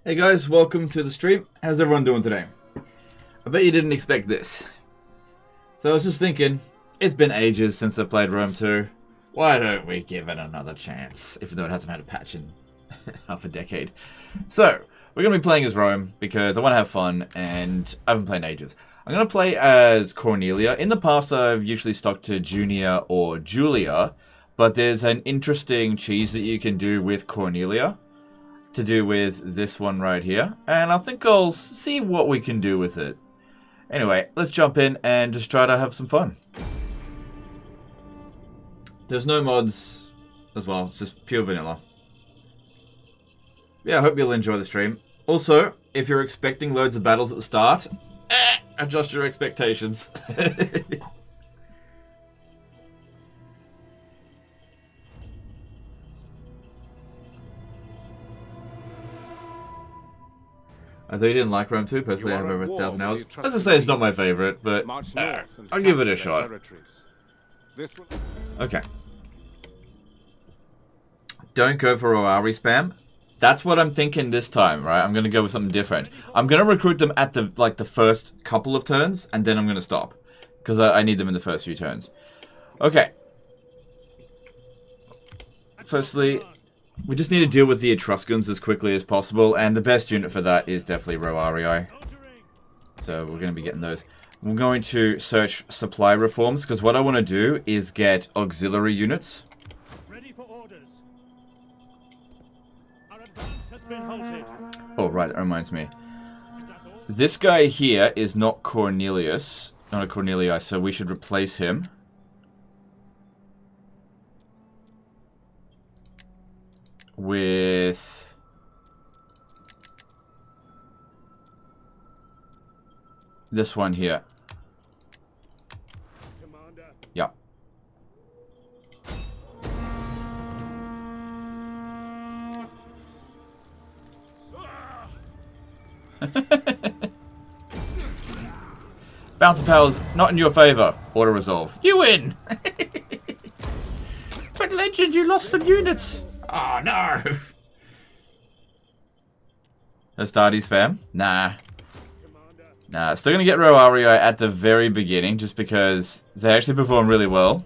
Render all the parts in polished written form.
Hey guys, welcome to the stream. How's everyone doing today? I bet you didn't expect this. So I was just thinking, it's been ages since I played Rome 2. Why don't we give it another chance, even though it hasn't had a patch in half a decade. So, we're going to be playing as Rome, because I want to have fun, and I haven't played in ages. I'm going to play as Cornelia. In the past, I've usually stuck to Junia or Julia, but there's an interesting cheese that you can do with Cornelia, to do with this one right here, and I think I'll see what we can do with it. Anyway, let's jump in and just try to have some fun. There's no mods as well, it's just pure vanilla. Yeah, I hope you'll enjoy the stream. Also, if you're expecting loads of battles at the start, adjust your expectations. I thought you didn't like Rome 2, personally I have over 1,000 hours. As I say, it's not my favourite, but I'll give it a shot. Okay. Don't go for Oari spam. That's what I'm thinking this time, right? I'm going to go with something different. I'm going to recruit them at the first couple of turns, and then I'm going to stop. Because I need them in the first few turns. Okay. Firstly, we just need to deal with the Etruscans as quickly as possible, and the best unit for that is definitely Roarii. So we're going to be getting those. We're going to search supply reforms, because what I want to do is get auxiliary units. Ready for orders. Our advance has been halted. Oh, right, that reminds me. This guy here is not Cornelius, not a Cornelii, so we should replace him. With this one here. Commander. Yep. Bounty powers not in your favor. Auto resolve. You win. But legend, you lost some units. Oh no! Astartes fam? Nah. Nah, still gonna get Roarii at the very beginning, just because they actually perform really well.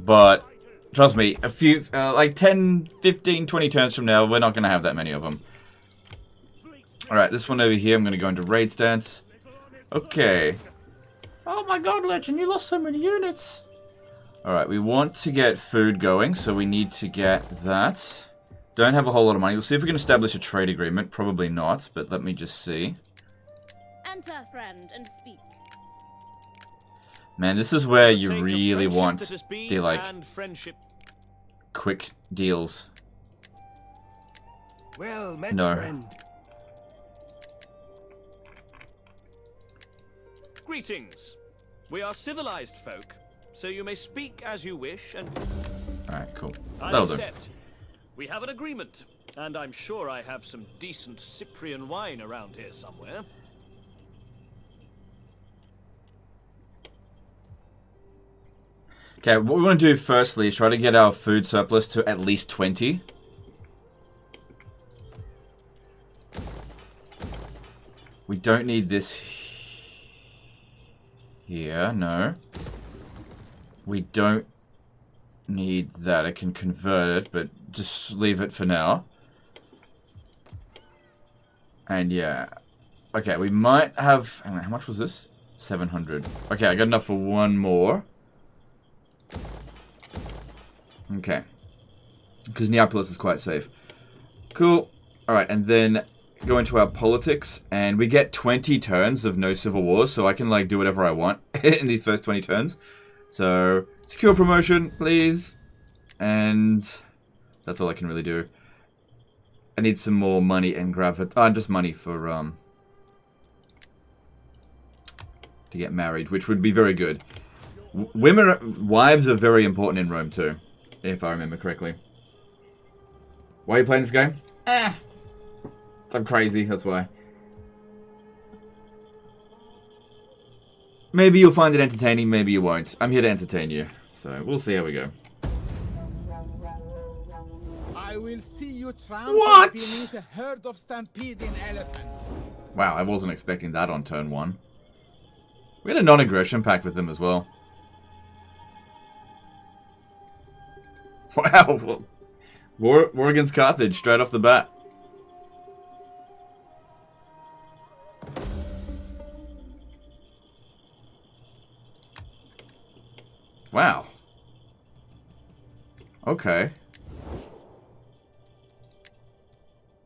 But, trust me, a few, like 10, 15, 20 turns from now, we're not gonna have that many of them. Alright, this one over here, I'm gonna go into raid stance. Okay. Oh my god, Legend, you lost so many units! Alright, we want to get food going, so we need to get that. Don't have a whole lot of money. We'll see if we can establish a trade agreement. Probably not, but let me just see. Enter, friend, and speak. Man, this is where you really want the, like, quick deals. Well met, No. friend. Greetings. We are civilized folk, so you may speak as you wish and... Alright, cool. I That'll do. accept. We have an agreement, and I'm sure I have some decent Cyprian wine around here somewhere. Okay, what we want to do firstly is try to get our food surplus to at least 20. We don't need this here, no. We don't need that. I can convert it, but just leave it for now. And yeah. Okay, we might have... Hang on, how much was this? 700. Okay, I got enough for one more. Okay. Because Neapolis is quite safe. Cool. Alright, and then go into our politics, and we get 20 turns of no civil wars, so I can, like, do whatever I want in these first 20 turns. So, secure promotion, please. And that's all I can really do. I need some more money and just money for, to get married, which would be very good. Wives are very important in Rome too, if I remember correctly. Why are you playing this game? I'm crazy, that's why. Maybe you'll find it entertaining, maybe you won't. I'm here to entertain you, so we'll see how we go. I will see you trampled What? beneath a herd of stampeding elephants. Wow, I wasn't expecting that on turn 1. We had a non-aggression pact with them as well. Wow. War against Carthage straight off the bat. Wow. Okay.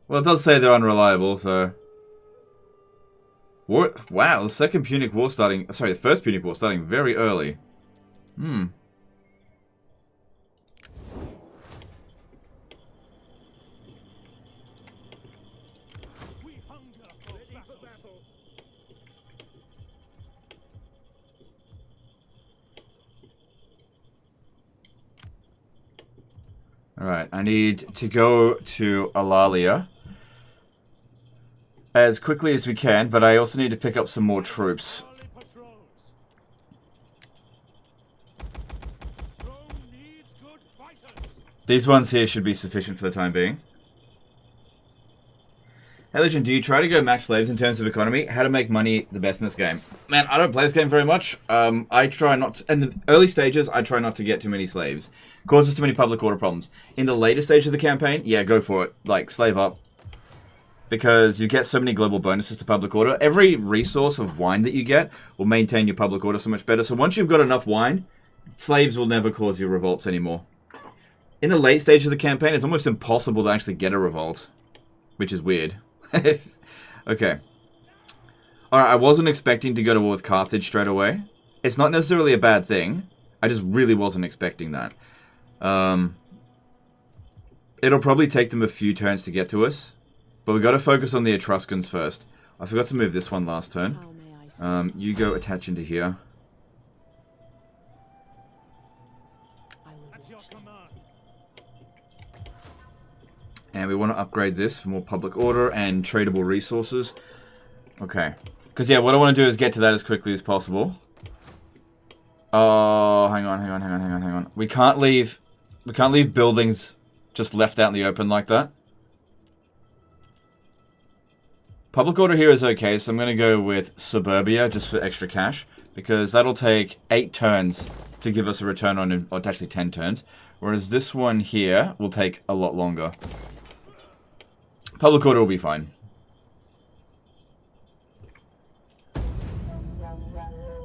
Well, it does say they're unreliable, so... Wow, the second Punic War starting... Sorry, the first Punic War starting very early. Hmm. We hunger for battle. Alright, I need to go to Alalia as quickly as we can, but I also need to pick up some more troops. Early patrols. Rome needs good fighters. These ones here should be sufficient for the time being. Hey Legion, do you try to go max slaves in terms of economy? How to make money the best in this game? Man, I don't play this game very much. I try not to, in the early stages, I try not to get too many slaves. Causes too many public order problems. In the later stage of the campaign, yeah, go for it. Like, slave up. Because you get so many global bonuses to public order. Every resource of wine that you get will maintain your public order so much better. So once you've got enough wine, slaves will never cause you revolts anymore. In the late stage of the campaign, it's almost impossible to actually get a revolt. Which is weird. Okay. Alright, I wasn't expecting to go to war with Carthage straight away. It's not necessarily a bad thing. I just really wasn't expecting that. It'll probably take them a few turns to get to us. But we got to focus on the Etruscans first. I forgot to move this one last turn. You go attach into here. At your command. And we want to upgrade this for more public order and tradable resources. Okay. Because, yeah, what I want to do is get to that as quickly as possible. Oh, hang on. We can't leave buildings just left out in the open like that. Public order here is okay, so I'm going to go with Suburbia just for extra cash. Because that'll take 8 turns to give us a return on, or actually 10 turns. Whereas this one here will take a lot longer. Public order will be fine.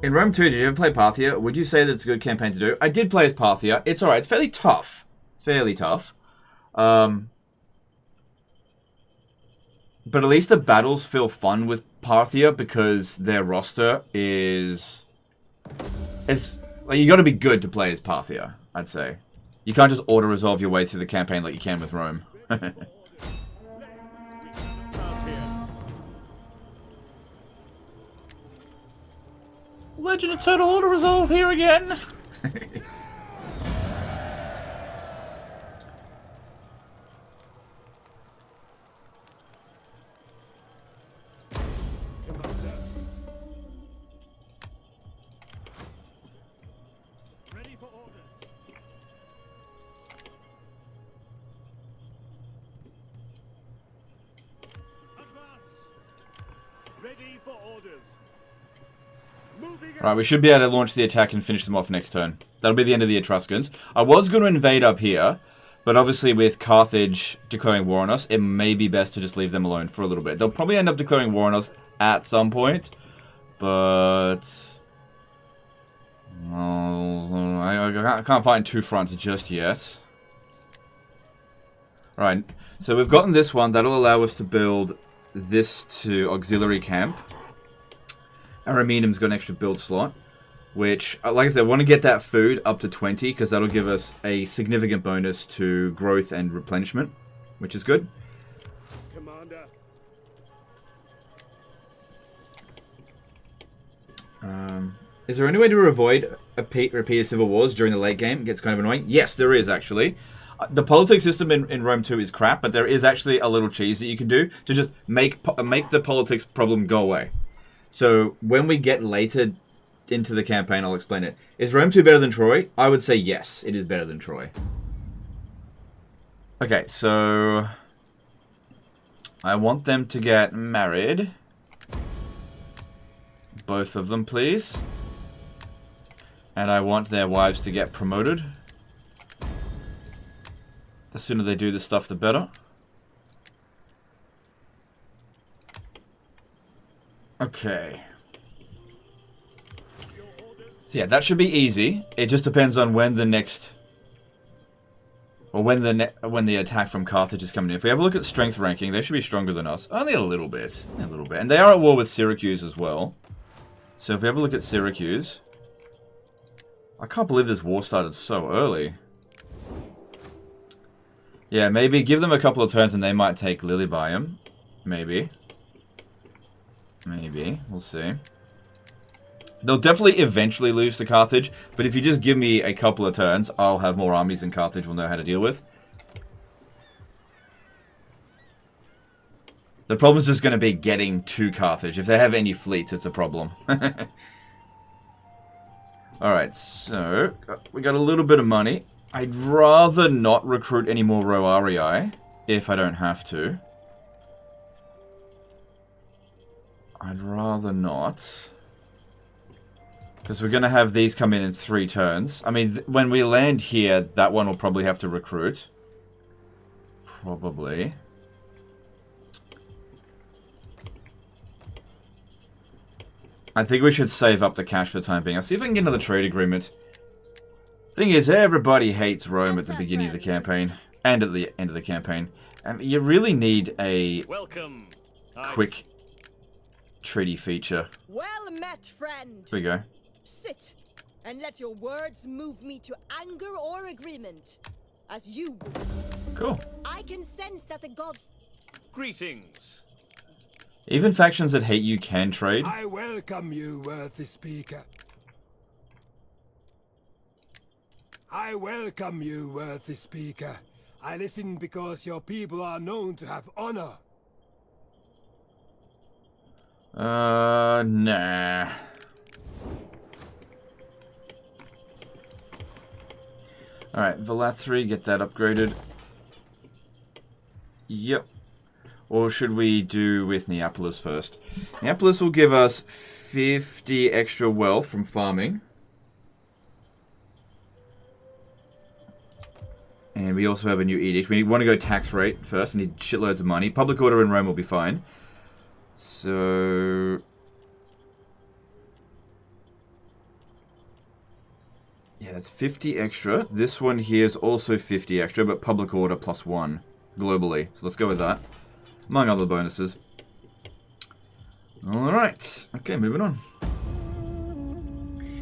In Rome 2, did you ever play Parthia? Would you say that it's a good campaign to do? I did play as Parthia. It's alright. It's fairly tough. But at least the battles feel fun with Parthia because their roster is... It's like, you gotta be good to play as Parthia, I'd say. You can't just auto-resolve your way through the campaign like you can with Rome. Legend of Total Auto-Resolve here again! Ready for orders. Advance. Ready for orders. Moving Right, we should be able to launch the attack and finish them off next turn. That'll be the end of the Etruscans. I was going to invade up here, but obviously with Carthage declaring war on us, it may be best to just leave them alone for a little bit. They'll probably end up declaring war on us at some point, but... I can't find 2 fronts just yet. Alright, so we've gotten this one. That'll allow us to build this to auxiliary camp. Araminum's got an extra build slot, which, like I said, I want to get that food up to 20, because that'll give us a significant bonus to growth and replenishment, which is good. Commander. Is there any way to avoid repeated civil wars during the late game? It gets kind of annoying. Yes, there is, actually. The politics system in Rome 2 is crap, but there is actually a little cheese that you can do to just make the politics problem go away. So, when we get later into the campaign, I'll explain it. Is Rome 2 better than Troy? I would say yes, it is better than Troy. Okay, so I want them to get married. Both of them, please. And I want their wives to get promoted. The sooner they do this stuff, the better. Okay. So yeah, that should be easy. It just depends on when the next... Or when the attack from Carthage is coming in. If we have a look at strength ranking, they should be stronger than us. Only a little bit. A little bit. And they are at war with Syracuse as well. So if we have a look at Syracuse... I can't believe this war started so early. Yeah, maybe give them a couple of turns and they might take Lilybaeum. Maybe. Maybe. We'll see. They'll definitely eventually lose to Carthage, but if you just give me a couple of turns, I'll have more armies than Carthage will know how to deal with. The problem is just going to be getting to Carthage. If they have any fleets, it's a problem. Alright, so we got a little bit of money. I'd rather not recruit any more Roarii, if I don't have to. I'd rather not. Because we're going to have these come in 3 turns. I mean, when we land here, that one will probably have to recruit. Probably. I think we should save up the cash for the time being. I'll see if I can get another trade agreement. Thing is, everybody hates Rome at the beginning of the campaign. And at the end of the campaign. And you really need a quick treaty feature. Well met, friend. There we go. Sit, and let your words move me to anger or agreement, as you would. Cool. I can sense that the gods... Greetings. Even factions that hate you can trade. I welcome you, worthy speaker. I welcome you, worthy speaker. I listen because your people are known to have honor. Nah. Alright, Valathri, get that upgraded. Yep. Or should we do with Neapolis first? Neapolis will give us 50 extra wealth from farming. And we also have a new edict. We want to go tax rate first. I need shitloads of money. Public order in Rome will be fine. So... yeah, that's 50 extra. This one here is also 50 extra, but public order +1 globally. So let's go with that. Among other bonuses. Alright. Okay, moving on.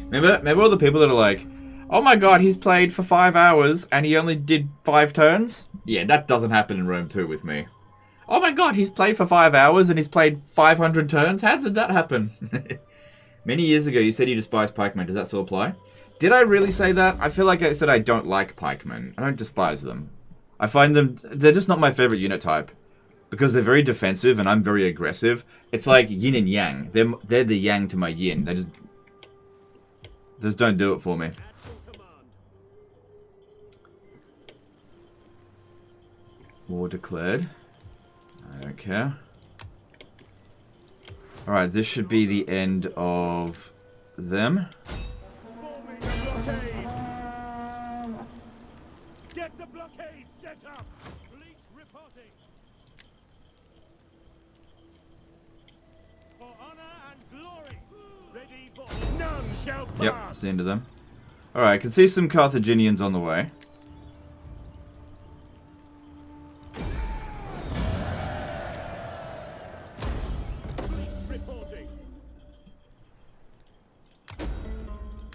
Remember all the people that are like, oh my god, he's played for 5 hours and he only did 5 turns? Yeah, that doesn't happen in Rome 2 with me. Oh my god, he's played for 5 hours and he's played 500 turns? How did that happen? Many years ago you said you despise pikemen. Does that still apply? Did I really say that? I feel like I said I don't like pikemen. I don't despise them. I find them... they're just not my favorite unit type. Because they're very defensive and I'm very aggressive. It's like yin and yang. They're the yang to my yin. They just don't do it for me. War declared. I don't care. Alright, this should be the end of them. Get the blockade set up! Fleet reporting! For honor and glory! Ready for... none shall pass! Yep, that's the end of them. Alright, I can see some Carthaginians on the way.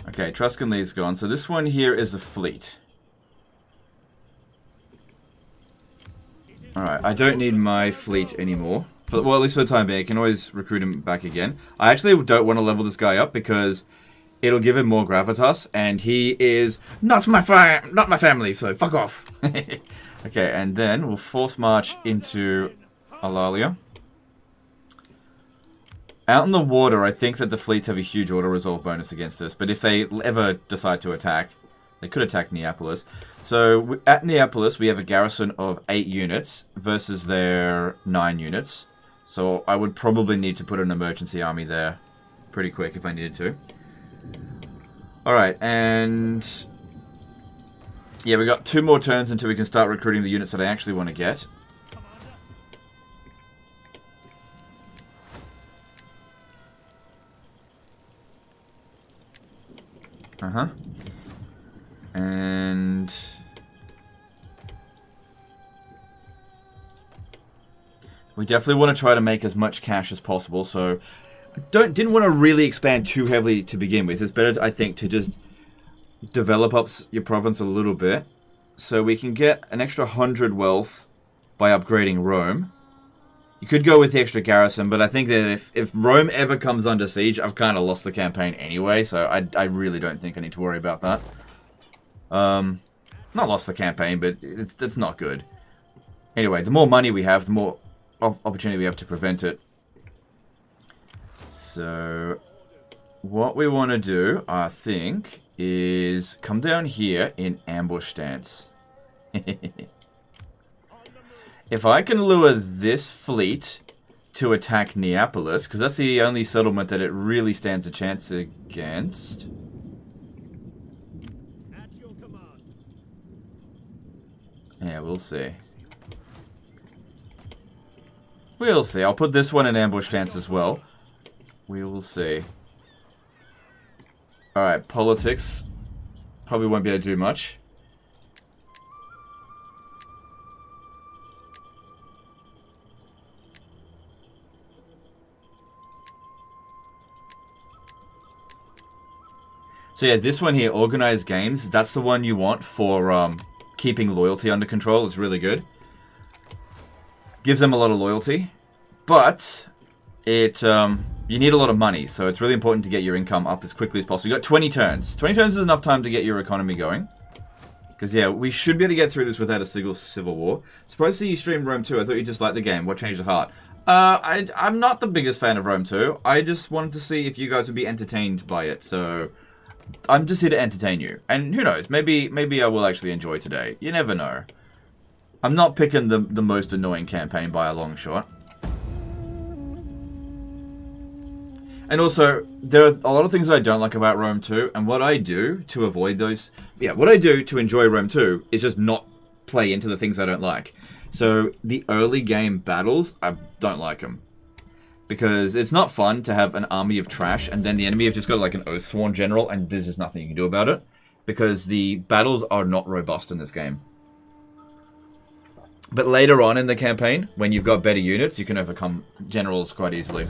Okay, Truscan Lee's gone. So this one here is a fleet. Alright, I don't need my fleet anymore. Well, at least for the time being. I can always recruit him back again. I actually don't want to level this guy up because it'll give him more gravitas, and he is not my family, so fuck off. Okay, and then we'll force march into Alalia. Out in the water, I think that the fleets have a huge auto-resolve bonus against us, but if they ever decide to attack, They could attack Neapolis. So at Neapolis, we have a garrison of 8 units versus their 9 units. So I would probably need to put an emergency army there pretty quick if I needed to. Alright, and yeah, we got 2 more turns until we can start recruiting the units that I actually want to get. And we definitely want to try to make as much cash as possible, so didn't want to really expand too heavily to begin with. It's better, I think, to just develop up your province a little bit so we can get an extra 100 wealth by upgrading Rome. You could go with the extra garrison, but I think that if Rome ever comes under siege, I've kind of lost the campaign anyway, so I really don't think I need to worry about that. Not lost the campaign, but it's not good. Anyway, the more money we have, the more opportunity we have to prevent it. So, what we want to do, I think, is come down here in ambush stance. If I can lure this fleet to attack Neapolis, because that's the only settlement that it really stands a chance against. Yeah, we'll see. We'll see. I'll put this one in ambush stance as well. We will see. Alright, politics. Probably won't be able to do much. So yeah, this one here, organized games, that's the one you want for keeping loyalty under control. It's really good. Gives them a lot of loyalty, but it you need a lot of money, so it's really important to get your income up as quickly as possible. You got 20 turns. 20 turns is enough time to get your economy going. Because yeah, we should be able to get through this without a single civil war. Surprised to see you stream Rome 2. I thought you just liked the game. What changed your heart? I'm not the biggest fan of Rome 2. I just wanted to see if you guys would be entertained by it, so I'm just here to entertain you. And who knows, maybe I will actually enjoy today. You never know. I'm not picking the most annoying campaign by a long shot. And also, there are a lot of things that I don't like about Rome 2, and what I do to avoid those... Yeah, what I do to enjoy Rome 2 is just not play into the things I don't like. So, the early game battles, I don't like them. Because it's not fun to have an army of trash, and then the enemy have just got like an Oathsworn general, and there's just nothing you can do about it. Because the battles are not robust in this game. But later on in the campaign, when you've got better units, you can overcome generals quite easily.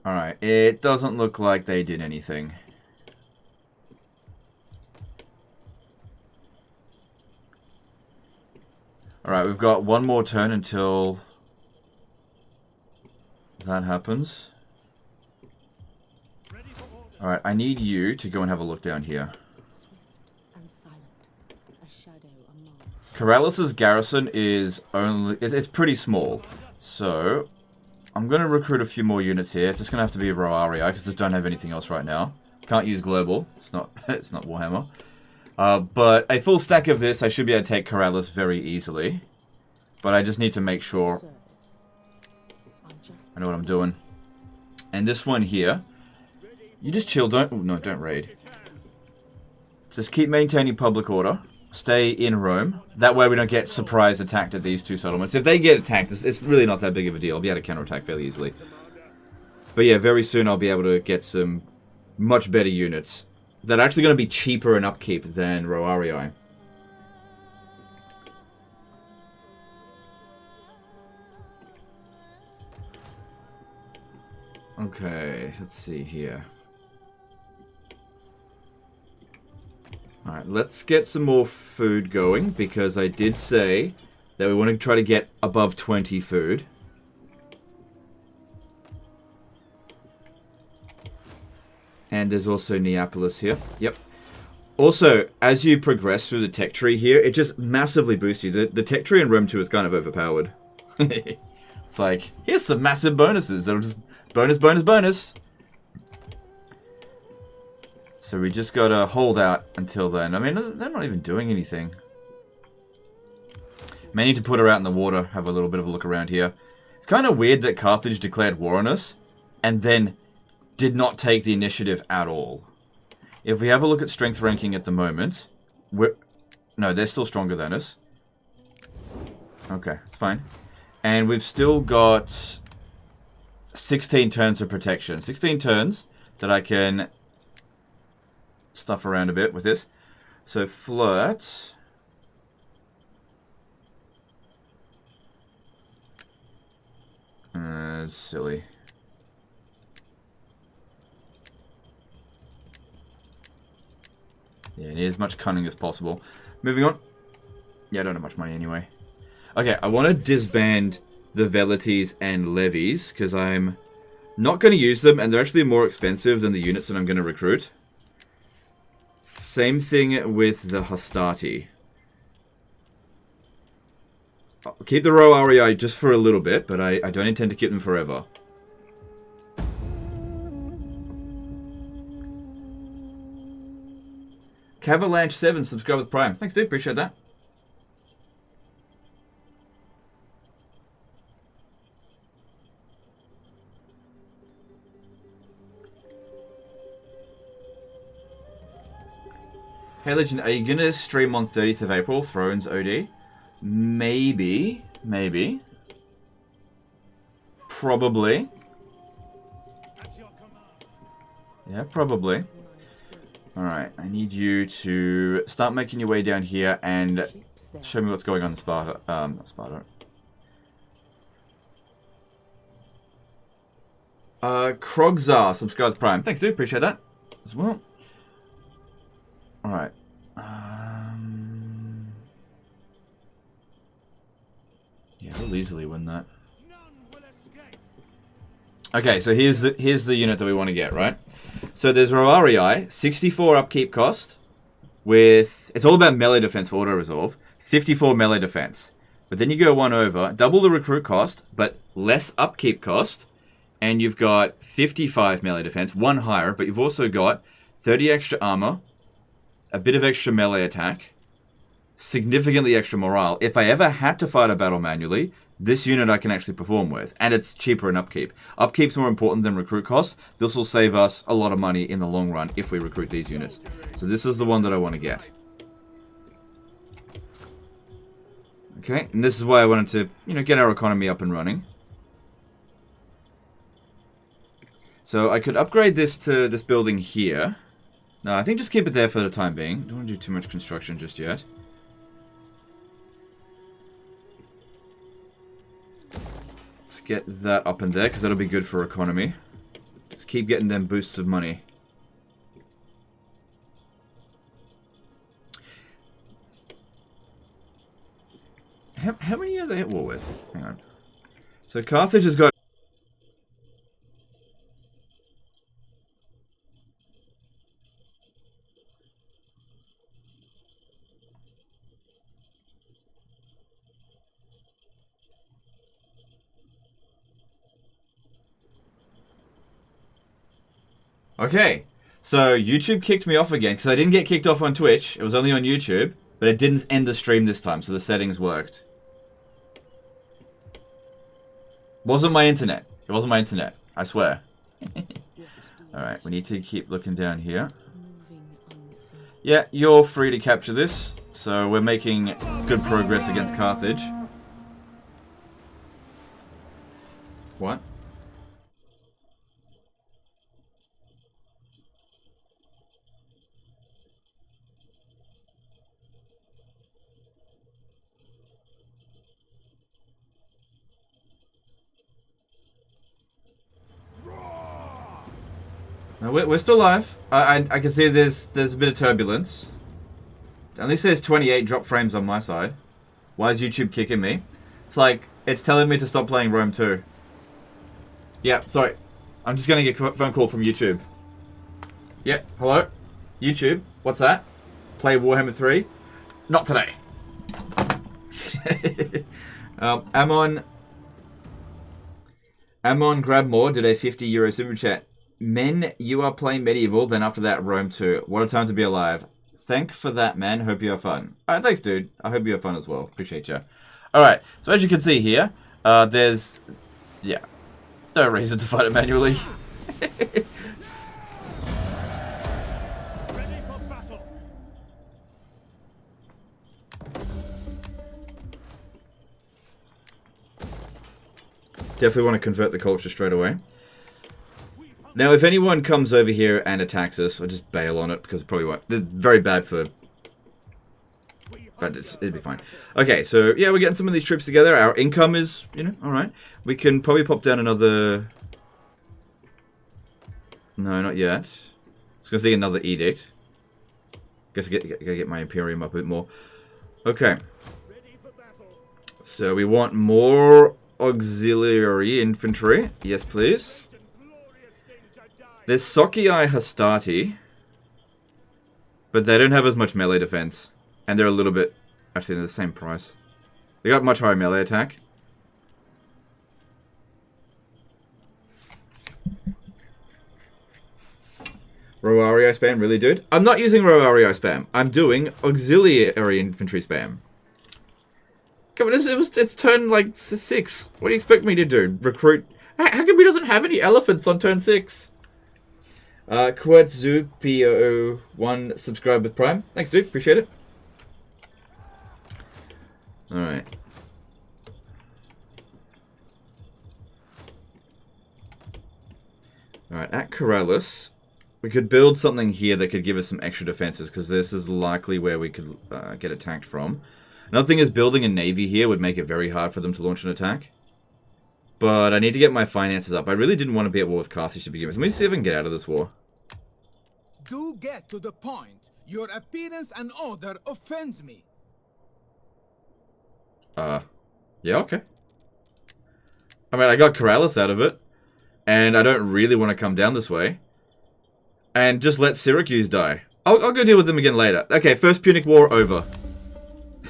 Alright, it doesn't look like they did anything. Alright, we've got one more turn until that happens. Alright, I need you to go and have a look down here. Corrales' garrison is only... It's pretty small. So, I'm going to recruit a few more units here. It's just going to have to be Roarii, because I just don't have anything else right now. Can't use Global. It's not it's not Warhammer. But a full stack of this, I should be able to take Corrales very easily. But I just need to make sure I know what I'm doing. And this one here, you just chill, don't... Oh, no, don't raid. Just keep maintaining public order. Stay in Rome. That way we don't get surprise attacked at these two settlements. If they get attacked, it's really not that big of a deal. I'll be able to counterattack fairly easily. But yeah, very soon I'll be able to get some much better units that are actually going to be cheaper in upkeep than Roarii. Okay, let's see here. Alright, let's get some more food going, because I did say that we want to try to get above 20 food. And there's also Neapolis here. Yep. Also, as you progress through the tech tree here, it just massively boosts you. The tech tree in Rome 2 is kind of overpowered. It's like, here's some massive bonuses. That'll just bonus, bonus, bonus. So we just gotta hold out until then. I mean, they're not even doing anything. May need to put her out in the water, have a little bit of a look around here. It's kind of weird that Carthage declared war on us and then did not take the initiative at all. If we have a look at strength ranking at the moment, no, they're still stronger than us. Okay, it's fine. And we've still got 16 turns of protection. 16 turns that I can stuff around a bit with this. So flirt. It's silly. Yeah, need as much cunning as possible. Moving on. Yeah, I don't have much money anyway. Okay, I want to disband the velities and levies because I'm not going to use them, and they're actually more expensive than the units that I'm going to recruit. Same thing with the hastati. I'll keep the row REI just for a little bit, but I don't intend to keep them forever. Cavalanche 7 subscribe with Prime. Thanks, dude. Appreciate that. Hey, Legend, are you going to stream on 30th of April, Thrones OD? Maybe. Maybe. Probably. Yeah, probably. Alright, I need you to start making your way down here and show me what's going on in Sparta. Not Sparta. Krogzar, subscribe to Prime. Thanks, dude. Appreciate that as well. Alright. Yeah, we'll easily win that. Okay, so here's the unit that we want to get, right? So there's Roarii, 64 upkeep cost, with... It's all about melee defense for auto-resolve. 54 melee defense. But then you go one over, double the recruit cost, but less upkeep cost, and you've got 55 melee defense, one higher, but you've also got 30 extra armor, a bit of extra melee attack, significantly extra morale. If I ever had to fight a battle manually, this unit I can actually perform with. And it's cheaper in upkeep. Upkeep's more important than recruit costs. This will save us a lot of money in the long run if we recruit these units. So this is the one that I want to get. Okay, and this is why I wanted to, you know, get our economy up and running. So I could upgrade this to this building here. No, I think just keep it there for the time being. Don't want to do too much construction just yet. Let's get that up in there, because that'll be good for economy. Just keep getting them boosts of money. How many are they at war with? Hang on. So Carthage has got... Okay, so YouTube kicked me off again, because I didn't get kicked off on Twitch. It was only on YouTube, but it didn't end the stream this time, so the settings worked. Wasn't my internet. It wasn't my internet, I swear. Alright, we need to keep looking down here. Yeah, you're free to capture this, so we're making good progress against Carthage. What? No, we're still live. I can see there's a bit of turbulence. At least there's 28 drop frames on my side. Why is YouTube kicking me? It's like, it's telling me to stop playing Rome 2. Yeah, sorry. I'm just going to get a phone call from YouTube. Yeah, hello? YouTube, what's that? Play Warhammer 3? Not today. Amon grab more did a €50 super chat. Men, you are playing medieval, then after that, Rome 2. What a time to be alive. Thank for that, man. Hope you have fun. Alright, thanks, dude. I hope you have fun as well. Appreciate you. Alright, so as you can see here, there's... Yeah. No reason to fight it manually. Ready for battle. Definitely want to convert the culture straight away. Now, if anyone comes over here and attacks us, I'll just bail on it because it probably won't. It's very bad for... But it'll be fine. Okay, so yeah, we're getting some of these troops together. Our income is, you know, alright. We can probably pop down another... No, not yet. I was going to see another edict. Guess I gotta get my Imperium up a bit more. Okay. So we want more auxiliary infantry. Yes, please. There's Socii Hastati, but they don't have as much melee defense, and they're a little bit, actually they're the same price. They got much higher melee attack. Roario spam, really, dude? I'm not using Roario spam. I'm doing auxiliary infantry spam. Come on, it's turn like 6. What do you expect me to do? Recruit? How come he doesn't have any elephants on turn 6? Quetzu PO1 subscribe with Prime. Thanks, dude. Appreciate it. Alright. Alright, at Corellis, we could build something here that could give us some extra defenses, because this is likely where we could get attacked from. Another thing is building a navy here would make it very hard for them to launch an attack. But I need to get my finances up. I really didn't want to be at war with Carthage to begin with. Let me see if I can get out of this war. Do get to the point. Your appearance and order offends me. Yeah, okay. I mean, I got Corellis out of it. And I don't really want to come down this way. And just let Syracuse die. I'll go deal with them again later. Okay, First Punic War over.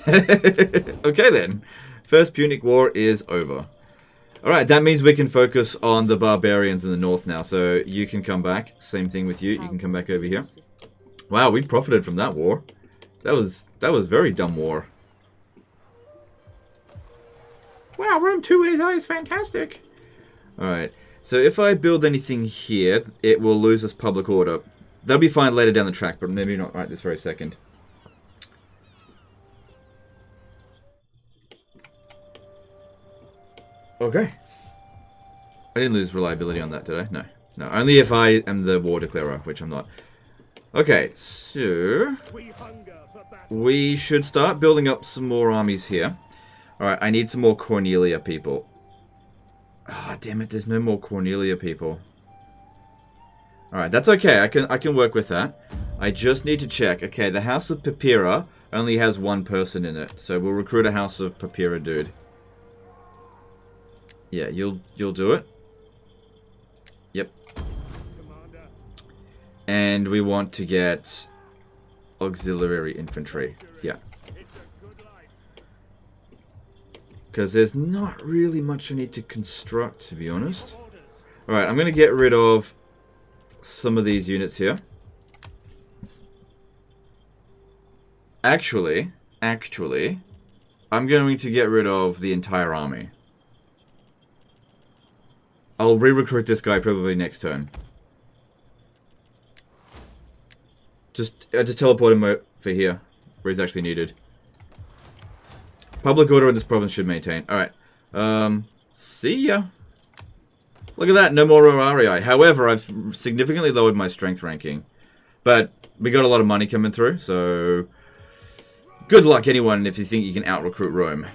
Okay then. First Punic War is over. Alright, that means we can focus on the barbarians in the north now. So you can come back. Same thing with you. You can come back over here. Wow, we profited from that war. That was very dumb war. Wow, Rome 2 is fantastic. Alright, so if I build anything here, it will lose us public order. That'll be fine later down the track, but maybe not right this very second. Okay. I didn't lose reliability on that, did I? No. No, only if I am the war declarer, which I'm not. Okay, so... we should start building up some more armies here. Alright, I need some more Cornelia people. Ah, oh, damn it, there's no more Cornelia people. Alright, that's okay, I can work with that. I just need to check. Okay, the House of Papira only has one person in it, so we'll recruit a House of Papira dude. Yeah, you'll do it. Yep. And we want to get auxiliary infantry. Yeah. Because there's not really much I need to construct, to be honest. Alright, I'm going to get rid of some of these units here. Actually, I'm going to get rid of the entire army. I'll re-recruit this guy probably next turn. I just teleport him over here, where he's actually needed. Public order in this province should maintain. Alright. See ya. Look at that, no more Roarii. However, I've significantly lowered my strength ranking. But we got a lot of money coming through, so... good luck, anyone, if you think you can out-recruit Rome.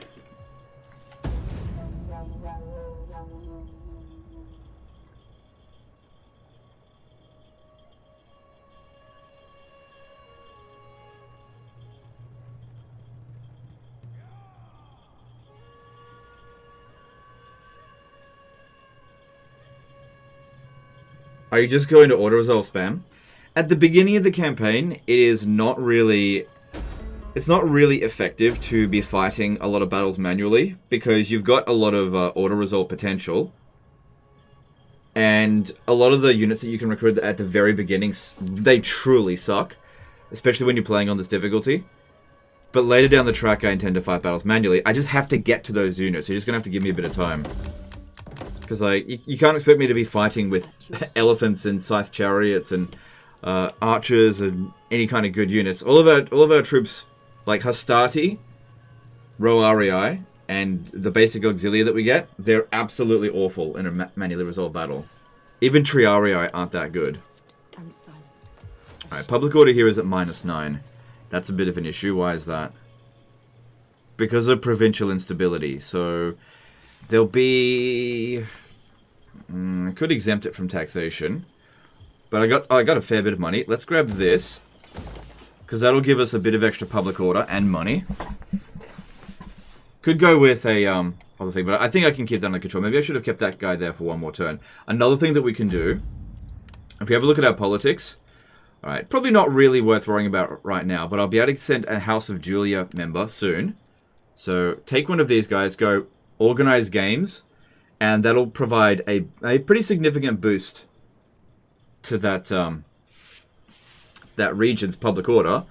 Are you just going to auto-resolve spam? At the beginning of the campaign, it is not really... it's not really effective to be fighting a lot of battles manually, because you've got a lot of auto-resolve potential. And a lot of the units that you can recruit at the very beginnings, they truly suck. Especially when you're playing on this difficulty. But later down the track, I intend to fight battles manually. I just have to get to those units. So you're just going to have to give me a bit of time. Because, like, you can't expect me to be fighting with elephants and scythe chariots and archers and any kind of good units. All of our troops, like Hastati, Roarii, and the basic auxilia that we get, they're absolutely awful in a manually resolved battle. Even Triarii aren't that good. Alright, public order here is at -9. That's a bit of an issue. Why is that? Because of provincial instability. So there'll be... I could exempt it from taxation. But I got a fair bit of money. Let's grab this. Because that'll give us a bit of extra public order and money. Could go with a other thing, but I think I can keep that under control. Maybe I should have kept that guy there for one more turn. Another thing that we can do, if we have a look at our politics... Alright, probably not really worth worrying about right now, but I'll be able to send a House of Julia member soon. So, take one of these guys, go organize games, and that'll provide a pretty significant boost to that, that region's public order,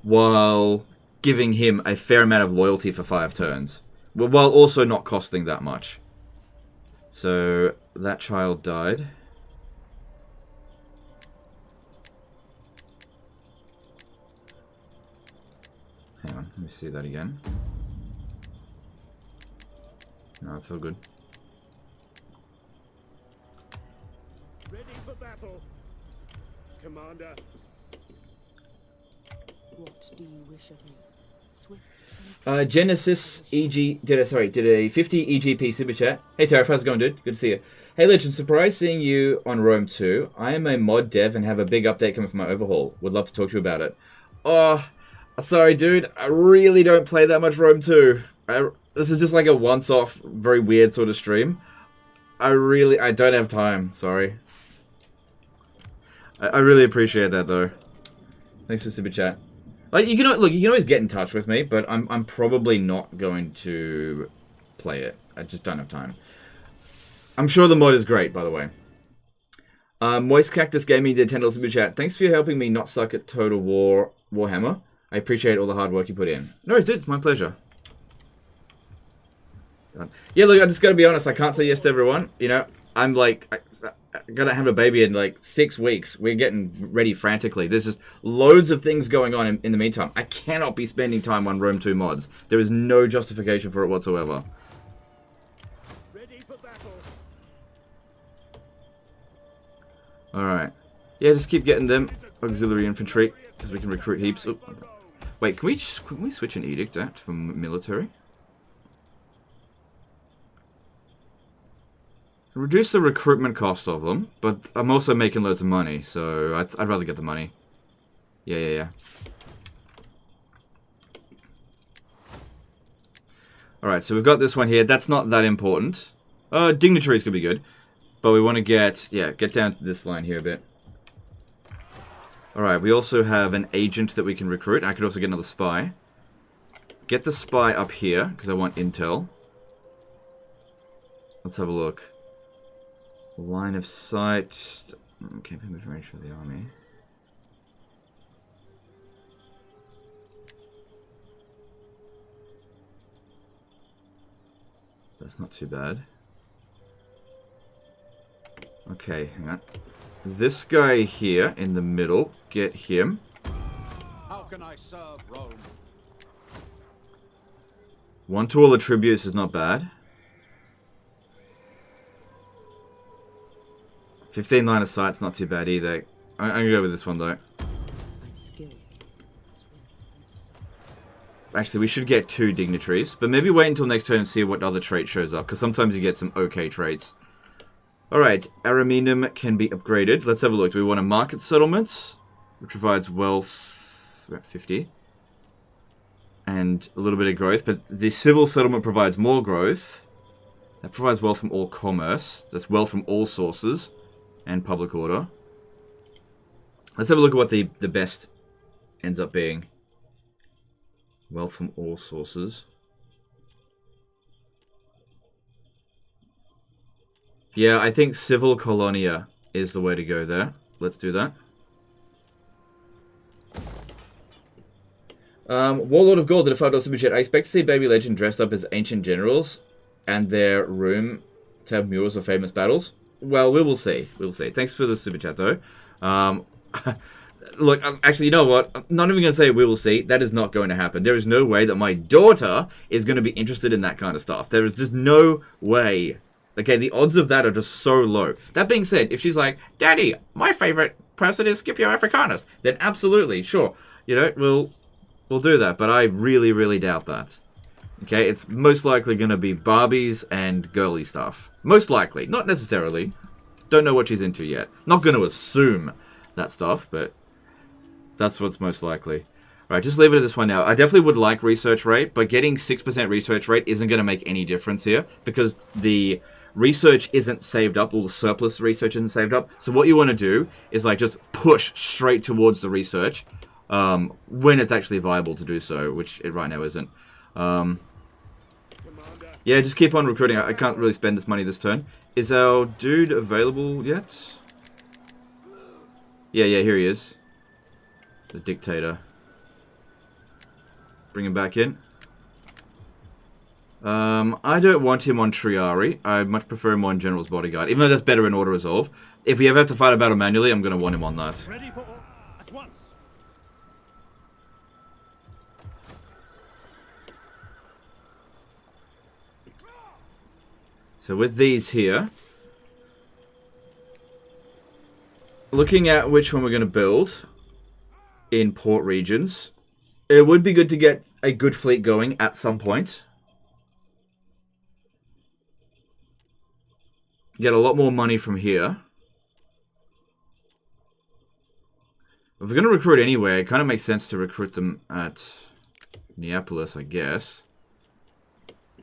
while giving him a fair amount of loyalty for 5 turns, while also not costing that much. So, that child died. Hang on, let me see that again. No, it's all good. Ready for battle, Commander. What do you wish of me? Swift. Genesis EG did a 50 EGP super chat. Hey Tariff, how's it going, dude? Good to see you. Hey Legend, surprised seeing you on Rome 2. I am a mod dev and have a big update coming from my overhaul. Would love to talk to you about it. Oh, sorry, dude. I really don't play that much Rome 2. This is just like a once-off, very weird sort of stream. I don't have time. Sorry. I really appreciate that, though. Thanks for super chat. Like, you can always get in touch with me, but I'm probably not going to play it. I just don't have time. I'm sure the mod is great, by the way. Moist Cactus Gaming did $10 super chat. Thanks for helping me not suck at Total War Warhammer. I appreciate all the hard work you put in. No, dude, it's my pleasure. Yeah, look, I just gotta be honest. I can't say yes to everyone. You know, I'm like, I gotta have a baby in like 6 weeks. We're getting ready frantically. There's just loads of things going on in the meantime. I cannot be spending time on Rome 2 mods. There is no justification for it whatsoever. Ready for battle. Alright. Yeah, just keep getting them auxiliary infantry, because we can recruit heaps. Oh. Wait, can we switch an edict at from military? Reduce the recruitment cost of them, but I'm also making loads of money, so I'd rather get the money. Yeah. Alright, so we've got this one here. That's not that important. Dignitaries could be good. But we want to get down to this line here a bit. Alright, we also have an agent that we can recruit. I could also get another spy. Get the spy up here, because I want intel. Let's have a look. Line of sight. Can't be moved range for the army. That's not too bad. Okay, hang on. This guy here in the middle, get him. How can I serve Rome? 1 to all attributes is not bad. 15 line of sight's not too bad either. I'm gonna go with this one though. Actually, we should get 2 dignitaries, but maybe wait until next turn and see what other trait shows up, because sometimes you get some okay traits. Alright, Araminum can be upgraded. Let's have a look. Do we want a market settlement, which provides wealth, about 50, and a little bit of growth, but the civil settlement provides more growth. That provides wealth from all commerce. That's wealth from all sources. And public order. Let's have a look at what the best ends up being. Wealth from all sources. Yeah, I think Civil Colonia is the way to go there. Let's do that. Warlord of Gaul did a $5 super chat. I expect to see Baby Legend dressed up as ancient generals and their room to have murals of famous battles. Well, we will see. We will see. Thanks for the super chat, though. Look, actually, you know what? I'm not even going to say we will see. That is not going to happen. There is no way that my daughter is going to be interested in that kind of stuff. There is just no way. Okay, the odds of that are just so low. That being said, if she's like, Daddy, my favorite person is Scipio Africanus, then absolutely, sure. You know, we'll do that. But I really, really doubt that. Okay, it's most likely going to be Barbies and girly stuff. Most likely. Not necessarily. Don't know what she's into yet. Not going to assume that stuff, but that's what's most likely. Alright, just leave it at this one now. I definitely would like research rate, but getting 6% research rate isn't going to make any difference here, because the research isn't saved up, all the surplus research isn't saved up. So what you want to do is like just push straight towards the research when it's actually viable to do so, which it right now isn't. Yeah, just keep on recruiting. I can't really spend this money this turn. Is our dude available yet? Yeah, here he is. The dictator. Bring him back in. I don't want him on Triari. I much prefer him on General's Bodyguard, even though that's better in Auto Resolve. If we ever have to fight a battle manually, I'm going to want him on that. Ready for all at once. So with these here, looking at which one we're going to build in port regions, it would be good to get a good fleet going at some point. Get a lot more money from here. If we're going to recruit anywhere, it kind of makes sense to recruit them at Neapolis, I guess.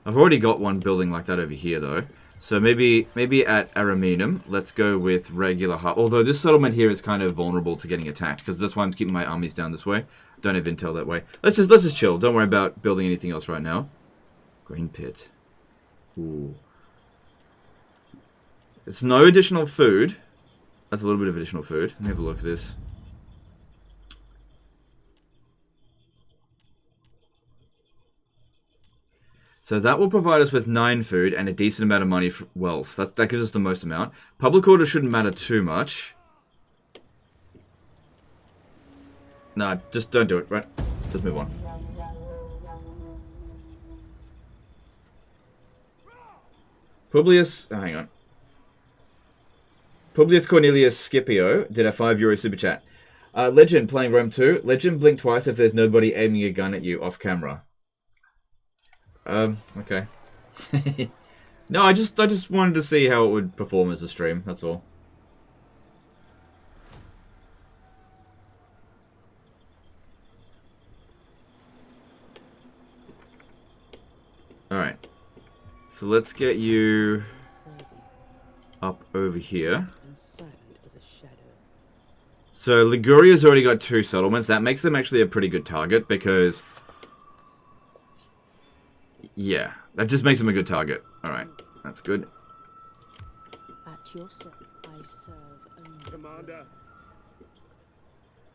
I've already got one building like that over here, though. So maybe at Ariminum, let's go with regular hub. Although this settlement here is kind of vulnerable to getting attacked, because that's why I'm keeping my armies down this way. Don't have intel that way. Let's just chill. Don't worry about building anything else right now. Grain pit. Ooh. It's no additional food. That's a little bit of additional food. Let me have a look at this. So that will provide us with 9 food and a decent amount of money for wealth. That gives us the most amount. Public order shouldn't matter too much. Nah, just don't do it, right? Just move on. Publius... Oh, hang on. Publius Cornelius Scipio did a €5 super chat. Legend playing Rome 2. Legend blink twice if there's nobody aiming a gun at you off camera. Okay. No, I just wanted to see how it would perform as a stream, that's all. Alright. So let's get you up over here. So Liguria's already got 2 settlements. That makes them actually a pretty good target because... Yeah, that just makes them a good target. Alright, that's good. At your service, I serve only. Commander.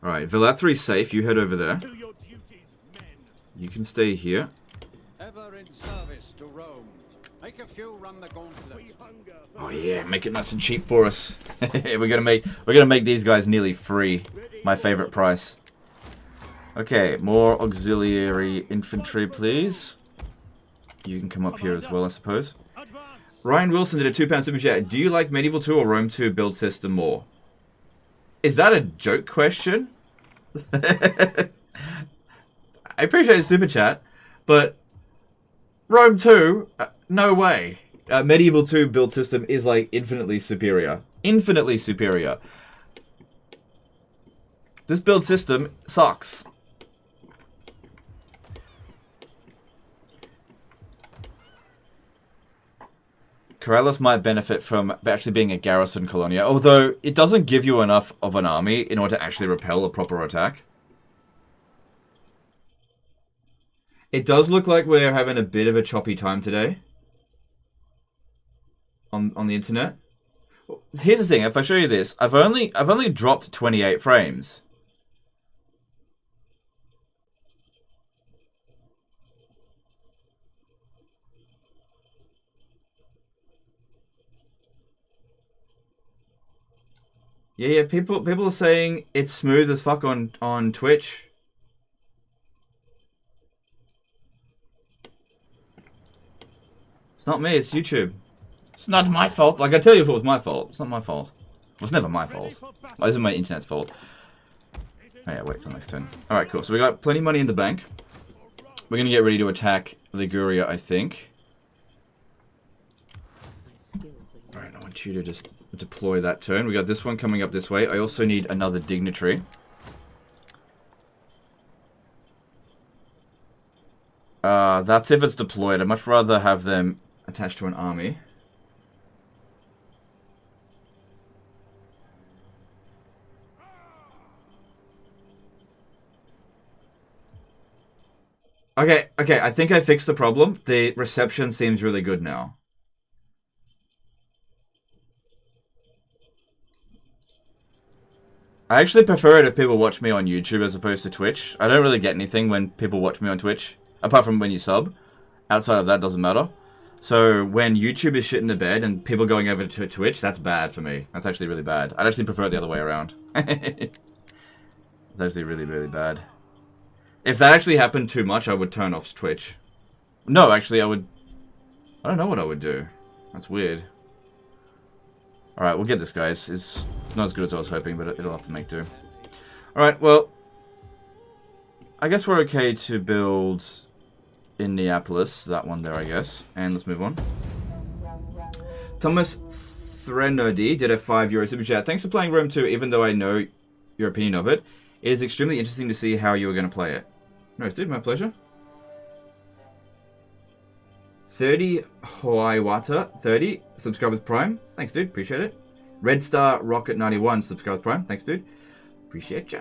Alright, Velathri's safe. You head over there. To your duties, men. You can stay here. Ever in service to Rome. Make a few run the gauntlet. We hunger for Oh yeah, make it nice and cheap for us. we're gonna make these guys nearly free. My favorite price. Okay, more auxiliary infantry, please. You can come up here as well, I suppose. Ryan Wilson did a £2 super chat. Do you like Medieval 2 or Rome 2 build system more? Is that a joke question? I appreciate the super chat, but Rome 2, no way. Medieval 2 build system is like infinitely superior. Infinitely superior. This build system sucks. Corellis might benefit from actually being a garrison colonia, although it doesn't give you enough of an army in order to actually repel a proper attack. It does look like we're having a bit of a choppy time today on the internet. Here's the thing, if I show you this, I've only dropped 28 frames. Yeah, people are saying it's smooth as fuck on Twitch. It's not me, it's YouTube. It's not my fault. Like, I tell you if it was my fault. It's not my fault. It was never my fault. Well, this is my internet's fault. Oh yeah, wait till next turn. Alright, cool. So we got plenty of money in the bank. We're gonna get ready to attack Liguria, I think. Alright, I want you to just deploy that turn. We got this one coming up this way. I also need another dignitary. That's if it's deployed. I'd much rather have them attached to an army. Okay, I think I fixed the problem. The reception seems really good now. I actually prefer it if people watch me on YouTube as opposed to Twitch. I don't really get anything when people watch me on Twitch, apart from when you sub. Outside of that, doesn't matter. So when YouTube is shit in the bed and people going over to Twitch, that's bad for me. That's actually really bad. I'd actually prefer it the other way around. It's actually really, really bad. If that actually happened too much, I would turn off Twitch. No, actually, I would... I don't know what I would do. That's weird. Alright, we'll get this, guys. It's not as good as I was hoping, but it'll have to make do. Alright, well... I guess we're okay to build in Neapolis. That one there, I guess. And let's move on. Thomas Threnody did a €5 super chat. Thanks for playing Rome 2, even though I know your opinion of it. It is extremely interesting to see how you are going to play it. No, dude, my pleasure. 30 Hawaiiwata 30 subscribe with Prime. Thanks, dude. Appreciate it. Red Star Rocket 91 subscribe with Prime. Thanks, dude. Appreciate ya.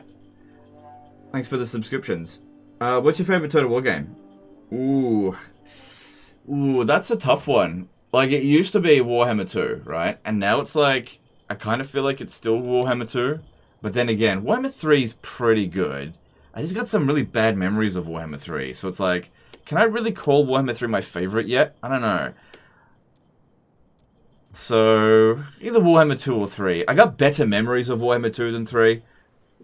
Thanks for the subscriptions. What's your favorite Total War game? Ooh, that's a tough one. Like, it used to be Warhammer 2, right? And now it's like, I kind of feel like it's still Warhammer 2. But then again, Warhammer 3 is pretty good. I just got some really bad memories of Warhammer 3. So it's like, can I really call Warhammer 3 my favorite yet? I don't know. So, either Warhammer 2 or 3. I got better memories of Warhammer 2 than 3.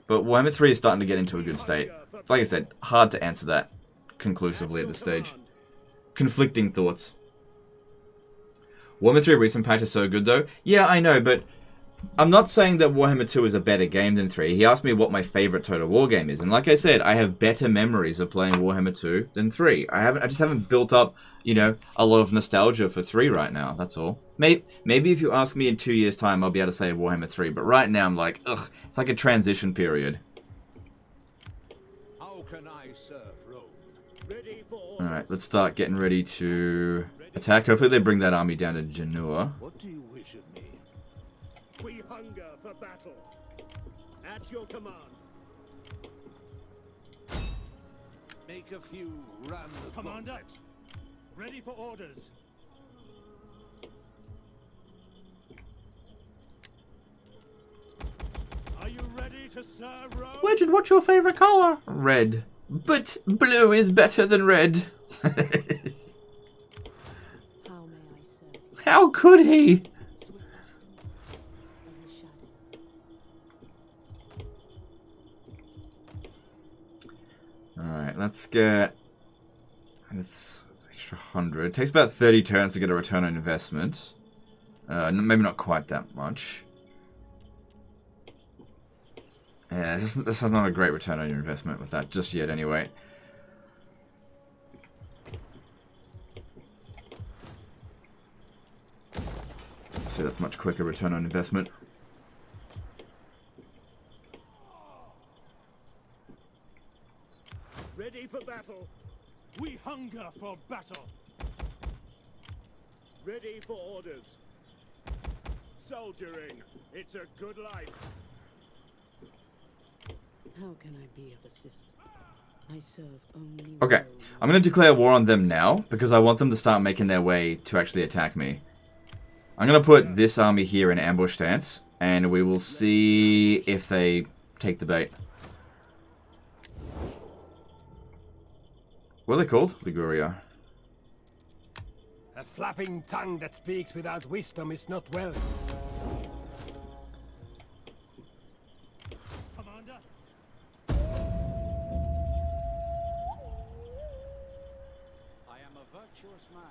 But Warhammer 3 is starting to get into a good state. Like I said, hard to answer that conclusively at this stage. Conflicting thoughts. Warhammer 3 recent patch is so good though. Yeah, I know, but I'm not saying that Warhammer 2 is a better game than 3. He asked me what my favorite Total War game is, and like I said, I have better memories of playing Warhammer 2 than 3. I just haven't built up, you know, a lot of nostalgia for 3 right now, that's all. Maybe if you ask me in 2 years' time, I'll be able to say Warhammer 3, but right now I'm like, ugh, it's like a transition period. How can I serve Rome? Ready for Alright, let's start getting ready to attack. Hopefully they bring that army down to Genoa. What do you wish of me? We hunger for battle. At your command. Make a few run the Commander, ready for orders. Are you ready to serve Rome? Legend, what's your favorite color? Red. But blue is better than red. How may I serve you? How could he? Swift as a shadow. Alright, let's get... That's extra 100. It takes about 30 turns to get a return on investment. Maybe not quite that much. Yeah, this is not a great return on your investment with that just yet anyway. So that's much quicker return on investment. Ready for battle. We hunger for battle. Ready for orders. Soldiering. It's a good life. How can I be of assistance? I serve only Okay, Rome. I'm going to declare war on them now because I want them to start making their way to actually attack me. I'm going to put this army here in ambush stance, and we will see if they take the bait. What are they called? Liguria. A flapping tongue that speaks without wisdom is not well. Commander. I am a virtuous man.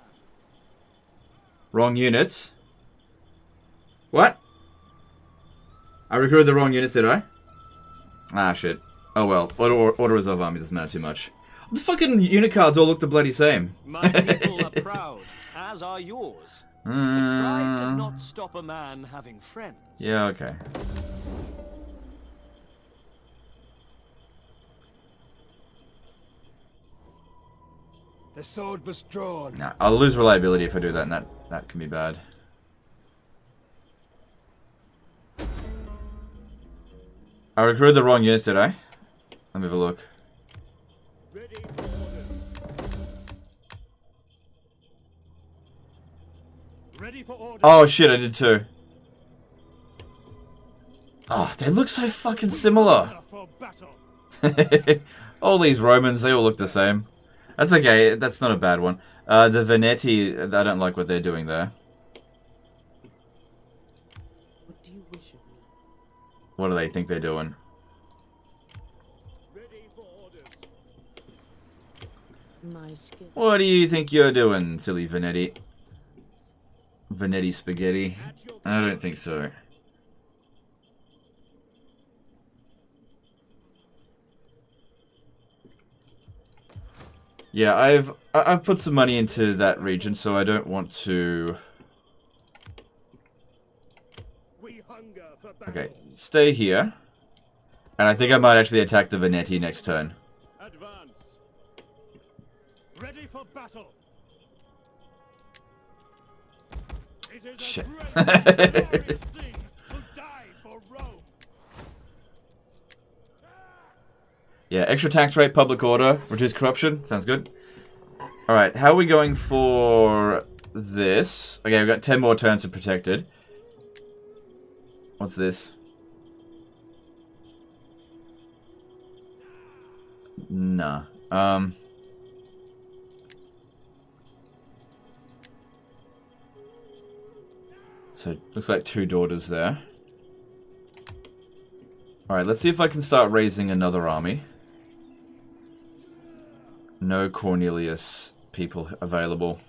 Wrong units. What? I recruited the wrong units, did I? Ah, shit. Oh well. Order reserve army doesn't matter too much. The fucking unit cards all look the bloody same. My people are proud, as are yours. But pride does not stop a man having friends. Yeah, okay. The sword was drawn. Nah, I'll lose reliability if I do that, and that can be bad. I recruited the wrong units, did I? Let me have a look. Ready for orders. Ready for orders. Oh shit, I did too. Oh, they look so fucking similar. For battle. All these Romans, they all look the same. That's okay, that's not a bad one. The Veneti, I don't like what they're doing there. What do you wish of me? What do they think they're doing? Ready for orders. My skill. What do you think you're doing, silly Veneti? Veneti spaghetti? I don't think so. Yeah, I've put some money into that region, so I don't want to. We hunger for battle. Okay, stay here. And I think I might actually attack the Veneti next turn. Advance. Ready for battle. It is Shit. a great and glorious thing to die for Rome. Yeah, extra tax rate, public order, reduce corruption. Sounds good. Alright, how are we going for this? Okay, we've got 10 more turns of protected. What's this? Nah. So, looks like 2 daughters there. Alright, let's see if I can start raising another army. No Cornelius people available.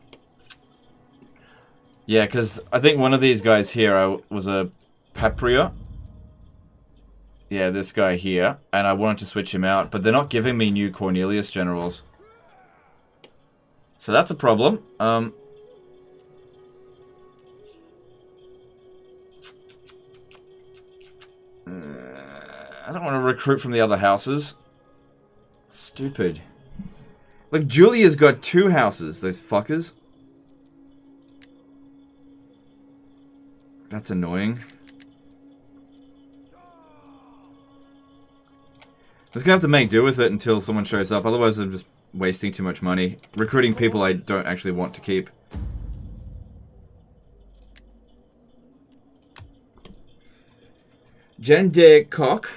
Yeah, because I think one of these guys here was a Papria. Yeah, this guy here. And I wanted to switch him out, but they're not giving me new Cornelius generals. So that's a problem. I don't want to recruit from the other houses. Stupid. Like, Julia's got 2 houses, those fuckers. That's annoying. Just gonna have to make do with it until someone shows up, otherwise I'm just wasting too much money. Recruiting people I don't actually want to keep. Jen De Koch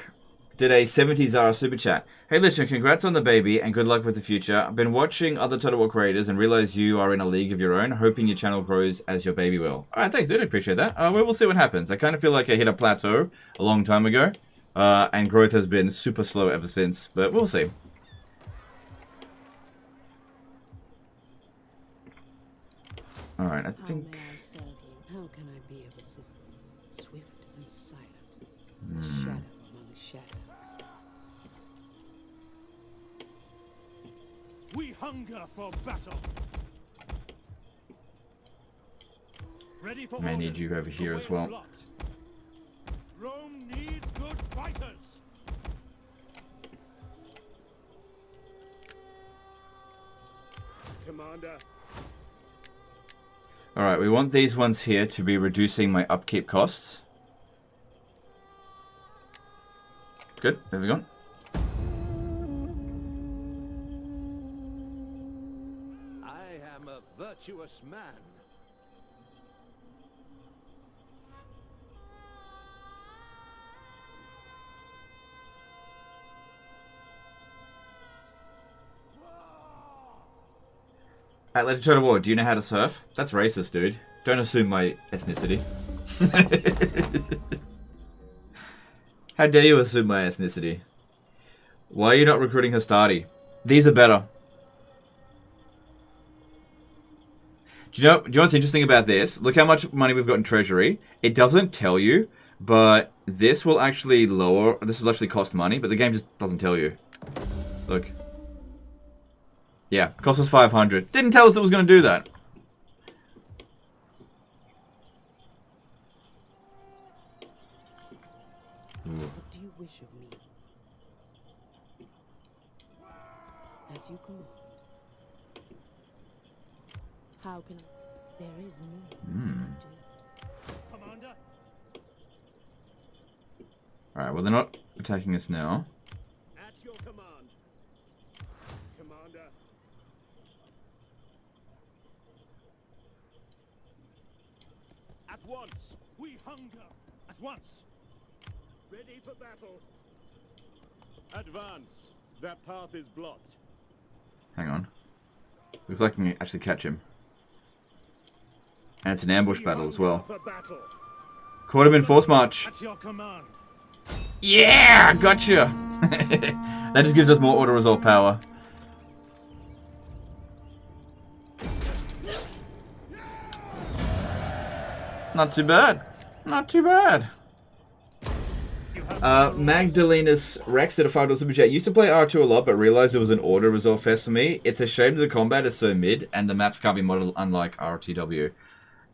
did a 70 Zara super chat. Hey Lichen, congrats on the baby and good luck with the future. I've been watching other Total War creators and realize you are in a league of your own, hoping your channel grows as your baby will. Alright, thanks dude, I appreciate that. We will see what happens. I kind of feel like I hit a plateau a long time ago, and growth has been super slow ever since, but we'll see. Alright, I think... How may I serve you? How can I be of assistance? Swift and silent. A shadow among shadows. We hunger for battle. Ready for May need orders. you over here The as way is well. blocked. Rome needs good fighters. Commander. Alright, we want these ones here to be reducing my upkeep costs. Good, there we go. I am a virtuous man. Atlantic Total War, do you know how to surf? That's racist, dude. Don't assume my ethnicity. How dare you assume my ethnicity? Why are you not recruiting Hastati? These are better. Do you know what's interesting about this? Look how much money we've got in treasury. It doesn't tell you, but this will actually lower... This will actually cost money, but the game just doesn't tell you. Look. Yeah, cost us 500. Didn't tell us it was going to do that. What do you wish of me? As you command. How can I? There is more I Hmm. can do. Commander. Alright, well they're not attacking us now. At your command. Commander. At once. We hunger. At once. Ready for battle. Advance. That path is blocked. Hang on. Looks like I can actually catch him. And it's an ambush battle as well. For battle. Caught him in force march. At your command. Yeah! Gotcha! That just gives us more auto-resolve power. Not too bad. Not too bad. Magdalena's Rex at a $5 super chat. Used to play R2 a lot, but realized it was an auto-resolve fest for me. It's a shame that the combat is so mid, and the maps can't be modeled unlike RTW.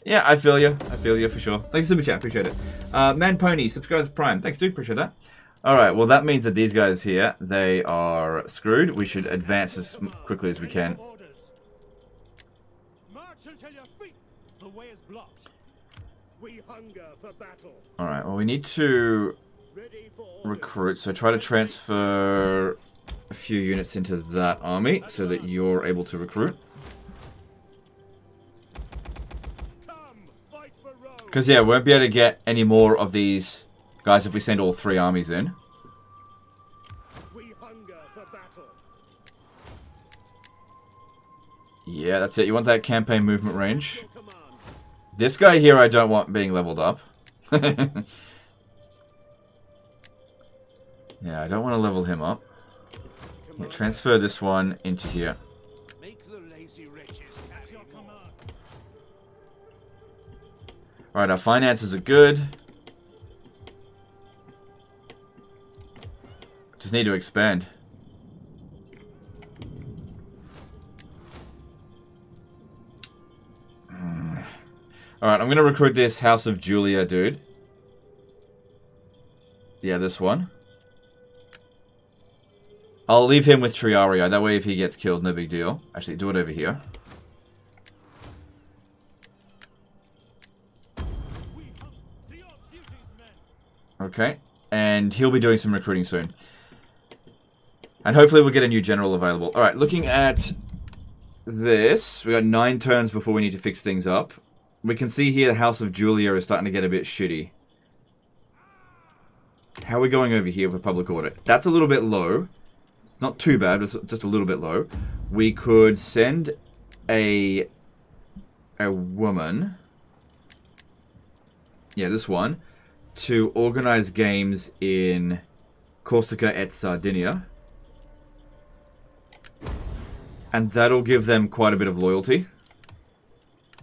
Yeah, I feel you. I feel you for sure. Thanks, super chat. Appreciate it. Man Pony, subscribe to Prime. Thanks, dude. Appreciate that. Alright, well that means that these guys here, they are screwed. We should advance as quickly as we can. Orders. March until your feet. The way is blocked. We hunger for battle. Alright, well we need to Ready for recruit, so try to transfer a few units into that army so that you're able to recruit. come. Fight for Rome. Because yeah, we won't be able to get any more of these guys if we send all 3 armies in. We hunger for battle. Yeah, that's it. You want that campaign movement range. Your command. This guy here I don't want being leveled up. Yeah, I don't want to level him up. Yeah, transfer this one into here. Make the lazy wretches At your command. Alright, our finances are good. Just need to expand. Alright, I'm going to recruit this House of Julia dude. Yeah, this one. I'll leave him with Triario. That way if he gets killed, no big deal. Actually, do it over here. We hunger to your duties, men. Okay. And he'll be doing some recruiting soon. And hopefully we'll get a new general available. Alright, looking at this. We got 9 turns before we need to fix things up. We can see here the House of Julia is starting to get a bit shitty. How are we going over here for public order? That's a little bit low. It's not too bad, but it's just a little bit low. We could send a woman. Yeah, this one. To organize games in Corsica et Sardinia. And that'll give them quite a bit of loyalty.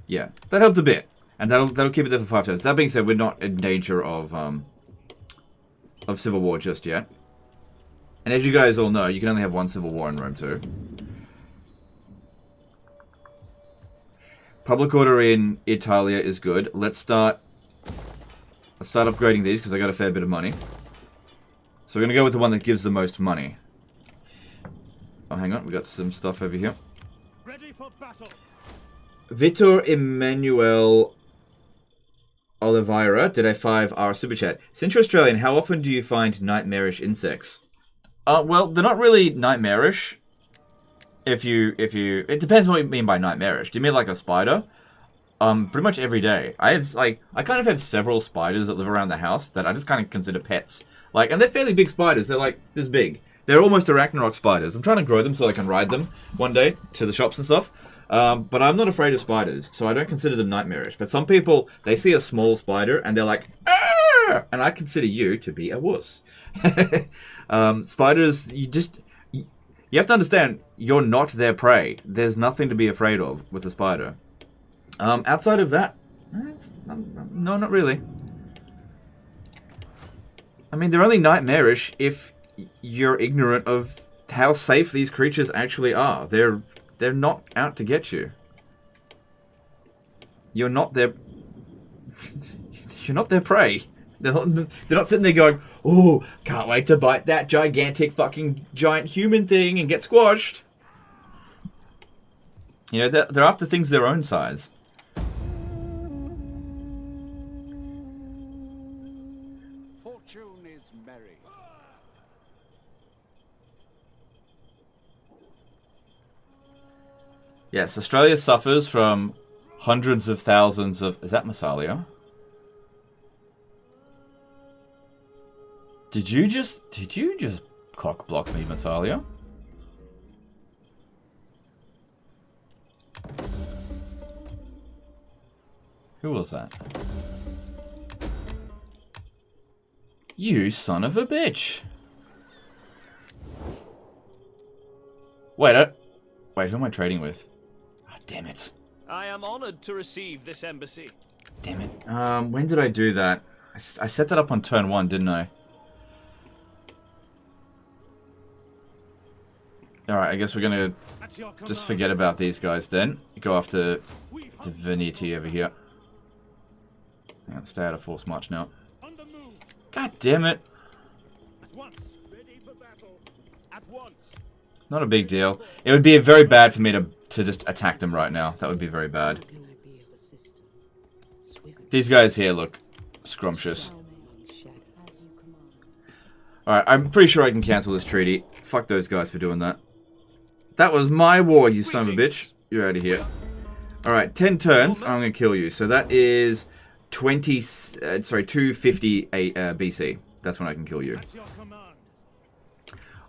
Yeah, that helped a bit. And that'll keep it there for 5 turns. That being said, we're not in danger of civil war just yet. And as you guys all know, you can only have 1 civil war in Rome too. Public order in Italia is good. Let's start upgrading these because I got a fair bit of money. So we're going to go with the one that gives the most money. Oh, hang on. We got some stuff over here. Ready for battle. Vitor Emmanuel Oliveira did a 5R super chat. Since you're Australian, how often do you find nightmarish insects? Well, they're not really nightmarish. It depends what you mean by nightmarish. Do you mean like a spider? Pretty much every day. I kind of have several spiders that live around the house that I just kind of consider pets. And they're fairly big spiders. They're like this big. They're almost Arachnarok spiders. I'm trying to grow them so I can ride them one day to the shops and stuff. But I'm not afraid of spiders, so I don't consider them nightmarish. But some people, they see a small spider and they're like, "Arr!" And I consider you to be a wuss. Spiders, you have to understand, you're not their prey. There's nothing to be afraid of with a spider. Outside of that, no, not really. I mean, they're only nightmarish if you're ignorant of how safe these creatures actually are. They're not out to get you. You're not their you're not their prey. They're not sitting there going, "Oh, can't wait to bite that gigantic fucking giant human thing and get squashed." You know, they're after things their own size. Fortune is merry. Yes, Australia suffers from hundreds of thousands of... Is that Massalia? Did you just cock block me, Massalia? Who was that? You son of a bitch. Wait, who am I trading with? Oh, damn it. I am honored to receive this embassy. Damn it. When did I do that? I set that up on turn 1, didn't I? Alright, I guess we're gonna just forget about these guys then. Go after Divinity over here. Hang on, stay out of force march now. God damn it. Not a big deal. It would be very bad for me to just attack them right now. That would be very bad. These guys here look scrumptious. Alright, I'm pretty sure I can cancel this treaty. Fuck those guys for doing that. That was my war, you son of a bitch. You're out of here. Alright, 10 turns, I'm gonna kill you. So that is 250 BC. That's when I can kill you.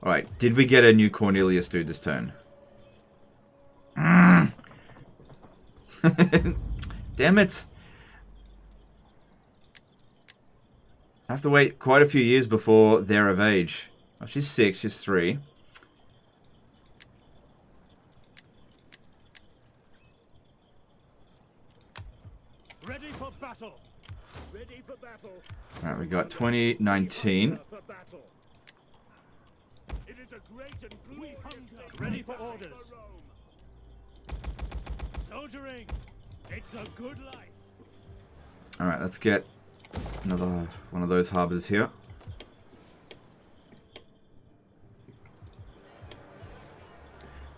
Alright, did we get a new Cornelius dude this turn? Damn it. I have to wait quite a few years before they're of age. Oh, she's 6, she's 3. Ready for battle. Ready for battle. Alright, we got 2019. It is a great and glorious ready for orders. Soldiering. It's a good life. Alright, let's get another one of those harbors here.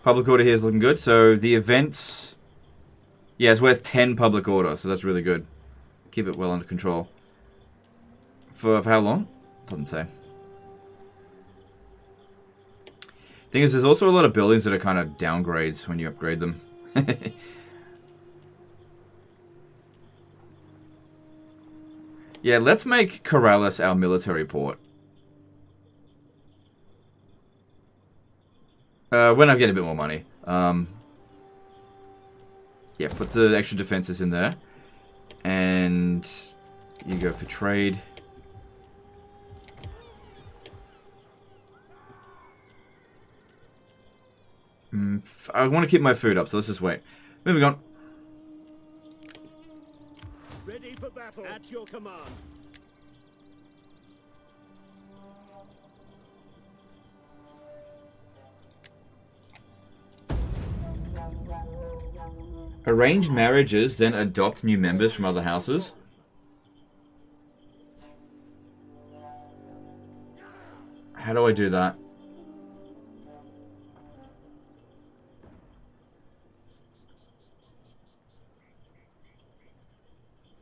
Public order here is looking good. So the events... Yeah, it's worth 10 public order, so that's really good. Keep it well under control. For how long? Doesn't say. Thing is, there's also a lot of buildings that are kind of downgrades when you upgrade them. Yeah, let's make Corrales our military port. When I get a bit more money. Yeah, put the extra defenses in there. And you go for trade. I want to keep my food up, so let's just wait. Moving on. Ready for battle. At your command. Arrange marriages, then adopt new members from other houses. How do I do that?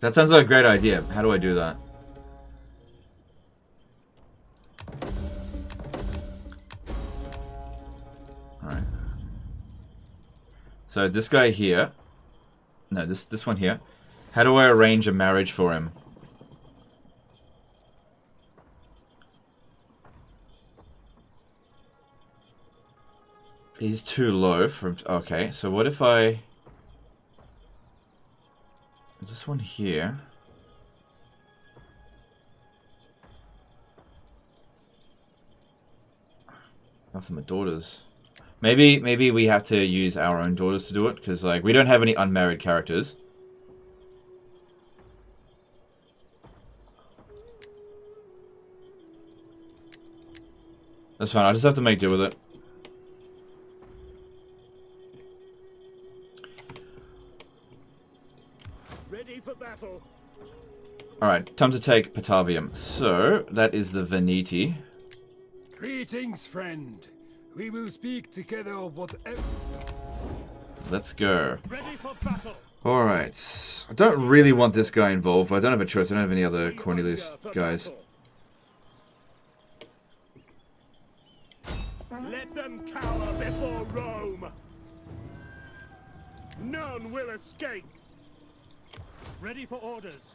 That sounds like a great idea. How do I do that? Alright. So this guy here... No, this one here. How do I arrange a marriage for him? He's too low for... Okay, so what if I... There's this one here. Nothing but daughters. Maybe we have to use our own daughters to do it, because like we don't have any unmarried characters. That's fine, I just have to make do with it. Ready for battle. Alright, time to take Patavium. So, that is the Veneti. Greetings, friend. We will speak together of whatever. Let's go. Ready for battle. Alright. I don't really want this guy involved, but I don't have a choice. I don't have any other Cornelius guys. Let them cower before Rome. None will escape. Ready for orders.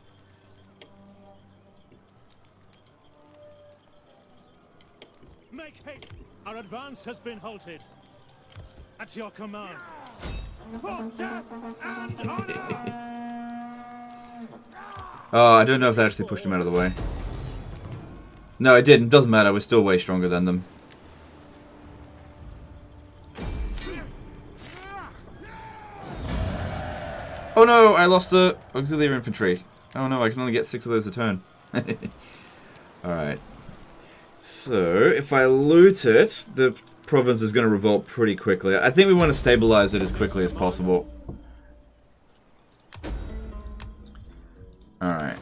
Make haste. Our advance has been halted. At your command. For death and honor. Oh, I don't know if that actually pushed him out of the way. No, it didn't. Doesn't matter. We're still way stronger than them. Oh no, I lost the auxiliary infantry. Oh no, I can only get 6 of those a turn. Alright. So, if I loot it, the province is going to revolt pretty quickly. I think we want to stabilize it as quickly as possible. Alright.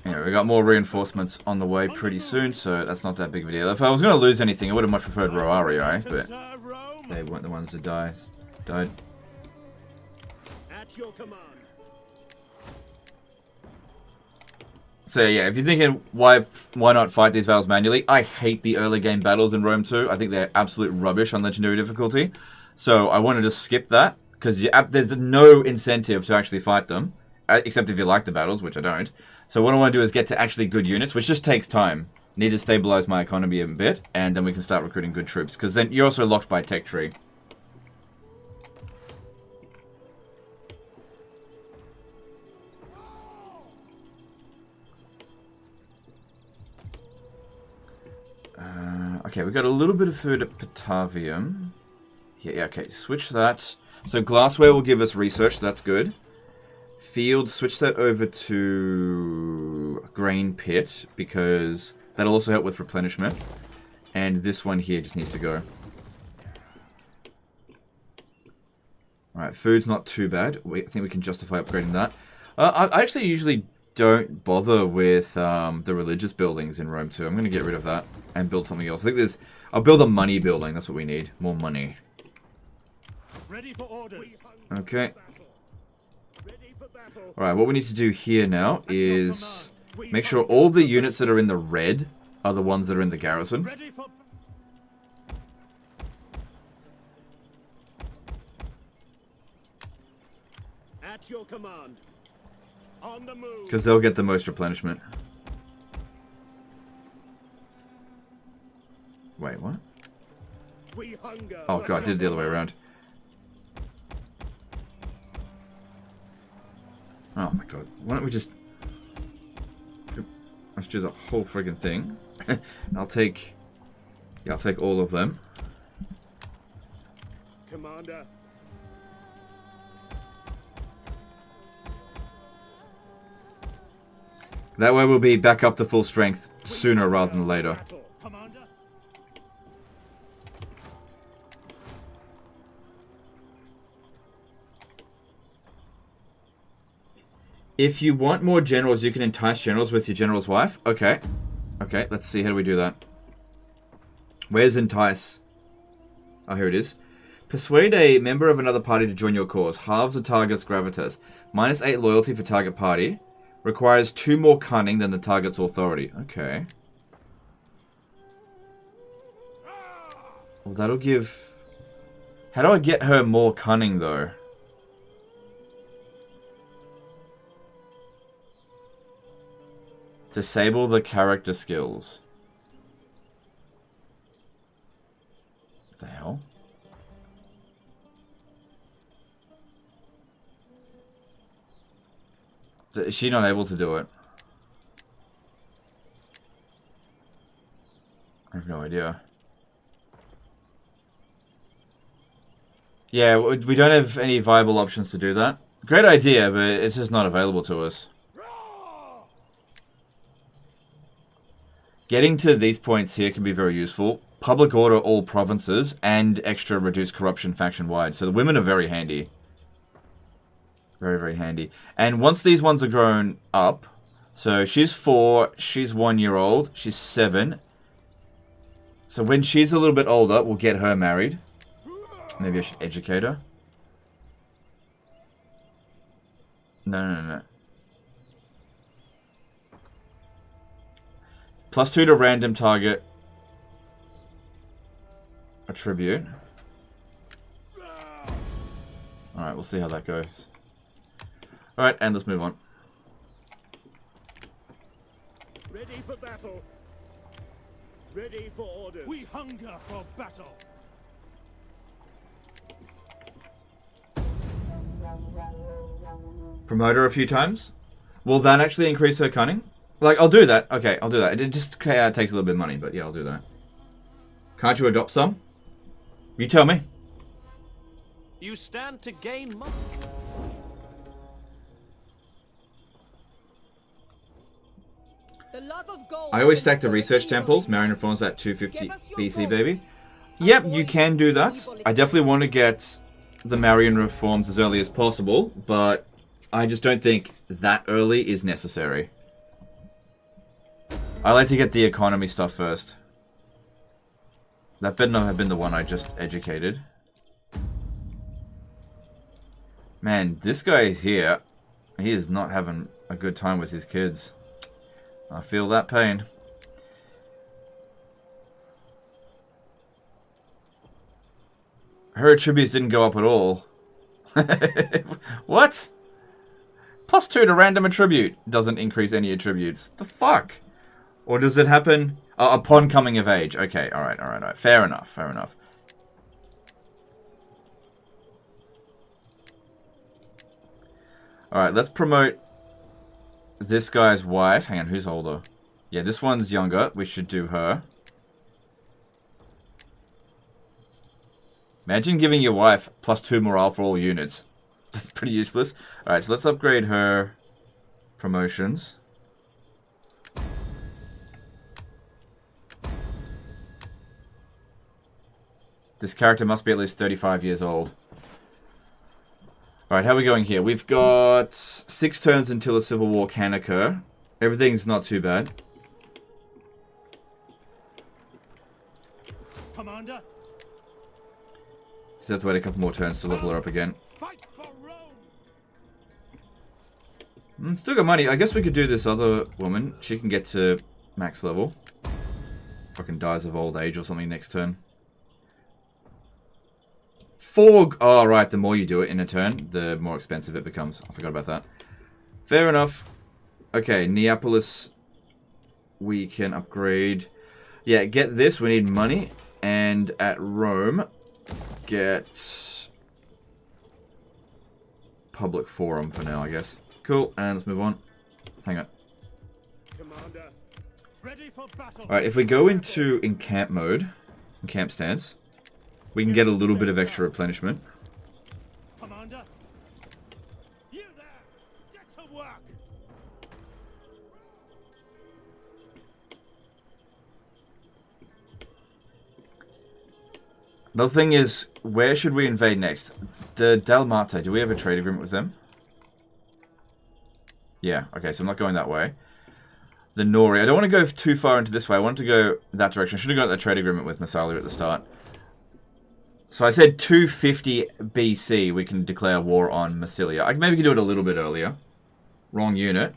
Anyway, we got more reinforcements on the way pretty soon, so that's not that big of a deal. If I was going to lose anything, I would have much preferred Roarii, but they weren't the ones that died. At your command. So yeah, if you're thinking why not fight these battles manually, I hate the early game battles in Rome 2. I think they're absolute rubbish on legendary difficulty. So I wanted to skip that because there's no incentive to actually fight them, except if you like the battles, which I don't. So what I want to do is get to actually good units, which just takes time. Need to stabilize my economy a bit, and then we can start recruiting good troops, because then you're also locked by tech tree. Okay, we got a little bit of food at Patavium. Yeah, okay, switch that. So glassware will give us research, so that's good. Field, switch that over to grain pit, because that'll also help with replenishment. And this one here just needs to go. Alright, food's not too bad. I think we can justify upgrading that. I actually usually don't bother with the religious buildings in Rome 2. I'm going to get rid of that and build something else. I think there's... I'll build a money building. That's what we need. More money. Ready for orders. Okay. Alright, what we need to do here now is make sure all the units that are in the red are the ones that are in the garrison. At your command. On the move. Because they'll get the most replenishment. Wait, what? We hunger. Oh god, I did it the other way around. Oh my god. Why don't we just... Let's do the whole friggin' thing. I'll take... Yeah, I'll take all of them. Commander. That way we'll be back up to full strength sooner rather than later. If you want more generals, you can entice generals with your general's wife. Okay. Okay, let's see. How do we do that? Where's entice? Oh, here it is. Persuade a member of another party to join your cause. Halves the target's gravitas. -8 loyalty for target party. Requires 2 more cunning than the target's authority. Okay. Well, that'll give... How do I get her more cunning, though? Disable the character skills. What the hell? Is she not able to do it? I have no idea. Yeah, we don't have any viable options to do that. Great idea, but it's just not available to us. Getting to these points here can be very useful. Public order all provinces and extra reduced corruption faction-wide. So the women are very handy. Very, very handy. And once these ones are grown up, so she's 4, she's 1 year old, she's 7. So when she's a little bit older, we'll get her married. Maybe I should educate her. No. +2 to random target attribute. Alright, we'll see how that goes. Alright, and let's move on. Ready for battle. Ready for orders. We hunger for battle. Promote her a few times. Will that actually increase her cunning? Like, I'll do that. Okay, I'll do that. It just takes a little bit of money, but yeah, I'll do that. Can't you adopt some? You tell me. You stand to gain much. The love of Gaul I always stack the research temples. Marion reforms at 250 BC, baby. Yep, you can do that. I definitely want to get the Marion reforms as early as possible, but I just don't think that early is necessary. I like to get the economy stuff first. That better not have been the one I just educated. Man, this guy is here. He is not having a good time with his kids. I feel that pain. Her attributes didn't go up at all. What? +2 to random attribute doesn't increase any attributes. The fuck? Or does it happen upon coming of age? Okay, alright. Fair enough. Alright, let's promote this guy's wife. Hang on, who's older? Yeah, this one's younger. We should do her. Imagine giving your wife +2 morale for all units. That's pretty useless. Alright, so let's upgrade her promotions. This character must be at least 35 years old. Alright, how are we going here? We've got 6 turns until a civil war can occur. Everything's not too bad. Commander. Just have to wait a couple more turns to level her up again. Fight for Rome. Still got money. I guess we could do this other woman. She can get to max level. Fucking dies of old age or something next turn. Oh, right. The more you do it in a turn, the more expensive it becomes. I forgot about that. Fair enough. Okay, Neapolis. We can upgrade. Yeah, get this. We need money. And at Rome, get public forum for now, I guess. Cool. And let's move on. Hang on. Commander. Ready for battle. Alright, if we go into encamp mode, encamp stance, we can get a little bit of extra replenishment. Commander. You there. Get to work. Another thing is, where should we invade next? The Dalmata, do we have a trade agreement with them? Yeah, okay, so I'm not going that way. The Nori, I don't want to go too far into this way. I want to go that direction. I should have got that trade agreement with Massalia at the start. So I said 250 BC we can declare war on Massilia. Maybe we can do it a little bit earlier. Wrong unit.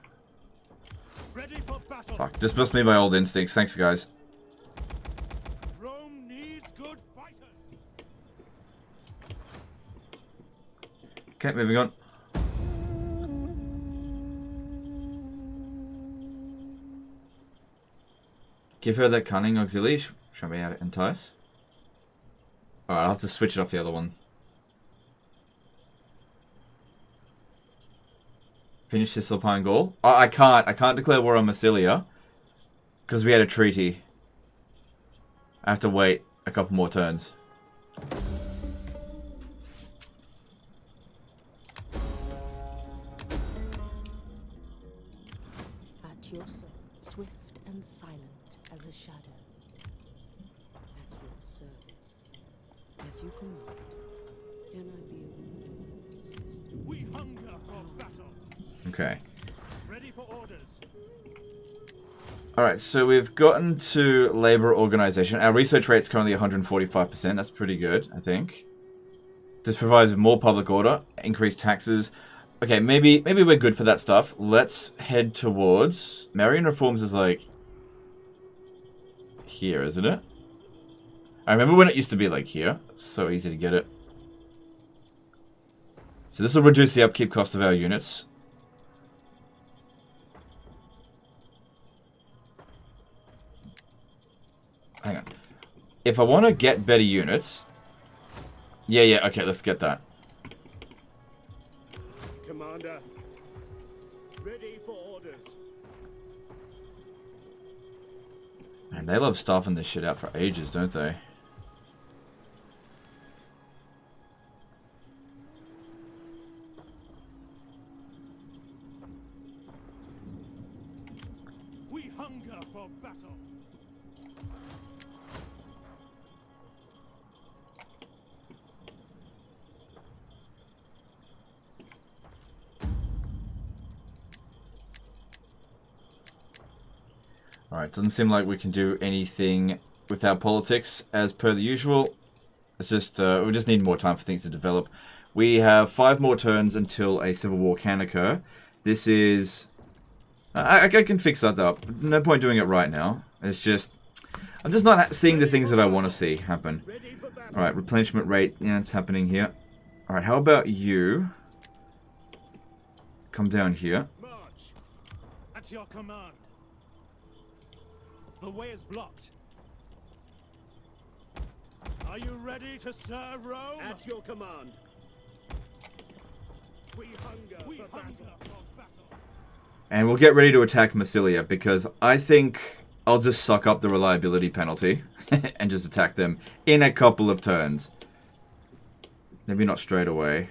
Ready for battle. Fuck, just must be my old instincts. Thanks, guys. Rome needs good fighters. Okay, moving on. Give her that cunning auxiliary. Show me how to entice. Alright, I'll have to switch it off the other one. Finish Cisalpine Gaul. Oh, I can't declare war on Massilia because we had a treaty. I have to wait a couple more turns. At your service, swift and silent as a shadow. At your service, as you command. Can I be of assistance? We hunger for battle. Okay. Ready for orders. Alright, so we've gotten to labor organization. Our research rate's currently 145%. That's pretty good, I think. This provides more public order, increased taxes. Okay, maybe we're good for that stuff. Let's head towards... Marian reforms is like... here, isn't it? I remember when it used to be like here. So easy to get it. So this will reduce the upkeep cost of our units. Hang on. If I want to get better units... Yeah, okay, let's get that. Commander, ready for orders. Man, they love staffing this shit out for ages, don't they? We hunger for battle. Alright, doesn't seem like we can do anything with our politics as per the usual. It's just, we just need more time for things to develop. We have 5 more turns until a civil war can occur. This is... I can fix that up. No point doing it right now. It's just... I'm just not seeing the things that I want to see happen. Alright, replenishment rate. Yeah, it's happening here. Alright, how about you... come down here. March. At your command. The way is blocked. Are you ready to serve Rome? At your command. We hunger for battle. And we'll get ready to attack Massilia, because I think I'll just suck up the reliability penalty and just attack them in a couple of turns. Maybe not straight away.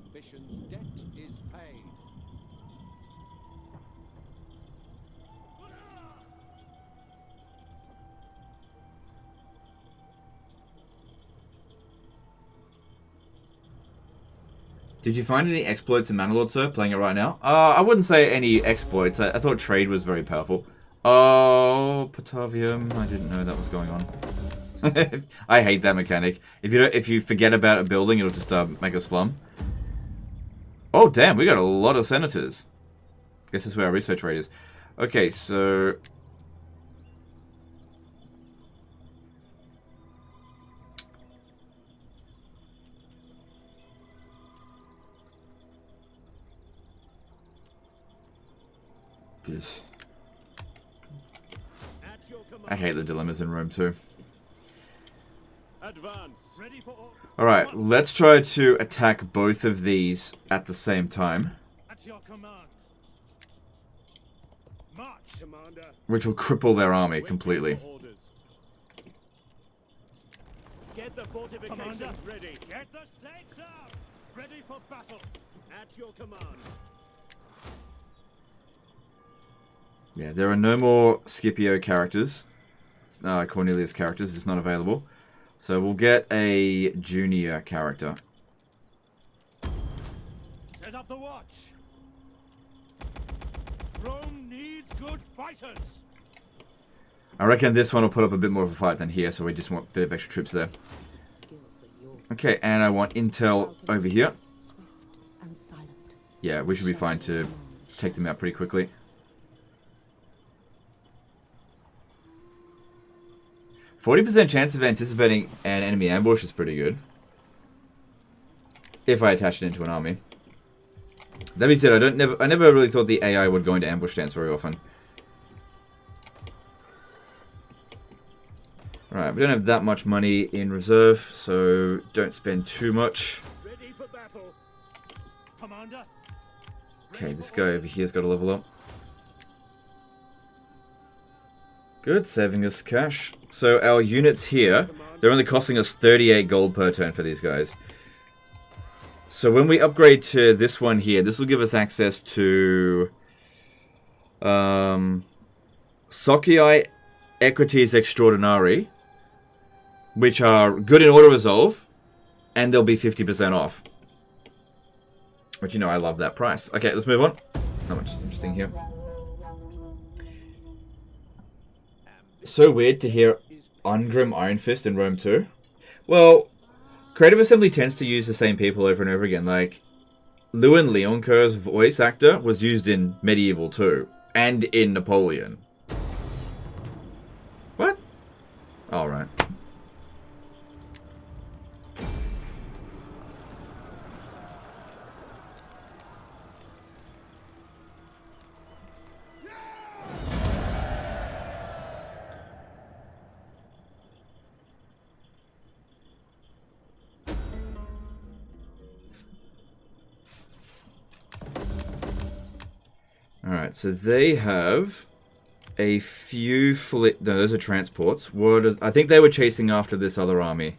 Ambition's debt is paid. Did you find any exploits in Manalord, sir, playing it right now? I wouldn't say any exploits. I thought trade was very powerful. Oh, Patavium. I didn't know that was going on. I hate that mechanic. If you forget about a building, it'll just make a slum. Oh, damn, we got a lot of senators. Guess that's where our research rate is. Okay, so... Yes. I hate the dilemmas in Rome too. Advance. Ready for Alright, let's try to attack both of these at the same time. At your command. March, Commander. Which will cripple their army completely. Get the fortifications Commander. ready. Get the stakes up. Ready for battle. At your command. Yeah, there are no more Scipio characters. Cornelius characters. It's not available. So we'll get a junior character. Set up the watch. Rome needs good fighters. I reckon this one will put up a bit more of a fight than here, so we just want a bit of extra troops there. Okay, and I want intel over here. Yeah, we should be fine to take them out pretty quickly. 40% chance of anticipating an enemy ambush is pretty good. If I attach it into an army. That being said, I never really thought the AI would go into ambush stance very often. Right, we don't have that much money in reserve, so don't spend too much. Ready for battle. Commander. Okay, this guy over here's got to level up. Good, saving us cash. So our units here, they're only costing us 38 gold per turn for these guys. So when we upgrade to this one here, this will give us access to Socii Equities Extraordinari, which are good in auto-resolve, and they'll be 50% off. Which, you know, I love that price. Okay, let's move on. Not much interesting here. So weird to hear Ungrim Iron Fist in Rome 2. Well, Creative Assembly tends to use the same people over and over again. Like, Lewin Leoncoeur's voice actor was used in Medieval 2 and in Napoleon. What? Alright. Alright, so they have a few no, those are transports. I think they were chasing after this other army.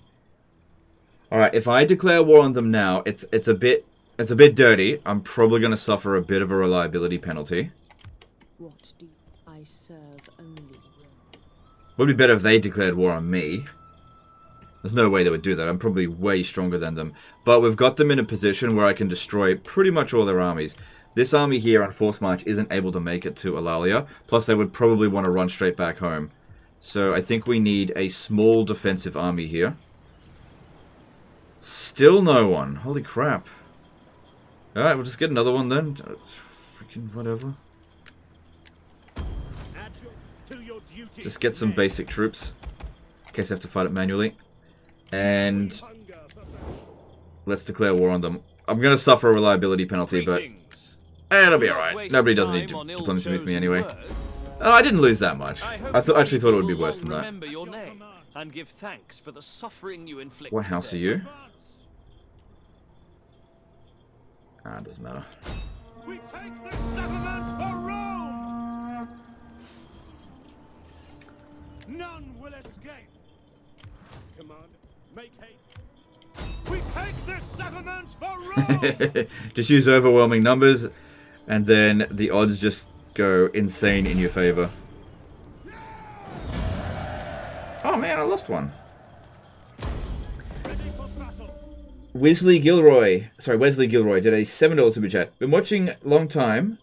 Alright, if I declare war on them now, it's a bit dirty. I'm probably going to suffer a bit of a reliability penalty. What do I serve only? Would be better if they declared war on me. There's no way they would do that. I'm probably way stronger than them. But we've got them in a position where I can destroy pretty much all their armies. This army here on Force March isn't able to make it to Eulalia. Plus, they would probably want to run straight back home. So I think we need a small defensive army here. Still no one. Holy crap. Alright, we'll just get another one then. Freaking whatever. Just get some basic troops. In case I have to fight it manually. And let's declare war on them. I'm going to suffer a reliability penalty, but it'll be alright. Nobody does need diplomacy with me anyway. Oh, I didn't lose that much. I actually thought it would be worse than that. And give thanks for the suffering you inflict. What house are you? Ah, it doesn't matter. We take the settlement for Rome! None will escape! Command, make haste. We take this settlement for Rome! Just use overwhelming numbers, and then the odds just go insane in your favor. Oh man, I lost one. Wesley Gilroy did a $7 super chat. Been watching long time.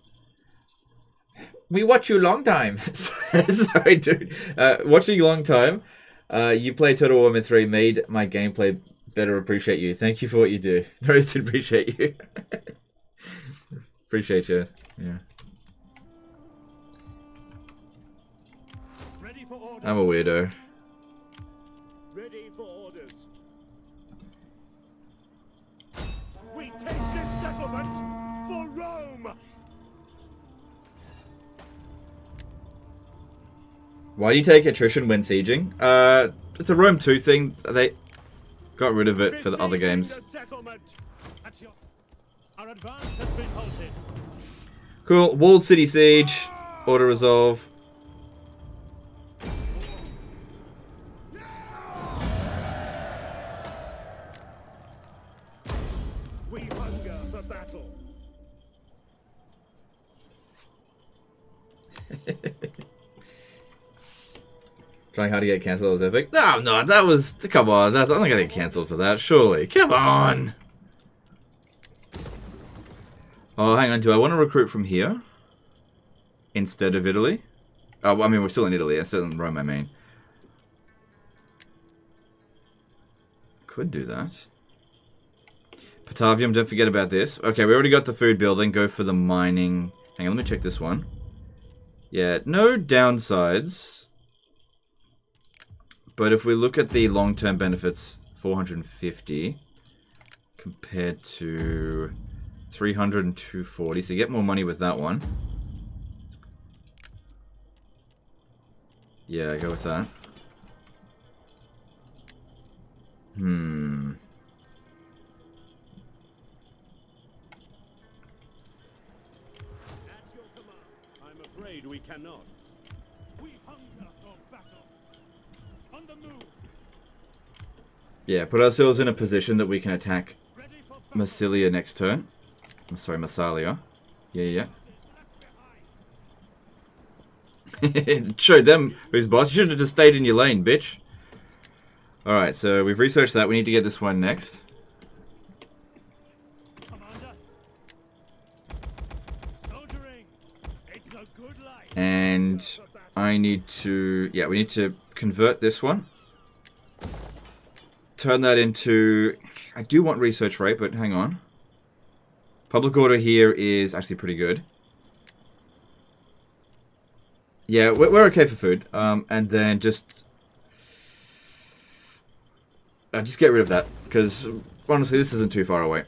We watch you long time. Sorry, dude. Watching long time. You play Total Warhammer 3 made my gameplay better. Appreciate you. Thank you for what you do. Roasted, appreciate you. Appreciate you. Yeah. I'm a weirdo. Ready for orders. We take this settlement for Rome. Why do you take attrition when sieging? It's a Rome 2 thing. They got rid of it for the other games. Our advance has been halted. Cool. Walled City Siege. Auto resolve. We hunger for battle. Trying hard to get cancelled was epic. No, I'm not. That was... Come on. I'm not going to get cancelled for that, surely. Come on! Oh, hang on. Do I want to recruit from here? Instead of Italy? Oh, I mean, we're still in Italy. I'm still in Rome, I mean. Could do that. Patavium, don't forget about this. Okay, we already got the food building. Go for the mining. Hang on, let me check this one. Yeah, no downsides. But if we look at the long-term benefits, 450 compared to 300 and 240, so you get more money with that one. Yeah, go with that. we cannot. We hunger for battle. On the move. Yeah, put ourselves in a position that we can attack Ready for battle. Massilia next turn. I'm sorry, Massalia. Yeah. Showed them who's boss. You should have just stayed in your lane, bitch. Alright, so we've researched that. We need to get this one next. Commander. Soldiering. It's a good life. And I need to... Yeah, we need to convert this one. Turn that into... I do want research rate, but hang on. Public order here is actually pretty good. Yeah, we're okay for food. And then just get rid of that, because honestly, this isn't too far away.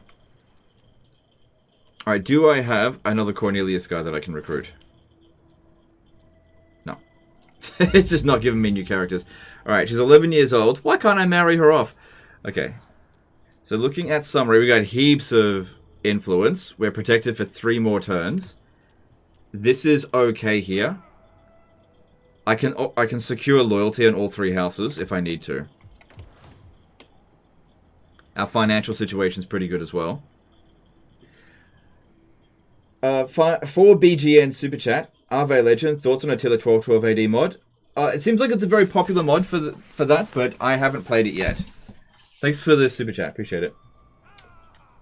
Alright, do I have another Cornelius guy that I can recruit? No. It's just not giving me new characters. Alright, she's 11 years old. Why can't I marry her off? Okay. So looking at summary, we got heaps of influence. We're protected for 3 more turns. This is okay here. I can secure loyalty on all 3 houses if I need to. Our financial situation's pretty good as well. For BGN Super Chat, Arve Legend, thoughts on Attila 1212 AD mod? It seems like it's a very popular mod for that, but I haven't played it yet. Thanks for the Super Chat, appreciate it.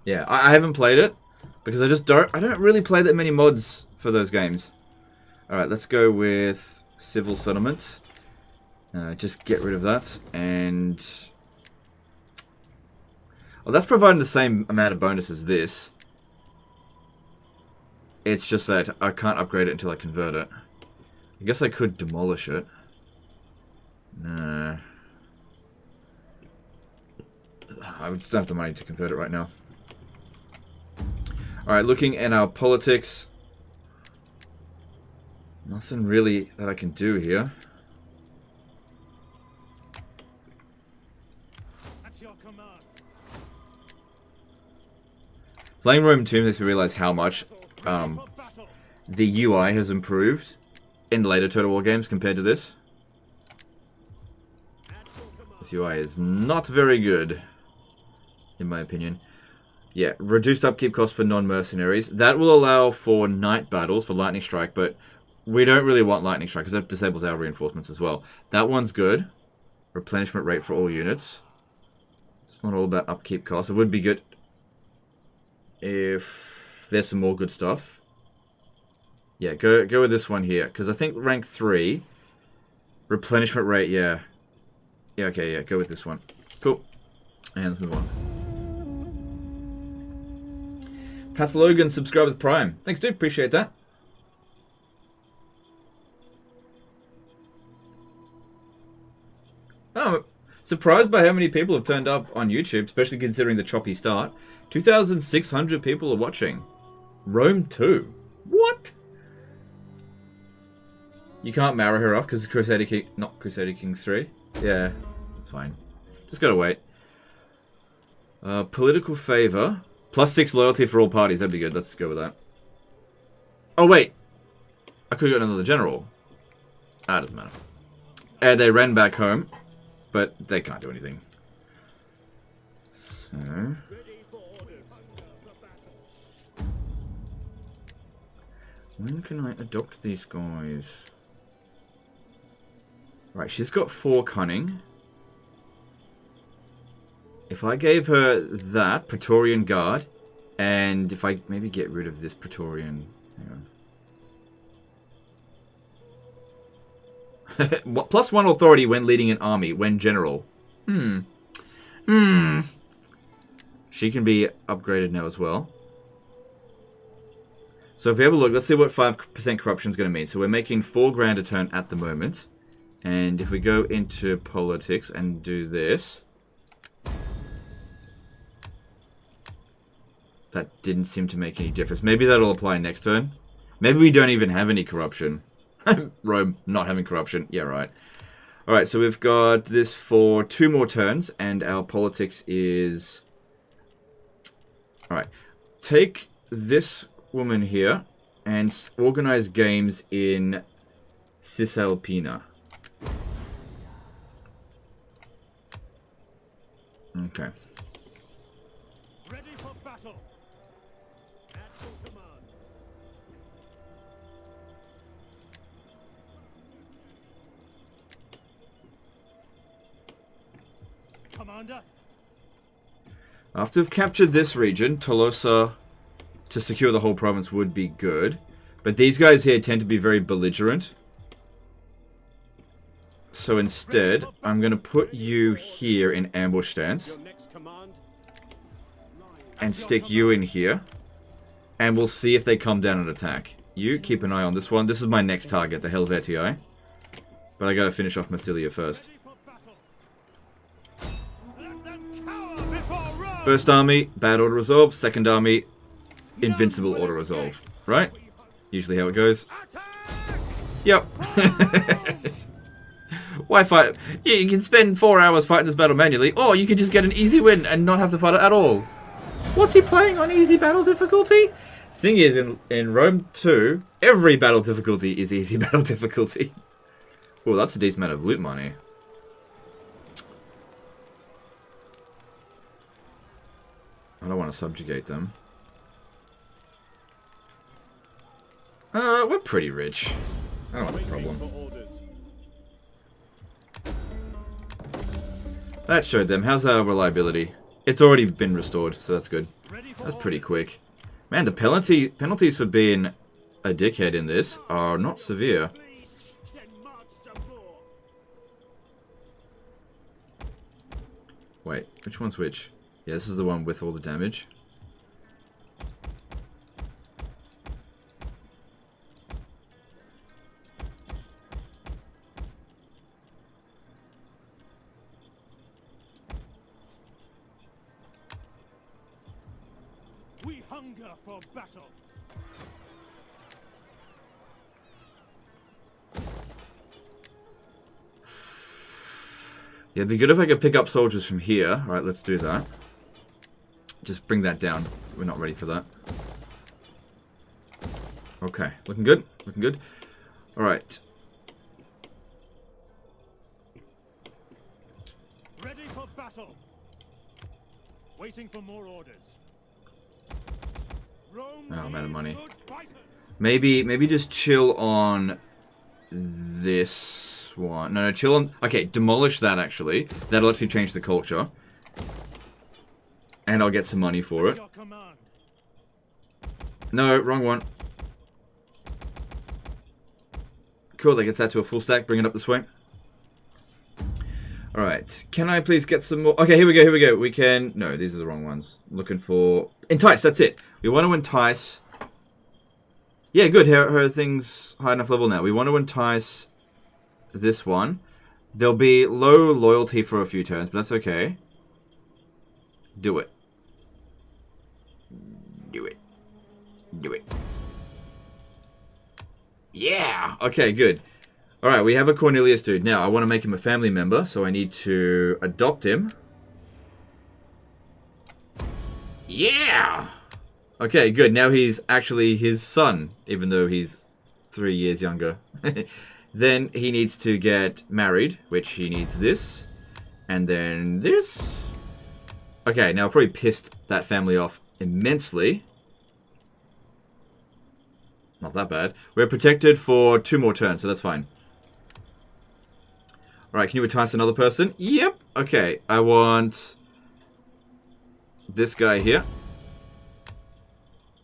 Yeah, I haven't played it because I don't really play that many mods for those games. Alright, let's go with Civil Settlement. Just get rid of that. And... well, that's providing the same amount of bonus as this. It's just that I can't upgrade it until I convert it. I guess I could demolish it. Nah. I just don't have the money to convert it right now. Alright, looking at our politics. Nothing really that I can do here. At your command. Playing Rome 2 makes me realize how much Ready for battle. the UI has improved in later Total War games compared to this. This UI is not very good, in my opinion. Yeah, reduced upkeep cost for non-mercenaries. That will allow for night battles for Lightning Strike, but we don't really want Lightning Strike because that disables our reinforcements as well. That one's good. Replenishment rate for all units. It's not all about upkeep cost. It would be good if there's some more good stuff. Yeah, go with this one here, because I think rank 3, replenishment rate, yeah. Yeah, okay, yeah, go with this one. Cool. And let's move on. Pathologan, subscribe with Prime. Thanks, dude. Appreciate that. Oh, surprised by how many people have turned up on YouTube, especially considering the choppy start. 2,600 people are watching. Rome 2. What? You can't marry her off because it's Crusader King, not Crusader Kings 3. Yeah, that's fine. Just gotta wait. Political favor. +6 loyalty for all parties. That'd be good. Let's go with that. Oh, wait. I could have got another general. Ah, doesn't matter. And they ran back home, but they can't do anything. So... when can I adopt these guys? Right, she's got 4 cunning. If I gave her that, Praetorian Guard, and if I maybe get rid of this Praetorian... hang on. +1 authority when leading an army, when general. She can be upgraded now as well. So if we have a look, let's see what 5% corruption is going to mean. So we're making 4 grand a turn at the moment. And if we go into politics and do this... that didn't seem to make any difference. Maybe that'll apply next turn. Maybe we don't even have any corruption. Rome not having corruption. Yeah, right. Alright, so we've got this for 2 more turns, and our politics is... alright. Take this woman here, And organize games in Cisalpina. Okay. Ready for battle. At your command. Commander. After we've captured this region, Tolosa, to secure the whole province would be good. But these guys here tend to be very belligerent. So instead, I'm going to put you here in ambush stance. Your next command. And stick you in here. And we'll see if they come down and attack. You, keep an eye on this one. This is my next target, the Helvetii. But I gotta finish off Massilia first. Ready for battle. Let them cower before Rome. First army, bad auto resolve. Second army, invincible auto resolve. Right? Usually how it goes. Yep. Why fight? Yeah, you can spend 4 hours fighting this battle manually, or you can just get an easy win and not have to fight it at all. What's he playing on easy battle difficulty? Thing is, in Rome 2, every battle difficulty is easy battle difficulty. Oh, that's a decent amount of loot money. I don't want to subjugate them. We're pretty rich. I don't have a problem. That showed them. How's our reliability? It's already been restored, so that's good. That's pretty quick. Man, the penalties for being a dickhead in this are not severe. Wait, which one's which? Yeah, this is the one with all the damage. We hunger for battle. Yeah, it'd be good if I could pick up soldiers from here. Alright, let's do that. Just bring that down. We're not ready for that. Okay, looking good. Looking good. Alright. Ready for battle. Waiting for more orders. Rome Oh, I'm out of money. good fighters. Maybe just chill on this one. No, chill on... Okay, demolish that, actually. That'll actually change the culture. And I'll get some money for it. Your command. No, wrong one. Cool, that gets that to a full stack. Bring it up this way. Alright, can I please get some more... Okay, here we go, here we go. We can... No, these are the wrong ones. Looking for... Entice, that's it. We want to entice... Yeah, good. Her thing's high enough level now. We want to entice this one. There'll be low loyalty for a few turns, but that's okay. Do it. Do it. Do it. Yeah! Okay, good. Alright, we have a Cornelius dude. Now, I want to make him a family member, so I need to adopt him. Yeah! Okay, good. Now he's actually his son, even though he's 3 years younger. Then he needs to get married, which he needs this. And then this. Okay, now I've probably pissed that family off immensely. Not that bad. We're protected for 2 more turns, so that's fine. Alright, can you entice another person? Yep. Okay, I want this guy here.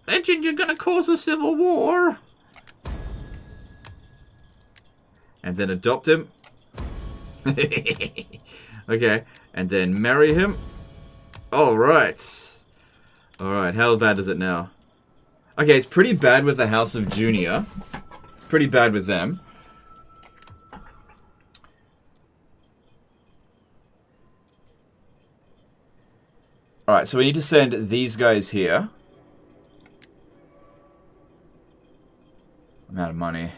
Legend, you're gonna cause a civil war. And then adopt him. Okay, and then marry him. Alright. Alright, how bad is it now? Okay, it's pretty bad with the House of Junior. Pretty bad with them. Alright, so we need to send these guys here. I'm out of money.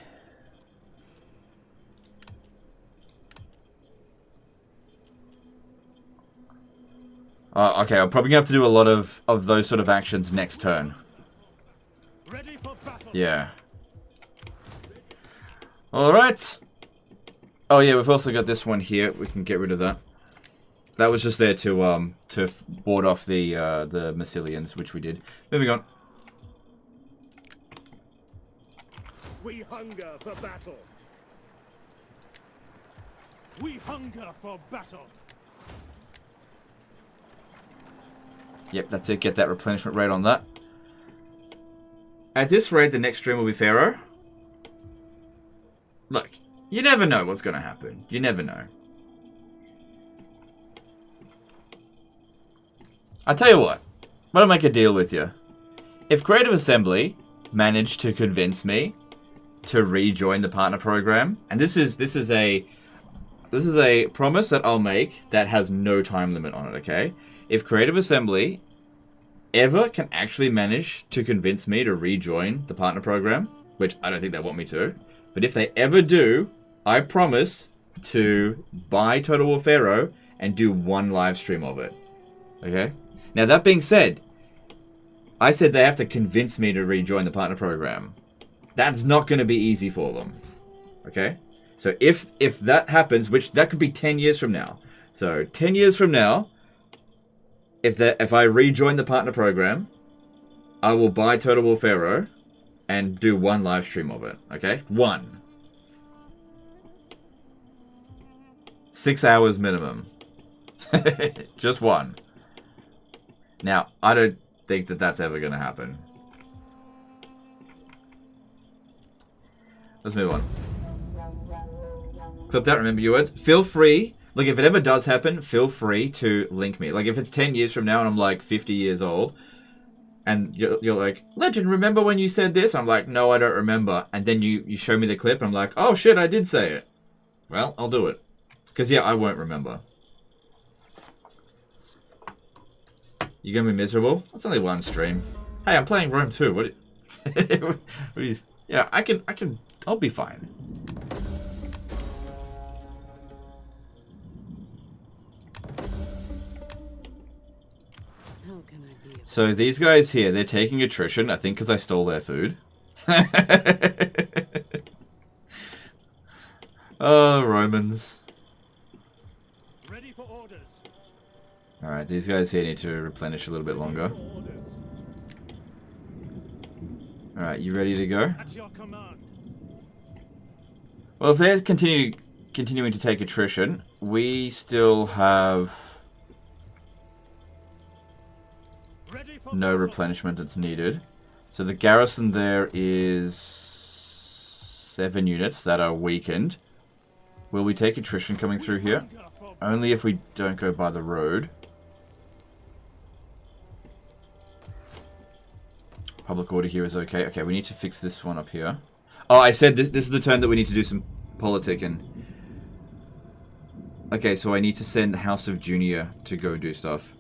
Okay, I'm probably going to have to do a lot of those sort of actions next turn. Ready for battle. Yeah. Alright. Oh yeah, we've also got this one here. We can get rid of that. That was just there to ward off the Massilians, which we did. Moving on. We hunger for battle. We hunger for battle. Yep, that's it. Get that replenishment rate on that. At this rate, the next stream will be Pharaoh. Look, you never know what's going to happen. You never know. I'll tell you what. I'm going to make a deal with you. If Creative Assembly managed to convince me to rejoin the partner program, and this is a promise that I'll make that has no time limit on it, okay? If Creative Assembly ever can actually manage to convince me to rejoin the partner program, which I don't think they want me to, but if they ever do, I promise to buy Total War Pharaoh and do one live stream of it. Okay? Now that being said, I said they have to convince me to rejoin the partner program. That's not going to be easy for them. Okay? So if that happens, which that could be 10 years from now. So 10 years from now, if I rejoin the partner program, I will buy Total War Pharaoh and do one live stream of it. Okay? One. 6 hours minimum. Just one. Now, I don't think that that's ever going to happen. Let's move on. Clip that, remember your words. Feel free. Look, if it ever does happen, feel free to link me. Like, if it's 10 years from now and I'm like 50 years old, and you're like, Legend, remember when you said this? I'm like, no, I don't remember. And then you show me the clip, and I'm like, oh shit, I did say it. Well, I'll do it. Because, yeah, I won't remember. You gonna be miserable? That's only one stream. Hey, I'm playing Rome 2. What do you... Yeah, I'll be fine. So these guys here, they're taking attrition, I think because I stole their food. Oh, Romans. Ready for orders. Alright, these guys here need to replenish a little bit longer. Alright, you ready to go? At your command. Well, if they're continuing to take attrition, we still have no replenishment that's needed. So the garrison there is 7 units that are weakened. Will we take attrition coming through here? Only if we don't go by the road. Public order here is okay. Okay, we need to fix this one up here. Oh, I said this is the turn that we need to do some politicking. Okay, so I need to send House of Junior to go do stuff.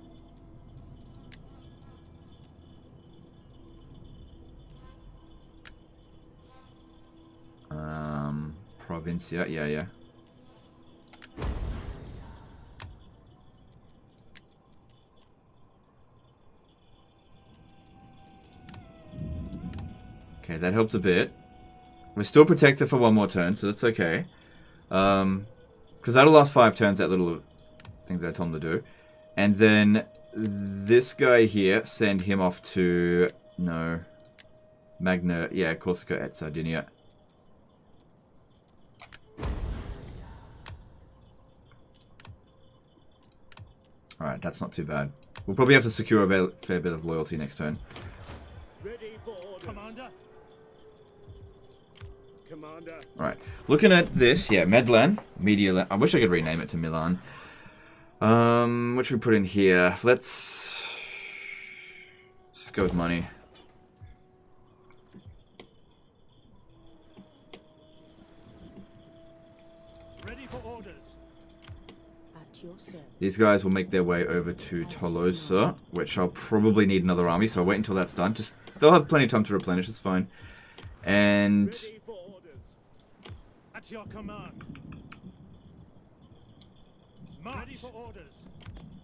Provincia, yeah. Okay, that helped a bit. We're still protected for one more turn, so that's okay. Because that'll last 5 turns, that little thing that I told him to do. And then this guy here, send him off to... No. Magna... Yeah, Corsica et Sardinia. Alright, that's not too bad. We'll probably have to secure a fair bit of loyalty next turn. Ready for orders. Commander. Commander. Alright, looking at this, yeah, Medlan, Media. I wish I could rename it to Milan. What should we put in here? Let's just go with money. Ready for orders. At your service. These guys will make their way over to Tolosa, which I'll probably need another army, so I'll wait until that's done. They'll have plenty of time to replenish, it's fine. And... Ready for orders. At your command. March. Ready for orders.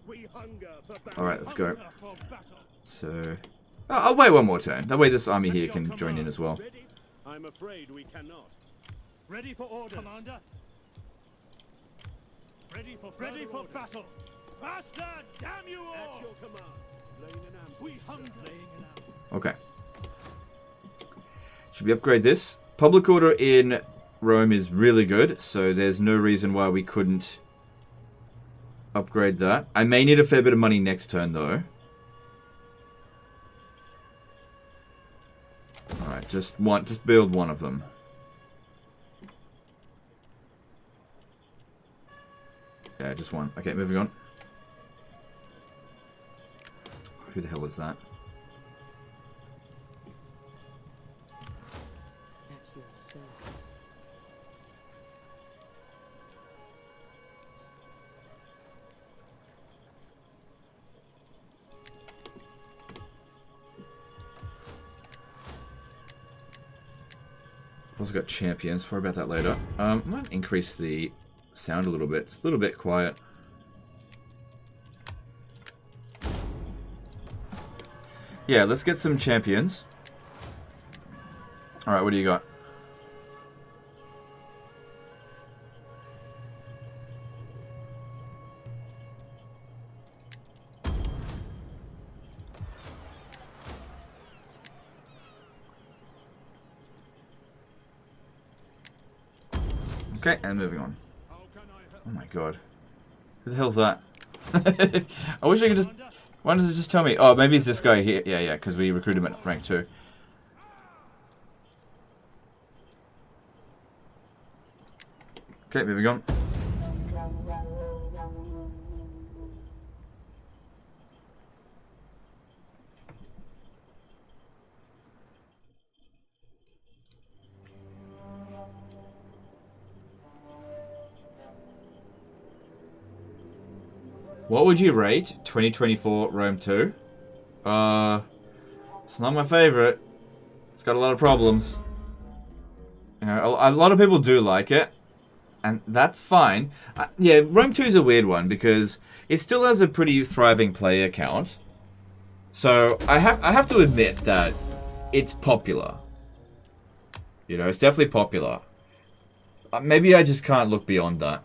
We hunger for battle. Alright, let's go. Hunger for battle. So... I'll wait one more turn. That way this army here can join in as well. Ready? I'm afraid we cannot. Ready for orders, Commander. Ready for battle. Faster, damn you all! At your command. Laying an ambush. We hunger. Laying an ambush. Okay. Should we upgrade this? Public order in Rome is really good, so there's no reason why we couldn't upgrade that. I may need a fair bit of money next turn, though. Alright, just build one of them. Yeah, just one. Okay, moving on. Who the hell is that? At your service. I've also got champions. Worry about that later. I might increase the sound a little bit. It's a little bit quiet. Yeah, let's get some champions. Alright, what do you got? Okay, and moving on. Oh my god. Who the hell's that? I wish I could just... Why does it just tell me? Oh, maybe it's this guy here. Yeah, because we recruited him at rank 2. Okay, moving on. What would you rate 2024 Rome 2? It's not my favorite. It's got a lot of problems. You know, a lot of people do like it, and that's fine. Yeah, Rome 2 is a weird one because it still has a pretty thriving player count. So I have to admit that it's popular. You know, it's definitely popular. Maybe I just can't look beyond that.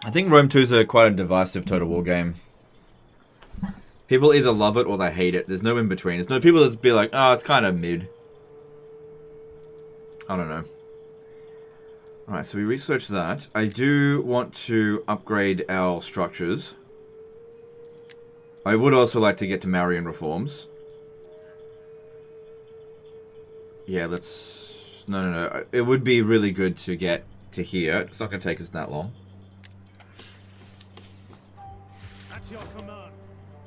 I think Rome 2 is quite a divisive Total War game. People either love it or they hate it. There's no in between. There's no people that be like, oh, it's kind of mid. I don't know. Alright, so we researched that. I do want to upgrade our structures. I would also like to get to Marian reforms. Yeah, let's... No. It would be really good to get to here. It's not going to take us that long.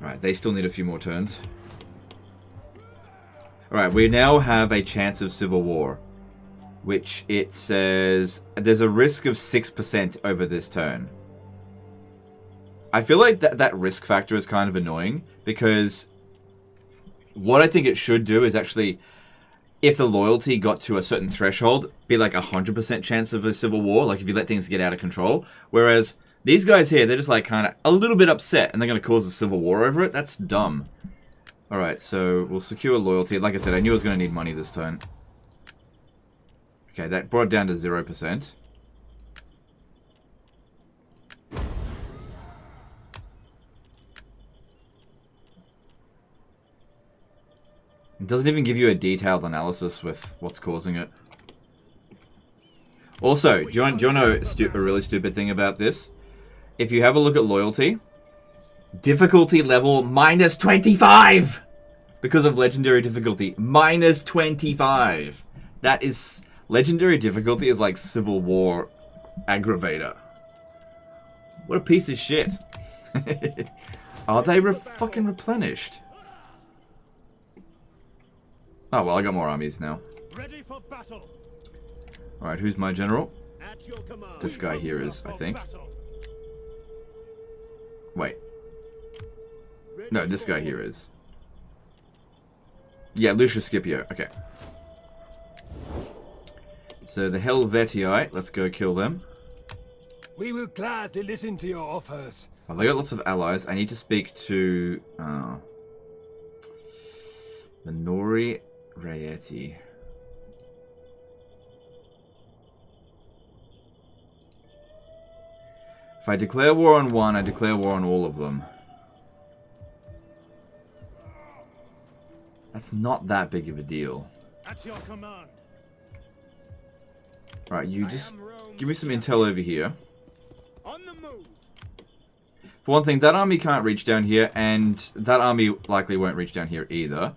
Alright, they still need a few more turns. Alright, we now have a chance of civil war. Which it says there's a risk of 6% over this turn. I feel like that risk factor is kind of annoying. Because what I think it should do is actually, if the loyalty got to a certain threshold, be like 100% chance of a civil war. Like if you let things get out of control. Whereas... these guys here, they're just like kind of a little bit upset and they're going to cause a civil war over it. That's dumb. Alright, so we'll secure loyalty. Like I said, I knew I was going to need money this turn. Okay, that brought it down to 0%. It doesn't even give you a detailed analysis with what's causing it. Also, do you want to know a really stupid thing about this? If you have a look at loyalty, difficulty level -25! Because of legendary difficulty, -25! That is... legendary difficulty is like Civil War aggravator. What a piece of shit. Are they fucking replenished? Oh, well, I got more armies now. Ready for battle. Alright, who's my general? At your command. This guy here is, I think. Wait. No, this guy here is. Yeah, Lucius Scipio. Okay. So the Helvetii, let's go kill them. We will gladly listen to your offers. Well, they got lots of allies. I need to speak to the Nori Rayeti. If I declare war on one, I declare war on all of them. That's not that big of a deal. At your command. Right, you just give me some intel over here. On the move. For one thing, that army can't reach down here, and that army likely won't reach down here either.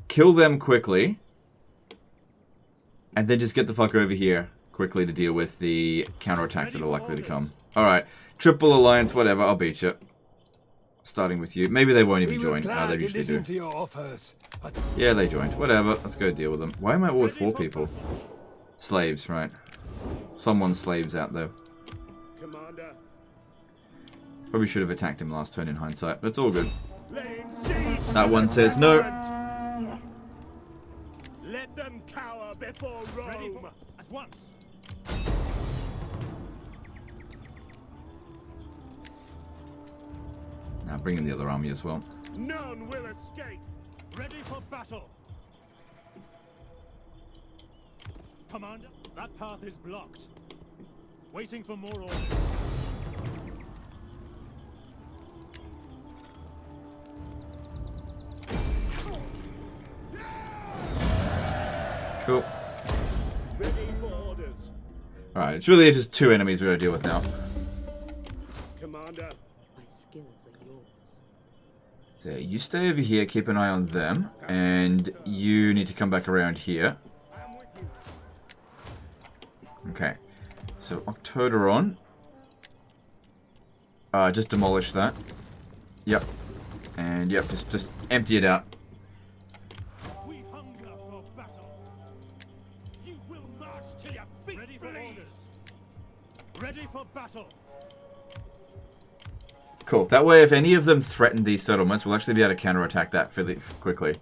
Kill them quickly. And then just get the fuck over here quickly to deal with the counterattacks that are likely to come. Alright, triple alliance, whatever, I'll beat you. Starting with you. Maybe they won't even join. They usually do. Yeah, they joined. Whatever, let's go deal with them. Why am I at war with 4 people? Slaves, right. Someone's slaves out there. Commander. Probably should have attacked him last turn in hindsight, but it's all good. That one says no. Let them cower before Rome. At once. Now bring in the other army as well. None will escape. Ready for battle. Commander, that path is blocked. Waiting for more orders. Cool. Ready for orders. Alright, it's really just 2 enemies we're going to deal with now. Commander. My skills are yours. So you stay over here, keep an eye on them, and you need to come back around here. Okay, so Octoteron. Just demolish that. Yep. And yep, just empty it out. We hunger for battle. You will march to your feet. Ready for orders. Ready for battle. Cool. That way, if any of them threaten these settlements, we'll actually be able to counterattack that fairly quickly.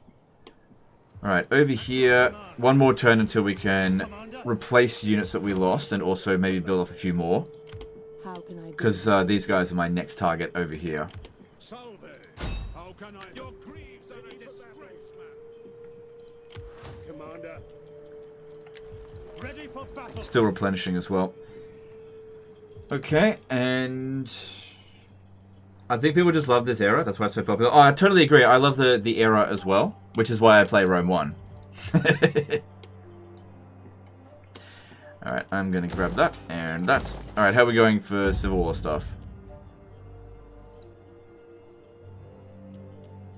Alright, over here, one more turn until we can replace units that we lost and also maybe build off a few more. Because these guys are my next target over here. Salve. How can I? Your greaves are a disgrace, man. Commander. Ready for battle. Still replenishing as well. Okay, and I think people just love this era. That's why it's so popular. Oh, I totally agree. I love the era as well, which is why I play Rome 1. Alright, I'm going to grab that and that. Alright, how are we going for Civil War stuff?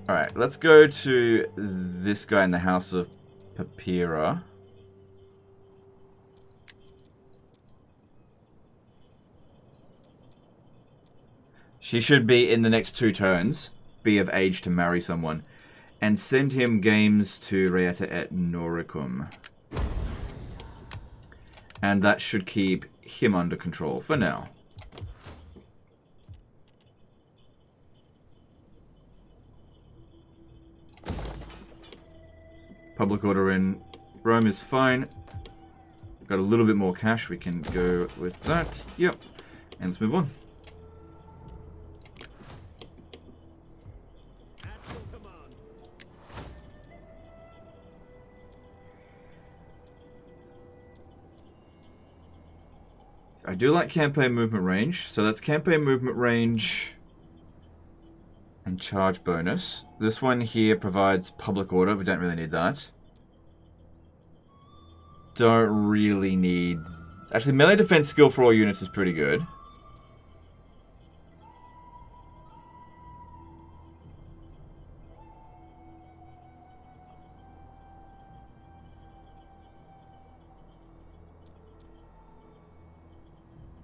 Alright, let's go to this guy in the House of Papira. She should be, in the next 2 turns, be of age to marry someone. And send him games to Reata et Noricum. And that should keep him under control for now. Public order in Rome is fine. Got a little bit more cash, we can go with that. Yep. And let's move on. I do like campaign movement range, so that's campaign movement range and charge bonus. This one here provides public order, we don't really need that. Don't really need... Actually, melee defense skill for all units is pretty good.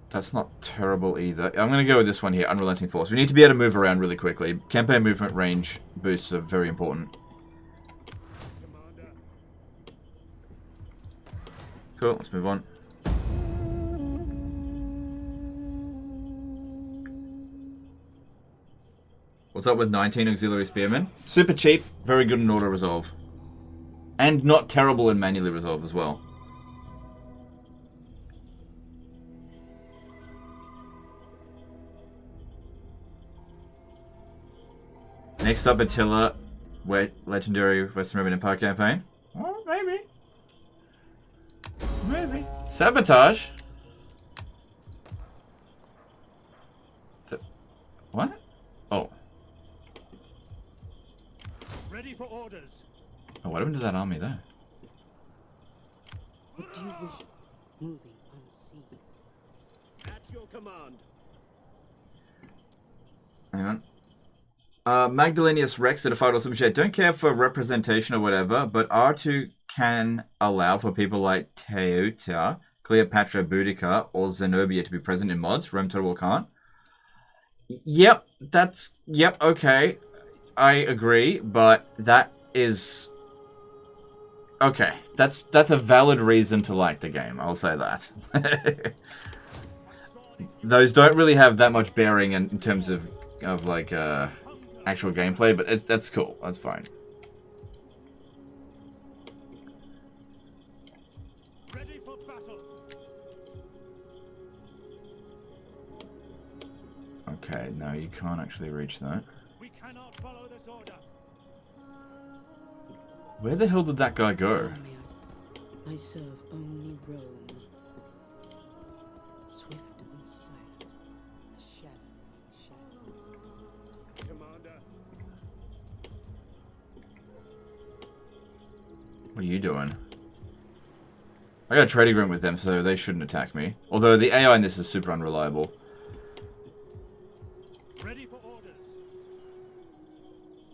That's not terrible either. I'm going to go with this one here, Unrelenting Force. We need to be able to move around really quickly. Campaign movement range boosts are very important. Cool, let's move on. What's up with 19 Auxiliary Spearmen? Super cheap, very good in auto resolve. And not terrible in manually resolve as well. Next up, Attila, legendary Western Roman Empire campaign. Well, maybe. Maybe. Sabotage? What? Oh. Ready for orders. Oh, what happened to that army there? What do you wish? Moving unseen. At your command. Hang on. Magdalenius Rex did a final super chat. Don't care for representation or whatever, but R2 can allow for people like Teuta, Cleopatra Boudica, or Zenobia to be present in mods. Rome Total can't. Yep, okay. I agree, but that is... Okay, that's a valid reason to like the game, I'll say that. Those don't really have that much bearing in terms of like, actual gameplay, but that's cool, that's fine. Ready for battle. Okay, no, you can't actually reach that. We cannot follow this order. Where the hell did that guy go? I serve only Rome. Swift and silent, a shadow among shadows. Commander. What are you doing? I got a trading room with them, so they shouldn't attack me. Although the AI in this is super unreliable. Ready for orders.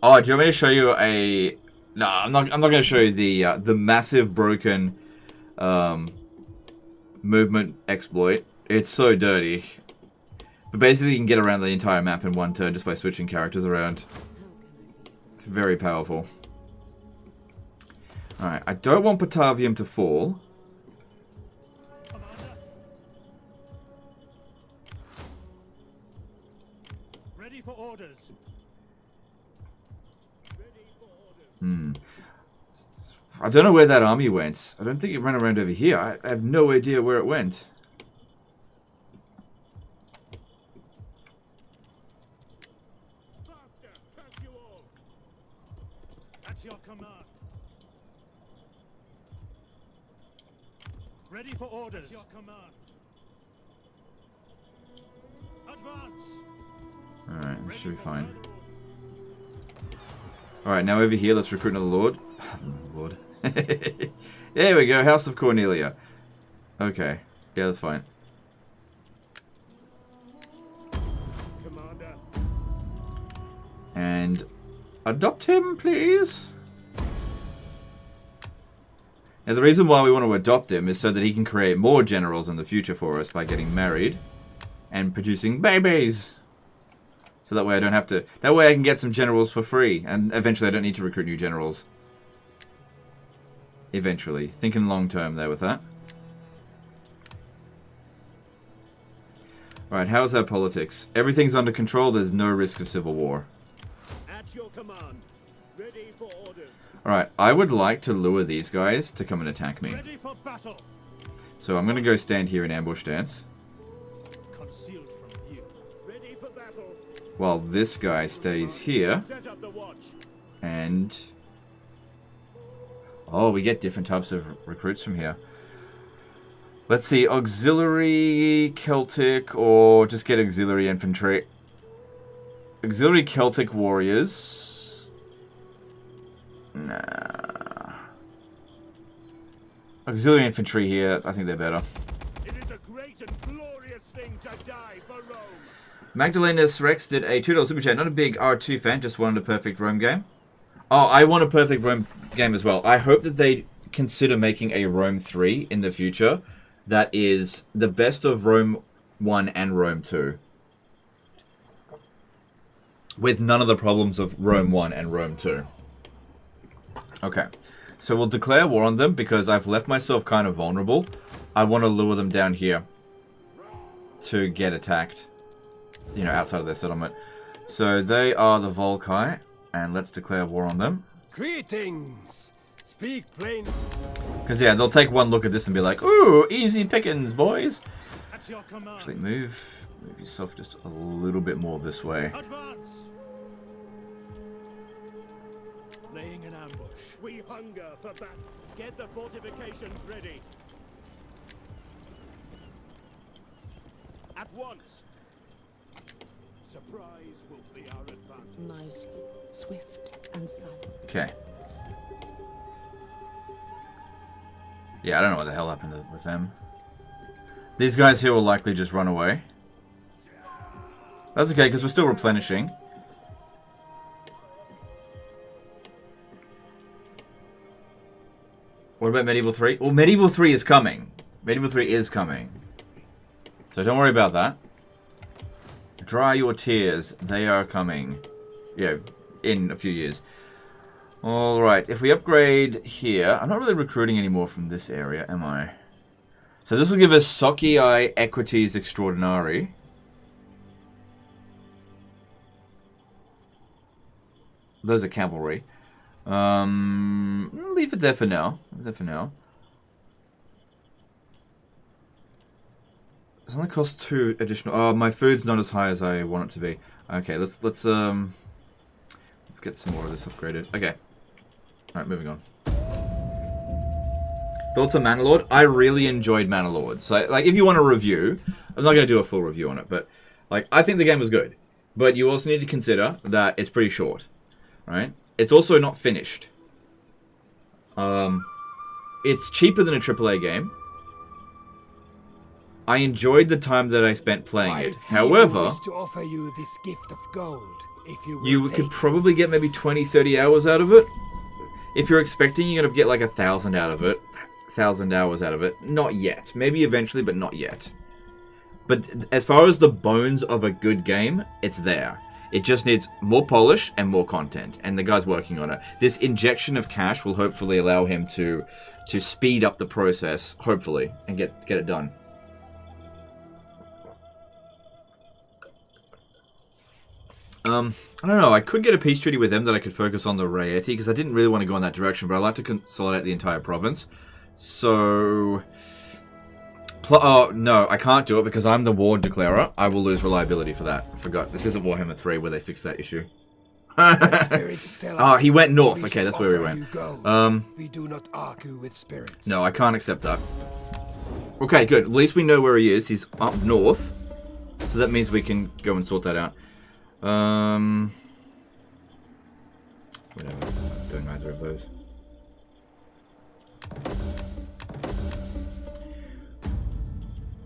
Oh, do you want me to show you a... No, I'm not going to show you the massive broken movement exploit. It's so dirty. But basically you can get around the entire map in one turn just by switching characters around. It's very powerful. Alright, I don't want Batavium to fall. Commander. Ready for orders. I don't know where that army went. I don't think it ran around over here. I have no idea where it went. Faster, curse you all. At your command. Ready for orders. At your command. Advance. Alright, this should be fine. Alright, now over here, let's recruit another lord. Lord. There we go, House of Cornelia. Okay, yeah, that's fine. Commander. And adopt him, please. Now, the reason why we want to adopt him is so that he can create more generals in the future for us by getting married and producing babies. So that way I don't have to... That way I can get some generals for free. And eventually I don't need to recruit new generals. Eventually. Thinking long term there with that. Alright, how's our politics? Everything's under control. There's no risk of civil war. At your command. Ready for orders. Alright, I would like to lure these guys to come and attack me. Ready for battle. So I'm going to go stand here in ambush dance. Concealed from view. Ready for battle. While this guy stays here. Set up the watch. And... Oh, we get different types of recruits from here. Let's see, auxiliary Celtic, or just get auxiliary infantry. Auxiliary Celtic warriors. Nah. Auxiliary infantry here, I think they're better. It is a great and glorious thing to die for Rome. Magdalenus Rex did a $2 super chat. Not a big R2 fan, just wanted a perfect Rome game. Oh, I want a perfect Rome game as well. I hope that they consider making a Rome 3 in the future that is the best of Rome 1 and Rome 2. With none of the problems of Rome 1 and Rome 2. Okay. So we'll declare war on them because I've left myself kind of vulnerable. I want to lure them down here to get attacked. You know, outside of their settlement. So they are the Volcae. And let's declare war on them. Greetings! Speak plain. Because, yeah, they'll take one look at this and be like, ooh, easy pickings, boys. At your command. Actually, move yourself just a little bit more this way. Advance. Laying an ambush. We hunger for battle. Get the fortifications ready. At once. Surprise will be our advantage. My skill, swift and silent. Okay. Yeah, I don't know what the hell happened with them. These guys here will likely just run away. That's okay, because we're still replenishing. What about Medieval 3? Well, Medieval 3 is coming. Medieval 3 is coming. So don't worry about that. Dry your tears. They are coming. Yeah, in a few years. Alright, if we upgrade here... I'm not really recruiting anymore from this area, am I? So this will give us Socii Equites Extraordinari. Those are cavalry. Leave it there for now. Leave it there for now. It's only cost 2 additional. Oh, my food's not as high as I want it to be. Okay, let's get some more of this upgraded. Okay. All right, moving on. Thoughts on Manalord? I really enjoyed Manalord. So, like, if you want a review, I'm not going to do a full review on it, but like, I think the game was good. But you also need to consider that it's pretty short, right? It's also not finished. It's cheaper than a AAA game. I enjoyed the time that I spent playing it. However, to offer you this gift of gold, if you could probably get maybe 20-30 hours out of it. If you're expecting you're going to get like 1,000 out of it, 1,000 hours out of it, not yet. Maybe eventually, but not yet. But as far as the bones of a good game, it's there. It just needs more polish and more content, and the guy's working on it. This injection of cash will hopefully allow him to speed up the process, hopefully, and get it done. I don't know, I could get a peace treaty with them that I could focus on the Raieti, because I didn't really want to go in that direction, but I'd like to consolidate the entire province. So... Oh, no, I can't do it because I'm the Ward Declarer. I will lose reliability for that. I forgot. This isn't Warhammer 3 where they fixed that issue. Oh, he went north. Okay, that's where he went. We do not argue with spirits. No, I can't accept that. Okay, good. At least we know where he is. He's up north. So that means we can go and sort that out. Whatever. I'm doing either of those.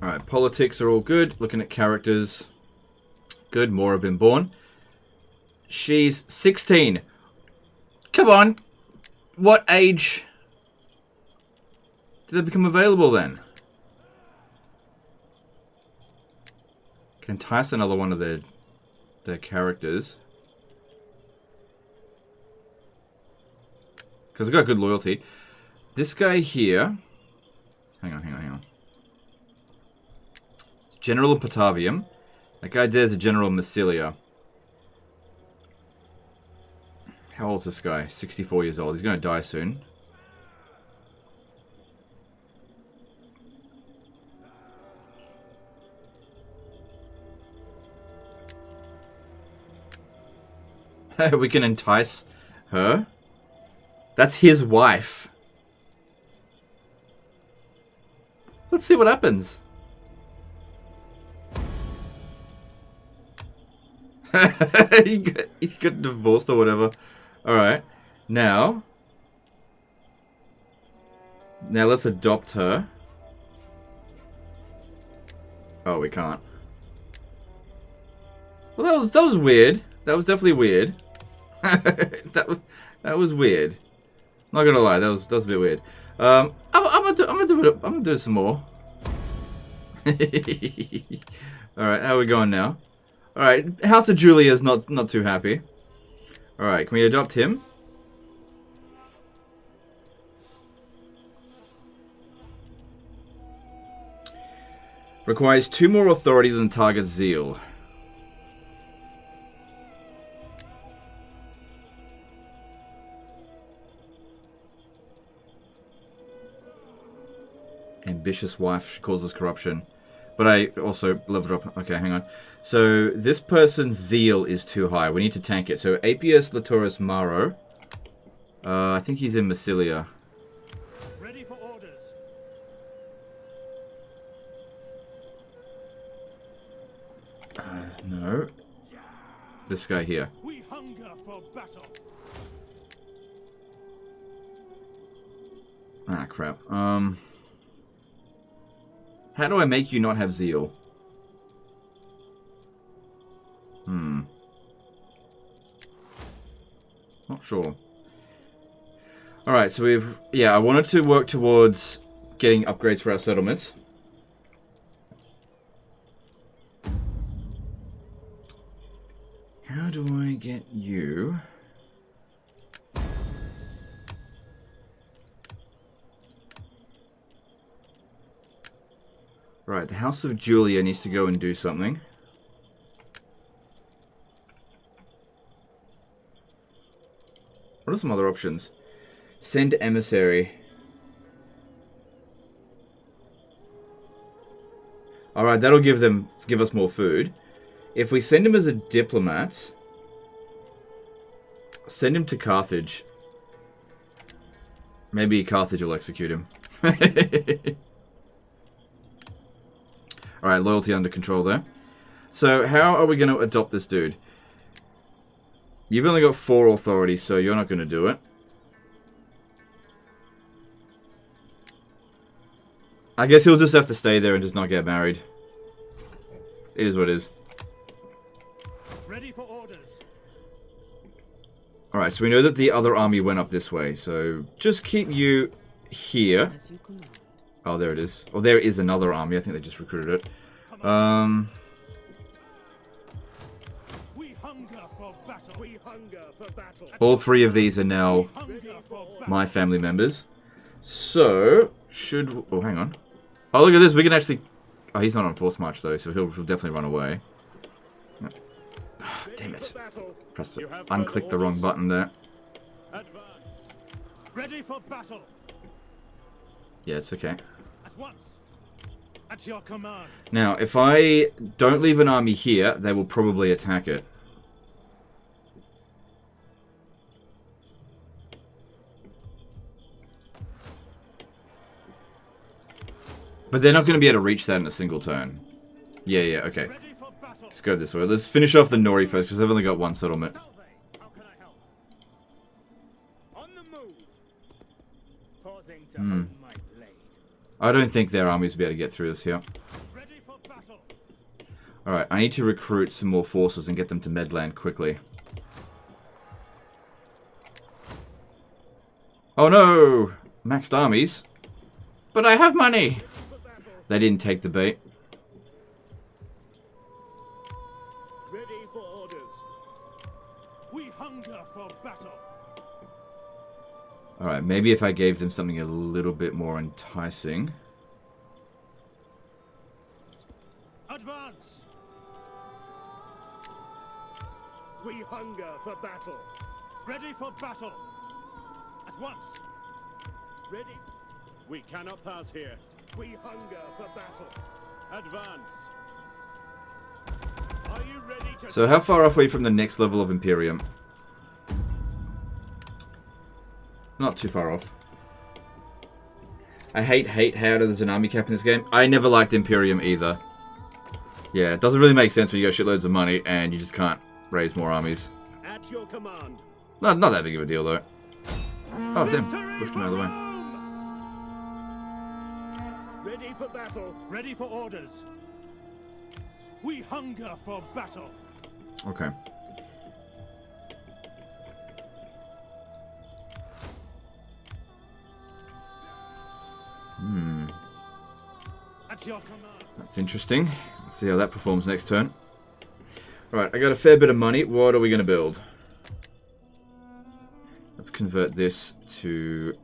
Alright, politics are all good. Looking at characters. Good, more have been born. She's 16. Come on. What age did they become available then? Can entice another one of their characters. Because they've got good loyalty. This guy here... Hang on. General of Patavium. That guy there's a General of Massilia. How old's this guy? 64 years old. He's going to die soon. We can entice her. That's his wife. Let's see what happens. he got divorced or whatever. Alright. Now let's adopt her. Oh, we can't. Well, that was weird. That was definitely weird. that was weird. Not gonna lie, that was a bit weird. I'm gonna do some more. Alright, how are we going now? Alright, House of Julia's not too happy. Alright, can we adopt him? Requires 2 more authority than the target's zeal. Ambitious wife causes corruption. But I also leveled up. Okay, hang on. So this person's zeal is too high. We need to tank it. So Apius Latoris Maro. I think he's in Massilia. Ready for orders. No. This guy here. We hunger for battle. Ah, crap. How do I make you not have zeal? Not sure. Alright, so we've... Yeah, I wanted to work towards getting upgrades for our settlements. How do I get you... Right, the House of Julia needs to go and do something. What are some other options? Send emissary. Alright, that'll give us more food. If we send him as a diplomat, send him to Carthage. Maybe Carthage will execute him. Alright, loyalty under control there. So, how are we going to adopt this dude? You've only got 4 authority, so you're not going to do it. I guess he'll just have to stay there and just not get married. It is what it is. Ready for orders. Alright, so we know that the other army went up this way, so just keep you here. As you command. Oh, there it is. Oh, there is another army. I think they just recruited it. We hunger for battle. We hunger for battle. All 3 of these are now my family members. So, should... Oh, hang on. Oh, look at this. We can actually... Oh, he's not on force march, though, so he'll definitely run away. Oh, damn it. Press it. Unclick the wrong button there. Advance. Ready for battle. Yeah, it's okay. At once. At your command. Now, if I don't leave an army here, they will probably attack it. But they're not going to be able to reach that in a single turn. Yeah, okay. Let's go this way. Let's finish off the Nori first, because they've only got 1 settlement. How can I help? On the move. Pausing to hold my blade. I don't think their armies will be able to get through this here. Ready for battle. Alright, I need to recruit some more forces and get them to Medland quickly. Oh no! Maxed armies. But I have money! They didn't take the bait. Ready for orders. We hunger for battle. Alright, maybe if I gave them something a little bit more enticing. Advance. We hunger for battle. Ready for battle. At once. Ready. We cannot pass here. We hunger for battle. Advance. Are you ready to... So how far off are we from the next level of Imperium? Not too far off. I hate how there's an army cap in this game. I never liked Imperium either. Yeah, it doesn't really make sense when you got shitloads of money and you just can't raise more armies. At your command. Not that big of a deal though. Oh damn, pushed him out of the way. Ready for battle. Ready for orders. We hunger for battle. Okay. At your command. That's interesting. Let's see how that performs next turn. Right, I got a fair bit of money. What are we going to build? Let's convert this to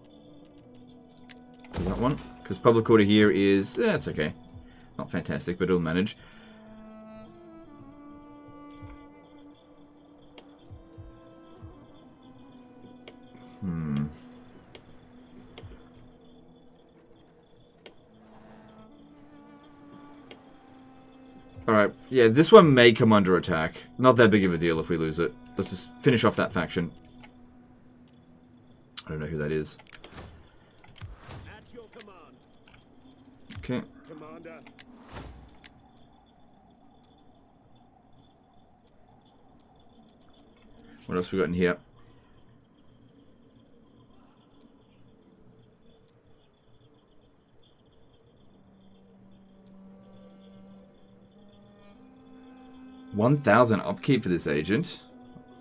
that one. Because public order here is... it's okay. Not fantastic, but it'll manage. Alright, yeah, this one may come under attack. Not that big of a deal if we lose it. Let's just finish off that faction. I don't know who that is. At your command. Okay. Commander. What else we got in here? $1,000 upkeep for this agent.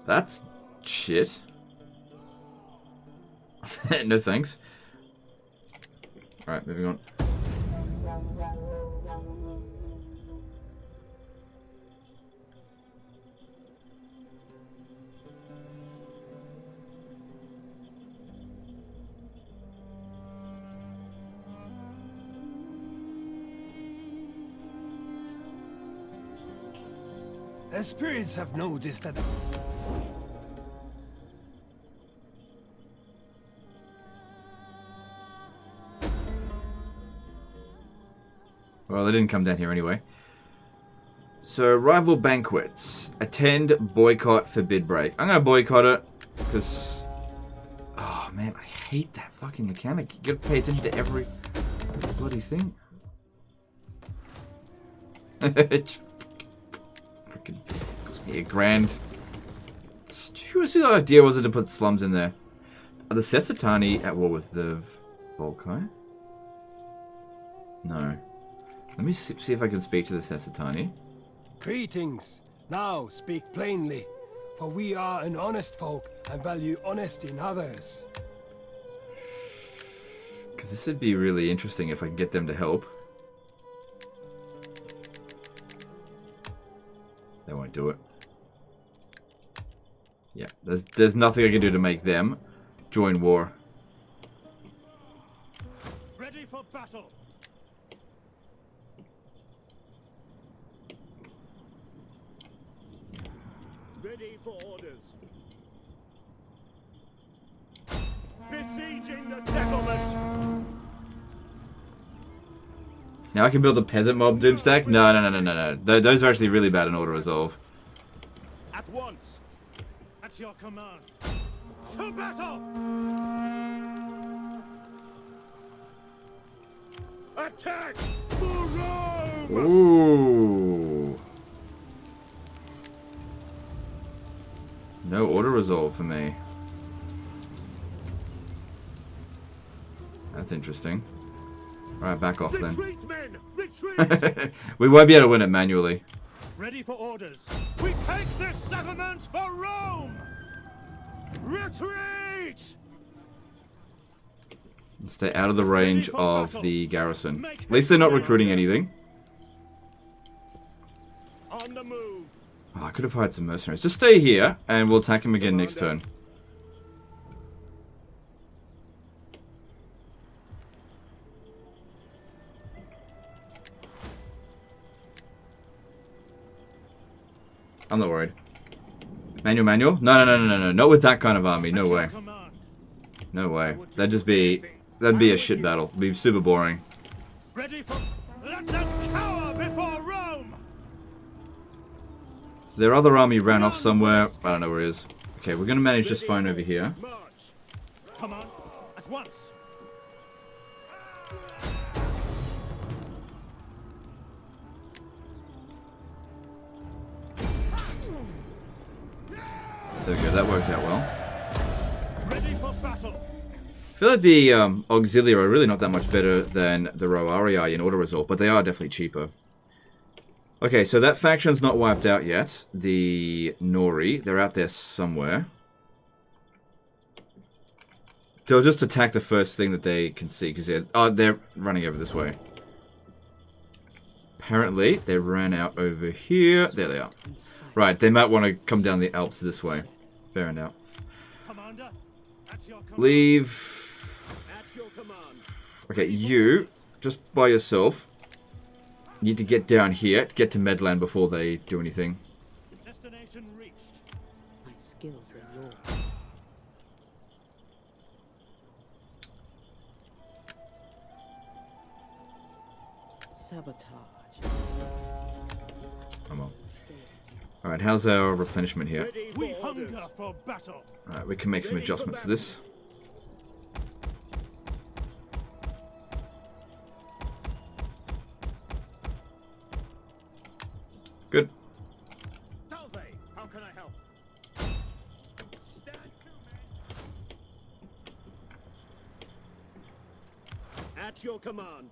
That's shit. No thanks. Alright, moving on. The spirits have noticed that. Well, they didn't come down here anyway. So, rival banquets. Attend, boycott, forbid break. I'm gonna boycott it, because... Oh, man, I hate that fucking mechanic. You gotta pay attention to every bloody thing. It's freaking cost me $1,000. Whose idea was it to put slums in there? Are the Sessitani at war with the Volkai? No. Let me see if I can speak to the Sessitani. Greetings. Now speak plainly, for we are an honest folk and value honesty in others. Because this would be really interesting if I can get them to help. They won't do it. Yeah, there's nothing I can do to make them join war. Ready for battle. Ready for orders. Besieging the settlement. Now I can build a peasant mob doomstack? No. Those are actually really bad in auto resolve. At once. At your command. To battle. Attack for Rome. Ooh. No auto resolve for me. That's interesting. Alright, back off then. Retreat, men! Retreat! We won't be able to win it manually. Ready for orders. We take this settlement for Rome! Retreat! And stay out of the range of the garrison. At least they're not recruiting anything. On the move. Oh, I could have hired some mercenaries. Just stay here, and we'll attack him again next turn. I'm not worried. Manual? No. Not with that kind of army. No way. No way. That'd be a shit battle. It'd be super boring. Ready for... Let them cower before Rome! Their other army ran off somewhere. I don't know where it is. Okay, we're gonna manage just fine over here. March. Come on, at once. There we go, that worked out well. Ready for battle. I feel like the Auxilia are really not that much better than the Roarii in auto resolve, but they are definitely cheaper. Okay, so that faction's not wiped out yet. The Nori, they're out there somewhere. They'll just attack the first thing that they can see, because they're running over this way. Apparently, they ran out over here. There they are. Right, they might want to come down the Alps this way. Fair enough. Commander, at your command. Leave. At your command. Okay, you, just by yourself, need to get down here to get to Medland before they do anything. Destination reached. My skills are yours. Sabotage. Come on. Alright, how's our replenishment here? We hunger for battle. Alright, we can make some adjustments to this. Good. Dalve, how can I help? Stand to, men. At your command.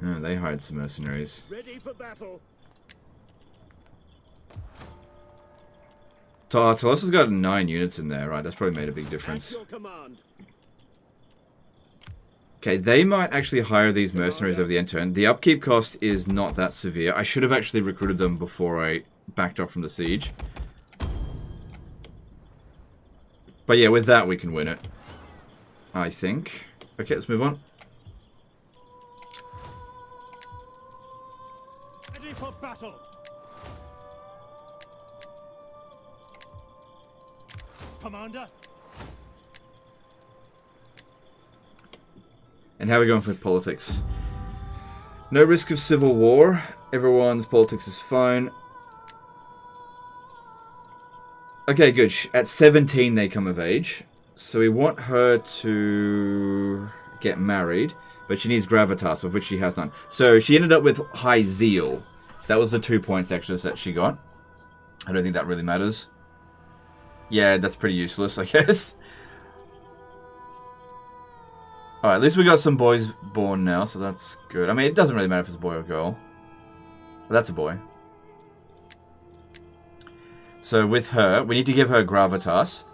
Oh, they hired some mercenaries. Ready for battle. Tolosa's got 9 units in there, right? That's probably made a big At difference. your command. Okay, they might actually hire these mercenaries over the end turn. The upkeep cost is not that severe. I should have actually recruited them before I backed off from the siege. But yeah, with that we can win it. I think. Okay, let's move on. Ready for battle. Commander. And how are we going for politics? No risk of civil war. Everyone's politics is fine. Okay, good. At 17 they come of age. So we want her to get married. But she needs gravitas, of which she has none. So she ended up with high zeal. That was the 2 points extra that she got. I don't think that really matters. Yeah, that's pretty useless, I guess. Alright, at least we got some boys born now, so that's good. I mean, it doesn't really matter if it's a boy or a girl. But that's a boy. So with her, we need to give her gravitas.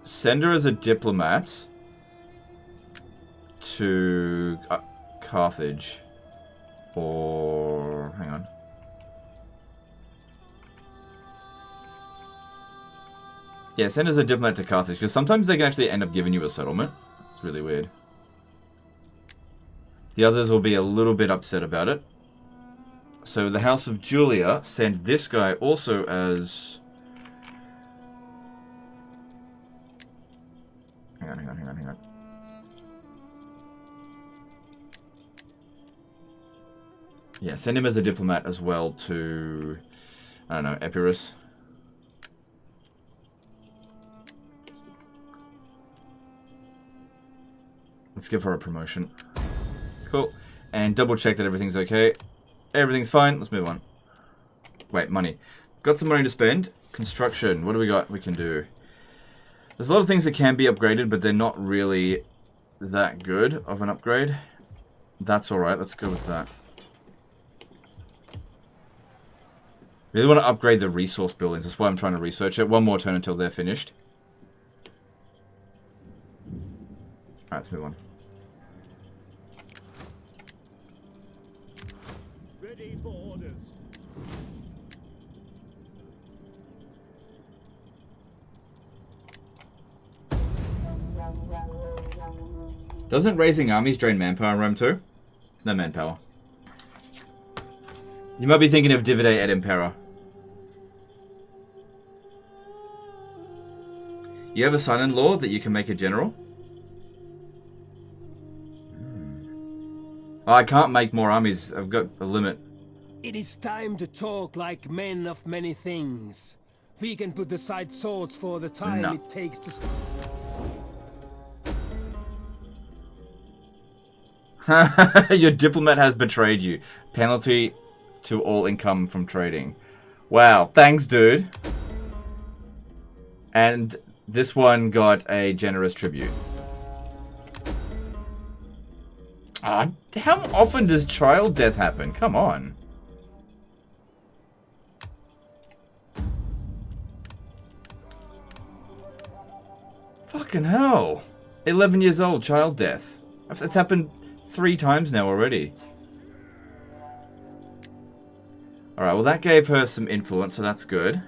Send her as a diplomat to Carthage. Or... hang on. Yeah, send as a diplomat to Carthage, because sometimes they can actually end up giving you a settlement. It's really weird. The others will be a little bit upset about it. So the House of Julia send this guy also as... hang on. Yeah, send him as a diplomat as well to... I don't know, Epirus. Let's give her a promotion. Cool. And double check that everything's okay. Everything's fine. Let's move on. Wait, money. Got some money to spend. Construction. What do we got we can do? There's a lot of things that can be upgraded, but they're not really that good of an upgrade. That's alright. Let's go with that. Really want to upgrade the resource buildings. That's why I'm trying to research it. One more turn until they're finished. Alright, let's move on. Ready for orders. Doesn't raising armies drain manpower in Rome too? No manpower. You might be thinking of Divide et Impera. You have a son-in-law that you can make a general? Oh, I can't make more armies. I've got a limit. It is time to talk like men of many things. We can put aside swords for the time it takes to... Your diplomat has betrayed you. Penalty to all income from trading. Wow, thanks, dude. And this one got a generous tribute. How often does child death happen? Come on. Fucking hell. 11 years old, child death. That's happened 3 times now already. Alright, well that gave her some influence, so that's good.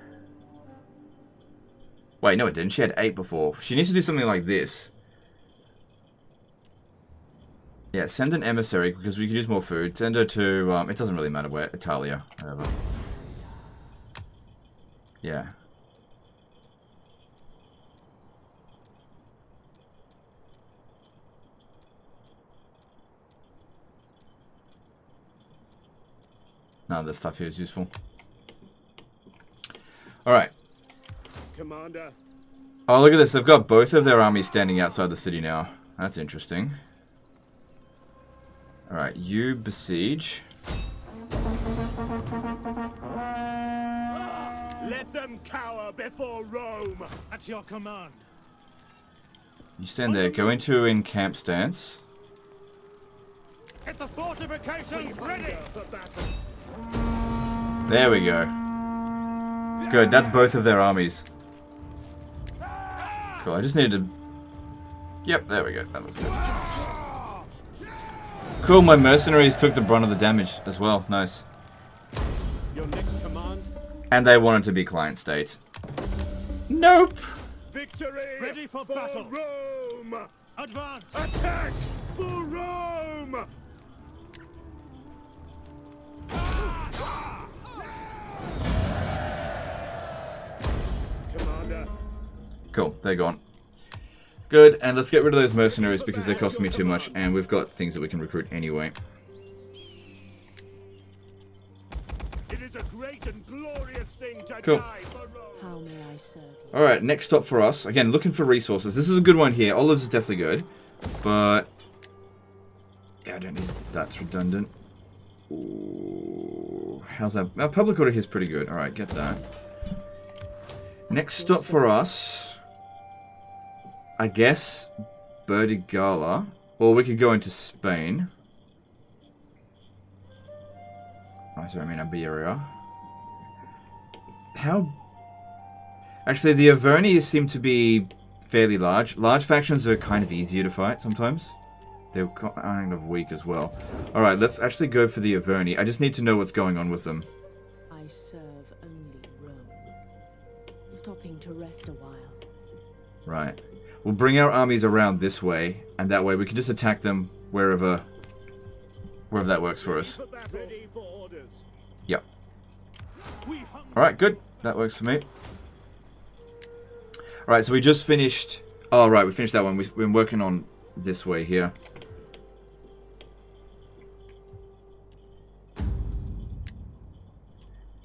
Wait, no it didn't. She had 8 before. She needs to do something like this. Yeah, send an emissary, because we could use more food. Send her to, it doesn't really matter where. Italia, whatever. Yeah. None of this stuff here is useful. Alright. Commander. Oh, look at this. They've got both of their armies standing outside the city now. That's interesting. Alright, you besiege. Let them cower before Rome. At your command. You stand there. Go into encamp stance. Get the fortifications ready. For battle. There we go. Good, that's both of their armies. Cool, I just needed to... Yep, there we go. That looks good. Cool, my mercenaries took the brunt of the damage as well. Nice. Your next command. And they wanted to be client state. Nope. Victory. Ready for battle. Rome. Advance. Attack for Rome. Commander. Cool, they're gone. Good, and let's get rid of those mercenaries because they're costing me too much, and we've got things that we can recruit anyway. It is a great and glorious thing to Cool. die for Rome. How may I serve you? Alright, next stop for us. Again, looking for resources. This is a good one here. Olives is definitely good, but... yeah, I don't need... that's redundant. Ooh, how's that? Our public order here is pretty good. Alright, get that. Next stop for us... I guess Burdigala, or we could go into Spain. Oh, sorry, I mean Iberia. How? Actually, the Averni seem to be fairly large. Large factions are kind of easier to fight sometimes. They're kind of weak as well. All right, let's actually go for the Averni. I just need to know what's going on with them. I serve only Rome. Stopping to rest a while. Right. We'll bring our armies around this way, and that way we can just attack them wherever that works for us. Ready for orders. Yep. Alright, good. That works for me. Alright, so we just finished... oh, right, we finished that one. We've been working on this way here.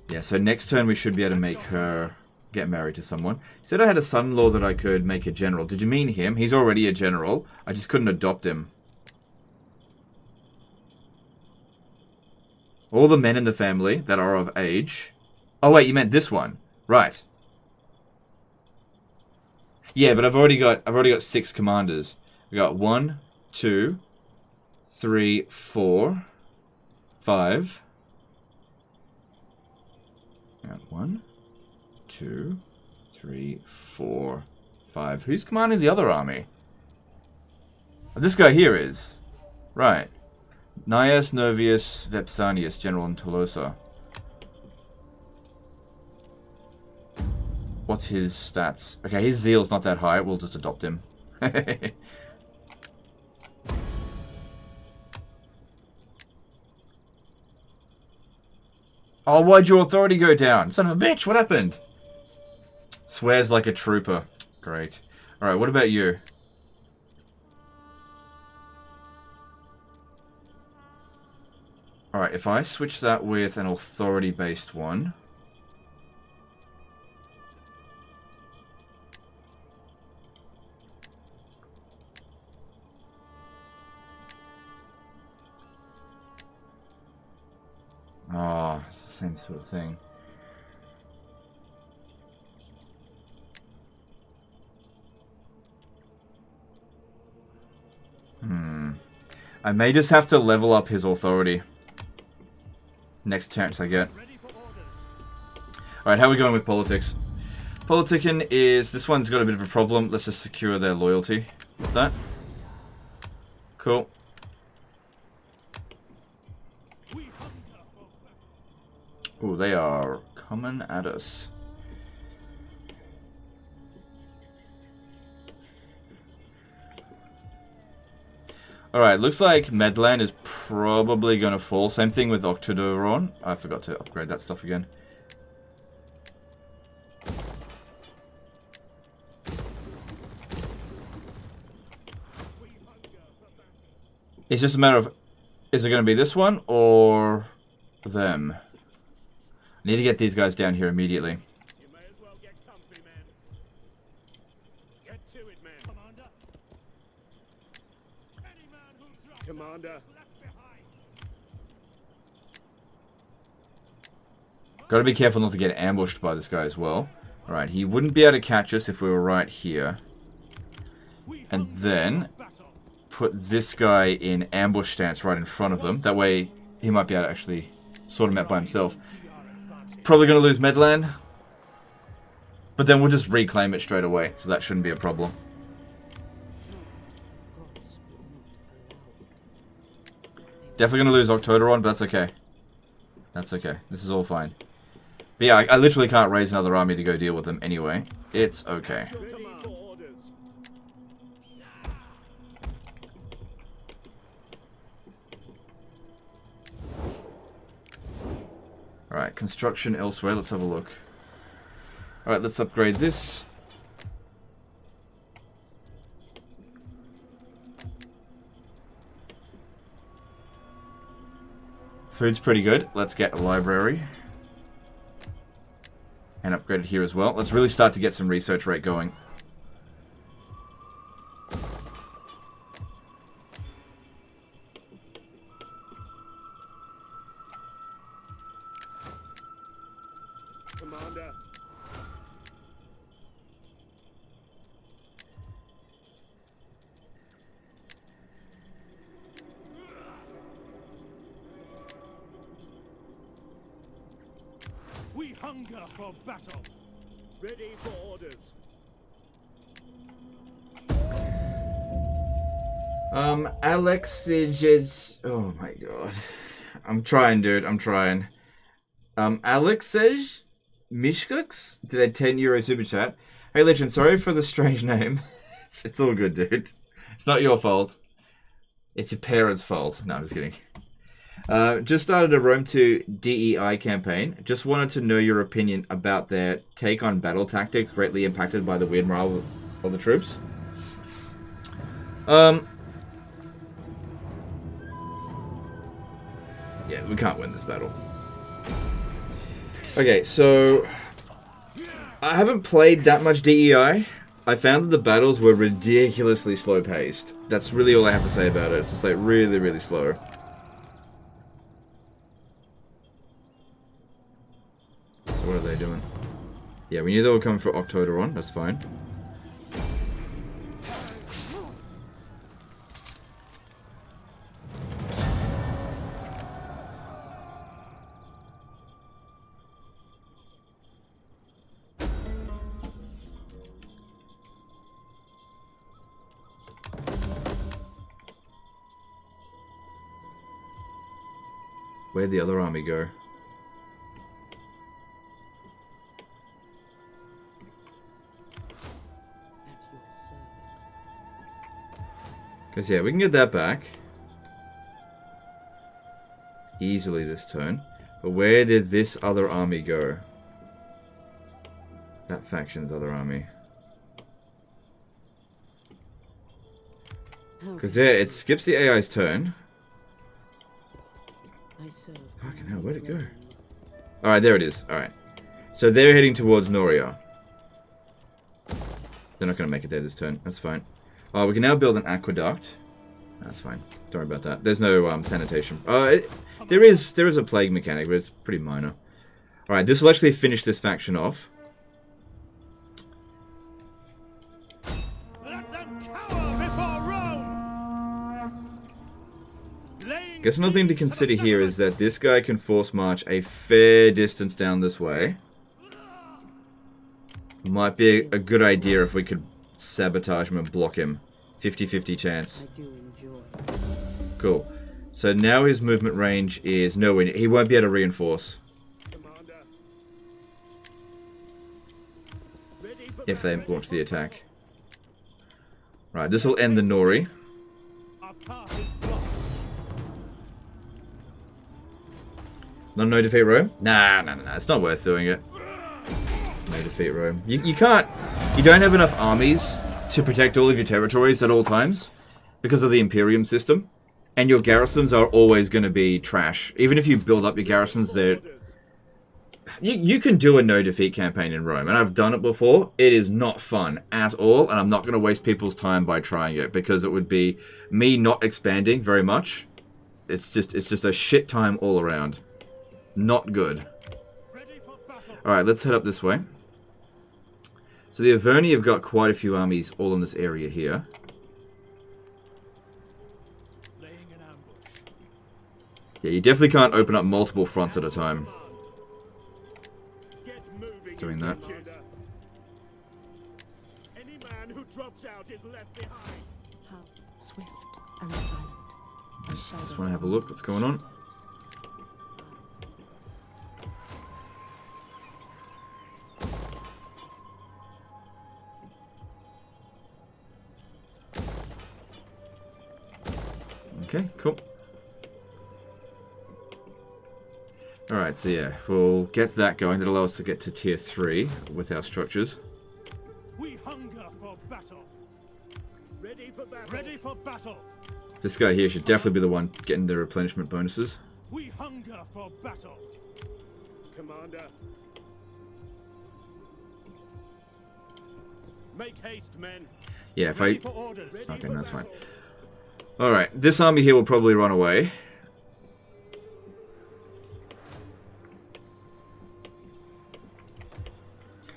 Yeah, so next turn we should be able to make her... get married to someone. He said I had a son-in-law that I could make a general. Did you mean him? He's already a general. I just couldn't adopt him. All the men in the family that are of age. Oh wait, you meant this one. Right. Yeah, but I've already got 6 commanders. We got 1, 2, 3, 4, 5. 1, 2, 3, 4, 5. Who's commanding the other army? Oh, this guy here is. Right. Gnaeus Novius Vipsanius, General in Tolosa. What's his stats? Okay, his zeal's not that high. We'll just adopt him. Oh, why'd your authority go down? Son of a bitch, what happened? Swears like a trooper. Great. Alright, what about you? Alright, if I switch that with an authority-based one... oh, it's the same sort of thing. I may just have to level up his authority. Next chance I get. Alright, how are we going with politics? Politicking is... this one's got a bit of a problem. Let's just secure their loyalty with that. Cool. Oh, they are coming at us. Alright, looks like Medland is probably going to fall. Same thing with Octodoron. I forgot to upgrade that stuff again. It's just a matter of, is it going to be this one or them? I need to get these guys down here immediately. You may as well get comfy, men. Get to it, men. Commander. Any man who drops Commander. Left behind. Got to be careful not to get ambushed by this guy as well. Alright, he wouldn't be able to catch us if we were right here. And then put this guy in ambush stance right in front of them. That way he might be able to actually sort him out by himself. Probably going to lose Medland. But then we'll just reclaim it straight away, so that shouldn't be a problem. Definitely going to lose Octoteron, but that's okay. That's okay. This is all fine. But yeah, I literally can't raise another army to go deal with them anyway. It's okay. Alright, construction elsewhere. Let's have a look. Alright, let's upgrade this. Food's pretty good. Let's get a library. And upgrade it here as well. Let's really start to get some research rate going. Commander. We hunger for battle. Ready for orders. Alex is... Oh my god. I'm trying, dude. I'm trying. Alexej Mishkuks did a 10 euro super chat. Hey, Legend, sorry for the strange name. It's all good, dude. It's not your fault. It's your parents' fault. No, I'm just kidding. Just started a Rome 2 DEI campaign. Just wanted to know your opinion about their take on battle tactics greatly impacted by the weird morale of the troops. Yeah, we can't win this battle. Okay, so I haven't played that much DEI. I found that the battles were ridiculously slow paced. That's really all I have to say about it. It's just like really, really slow. So what are they doing? Yeah, we knew they were coming for Octoteron. That's fine. Where'd the other army go? Because, yeah, we can get that back. Easily this turn. But where did this other army go? That faction's other army. Because, yeah, it skips the AI's turn. Fucking hell, where'd it go? Alright, there it is. Alright. So they're heading towards Noria. They're not going to make it there this turn. That's fine. Oh, we can now build an aqueduct. That's fine. Don't worry about that. There's no sanitation. There is a plague mechanic, but it's pretty minor. Alright, this will actually finish this faction off. Guess another thing to consider here is that this guy can force march a fair distance down this way. Might be a good idea if we could sabotage him and block him. 50-50 chance. Cool. So now his movement range is nowhere near. He won't be able to reinforce. If they launch the attack. Right, this will end the Nori. No defeat Rome? Nah, it's not worth doing it. No defeat Rome. You can't... You don't have enough armies to protect all of your territories at all times because of the Imperium system. And your garrisons are always going to be trash. Even if you build up your garrisons, they're... You can do a no-defeat campaign in Rome, and I've done it before. It is not fun at all, and I'm not going to waste people's time by trying it because it would be me not expanding very much. It's just a shit time all around. Not good. Alright, let's head up this way. So the Averni have got quite a few armies all in this area here. Yeah, you definitely can't open up multiple fronts at a time. Doing that. Any man who drops out is left behind. How swift and silent. A shadow. Just want to have a look. What's going on? Okay, cool. Alright, so yeah, we'll get that going. That'll allow us to get to tier 3 with our structures. We hunger for battle. Ready for battle. Ready for battle. This guy here should definitely be the one getting the replenishment bonuses. We hunger for battle. Commander. Make haste, men. Yeah, if Ready I... for orders. Okay, that's fine. Alright, this army here will probably run away.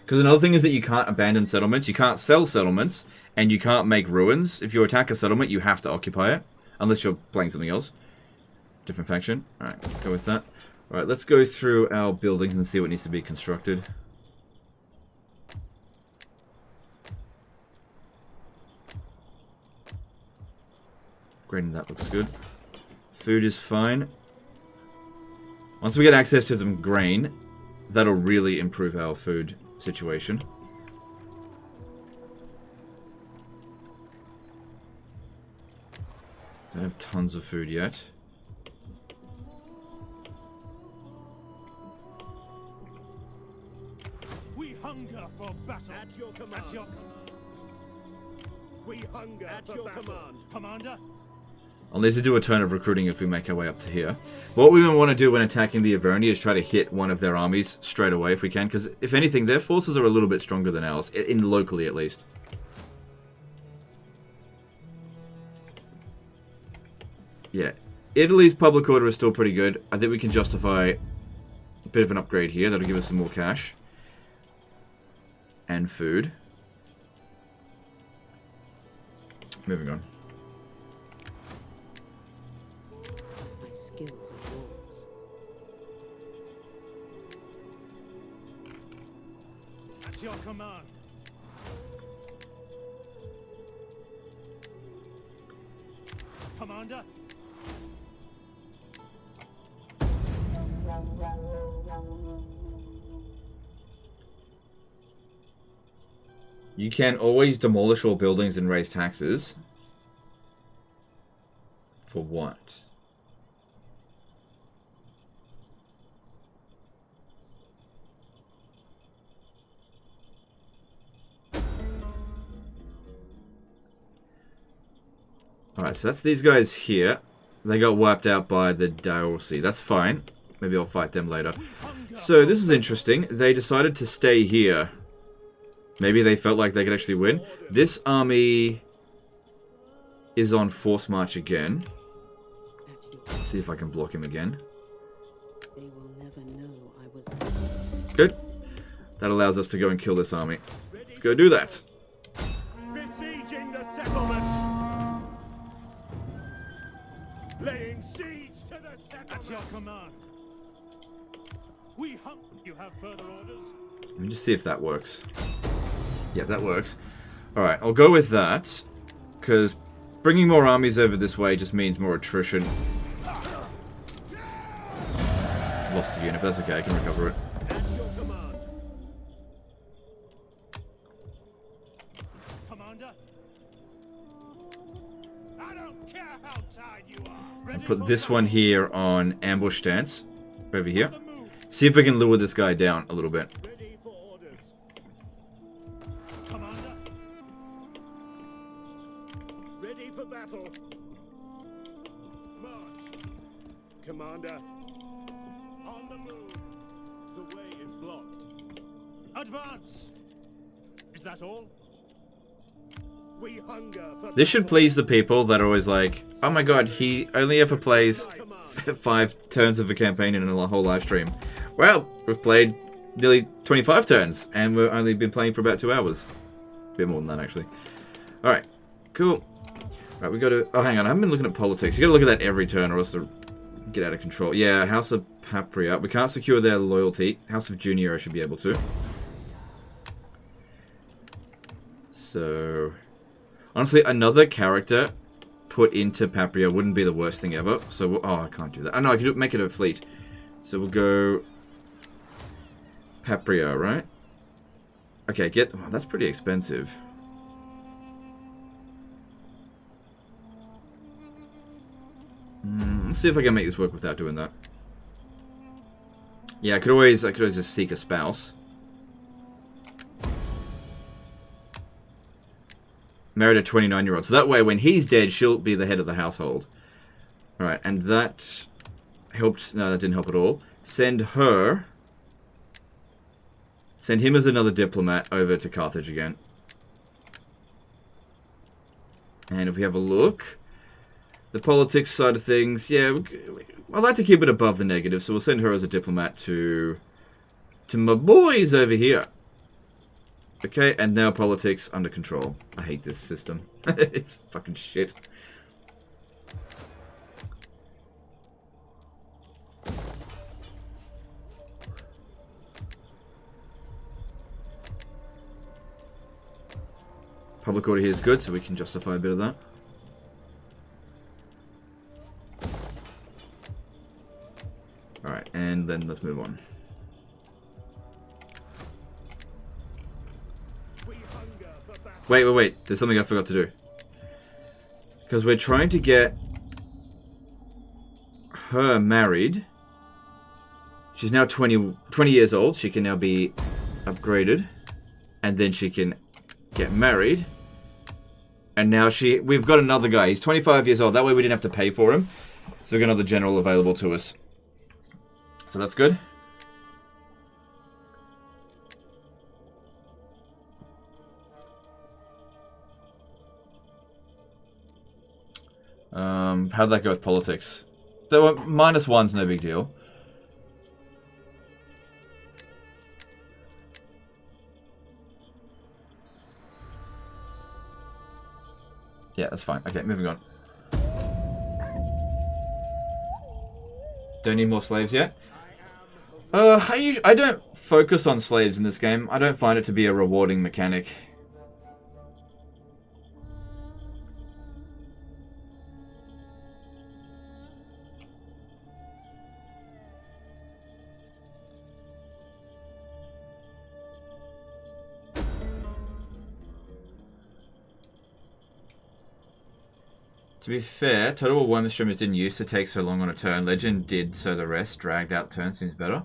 Because another thing is that you can't abandon settlements, you can't sell settlements, and you can't make ruins. If you attack a settlement, you have to occupy it. Unless you're playing something else. Different faction. Alright, go with that. Alright, let's go through our buildings and see what needs to be constructed. Grading that looks good. Food is fine. Once we get access to some grain, that'll really improve our food situation. Don't have tons of food yet. We hunger for battle. At your command. At your We hunger at for your battle. Command. Commander. I'll need to do a turn of recruiting if we make our way up to here. What we want to do when attacking the Averni is try to hit one of their armies straight away if we can, because if anything, their forces are a little bit stronger than ours, in locally at least. Yeah, Italy's public order is still pretty good. I think we can justify a bit of an upgrade here. That'll give us some more cash. And food. Moving on. My skills are yours. At your command. Commander. You can always demolish all buildings and raise taxes. For what? Alright, so that's these guys here. They got wiped out by the Dalsi. That's fine. Maybe I'll fight them later. So this is interesting. They decided to stay here. Maybe they felt like they could actually win. This army is on force march again. Let's see if I can block him again. They will never know I was Good. That allows us to go and kill this army. Let's go do that. Besieging the settlement. Laying siege to the settlement. At your command. We hunt. You have further orders? Let me just see if that works. Yeah, that works. Alright, I'll go with that. Because bringing more armies over this way just means more attrition. Lost a unit, but that's okay, I can recover it. At your command. Commander. I don't care how tired you are. I'll put this one here on ambush stance. Over here. See if we can lure this guy down a little bit. Ready for orders. Commander. Ready for battle. March. Commander. On the move. The way is blocked. Advance. Is that all? We hunger for This should please the people that are always like, oh my god, he only ever plays 5 turns of a campaign in a whole live stream. Well, we've played nearly 25 turns, and we've only been playing for about 2 hours. A bit more than that, actually. Alright, cool. Right, we got to... Oh, hang on, I haven't been looking at politics. You got to look at that every turn, or else they'll get out of control. Yeah, House of Papria. We can't secure their loyalty. House of Junior, I should be able to. So... Honestly, another character put into Papria wouldn't be the worst thing ever. So, oh, I can't do that. Oh, no, I could make it a fleet. So we'll go... Papria, right? Okay, oh, that's pretty expensive. Let's see if I can make this work without doing that. Yeah, I could always just seek a spouse. Married a 29-year-old. So that way, when he's dead, she'll be the head of the household. Alright, and that helped... No, that didn't help at all. Send him as another diplomat over to Carthage again. And if we have a look... The politics side of things, yeah, I like to keep it above the negative, so we'll send her as a diplomat to my boys over here. Okay, and now politics under control. I hate this system. It's fucking shit. Public order here is good, so we can justify a bit of that. Alright, and then let's move on. Wait. There's something I forgot to do. Because we're trying to get her married. She's now 20 years old. She can now be upgraded. And then she can get married. And now we've got another guy. He's 25 years old. That way we didn't have to pay for him. So we've got another general available to us. So that's good. How'd that go with politics? There were -1's no big deal. Yeah, that's fine. Okay, moving on. Don't need more slaves yet. I don't focus on slaves in this game. I don't find it to be a rewarding mechanic. To be fair, Total War Worm streamers didn't used to take so long on a turn. Legend did, so the rest. Dragged out turn seems better.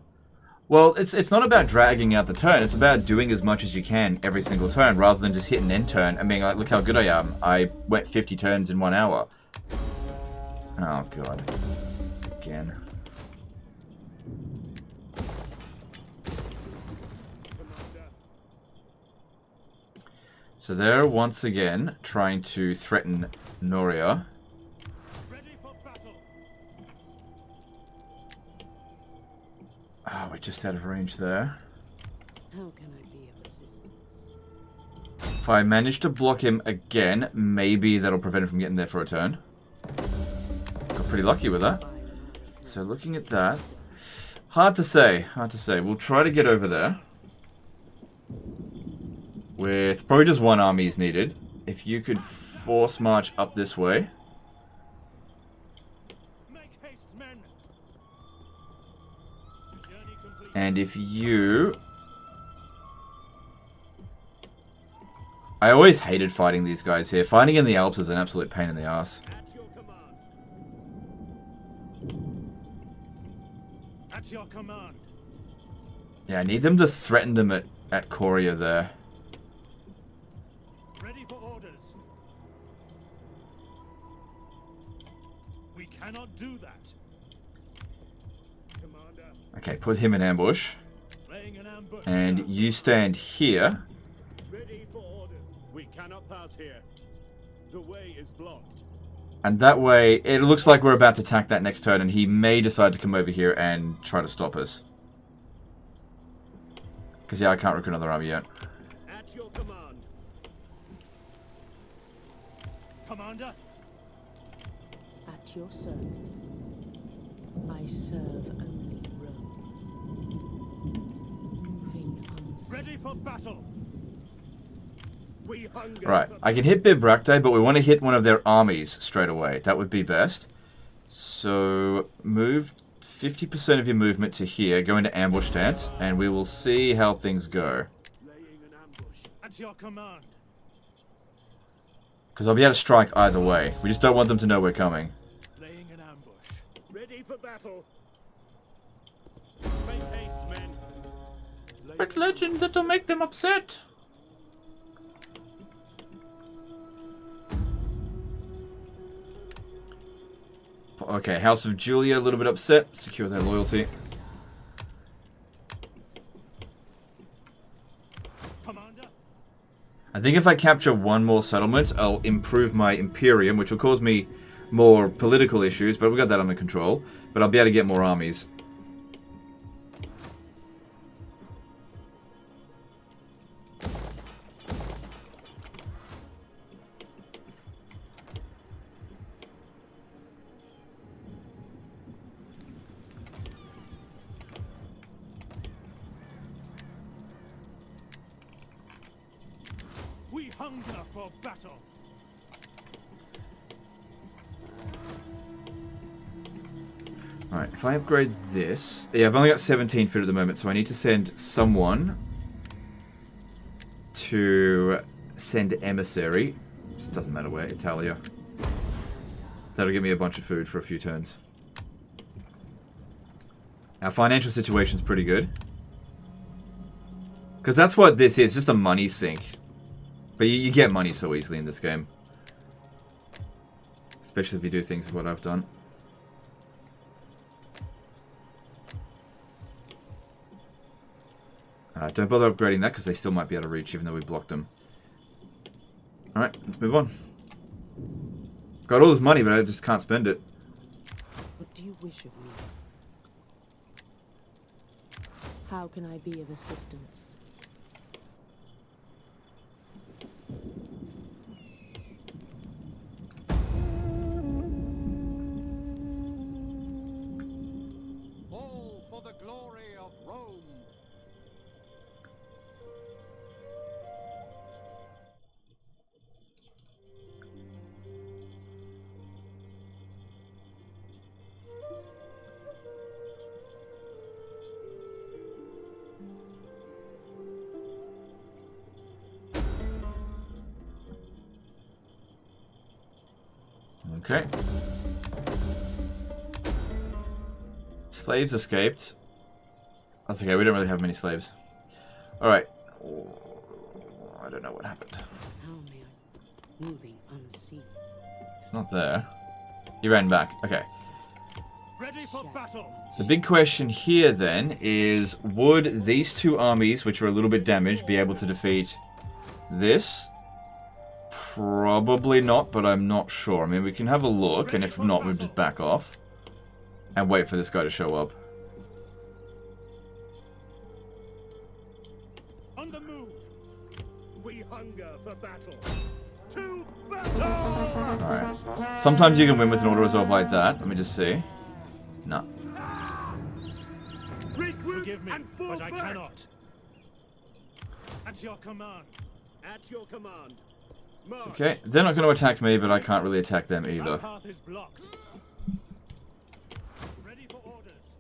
Well, it's not about dragging out the turn. It's about doing as much as you can every single turn, rather than just hitting end turn and being like, look how good I am. I went 50 turns in 1 hour. Oh, God. Again. So they're once again trying to threaten Noria. Oh, we're just out of range there. How can I be of assistance? If I manage to block him again, maybe that'll prevent him from getting there for a turn. Got pretty lucky with that. So looking at that, hard to say. We'll try to get over there. With probably just one army is needed. If you could force march up this way. And if you... I always hated fighting these guys here. Fighting in the Alps is an absolute pain in the ass. At your command. Yeah, I need them to threaten them at Coria there. Ready for orders. We cannot do that. Okay, put him in ambush. And you stand here. Ready for order. We cannot pass here. The way is blocked. And that way, it looks like we're about to attack that next turn, and he may decide to come over here and try to stop us. Because, yeah, I can't recruit another army yet. At your command. Commander? At your service. I serve only Rome. Moving unseen. Ready for battle. We hunger. Right, for I can hit Bibracte, but we want to hit one of their armies straight away. That would be best. So, move 50% of your movement to here. Go into ambush stance, and we will see how things go. laying an ambush. At your command. Because I'll be able to strike either way. We just don't want them to know we're coming. Laying an ambush. Ready for battle. Make haste, men. But legend, that'll make them upset. Okay, House of Julia, a little bit upset. Secure their loyalty. Commander? I think if I capture one more settlement, I'll improve my Imperium, which will cause me more political issues, but we got that under control. But I'll be able to get more armies. We hunger for battle. Alright, if I upgrade this... Yeah, I've only got 17 food at the moment, so I need to send someone to send emissary. Just doesn't matter where, Italia. That'll give me a bunch of food for a few turns. Our financial situation's pretty good. Because that's what this is, just a money sink. But you get money so easily in this game. Especially if you do things what I've done. Don't bother upgrading that because they still might be able to reach even though we blocked them. Alright, let's move on. Got all this money but I just can't spend it. What do you wish of me? How can I be of assistance? All for the glory of Rome. Okay. Slaves escaped. That's okay, we don't really have many slaves. Alright. I don't know what happened. How may I? Moving unseen. He's not there. He ran back. Okay. Ready for battle. The big question here then is, would these two armies, which are a little bit damaged, be able to defeat this? Probably not, but I'm not sure. I mean, we can have a look, and if not, we'll just back off. And wait for this guy to show up. On the move. We hunger for battle. To battle. Alright. Sometimes you can win with an auto-resolve like that. Let me just see. No. Regroup Forgive me, and fall but I back. cannot. At your command. At your command. March. Okay, they're not going to attack me, but I can't really attack them Our either. path is blocked. Ready for orders.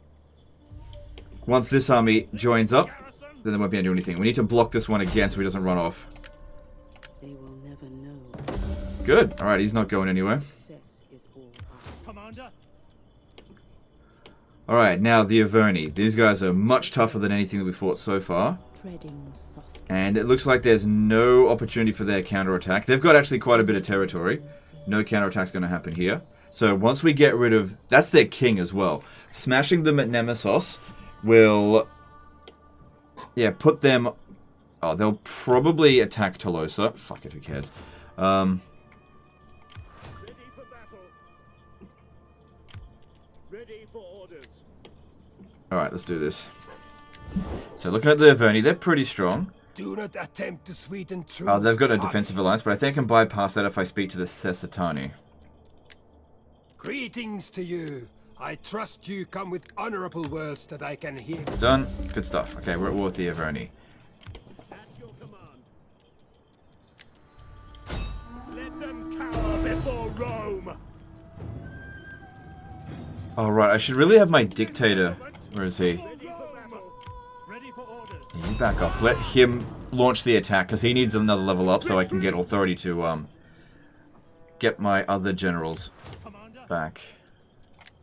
Once this army joins up, Garrison. then they won't be able to do anything. We need to block this one again so he doesn't run off. They will never know. Good. Alright, he's not going anywhere. Success is all ours. Commander. Alright, now the Averni. These guys are much tougher than anything that we fought so far. Treading softly. And it looks like there's no opportunity for their counterattack. They've got actually quite a bit of territory. No counterattack's going to happen here. So once we get rid of... That's their king as well. Smashing them at Nemesis will... Yeah, put them... Oh, they'll probably attack Tolosa. Fuck it, who cares? Ready for battle. Ready for orders. Alright, let's do this. So looking at the Averni, they're pretty strong. Do not attempt to sweeten truth. Oh, they've got a defensive alliance, but I think I can bypass that if I speak to the Sesatani. Greetings to you. I trust you come with honorable words that I can hear. Done. Good stuff. Okay, we're at war with the Averni. At your command. Let them cower before Rome. Alright, I should really have my dictator. Where is he? Ready for battle. Ready for orders. You back off. Let him launch the attack, because he needs another level up so I can get authority to get my other generals back.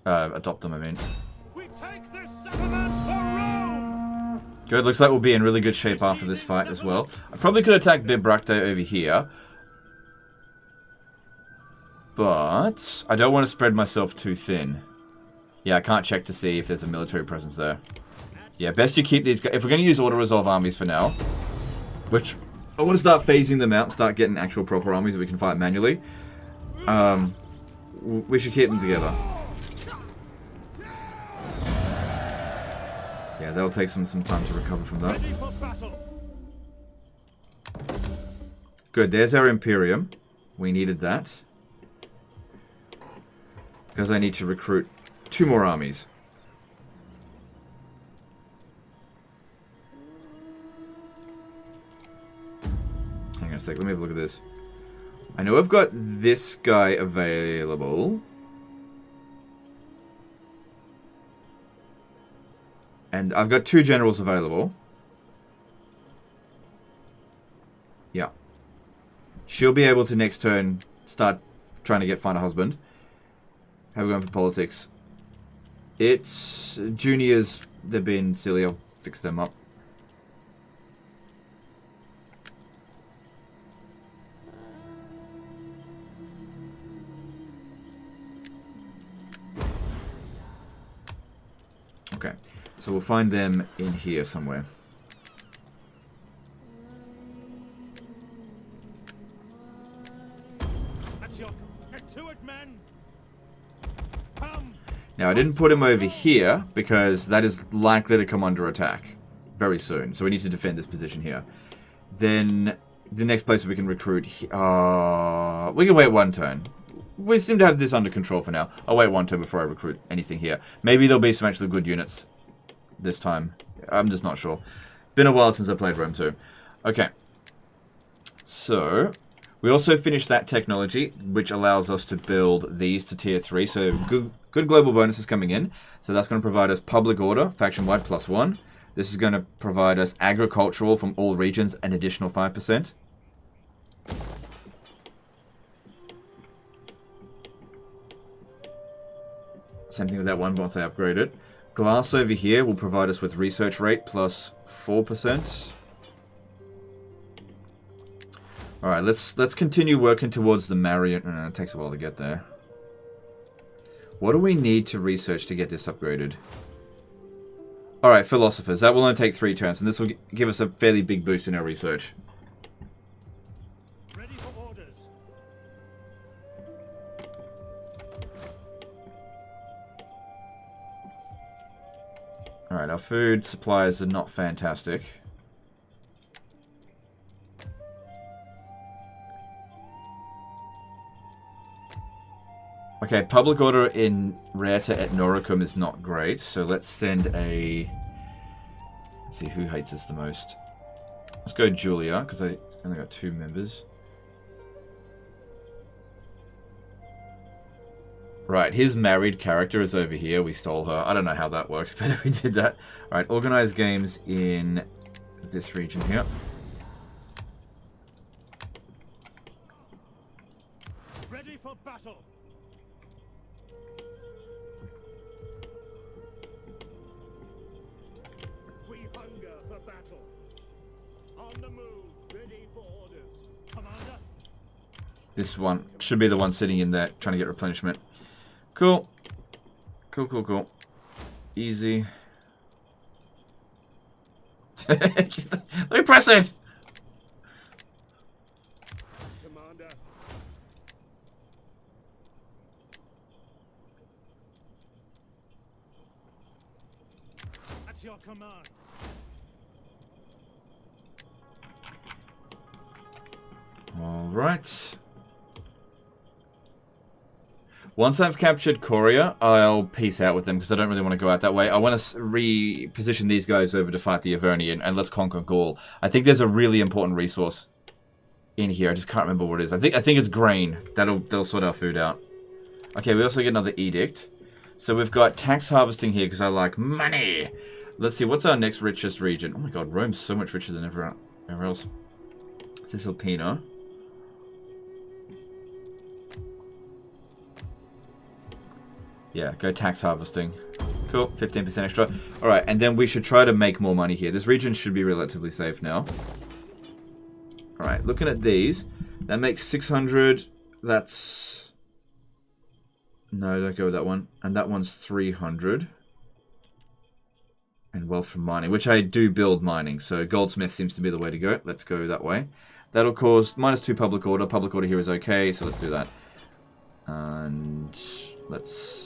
Adopt them, I mean. We take this settlement for Rome. Good, looks like we'll be in really good shape after this fight as well. I probably could attack Bibracte over here. But I don't want to spread myself too thin. Yeah, I can't check to see if there's a military presence there. Yeah, best you keep these guys. If we're going to use auto-resolve armies for now, which I want to start phasing them out and start getting actual proper armies that we can fight manually. We should keep them together. Yeah, that'll take some time to recover from that. Ready for battle. Good, there's our Imperium. We needed that. Because I need to recruit 2 more armies. Hang on a sec, let me have a look at this. I know I've got this guy available. And I've got 2 generals available. Yeah. She'll be able to next turn start trying to find a husband. How are we going for politics? It's juniors, they're being silly, I'll fix them up. Okay, so we'll find them in here somewhere. Get to it, men. Now, I didn't put him over here because that is likely to come under attack very soon. So we need to defend this position here. Then the next place we can recruit... we can wait 1 turn. We seem to have this under control for now. I'll wait 1 turn before I recruit anything here. Maybe there'll be some actually good units this time. I'm just not sure. Been a while since I played Rome 2. Okay. So... we also finished that technology, which allows us to build these to tier 3. So good global bonuses coming in. So that's going to provide us public order, faction-wide +1. This is going to provide us agricultural from all regions, an additional 5%. Same thing with that one once I upgrade it. Glass over here will provide us with research rate +4%. Alright, let's continue working towards the Marion. It takes a while to get there. What do we need to research to get this upgraded? Alright, philosophers. That will only take 3 turns, and this will give us a fairly big boost in our research. Ready for orders. Alright, our food supplies are not fantastic. Okay, public order in Rareta et Noricum is not great, so let's send a... let's see who hates us the most. Let's go Julia, because I only got 2 members. Right, his married character is over here. We stole her. I don't know how that works, but we did that. Alright, organize games in this region here. Ready for battle. We hunger for battle. On the move, ready for orders. Commander. This one should be the one sitting in there trying to get replenishment. Cool. Cool. Easy. Let me press it! Commander. At your command. Alright. Once I've captured Coria, I'll peace out with them because I don't really want to go out that way. I want to reposition these guys over to fight the Averni and let's conquer Gaul. I think there's a really important resource in here. I just can't remember what it is. I think it's grain. That'll sort our food out. Okay, we also get another edict. So we've got tax harvesting here because I like money. Let's see, what's our next richest region? Oh my god, Rome's so much richer than everywhere else. Cisalpina. Yeah, go tax harvesting. Cool, 15% extra. Alright, and then we should try to make more money here. This region should be relatively safe now. Alright, looking at these. That makes 600. That's... No, don't go with that one. And that one's 300. And wealth from mining, which I do build mining. So goldsmith seems to be the way to go. Let's go that way. That'll cause -2 public order. Public order here is okay, so let's do that. And let's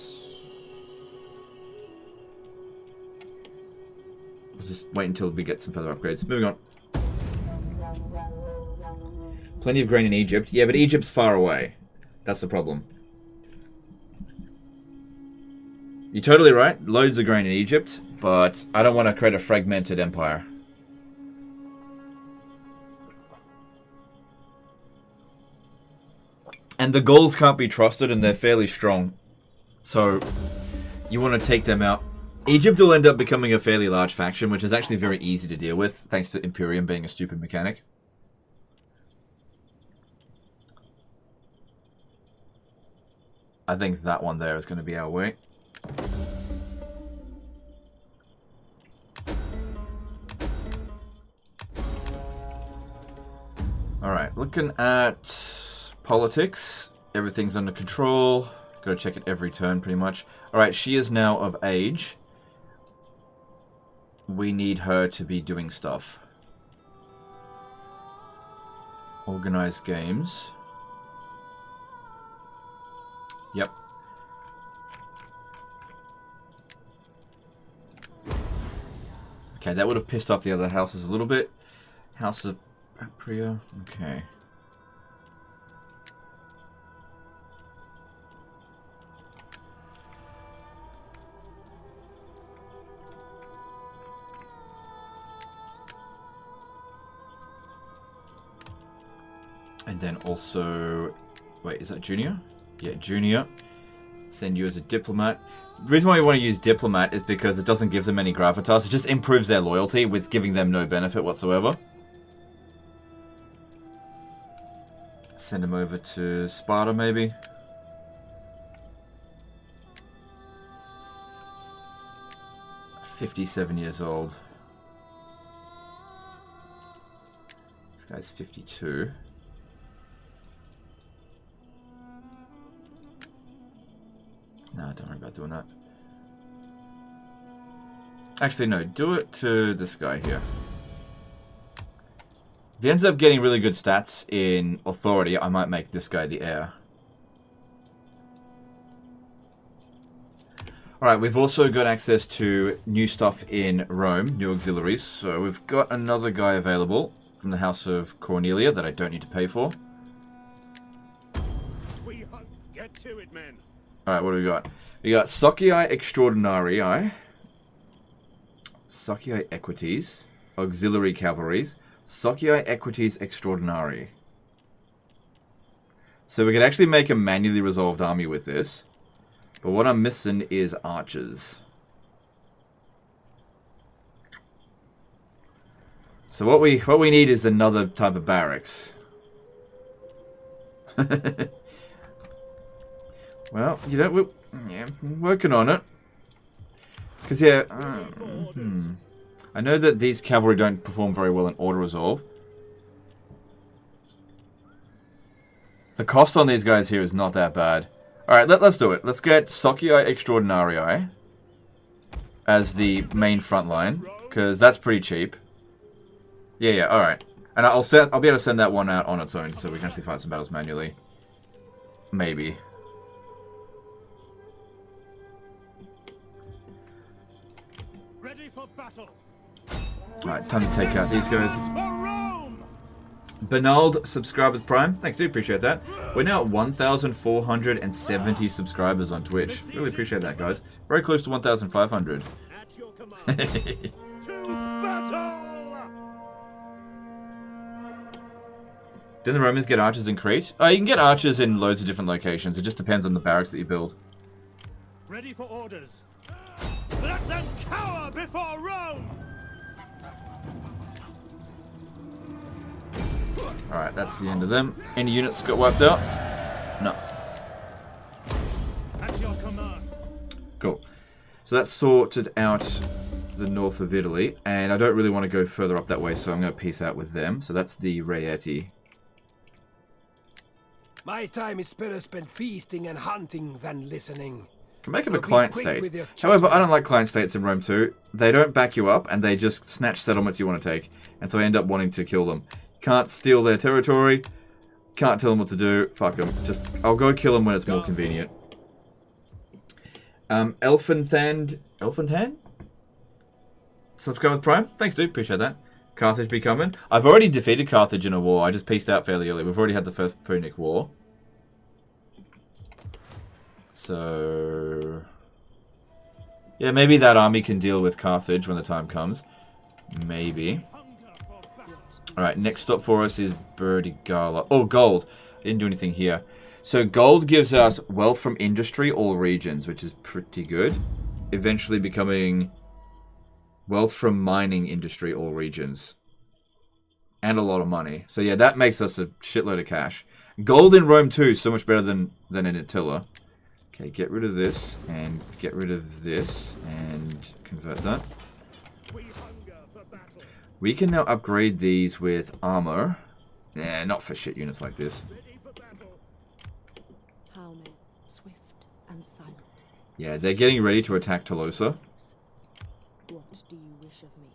just wait until we get some further upgrades. Moving on. Plenty of grain in Egypt. Yeah, but Egypt's far away. That's the problem. You're totally right. Loads of grain in Egypt, but I don't want to create a fragmented empire. And the Gauls can't be trusted, and they're fairly strong. So, you want to take them out. Egypt will end up becoming a fairly large faction, which is actually very easy to deal with, thanks to Imperium being a stupid mechanic. I think that one there is going to be our way. Alright, looking at politics. Everything's under control. Gotta check it every turn, pretty much. Alright, she is now of age. We need her to be doing stuff. Organize games. Yep. Okay, that would have pissed off the other houses a little bit. House of Apria. Okay. And then also... Wait, is that Junior? Yeah, Junior. Send you as a diplomat. The reason why we want to use diplomat is because it doesn't give them any gravitas. It just improves their loyalty with giving them no benefit whatsoever. Send him over to Sparta, maybe. $57 years old. This guy's 52. No, don't worry about doing that. Actually, no. Do it to this guy here. If he ends up getting really good stats in authority, I might make this guy the heir. Alright, we've also got access to new stuff in Rome, new auxiliaries. So we've got another guy available from the House of Cornelia that I don't need to pay for. Get to it, men. Alright, what do we got? We got Socii Extraordinarii, Socii Equites, Auxiliary Cavalries, Socii Equites Extraordinarii. So we could actually make a manually resolved army with this. But what I'm missing is archers. So what we need is another type of barracks. Well, you know, we're working on it. Because, yeah, I know that these cavalry don't perform very well in auto resolve. The cost on these guys here is not that bad. Alright, let's do it. Let's get Socii Extraordinarii as the main front line, because that's pretty cheap. Yeah, alright. And I'll be able to send that one out on its own, so we can actually fight some battles manually. Maybe. Ready for battle. Alright, time to take out these guys. Bernald subscribed with Prime. Thanks, dude. Appreciate that. We're now at 1,470 subscribers on Twitch. Really appreciate that, guys. Very close to 1,500. At your command. To battle! Didn't the Romans get archers in Crete? Oh, you can get archers in loads of different locations. It just depends on the barracks that you build. Ready for orders. Let them cower before Rome! Alright, that's the end of them. Any units got wiped out? No. At your command. Cool. So that's sorted out the north of Italy. And I don't really want to go further up that way, so I'm going to peace out with them. So that's the Raieti. My time is better spent feasting and hunting than listening. Can make them So a be client quick state. with your However, I judgment. don't like client states in Rome too. They don't back you up, and they just snatch settlements you want to take. And so I end up wanting to kill them. Can't steal their territory. Can't tell them what to do. Fuck them. Just, I'll go kill them when it's more convenient. Elfinthan? Subscribe with Prime? Thanks, dude. Appreciate that. Carthage be coming. I've already defeated Carthage in a war. I just peaced out fairly early. We've already had the first Punic War. So... yeah, maybe that army can deal with Carthage when the time comes. Maybe. Alright, next stop for us is Burdigala. Oh, gold. I didn't do anything here. So gold gives us wealth from industry, all regions, which is pretty good. Eventually becoming wealth from mining industry, all regions. And a lot of money. So yeah, that makes us a shitload of cash. Gold in Rome too, so much better than in Attila. Okay, get rid of this, and get rid of this, and convert that. We can now upgrade these with armor. Yeah, not for shit units like this. Paume, swift and silent. Yeah, they're getting ready to attack Tolosa. What do you wish of me?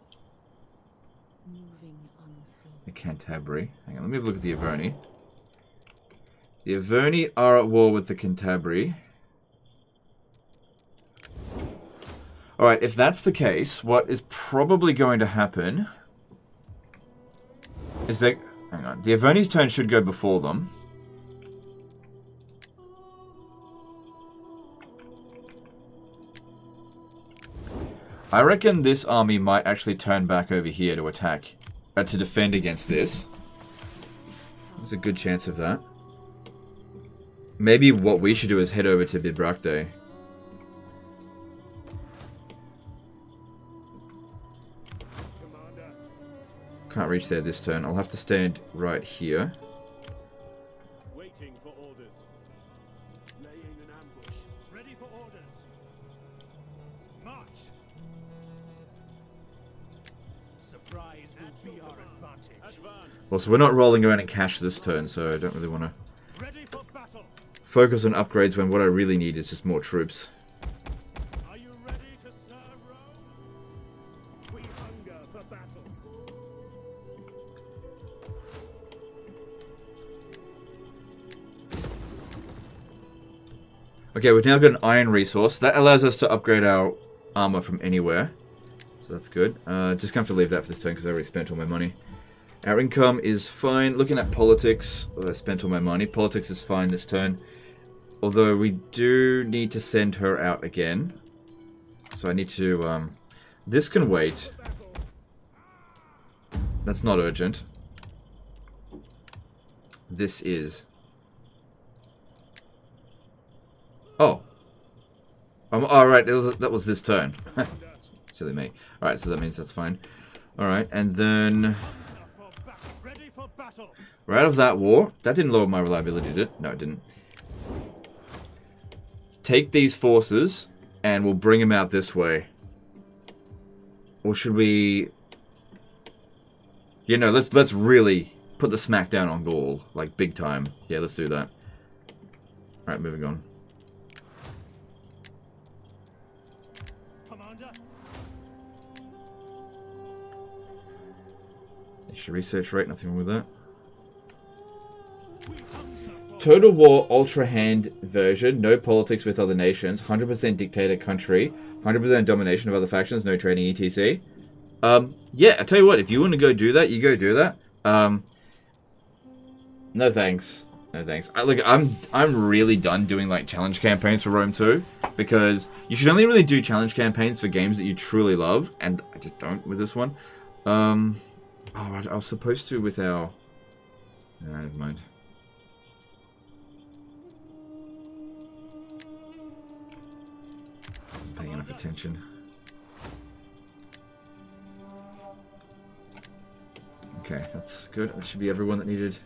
Moving unseen. The Cantabri. Hang on, let me have a look at the Averni. The Averni are at war with the Cantabri. Alright, if that's the case, what is probably going to happen is that... hang on. The Averni's turn should go before them. I reckon this army might actually turn back over here to attack. To defend against this. There's a good chance of that. Maybe what we should do is head over to Bibracte. Can't reach there this turn. I'll have to stand right here. Waiting for orders. Laying an ambush. Ready for orders. March. Surprise will be our advantage. Advance. Well, so we're not rolling around in cash this turn, so I don't really want to Ready for battle. focus on upgrades when what I really need is just more troops. Are you ready to serve Rome? We hunger for battle. Okay, we've now got an iron resource. That allows us to upgrade our armor from anywhere. So that's good. Just gonna have to leave that for this turn because I already spent all my money. Our income is fine. Looking at politics, I spent all my money. Politics is fine this turn. Although we do need to send her out again. So I need to... this can wait. That's not urgent. This is... oh. Alright, that was this turn. Silly me. Alright, so that means that's fine. Alright, and then... Ready for battle. we're out of that war. That didn't lower my reliability, did it? No, it didn't. Take these forces, and we'll bring them out this way. Or should we... you know, let's really put the smack down on Gaul. Like, big time. Yeah, let's do that. Alright, moving on. Commander. Extra research rate, nothing wrong with that. Total War Ultra Hand version, no politics with other nations, 100% dictator country, 100% domination of other factions, no trading etc. Yeah, I tell you what, if you want to go do that, you go do that. No thanks. No thanks. Look, I'm really done doing like challenge campaigns for Rome 2 because you should only really do challenge campaigns for games that you truly love, and I just don't with this one. Oh, I was supposed to with our. No, never mind. I wasn't paying enough attention. Okay, that's good. That should be everyone that needed.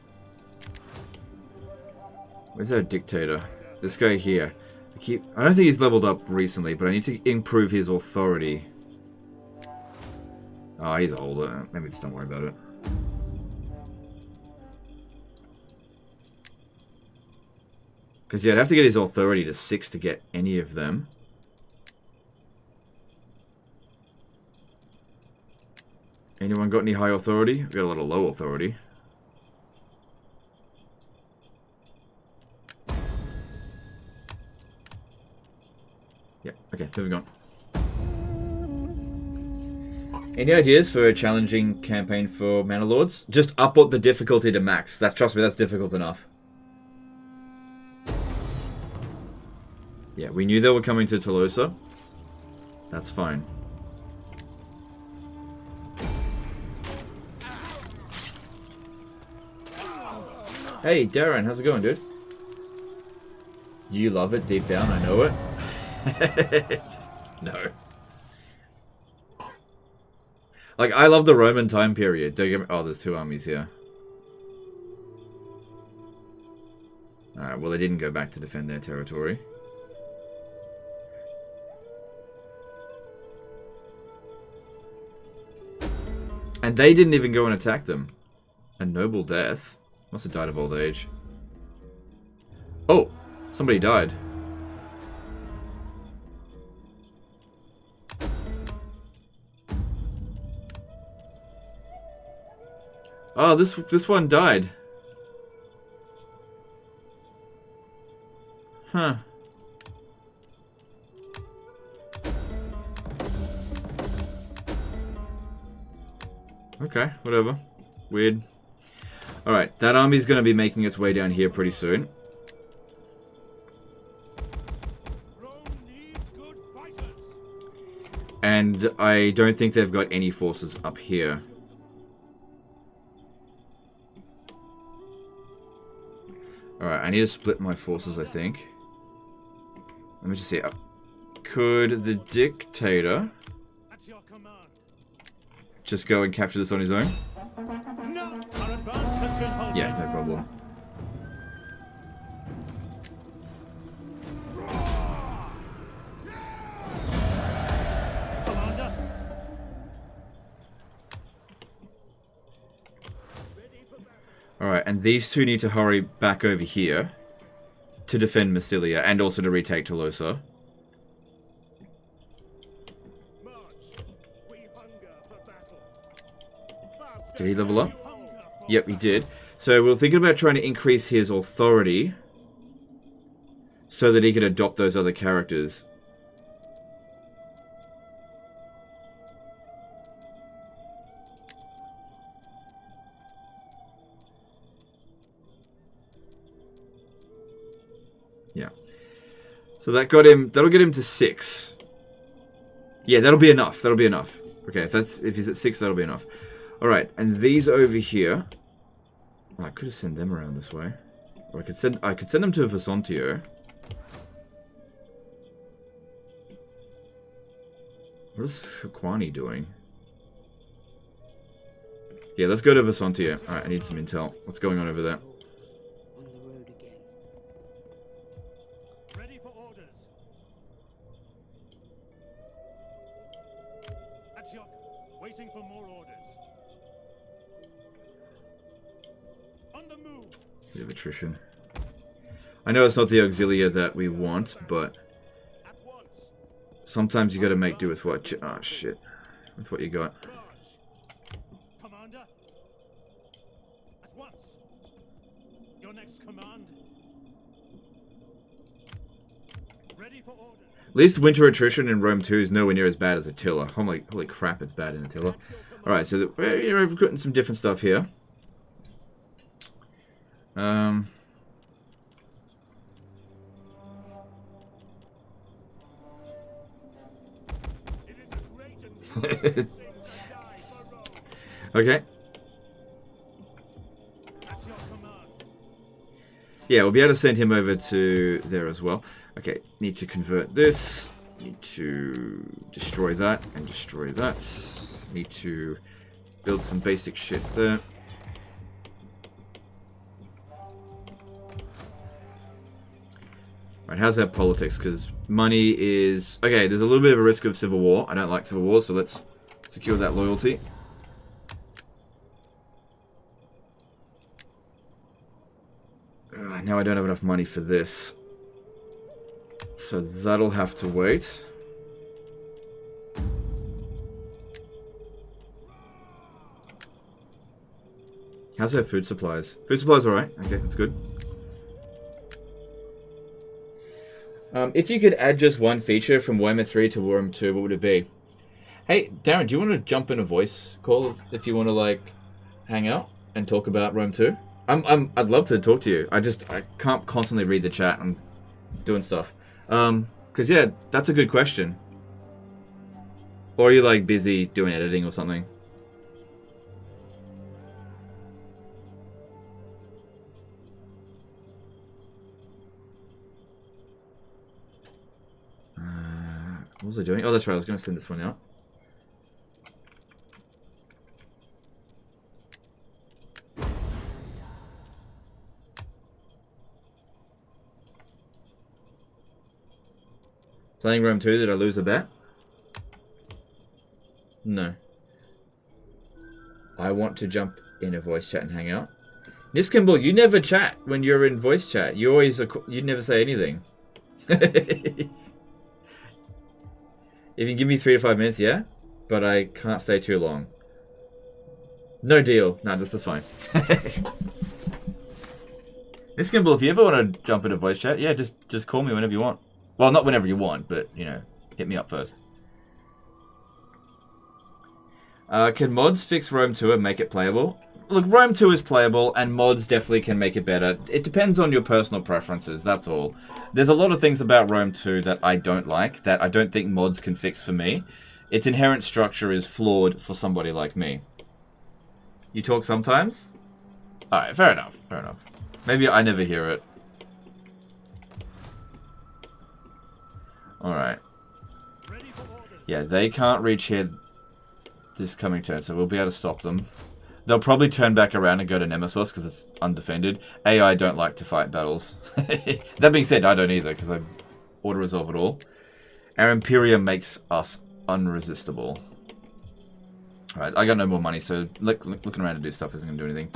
Where's our dictator? This guy here. I don't think he's leveled up recently, but I need to improve his authority. Oh, he's older. Maybe just don't worry about it. Because, yeah, I'd have to get his authority to 6 to get any of them. Anyone got any high authority? We got a lot of low authority. Yeah, okay, moving on. Any ideas for a challenging campaign for Manor Lords? Just up the difficulty to max. Trust me, that's difficult enough. Yeah, we knew they were coming to Tolosa. That's fine. Hey, Darren, how's it going, dude? You love it deep down, I know it. No. Like, I love the Roman time period. Don't get me. Oh, there's 2 armies here. Alright, well, they didn't go back to defend their territory. And they didn't even go and attack them. A noble death. Must have died of old age. Oh, somebody died. Oh, this one died. Huh. Okay, whatever. Weird. Alright, that army's going to be making its way down here pretty soon. And I don't think they've got any forces up here. Alright, I need to split my forces, I think. Let me just see. Could the dictator just go and capture this on his own? Yeah, no problem. Alright, and these two need to hurry back over here to defend Massilia and also to retake Tolosa. Did he level up? Yep, he did. So we're thinking about trying to increase his authority so that he could adopt those other characters. Yeah. So that got him, that'll get him to 6. Yeah, that'll be enough. That'll be enough. Okay, if he's at 6, that'll be enough. Alright, and these over here. Oh, I could have sent them around this way. Or I could send them to Vesontio. What is Sequani doing? Yeah, let's go to Vesontio. Alright, I need some intel. What's going on over there? On the road again. Ready for orders. Antioch, waiting for more orders. On the move. Bit of attrition. I know it's not the auxilia that we want, but sometimes you gotta make do with what. Oh shit. With what you got. Commander. At once. Your next command. Ready for order. At least winter attrition in Rome 2 is nowhere near as bad as Attila. Holy crap, it's bad in Attila. Alright, so we're putting some different stuff here. It is a great and glorious thing to die for Rome. Okay. At your command. Yeah, we'll be able to send him over to there as well. Okay, need to convert this. Need to destroy that and destroy that. Need to build some basic shit there. Right, how's that politics? Because money is... Okay, there's a little bit of a risk of civil war. I don't like civil war, so let's secure that loyalty. Now I don't have enough money for this. So that'll have to wait. How's our food supplies? Food supplies alright. Okay, that's good. If you could add just one feature from Warhammer 3 to Warhammer 2, what would it be? Hey, Darren, do you want to jump in a voice call if you want to, like, hang out and talk about Rome 2? I'd love to talk to you. I can't constantly read the chat. I'm doing stuff. Because, yeah, that's a good question. Or are you, like, busy doing editing or something? What was I doing? Oh, that's right. I was going to send this one out. Playing Rome 2, did I lose a bet? No. I want to jump in a voice chat and hang out. Niskimble, you never chat when you're in voice chat. You always, you never say anything. If you give me 3 to 5 minutes, yeah? But I can't stay too long. No deal. Nah, that's fine. Niskimble, if you ever want to jump in a voice chat, yeah, just call me whenever you want. Well, not whenever you want, but, you know, hit me up first. Can mods fix Rome 2 and make it playable? Look, Rome 2 is playable, and mods definitely can make it better. It depends on your personal preferences, that's all. There's a lot of things about Rome 2 that I don't like, that I don't think mods can fix for me. Its inherent structure is flawed for somebody like me. You talk sometimes? Alright, fair enough, fair enough. Maybe I never hear it. Alright. Yeah, they can't reach here this coming turn, so we'll be able to stop them. They'll probably turn back around and go to Nemesis because it's undefended. AI don't like to fight battles. That being said, I don't either because I auto-resolve it all. Our Imperium makes us unresistible. Alright, I got no more money, so looking around to do stuff isn't going to do anything.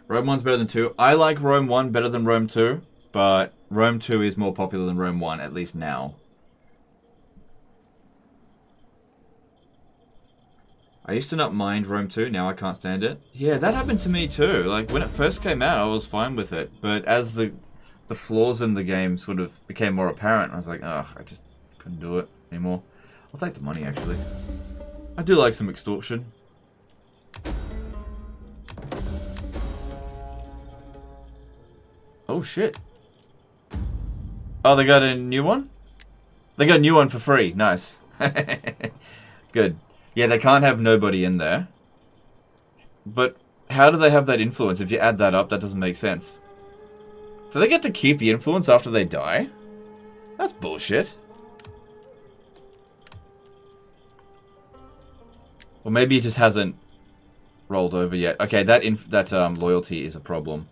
Rome 1's better than 2. I like Rome 1 better than Rome 2, but Rome 2 is more popular than Rome 1, at least now. I used to not mind Rome 2, now I can't stand it. Yeah, that happened to me too. Like, when it first came out, I was fine with it. But as the flaws in the game sort of became more apparent, I was like, ugh, I just couldn't do it anymore. I'll take the money, actually. I do like some extortion. Oh, shit. Oh, they got a new one? They got a new one for free. Nice. Good. Yeah, they can't have nobody in there. But how do they have that influence? If you add that up, that doesn't make sense. Do they get to keep the influence after they die? That's bullshit. Or maybe it just hasn't rolled over yet. Okay, that loyalty is a problem.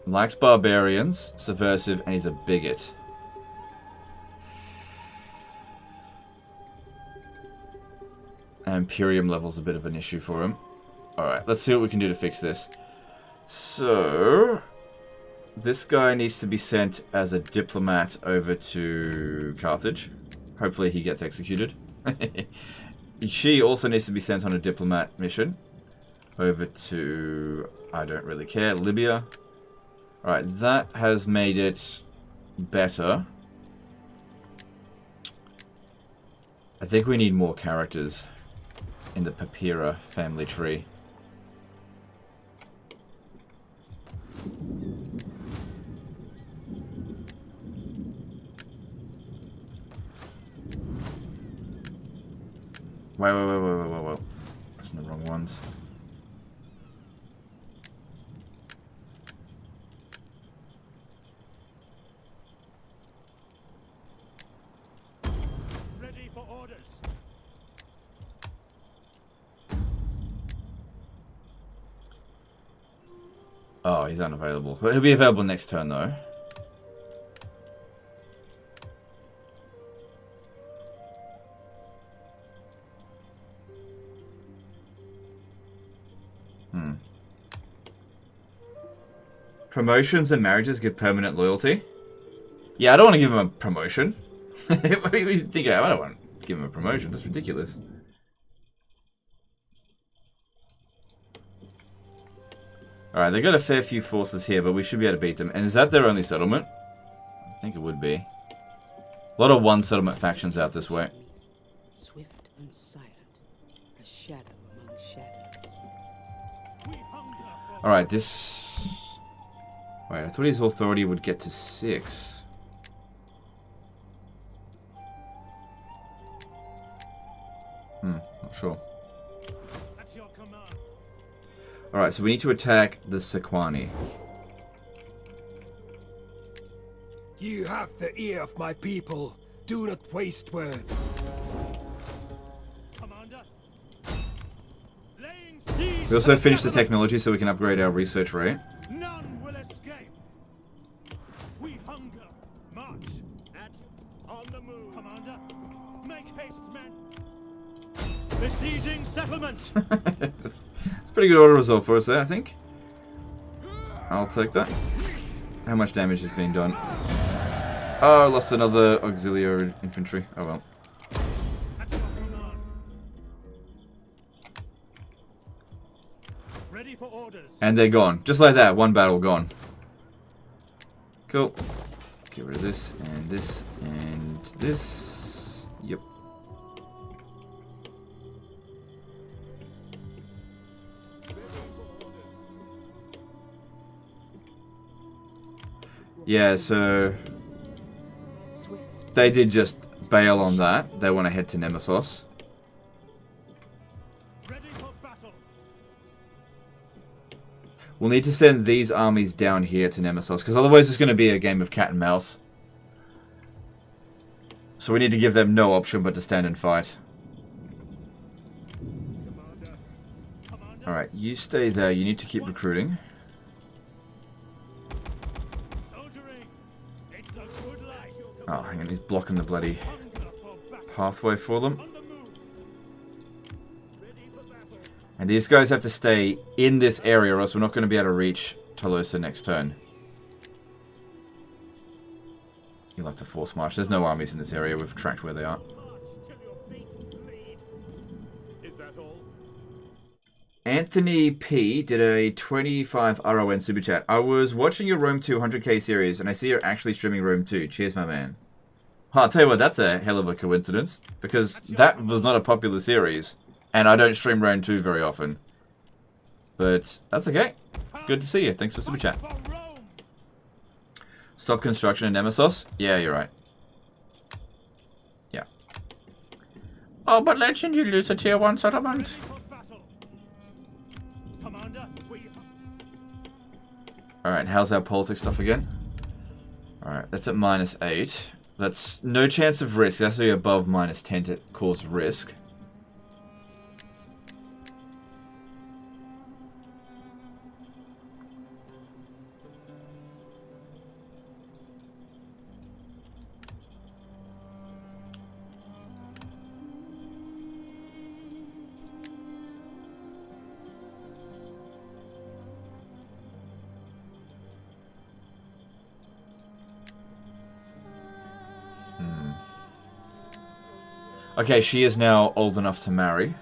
Likes barbarians, subversive, and he's a bigot. Imperium level's a bit of an issue for him. Alright, let's see what we can do to fix this. So, this guy needs to be sent as a diplomat over to Carthage. Hopefully he gets executed. She also needs to be sent on a diplomat mission. over to, I don't really care, Libya. Alright, that has made it better. I think we need more characters in the Papyra family tree. Wait. Pressing the wrong ones. Ready for orders. Oh, he's unavailable. He'll be available next turn, though. Promotions and marriages give permanent loyalty. Yeah, I don't want to give him a promotion. What do you think? I don't want to give him a promotion. That's ridiculous. Alright, they got a fair few forces here, but we should be able to beat them. And is that their only settlement? I think it would be. A lot of one settlement factions out this way. Swift and silent, a shadow among shadows. Alright, this... Wait, I thought his authority would get to 6. Not sure. Alright, so we need to attack the Sequani. You have the ear of my people. Do not waste words. We also finished the technology so we can upgrade our research rate. None will escape. We hunger. March. On the move. Commander, make haste, men. Besieging settlement. That's a pretty good order result for us there, I think. I'll take that. How much damage has been done? Oh, I lost another auxiliary infantry. Oh well. Ready for orders. And they're gone. Just like that, one battle gone. Cool. Get rid of this, and this, and this. Yep. Yeah, so... They did just bail on that. They want to head to Nemesis. We'll need to send these armies down here to Nemesis, because otherwise it's going to be a game of cat and mouse. So we need to give them no option but to stand and fight. Alright, you stay there. You need to keep recruiting. Oh, hang on, he's blocking the bloody pathway for them. And these guys have to stay in this area or else we're not going to be able to reach Tolosa next turn. You'll have to force march. There's no armies in this area. We've tracked where they are. Anthony P did a 25 RON super chat. I was watching your Rome 2 100k series and I see you're actually streaming Rome 2. Cheers, my man. I'll tell you what, that's a hell of a coincidence, because that was not a popular series, and I don't stream Rome 2 very often. But that's okay. Good to see you. Thanks for super chat. Stop construction in Nemesis? Yeah, you're right. Yeah. Oh, but Legend, you lose a tier 1 settlement. Alright, how's our politics stuff again? Alright, that's at -8. That's no chance of risk. That's actually above -10 to cause risk. Okay, she is now old enough to marry.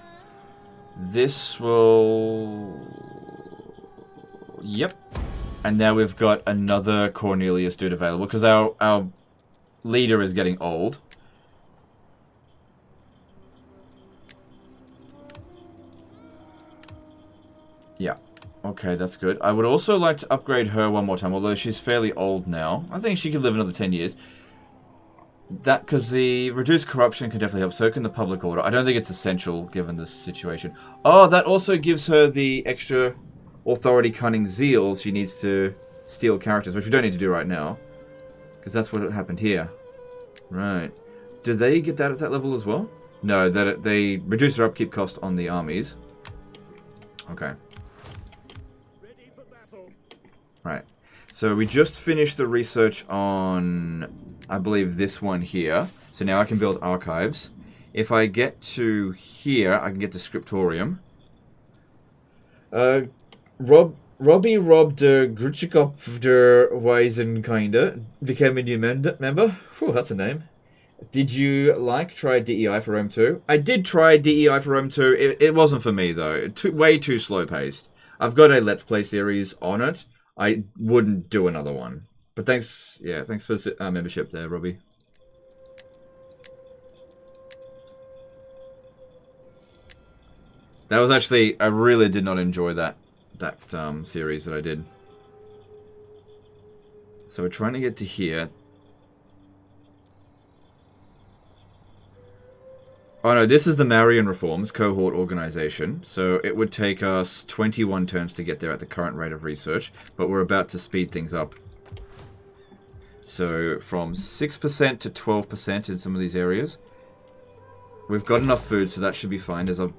This will... Yep. And now we've got another Cornelius dude available, because our leader is getting old. Yeah. Okay, that's good. I would also like to upgrade her one more time, although she's fairly old now. I think she could live another 10 years. That, because the reduced corruption can definitely help. So can the public order. I don't think it's essential, given this situation. Oh, that also gives her the extra authority, cunning, zeal she needs to steal characters, which we don't need to do right now. Because that's what happened here. Right. Do they get that at that level as well? No, that they reduce their upkeep cost on the armies. Okay. Right. So we just finished the research on, I believe, this one here. So now I can build archives. If I get to here, I can get to Scriptorium. Robbie Rob der Grutschikopf der Weisenkinder became a new member. Whew, that's a name. Did you try DEI for Rome 2? I did try DEI for Rome 2. It wasn't for me, though. Way too slow-paced. I've got a Let's Play series on it. I wouldn't do another one. But thanks, yeah, thanks for the membership there, Robbie. That was actually, I really did not enjoy that series that I did. So we're trying to get to here. Oh no, this is the Marian Reforms cohort organization. So it would take us 21 turns to get there at the current rate of research, but we're about to speed things up. So from 6% to 12% in some of these areas. We've got enough food, so that should be fine. There's a,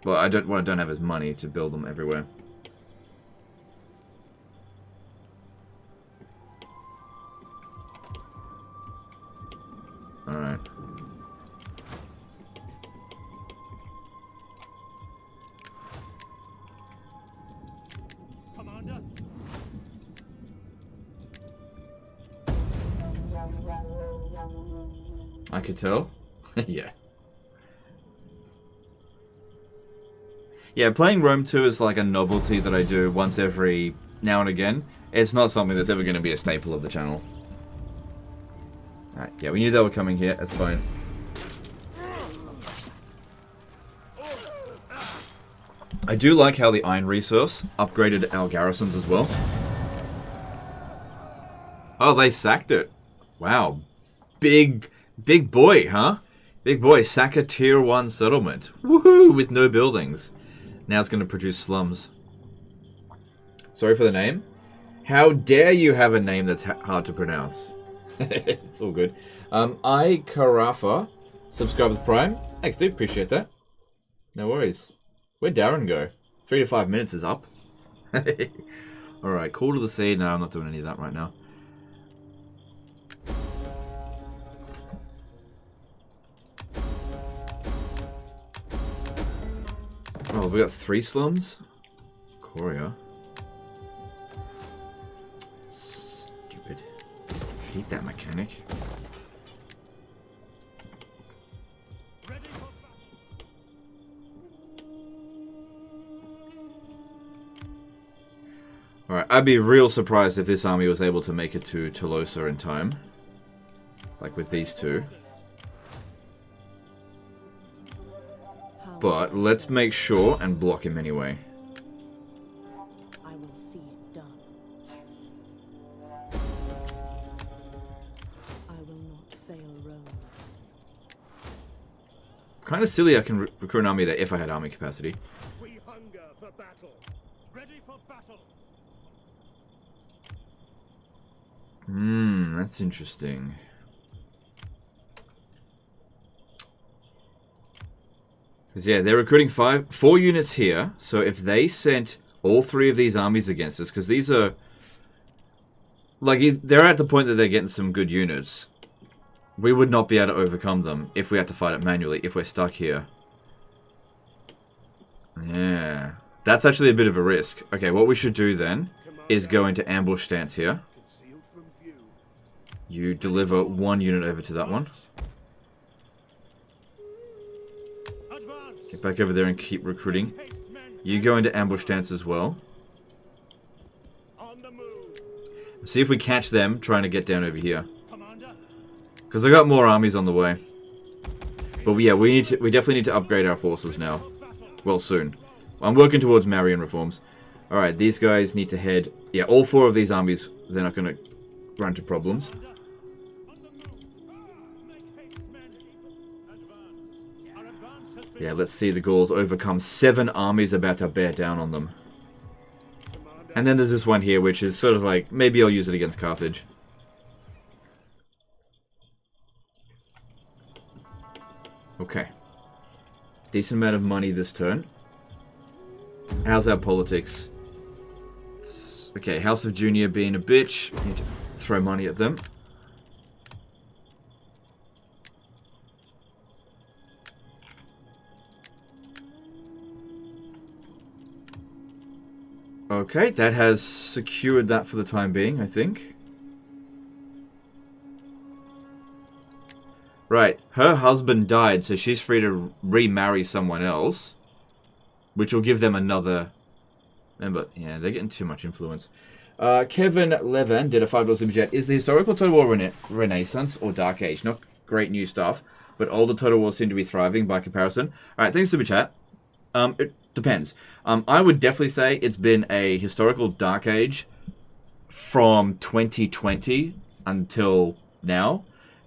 well, I don't have is money to build them everywhere. All right. Commander. I could tell. Yeah. Yeah, playing Rome 2 is like a novelty that I do once every now and again. It's not something that's ever going to be a staple of the channel. Alright, yeah, we knew they were coming here. That's fine. I do like how the Iron Resource upgraded our garrisons as well. Oh, they sacked it. Wow. Big boy, huh? Big boy, sack a tier 1 settlement. Woohoo! With no buildings. Now it's going to produce slums. Sorry for the name. How dare you have a name that's hard to pronounce? It's all good. I Carafa, subscribe with Prime. Thanks, dude. Appreciate that. No worries. Where'd Darren go? 3 to 5 minutes is up. Alright, call to the sea. No, I'm not doing any of that right now. Oh, we got 3 slums? Coria. Stupid. I hate that mechanic. Alright, I'd be real surprised if this army was able to make it to Tolosa in time. Like with these two. But let's make sure and block him anyway. I will see it done. I will not fail Rome. Kind of silly I can recruit an army there if I had army capacity. We hunger for battle. Ready for battle. That's interesting. Because, yeah, they're recruiting 4 units here. So if they sent all 3 of these armies against us, because these are... like, they're at the point that they're getting some good units. We would not be able to overcome them if we had to fight it manually, if we're stuck here. Yeah. That's actually a bit of a risk. Okay, what we should do then is go into ambush stance here. You deliver 1 unit over to that one. Get back over there and keep recruiting. You go into ambush stance as well. the move. See if we catch them trying to get down over here. Commander, Because I got more armies on the way. But yeah, we definitely need to upgrade our forces now. Well, soon. I'm working towards Marian reforms. Alright, these guys need to head... Yeah, all 4 of these armies, they're not going to run into problems. Yeah, let's see the Gauls overcome 7 armies about to bear down on them. And then there's this one here, which is sort of like, maybe I'll use it against Carthage. Okay. Decent amount of money this turn. How's our politics? Okay, House of Junior being a bitch. Need to throw money at them. Okay, that has secured that for the time being, I think. Right, her husband died, so she's free to remarry someone else. Which will give them another... Remember, yeah, they're getting too much influence. Kevin Levan did a $5 super chat. Is the historical Total War Renaissance or Dark Age? Not great new stuff, but older Total Wars seem to be thriving by comparison. Alright, thanks super chat. It depends. I would definitely say it's been a historical Dark Age from 2020 until now.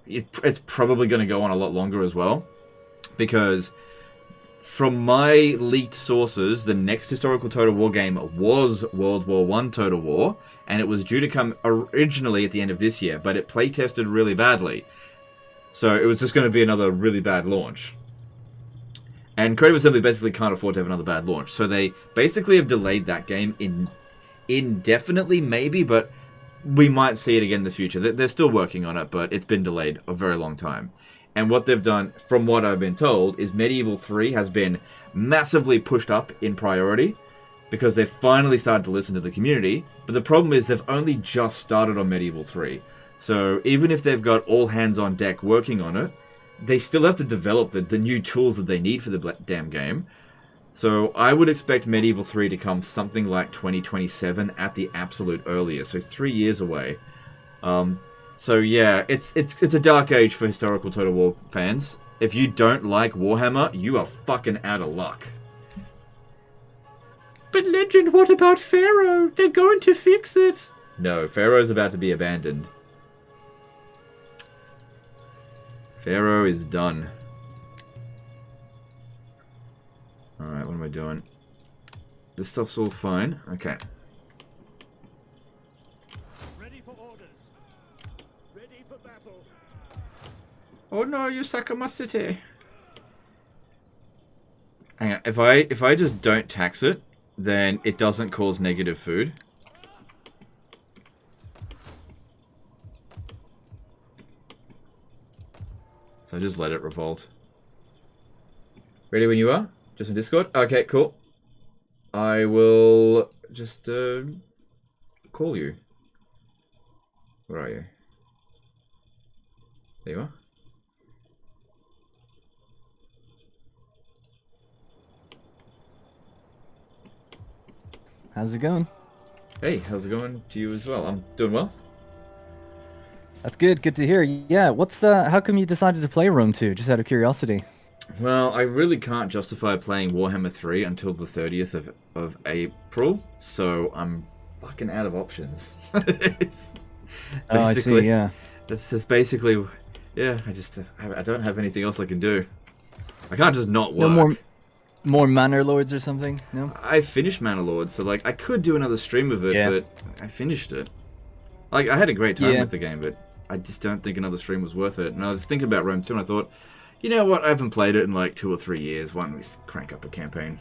It's probably going to go on a lot longer as well. Because from my leaked sources, the next historical Total War game was World War I Total War. And it was due to come originally at the end of this year. But it playtested really badly. So it was just going to be another really bad launch. And Creative Assembly basically can't afford to have another bad launch. So they basically have delayed that game indefinitely, maybe, but we might see it again in the future. They're still working on it, but it's been delayed a very long time. And what they've done, from what I've been told, is Medieval 3 has been massively pushed up in priority because they've finally started to listen to the community. But the problem is they've only just started on Medieval 3. So even if they've got all hands on deck working on it, they still have to develop the new tools that they need for the damn game. So I would expect Medieval 3 to come something like 2027 at the absolute earliest. So 3 years away. So yeah, it's a dark age for historical Total War fans. If you don't like Warhammer, you are fucking out of luck. But Legend, what about Pharaoh? They're going to fix it. No, Pharaoh's about to be abandoned. Pharaoh is done. Alright, what am I doing? This stuff's all fine. Okay. ready for orders. Ready for battle. Oh no, you suck my city. Hang on, if I just don't tax it, then it doesn't cause negative food. So just let it revolt. Ready when you are? Just in Discord? Okay, cool. I will just call you. Where are you? There you are. How's it going? Hey, how's it going to you as well? I'm doing well. That's good. Good to hear. Yeah. What's how come you decided to play Rome 2? Just out of curiosity. Well, I really can't justify playing Warhammer 3 until the 30th of April, so I'm fucking out of options. I see, yeah. That's just basically, yeah, I don't have anything else I can do. I can't just not work. No more Manor Lords or something? No? I finished Manor Lords, so like I could do another stream of it, but I finished it. Like, I had a great time with the game, but I just don't think another stream was worth it. And I was thinking about Rome 2, and I thought, you know what, I haven't played it in like 2 or 3 years. Why don't we crank up a campaign?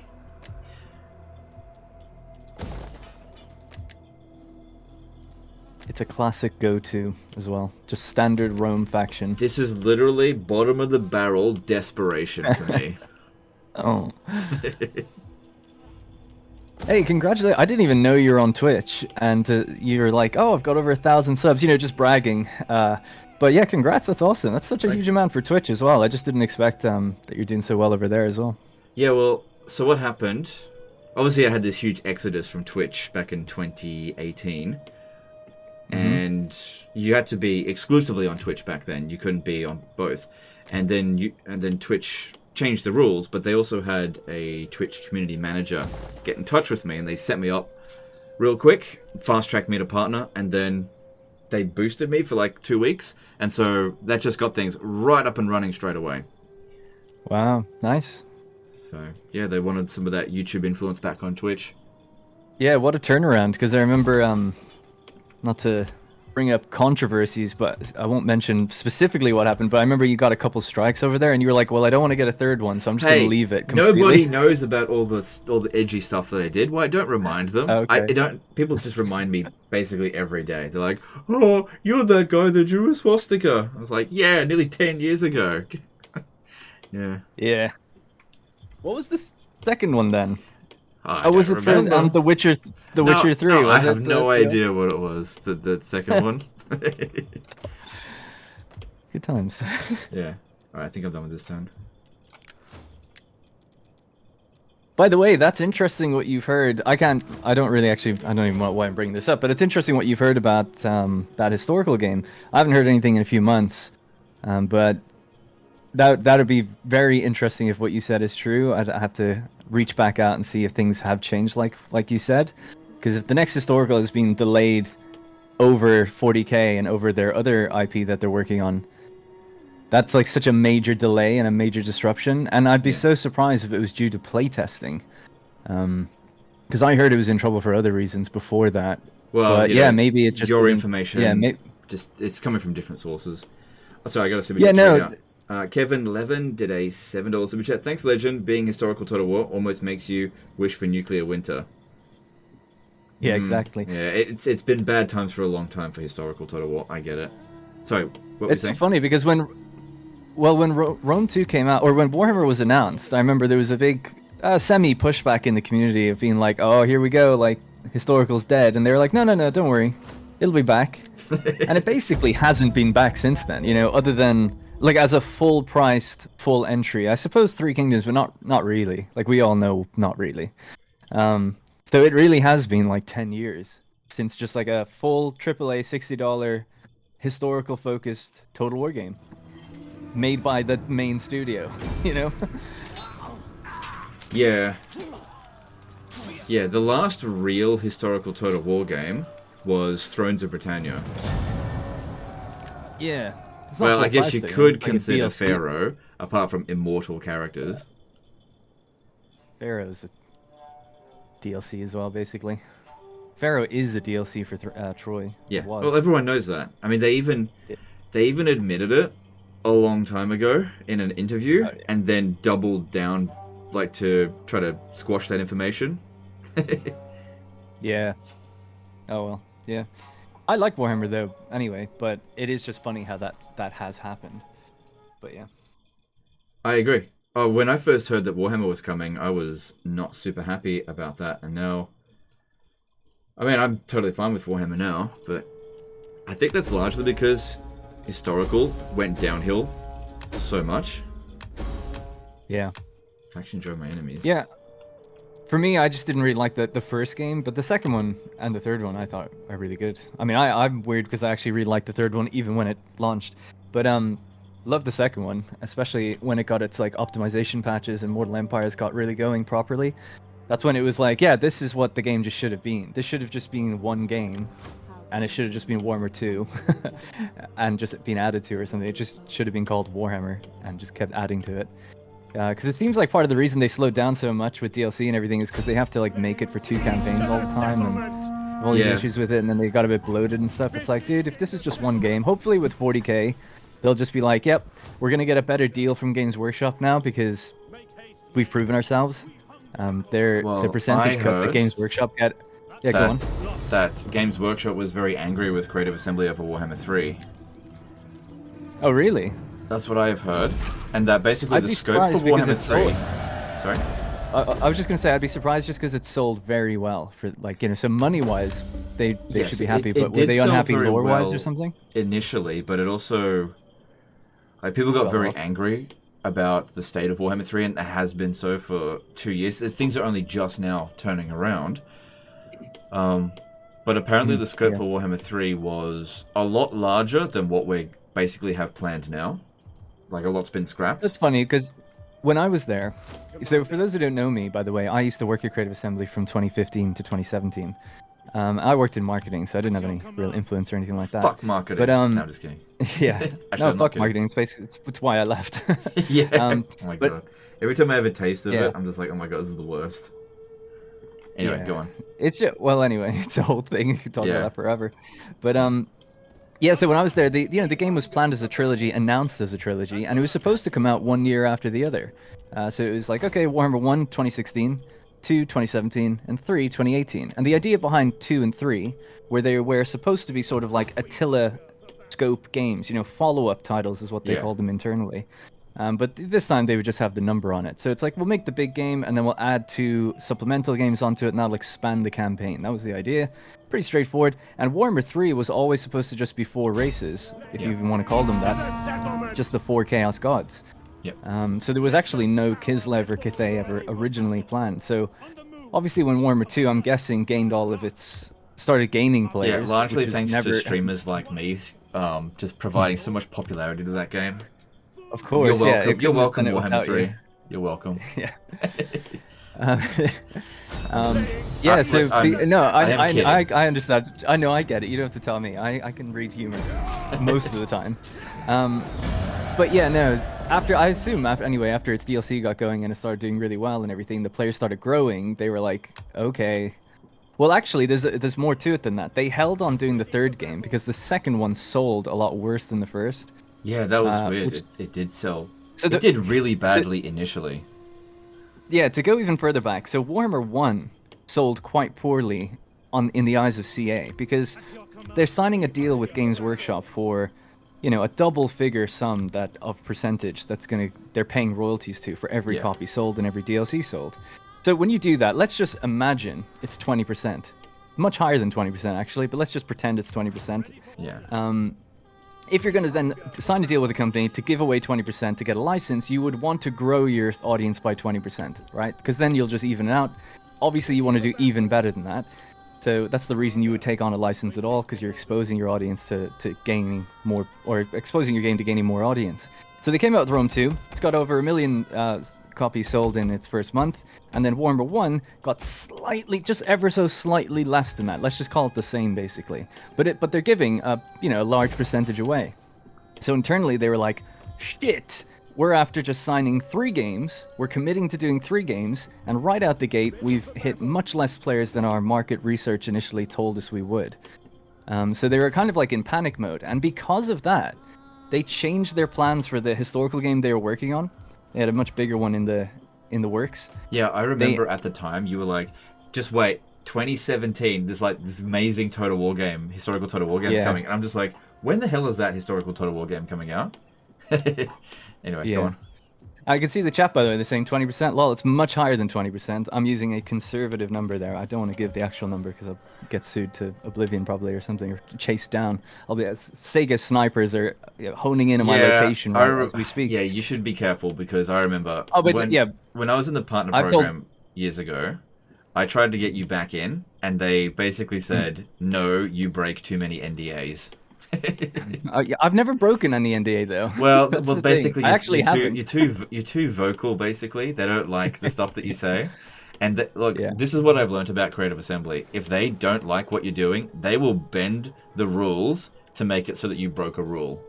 It's a classic go-to as well. Just standard Rome faction. This is literally bottom of the barrel desperation for me. Oh. Hey, congratulations. I didn't even know you were on Twitch, and you were like, oh, I've got over 1,000 subs, you know, just bragging. But yeah, congrats, that's awesome. That's such a huge amount for Twitch as well. I just didn't expect that you're doing so well over there as well. Yeah, well, so what happened obviously I had this huge exodus from Twitch back in 2018. And you had to be exclusively on Twitch back then. You couldn't be on both. And then Twitch changed the rules, but they also had a Twitch community manager get in touch with me, and they set me up real quick, fast-tracked me to partner, and then they boosted me for like 2 weeks. And so that just got things right up and running straight away. Wow, nice. So, yeah, they wanted some of that YouTube influence back on Twitch. Yeah, what a turnaround, because I remember... not to bring up controversies, but I won't mention specifically what happened, but I remember you got a couple strikes over there, and you were like, well, I don't want to get a third one, so I'm just going to leave it completely. Nobody knows about all the edgy stuff that I did. Well, I don't remind them. Okay. People just remind me basically every day. They're like, oh, you're that guy that drew a swastika. I was like, yeah, nearly 10 years ago. Yeah. Yeah. What was the second one then? I was it for The Witcher 3? No, I have no idea what it was, the second one. Good times. Yeah. Alright, I think I'm done with this turn. By the way, that's interesting what you've heard. I don't even know why I'm bringing this up, but it's interesting what you've heard about that historical game. I haven't heard anything in a few months, but that'd be very interesting if what you said is true. I'd have to reach back out and see if things have changed like you said, because if the next historical has been delayed over 40k and over their other IP that they're working on, that's like such a major delay and a major disruption. And I'd be so surprised if it was due to playtesting, because I heard it was in trouble for other reasons before that. Well, but yeah, maybe it just your information. Yeah, just it's coming from different sources. Oh, sorry, I got a super chat. Yeah, no. Kevin Levin did a $7 super chat. Thanks, Legend. Being historical Total War almost makes you wish for nuclear winter. Yeah, exactly. Yeah, it's been bad times for a long time for historical Total War. I get it. Sorry, what were you saying? It's funny because when Rome 2 came out, or when Warhammer was announced, I remember there was a big semi-pushback in the community of being like, oh, here we go, like, historical's dead. And they were like, no, don't worry. It'll be back. And it basically hasn't been back since then, other than... like, as a full-priced, full entry. I suppose Three Kingdoms, but not really. Like, we all know, not really. So it really has been, like, 10 years since just, like, a full AAA $60 historical-focused Total War game. Made by the main studio, Yeah. Yeah, the last real historical Total War game was Thrones of Britannia. Yeah. Well, I guess you could consider Pharaoh, apart from immortal characters. Pharaoh's a DLC as well, basically. Pharaoh is a DLC for Troy. Yeah, well, everyone knows that. I mean, they even admitted it a long time ago in an interview, and then doubled down, like, to try to squash that information. Yeah. Oh, well, yeah. I like Warhammer though, anyway, but it is just funny how that has happened. But yeah. I agree. Oh, when I first heard that Warhammer was coming, I was not super happy about that, and now... I mean, I'm totally fine with Warhammer now, but I think that's largely because historical went downhill so much. Yeah. Faction drove my enemies. Yeah. For me, I just didn't really like the first game, but the second one and the third one I thought are really good. I mean, I'm weird because I actually really liked the third one even when it launched. But loved the second one, especially when it got its like optimization patches and Mortal Empires got really going properly. That's when it was like, yeah, this is what the game just should have been. This should have just been one game, and it should have just been Warhammer 2 and just been added to or something. It just should have been called Warhammer and just kept adding to it. Because it seems like part of the reason they slowed down so much with DLC and everything is because they have to like make it for 2 campaigns all the time and all these issues with it, and then they got a bit bloated and stuff. It's like, dude, if this is just one game, hopefully with 40k, they'll just be like, yep, we're gonna get a better deal from Games Workshop now because we've proven ourselves. Their percentage cut that Games Workshop get. Yeah, go on. That Games Workshop was very angry with Creative Assembly over Warhammer 3. Oh, really? That's what I've heard. And that basically the scope for Warhammer 3... Sorry? I was just going to say, I'd be surprised just because it sold very well. For like, so money-wise, they should be happy, but were they unhappy lore-wise or something? Initially, but it also... Like, people got very angry about the state of Warhammer 3, and it has been so for 2 years. Things are only just now turning around. But apparently the scope for Warhammer 3 was a lot larger than what we basically have planned now. Like, a lot's been scrapped. That's funny, because when I was there... So, for those who don't know me, by the way, I used to work at Creative Assembly from 2015 to 2017. I worked in marketing, so I didn't have any real influence or anything like that. Fuck marketing. But, no, I'm just kidding. Yeah. Actually, no, fuck marketing. It's basically it's why I left. Yeah. Oh my god. Every time I have a taste of Yeah. it, I'm just like, oh my god, this is the worst. Anyway, Yeah. go on. It's just, well, anyway, it's a whole thing. You could talk Yeah. about that forever. But yeah. So when I was there, the game was planned as a trilogy, announced as a trilogy, and it was supposed to come out 1 year after the other. So it was like, okay, Warhammer 1, 2016, 2, 2017, and 3, 2018. And the idea behind 2 and 3, where they were supposed to be sort of like Attila scope games, follow-up titles is what they called them internally. But this time they would just have the number on it. So it's like, we'll make the big game, and then we'll add 2 supplemental games onto it, and that'll expand the campaign. That was the idea. Pretty straightforward. And Warhammer 3 was always supposed to just be 4 races, if you even want to call them that. Just the 4 Chaos Gods. Yep. So there was actually no Kislev or Cathay ever originally planned. So obviously when Warhammer 2, I'm guessing, started gaining players. Yeah, largely thanks never... to streamers like me, just providing so much popularity to that game. Of course, You're welcome. yeah. You're welcome, Warhammer Warhammer 3. You're welcome. Yeah. Yeah, so I understand. I know, I get it. You don't have to tell me. I can read humor most of the time. But yeah, no. After its DLC got going and it started doing really well and everything, the players started growing. They were like, okay. Well, actually, there's more to it than that. They held on doing the 3rd game because the 2nd one sold a lot worse than the 1st. Yeah, that was weird. It did sell. It did really badly initially. Yeah, to go even further back, so Warhammer 1 sold quite poorly in the eyes of CA because they're signing a deal with Games Workshop for, a double-figure sum of percentage they're paying royalties to for every copy sold and every DLC sold. So when you do that, let's just imagine it's 20%, much higher than 20% actually, but let's just pretend it's 20%. Yeah. If you're going to then sign a deal with a company to give away 20% to get a license, you would want to grow your audience by 20%, right? Because then you'll just even it out. Obviously, you want to do even better than that. So that's the reason you would take on a license at all, because you're exposing your audience to gaining more, or exposing your game to gaining more audience. So they came out with Rome 2. It's got over 1 million copies sold in its first month. And then Warhammer 1 got just ever so slightly less than that. Let's just call it the same, basically. But they're giving a large percentage away. So internally they were like, shit, we're after just signing 3 games. We're committing to doing 3 games, and right out the gate we've hit much less players than our market research initially told us we would. So they were kind of like in panic mode, and because of that, they changed their plans for the historical game they were working on. They had a much bigger one in the works. Yeah, I remember at the time you were like, just wait, 2017, there's like this amazing Total War game, historical Total War game's coming. And I'm just like, when the hell is that historical Total War game coming out? Anyway, go on. I can see the chat, by the way, they're saying 20%. Lol, it's much higher than 20%. I'm using a conservative number there. I don't want to give the actual number because I'll get sued to oblivion probably or something, or chased down. Sega snipers are honing in on my location as we speak. Yeah, you should be careful because I remember when I was in the partner program years ago, I tried to get you back in and they basically said, no, you break too many NDAs. I've never broken any NDA though. Well, basically, you're too vocal. Basically, they don't like the stuff that you say. And this is what I've learned about Creative Assembly. If they don't like what you're doing, they will bend the rules to make it so that you broke a rule.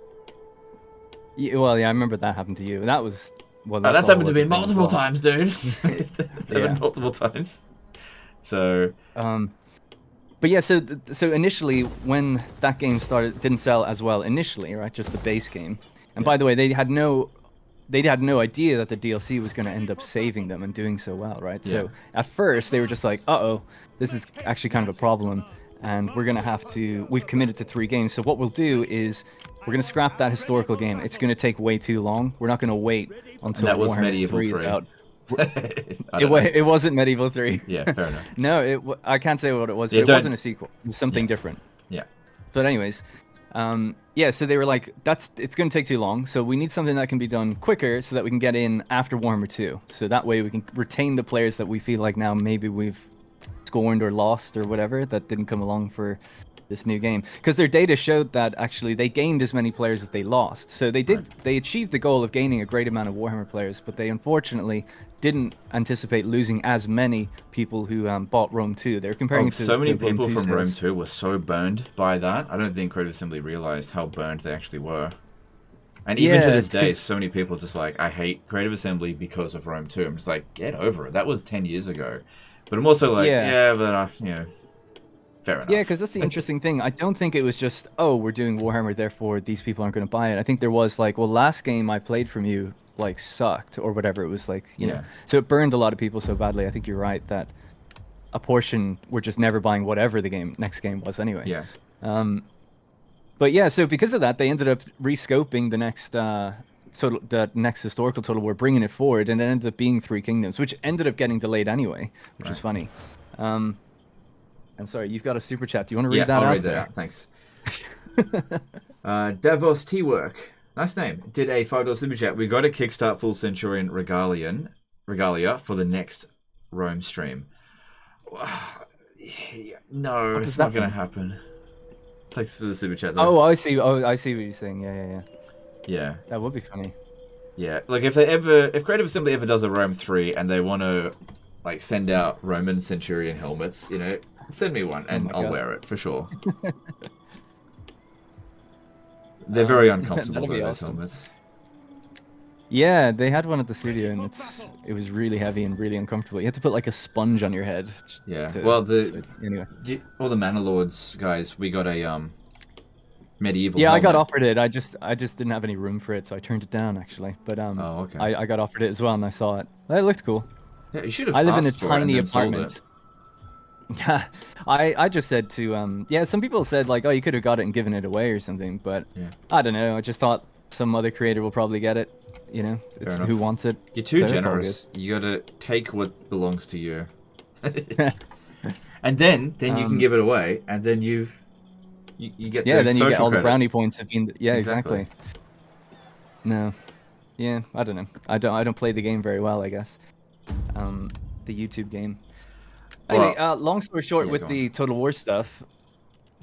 Yeah, well, I remember that happened to you. That was that's happened to me multiple times, dude. It's happened multiple times. So. But yeah, so initially when that game didn't sell as well initially, right? Just the base game. And by the way, they had no idea that the DLC was going to end up saving them and doing so well, right? Yeah. So at first they were just like, uh-oh, this is actually kind of a problem, and we've committed to 3 games. So what we'll do is we're going to scrap that historical game. It's going to take way too long. We're not going to wait until that was Warhammer Medieval 3 3 is out. It wasn't Medieval 3. Yeah, fair enough. No, I can't say what it was, but it wasn't a sequel. It was something different. Yeah. But anyways, Yeah, so they were like, it's going to take too long, so we need something that can be done quicker so that we can get in after Warhammer 2. So that way we can retain the players that we feel like now maybe we've scorned or lost or whatever that didn't come along for this new game. Because their data showed that actually they gained as many players as they lost. So they achieved the goal of gaining a great amount of Warhammer players, but they unfortunately didn't anticipate losing as many people who bought Rome 2. They're comparing it to so many the Rome people 2 from sales. Rome 2 were so burned by that. I don't think Creative Assembly realized how burned they actually were. And even to this day, so many people just like, I hate Creative Assembly because of Rome 2. I'm just like, get over it. That was 10 years ago. But I'm also like, yeah but, you know, fair enough. Yeah, because that's the interesting thing. I don't think it was just, oh, we're doing Warhammer, therefore these people aren't going to buy it. I think there was like, well, last game I played from you, like, sucked, or whatever. It was like, you know. So it burned a lot of people so badly. I think you're right that a portion were just never buying whatever the next game was anyway. Yeah. But yeah, so because of that, they ended up rescoping the next historical total war, bringing it forward, and it ended up being 3 Kingdoms, which ended up getting delayed anyway, which is funny. And sorry, you've got a super chat. Do you want to read that out? Yeah, I'll read that out. Thanks. Davos T-Work. Nice name. Did a $5 super chat. We got to kickstart full Centurion Regalia for the next Rome stream. No, it's not going to happen. Thanks for the super chat, though. Oh, I see. Oh, I see what you're saying. Yeah. That would be funny. Yeah, like if Creative Assembly ever does a Rome 3 and they want to like send out Roman Centurion helmets, you know, send me one and I'll wear it for sure. They're very uncomfortable, those helmets. Yeah, they had one at the studio and it was really heavy and really uncomfortable. You had to put like a sponge on your head. Yeah. Well, anyway, all the Manor Lords guys, we got a medieval. Yeah, helmet. I got offered it. I just didn't have any room for it, so I turned it down actually. But oh, okay. I got offered it as well, and I saw it. It looked cool. Yeah, you should have. I live in a asked for it tiny and then sold apartment. it. Yeah, I just said to yeah. Some people said like, oh, you could have got it and given it away or something, but I don't know. I just thought some other creator will probably get it. You know, it's who wants it. You're too so generous. You gotta take what belongs to you, and then you can give it away, and then you get then you get all credit. the brownie points of being exactly. No, yeah, I don't know. I don't play the game very well, I guess. The YouTube game. Anyway, long story short, with the Total War stuff,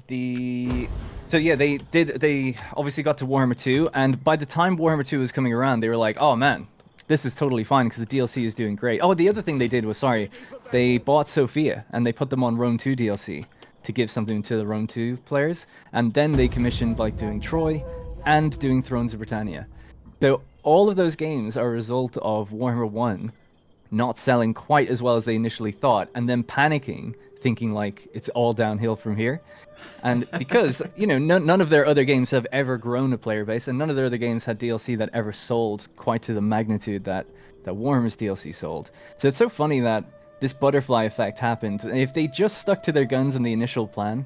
so yeah, they obviously got to Warhammer 2, and by the time Warhammer 2 was coming around, they were like, oh man, this is totally fine because the DLC is doing great. Oh, the other thing they did was, they bought Sophia and they put them on Rome 2 DLC to give something to the Rome 2 players, and then they commissioned like doing Troy and doing Thrones of Britannia. So all of those games are a result of Warhammer 1 not selling quite as well as they initially thought, and then panicking, thinking like it's all downhill from here. And because, you know, none of their other games have ever grown a player base, and none of their other games had DLC that ever sold quite to the magnitude that Warhammer's DLC sold. So it's so funny that this butterfly effect happened. If they just stuck to their guns in the initial plan,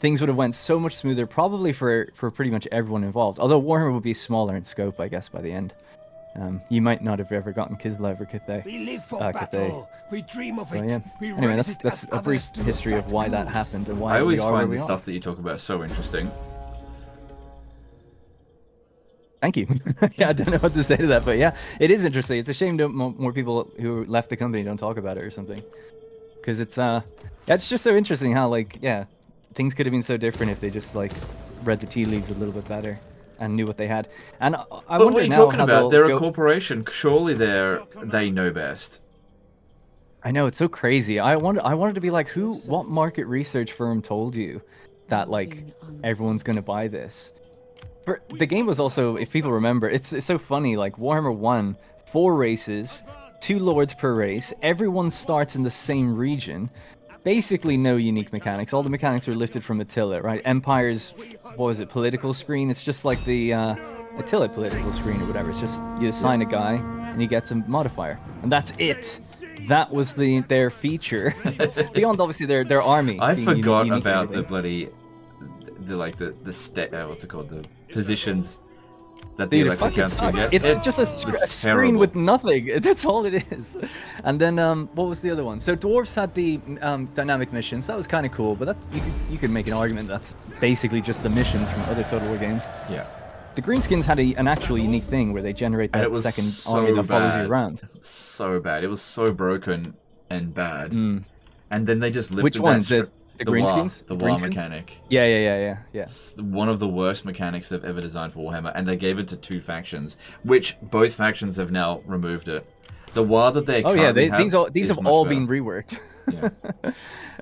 things would have went so much smoother, probably for pretty much everyone involved. Although Warhammer would be smaller in scope, I guess, by the end. You might not have ever gotten Kislev or Cathay. We live for battle. We dream of it. Yeah. We anyway, raise that's it a brief history of why that happened and why I always we are find where the we stuff that you talk about so interesting. Thank you. Yeah, I don't know what to say to that, but yeah, it is interesting. It's a shame that more people who left the company don't talk about it or something, because it's it's just so interesting how things could have been so different if they just read the tea leaves a little bit better and knew what they had. And I wonder what are you now talking how about? They're a corporation. Surely they know best. I know, it's so crazy. I wanted to be like, what market research firm told you that everyone's gonna buy this? But the game was also, if people remember, it's so funny. Warhammer 1, 4 races, 2 lords per race. Everyone starts in the same region. Basically, no unique mechanics. All the mechanics are lifted from Attila, right? Empire's, political screen. It's just like the Attila political screen or whatever. It's just you assign a guy and he gets a modifier, and that's it. That was their feature. Beyond obviously their army. I forgot about the bloody what's it called, the positions that the Dude, it electric fucking counts can sucks. get. It's just a screen terrible. with nothing. That's all it is. And then what was the other one? So dwarves had the dynamic missions. That was kind of cool, but that you could make an argument that's basically just the missions from other Total War games. Yeah. The greenskins had an actual unique thing where they generate that second army that follows you around. So bad. It was so broken and bad. Mm. And then they just lifted Which one? that The greenskins? The war mechanic. Yeah. It's one of the worst mechanics they've ever designed for Warhammer, and they gave it to 2 factions, which both factions have now removed it. The war that they these have all been reworked. Yeah.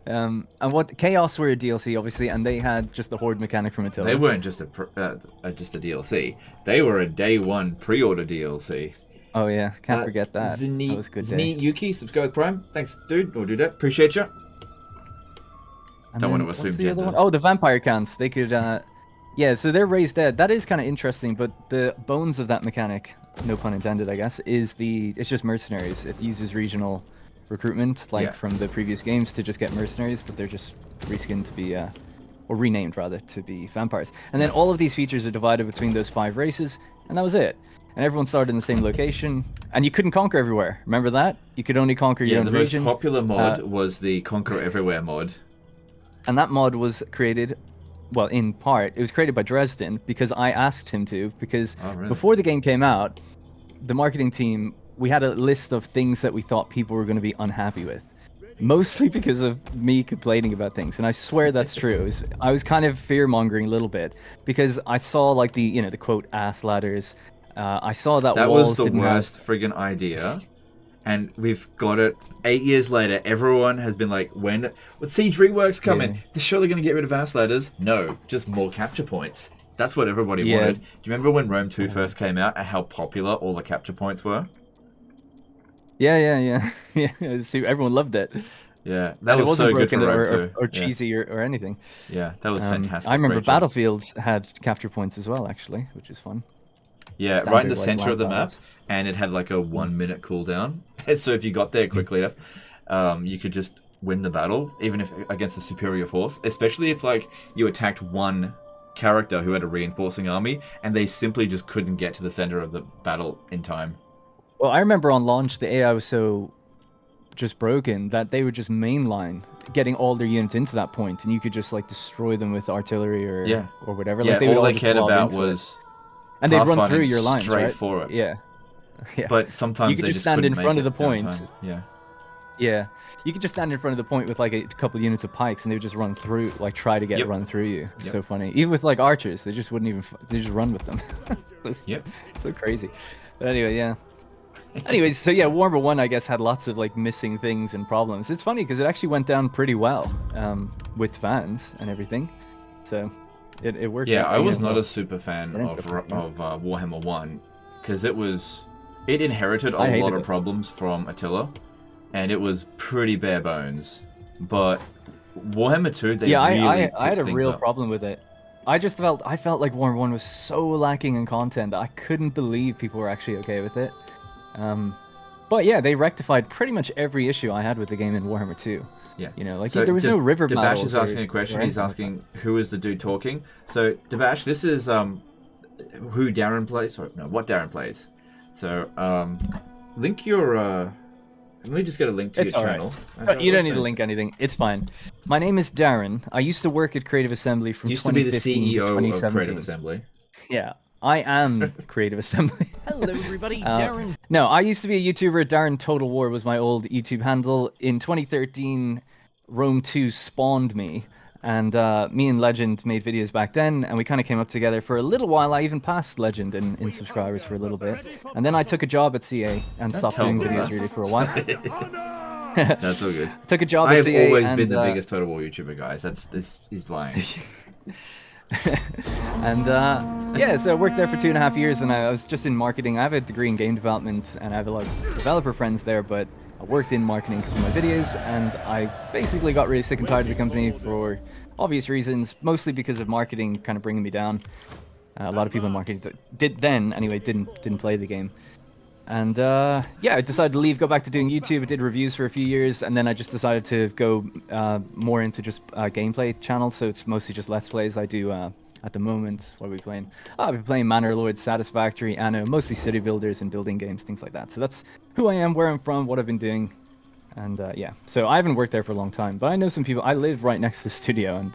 And what Chaos were a DLC, obviously, and they had just the Horde mechanic from Attila. They weren't just a DLC. They were a day 1 pre-order DLC. Oh yeah, can't forget that. That was a good day. Yuki, subscribe with Prime. Thanks, dude. Or do that. Appreciate you. And Don't want then to assume what's the other gender. one? Oh, the vampire counts. They could, yeah. So they're raised dead. That is kind of interesting, but the bones of that mechanic, no pun intended, I guess, it's just mercenaries. It uses regional recruitment, like from the previous games, to just get mercenaries, but they're just reskinned to be, or renamed rather, to be vampires. And then all of these features are divided between those 5 races, and that was it. And everyone started in the same location, and you couldn't conquer everywhere. Remember that? You could only conquer your own region. The most popular mod was the Conquer Everywhere mod. And that mod was created, well, in part, it was created by Dresden because I asked him to, because before the game came out, the marketing team, we had a list of things that we thought people were going to be unhappy with. Mostly because of me complaining about things, and I swear that's true. I was kind of fear-mongering a little bit, because I saw, like, the quote, ass ladders. I saw that was the worst friggin' idea. And we've got it 8 years later. Everyone has been like, when Siege Rework's coming? They're surely going to get rid of ass ladders. No, just more capture points. That's what everybody wanted. Do you remember when Rome 2 first came out and how popular all the capture points were? Yeah. See, everyone loved it. Yeah, that was so good for Rome 2. Or cheesy or anything. Yeah, that was fantastic. I remember Battlefields had capture points as well, actually, which is fun. Yeah, right in the center of the map, and it had like a 1-minute cooldown. So if you got there quickly enough, you could just win the battle, even if against a superior force. Especially if like you attacked one character who had a reinforcing army, and they simply just couldn't get to the center of the battle in time. Well, I remember on launch the AI was so just broken that they would just mainline getting all their units into that point, and you could just like destroy them with artillery or whatever. Yeah, like, they would all they cared about was. And they'd run through your lines, straight right? for it. Yeah. But sometimes you could they just stand in front of the point. Yeah. Yeah. You could just stand in front of the point with like a couple units of pikes, and they would just run through, like try to get run through you. So funny. Even with like archers, they just wouldn't even. They just run with them. So crazy. But anyway, yeah. Anyways, so yeah, Warhammer 1, I guess, had lots of like missing things and problems. It's funny because it actually went down pretty well with fans and everything. So. It worked. Yeah, I was not a super fan of Warhammer 1 because it inherited a lot of problems from Attila, and it was pretty bare bones. But Warhammer 2, I had a real problem with it. I felt like Warhammer 1 was so lacking in content that I couldn't believe people were actually okay with it. But yeah, they rectified pretty much every issue I had with the game in Warhammer 2. Yeah. Like so there was no river battles. Debash is asking a question. He's asking, who is the dude talking? So, Debash, this is who Darren plays. Sorry, no, what Darren plays. So, link your... let me just get a link to your channel. Right. You don't need to link anything. It's fine. My name is Darren. I used to work at Creative Assembly from 2015 to 2017. Used to be the CEO of Creative Assembly. Yeah. I am Creative Assembly. Hello, everybody. Darren. No, I used to be a YouTuber. Darren Total War was my old YouTube handle. In 2013, Rome 2 spawned me, and me and Legend made videos back then, and we kind of came up together for a little while. I even passed Legend in subscribers for a little bit, and then I took a job at CA and stopped doing videos really for a while. That's all good. Took a job I at CA. I have always been the biggest Total War YouTuber, guys. He's lying. And yeah, so I worked there for 2.5 years, and I was just in marketing. I have a degree in game development, and I have a lot of developer friends there, but I worked in marketing because of my videos, and I basically got really sick and tired of the company for obvious reasons, mostly because of marketing kind of bringing me down. A lot of people in marketing didn't play the game. And yeah, I decided to leave, go back to doing YouTube. I did reviews for a few years, and then I just decided to go more into just gameplay channels. So it's mostly just Let's Plays. I do at the moment. What are we playing? I've been playing Manor Lord, Satisfactory, Anno, mostly city builders and building games, things like that. So that's who I am, where I'm from, what I've been doing. And yeah, so I haven't worked there for a long time, but I know some people. I live right next to the studio, and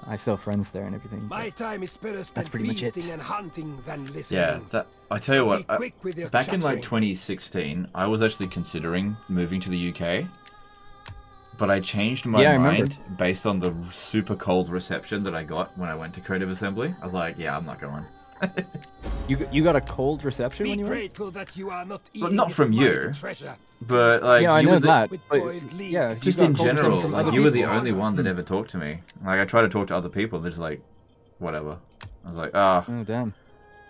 I still have friends there and everything. My time is better spent pretty much it. feasting and hunting than listening. Yeah, I tell you what, Quick with your back in like chattering. 2016, I was actually considering moving to the UK, but I changed my Yeah, I remember. mind based on the super cold reception that I got when I went to Creative Assembly. I was like, yeah, I'm not going. You got a cold reception Be when you went? grateful that you are not Well, eating not this from mighty you, treasure. but like Yeah, I you know were the, that. with But, boiled leaves. yeah, just you in got cold reception general, from like other you were the people. only one that ever talked to me. Like I tried to talk to other people, they're just like, whatever. I was like, ah, Oh damn!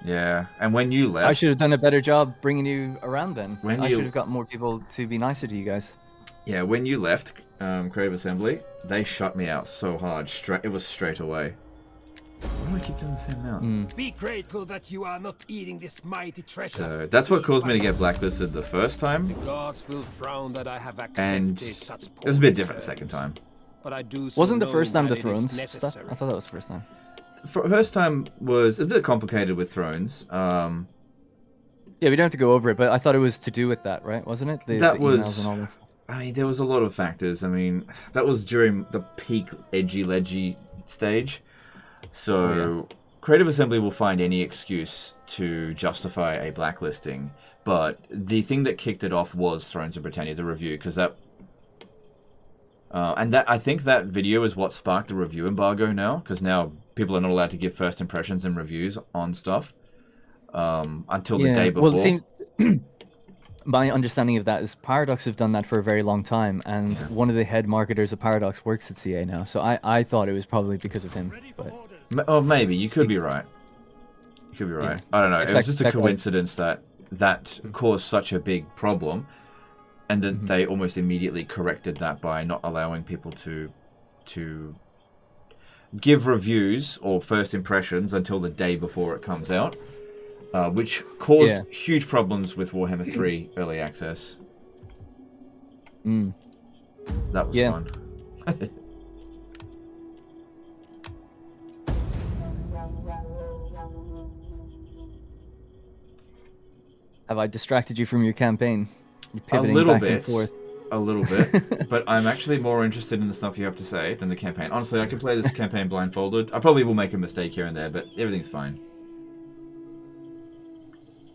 yeah. And when you left, I should have done a better job bringing you around then. When I you- should have got more people to be nicer to you guys. yeah, when you left Creative Assembly, they shut me out so hard. It was straight away. Why do I keep doing the same amount? Be grateful that you are not eating this mighty treasure. So that's what caused me to get blacklisted the first time, The gods will frown that I have accepted and such it was a bit different the second time. But I do so Wasn't the know first time while the it is Thrones stuff? necessary. I thought that was the first time. First time was a bit complicated with Thrones. Yeah, we don't have to go over it, but I thought it was to do with that, right? Wasn't it? That the emails was- and all this. I mean, there was a lot of factors. I mean, that was during the peak edgy-ledgy stage. So, Creative Assembly will find any excuse to justify a blacklisting. But the thing that kicked it off was Thrones of Britannia, the review, because that... and that I think that video is what sparked the review embargo now, because now people are not allowed to give first impressions and reviews on stuff until the day before. Well, it seems my understanding of that is Paradox have done that for a very long time, and one of the head marketers of Paradox works at CA now. So I thought it was probably because of him. Ready for But orders. Oh, maybe. You could be right. You could be right. I don't know. It's It was just a that guy. coincidence that caused such a big problem, and then they almost immediately corrected that by not allowing people to give reviews or first impressions until the day before it comes out, which caused huge problems with Warhammer 3 early access. That was fun. have I distracted you from your campaign? You're A pivoting little back and bit. forth. A little bit, but I'm actually more interested in the stuff you have to say than the campaign. Honestly, I can play this campaign blindfolded. I probably will make a mistake here and there, but everything's fine.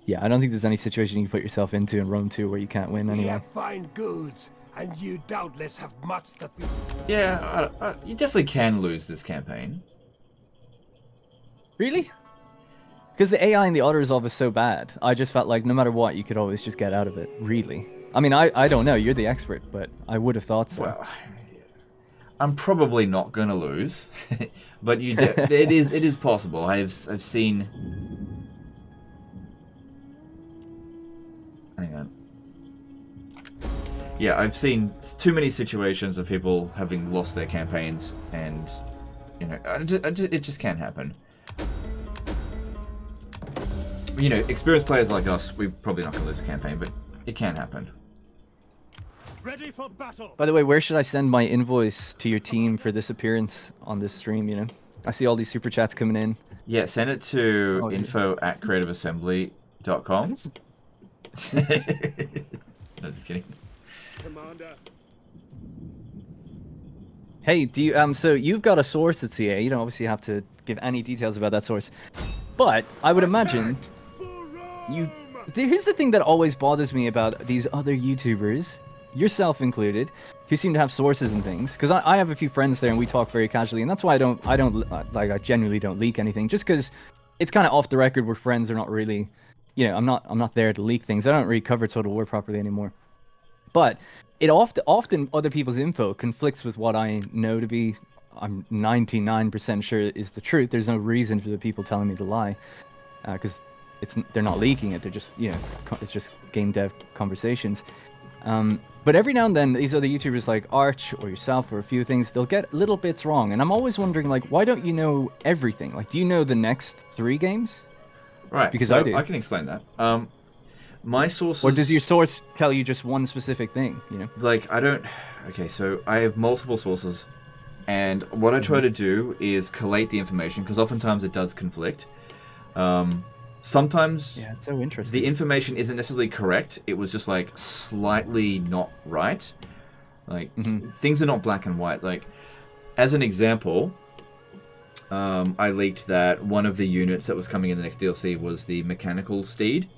Yeah, I don't think there's any situation you can put yourself into in Rome 2 where you can't win We anyway. have fine goods, and you doubtless have much that we... Yeah, you definitely can lose this campaign. Really? Because the AI in the auto-resolve is so bad. I just felt like no matter what, you could always just get out of it, really. I mean, I don't know, you're the expert, but I would have thought so. Well, I'm probably not gonna lose, but it is possible. I've seen. Hang on. Yeah, I've seen too many situations of people having lost their campaigns, and you know, it just can't happen. You know, experienced players like us, we're probably not gonna lose a campaign, but it can happen. Ready for battle. By the way, where should I send my invoice to your team for this appearance on this stream, you know? I see all these super chats coming in. Yeah, send it to Oh, yeah. info@creativeassembly.com. No, just kidding. Commander. Hey, do you so you've got a source at CA. You don't obviously have to give any details about that source. But I would imagine you here's the thing that always bothers me about these other YouTubers, yourself included, who seem to have sources and things. Because I have a few friends there and we talk very casually, and that's why I genuinely don't leak anything. Just because it's kind of off the record. We're friends. They're not really, you know, I'm not there to leak things. I don't really cover Total War properly anymore. But it often other people's info conflicts with what I know to be, I'm 99% sure is the truth. There's no reason for the people telling me to lie, because they're not leaking it. They're just, you know, it's just game dev conversations. But every now and then, these other YouTubers like Arch or yourself or a few things, they'll get little bits wrong. And I'm always wondering, like, why don't you know everything? Like, do you know the next 3 games? Right, Because so I do. I can explain that. My sources... Or does your source tell you just one specific thing, you know? Like, I don't... Okay, so I have multiple sources And what I try to do is collate the information, because oftentimes it does conflict. Sometimes Yeah, it's so interesting. the information isn't necessarily correct. It was just like slightly not right. Like things are not black and white. Like as an example, I leaked that one of the units that was coming in the next DLC was the mechanical steed,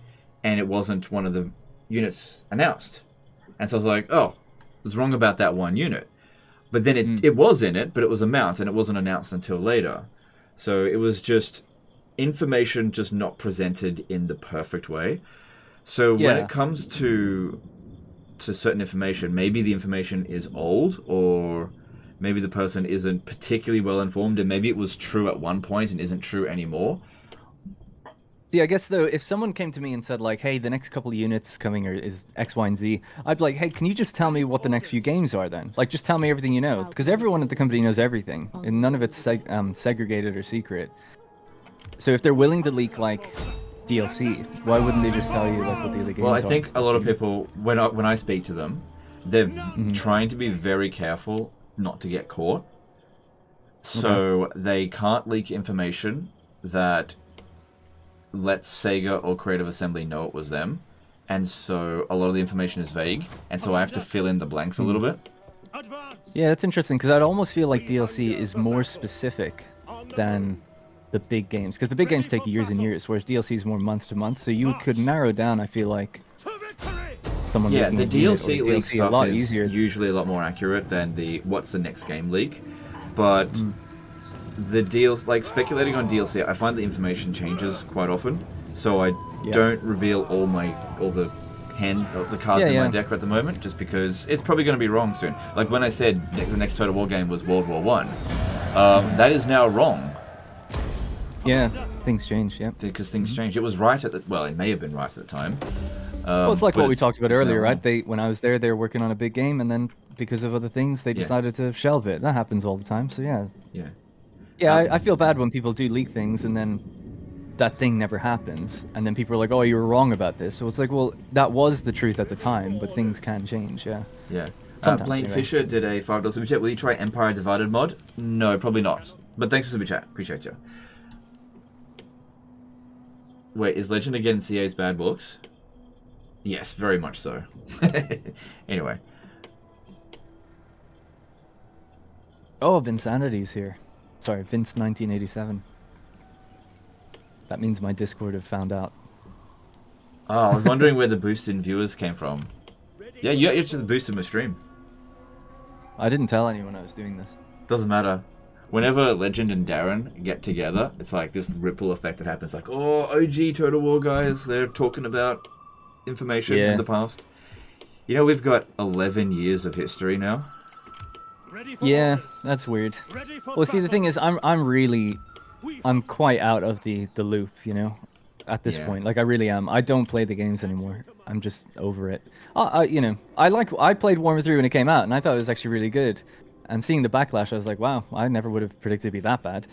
and it wasn't one of the units announced. And so I was like, oh, I was wrong about that one unit. But then it was in it, but it was a mount, and it wasn't announced until later. So it was just information just not presented in the perfect way. So when it comes to certain information, maybe the information is old, or maybe the person isn't particularly well informed, and maybe it was true at one point and isn't true anymore. See, I guess though, if someone came to me and said like, "Hey, the next couple of units coming is X, Y, and Z," I'd be like, "Hey, can you just tell me what the next few games are then? Like, just tell me everything you know, because everyone at the company knows everything, and none of it's segregated or secret. So if they're willing to leak like DLC, why wouldn't they just tell you like what the other games are?" Well, I think a lot of people, when I speak to them, they're trying to be very careful not to get caught. So they can't leak information that lets Sega or Creative Assembly know it was them. And so a lot of the information is vague, and so I have to fill in the blanks a little bit. Yeah, that's interesting, because I'd almost feel like DLC is more specific than the big games, because the big games take years and years, whereas DLC is more month to month, so you could narrow down, I feel like, someone Yeah, leaking the a unit or DLC a leak DLC a lot stuff is easier. usually a lot more accurate than the what's the next game leak. But the deals, like speculating on DLC, I find the information changes quite often, so I don't reveal all the cards in my deck at the moment, just because it's probably going to be wrong soon. Like when I said the next Total War game was World War One, that is now wrong. Yeah, things change, yeah. Because things change. It was right at the... Well, it may have been right at the time. Well, it's like what we talked about it's earlier, now right? When I was there, they were working on a big game, and then because of other things, they decided to shelve it. That happens all the time, so yeah. Yeah, I feel bad when people do leak things, and then that thing never happens, and then people are like, "Oh, you were wrong about this." So it's like, well, that was the truth at the time, but things can change, yeah. Yeah. Sometimes, Blaine anyway. Fisher did a $5 super chat. Will you try Empire Divided mod? No, probably not. But thanks for super chat. Appreciate you. Wait, is Legend again in CA's bad books? Yes, very much so. Anyway. Oh, Vinsanity's here. Sorry, Vince 1987. That means my Discord have found out. Oh, I was wondering where the boost in viewers came from. Yeah, you actually boosted my stream. I didn't tell anyone I was doing this. Doesn't matter. Whenever Legend and Darren get together, it's like this ripple effect that happens. Like, oh, OG Total War guys, they're talking about information from the past. You know, we've got 11 years of history now. Yeah, that's weird. Well, see, the thing is, I'm quite out of the loop, you know, at this point. Like, I really am. I don't play the games anymore. I'm just over it. You know, I played Warhammer 3 when it came out, and I thought it was actually really good. And seeing the backlash, I was like, wow, I never would have predicted it'd be that bad.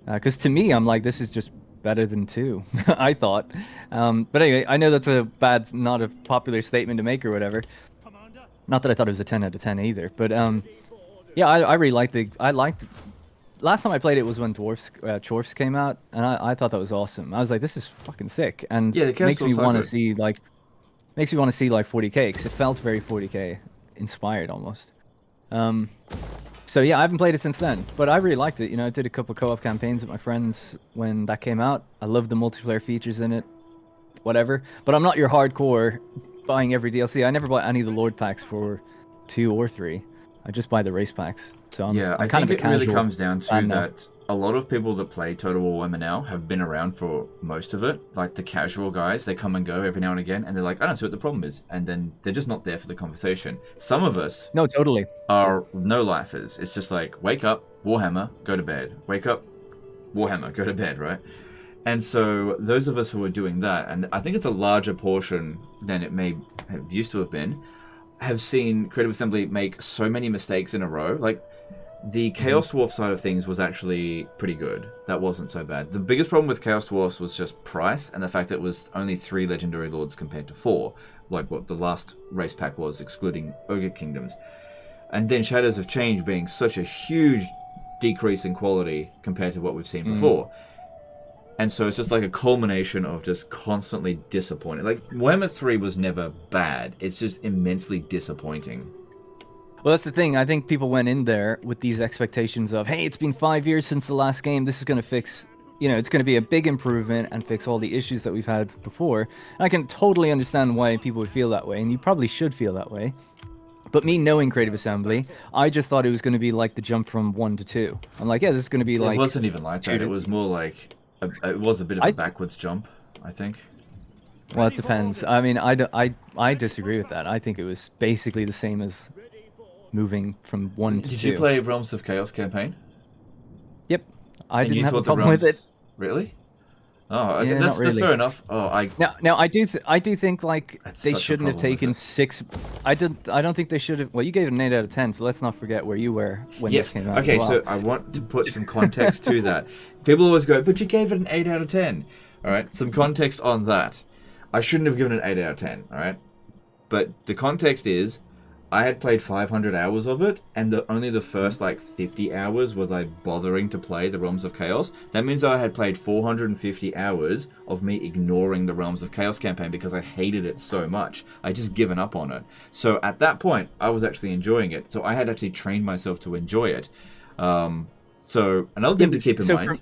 Because to me, I'm like, this is just better than 2, I thought. But anyway, I know that's not a popular statement to make or whatever. Not that I thought it was a 10 out of 10 either. But yeah, I really liked last time I played it was when Dwarfs came out, and I thought that was awesome. I was like, this is fucking sick, and yeah, makes me want to see like 40K, because it felt very 40K inspired almost. So yeah, I haven't played it since then, but I really liked it. You know, I did a couple co-op campaigns with my friends when that came out. I love the multiplayer features in it, whatever. But I'm not your hardcore buying every DLC. I never bought any of the Lord packs for 2 or 3. I just buy the race packs. So I'm I kind think of a it really casual comes down to fan now. that a lot of people that play Total War Warhammer now have been around for most of it. Like the casual guys, they come and go every now and again, and they're like, I don't see what the problem is. And then they're just not there for the conversation. Some of us No, totally. are no-lifers. It's just like, wake up, Warhammer, go to bed. Wake up, Warhammer, go to bed, right? And so those of us who are doing that, and I think it's a larger portion than it may have used to have been, have seen Creative Assembly make so many mistakes in a row. Like, the Chaos Dwarf side of things was actually pretty good. That wasn't so bad. The biggest problem with Chaos Dwarfs was just price, and the fact that it was only 3 Legendary Lords compared to 4, like what the last race pack was, excluding Ogre Kingdoms. And then Shadows of Change being such a huge decrease in quality compared to what we've seen before. And so it's just like a culmination of just constantly disappointing. Like, Warhammer 3 was never bad. It's just immensely disappointing. Well, that's the thing. I think people went in there with these expectations of, hey, it's been 5 years since the last game. This is going to fix, it's going to be a big improvement and fix all the issues that we've had before. And I can totally understand why people would feel that way, and you probably should feel that way. But me knowing Creative Assembly, I just thought it was going to be like the jump from 1 to 2. I'm like, yeah, this is going to be like... It wasn't even like that. It was more like... It was a bit of a backwards jump, I think. Well, it depends. I mean, I disagree with that. I think it was basically the same as moving from 1 to 2. Did you play Realms of Chaos campaign? Yep. I didn't have a problem with it. Really? Oh, okay, Yeah, that's really. fair enough. Now I do think like That's they such a shouldn't have problem with taken it. 6. I don't think they should have. Well, you gave it an 8 out of 10, so let's not forget where you were when Yes. this came out. Okay, as well. so I want to put some context to that. People always go, but you gave it an 8 out of 10. All right, some context on that. I shouldn't have given it an 8 out of 10. All right, but the context is, I had played 500 hours of it, and only the first like 50 hours was I bothering to play the Realms of Chaos. That means I had played 450 hours of me ignoring the Realms of Chaos campaign because I hated it so much. I just given up on it. So at that point, I was actually enjoying it. So I had actually trained myself to enjoy it. So another thing to keep in mind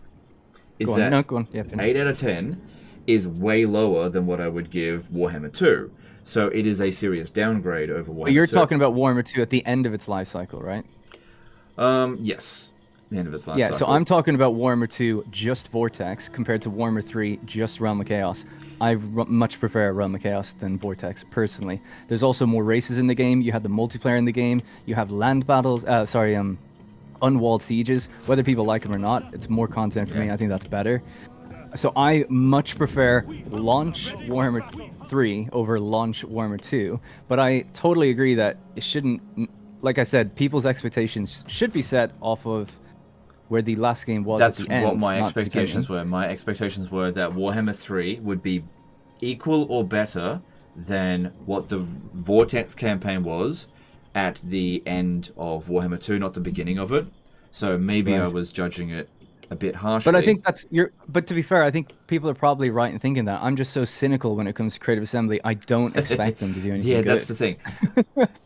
is that 8 out of 10 is way lower than what I would give Warhammer 2. So it is a serious downgrade over Warhammer 2. But you're talking about Warhammer 2 at the end of its life cycle, right? Yes. The end of its life cycle. Yeah, so I'm talking about Warhammer 2 just Vortex compared to Warhammer 3 just Realm of Chaos. I much prefer Realm of Chaos than Vortex, personally. There's also more races in the game. You have the multiplayer in the game. You have land battles. Unwalled sieges. Whether people like them or not, it's more content for me. I think that's better. So I much prefer launch Warhammer 3 over launch Warhammer 2, but I totally agree that it shouldn't, like I said, people's expectations should be set off of where the last game was That's at the end. what my expectations were. My expectations were that Warhammer 3 would be equal or better than what the Vortex campaign was at the end of Warhammer 2, not the beginning of it. So maybe I was judging it a bit harshly. But I think but to be fair, I think people are probably right in thinking that. I'm just so cynical when it comes to Creative Assembly. I don't expect them to do anything good. That's the thing.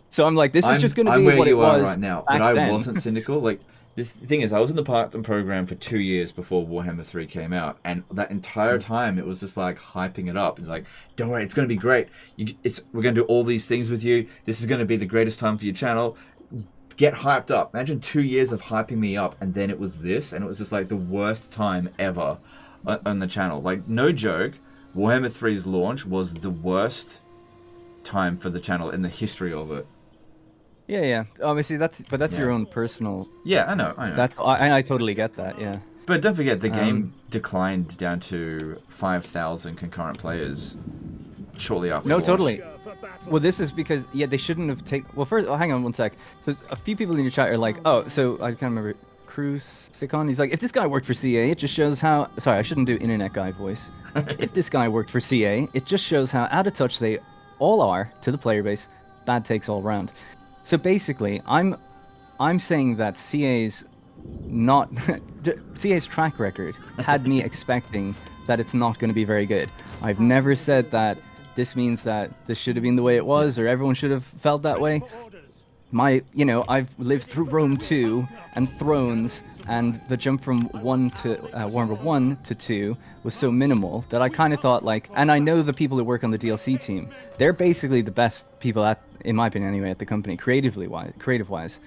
So I'm like, this is just going to be where what you it are was right now, back but I then. wasn't cynical. Like, the thing is, I was in the part-time program for 2 years before Warhammer 3 came out, and that entire time it was just like hyping it up. It's like, don't worry, it's going to be great. We're going to do all these things with you. This is going to be the greatest time for your channel. Get hyped up. Imagine 2 years of hyping me up, and then it was this, and it was just like the worst time ever on the channel. Like, no joke, Warhammer 3's launch was the worst time for the channel in the history of it. Yeah. Obviously, that's your own personal. Yeah, I know. I totally get that. Yeah. But don't forget, the game declined down to 5,000 concurrent players shortly after. No, launch. totally. Well, this is because they shouldn't have taken. Well, first, hang on one sec. So a few people in your chat are like, oh, so I can't remember. Crucicon. He's like, if this guy worked for CA, it just shows how. Sorry, I shouldn't do internet guy voice. If this guy worked for CA, it just shows how out of touch they all are to the player base. Bad takes all around. So basically, I'm saying that CA's track record had me expecting that it's not going to be very good. I've never said that this means that this should have been the way it was, or everyone should have felt that way. I've lived through Rome 2 and Thrones, and the jump from Warhammer 1 to 2 was so minimal that I kind of thought and I know the people that work on the DLC team, they're basically the best people in my opinion anyway, at the company, creative-wise.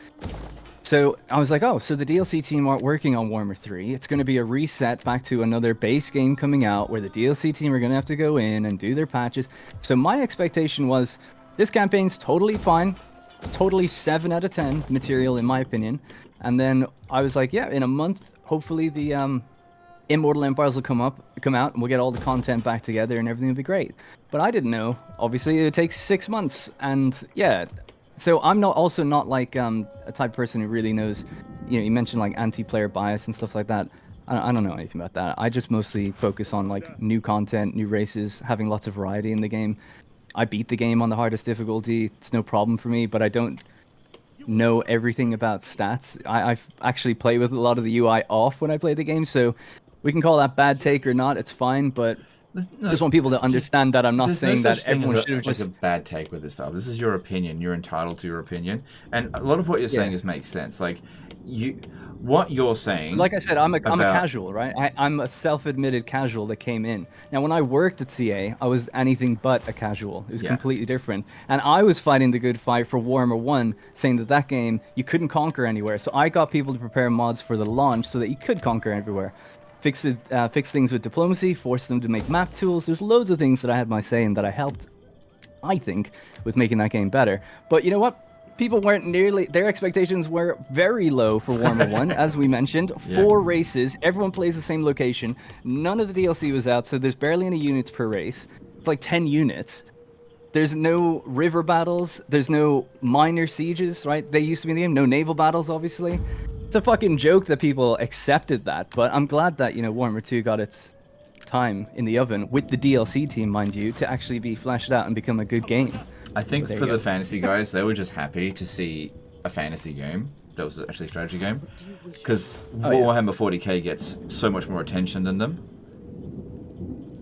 So I was like, oh, so the DLC team aren't working on Warhammer 3. It's going to be a reset back to another base game coming out where the DLC team are going to have to go in and do their patches. So my expectation was this campaign's totally fine. Totally 7 out of 10 material in my opinion. And then I was like, yeah, in a month, hopefully the Immortal Empires will come out and we'll get all the content back together and everything will be great. But I didn't know. Obviously, it takes 6 months. And yeah, so I'm also not like a type of person who really knows, you mentioned like anti-player bias and stuff like that. I don't know anything about that. I just mostly focus on like new content, new races, having lots of variety in the game. I beat the game on the hardest difficulty. It's no problem for me, but I don't, know everything about stats. I've actually played with a lot of the UI off when I play the game, so we can call that bad take or not. It's fine, but just want people to understand that I'm not saying that everyone should have just like a bad take with this stuff. This is your opinion. You're entitled to your opinion, and a lot of what you're saying makes sense. Like what you're saying. Like I said, I'm a casual, right? I'm a self-admitted casual that came in. Now, when I worked at CA, I was anything but a casual. It was completely different, and I was fighting the good fight for Warhammer 1, saying that game you couldn't conquer anywhere. So I got people to prepare mods for the launch so that you could conquer everywhere. Fix things with diplomacy, force them to make map tools. There's loads of things that I had my say in that I helped, I think, with making that game better. But you know what? People weren't nearly... Their expectations were very low for Warhammer 1, as we mentioned. 4 races, everyone plays the same location. None of the DLC was out, so there's barely any units per race. It's like 10 units. There's no river battles. There's no minor sieges, right? They used to be in the game. No naval battles, obviously. It's a fucking joke that people accepted that, but I'm glad that, you know, Warhammer 2 got its time in the oven, with the DLC team, mind you, to actually be fleshed out and become a good game. I think for the fantasy guys, they were just happy to see a fantasy game that was actually a strategy game, because Warhammer 40k gets so much more attention than them.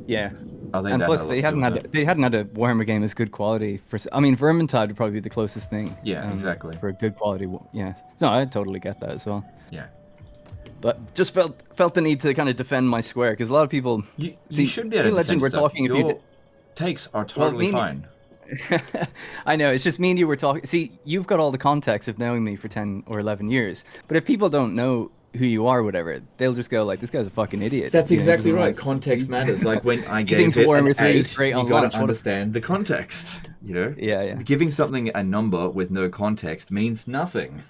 Yeah. I think and plus, they hadn't had a Warhammer game as good quality for. I mean, Vermintide would probably be the closest thing. Yeah, exactly. For a good quality, yeah. So I totally get that as well. Yeah. But just felt the need to kind of defend my square, because a lot of people. You should be able to defend we're talking. Your takes are totally fine. I know, it's just me and you were talking. See, you've got all the context of knowing me for 10 or 11 years. But if people don't know who you are, whatever, they'll just go like, this guy's a fucking idiot. That's exactly right. Context matters. Like when I gave it an 8, you gotta understand the context, you know? Yeah. Giving something a number with no context means nothing.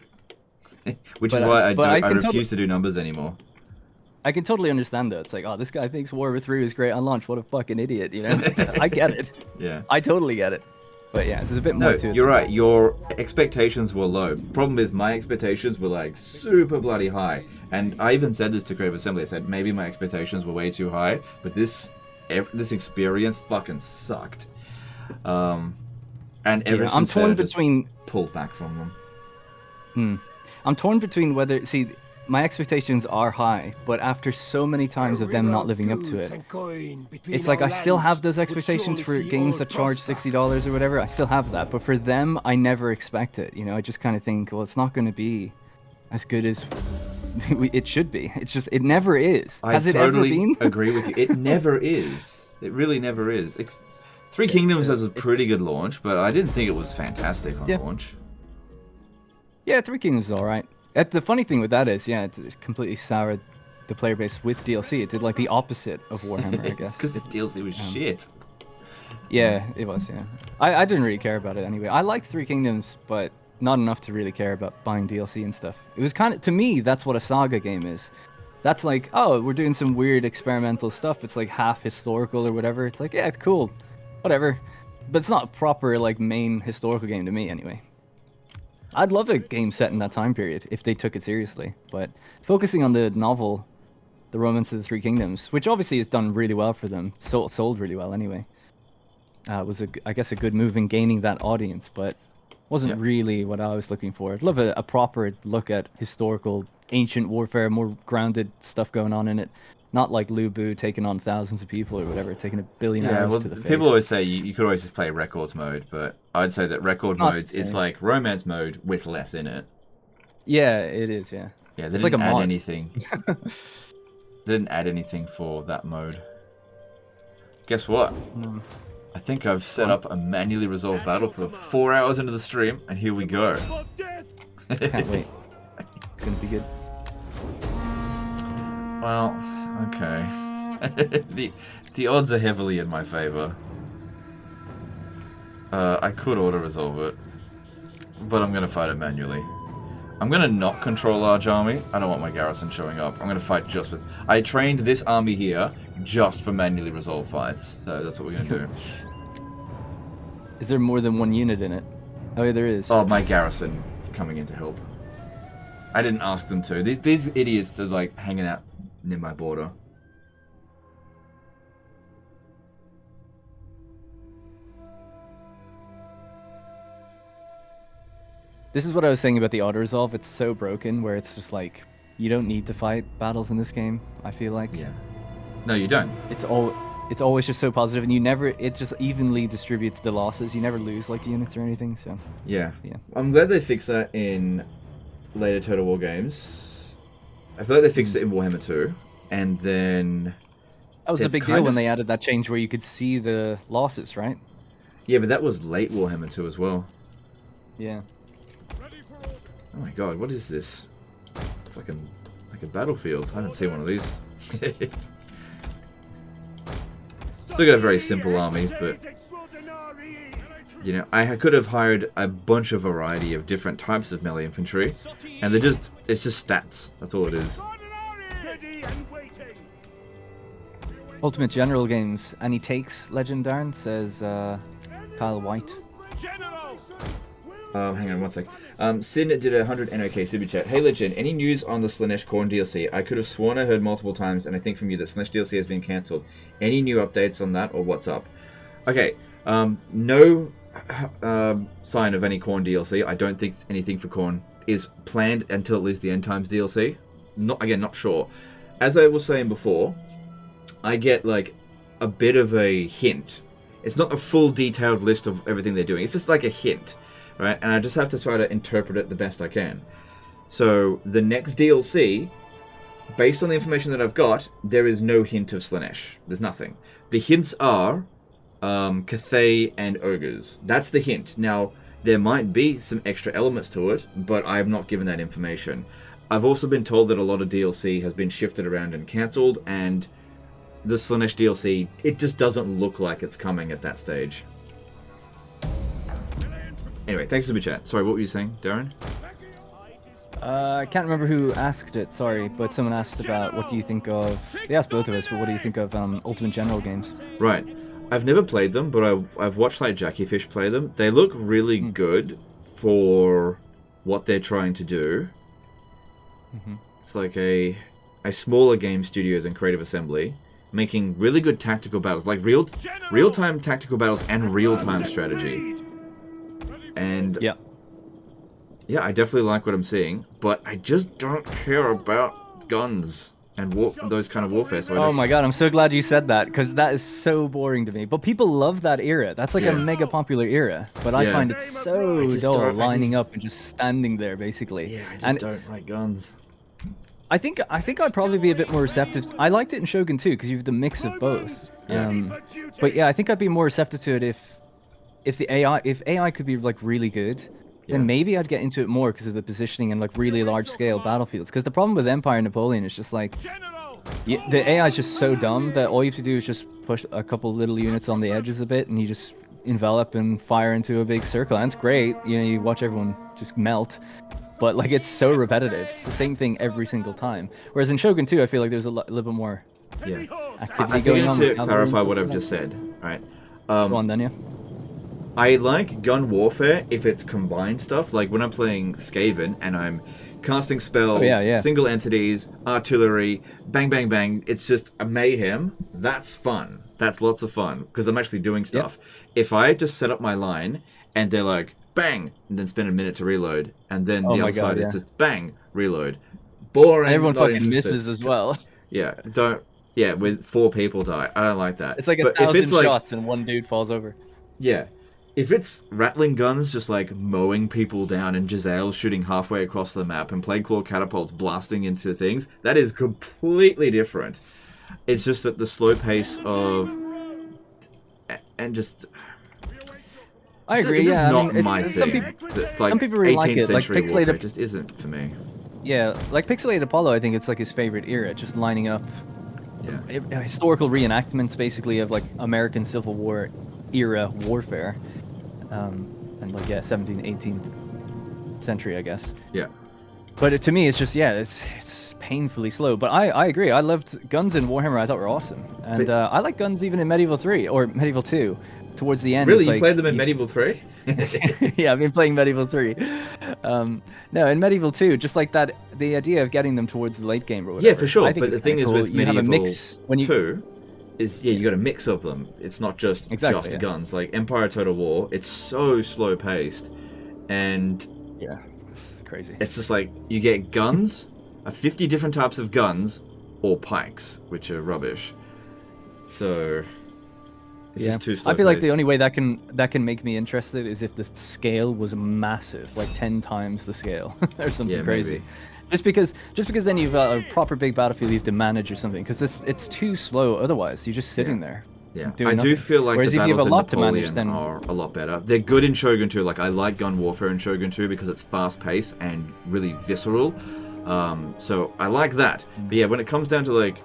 Which is why I refuse to do numbers anymore. I can totally understand that. It's like, oh, this guy thinks Warhammer 3 was great on launch. What a fucking idiot, you know? I get it. Yeah. I totally get it. But yeah, there's a bit more to it. You're right. Your expectations were low. Problem is, my expectations were like super bloody high. And I even said this to Creative Assembly. I said maybe my expectations were way too high, but this experience fucking sucked. And ever since I'm torn then, between pulled back from them. I'm torn between whether my expectations are high, but after so many times of them not living up to it, it's like I still have those expectations for games that charge $60 or whatever. I still have that, but for them, I never expect it. You know, I just kind of think, well, it's not going to be as good as it should be. It's just, it never is. Has it ever been? I agree with you. It never is. It really never is. Three Kingdoms has a pretty good launch, but I didn't think it was fantastic on launch. Yeah, Three Kingdoms is alright. The funny thing with that is, it completely soured the player base with DLC. It did like the opposite of Warhammer, I guess. It's because the DLC was shit. Yeah, it was, yeah. I didn't really care about it anyway. I liked Three Kingdoms, but not enough to really care about buying DLC and stuff. It was kind of, to me, that's what a saga game is. That's like, oh, we're doing some weird experimental stuff. It's like half historical or whatever. It's like, yeah, it's cool. Whatever. But it's not a proper, like, main historical game to me, anyway. I'd love a game set in that time period if they took it seriously, but focusing on the novel, The Romance of the Three Kingdoms, which obviously has done really well for them, sold really well anyway, was, I guess, a good move in gaining that audience, but wasn't really what I was looking for. I'd love a proper look at historical, ancient warfare, more grounded stuff going on in it. Not like Lu Bu taking on thousands of people or whatever, taking a billion arrows to the face. People always say you could always just play records mode, but I'd say that record modes, it's like romance mode with less in it. Yeah, it is, yeah. Yeah, they didn't add anything. They didn't add anything for that mode. Guess what? I think I've set up a manually resolved battle for 4 hours into the stream, and here we go. Can't wait. It's gonna be good. Well, okay. the odds are heavily in my favor. I could auto-resolve it, but I'm gonna fight it manually. I'm gonna not control large army. I don't want my garrison showing up. I'm gonna fight just with... I trained this army here just for manually resolved fights, so that's what we're gonna do. Is there more than one unit in it? Oh, yeah, there is. Oh, my garrison coming in to help. I didn't ask them to. These idiots are like hanging out near my border. This is what I was saying about the auto resolve. It's so broken where it's just like you don't need to fight battles in this game. I feel like. Yeah. No, you don't. It's always just so positive, and you never. It just evenly distributes the losses. You never lose like units or anything. So. Yeah. Yeah. I'm glad they fixed that in later Total War games. I feel like they fixed it in Warhammer 2, and then. That was a big deal when they added that change where you could see the losses, right? Yeah, but that was late Warhammer 2 as well. Yeah. Oh my god, what is this? It's like a battlefield. I haven't seen one of these. Still got a very simple army, but you know, I could have hired a bunch of variety of different types of melee infantry, and it's just stats. That's all it is. Ultimate General Games. Any takes, Legend Darn? Says Kyle White. Hang on one sec. Sin did a 100 NOK super chat. Hey Legend, any news on the Slaanesh Khorne DLC? I could have sworn I heard multiple times, and I think from you that Slaanesh DLC has been cancelled. Any new updates on that, or what's up? Okay, no sign of any Khorne DLC. I don't think anything for Khorne is planned until at least the End Times DLC. Not sure. As I was saying before, I get like a bit of a hint. It's not a full detailed list of everything they're doing. It's just like a hint. Right, and I just have to try to interpret it the best I can. So, the next DLC, based on the information that I've got, there is no hint of Slaanesh. There's nothing. The hints are Cathay and Ogres. That's the hint. Now, there might be some extra elements to it, but I have not given that information. I've also been told that a lot of DLC has been shifted around and cancelled, and the Slaanesh DLC, it just doesn't look like it's coming at that stage. Anyway, thanks for the chat. Sorry, what were you saying, Darren? I can't remember who asked it, sorry, but someone asked about what do you think of... They asked both of us, but what do you think of Ultimate General games? Right. I've never played them, but I've watched like Jackie Fish play them. They look really good for what they're trying to do. Mm-hmm. It's like a smaller game studio than Creative Assembly, making really good tactical battles, like real-time tactical battles and real-time strategy. And yeah, I definitely like what I'm seeing, but I just don't care about guns and those kind of warfare. So oh my god, I'm so glad you said that, because that is so boring to me. But people love that era. That's like a mega popular era. But I find it so dull lining up and just standing there, basically. Yeah, I just don't like guns. I think I'd probably be a bit more receptive. I liked it in Shogun too, because you have the mix of both. But yeah, I think I'd be more receptive to it if AI could be like really good, then maybe I'd get into it more because of the positioning and like really large scale battlefields. Because the problem with Empire and Napoleon is just like the AI is just so dumb that all you have to do is just push a couple little units on the edges a bit, and you just envelop and fire into a big circle, and it's great. You know, you watch everyone just melt. But like it's so repetitive. It's the same thing every single time. Whereas in Shogun 2, I feel like there's a little bit more activity going on. To clarify what I've just said, right? Go on then, yeah. I like gun warfare if it's combined stuff, like when I'm playing Skaven and I'm casting spells, single entities, artillery, bang, bang, bang. It's just a mayhem. That's fun. That's lots of fun because I'm actually doing stuff. If I just set up my line and they're like, bang, and then spend a minute to reload, and then the other side is just bang, reload. Boring. And everyone fucking misses as well. Yeah, with 4 people die. I don't like that. It's like 1,000 shots and one dude falls over. Yeah. If it's Rattling guns just like mowing people down and Giselle shooting halfway across the map and Plague Claw catapults blasting into things, that is completely different. It's just that the slow pace of... and just... I agree, it's just yeah. not my thing. Some people really like it. Like Pixelated warfare just isn't for me. Yeah, like Pixelated Apollo, I think it's like his favorite era, just lining up historical reenactments, basically, of like American Civil War era warfare. And like 17th, 18th century, I guess. Yeah. But to me, it's just it's painfully slow. But I agree. I loved guns in Warhammer. I thought were awesome, and I like guns even in Medieval 3 or Medieval 2. Towards the end, really, you played them in Medieval 3? Yeah, I've been playing Medieval 3. No, in Medieval 2, just like that, the idea of getting them towards the late game or whatever. Yeah, for sure. But the thing is, with Medieval 2, is you got a mix of them. It's not just guns. Like Empire Total War, it's so slow paced, and crazy. It's just like you get guns, 50 different types of guns, or pikes, which are rubbish. So it's just too slow. I feel like the only way that can make me interested is if the scale was massive, like 10 times the scale or something crazy. Maybe. Just because then you've got a proper big battlefield you have to manage or something. Because it's too slow otherwise. You're just sitting there. Yeah, doing I do nothing. feel like Whereas the if you have battles a in lot to Napoleon manage, then are a lot better. They're good in Shogun 2. Like, I like gun warfare in Shogun 2 because it's fast-paced and really visceral. So I like that. But yeah, when it comes down to like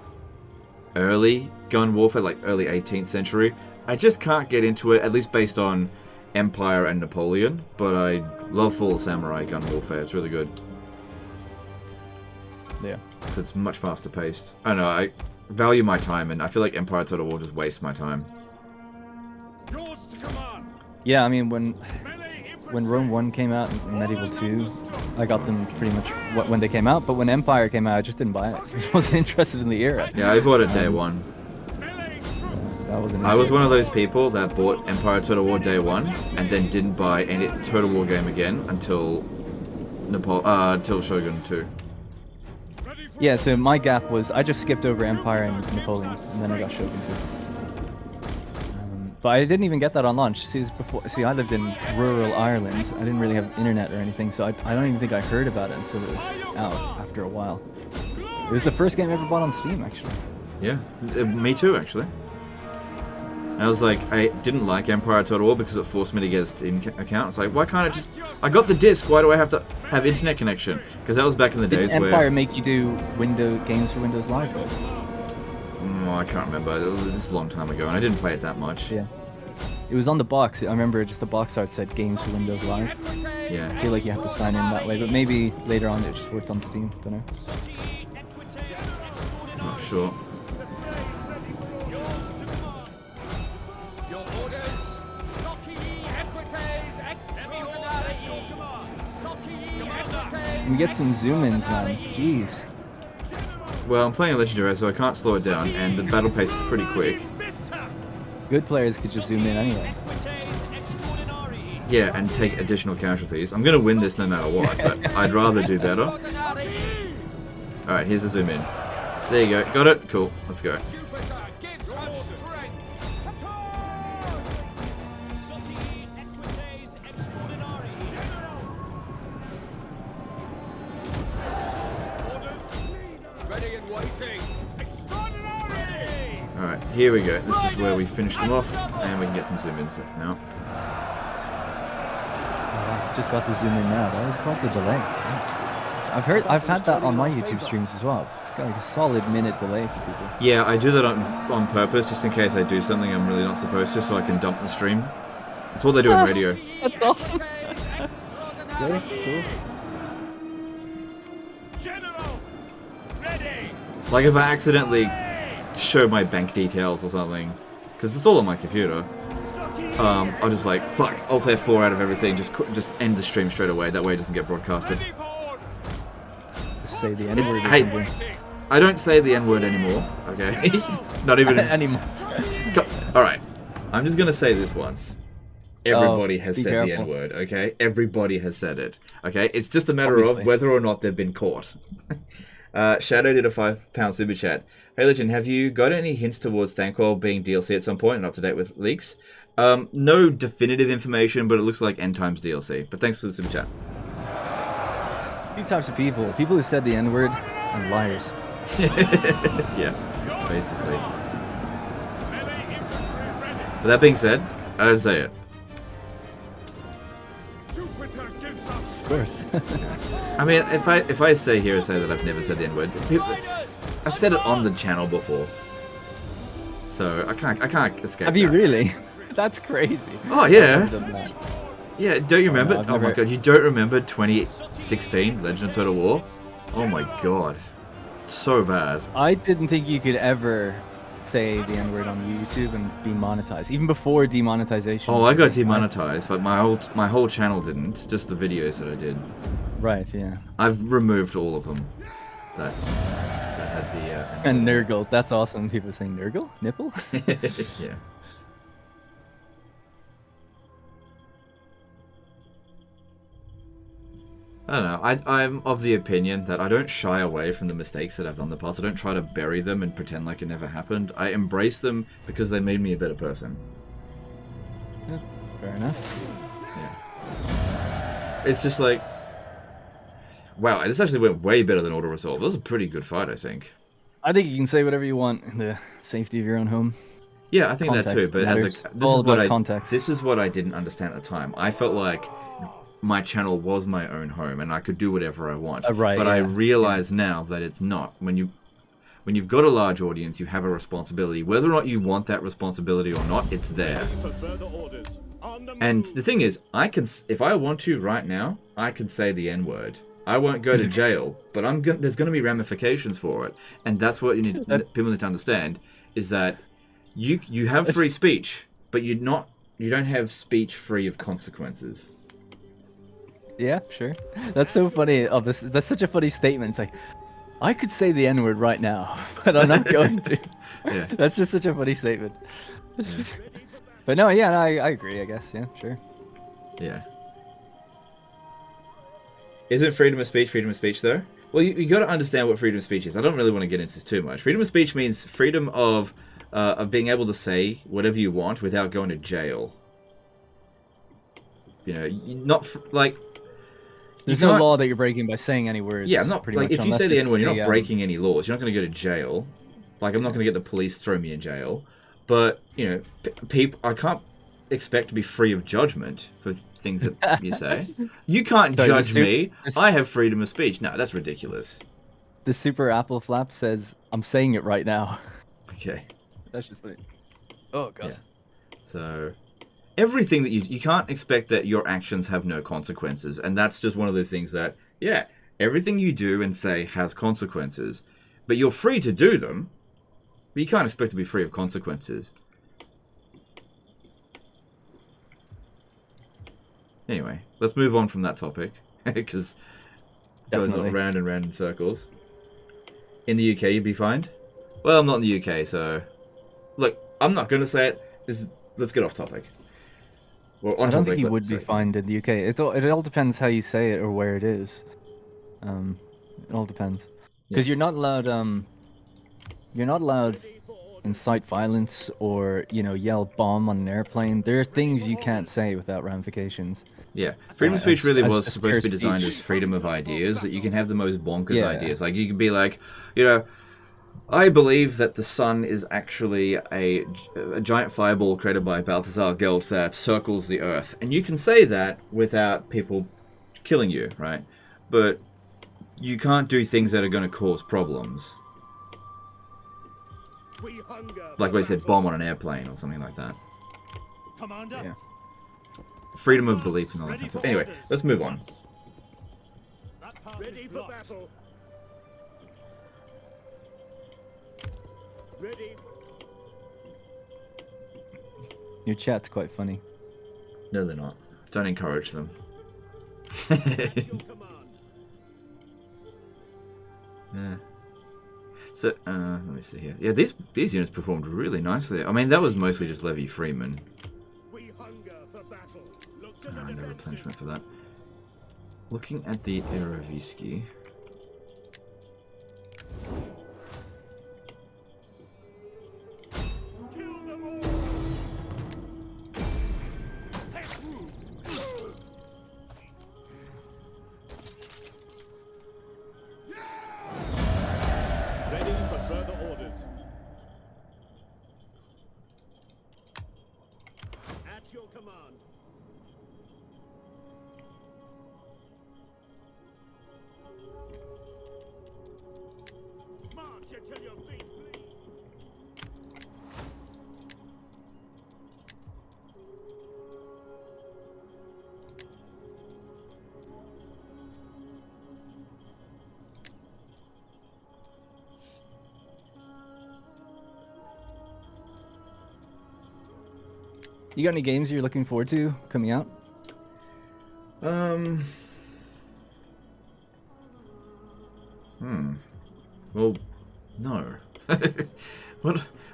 early gun warfare, like early 18th century, I just can't get into it, at least based on Empire and Napoleon. But I love full samurai gun warfare. It's really good. Yeah. So it's much faster paced. I don't know, I value my time, and I feel like Empire Total War just wastes my time. Yours to command. Yeah, I mean, when Rome 1 came out and Medieval 2, I got them pretty much when they came out, but when Empire came out, I just didn't buy it. I wasn't interested in the era. Yeah, I bought it day one. That I was one of those people that bought Empire Total War day one, and then didn't buy any Total War game again until Shogun 2. Yeah, so my gap was I just skipped over Empire and Napoleon, and then I got Shogun 2. But I didn't even get that on launch. See, I lived in rural Ireland. I didn't really have internet or anything, so I don't even think I heard about it until it was out after a while. It was the first game I ever bought on Steam, actually. Yeah, me too, actually. And I was like, I didn't like Empire Total War because it forced me to get a Steam account. It's like, why can't I just... I got the disc, why do I have to have internet connection? Because that was back in the days Did where... Empire make you do games for Windows Live, though? I can't remember. This is a long time ago, and I didn't play it that much. Yeah. It was on the box. I remember just the box art said games for Windows Live. Yeah. I feel like you have to sign in that way, but maybe later on it just worked on Steam. Don't know. Not sure. We get some zoom-ins, man. Jeez. Well, I'm playing a Legendary, so I can't slow it down, and the battle pace is pretty quick. Good players could just zoom in anyway. Yeah, and take additional casualties. I'm going to win this no matter what, but I'd rather do better. Alright, here's the zoom in. There you go. Got it? Cool. Let's go. Alright, here we go. This is where we finish them off, and we can get some zoom-ins now. Just got the zoom in now. That was quite the delay. I've had that on my YouTube streams as well. It's got like a solid minute delay for people. Yeah, I do that on purpose, just in case I do something I'm really not supposed to, so I can dump the stream. That's what they do in radio. That's awesome. Very cool. Like if I accidentally show my bank details or something, because it's all on my computer, I'll just like, fuck, Alt F4 out of everything, just end the stream straight away, that way it doesn't get broadcasted. Just say the N-word. Hey, I don't say the N-word anymore, okay? Not even... anymore. Alright, I'm just gonna say this once. Everybody has said careful. the N-word, okay? Everybody has said it, okay? It's just a matter of whether or not they've been caught. Shadow did a £5 super chat. Hey Legend, have you got any hints towards Thanquol being DLC at some point and up to date with leaks? No definitive information, but it looks like End Times DLC. But thanks for the super chat. Two types of people. People who said the N-word and liars. Yeah, basically. But that being said, I don't say it. Of course. I mean, if I say that I've never said the N-word, I've said it on the channel before, so I can't escape. Have you really? That's crazy. Oh yeah. Yeah, don't you remember? No, oh my god, you don't remember 2016 Legend of Total War? Oh my god, so bad. I didn't think you could ever say the N-word on YouTube and be monetized, even before demonetization. Oh, I got demonetized, but my whole channel didn't. Just the videos that I did. Right. Yeah. I've removed all of them. That had the. And Nurgle. That's awesome. People saying Nurgle, nipple. Yeah. I don't know. I'm of the opinion that I don't shy away from the mistakes that I've done in the past. I don't try to bury them and pretend like it never happened. I embrace them because they made me a better person. Yeah, fair enough. Yeah. It's just like, wow, this actually went way better than auto resolve. That was a pretty good fight, I think. I think you can say whatever you want in the safety of your own home. Yeah, I think that too. But this is what I didn't understand at the time. I felt like my channel was my own home and I could do whatever I want. Right, but I realize now that it's not. When you've got a large audience, you have a responsibility. Whether or not you want that responsibility or not, it's there. And the thing is, if I want to right now, I can say the N-word. I won't go to jail, but there's going to be ramifications for it. And that's what people need to understand, is that you have free speech, but you don't have speech free of consequences. Yeah, sure. That's so funny. That's such a funny statement. It's like, I could say the N-word right now, but I'm not going to. Yeah. That's just such a funny statement. Yeah. But no, yeah, I agree, I guess. Yeah, sure. Yeah. Isn't freedom of speech, though? Well, you got to understand what freedom of speech is. I don't really want to get into this too much. Freedom of speech means freedom of being able to say whatever you want without going to jail. You know, not like... There's no law that you're breaking by saying any words. Yeah, I'm not like if you say the N-word, you're not breaking any laws. You're not going to go to jail. Like I'm not going to get the police throw me in jail. But you know, people, I can't expect to be free of judgment for things that you say. You can't judge me. I have freedom of speech. No, that's ridiculous. The Super Apple Flap says, "I'm saying it right now." Okay. That's just funny. Oh god. Yeah. So. Everything that you can't expect that your actions have no consequences, and that's just one of those things that, yeah, everything you do and say has consequences, but you're free to do them, but you can't expect to be free of consequences. Anyway, let's move on from that topic, because it goes on round and round in circles. In the UK, you'd be fined? Well, I'm not in the UK, so... Look, I'm not going to say it. Let's get off topic. Well, I don't think he would be fined in the UK. It all depends how you say it or where it is. It all depends. Because you're not allowed incite violence or yell bomb on an airplane. There are things you can't say without ramifications. Yeah, freedom of speech really was supposed to be designed as freedom of ideas. That you can have the most bonkers ideas. Like you can be like, I believe that the sun is actually a giant fireball created by Balthasar Gelt that circles the Earth. And you can say that without people killing you, right? But you can't do things that are going to cause problems. Like what I said, bomb on an airplane or something like that. Commander? Yeah. Freedom of belief and all that kind of stuff. Anyway, let's move on. Ready for battle. Ready. Your chat's quite funny. No, they're not. Don't encourage them. Yeah. So, let me see here. Yeah, these units performed really nicely. I mean, that was mostly just Levy Freeman. We hunger for battle. Look to no replenishment for that. Looking at the Erevisky. You got any games you're looking forward to coming out? Well, no.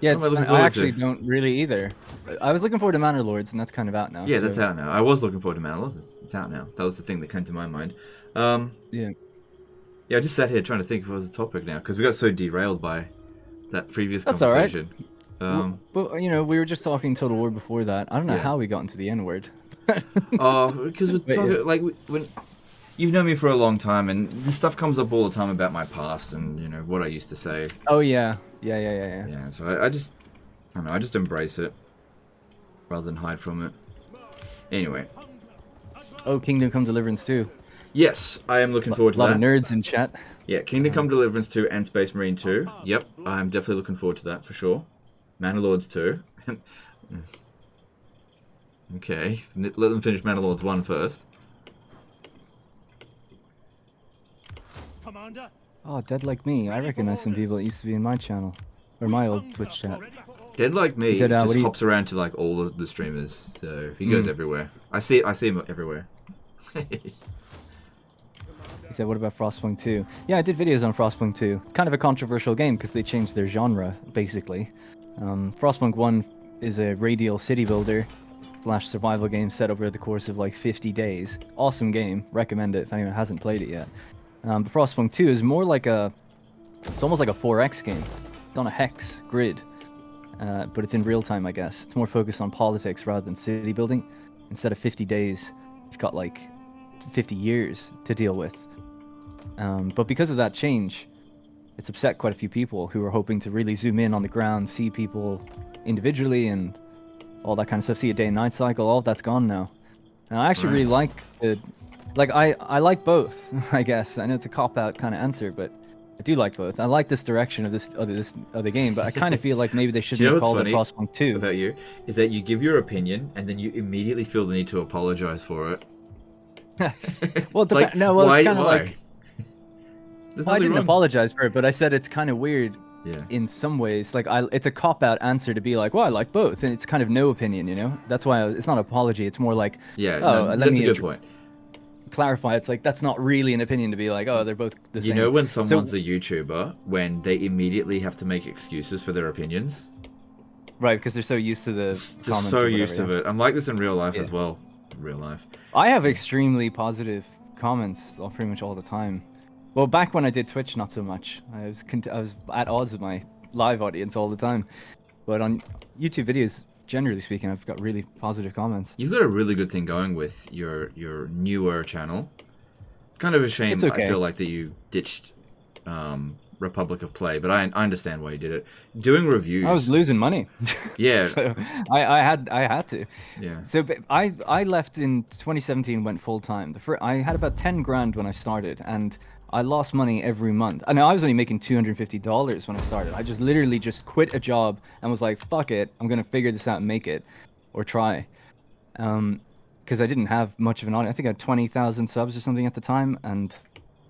Yeah, What am I looking I forward actually to? don't really either. I was looking forward to Manor Lords, and that's kind of out now. Yeah, so... that's out now. I was looking forward to Manor Lords. It's out now. That was the thing that came to my mind. Yeah. Yeah, I just sat here trying to think if it was a topic now because we got so derailed by that previous That's all right. conversation. But you know, we were just talking Total War before that. I don't know Yeah. how we got into the N word. Oh, because we're But, talking yeah. like when you've known me for a long time, and this stuff comes up all the time about my past and what I used to say. Oh yeah, yeah. Yeah, so I just, I don't know, I just embrace it rather than hide from it. Anyway, Oh, Kingdom Come Deliverance 2. yes, I am looking forward to A lot that. of nerds in chat. Yeah, Kingdom Come Deliverance 2 and Space Marine 2. Yep, I'm definitely looking forward to that for sure. Manor Lords 2. Okay, let them finish Manor Lords 1 first. Commander, Oh, Dead Like Me. I recognize some people that used to be in my channel. Or my old Twitch chat. Dead Like Me He said, what just do you- hops around to like all of the streamers, so he goes everywhere. I see him everywhere. He said, what about Frostpunk 2? Yeah, I did videos on Frostpunk 2. It's kind of a controversial game because they changed their genre, basically. Frostpunk 1 is a radial city builder / survival game set over the course of like 50 days. Awesome game. Recommend it if anyone hasn't played it yet. But Frostpunk 2 is more like it's almost like a 4X game. It's on a hex grid, but it's in real time, I guess. It's more focused on politics rather than city building. Instead of 50 days, you've got like 50 years to deal with. But because of that change, it's upset quite a few people who were hoping to really zoom in on the ground, see people individually and all that kind of stuff, see a day and night cycle. All of that's gone now. And I actually really like the... Like, I like both, I guess. I know it's a cop-out kind of answer, but I do like both. I like this direction of this other game, but I kind of feel like maybe they shouldn't have called it Frostpunk 2. About you is that you give your opinion and then you immediately feel the need to apologize for it. Well, like, no, well, why, it's kind of why? like... There's Well, I nothing didn't wrong. apologize for it, but I said it's kind of weird Yeah. in some ways. Like, it's a cop-out answer to be like, well, I like both, and it's kind of no opinion, you know? That's why it's not an apology, it's more like, Yeah, oh, no, let that's me a good point. clarify. It's like, that's not really an opinion to be like, oh, they're both the same. You know when someone's a YouTuber, when they immediately have to make excuses for their opinions? Right, because they're so used to the Just comments so or whatever, used to yeah. it. I'm like this in real life Yeah. as well. Real life. I have extremely positive comments pretty much all the time. Well, back when I did Twitch, not so much. I was at odds with my live audience all the time. But on YouTube videos, generally speaking, I've got really positive comments. You've got a really good thing going with your newer channel. Kind of a shame, It's okay. I feel like, that you ditched Republic of Play, but I understand why you did it. Doing reviews. I was losing money. Yeah. So I had to. Yeah. So I left in 2017, went full time. I had about 10 grand when I started, and I lost money every month. I know I was only making $250 when I started. I just literally just quit a job and was like, fuck it, I'm gonna figure this out and make it, or try. Because I didn't have much of an audience. I think I had 20,000 subs or something at the time, and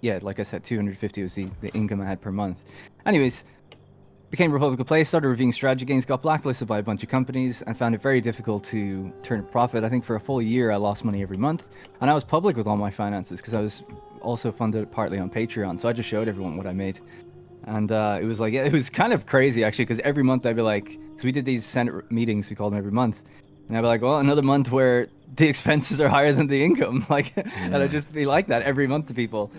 yeah, like I said, 250 was the income I had per month. Anyways, became Republic of Play, started reviewing strategy games, got blacklisted by a bunch of companies, and found it very difficult to turn a profit. I think for a full year I lost money every month, and I was public with all my finances because I was also funded partly on Patreon, so I just showed everyone what I made. And it was like, it was kind of crazy actually, because every month I'd be like, because we did these Senate meetings, we called them every month, and I'd be like, well, another month where the expenses are higher than the income, like, and I'd just be like that every month to people.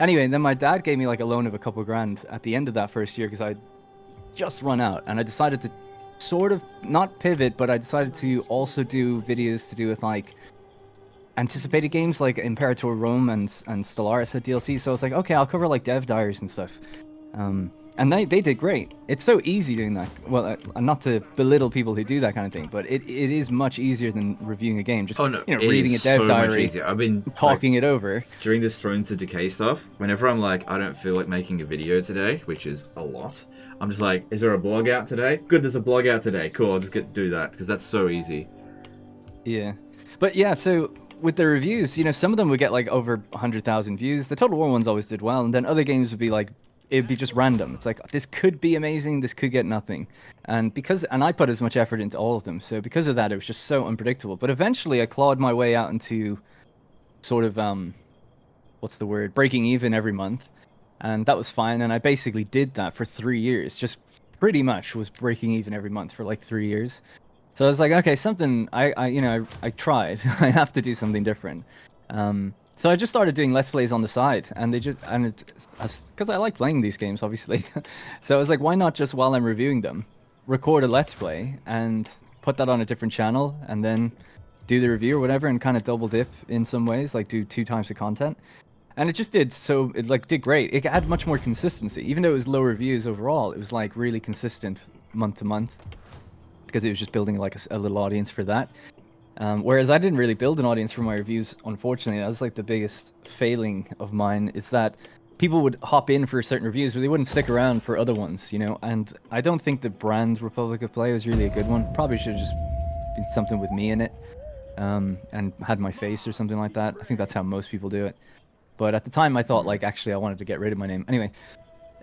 Anyway, and then my dad gave me like a loan of a couple grand at the end of that first year because I'd just run out, and I decided to sort of not pivot, but I decided to also do videos to do with like anticipated games like Imperator Rome and Stellaris had DLC. So I was like, okay, I'll cover like dev diaries and stuff. And they did great. It's so easy doing that. Well, not to belittle people who do that kind of thing, but it is much easier than reviewing a game. Just reading a dev diary, I've been talking it over. During this Thrones of Decay stuff, whenever I'm like, I don't feel like making a video today, which is a lot, I'm just like, is there a blog out today? Good, there's a blog out today. Cool, I'll just do that, because that's so easy. Yeah. But yeah, so with the reviews, some of them would get like over 100,000 views. The Total War ones always did well, and then other games would be like, it'd be just random. It's like, this could be amazing, this could get nothing. And I put as much effort into all of them, so because of that, it was just so unpredictable. But eventually I clawed my way out into sort of, what's the word, breaking even every month. And that was fine, and I basically did that for 3 years, just pretty much was breaking even every month for like 3 years. So I was like, okay, something I tried. I have to do something different. So I just started doing Let's Plays on the side, and because I like playing these games, obviously. So I was like, why not just while I'm reviewing them, record a Let's Play and put that on a different channel, and then do the review or whatever, and kind of double dip in some ways, like do 2 times the content. And it just did, so it like did great. It had much more consistency, even though it was low reviews overall. It was like really consistent month to month, because it was just building like a little audience for that. Whereas I didn't really build an audience for my reviews, unfortunately. That was like the biggest failing of mine, is that people would hop in for certain reviews, but they wouldn't stick around for other ones, you know? And I don't think the brand Republic of Play was really a good one. Probably should have just been something with me in it, and had my face or something like that. I think that's how most people do it. But at the time, I thought, like, actually, I wanted to get rid of my name. Anyway,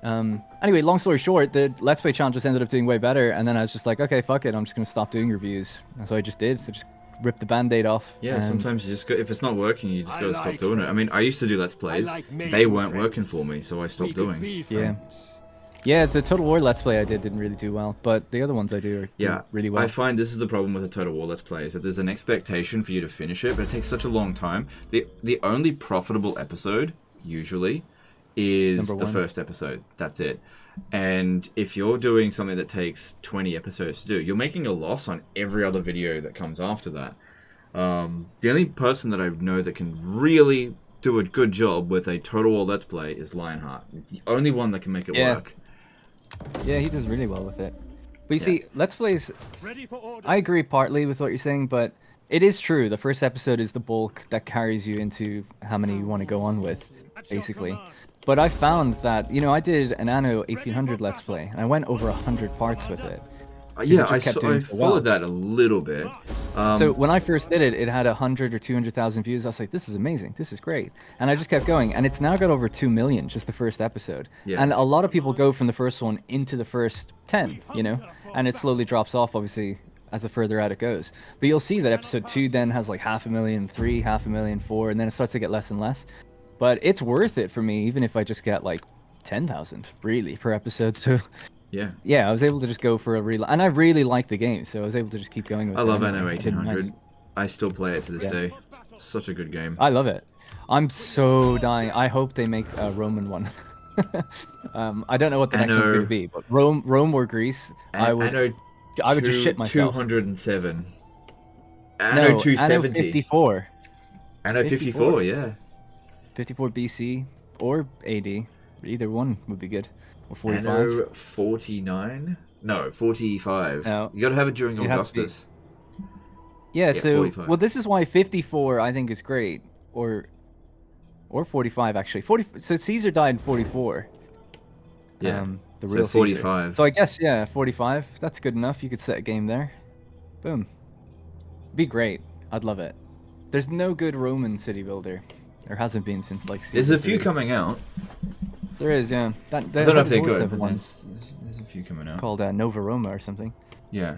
long story short, the Let's Play channel just ended up doing way better, and then I was just like, okay, fuck it, I'm just going to stop doing reviews. And so I just did. So just ripped the band-aid off. Yeah, sometimes you just go, if it's not working, you just gotta stop doing it. I mean, I used to do Let's Plays. They weren't working for me, so I stopped doing. Yeah, it's a Total War Let's Play I didn't really do well, but the other ones I do really well. I find this is the problem with a Total War Let's Play, is that there's an expectation for you to finish it, but it takes such a long time. The only profitable episode, usually, is the first episode. That's it. And if you're doing something that takes 20 episodes to do, you're making a loss on every other video that comes after that. The only person that I know that can really do a good job with a Total War Let's Play is Lionheart. It's the only one that can make it work. Yeah, he does really well with it. But you see, Let's Plays, I agree partly with what you're saying, but it is true. The first episode is the bulk that carries you into how many you want to go on with, basically. But I found that, you know, I did an Anno 1800 Let's Play, and I went over 100 parts with it. Yeah, I followed that a little bit. So when I first did it, it had 100 or 200,000 views. I was like, this is amazing. This is great. And I just kept going. And it's now got over 2 million, just the first episode. Yeah. And a lot of people go from the first one into the first 10, you know? And it slowly drops off, obviously, as the further out it goes. But you'll see that episode 2 then has like 500,000, 3, 500,000, 4, and then it starts to get less and less. But it's worth it for me, even if I just get like 10,000, really, per episode. So yeah, I was able to just go for a real, and I really like the game, so I was able to just keep going with it. I love Anno 1800. I still play it to this day. It's such a good game. I love it. I'm so dying. I hope they make a Roman one. I don't know what the next one's going to be, but Rome or Greece, I would just shit myself. 207. Anno 270. Anno 54. Anno 54, yeah. 54 BC or AD. Either one would be good. Or 45. Anno 49? No, 45. No. You gotta have it during Augustus. Yeah, so 45. Well, this is why 54 I think is great, or 45 actually. So Caesar died in 44. Yeah, the real 45. Caesar. So I guess 45. That's good enough. You could set a game there. Boom. Be great. I'd love it. There's no good Roman city builder. There hasn't been since like. There's a few coming out. There is, yeah. I don't know if they're good, but there's a few coming out. Called Nova Roma or something. Yeah.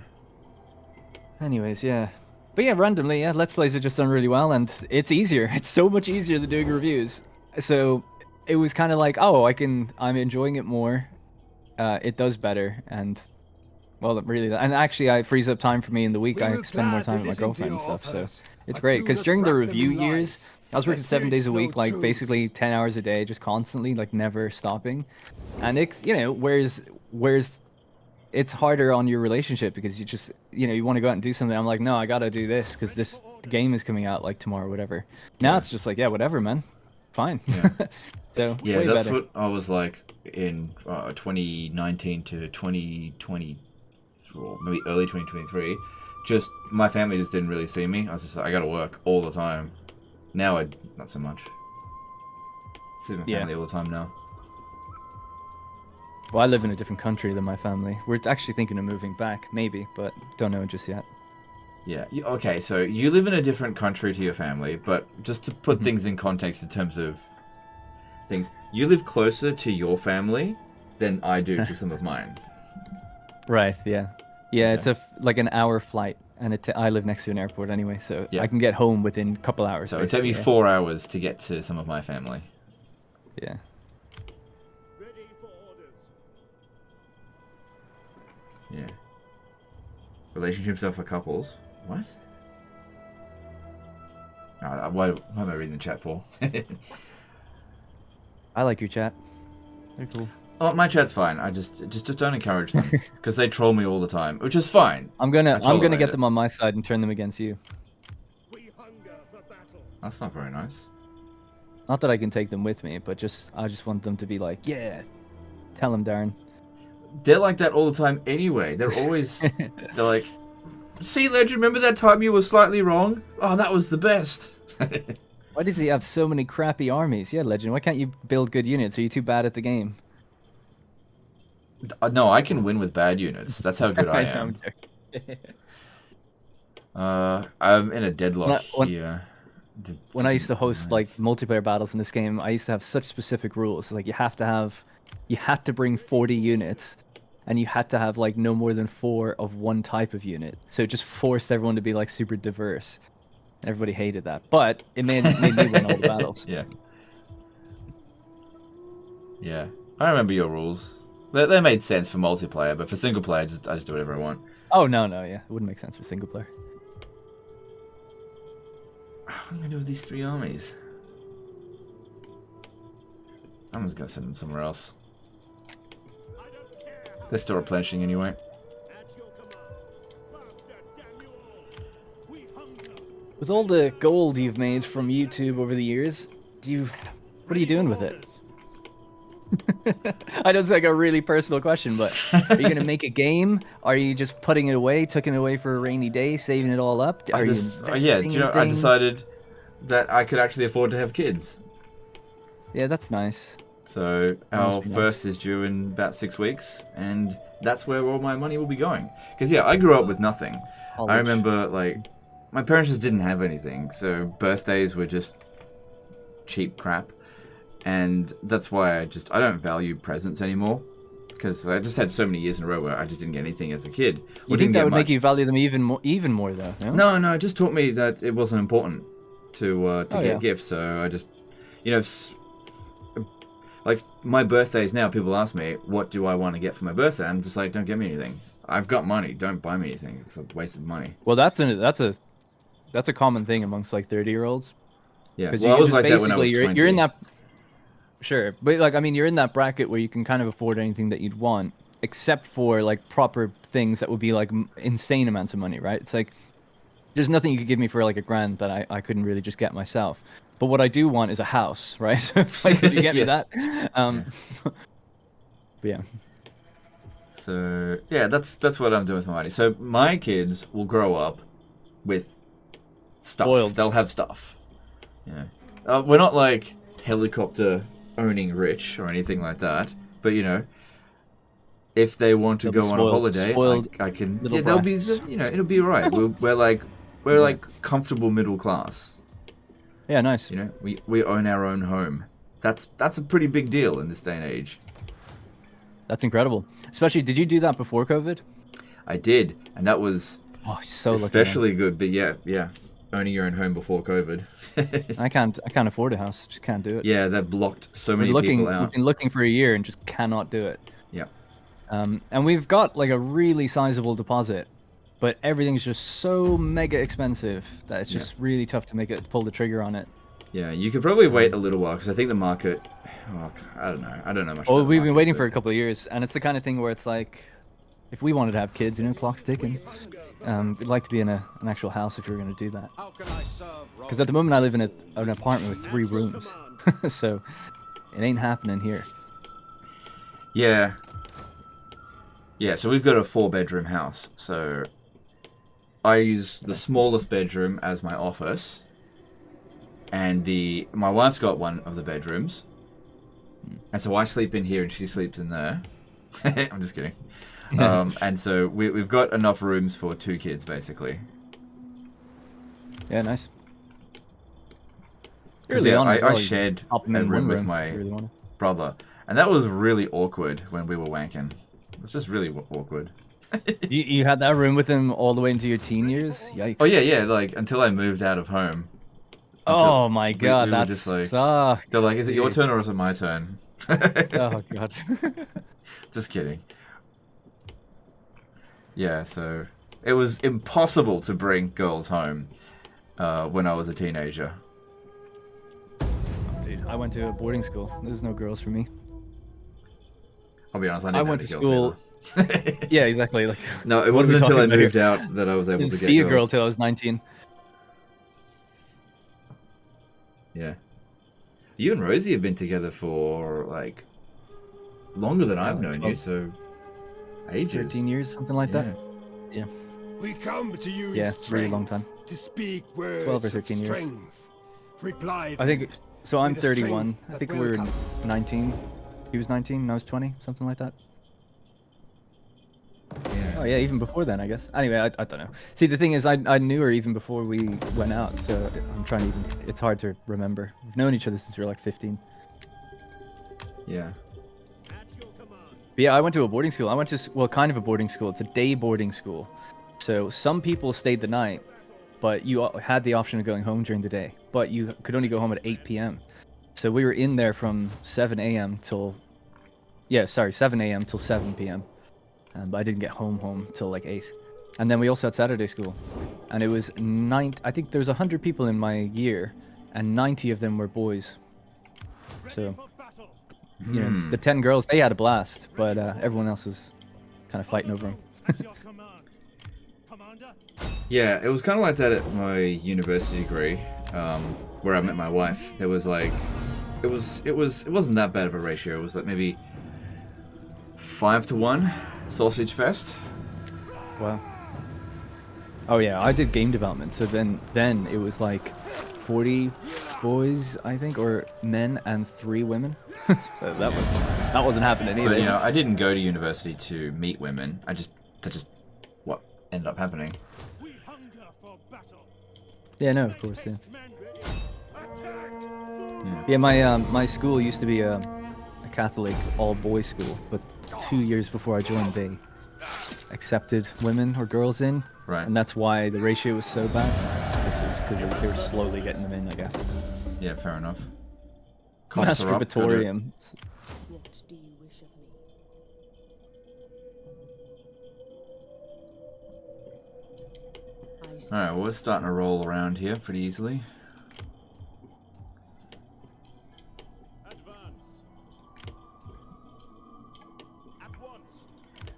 Anyways, yeah. But yeah, randomly, Let's Plays are just done really well, and it's easier. It's so much easier than doing reviews. So it was kind of like, oh, I'm enjoying it more. It does better, and well, really, and actually, it frees up time for me in the week. I spend more time with my girlfriend and stuff, so it's great. Because during the review years, I was working 7 days a week, like basically 10 hours a day, just constantly, like never stopping. And it's, you know, whereas it's harder on your relationship because you just, you know, you want to go out and do something. I'm like, no, I gotta do this because this game is coming out like tomorrow or whatever. Now it's just like, yeah, whatever, man. Fine. Yeah. So it's way that's better. what I was like in 2019 to 2020, or maybe early 2023. Just my family just didn't really see me. I was just like, I gotta work all the time. Now not so much. See my family all the time now. Well, I live in a different country than my family. We're actually thinking of moving back, maybe, but don't know just yet. Yeah. Okay, so you live in a different country to your family, but just to put things in context in terms of things, you live closer to your family than I do to some of mine. Right. Yeah. Yeah. Okay. It's like an hour flight. And I live next to an airport anyway, so I can get home within a couple hours. So it took me 4 hours to get to some of my family. Yeah. Yeah. Relationships are for couples. What? What am I reading the chat for? I like your chat. They're cool. Oh, my chat's fine. I just don't encourage them because they troll me all the time, which is fine. I'm gonna get them on my side and turn them against you. That's not very nice. Not that I can take them with me, but I just want them to be like, yeah, tell them, Darren. They're like that all the time anyway. They're always they're like, see, Legend, remember that time you were slightly wrong? Oh, that was the best. Why does he have so many crappy armies? Yeah, Legend, why can't you build good units? Are you too bad at the game? No, I can win with bad units. That's how good I am. I'm in a deadlock here. When I used to host like multiplayer battles in this game, I used to have such specific rules. Like you had to bring 40 units, and you had to have like no more than 4 of one type of unit. So it just forced everyone to be like super diverse. Everybody hated that, but it made me win all the battles. Yeah. Yeah, I remember your rules. They made sense for multiplayer, but for single player, I just do whatever I want. Oh no, yeah, it wouldn't make sense for single player. What am I gonna do with these 3 armies? I'm just gonna send them somewhere else. They're still replenishing anyway. With all the gold you've made from YouTube over the years, what are you doing with it? I know it's like a really personal question, but are you gonna make a game? Are you just putting it away, tucking it away for a rainy day, saving it all up? Are you yeah, do you know, I decided that I could actually afford to have kids. Yeah, that's nice. So our first is due in about 6 weeks, and that's where all my money will be going. Because yeah, I grew up with nothing. I remember like my parents just didn't have anything, so birthdays were just cheap crap. And that's why I don't value presents anymore, because I just had so many years in a row where I just didn't get anything as a kid. You think that would make you value them even more though? No, it just taught me that it wasn't important to get gifts. So I just, like my birthdays now, people ask me, what do I want to get for my birthday? I'm just like, don't get me anything. I've got money. Don't buy me anything. It's a waste of money. Well, that's a common thing amongst like 30-year-olds. Yeah, well, I was like that when I was 20. You're in that. Sure, but like I mean, you're in that bracket where you can kind of afford anything that you'd want, except for like proper things that would be like insane amounts of money, right? It's like there's nothing you could give me for like $1,000 that I couldn't really just get myself. But what I do want is a house, right? So like, could you get me that? But yeah. So yeah, that's what I'm doing with my money. So my kids will grow up with stuff. Spoiled. They'll have stuff. Yeah, we're not like helicopter owning rich or anything like that, but if they want to go on a holiday, I can. Yeah, they'll be. It'll be alright. we're like comfortable middle class. Yeah, nice. We own our own home. That's a pretty big deal in this day and age. That's incredible. Especially, did you do that before COVID? I did, and that was so especially good. But yeah. Owning your own home before COVID. I can't afford a house. Just can't do it. Yeah, that blocked so many people out. We've been looking for a year and just cannot do it. Yeah. And we've got like a really sizable deposit, but everything's just so mega expensive that it's just really tough to pull the trigger on it. Yeah, you could probably wait a little while because I think the market. Oh, I don't know. I don't know much. Well, we've been waiting for a couple of years, and it's the kind of thing where it's like, if we wanted to have kids, clock's ticking. We'd like to be in an actual house if you were going to do that. Because at the moment I live in an apartment with 3 rooms, so it ain't happening here. Yeah. Yeah, so we've got a 4-bedroom house, so I use the smallest bedroom as my office, and my wife's got one of the bedrooms, and so I sleep in here and she sleeps in there. I'm just kidding. And so we've got enough rooms for 2 kids, basically. Yeah, nice. I shared a room with my brother, and that was really awkward when we were wanking. It was just really awkward. You had that room with him all the way into your teen years? Yikes. Oh yeah, like until I moved out of home. Oh my god, that sucks. They're like, is it your turn or is it my turn? Oh god. Just kidding. Yeah, so it was impossible to bring girls home when I was a teenager. Dude, I went to a boarding school. There's no girls for me. I'll be honest, I went to girls school. Yeah, exactly. Like, no, it wasn't until I moved out that I was able to get see a girl girls. till I was 19. Yeah. You and Rosie have been together for, like, longer than I've known 12. you, so ages. 13 years, something like that. Yeah. We come to you Yeah, in strength, really long time. to speak words 12 or of 13 years. strength. Reply I think, so I'm with a strength 31. I that think will we were come. 19. He was 19 and I was 20, something like that. Yeah. Oh yeah, even before then, I guess. Anyway, I don't know. See, the thing is, I knew her even before we went out, so I'm trying to even, it's hard to remember. We've known each other since we were like 15. Yeah. But yeah, I went to a boarding school. I went to, well, kind of a boarding school. It's a day boarding school. So some people stayed the night, but you had the option of going home during the day. But you could only go home at 8 p.m. So we were in there from 7 a.m. till, 7 a.m. till 7 p.m. But I didn't get home till like 8. And then we also had Saturday school. And it was I think there was 100 people in my year, and 90 of them were boys. So, you know, the 10 girls, they had a blast, but everyone else was kind of fighting over them. Yeah, it was kind of like that at my university degree, where I met my wife. There was like, it wasn't that bad of a ratio. It was like maybe 5-to-1 sausage fest. Wow. Oh yeah, I did game development, so then it was like 40 boys, I think, or men and 3 women. that wasn't happening either. But, you know, I didn't go to university to meet women. that's just what ended up happening. Yeah, no, of course, yeah. Yeah, my school used to be a Catholic all-boys school, but 2 years before I joined, they accepted women or girls in, right? And that's why the ratio was so bad, because they were slowly getting them in, I guess. Yeah, fair enough. Masturbatorium. What do you wish of me? Alright, well, we're starting to roll around here pretty easily.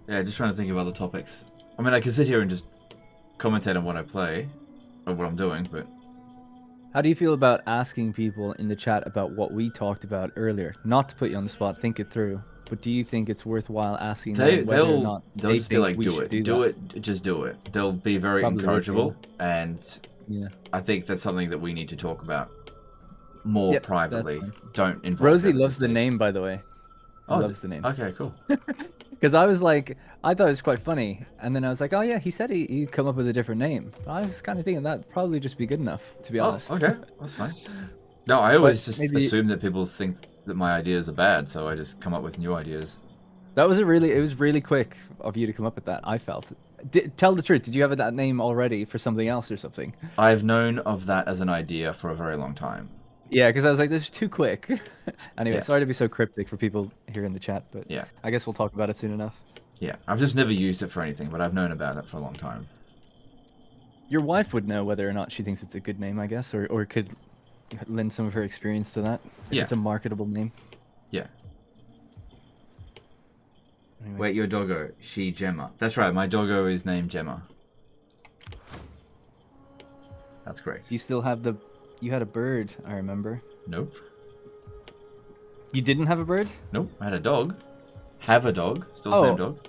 Yeah, just trying to think of other topics. I mean, I can sit here and just commentate on what I play, or what I'm doing, but... How do you feel about asking people in the chat about what we talked about earlier? Not to put you on the spot, think it through. But do you think it's worthwhile asking them whether or not they'll just be like, do it, just do it. They'll be very encourageable, and yeah. I think that's something that we need to talk about more privately. Don't involve Rosie loves the name, by the way. Loves the name. Okay, cool. Because I was like, I thought it was quite funny, and then I was like, oh yeah, he said he'd come up with a different name. I was kind of thinking that'd probably just be good enough, to be honest. Okay, that's fine. No, I always just assume that people think that my ideas are bad, so I just come up with new ideas. That was it was really quick of you to come up with that, I felt. Tell the truth, did you have that name already for something else or something? I've known of that as an idea for a very long time. Yeah, because I was like, this is too quick. Anyway, sorry to be so cryptic for people here in the chat, but yeah, I guess we'll talk about it soon enough. Yeah, I've just never used it for anything, but I've known about it for a long time. Your wife would know whether or not she thinks it's a good name, I guess, or could lend some of her experience to that. If it's a marketable name. Yeah. Anyway. Wait, your doggo, she Gemma. That's right, my doggo is named Gemma. That's correct. You still have you had a bird, I remember. Nope. You didn't have a bird? Nope, I had a dog. Have a dog, still the same dog.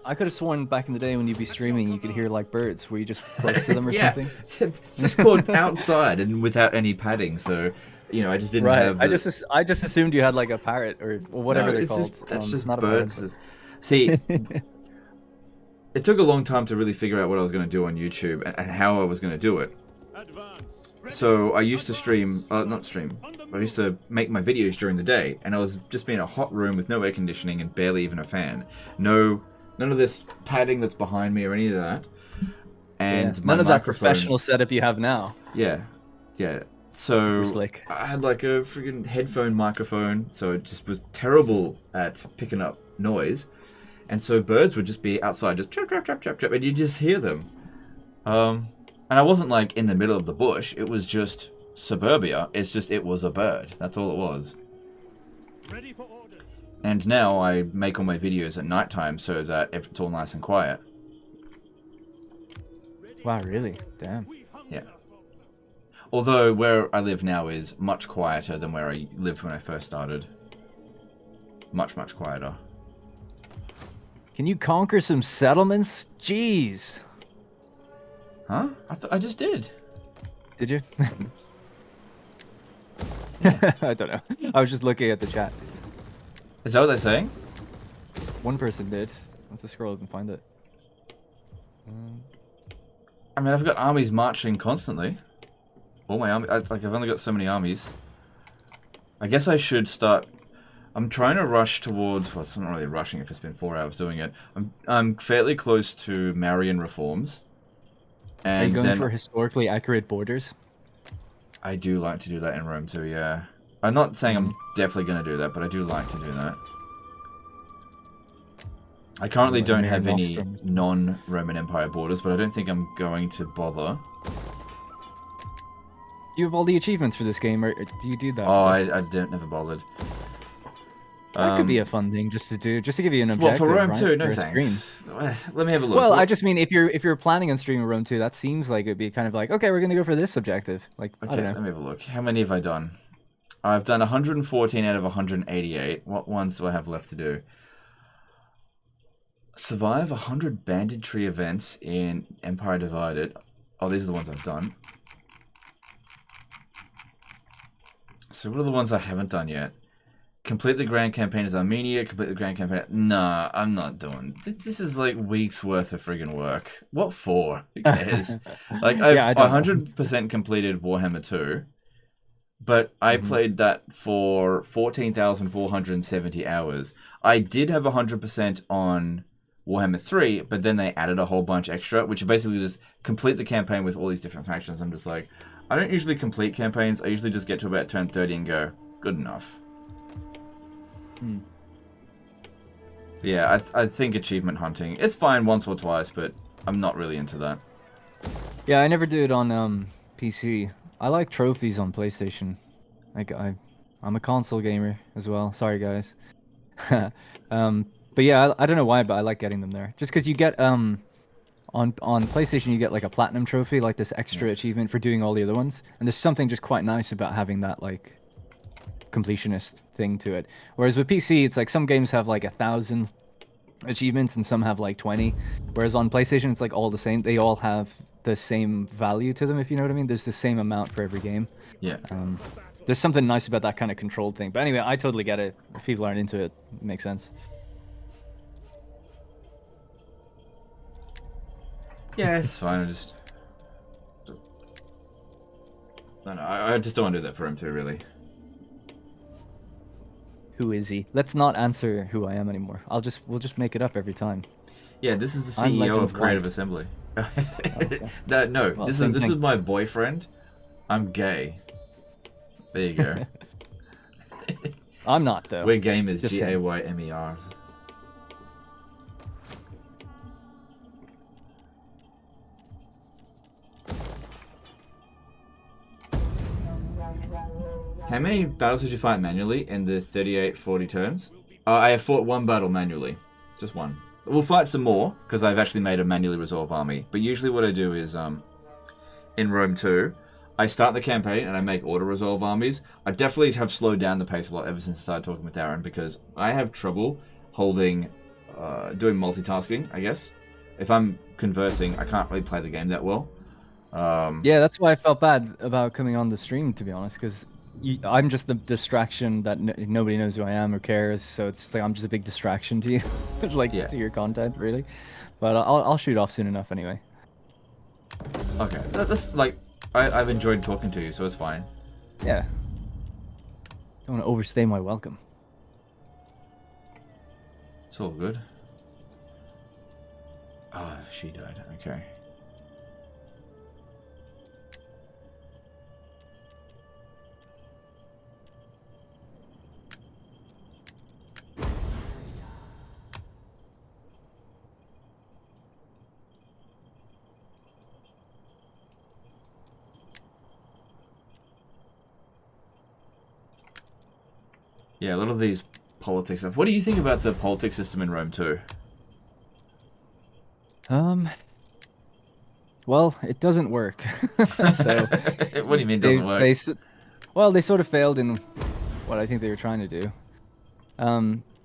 I could have sworn back in the day when you'd be streaming, you could hear like birds. Were you just close to them or something? It's just called outside and without any padding, so you know I just didn't have. I just assumed you had like a parrot or whatever they're called. That's just not birds. A parrot, See, it took a long time to really figure out what I was going to do on YouTube and how I was going to do it. So I used to stream, not stream, I used to make my videos during the day, and I was just in a hot room with no air conditioning and barely even a fan. None of this padding that's behind me or any of that. And none of that professional setup you have now. Yeah. So I had like a freaking headphone microphone, so it just was terrible at picking up noise. And so birds would just be outside, just chirp, chirp, chirp, chirp, chirp, and you just hear them. And I wasn't like in the middle of the bush. It was just suburbia. It's just it was a bird. That's all it was. Ready for orders. And now I make all my videos at nighttime so that it's all nice and quiet. Wow, really? Damn. Yeah. Although where I live now is much quieter than where I lived when I first started. Much, much quieter. Can you conquer some settlements? Jeez. Huh? I just did. Did you? I don't know. I was just looking at the chat. Is that what they're saying? One person did. Let's just scroll up and find it. I mean, I've got armies marching constantly. All my armies, like I've only got so many armies. I guess I should start. I'm trying to rush towards. Well, it's not really rushing if it's been 4 hours doing it. I'm fairly close to Marian reforms. And are you going then, for historically accurate borders? I do like to do that in Rome too. Yeah, I'm not saying I'm definitely going to do that, but I do like to do that. I currently don't have any non-Roman Empire borders, but I don't think I'm going to bother. You have all the achievements for this game, or do you do that? Oh, I never bothered. That could be a fun thing just to do, just to give you an objective. Well, for Rome right? 2, no for thanks. Let me have a look. Well, I just mean if you're planning on streaming Rome 2, that seems like it'd be kind of like, okay, we're gonna go for this objective. Like, okay, I don't know. let me have a look. How many have I done? I've done 114 out of 188. What ones do I have left to do? Survive 100 banditry events in Empire Divided. Oh, these are the ones I've done. So what are the ones I haven't done yet? Complete the Grand Campaign as Armenia, complete the Grand Campaign... Nah, I'm not doing... This is like weeks worth of friggin' work. What for? Who cares? Like, I've 100% completed Warhammer 2, but I played that for 14,470 hours. I did have 100% on Warhammer 3, but then they added a whole bunch extra, which basically just complete the campaign with all these different factions. I'm just like, I don't usually complete campaigns. I usually just get to about turn 30 and go, good enough. Yeah, I think achievement hunting, it's fine once or twice, but I'm not really into that. Yeah, I never do it on PC. I like trophies on PlayStation. Like I'm a console gamer as well. Sorry guys. But yeah, I don't know why, but I like getting them there. Just because you get on PlayStation you get like a platinum trophy, like this extra achievement for doing all the other ones, and there's something just quite nice about having that like completionist thing to it. Whereas with PC, it's like some games have like 1,000 achievements and some have like 20. Whereas on PlayStation, it's like all the same. They all have the same value to them, if you know what I mean. There's the same amount for every game. Yeah. There's something nice about that kind of controlled thing. But anyway, I totally get it. If people aren't into it, it makes sense. Yeah, it's fine. I just don't want to do that for him too, really. Who is he? Let's not answer who I am anymore. We'll just make it up every time. Yeah, this is the CEO of Creative Assembly. No, well, this is my boyfriend. I'm gay. There you go. I'm not though. We're gamers. GAYMERs. How many battles did you fight manually in the 38-40 turns? I have fought one battle manually. Just one. We'll fight some more, because I've actually made a manually resolve army. But usually what I do is, in Rome 2, I start the campaign and I make auto-resolve armies. I definitely have slowed down the pace a lot ever since I started talking with Darren, because I have trouble doing multitasking, I guess. If I'm conversing, I can't really play the game that well. Yeah, that's why I felt bad about coming on the stream, to be honest, because I'm just the distraction that nobody knows who I am or cares, so it's like I'm just a big distraction to you, to your content, really. But I'll shoot off soon enough anyway. Okay, that's like I've enjoyed talking to you, so it's fine. Yeah. Don't want to overstay my welcome. It's all good. Oh, she died. Okay. Yeah, a lot of these politics stuff. What do you think about the politics system in Rome too? Well, it doesn't work. So, what do you mean doesn't work? They sort of failed in what I think they were trying to do.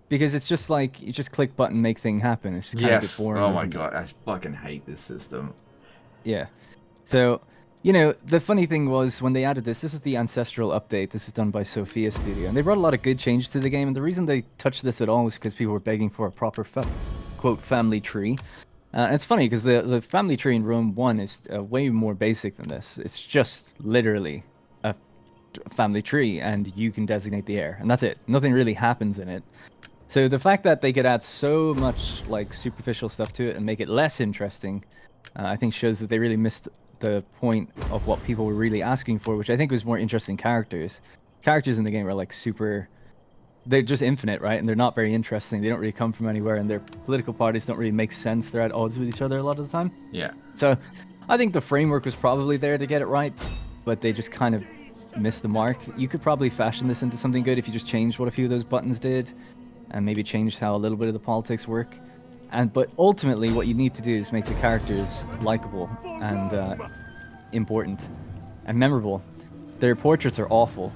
Because it's just like, you just click button, make thing happen. It's kind of a bit boring. Oh my god, I fucking hate this system. Yeah. So, you know, the funny thing was when they added this was the Ancestral update. This was done by Sophia Studio. And they brought a lot of good changes to the game. And the reason they touched this at all was because people were begging for a proper, quote, family tree. And it's funny because the family tree in Rome 1 is way more basic than this. It's just literally a family tree and you can designate the heir. And that's it. Nothing really happens in it. So the fact that they could add so much like superficial stuff to it and make it less interesting, I think shows that they really missed the point of what people were really asking for, which I think was more interesting characters. Characters in the game are like they're just infinite, right? And they're not very interesting. They don't really come from anywhere, and their political parties don't really make sense. They're at odds with each other a lot of the time. Yeah. So I think the framework was probably there to get it right, but they just kind of missed the mark. You could probably fashion this into something good if you just changed what a few of those buttons did, and maybe changed how a little bit of the politics work. But ultimately, what you need to do is make the characters likable and important and memorable. Their portraits are awful,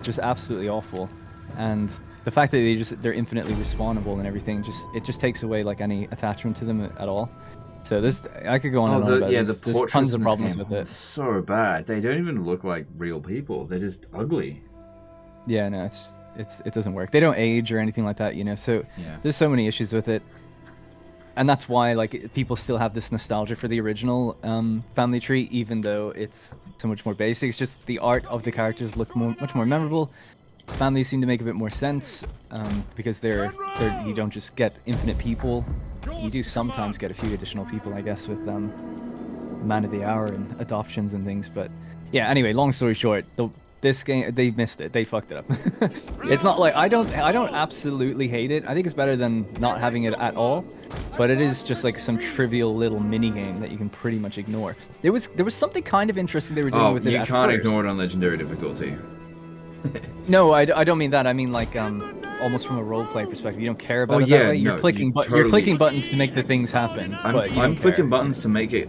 just absolutely awful, and the fact that they're infinitely respawnable and everything just takes away like any attachment to them at all. So I could go on and on about this. The There's tons of problems game with it. So bad. They don't even look like real people. They're just ugly. Yeah, no, it doesn't work. They don't age or anything like that, you know. So there's so many issues with it. And that's why like people still have this nostalgia for the original family tree, even though it's so much more basic. It's just the art of the characters look much more memorable. Families seem to make a bit more sense because you don't just get infinite people. You do sometimes get a few additional people, I guess, with Man of the Hour and adoptions and things. But yeah, anyway, long story short, this game, they missed it. They fucked it up. It's not like I don't absolutely hate it. I think it's better than not having it at all. But it is just like some trivial little mini game that you can pretty much ignore. There was something kind of interesting they were doing with it. You can't ignore it on legendary difficulty. No, I don't mean that. I mean like almost from a roleplay perspective. You don't care about it that way. You're clicking you're clicking buttons to make the things happen. I'm clicking buttons to make it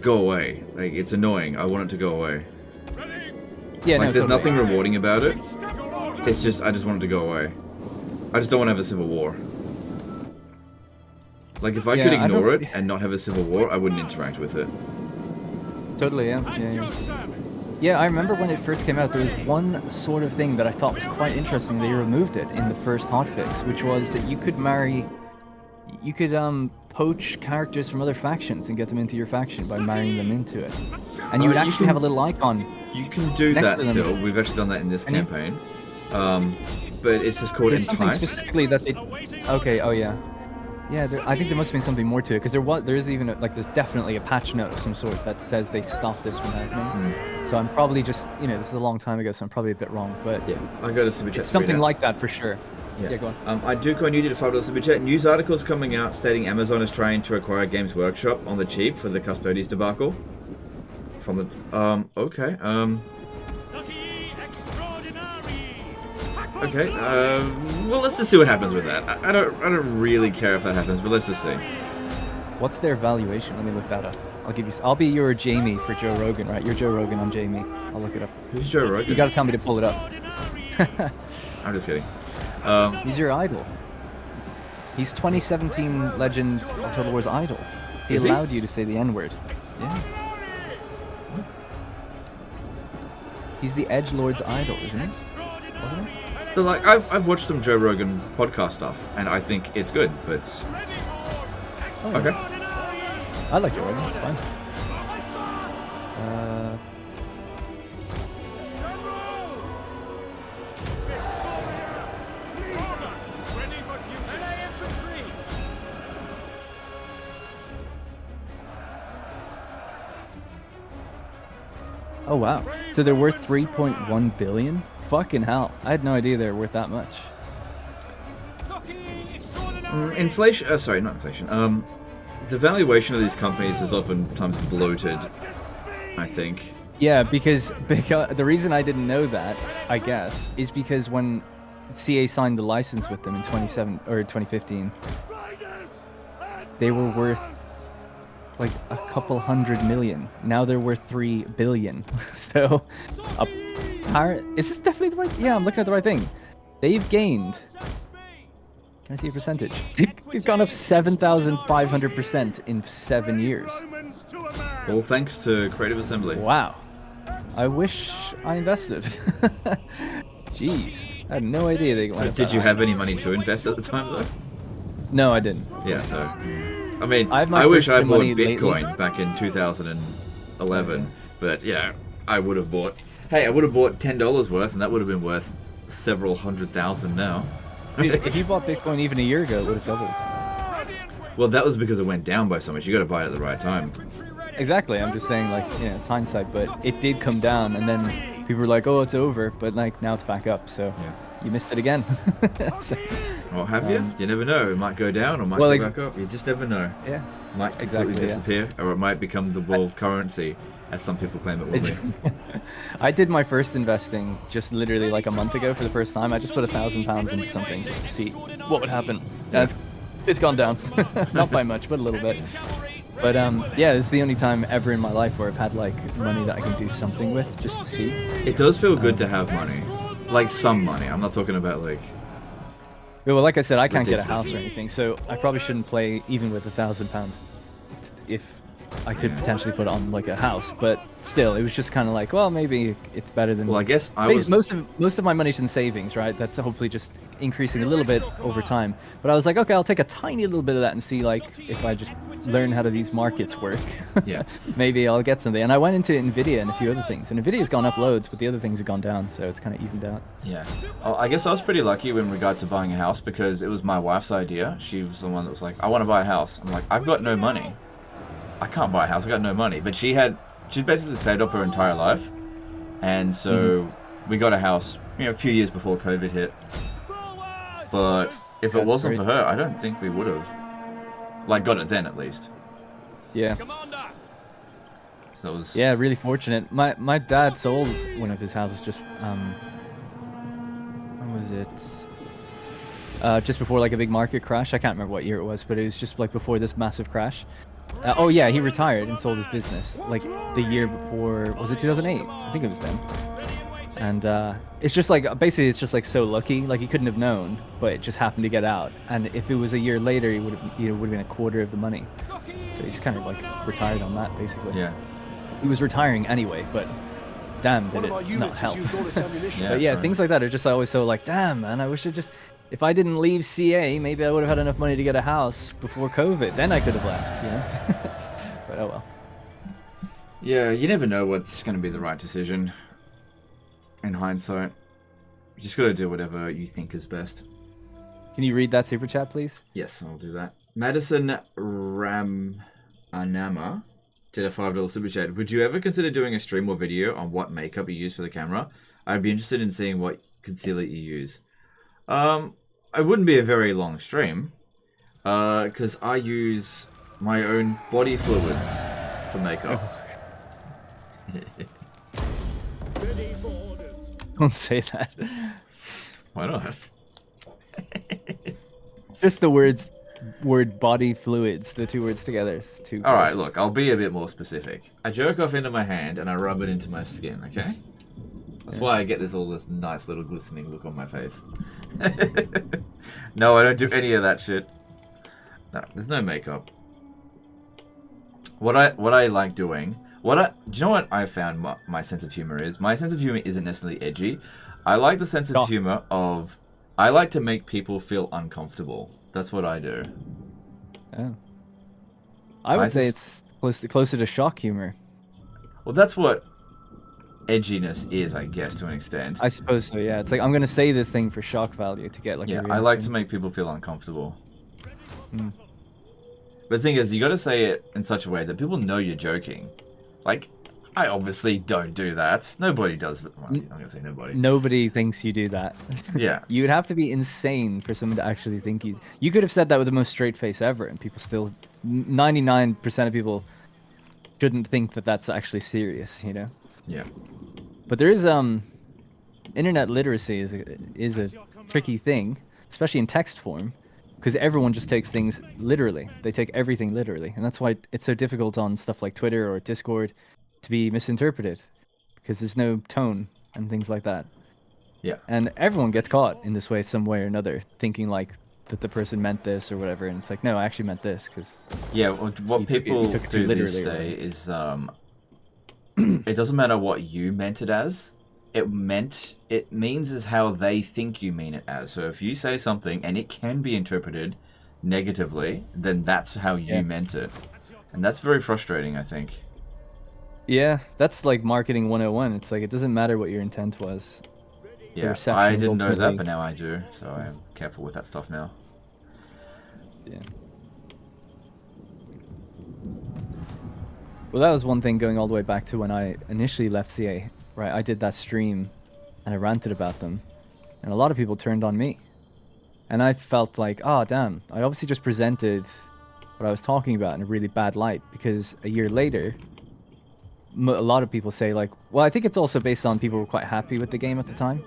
go away. Like it's annoying. I want it to go away. Yeah, like no, there's totally. nothing rewarding about it. It's just I just want it to go away. I just don't want to have a civil war. Like if I could ignore it and not have a civil war, I wouldn't interact with it. Totally, yeah. Yeah, I remember when it first came out, there was one sort of thing that I thought was quite interesting. They removed it in the first hotfix, which was that you could poach characters from other factions and get them into your faction by marrying them into it. And you would actually have a little icon. You can do that still. We've actually done that in this campaign. But it's just called Entice. Specifically that they... Okay, oh yeah. Yeah, I think there must have been something more to it, because there is even, there's definitely a patch note of some sort that says they stopped this from happening. So I'm probably just, this is a long time ago, so I'm probably a bit wrong, but... Yeah, I go to Superchats. It's something like that for sure. Yeah, go on. I do you did a $5 Super Chat. News articles coming out stating Amazon is trying to acquire Games Workshop on the cheap for the Custodes debacle. From the... okay, Okay, well, let's just see what happens with that. I don't really care if that happens, but let's just see. What's their valuation? Let me look that up. I'll be your Jamie for Joe Rogan, right? You're Joe Rogan, I'm Jamie. I'll look it up. Who's Joe Rogan? You gotta tell me to pull it up. I'm just kidding. He's your idol. He's 2017 Legend of Total War's idol. He allowed you to say the N-word. Yeah. He's the Edgelord's idol, isn't he? Wasn't he? So, like, I've watched some Joe Rogan podcast stuff, and I think it's good, but... Oh, okay. I like Joe Rogan, it's fine. Oh wow, so they're worth 3.1 billion? Fucking hell, I had no idea they were worth that much. Inflation, sorry, not inflation. The valuation of these companies is oftentimes bloated, I think. Yeah, because the reason I didn't know that, I guess, is because when CA signed the license with them in 2015, they were worth like a couple $100 million. Now they're worth $3 billion. So, is this definitely the right? Yeah, I'm looking at the right thing. They've gained. Can I see a percentage? They've gone up 7,500% in 7 years. All thanks to Creative Assembly. Wow. I wish I invested. Jeez, I had no idea they went up. Did you have any money to invest at the time though? No, I didn't. Yeah, so I mean, I wish I bought Bitcoin lately. Back in 2011, but yeah, I would have bought. Hey, I would have bought $10 worth, and that would have been worth several $100,000 now. Dude, if you bought Bitcoin even a year ago, it would have doubled. Well, that was because it went down by so much. You got to buy it at the right time. Exactly. I'm just saying, like, you know, it's hindsight, but it did come down, and then people were like, "Oh, it's over," but like now it's back up. So yeah. You missed it again. So, well, have you? You never know. It might go down or might go back up. You just never know. Yeah. It might completely disappear, or it might become the world currency, as some people claim it will be. I did my first investing just literally like a month ago for the first time. I just put £1,000 into something just to see what would happen. And it's gone down. Not by much, but a little bit. But yeah, this is the only time ever in my life where I've had like money that I can do something with just to see. It does feel good to have money. Like some money. I'm not talking about like... Well, like I said, I can't get a house or anything, so I probably shouldn't play even with £1,000 if I could potentially put it on like a house. But still, it was just kind of like, well, maybe it's better than... Well, I guess most of my money's in savings, right? That's hopefully just increasing a little bit over time. But I was like, okay, I'll take a tiny little bit of that and see like if I just learn how these markets work. Yeah. Maybe I'll get something. And I went into Nvidia and a few other things. And Nvidia's gone up loads, but the other things have gone down, so it's kind of evened out. Yeah. Oh, I guess I was pretty lucky in regard to buying a house because it was my wife's idea. She was the one that was like, I want to buy a house. I'm like, I've got no money. I can't buy a house. I got no money. But she's basically saved up her entire life. And so we got a house, a few years before COVID hit. But if it wasn't for her, I don't think we would have. Like, got it then, at least. Yeah. So it was... Yeah, really fortunate. My dad sold one of his houses just, when was it? Just before, like, a big market crash. I can't remember what year it was, but it was just, like, before this massive crash. Oh, yeah, he retired and sold his business, like, the year before... Was it 2008? I think it was then. And it's just like, basically it's just like so lucky, like he couldn't have known, but it just happened to get out. And if it was a year later, he would have been a quarter of the money. So he just kind of like retired on that, basically. Yeah. He was retiring anyway, but damn, did it not help. But yeah, things like that are just always so like, damn, man, I wish if I didn't leave CA, maybe I would have had enough money to get a house before COVID. Then I could have left, But oh well. Yeah, you never know what's going to be the right decision. In hindsight, you just gotta do whatever you think is best. Can you read that super chat, please? Yes, I'll do that. Madison Ramanama did a $5 super chat. Would you ever consider doing a stream or video on what makeup you use for the camera? I'd be interested in seeing what concealer you use. It wouldn't be a very long stream, because I use my own body fluids for makeup. Don't say that. Why not? Just the word body fluids, the two words together. It's too close. Alright, look, I'll be a bit more specific. I jerk off into my hand and I rub it into my skin, okay? That's why I get this nice little glistening look on my face. No, I don't do any of that shit. No, there's no makeup. What I like doing... do you know what I found my sense of humor is? My sense of humor isn't necessarily edgy. I like the sense of humor of... I like to make people feel uncomfortable. That's what I do. Oh. I would say it's closer to shock humor. Well, that's what edginess is, I guess, to an extent. I suppose so, yeah. It's like, I'm going to say this thing for shock value to get like a reaction. I like to make people feel uncomfortable. Mm. But the thing is, you got to say it in such a way that people know you're joking. Like, I obviously don't do that. Nobody does that. Well, I'm going to say nobody. Nobody thinks you do that. Yeah. You would have to be insane for someone to actually think you could have said that with the most straight face ever, and people still... 99% of people shouldn't think that that's actually serious, Yeah. But there is... Internet literacy is a tricky thing, especially in text form, because everyone just takes things literally. They take everything literally, and that's why it's so difficult on stuff like Twitter or Discord to be misinterpreted, because there's no tone and things like that. Yeah. And everyone gets caught in this way, some way or another, thinking like that the person meant this or whatever, and it's like, no, I actually meant this, because yeah, what people do these days is it doesn't matter what you meant it as. It means as how they think you mean it as. So if you say something and it can be interpreted negatively, then that's how you meant it, and that's very frustrating, I think. Yeah, that's like marketing 101. It's like, it doesn't matter what your intent was. Yeah, I didn't know that, but now I do, so I'm careful with that stuff now. Yeah. Well, that was one thing going all the way back to when I initially left CA, right? I did that stream, and I ranted about them, and a lot of people turned on me. And I felt like, oh, damn, I obviously just presented what I was talking about in a really bad light, because a year later, a lot of people say, like, well, I think it's also based on people were quite happy with the game at the time.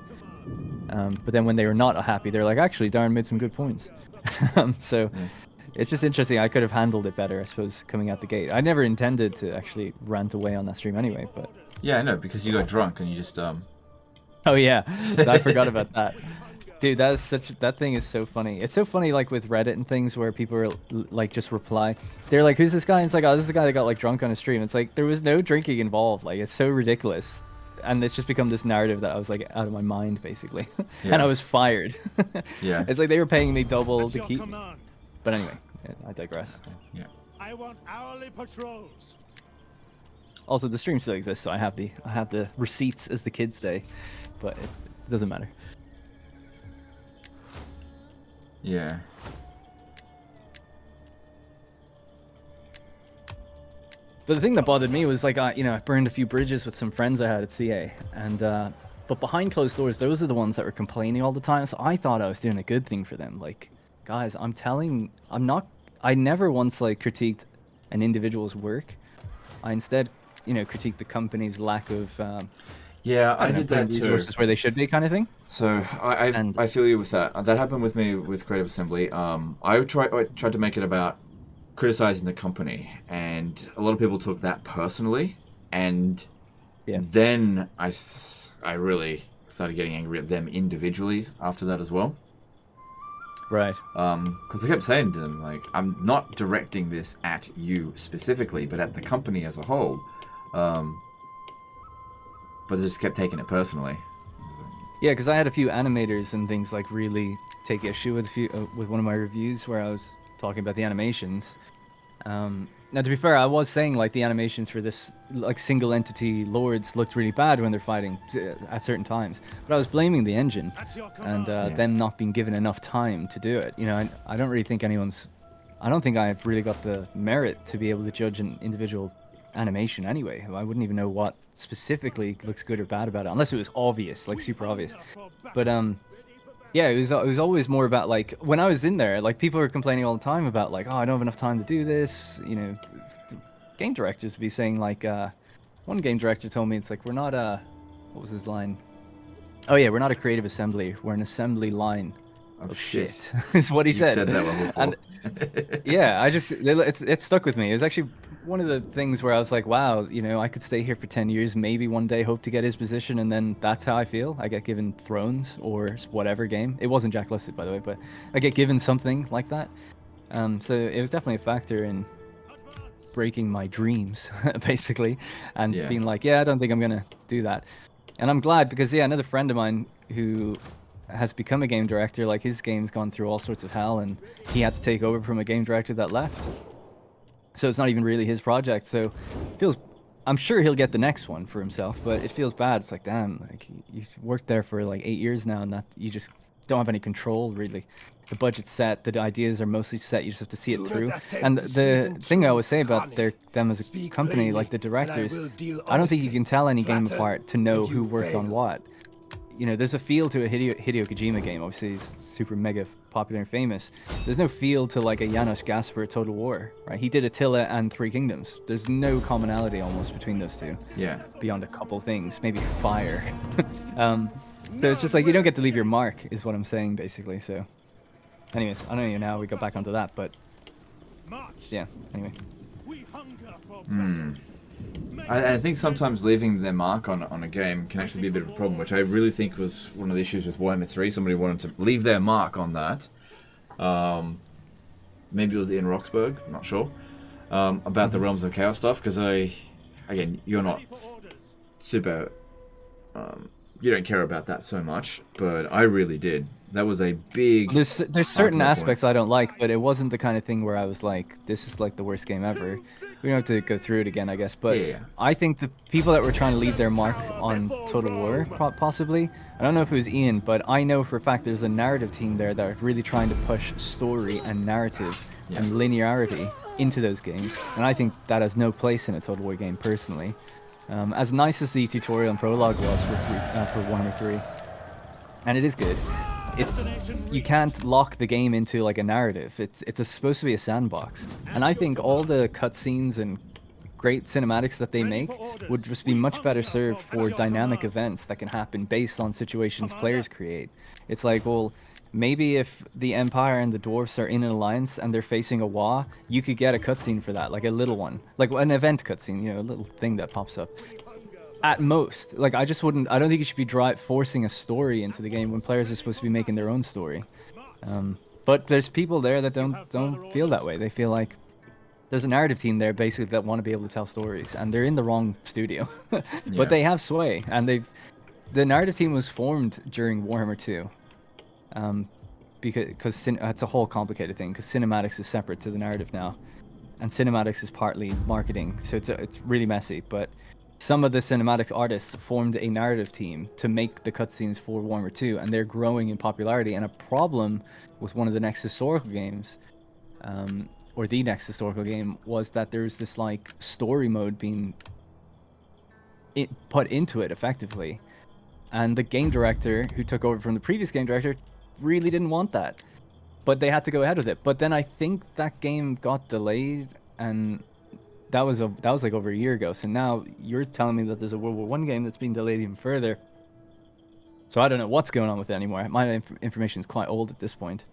But then when they were not happy, they're like, actually, Darren made some good points. So it's just interesting. I could have handled it better, I suppose, coming out the gate. I never intended to actually rant away on that stream anyway, but... Yeah, I know, because you got drunk and you just, Oh, yeah. I forgot about that. Dude, that thing is so funny. It's so funny, like, with Reddit and things where people are, like, just reply. They're like, who's this guy? And it's like, oh, this is the guy that got, like, drunk on a stream. It's like, there was no drinking involved. Like, it's so ridiculous. And it's just become this narrative that I was, like, out of my mind, basically. Yeah. And I was fired. Yeah. It's like they were paying me double to keep me. But anyway, I digress. Yeah. I want hourly patrols. Also, the stream still exists, so I have the receipts, as the kids say. But it doesn't matter. Yeah. But the thing that bothered me was, like, I burned a few bridges with some friends I had at CA, and but behind closed doors, those are the ones that were complaining all the time. So I thought I was doing a good thing for them. Like, guys, I never once, like, critiqued an individual's work. I instead, critiqued the company's lack of yeah, I did that too. Resources where they should be, kind of thing. So I feel you with that. That happened with me with Creative Assembly. I tried to make it about criticizing the company, and a lot of people took that personally, and then I really started getting angry at them individually after that as well. Right. Because I kept saying to them, like, I'm not directing this at you specifically, but at the company as a whole. But they just kept taking it personally. Yeah, because I had a few animators and things, like, really take issue with with one of my reviews where I was talking about the animations. Now, to be fair, I was saying, like, the animations for this, like, single entity lords looked really bad when they're fighting at certain times. But I was blaming the engine and them not being given enough time to do it. I don't really think I don't think I've really got the merit to be able to judge an individual animation anyway. I wouldn't even know what specifically looks good or bad about it, unless it was obvious, like, super obvious. But, yeah, it was always more about, like, when I was in there, like, people were complaining all the time about, like, oh, I don't have enough time to do this. Game directors would be saying, like, one game director told me, it's like, we're not what was his line? Oh yeah, we're not a creative assembly, we're an assembly line of shit. Is what he said. Said that one before. And yeah, it stuck with me. It was actually one of the things where I was like, wow, I could stay here for 10 years, maybe one day hope to get his position, and then that's how I feel. I get given Thrones or whatever game. It wasn't Jack Lusted, by the way, but I get given something like that. So it was definitely a factor in breaking my dreams, basically, and being like, yeah, I don't think I'm gonna do that. And I'm glad, because another friend of mine who has become a game director, like, his game's gone through all sorts of hell, and he had to take over from a game director that left. So it's not even really his project. So I'm sure he'll get the next one for himself, but it feels bad. It's like, damn, like, you worked there for like 8 years now, and that you just don't have any control, really. The budget's set, the ideas are mostly set, you just have to see it through. And the thing I always say about them as a company, like the directors, I don't think you can tell any game apart to know who worked on what. There's a feel to a Hideo Kojima game. Obviously, he's super mega popular and famous. There's no feel to, like, a Janos Gasper Total War, right? He did Attila and Three Kingdoms. There's no commonality almost between those two. Yeah. Beyond a couple things, maybe fire. So it's just like you don't get to leave your mark, is what I'm saying, basically. So, anyways, I don't know now we got back onto that, but yeah. Anyway. We hunger for battle. I think sometimes leaving their mark on a game can actually be a bit of a problem, which I really think was one of the issues with Warhammer 3. Somebody wanted to leave their mark on that. Maybe it was Ian Roxburgh, I'm not sure, about the Realms of Chaos stuff, because again, you're not super, you don't care about that so much, but I really did. That was a big... There's certain aspects I don't like, but it wasn't the kind of thing where I was like, this is like the worst game ever. We don't have to go through it again, I guess, but yeah. I think the people that were trying to leave their mark on Total War, possibly, I don't know if it was Ian, but I know for a fact there's a narrative team there that are really trying to push story and narrative and linearity into those games, and I think that has no place in a Total War game, personally. As nice as the tutorial and prologue was for Warhammer 3, and it is good, you can't lock the game into like a narrative. It's supposed to be a sandbox, and I think all the cutscenes and great cinematics that they make would just be much better served for dynamic events that can happen based on situations players create. It's like, well, maybe if the Empire and the Dwarfs are in an alliance and they're facing a Wa, you could get a cutscene for that, like a little one, like an event cutscene, you know, a little thing that pops up. At most, like I don't think you should be forcing a story into the game when players are supposed to be making their own story. But there's people there that don't feel that way. They feel like there's a narrative team there basically that want to be able to tell stories, and they're in the wrong studio. But they have sway, and the narrative team was formed during Warhammer 2. Because it's a whole complicated thing, because cinematics is separate to the narrative now, and cinematics is partly marketing, so it's really messy. But some of the cinematic artists formed a narrative team to make the cutscenes for Warhammer 2, and they're growing in popularity. And a problem with one of the next historical games, or the next historical game, was that there's this like story mode being put into it effectively, and the game director who took over from the previous game director really didn't want that, but they had to go ahead with it. But then I think that game got delayed, and that was like over a year ago. So now you're telling me that there's a World War I game that's being delayed even further. So I don't know what's going on with it anymore. My information is quite old at this point.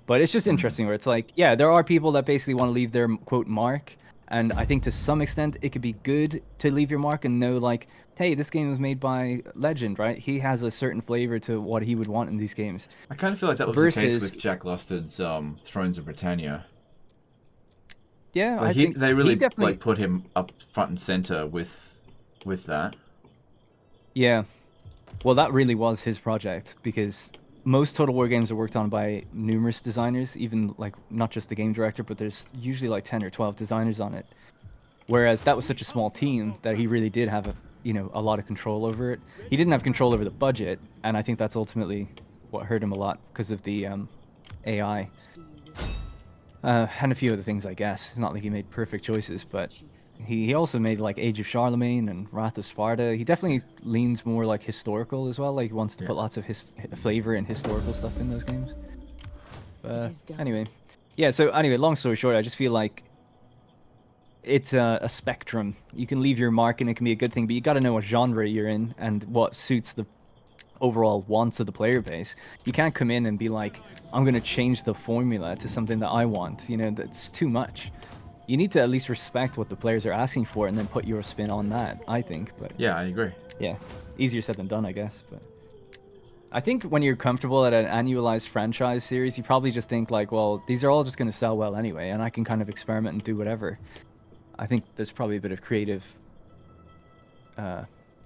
But it's just interesting where it's like, yeah, there are people that basically want to leave their quote mark, and I think to some extent it could be good to leave your mark and know like, hey, this game was made by Legend, right? He has a certain flavor to what he would want in these games. I kind of feel like that was the case with Jack Lustard's Thrones of Britannia. Yeah, like I think they really definitely like put him up front and center with that. Yeah, well, that really was his project, because most Total War games are worked on by numerous designers, even like not just the game director, but there's usually like 10 or 12 designers on it. Whereas that was such a small team that he really did have a lot of control over it. He didn't have control over the budget, and I think that's ultimately what hurt him a lot because of the AI. And a few other things, I guess. It's not like he made perfect choices, but he also made like Age of Charlemagne and Wrath of Sparta. He definitely leans more like historical as well. Like he wants to put lots of flavor and historical stuff in those games. Anyway, yeah. So anyway, long story short, I just feel like it's a spectrum. You can leave your mark, and it can be a good thing, but you got to know what genre you're in and what suits the overall wants of the player base. You can't come in and be like, I'm going to change the formula to something that I want. You know, that's too much. You need to at least respect what the players are asking for and then put your spin on that, I think. But yeah, I agree. Yeah, easier said than done, I guess. But I think when you're comfortable at an annualized franchise series, you probably just think like, well, these are all just going to sell well anyway, and I can kind of experiment and do whatever. I think there's probably a bit of creative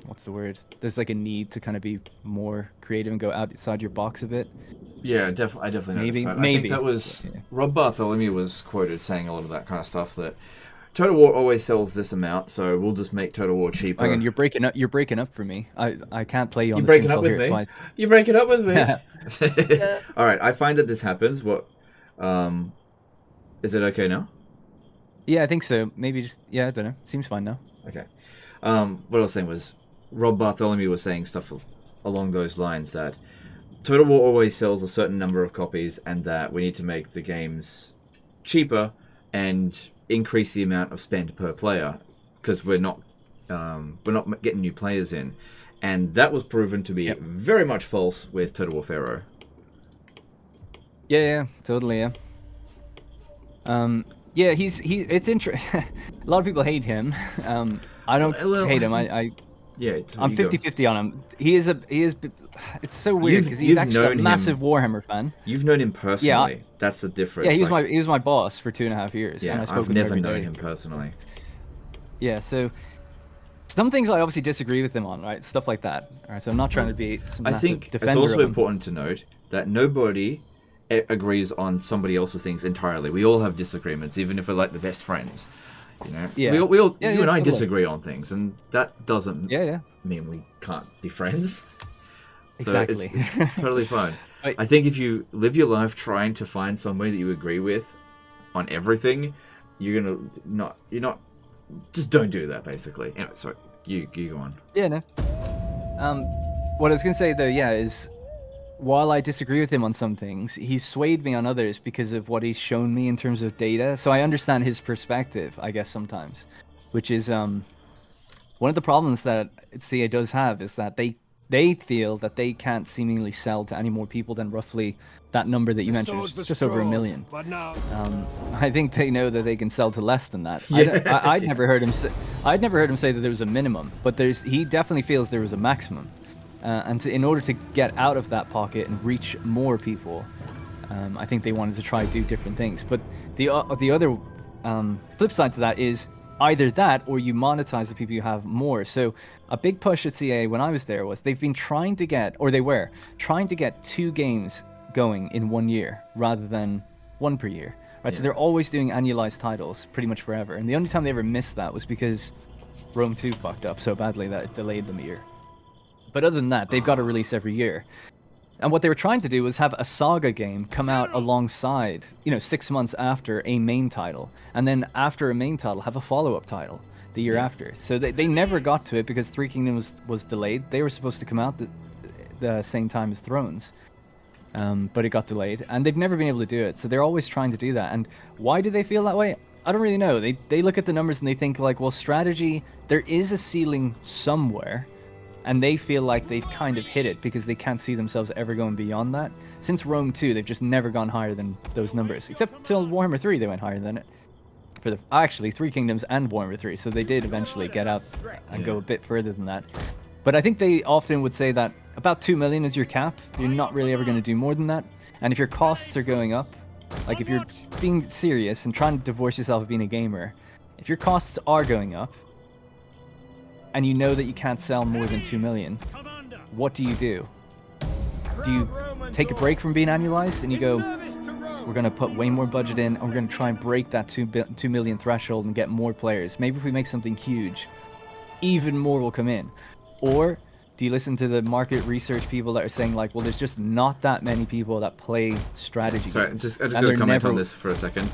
what's the word? There's like a need to kind of be more creative and go outside your box a bit. Yeah, I definitely noticed that. Maybe. I think that was Rob Bartholomew was quoted saying a lot of that kind of stuff, that Total War always sells this amount, so we'll just make Total War cheaper. Hang on, you're breaking up for me. I can't play you on the stream. You're breaking up with me? You're breaking up with me? All right, I find that this happens. What? Is it okay now? Yeah, I think so. Maybe just, I don't know. Seems fine now. Okay. What I was saying was, Rob Bartholomew was saying stuff along those lines, that Total War always sells a certain number of copies, and that we need to make the games cheaper and increase the amount of spend per player, because we're not getting new players in. And that was proven to be very much false with Total War Pharaoh. Yeah, totally, yeah. Yeah, it's interesting. A lot of people hate him. I don't hate him. I'm 50-50 on him. He is. It's so weird because he's actually a massive Warhammer fan. You've known him personally. That's the difference. Yeah, he was my boss for 2.5 years. Yeah, and I spoke I've with him never every known day. him personally. Yeah, so some things I obviously disagree with him on, right? Stuff like that. All right, so I'm not trying to be some massive I think defender it's also of him. important to note that nobody agrees on somebody else's things entirely. We all have disagreements, even if we're like the best friends. You know, you and I disagree on things, and that doesn't mean we can't be friends. Exactly. So it's totally fine. I think if you live your life trying to find somebody that you agree with on everything, you're not. Just don't do that, basically. Anyway, sorry, you go on. Yeah, no. What I was gonna say though, is while I disagree with him on some things, he's swayed me on others because of what he's shown me in terms of data. So I understand his perspective, I guess, sometimes. Which is one of the problems that CA does have is that they feel that they can't seemingly sell to any more people than roughly that number that you mentioned, just over 1 million. But now... I think they know that they can sell to less than that. I'd never heard him say that there was a minimum, but he definitely feels there was a maximum. And in order to get out of that pocket and reach more people, I think they wanted to try to do different things. But the other flip side to that is either that or you monetize the people you have more. So a big push at CA when I was there was they were trying to get 2 games going in 1 year rather than 1 per year. Right? So they're always doing annualized titles pretty much forever. And the only time they ever missed that was because Rome 2 fucked up so badly that it delayed them a year. But other than that, they've got a release every year. And what they were trying to do was have a saga game come out alongside, 6 months after a main title. And then after a main title, have a follow-up title the year after. So they never got to it because Three Kingdoms was delayed. They were supposed to come out the same time as Thrones. But it got delayed. And they've never been able to do it. So they're always trying to do that. And why do they feel that way? I don't really know. They look at the numbers and they think like, well, strategy, there is a ceiling somewhere. And they feel like they've kind of hit it because they can't see themselves ever going beyond that. Since Rome 2, they've just never gone higher than those numbers. Except till Warhammer 3, they went higher than it. Actually, Three Kingdoms and Warhammer 3. So they did eventually get up and go a bit further than that. But I think they often would say that about 2 million is your cap. You're not really ever going to do more than that. And if your costs are going up, like if you're being serious and trying to divorce yourself of being a gamer, if your costs are going up, and you know that you can't sell more than 2 million, what do? Do you take a break from being annualized and you go, we're going to put way more budget in and we're going to try and break that 2 million threshold and get more players? Maybe if we make something huge, even more will come in. Or do you listen to the market research people that are saying like, well, there's just not that many people that play strategy games. I just got to comment on this for a second.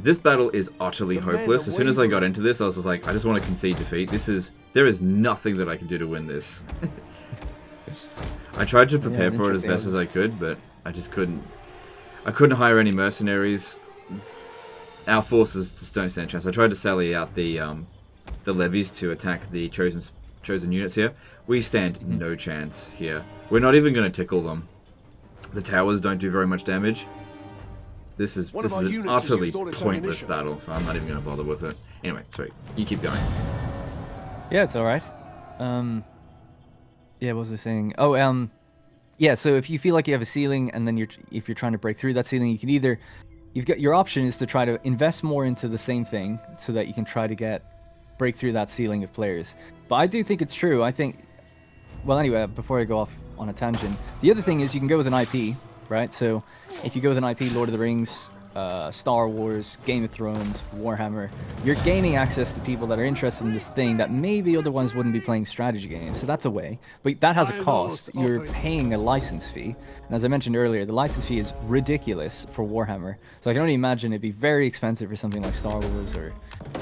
This battle is utterly hopeless. As soon as I got into this, I was just like, I just want to concede defeat. There is nothing that I can do to win this. I tried to prepare for it as best as I could, but I just couldn't. I couldn't hire any mercenaries. Our forces just don't stand a chance. I tried to sally out the levies to attack the chosen units here. We stand no chance here. We're not even going to tickle them. The towers don't do very much damage. This is an utterly pointless battle, so I'm not even going to bother with it. Anyway, sorry, you keep going. Yeah, it's all right. What was I saying? Yeah. So if you feel like you have a ceiling, and then if you're trying to break through that ceiling, you can either your option is to try to invest more into the same thing so that you can try to break through that ceiling of players. But I do think it's true. I think. Well, anyway, before I go off on a tangent, the other thing is you can go with an IP. Right, so if you go with an IP, Lord of the Rings, Star Wars, Game of Thrones, Warhammer, you're gaining access to people that are interested in this thing that maybe other ones wouldn't be playing strategy games. So that's a way, but that has a cost. You're paying a license fee, and as I mentioned earlier, the license fee is ridiculous for Warhammer. So I can only imagine it'd be very expensive for something like Star Wars or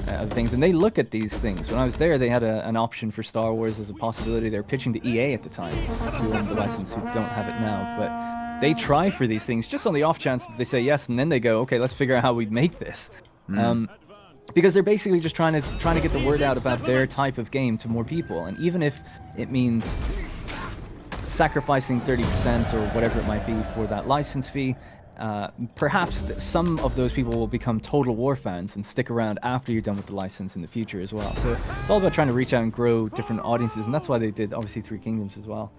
other things. And they look at these things. When I was there, they had an option for Star Wars as a possibility. They were pitching to EA at the time, who owned the license, who don't have it now, but. They try for these things just on the off chance that they say yes, and then they go, okay, let's figure out how we make this. But because they're basically just trying to get the word out about their type of game to more people, and even if it means sacrificing 30% or whatever it might be for that license fee, perhaps some of those people will become Total War fans and stick around after you're done with the license in the future as well. So it's all about trying to reach out and grow different audiences, and that's why they did obviously Three Kingdoms as well.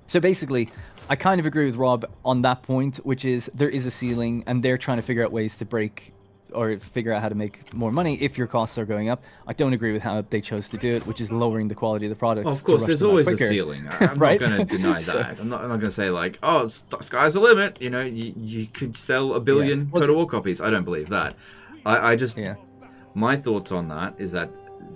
So basically, I kind of agree with Rob on that point, which is there is a ceiling, and they're trying to figure out ways to break or figure out how to make more money if your costs are going up. I don't agree with how they chose to do it, which is lowering the quality of the product. Of course, there's always a ceiling. I'm right? not going to deny that. I'm not going to say like, oh, sky's the limit. You know, you could sell 1 billion Total War copies. I don't believe that. I just, my thoughts on that is that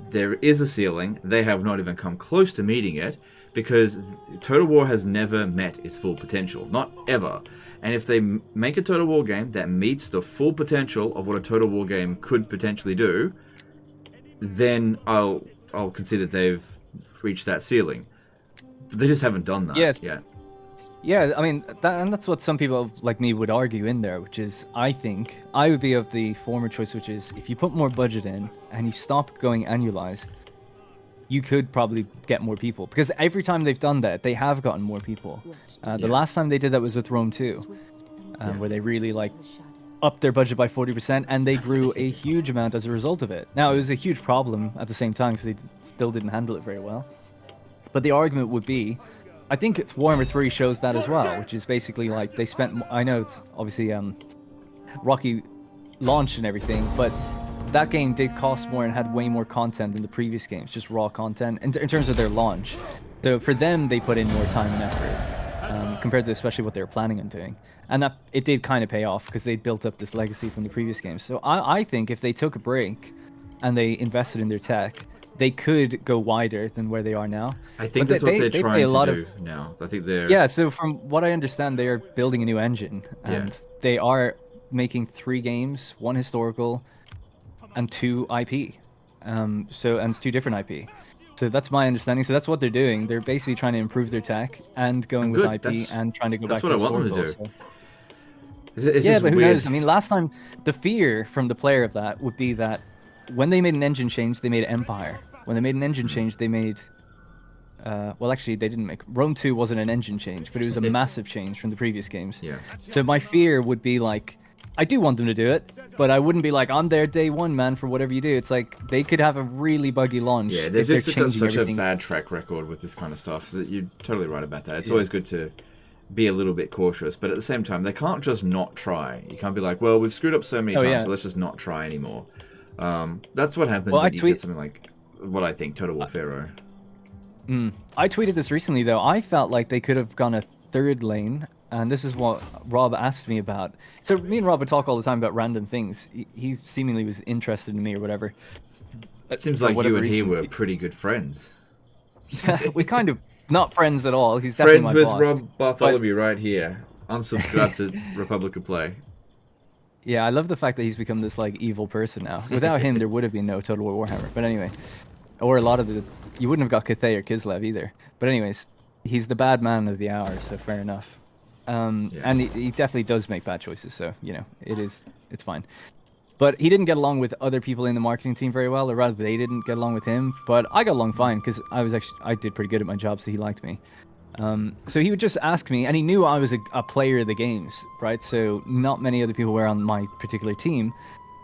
there is a ceiling. They have not even come close to meeting it because Total War has never met its full potential. Not ever. And if they make a Total War game that meets the full potential of what a Total War game could potentially do, then I'll consider they've reached that ceiling. But they just haven't done that yet. Yeah, I mean, that's what some people like me would argue in there, which is I think I would be of the former choice, which is if you put more budget in and you stop going annualized, you could probably get more people, because every time they've done that, they have gotten more people. The last time they did that was with Rome 2, where they really like upped their budget by 40%, and they grew a huge amount as a result of it. Now, it was a huge problem at the same time because they still didn't handle it very well. But the argument would be, I think Warhammer 3 shows that as well, which is basically like they spent, I know it's obviously rocky launch and everything, but that game did cost more and had way more content than the previous games, just raw content in terms of their launch. So for them, they put in more time and effort compared to especially what they were planning on doing. And that it did kind of pay off because they built up this legacy from the previous games. So I think if they took a break and they invested in their tech, they could go wider than where they are now. I think that's what they're trying to do now. I think they're... Yeah, so from what I understand, they are building a new engine. And they are making 3 games, 1 historical, and 2 IP. And it's 2 different IP. So that's my understanding. So that's what they're doing. They're basically trying to improve their tech and going with IP and trying to go back to historical. That's what I want them to do. So. But who knows? I mean, last time, the fear from the player of that would be that when they made an engine change, they made Empire. When they made an engine change, they made... well, actually, they didn't make... Rome 2 wasn't an engine change, but it was a massive change from the previous games. Yeah. So my fear would be like, I do want them to do it, but I wouldn't be like, I'm there day one, man, for whatever you do. It's like, they could have a really buggy launch. Yeah, they've just got such a bad track record with this kind of stuff that you're totally right about that. It's always good to be a little bit cautious, but at the same time, they can't just not try. You can't be like, well, we've screwed up so many times, so let's just not try anymore. That's what happens when you get something like what I think Total War Pharaoh. I tweeted this recently, though. I felt like they could have gone a 3rd lane, and this is what Rob asked me about. So me and Rob would talk all the time about random things. He seemingly was interested in me or whatever. It seems like you and he were pretty good friends. We kind of... Not friends at all. He's definitely my boss. Friends with Rob Bartholomew right here. Unsubscribe to Republic of Play. Yeah, I love the fact that he's become this like evil person now. Without him, there would have been no Total War Warhammer. But anyway, or a lot of the... You wouldn't have got Cathay or Kislev either. But anyways, he's the bad man of the hour, so fair enough. And he definitely does make bad choices, so, you know, it's fine. But he didn't get along with other people in the marketing team very well, or rather they didn't get along with him. But I got along fine because I did pretty good at my job, so he liked me. So he would just ask me, and he knew I was a player of the games, right? So not many other people were on my particular team.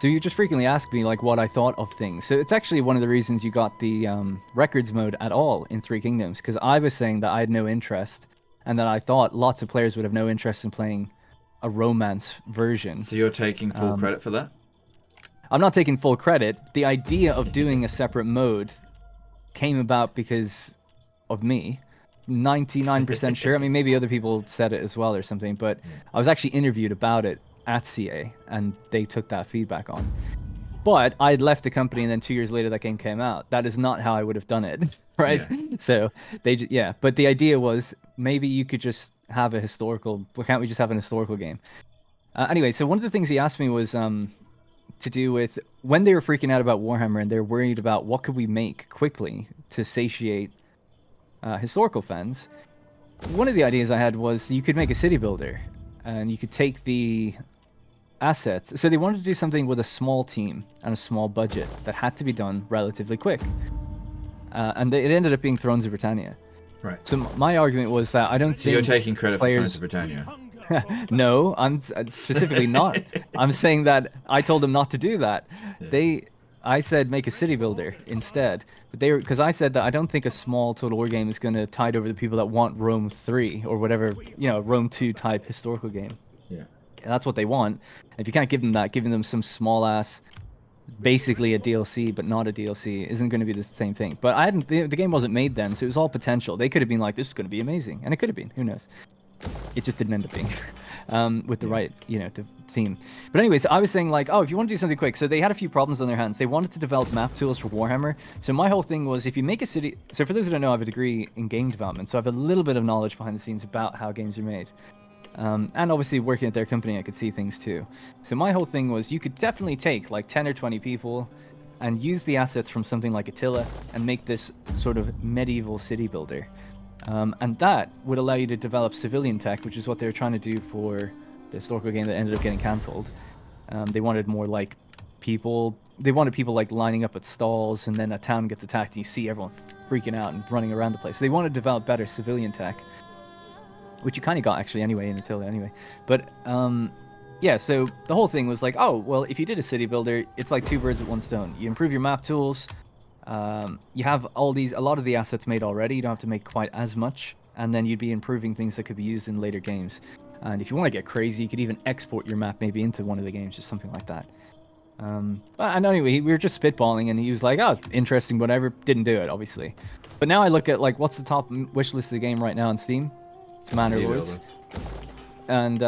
So he would just frequently ask me like what I thought of things. So it's actually one of the reasons you got the records mode at all in Three Kingdoms, because I was saying that I had no interest, and that I thought lots of players would have no interest in playing a romance version. So you're taking full credit for that? I'm not taking full credit. The idea of doing a separate mode came about because of me. 99% sure. I mean, maybe other people said it as well or something, but I was actually interviewed about it at CA, and they took that feedback on. But I'd left the company, and then 2 years later that game came out. That is not how I would have done it, right? Yeah. So but the idea was maybe you could just have a historical. Why can't we just have an historical game? Anyway, so one of the things he asked me was to do with when they were freaking out about Warhammer, and they're worried about what could we make quickly to satiate historical fans. One of the ideas I had was you could make a city builder, and you could take the assets. So they wanted to do something with a small team and a small budget that had to be done relatively quick. And it ended up being Thrones of Britannia. Right. So my argument was that I don't think you're taking credit players... for Thrones of Britannia. No, I'm specifically not. I'm saying that I told them not to do that. Yeah. I said make a city builder instead. But because I said that I don't think a small Total War game is going to tide over the people that want Rome 3 or whatever, Rome 2 type historical game. Yeah. And that's what they want. And if you can't give them that, giving them some small ass, basically a DLC but not a DLC isn't going to be the same thing. But the game wasn't made then, so it was all potential. They could have been like, this is going to be amazing, and it could have been. Who knows? It just didn't end up being with the right, the team. But anyways, I was saying like, oh, if you want to do something quick, so they had a few problems on their hands. They wanted to develop map tools for Warhammer. So my whole thing was, if you make a city. So for those who don't know, I have a degree in game development, so I have a little bit of knowledge behind the scenes about how games are made. And obviously working at their company, I could see things too. So my whole thing was, you could definitely take like 10 or 20 people and use the assets from something like Attila and make this sort of medieval city builder. And that would allow you to develop civilian tech, which is what they were trying to do for the historical game that ended up getting cancelled. They wanted more like people. They wanted people like lining up at stalls, and then a town gets attacked, and you see everyone freaking out and running around the place. So they wanted to develop better civilian tech, which you kind of got actually anyway in Attila anyway. But yeah, so the whole thing was like, oh, well, if you did a city builder, it's like 2 birds with 1 stone. You improve your map tools. You have a lot of the assets made already. You don't have to make quite as much, and then you'd be improving things that could be used in later games. And if you want to get crazy, you could even export your map maybe into one of the games or something like that. And anyway, we were just spitballing, and he was like, oh, interesting, whatever. Didn't do it, obviously. But now I look at like, what's the top wish list of the game right now on Steam? It's Manor Lords. And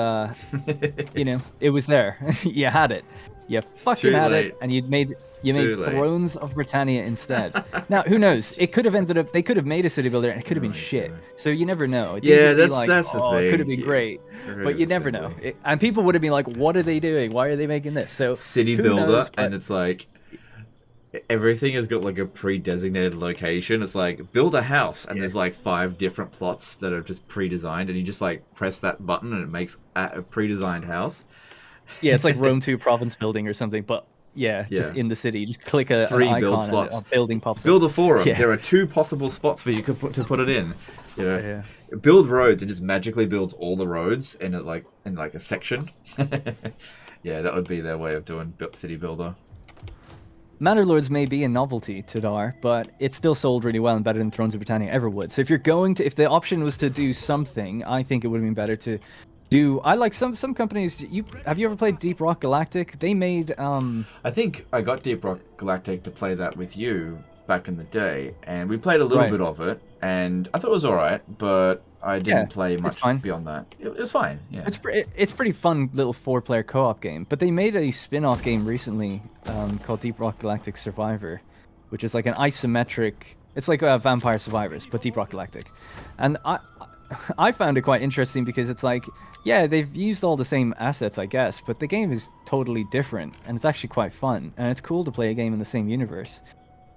it was there. You had it. You fucking had it, and you made Thrones of Britannia instead. Now, who knows? It could have ended up. They could have made a city builder, and it could have been shit. So you never know. It's that's the thing. It could have been great, but you never know. And people would have been like, "What are they doing? Why are they making this?" So city builder, and it's like everything has got like a pre-designated location. It's like build a house, and there's like 5 different plots that are just pre-designed, and you just like press that button, and it makes a pre-designed house. Yeah, it's like Rome 2 province building or something, but just in the city. Just click a 3 an build icon slots. And a building pops Build up. a forum. Yeah. There are 2 possible spots for you to put it in. Build roads, and just magically builds all the roads in a section. Yeah, that would be their way of doing city builder. Manor Lords may be a novelty to Dar, but it's still sold really well and better than Thrones of Britannia ever would. So if if the option was to do something, I think it would have been better to do. I like some companies. Have you ever played Deep Rock Galactic? They made. I think I got Deep Rock Galactic to play that with you back in the day, and we played a little bit of it, and I thought it was alright, but I didn't play much beyond that. It was fine. Yeah, it's pretty fun little 4-player co-op game. But they made a spin-off game recently called Deep Rock Galactic Survivor, which is like an isometric. It's like Vampire Survivors, but Deep Rock Galactic, and I found it quite interesting because it's like, yeah, they've used all the same assets, I guess, but the game is totally different, and it's actually quite fun, and it's cool to play a game in the same universe.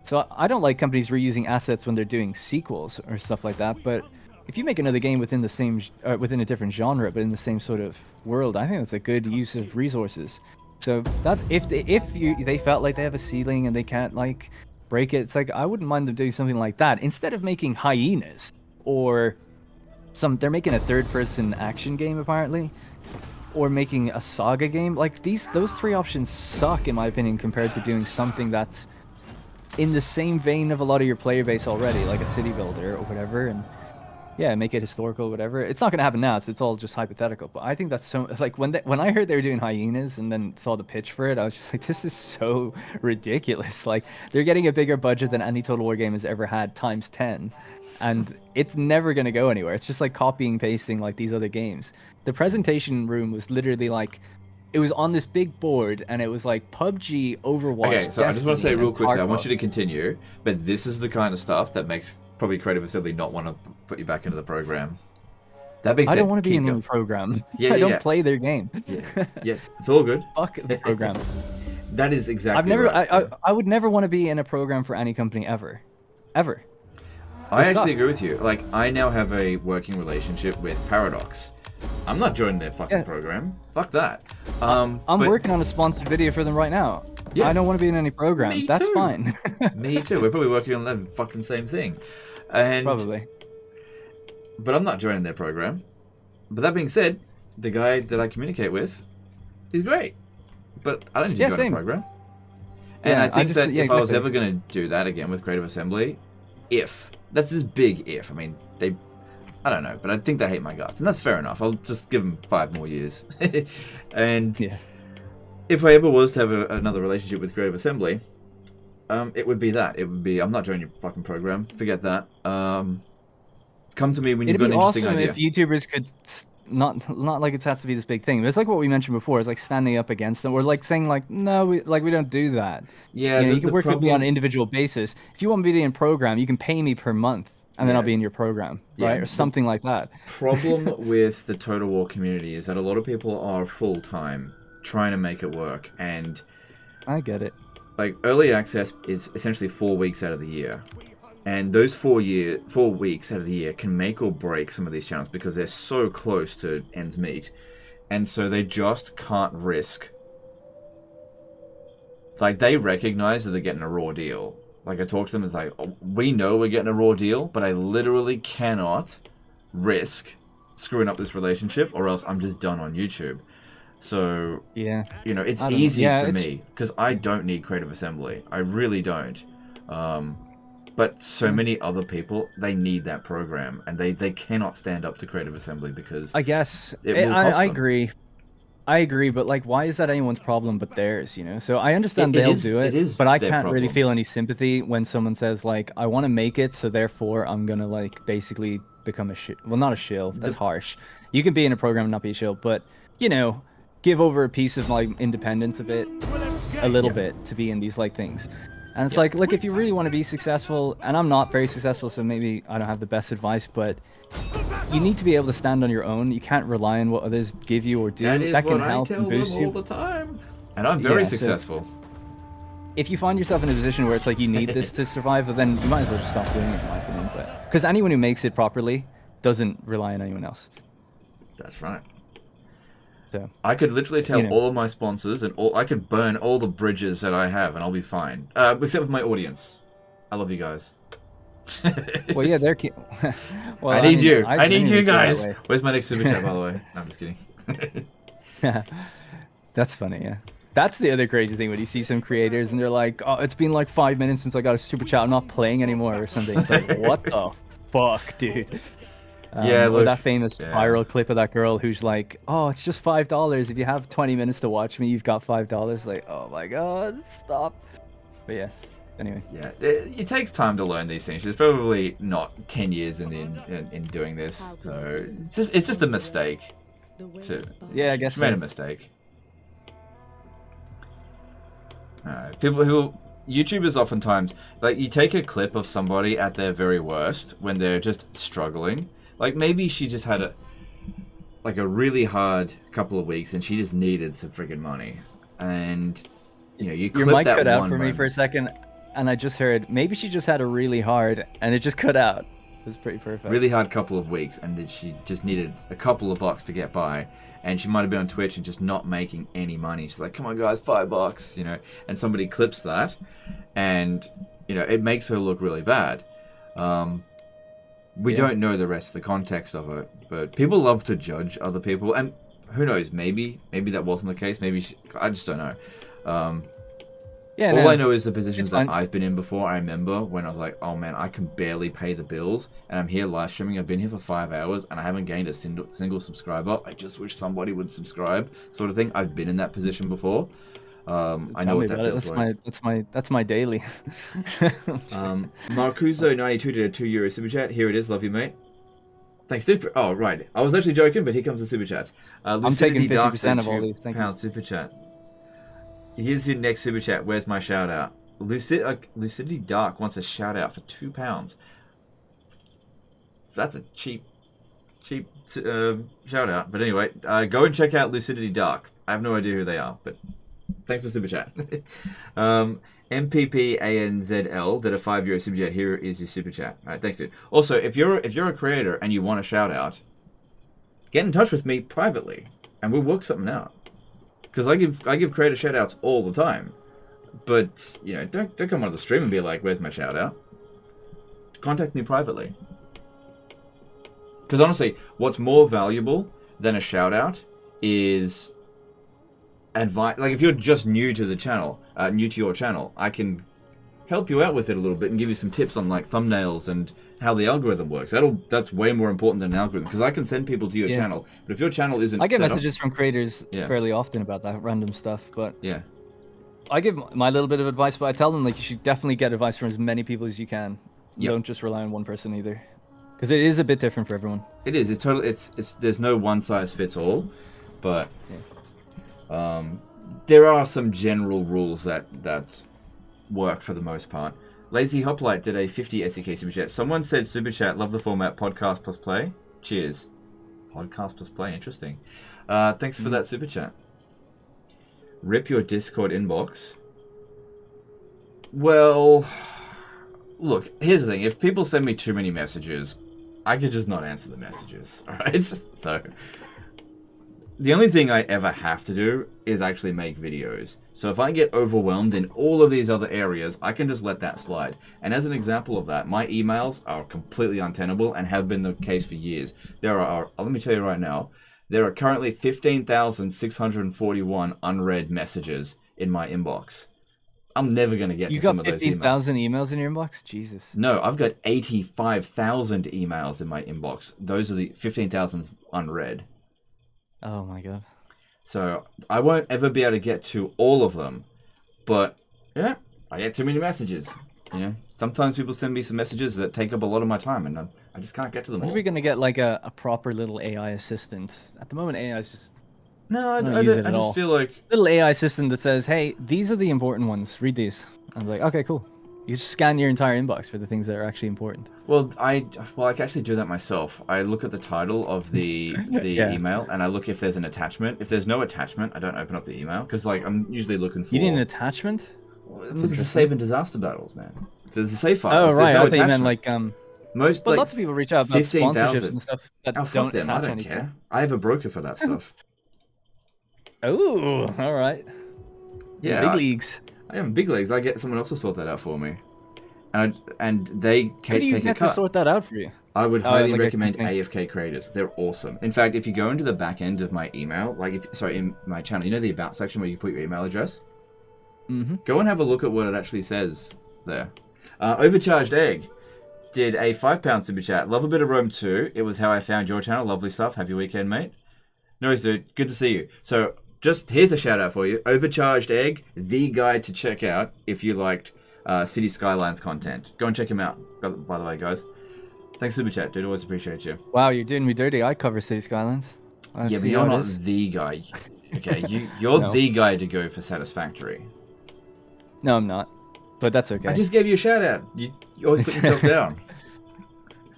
So I don't like companies reusing assets when they're doing sequels or stuff like that, but if you make another game within the same, within a different genre, but in the same sort of world, I think that's a good use of resources. So that if they felt like they have a ceiling and they can't like break it, it's like I wouldn't mind them doing something like that instead of making hyenas or they're making a third-person action game apparently, or making a saga game. Like those 3 options suck in my opinion compared to doing something that's in the same vein of a lot of your player base already, like a city builder or whatever, and make it historical, whatever. It's not gonna happen now, so it's all just hypothetical. But I think that's so like when I heard they were doing hyenas and then saw the pitch for it, I was just like, this is so ridiculous. Like they're getting a bigger budget than any Total War game has ever had times 10. And it's never going to go anywhere. It's just like copying, pasting like these other games. The presentation room was literally like, it was on this big board, and it was like PUBG, Overwatch, Okay, so Destiny, I just want to say real quickly, I Tarkov. want you to continue, but this is the kind of stuff that makes probably Creative Assembly not want to put you back into the program. That being said, I don't want to be in the program. Yeah, I don't play their game. Yeah, it's all good. Fuck the program. That is exactly right. I would never want to be in a program for any company ever. Ever. I actually agree with you. Like, I now have a working relationship with Paradox, I'm not joining their fucking program. Fuck that. I'm working on a sponsored video for them right now. Yeah. I don't want to be in any program. Me That's too. fine. Me too. We're probably working on the fucking same thing. And probably. But I'm not joining their program. But that being said, the guy that I communicate with is great. But I don't need to join the program. And I think that if I was ever going to do that again with Creative Assembly, that's this big if. I mean, I don't know, but I think they hate my guts, and that's fair enough. I'll just give them 5 more years. And if I ever was to have another relationship with Creative Assembly, it would be that. It would be, I'm not joining your fucking program. Forget that. Come to me when you've got an interesting idea. It'd be awesome if YouTubers could not like it has to be this big thing. But it's like what we mentioned before. It's like standing up against them, or like saying like, no, we don't do that. Yeah, you can work with me on an individual basis. If you want me to be in program, you can pay me per month. And then I'll be in your program, right? Or something like that. Problem with the Total War community is that a lot of people are full-time trying to make it work. And I get it. Like, early access is essentially 4 weeks out of the year. And those 4 weeks out of the year can make or break some of these channels because they're so close to ends meet. And so they just can't risk. Like, they recognize that they're getting a raw deal. Like, I talk to them, it's like, oh, we know we're getting a raw deal, but I literally cannot risk screwing up this relationship, or else I'm just done on YouTube. So, yeah, you know, it's easy for me, because I don't need Creative Assembly. I really don't. But so many other people, they need that program, and they cannot stand up to Creative Assembly because I guess it will cost I them. agree. I agree, but like, why is that anyone's problem but theirs, you know? So I understand they'll do it, but I can't really feel any sympathy when someone says, like, I want to make it, so therefore I'm going to, like, basically become a shill. Well, not a shill. That's harsh. You can be in a program and not be a shill, but, you know, give over a piece of, like, independence a little bit to be in these, like, things. And it's like, look, if you really want to be successful, and I'm not very successful, so maybe I don't have the best advice, but you need to be able to stand on your own. You can't rely on what others give you or do. That can help and boost you all the time. And I'm very successful. So if you find yourself in a position where it's like you need this to survive, then you might as well just stop doing it, in my opinion. Because anyone who makes it properly doesn't rely on anyone else. That's right. So I could literally tell all of my sponsors, and I could burn all the bridges that I have, and I'll be fine. Except with my audience. I love you guys. Well, yeah, they're. Well, I need you. I need you guys. Where's my next super chat, by the way? No, I'm just kidding. That's funny, yeah. That's the other crazy thing when you see some creators and they're like, "Oh, it's been like 5 minutes since I got a super chat. I'm not playing anymore," or something. It's like, what the fuck, dude? Yeah, look, or that famous viral clip of that girl who's like, "Oh, it's just $5. If you have 20 minutes to watch me, you've got $5." Like, oh my god, stop. But yeah. Anyway. Yeah, it takes time to learn these things. There's probably not 10 years in doing this, so it's just a mistake. Yeah, I guess she made a mistake. YouTubers oftentimes, like, you take a clip of somebody at their very worst when they're just struggling. Like, maybe she just had a really hard couple of weeks and she just needed some friggin' money, and you know, you clip your mic that cut out one for me for a second. And I just heard, maybe she just had a really hard, and it just cut out. It was pretty perfect. Really hard couple of weeks, and then she just needed a couple of bucks to get by. And she might have been on Twitch and just not making any money. She's like, come on guys, $5, you know. And somebody clips that, and, you know, it makes her look really bad. We don't know the rest of the context of it, but people love to judge other people. And who knows, maybe that wasn't the case. Maybe I just don't know. All I know is the positions that I've been in before. I remember when I was like, oh man, I can barely pay the bills, and I'm here live streaming. I've been here for 5 hours, and I haven't gained a single subscriber. I just wish somebody would subscribe, sort of thing. I've been in that position before. I know what that feels like. That's my daily. Marcuso92 did a €2 super chat. Here it is. Love you, mate. Thanks, dude. Oh, right. I was actually joking, but here comes the super chat. I'm taking 50% of all these. Thank you. Super chat. Here's your next super chat. Where's my shout out? Lucidity Dark wants a shout out for £2. That's a cheap shout out. But anyway, go and check out Lucidity Dark. I have no idea who they are, but thanks for super chat. MPPANZL did a €5 super chat. Here is your super chat. All right, thanks, dude. Also, if you're a creator and you want a shout out, get in touch with me privately, and we'll work something out. Because I give creator shoutouts all the time, but you know, don't come on the stream and be like, "Where's my shoutout?" Contact me privately. Because honestly, what's more valuable than a shoutout is advice. Like if you're just new to the channel, new to your channel, I can help you out with it a little bit and give you some tips on like thumbnails and how the algorithm works. That's way more important than an algorithm, because I can send people to your channel, but if your channel isn't I get set messages from creators fairly often about that random stuff, but yeah, I give my little bit of advice, but I tell them like you should definitely get advice from as many people as you can. You don't just rely on one person either, because it is a bit different for everyone. It is. It's totally. It's. There's no one size fits all, but there are some general rules that work for the most part. Lazy Hoplite did a 50 SEK super chat. Someone said super chat, love the format, podcast plus play. Cheers. Podcast plus play, interesting. Thanks for that super chat. Rip your Discord inbox. Well, look, here's the thing. If people send me too many messages, I could just not answer the messages, alright? So, the only thing I ever have to do is actually make videos. So if I get overwhelmed in all of these other areas, I can just let that slide. And as an example of that, my emails are completely untenable and have been the case for years. There are, let me tell you right now, there are currently 15,641 unread messages in my inbox. I'm never going to get to some of those emails. You got 15,000 emails in your inbox? Jesus. No, I've got 85,000 emails in my inbox. Those are the 15,000 unread. Oh my god. So I won't ever be able to get to all of them, but yeah, I get too many messages. You know, sometimes people send me some messages that take up a lot of my time, and I just can't get to them all. When are we gonna get like a proper little AI assistant? At the moment, AI is just I just feel like little AI assistant that says, "Hey, these are the important ones. Read these." I'm like, okay, cool. You just scan your entire inbox for the things that are actually important. Well, I can actually do that myself. I look at the title of the email, and I look if there's an attachment. If there's no attachment, I don't open up the email, because like I'm usually looking for. You need an attachment? I'm looking for save and disaster battles, man. There's a save file. Oh right, no I thought you meant like most. But like, lots of people reach out about sponsorships and stuff that don't them. attach I don't anything. care. I have a broker for that stuff. Oh, all right. Yeah, big leagues. I am big leagues. I get someone else to sort that out for me, and they take a cut. To sort that out for you? I would highly recommend AFK creators. They're awesome. In fact, if you go into the back end of my email, in my channel, you know the about section where you put your email address. Go and have a look at what it actually says there. Overcharged Egg did a £5 super chat. Love a bit of Rome 2. It was how I found your channel. Lovely stuff. Happy weekend, mate. No, dude. Good to see you. So, just here's a shout out for you. Overcharged Egg, the guide to check out if you liked City Skylines content. Go and check him out, by the way, guys. Thanks, super chat, dude. Always appreciate you. Wow, you're doing me dirty. I cover City Skylines. Yeah, but you're not the guy. Okay, you're the guy to go for Satisfactory. No, I'm not. But that's okay. I just gave you a shout out. You always put yourself down.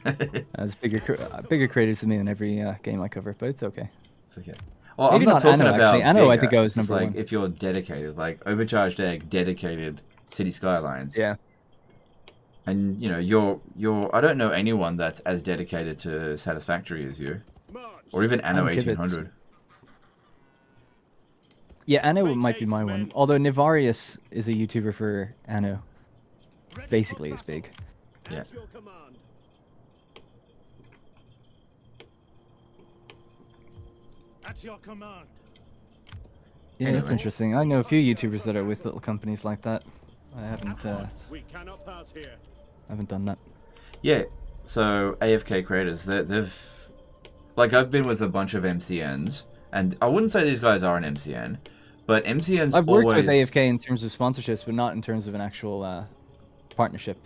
There's bigger creators than me in every game I cover, but it's okay. It's okay. Well, maybe I'm not talking Anno, about actually. Anno, I think I was number like one. If you're dedicated, like Overcharged Egg, dedicated City Skylines. Yeah. And you know, you're I don't know anyone that's as dedicated to Satisfactory as you, or even Anno 1800. Yeah, Anno might be my one. Although Nivarius is a YouTuber for Anno. Basically, is big. Yeah. At your command. Yeah, that's interesting. I know a few YouTubers that are with little companies like that. I haven't. We cannot pass here. Haven't done that. Yeah. So AFK creators, they've like I've been with a bunch of MCNs, and I wouldn't say these guys are an MCN, but MCNs. I've worked with AFK in terms of sponsorships, but not in terms of an actual partnership.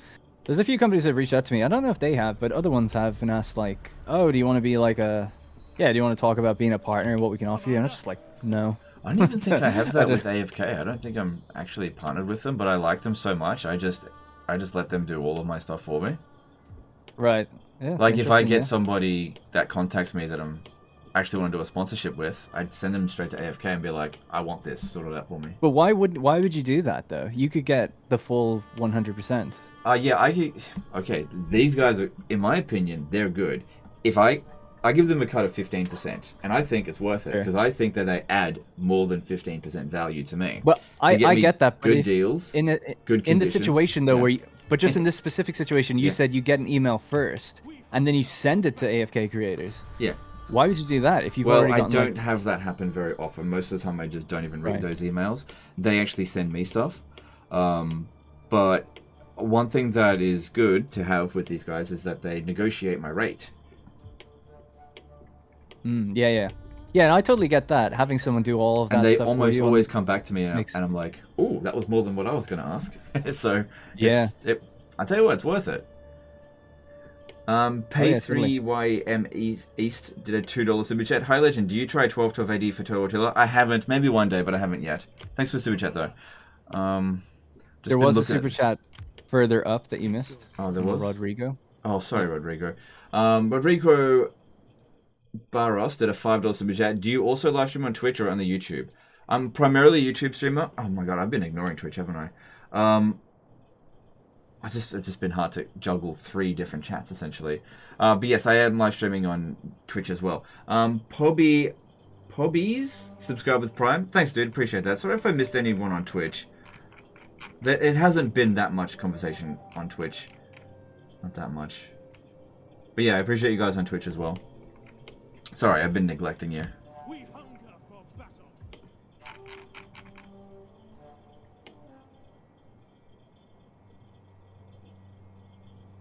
There's a few companies that have reached out to me. I don't know if they have, but other ones have and asked like, "Oh, do you want to be like a? Yeah, do you want to talk about being a partner and what we can offer you?" And I'm just like, no. I don't even think I have that with AFK. I don't think I'm actually partnered with them, but I like them so much. I just let them do all of my stuff for me. Right. Yeah. Like if I get somebody that contacts me that I'm actually want to do a sponsorship with, I'd send them straight to AFK and be like, "I want this, sort it out for me." But why would you do that though? You could get the full 100%. Yeah, I could. Okay, these guys are, in my opinion, they're good. If I I give them a cut of 15%, and I think it's worth it Sure. because I think that they add more than 15% value to me. Well, I me get that. But good if- deals, in good in the conditions, situation though, yeah. where but just in this specific situation, you Yeah. said you get an email first, and then you send it to AFK creators. Yeah. Why would you do that if you've Well, already I gotten don't have that happen very often. Most of the time, I just don't even read Right. those emails. They actually send me stuff. But one thing that is good to have with these guys is that they negotiate my rate. Yeah. And I totally get that. Having someone do all of that And they stuff for almost you always come back to me and, makes- and I'm like, oh, that was more than what I was going to ask. So, Yeah. I tell you what, it's worth it. Pay yeah, totally. 3YM East did a $2 super chat. Hi Legend, do you try 12 AD for Total Attila? I haven't. Maybe one day, but I haven't yet. Thanks for the super chat though. There was a super chat further up that you missed. Oh, there from was? Rodrigo. Oh, sorry, Rodrigo. Rodrigo Barros did a $5 super chat. Do you also live stream on Twitch or on the YouTube? I'm primarily a YouTube streamer. Oh my god, I've been ignoring Twitch, haven't I? It's just been hard to juggle 3 different chats, essentially. But yes, I am live streaming on Twitch as well. Pobbies, subscribe with Prime. Thanks, dude. Appreciate that. Sorry if I missed anyone on Twitch. It hasn't been that much conversation on Twitch. Not that much. But yeah, I appreciate you guys on Twitch as well. Sorry, I've been neglecting you. We hunger for battle.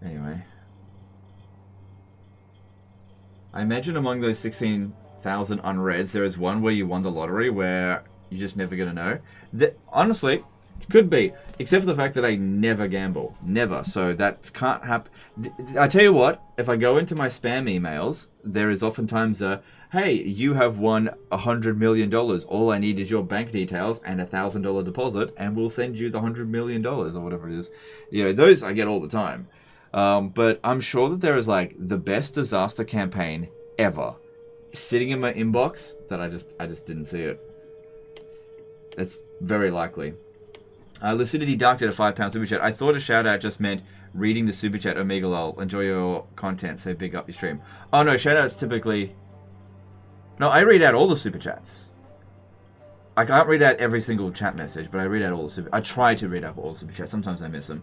Anyway. I imagine among those 16,000 unreads, there is one where you won the lottery where you're just never going to know. Honestly, it could be. Except for the fact that I never gamble. Never. So that can't happen. I tell you what, if I go into my spam emails, there is oftentimes a, hey, you have won $100 million. All I need is your bank details and a $1,000 deposit, and we'll send you the $100 million or whatever it is. You know, those I get all the time. But I'm sure that there is like the best disaster campaign ever sitting in my inbox that I just didn't see it. It's very likely. Lucidity Dark did a £5 super chat. I thought a shout out just meant reading the super chat. Omega lol. Enjoy your content, so big up your stream. Oh no, shout outs typically. No, I read out all the super chats. I can't read out every single chat message, but I read out all the super. I try to read out all the super chats. Sometimes I miss them.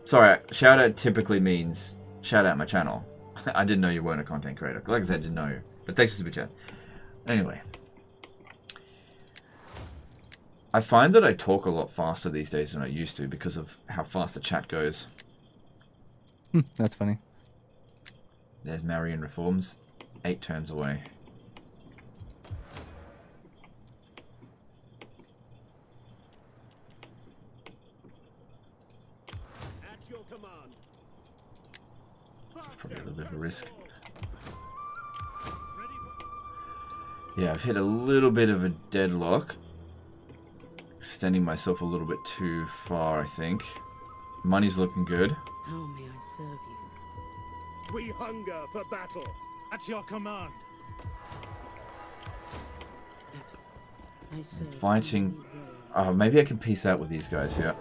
Sorry, shout out typically means shout out my channel. I didn't know you weren't a content creator. Like I said, I didn't know you. But thanks for super chat. Anyway. I find that I talk a lot faster these days than I used to because of how fast the chat goes. That's funny. There's Marion Reforms. 8 turns away. At your command. Probably a little bit of a risk. Yeah, I've hit a little bit of a deadlock. Extending myself a little bit too far, I think. Money's looking good. How may I serve you? We hunger for battle. At your command. I serve Fighting. Oh, maybe I can peace out with these guys here.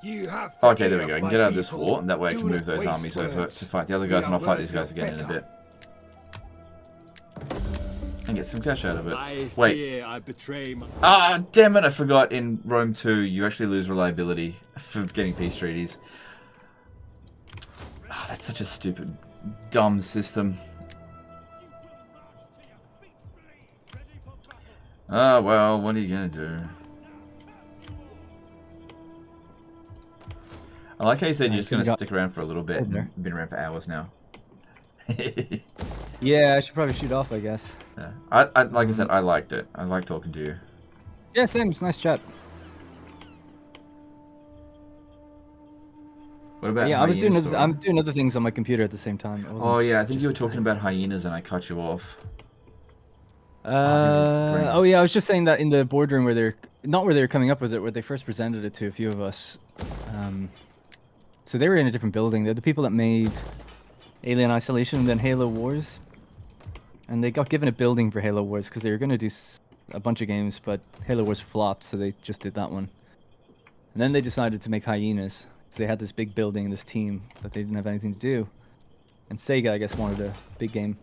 You have Okay, there we go. I can get out of this war, and that way I can move those armies over to fight the other guys, and I'll fight these guys again in a bit. And get some cash out of it. Wait. I betray my... Ah, damn it, I forgot in Rome 2, you actually lose reliability for getting peace treaties. Ah, that's such a stupid, dumb system. Ah, well, what are you gonna do? I like how you said you're just gonna stick around for a little bit. You've been around for hours now. Yeah, I should probably shoot off, I guess. Yeah. I like I said, I liked it. I like talking to you. Yeah, same. It's a nice chat. What about yeah, I'm Hyenas doing other things on my computer at the same time. Oh yeah, I think you were talking about hyenas and I cut you off. Oh yeah, I was just saying that in the boardroom where they're not where they were coming up with it, where they first presented it to a few of us. So they were in a different building. They're the people that made Alien Isolation and then Halo Wars, and they got given a building for Halo Wars because they were going to do a bunch of games, but Halo Wars flopped, so they just did that one. And then they decided to make Hyenas. because they had this big building, this team that they didn't have anything to do. And Sega, I guess, wanted a big game.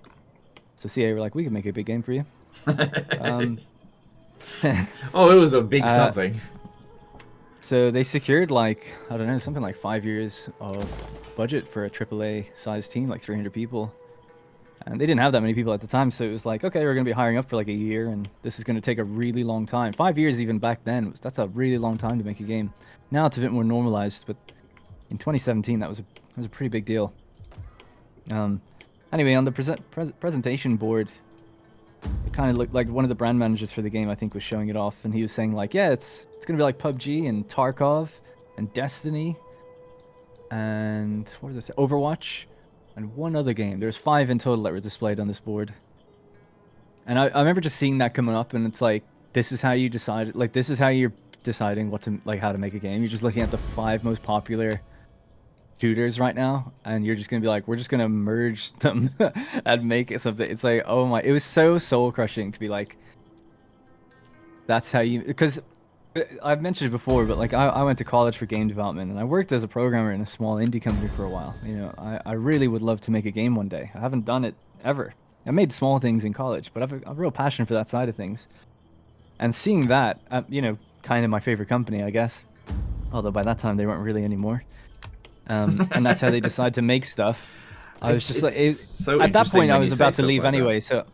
So CA were like, we can make a big game for you. Oh, it was a big something. So they secured like, I don't know, something like 5 years of budget for a AAA sized team, like 300 people. And they didn't have that many people at the time, so it was like, okay, we're going to be hiring up for like a year, and this is going to take a really long time. 5 years even back then, that's a really long time to make a game. Now it's a bit more normalized, but in 2017 that was a pretty big deal. Anyway, on the presentation board, it kind of looked like one of the brand managers for the game, I think, was showing it off, and he was saying like, yeah, it's going to be like PUBG and Tarkov and Destiny and what was it? Overwatch. And one other game. There's 5 in total that were displayed on this board. And I remember just seeing that coming up, and it's like, this is how you decide, like, this is how you're deciding what to, like, how to make a game. You're just looking at the 5 most popular shooters right now, and you're just gonna be like, we're just gonna merge them and make it something. It's like, oh my, it was so soul crushing to be like, that's how you, because I've mentioned it before, but like I went to college for game development, and I worked as a programmer in a small indie company for a while. You know, I really would love to make a game one day. I haven't done it ever. I made small things in college, but I've a real passion for that side of things. And seeing that, you know, kind of my favorite company, I guess. Although by that time they weren't really anymore. And that's how they decide to make stuff. I was just like, at that point I was about to leave anyway, so.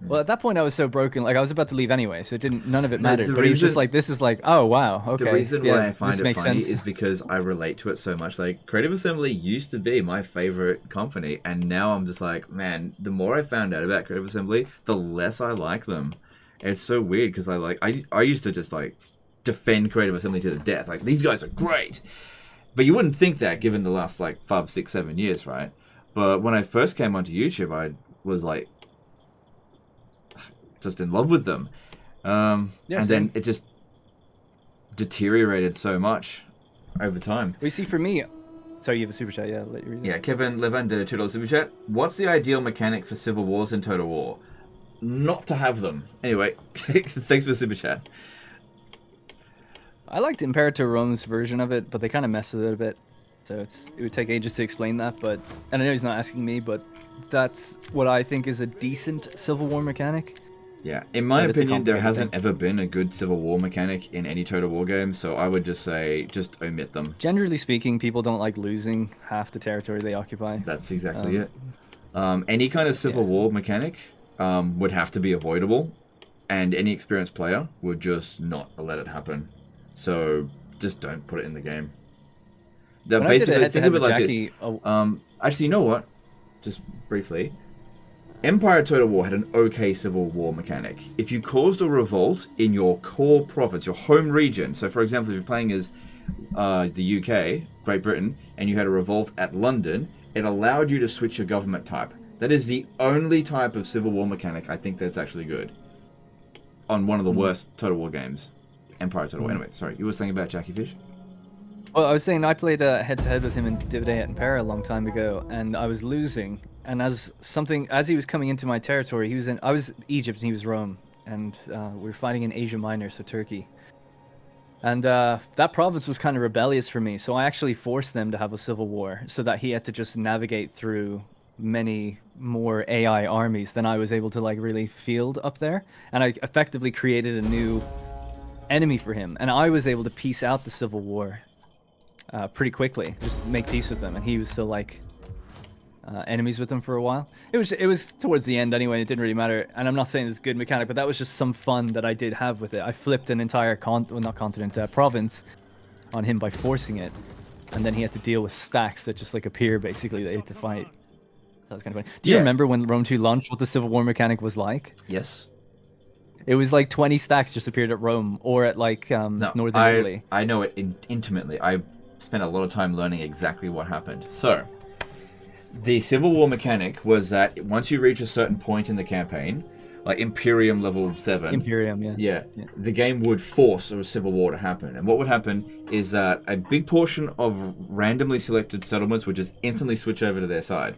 Well, at that point I was so broken, like I was about to leave anyway, so none of it mattered. But it was just like, this is like, oh wow, okay. The reason why I find it funny is because I relate to it so much. Like, Creative Assembly used to be my favorite company, and now I'm just like, man, the more I found out about Creative Assembly, the less I like them. It's so weird because I used to just like defend Creative Assembly to the death. Like, these guys are great. But you wouldn't think that given the last like 5, 6, 7 years, right? But when I first came onto YouTube, I was like, just in love with them, and then it just deteriorated so much over time. We see, for me, sorry, you have a super chat. Yeah, let you read it. Yeah, Kevin Levan did a $2 super chat. What's the ideal mechanic for civil wars in Total War? Not to have them. Anyway, thanks for the super chat. I liked Imperator Rome's version of it, but they kind of messed with it a bit, so it would take ages to explain that. But, and I know he's not asking me, but that's what I think is a decent Civil War mechanic. Yeah, in my opinion, there hasn't ever been a good Civil War mechanic in any Total War game, so I would just say, just omit them. Generally speaking, people don't like losing half the territory they occupy. That's exactly it. Any kind of Civil War mechanic would have to be avoidable, and any experienced player would just not let it happen. So, just don't put it in the game. Basically, think of it like this. Actually, you know what? Just briefly. Empire Total War had an okay Civil War mechanic. If you caused a revolt in your core province, your home region, so for example, if you're playing as the UK, Great Britain, and you had a revolt at London, it allowed you to switch your government type. That is the only type of Civil War mechanic I think that's actually good. On one of the worst Total War games. Empire Total War. Anyway, sorry, you were saying about Jackie Fish? Well, I was saying I played head-to-head with him in Dividend at Impera a long time ago, and I was losing. And as he was coming into my territory, I was Egypt and he was Rome, and we were fighting in Asia Minor, so Turkey. And that province was kind of rebellious for me, so I actually forced them to have a civil war, so that he had to just navigate through many more AI armies than I was able to like really field up there. And I effectively created a new enemy for him, and I was able to piece out the civil war pretty quickly, just make peace with them, and he was still like enemies with them for a while. It was towards the end anyway, it didn't really matter, and I'm not saying it's a good mechanic, but that was just some fun that I did have with it. I flipped an entire province on him by forcing it, and then he had to deal with stacks that just like appear basically that he had to fight. That was kind of funny. Do you remember when Rome 2 launched what the Civil War mechanic was like? Yes. It was like 20 stacks just appeared at Rome or at like Northern Italy. I know it intimately. I spent a lot of time learning exactly what happened. So, the Civil War mechanic was that once you reach a certain point in the campaign, like Imperium level 7... Imperium, yeah. The game would force a civil war to happen. And what would happen is that a big portion of randomly selected settlements would just instantly switch over to their side.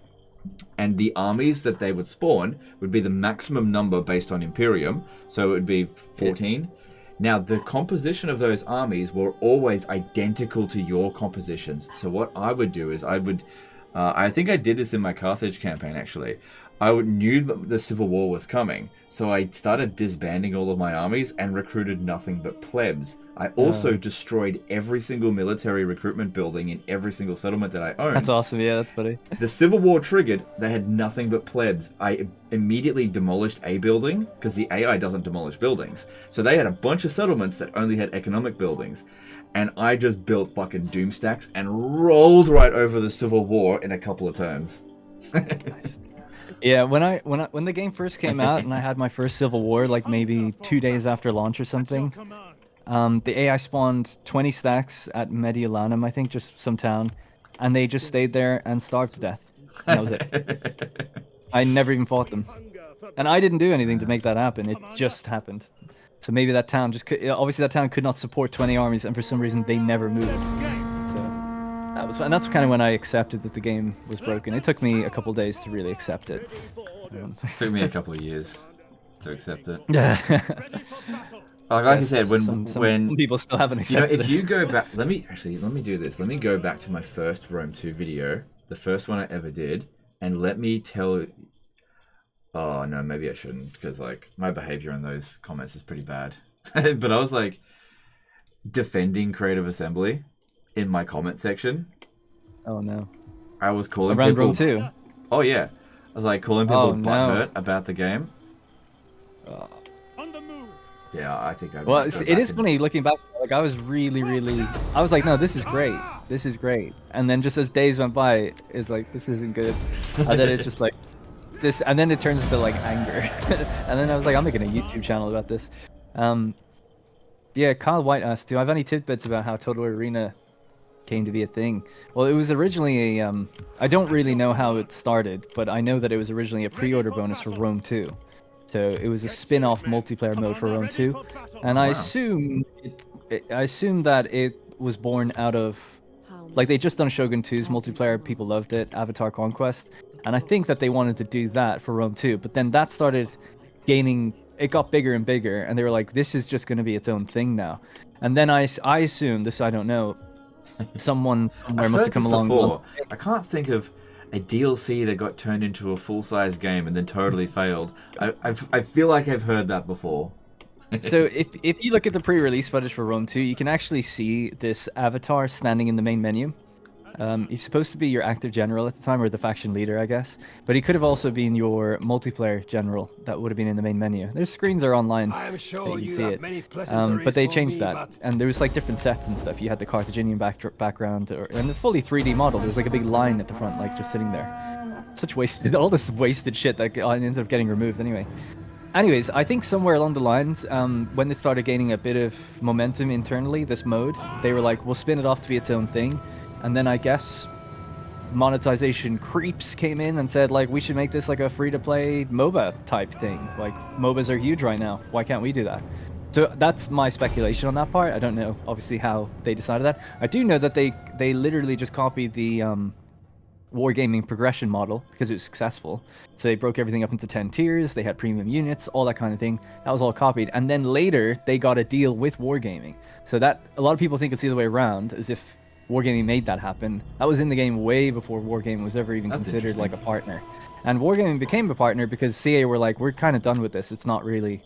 And the armies that they would spawn would be the maximum number based on Imperium. So it would be 14. Now, the composition of those armies were always identical to your compositions. So what I would do is I would... I think I did this in my Carthage campaign, actually. I knew that the civil war was coming, so I started disbanding all of my armies and recruited nothing but plebs. I also destroyed every single military recruitment building in every single settlement that I owned. That's awesome, yeah, that's funny. The civil war triggered, they had nothing but plebs. I immediately demolished a building, because the AI doesn't demolish buildings. So they had a bunch of settlements that only had economic buildings. And I just built fucking doom stacks and rolled right over the civil war in a couple of turns. Nice. Yeah, when the game first came out and I had my first civil war, like maybe 2 days after launch or something, the AI spawned 20 stacks at Mediolanum, I think, just some town, and they just stayed there and starved to death. And that was it. I never even fought them, and I didn't do anything to make that happen. It just happened. So maybe that town just could, obviously that town could not support 20 armies, and for some reason they never moved. That was fun. And that's kind of when I accepted that the game was broken. It took me a couple days to really accept it. It took me a couple of years to accept it. Yeah. Like I said, when some people still haven't accepted if you go back, let me do this. Let me go back to my first Rome 2 video, the first one I ever did, and let me tell. Oh no, maybe I shouldn't, because like my behavior in those comments is pretty bad. But I was like defending Creative Assembly in my comment section. Oh no. I was calling around people... Rome 2? Oh yeah. I was like calling people butthurt about the game. On the move. Yeah, I think I... Well, it is funny looking back. Like I was really... I was like, no, this is great. This is great. And then just as days went by, it's like, this isn't good. And then it's just like this, and then it turns into like anger. And then I was like, I'm making a YouTube channel about this. Yeah, Kyle White asked, do I have any tidbits about how Total Arena came to be a thing? Well, it was originally a I don't really know how it started, but I know that it was originally a pre-order bonus for Rome 2. So it was a spin-off multiplayer mode for Rome 2, and I assume that it was born out of, like, they just done Shogun 2's multiplayer, people loved it, Avatar Conquest, and I think that they wanted to do that for Rome 2, but then that started gaining, it got bigger and bigger, and they were like, this is just going to be its own thing now. And then I assume, this I don't know, someone somewhere must have come along. Before. I can't think of a DLC that got turned into a full-size game and then totally failed. I feel like I've heard that before. So if you look at the pre-release footage for Rome 2, you can actually see this avatar standing in the main menu. He's supposed to be your active general at the time, or the faction leader, I guess. But he could have also been your multiplayer general that would have been in the main menu. Their screens are online. I am sure you you see have it. many pleasantries but they for changed me, that, but... and there was like different sets and stuff. You had the Carthaginian background, and the fully 3D model. There was like a big line at the front, like just sitting there. Such wasted, all this wasted shit that ended up getting removed anyway. Anyways, I think somewhere along the lines, when it started gaining a bit of momentum internally, this mode, they were like, we'll spin it off to be its own thing. And then I guess monetization creeps came in and said, like, we should make this like a free-to-play MOBA type thing. Like, MOBAs are huge right now. Why can't we do that? So that's my speculation on that part. I don't know, obviously, how they decided that. I do know that they literally just copied the wargaming progression model because it was successful. So they broke everything up into 10 tiers, they had premium units, all that kind of thing. That was all copied. And then later, they got a deal with wargaming. So that, a lot of people think it's the other way around, as if wargaming made that happen. That was in the game way before wargaming was ever even considered like a partner. And wargaming became a partner because CA were like, we're kind of done with this. It's not really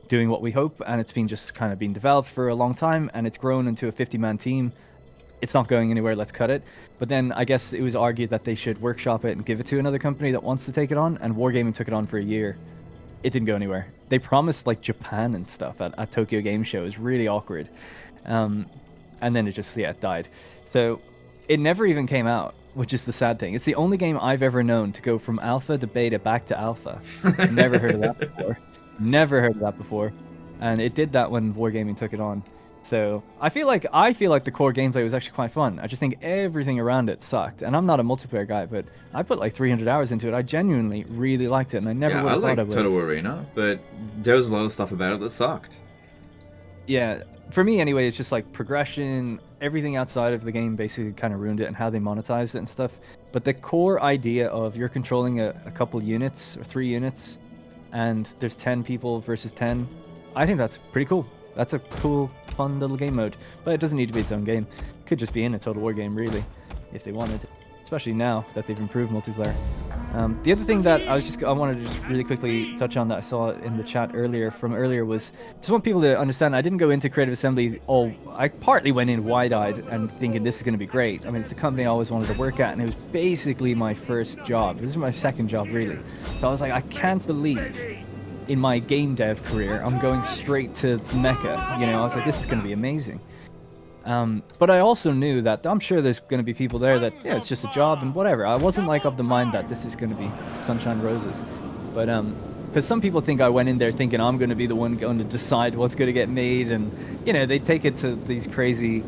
doing what we hope, and it's been just kind of being developed for a long time, and it's grown into a 50-man team. It's not going anywhere, let's cut it. But then I guess it was argued that they should workshop it and give it to another company that wants to take it on, and wargaming took it on for a year. It didn't go anywhere. They promised like Japan and stuff at Tokyo Game Show. It was really awkward. And then it just, yeah, it died. So it never even came out, which is the sad thing. It's the only game I've ever known to go from alpha to beta back to alpha. Never heard of that before. Never heard of that before. And it did that when wargaming took it on. So I feel like the core gameplay was actually quite fun. I just think everything around it sucked. And I'm not a multiplayer guy, but I put like 300 hours into it. I genuinely really liked it, and I never would have thought I would. I liked Total Arena, but there was a lot of stuff about it that sucked. Yeah, for me anyway, it's just like progression, everything outside of the game basically kind of ruined it, and how they monetized it and stuff. But the core idea of you're controlling a couple units or 3 units, and there's 10 people versus 10, I think that's pretty cool. That's a cool, fun little game mode. But it doesn't need to be its own game. It could just be in a Total War game, really, if they wanted. Especially now that they've improved multiplayer. The other thing that I wanted to just really quickly touch on that I saw in the chat earlier was just want people to understand I didn't go into Creative Assembly I partly went in wide-eyed and thinking this is going to be great. I mean, it's the company I always wanted to work at, and it was basically my first job. This is my second job, really. So I was like, I can't believe in my game dev career I'm going straight to Mecca. You know, I was like, this is going to be amazing. But I also knew that I'm sure there's going to be people there that, yeah, it's just a job and whatever. I wasn't like of the mind that this is going to be sunshine roses. But, because some people think I went in there thinking I'm going to be the one going to decide what's going to get made. And, you know, they take it to these crazy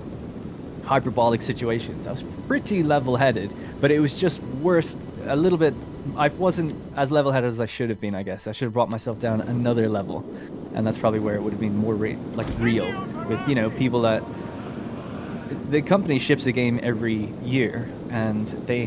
hyperbolic situations. I was pretty level-headed, but it was just worse a little bit. I wasn't as level-headed as I should have been, I guess. I should have brought myself down another level. And that's probably where it would have been more real with, you know, people that... The company ships a game every year, and they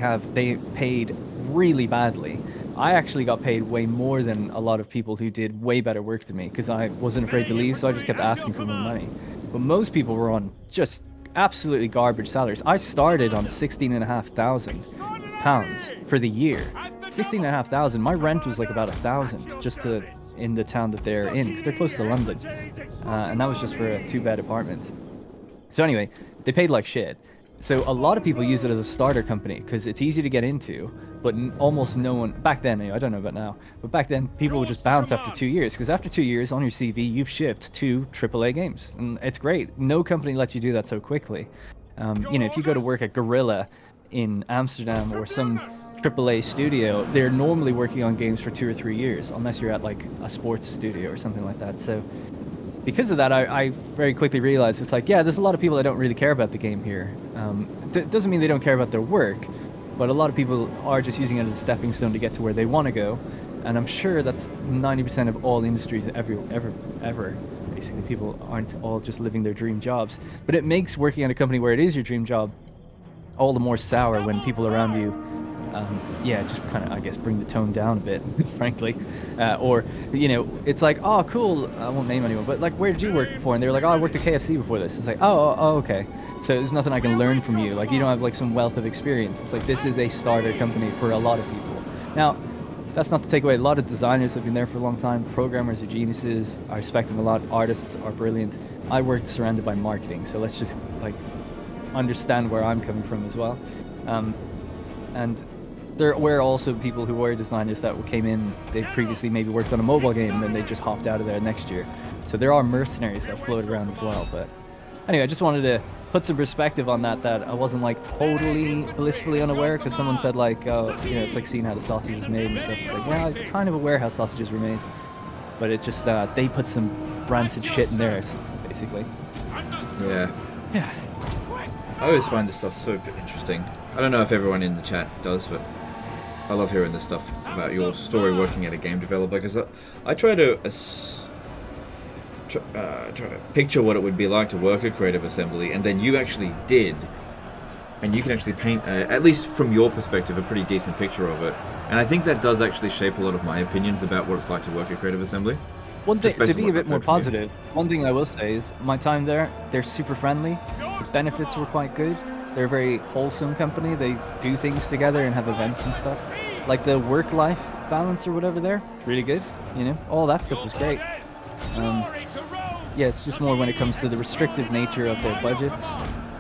paid really badly. I actually got paid way more than a lot of people who did way better work than me, because I wasn't afraid to leave, so I just kept asking for more money. But most people were on just absolutely garbage salaries. I started on £16,500 for the year. £16,500. My rent was like about £1,000 just in the town that they're in, because they're close to London, and that was just for a 2-bed apartment. So anyway, they paid like shit. So a lot of people use it as a starter company because it's easy to get into, but almost no one, back then anyway, I don't know about now, but back then people would just bounce after 2 years, because after 2 years on your CV, you've shipped 2 AAA games, and it's great. No company lets you do that so quickly. You know, if you go to work at Gorilla in Amsterdam or some AAA studio, they're normally working on games for 2 or 3 years, unless you're at like a sports studio or something like that. So because of that, I very quickly realized it's like, yeah, there's a lot of people that don't really care about the game here. Doesn't mean they don't care about their work, but a lot of people are just using it as a stepping stone to get to where they want to go. And I'm sure that's 90% of all industries ever. Basically, people aren't all just living their dream jobs. But it makes working at a company where it is your dream job all the more sour when people around you, yeah, just kind of, I guess, bring the tone down a bit, frankly. Or, you know, it's like, oh, cool, I won't name anyone, but like, where did you work before? And they're like, oh, I worked at KFC before this. It's like, oh, okay. So there's nothing I can learn from you. Like, you don't have like some wealth of experience. It's like, this is a starter company for a lot of people. Now, that's not to take away, a lot of designers have been there for a long time. Programmers are geniuses. I respect them a lot. Artists are brilliant. I worked surrounded by marketing, so let's just like understand where I'm coming from as well. And there were also people who were designers that came in, they previously maybe worked on a mobile game and then they just hopped out of there next year. So there are mercenaries that float around as well. But anyway, I just wanted to put some perspective on that I wasn't like totally blissfully unaware, because someone said like, oh, you know, it's like seeing how the sausage is made and stuff. It's like, yeah, I was kind of aware how sausages were made, but it just, they put some rancid shit in theirs, basically. Yeah. Yeah. I always find this stuff super interesting. I don't know if everyone in the chat does, but I love hearing this stuff about your story working at a game developer, because I try to picture what it would be like to work at Creative Assembly, and then you actually did, and you can actually paint, at least from your perspective, a pretty decent picture of it. And I think that does actually shape a lot of my opinions about what it's like to work at Creative Assembly. One thing, to be a bit more positive, one thing I will say is my time there, they're super friendly. The benefits were quite good. They're a very wholesome company. They do things together and have events and stuff. Like the work-life balance or whatever there, really good. You know, all that stuff was great. Yeah, it's just more when it comes to the restrictive nature of their budgets.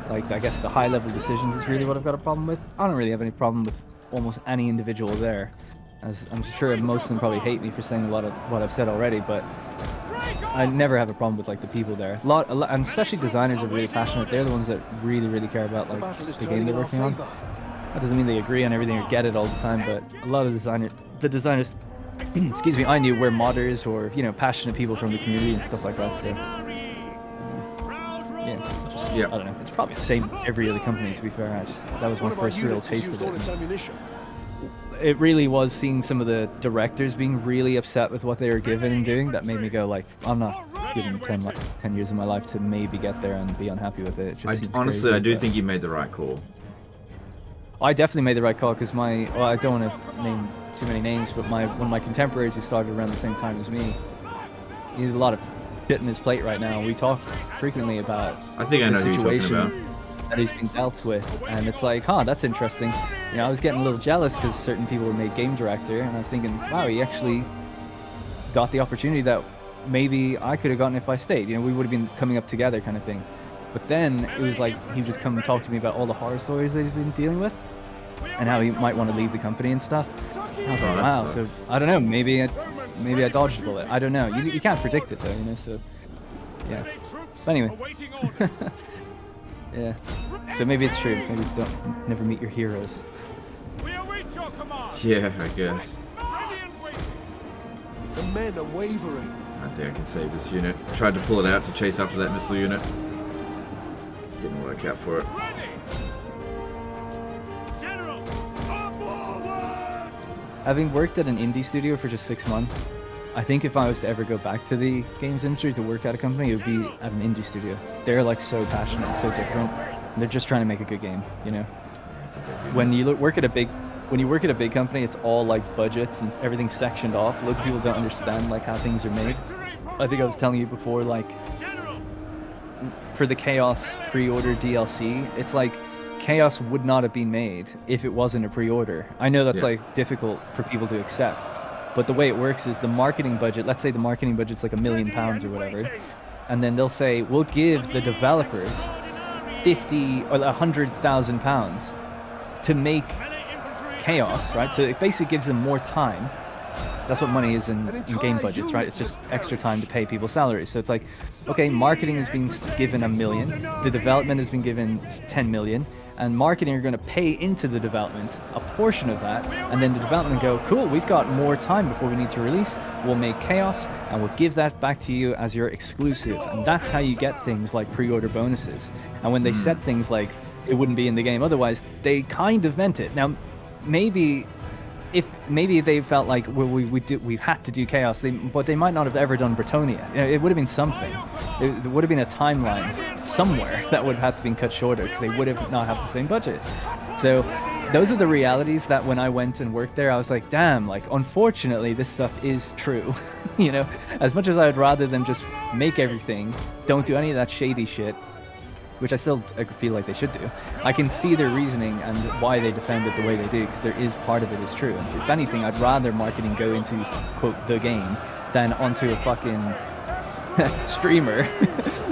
Like, I guess the high-level decisions is really what I've got a problem with. I don't really have any problem with almost any individual there, as I'm sure most of them probably hate me for saying a lot of what I've said already, but I never have a problem with like the people there. A lot, and especially designers are really passionate. They're the ones that really care about like the game they're working on. That doesn't mean they agree on everything or get it all the time, but a lot of the designers, excuse me, I knew were modders or, you know, passionate people from the community and stuff like that. So yeah, I don't know. It's probably the same every other company, to be fair. That was my first real taste of it. It really was seeing some of the directors being really upset with what they were given and doing that made me go like, I'm not giving 10 years of my life to maybe get there and be unhappy with it. It just seems honestly, crazy, I do think you made the right call. I definitely made the right call, because well, I don't want to name too many names, but one of my contemporaries who started around the same time as me, he did a lot of shit in his plate right now. We talk frequently about I think I know who you're talking situation about. that he's being dealt with, and it's like, huh, that's interesting. You know, I was getting a little jealous because certain people were made game director, and I was thinking, wow, he actually got the opportunity that maybe I could have gotten if I stayed. You know, we would have been coming up together, kind of thing. But then it was like he would just come and talk to me about all the horror stories that he's been dealing with, and how he might want to leave the company and stuff. I was like, wow. So I don't know. Maybe I dodged a bullet. I don't know. You can't predict it though, you know. So yeah. But anyway. Yeah. So maybe it's true. Maybe you don't never meet your heroes. Yeah, I guess. The men are wavering. I think I can save this unit. I tried to pull it out to chase after that missile unit. Didn't work out for it. Having worked at an indie studio for just 6 months, I think if I was to ever go back to the games industry to work at a company, it would be at an indie studio. They're like so passionate, so different. And they're just trying to make a good game, you know. When you work at a big company, it's all like budgets and everything's sectioned off. Loads of people don't understand like how things are made. I think I was telling you before, like for the Chaos pre-order DLC, it's like Chaos would not have been made if it wasn't a pre-order. I know that's like difficult for people to accept, but the way it works is the marketing budget, let's say the marketing budget's like £1 million or whatever, and then they'll say, we'll give the developers 50 or 100,000 pounds to make Chaos, right? So it basically gives them more time. That's what money is in game budgets, right? It's just extra time to pay people salaries. So it's like, okay, marketing has been given $1 million, the development has been given 10 million, and marketing are going to pay into the development a portion of that, and then the development go, cool, we've got more time before we need to release, we'll make Chaos, and we'll give that back to you as your exclusive. And that's how you get things like pre-order bonuses. And when they said things like, it wouldn't be in the game otherwise, they kind of meant it. Now, maybe they felt like, well, we had to do Chaos, but they might not have ever done Britannia. You know, it would have been something. There would have been a timeline somewhere that would have had to been cut shorter because they would have not have the same budget. So those are the realities that when I went and worked there, I was like, damn, like unfortunately this stuff is true. You know, as much as I would rather them just make everything, don't do any of that shady shit, which I still feel like they should do. I can see their reasoning and why they defend it the way they do, because there is part of it is true. And if anything, I'd rather marketing go into, quote, the game, than onto a fucking streamer,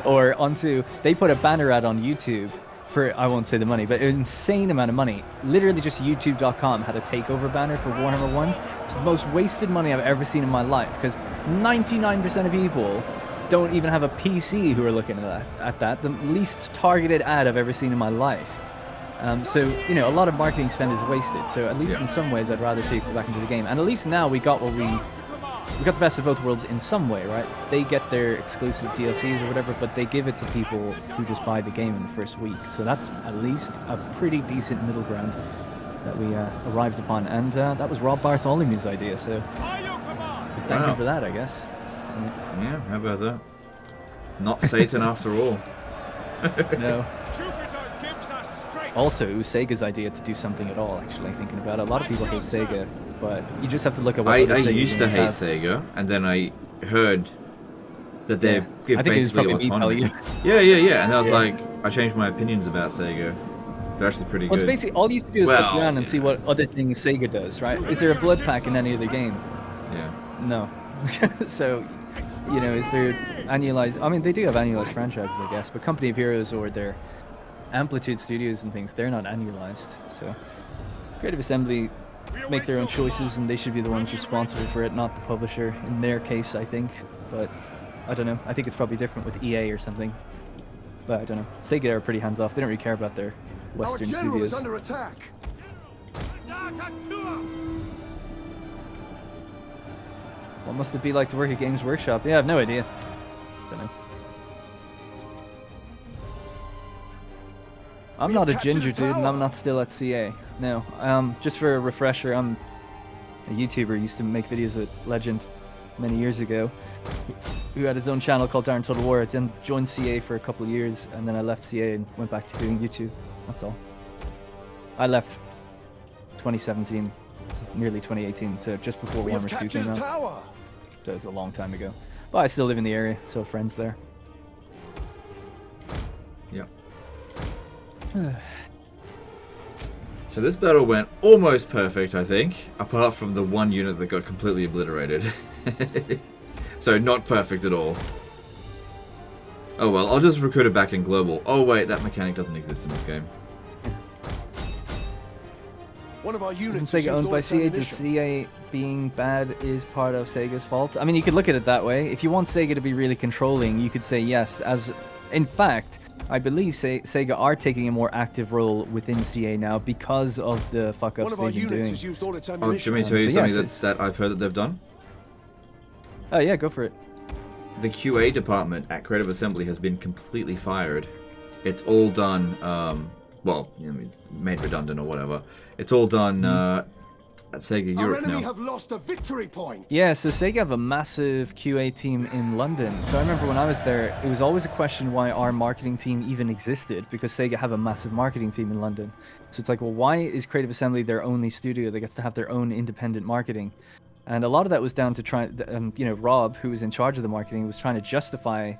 or onto, they put a banner ad on YouTube for, I won't say the money, but an insane amount of money. Literally just youtube.com had a takeover banner for Warhammer 1. It's the most wasted money I've ever seen in my life, because 99% of people don't even have a PC who are looking at that. The least targeted ad I've ever seen in my life. So, you know, a lot of marketing spend is wasted. So at least in some ways, I'd rather see it go back into the game. And at least now we got we got the best of both worlds in some way, right? They get their exclusive DLCs or whatever, but they give it to people who just buy the game in the first week. So that's at least a pretty decent middle ground that we arrived upon. And that was Rob Bartholomew's idea. So thank him for that, I guess. Yeah, how about that? Not Satan after all. No. Also, it was Sega's idea to do something at all, actually, thinking about it. A lot of people hate Sega, but you just have to look at what I used to hate Sega, and then I heard that they give basically autonomy. Yeah, and I was like, I changed my opinions about Sega. They're actually pretty good. It's basically, all you have to do is look around and see what other things Sega does, right? Is there a blood pack in any other game? Yeah. No. So, you know, is there annualized? I mean, they do have annualized franchises, I guess, but Company of Heroes or their Amplitude Studios and things, they're not annualized. So, Creative Assembly make their own choices, and they should be the ones responsible for it, not the publisher. In their case, I think. But I don't know. I think it's probably different with EA or something. But I don't know. Sega are pretty hands off. They don't really care about their Western Our general studios. is under attack. What must it be like to work at Games Workshop? Yeah, I have no idea. Don't know. I'm not a ginger dude, and I'm not still at CA. No. Just for a refresher, I'm a YouTuber. Used to make videos with Legend many years ago, who had his own channel called Darn Total War. I then joined CA for a couple of years, and then I left CA and went back to doing YouTube. That's all. I left 2017, nearly 2018, so just before Warhammer 2 came out. So it was a long time ago. But I still live in the area, so friends there. Yep. So this battle went almost perfect, I think, apart from the one unit that got completely obliterated. So not perfect at all. Oh well, I'll just recruit it back in global. Oh wait, that mechanic doesn't exist in this game. One of our units Isn't Sega owned by CA? Does CA being bad is part of Sega's fault? I mean, you could look at it that way. If you want Sega to be really controlling, you could say yes. As in fact, I believe Sega are taking a more active role within CA now because of the fuck ups they've been doing. Used all its Oh, do you want me to tell you something that I've heard that they've done? Oh yeah, go for it. The QA department at Creative Assembly has been completely fired. It's all done, well, you know, made redundant or whatever. It's all done at Sega Europe now. Have lost a victory point. Yeah, so Sega have a massive QA team in London. So I remember when I was there, it was always a question why our marketing team even existed, because Sega have a massive marketing team in London. So it's like, well, why is Creative Assembly their only studio that gets to have their own independent marketing? And a lot of that was down to you know, Rob, who was in charge of the marketing, was trying to justify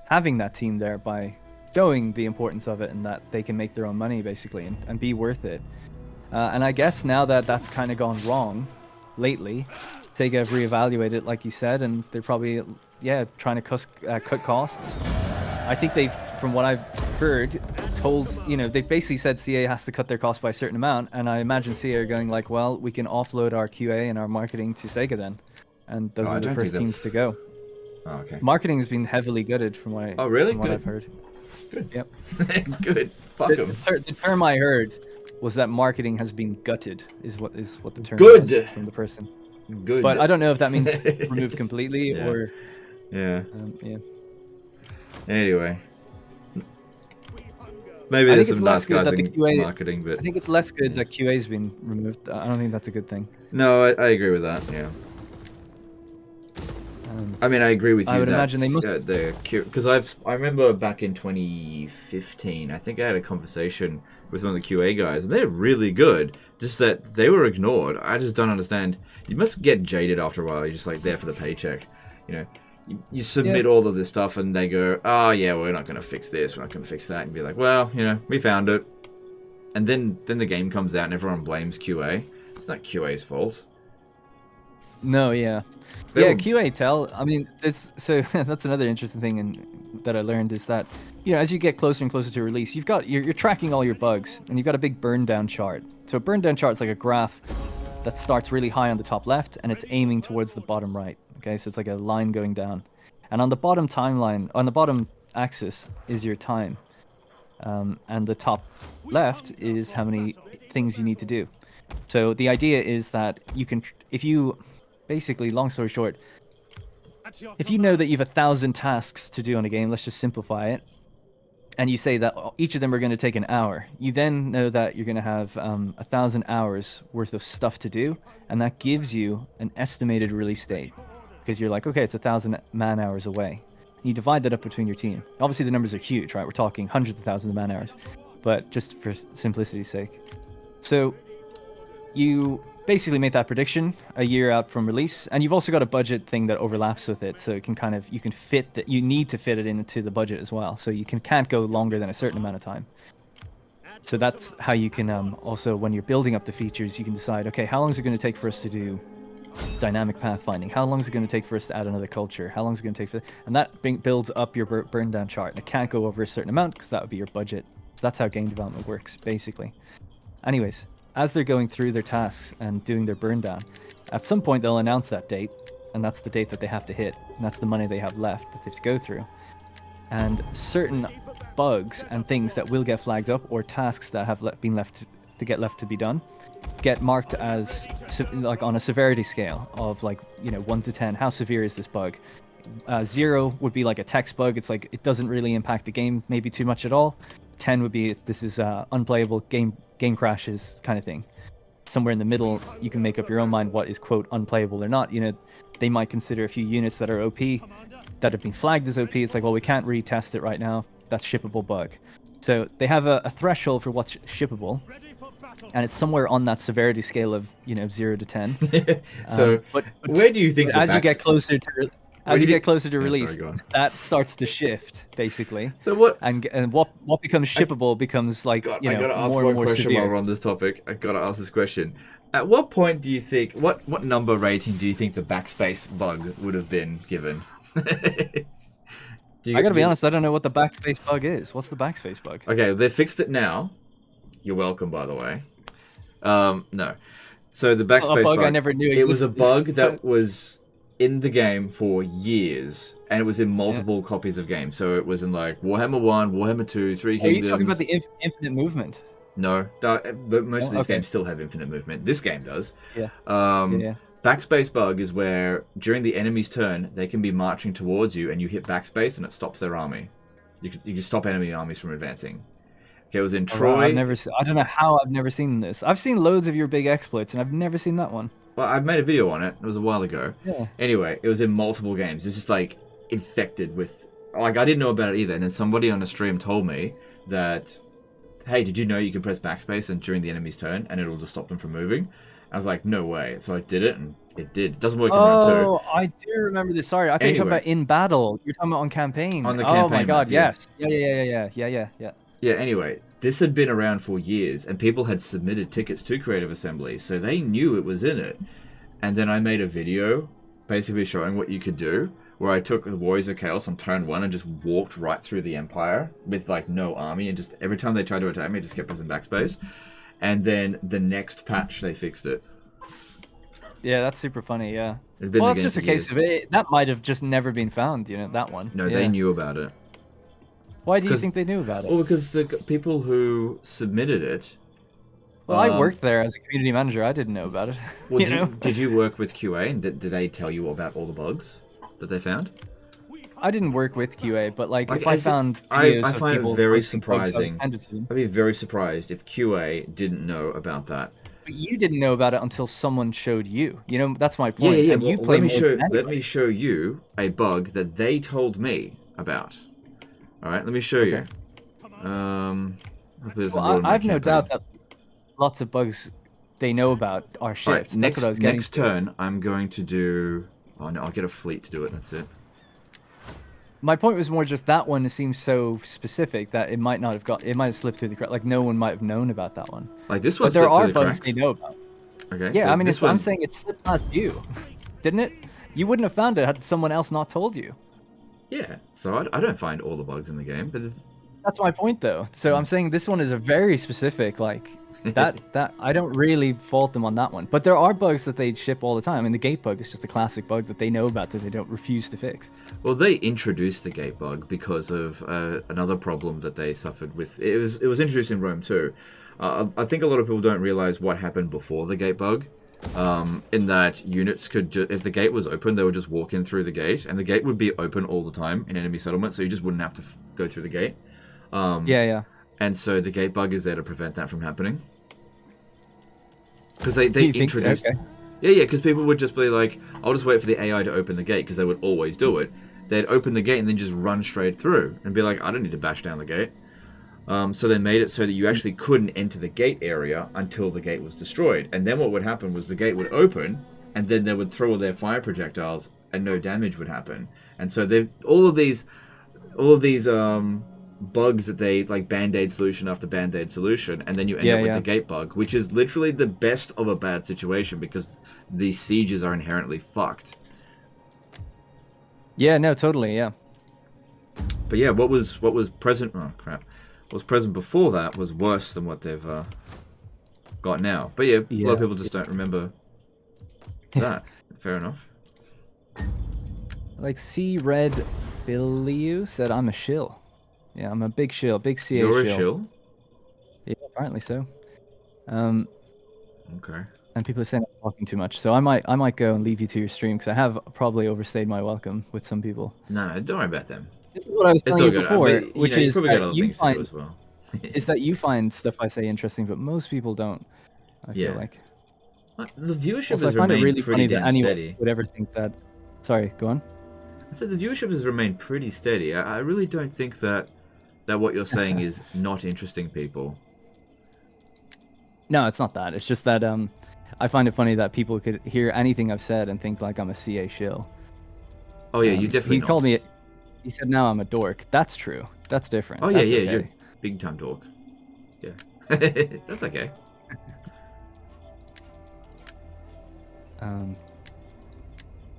having that team there by showing the importance of it and that they can make their own money, basically, and be worth it. And I guess now that that's kind of gone wrong lately, Sega have reevaluated, like you said, and they're probably, yeah, trying to cut costs. I think they've, from what I've heard, you know, they basically said CA has to cut their costs by a certain amount, and I imagine CA are going like, well, we can offload our QA and our marketing to Sega then, and those are the first teams to go. Oh, okay. Marketing has been heavily gutted from what I've heard. Good. Yep. Good. Fuck them. The term I heard was that marketing has been gutted, is what the term was from the person. Good. But I don't know if that means removed completely or. Yeah. Yeah. Anyway. Maybe there's some nice guys in marketing, but... I think it's less good that QA's been removed. I don't think that's a good thing. No, I agree with that, yeah. I mean, I agree with you. I would imagine they must... Because I remember back in 2015, I think I had a conversation with one of the QA guys, and they're really good, just that they were ignored. I just don't understand. You must get jaded after a while. You're just like there for the paycheck, you know. You submit all of this stuff and they go, oh yeah, we're not going to fix this, we're not going to fix that, and be like, well, you know, we found it. And then the game comes out and everyone blames QA. It's not QA's fault. No, yeah. QA tell. I mean, so that's another interesting thing that I learned is that, you know, as you get closer and closer to release, you're tracking all your bugs, and you've got a big burn down chart. So a burn down chart is like a graph that starts really high on the top left and it's aiming towards the bottom right. Okay, so it's like a line going down, and on the bottom axis is your time, and the top left is how many things you need to do. So the idea is that you can, if you, basically, long story short, if you know that you have 1,000 tasks to do on a game, let's just simplify it, and you say that each of them are going to take an hour, you then know that you're going to have 1,000 hours worth of stuff to do, and that gives you an estimated release date. Because you're like, okay, it's 1,000 man hours away. You divide that up between your team. Obviously, the numbers are huge, right? We're talking hundreds of thousands of man hours, but just for simplicity's sake. So you basically make that prediction a year out from release, and you've also got a budget thing that overlaps with it, so it can kind of, you can fit that, you need to fit it into the budget as well. So you can't go longer than a certain amount of time. So that's how you can also, when you're building up the features, you can decide, okay, how long is it going to take for us to do dynamic pathfinding? How long is it going to take for us to add another culture? How long is it going to take for... And that builds up your burn down chart, and it can't go over a certain amount because that would be your budget. So that's how game development works, basically. Anyways, as they're going through their tasks and doing their burn down, at some point they'll announce that date, and that's the date that they have to hit, and that's the money they have left that they have to go through. And certain bugs and things that will get flagged up, or tasks that have been left to be done, get marked as, like, on a severity scale of, like, you know, 1 to 10. How severe is this bug? 0 would be like a text bug. It's like it doesn't really impact the game maybe too much at all. 10 would be this is unplayable, game crashes kind of thing. Somewhere in the middle, you can make up your own mind what is, quote, unplayable or not. You know, they might consider a few units that are OP that have been flagged as OP. It's like, well, we can't retest it right now. That's shippable bug. So they have a threshold for what's shippable, and it's somewhere on that severity scale of, you know, 0 to 10. So, but where do you think as you get closer to, As you did get closer to Yeah, release, sorry, go on. that starts to shift basically. So what? And what becomes shippable becomes like I gotta ask more and one more question while severe. we're on this topic. I gotta ask this question. At what point do you think what number rating do you think the backspace bug would have been given? I gotta be honest, I don't know what the backspace bug is. What's the backspace bug? Okay, they fixed it now. You're welcome, by the way. No. So the backspace bug I never knew it was a existed. bug that was in the game for years, and it was in multiple copies of games. So it was in like Warhammer 1, Warhammer 2, Three Are Kingdoms. you talking about the infinite movement? No, but most of these okay. games still have infinite movement. This game does. Yeah. Yeah. Backspace bug is where during the enemy's turn they can be marching towards you, and you hit backspace, and it stops their army. You can stop enemy armies from advancing. Okay, it was in Troy. I don't know how I've never seen this. I've seen loads of your big exploits, and I've never seen that one. Well, I made a video on it. It was a while ago. Yeah. Anyway, it was in multiple games. It's just like infected with. Like I didn't know about it either, and then somebody on a stream told me that, hey, did you know you can press backspace and during the enemy's turn, and it'll just stop them from moving? I was like, no way. So I did it, and it did. It doesn't work in round 2. Oh, I do remember this. Sorry, I think you're talking about in battle. You're talking about on campaign. On the Oh my campaign god, map, yeah. yes. Yeah. Yeah, anyway, this had been around for years, and people had submitted tickets to Creative Assembly, so they knew it was in it. And then I made a video basically showing what you could do, where I took the Warriors of Chaos on turn 1 and just walked right through the Empire with like no army, and just every time they tried to attack me, I just kept pressing backspace. And then the next patch, they fixed it. Yeah, that's super funny, yeah. It'd been Well, in it's the just a game for case of it. That might have just never been found, that one. No, yeah. they knew about it. Why do you think they knew about it? Well, because the people who submitted it... Well, I worked there as a community manager. I didn't know about it. Well, did you work with QA, and did they tell you about all the bugs that they found? I didn't work with QA, but like if I found videos I find of people it very posting bugs, surprising. I'd be very surprised if QA didn't know about that. But you didn't know about it until someone showed you. That's my point. Yeah. And Well, you play let me show you a bug that they told me about. All right, let me show you. I've no doubt that lots of bugs they know about are shipped. Right, That's what I was getting. Next turn, I'm going to do. Oh no, I'll get a fleet to do it. That's it. My point was more just that one seems so specific that it might not have got. It might have slipped through the crack. Like no one might have known about that one. Like this one. But there are the bugs cracks. they know about. Okay. Yeah, so I mean, this one... I'm saying it slipped past you, didn't it? You wouldn't have found it had someone else not told you. Yeah. So I don't find all the bugs in the game, but. That's my point, though. So I'm saying this one is a very specific, like that. I don't really fault them on that one. But there are bugs that they ship all the time. I mean, the gate bug is just a classic bug that they know about that they don't refuse to fix. Well, they introduced the gate bug because of another problem that they suffered with. It was introduced in Rome too. I think a lot of people don't realize what happened before the gate bug. In that units could, if the gate was open, they would just walk in through the gate, and the gate would be open all the time in enemy settlement, so you just wouldn't have to go through the gate. Yeah. And so the gate bug is there to prevent that from happening. Because they introduced... Okay. Yeah, because people would just be like, I'll just wait for the AI to open the gate, because they would always do it. They'd open the gate and then just run straight through, and be like, I don't need to bash down the gate. So they made it so that you actually couldn't enter the gate area until the gate was destroyed. And then what would happen was the gate would open, and then they would throw all their fire projectiles, and no damage would happen. And so all of these bugs that they like band-aid solution after band-aid solution, and then you end up with the gate bug, which is literally the best of a bad situation because these sieges are inherently fucked. Yeah, no, totally, yeah. But yeah, what was present? Oh crap! What was present before that was worse than what they've got now. But yeah, a lot of people just don't remember that. Fair enough. Like C Red Filiu said, I'm a shill. Yeah, I'm a big shill, big CA shill. You're a shill? Yeah, apparently so. Okay. And people are saying I'm talking too much, so I might go and leave you to your stream because I have probably overstayed my welcome with some people. No, don't worry about them. This is what I was telling you before, which is that you find as well. is that you find stuff I say interesting, but most people don't. I feel like. The viewership Also, has I find it remained really pretty funny that damn anyone steady. would ever think that. Sorry, go on. I said the viewership has remained pretty steady. I really don't think that what you're saying is not interesting people. No, it's not that. It's just that I find it funny that people could hear anything I've said and think like I'm a CA shill. Oh yeah, you definitely. He called me. He said, "Now I'm a dork." That's true. That's different. Oh yeah, That's yeah, okay. you're big time dork. Yeah, that's okay.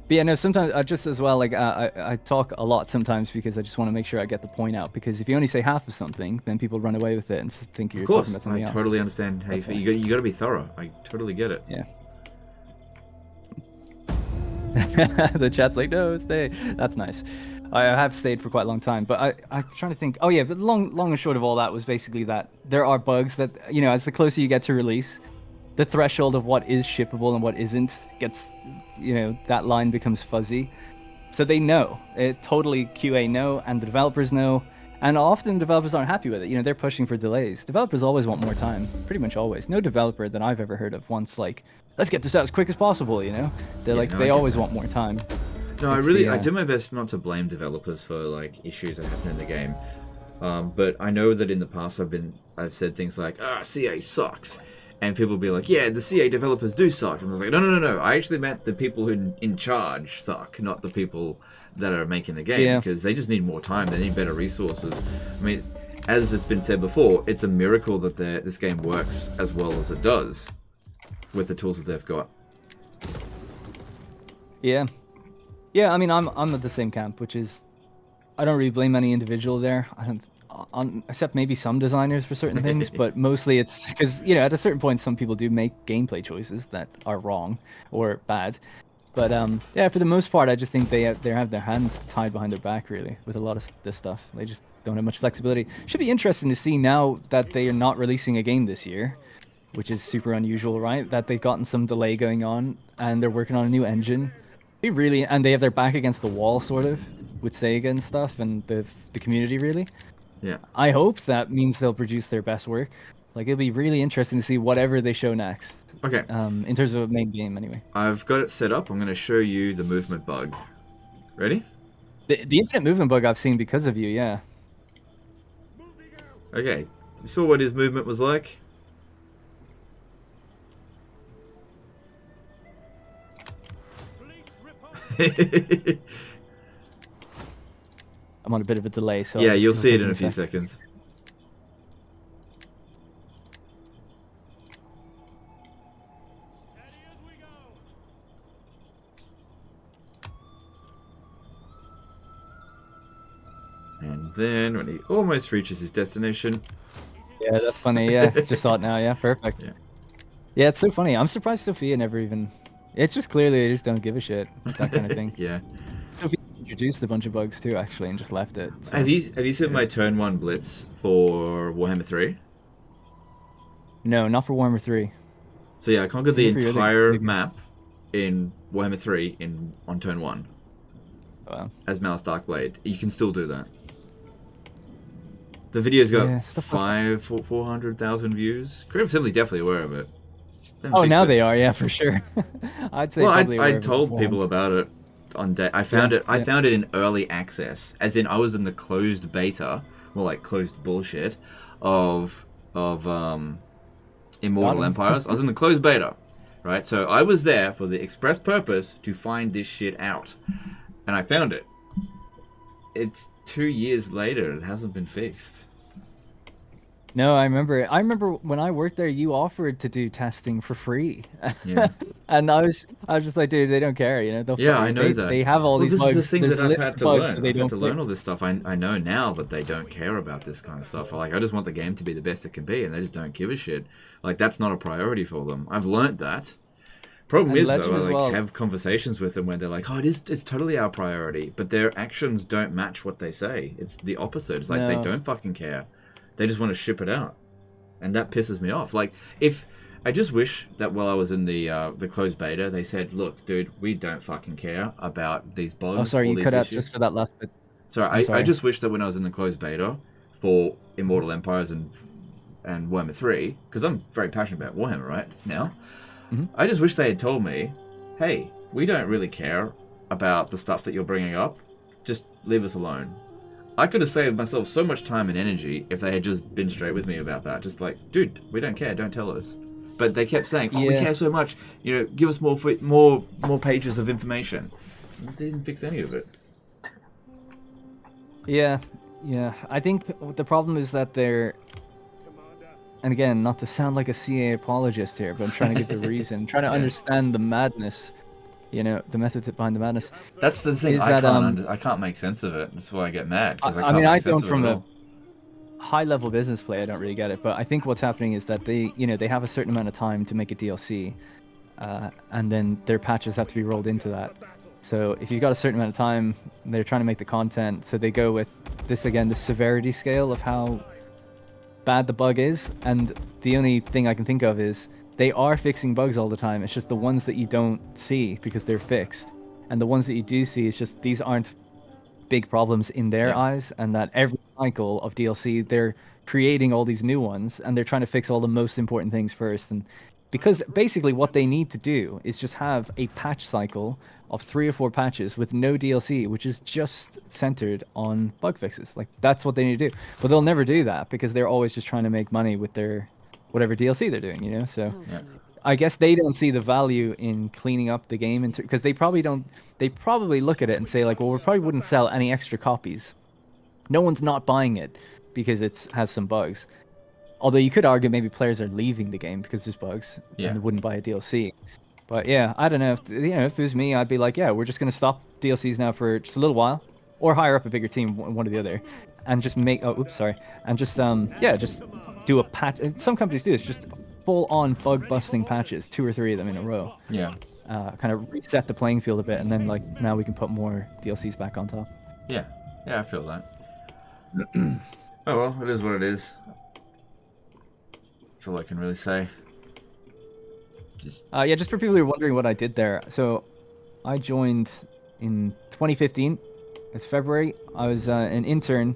But yeah, no, sometimes I just as well, like, I talk a lot sometimes because I just want to make sure I get the point out. Because if you only say half of something, then people run away with it and think you're talking about something else. I totally understand how you feel. You got to be thorough. I totally get it. Yeah. The chat's like, no, stay. That's nice. I have stayed for quite a long time, but I'm trying to think. Oh yeah, but long and short of all that was basically that there are bugs that, you know, as the closer you get to release, the threshold of what is shippable and what isn't gets, you know, that line becomes fuzzy. So they know, totally QA know, and the developers know, and often developers aren't happy with it. You know, they're pushing for delays. Developers always want more time, pretty much always. No developer that I've ever heard of wants like, let's get this out as quick as possible, you know? They're they always want more time. No, I do my best not to blame developers for like issues that happen in the game. But I know that in the past I've said things like, CA sucks. And people will be like, yeah, the CA developers do suck. And I was like, no. I actually meant the people who in charge suck, not the people that are making the game. Because they just need more time. They need better resources. I mean, as it's been said before, it's a miracle that this game works as well as it does with the tools that they've got. Yeah. Yeah, I mean, I'm at the same camp, which is, I don't really blame any individual there. I don't, except maybe some designers for certain things, but mostly it's because, you know, at a certain point, some people do make gameplay choices that are wrong or bad. But yeah, for the most part, I just think they have their hands tied behind their back, really, with a lot of this stuff. They just don't have much flexibility. Should be interesting to see now that they are not releasing a game this year, which is super unusual, right? That they've gotten some delay going on, and they're working on a new engine. And they have their back against the wall, sort of, with Sega and stuff, and the community, really. Yeah. I hope that means they'll produce their best work. Like, it'll be really interesting to see whatever they show next. Okay. In terms of a main game, anyway. I've got it set up. I'm going to show you the movement bug. Ready? The infinite movement bug I've seen because of you, yeah. Okay. You saw what his movement was like? I'm on a bit of a delay, so... Yeah, you'll see it in a few seconds. And then, when he almost reaches his destination... Yeah, that's funny, yeah. Just saw it now, yeah, perfect. Yeah, it's so funny. I'm surprised Sophia never even... It's just clearly they just don't give a shit, that kind of thing. Yeah. Sophia introduced a bunch of bugs too, actually, and just left it. So. Have you seen my turn 1 blitz for Warhammer 3? No, not for Warhammer 3. So yeah, I conquered the entire map in Warhammer 3 on turn 1. Wow. As Mouse Darkblade. You can still do that. The video's got 400,000 views. Creative Assembly definitely aware of it. Oh, now they are, yeah, for sure. I'd say. Well, I told people about it on day. I found it in early access, as in I was in the closed beta, more like closed bullshit, of Immortal Empires. I was in the closed beta, right? So I was there for the express purpose to find this shit out, and I found it. It's 2 years later. It hasn't been fixed. No, I remember when I worked there, you offered to do testing for free. Yeah. And I was just like, dude, they don't care, you know. I know that. They have all these bugs. This is the thing that I've had to learn. I've had to learn all fix. this stuff. I know now that they don't care about this kind of stuff. Like, I just want the game to be the best it can be, and they just don't give a shit. Like, that's not a priority for them. I've learned that. Problem is, though, I have conversations with them when they're like, oh, it's totally our priority, but their actions don't match what they say. It's the opposite. It's like they don't fucking care. They just want to ship it out, and that pisses me off. Like, if I just wish that while I was in the closed beta, they said, "Look, dude, we don't fucking care about these bugs." Oh, sorry, you cut out just for that last bit. Sorry, I just wish that when I was in the closed beta for Immortal Empires and Warhammer 3, because I'm very passionate about Warhammer right now, I just wish they had told me, "Hey, we don't really care about the stuff that you're bringing up. Just leave us alone." I could have saved myself so much time and energy if they had just been straight with me about that. Just like, dude, we don't care, don't tell us. But they kept saying, we care so much. You know, give us more pages of information. They didn't fix any of it. Yeah, yeah. I think the problem is that they're, and again, not to sound like a CA apologist here, but I'm trying to give the reason, trying to understand the madness, the method behind the madness. That's the thing. Is I that, I can't make sense of it. That's why I get mad because I I can't mean, make I sense don't of it from at a all. high-level business play, I don't really get it. But I think what's happening is that they have a certain amount of time to make a DLC, and then their patches have to be rolled into that. So if you've got a certain amount of time, they're trying to make the content, so they go with this again, the severity scale of how bad the bug is, and the only thing I can think of is they are fixing bugs all the time. It's just the ones that you don't see because they're fixed, and the ones that you do see, it's just these aren't big problems in their eyes, and that every cycle of DLC they're creating all these new ones, and they're trying to fix all the most important things first. And because basically what they need to do is just have a patch cycle of 3 or 4 patches with no DLC, which is just centered on bug fixes. Like, that's what they need to do. But they'll never do that because they're always just trying to make money with their whatever DLC they're doing, So I guess they don't see the value in cleaning up the game because they probably don't. They probably look at it and say like, well, we probably wouldn't sell any extra copies. No one's not buying it because it has some bugs. Although you could argue maybe players are leaving the game because there's bugs and they wouldn't buy a DLC. But yeah, I don't know. If it was me, I'd be like, yeah, we're just gonna stop DLCs now for just a little while, or hire up a bigger team, one or the other, and just make. Oh, oops, sorry. And just just do a patch. Some companies do this, just full-on bug-busting patches, 2 or 3 of them in a row. Yeah. Kind of reset the playing field a bit, and then like now we can put more DLCs back on top. Yeah, I feel that. Oh well, it is what it is. That's all I can really say. Just for people who are wondering what I did there. So, I joined in 2015. It's February. I was an intern.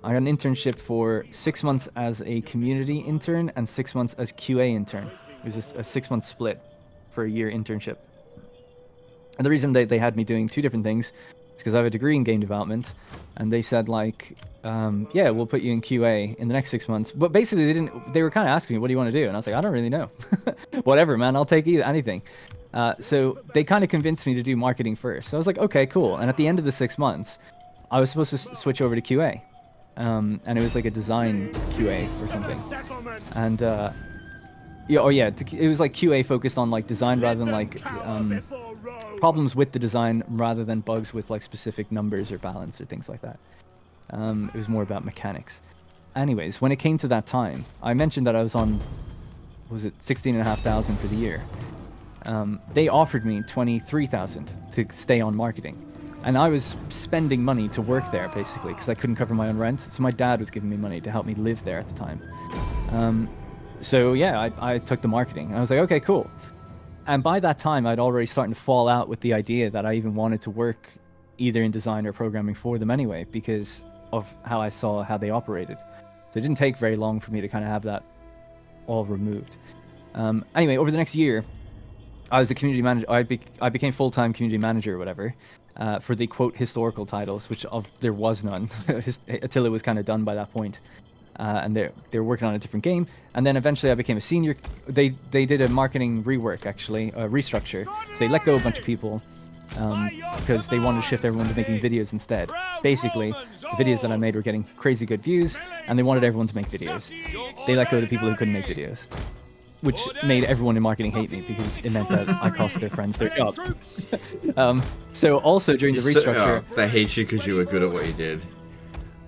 I got an internship for 6 months as a community intern and 6 months as QA intern. It was a 6-month split for a year internship. And the reason they had me doing 2 different things is because I have a degree in game development, and they said like, yeah, we'll put you in QA in the next 6 months. But basically they were kind of asking me, what do you want to do? And I was like, I don't really know. Whatever, man, I'll take anything. So they kind of convinced me to do marketing first. So I was like, okay, cool. And at the end of the 6 months, I was supposed to switch over to QA. And it was like a design QA or something. And it was like QA focused on like design rather than like problems with the design rather than bugs with like specific numbers or balance or things like that. It was more about mechanics. Anyways, when it came to that time, I mentioned that I was on, was it 16,500 for the year? They offered me 23,000 to stay on marketing. And I was spending money to work there, basically, because I couldn't cover my own rent. So my dad was giving me money to help me live there at the time. So yeah, I took the marketing. I was like, okay, cool. And by that time, I'd already started to fall out with the idea that I even wanted to work either in design or programming for them anyway, because of how I saw how they operated. So it didn't take very long for me to kind of have that all removed. Anyway, over the next year, I was a community manager. I became full-time community manager or whatever. For the quote historical titles, which there was none until it was kind of done by that point, and they're working on a different game. And then eventually I became a senior. They did a marketing rework, actually, a restructure. So they let go of a bunch of people because they wanted to shift everyone to making videos instead. Basically, the videos that I made were getting crazy good views, and they wanted everyone to make videos. They let go of the people who couldn't make videos, which made everyone in marketing hate me because it meant that I cost their friends their jobs. So also during the restructure, they hate you because you were good at what you did.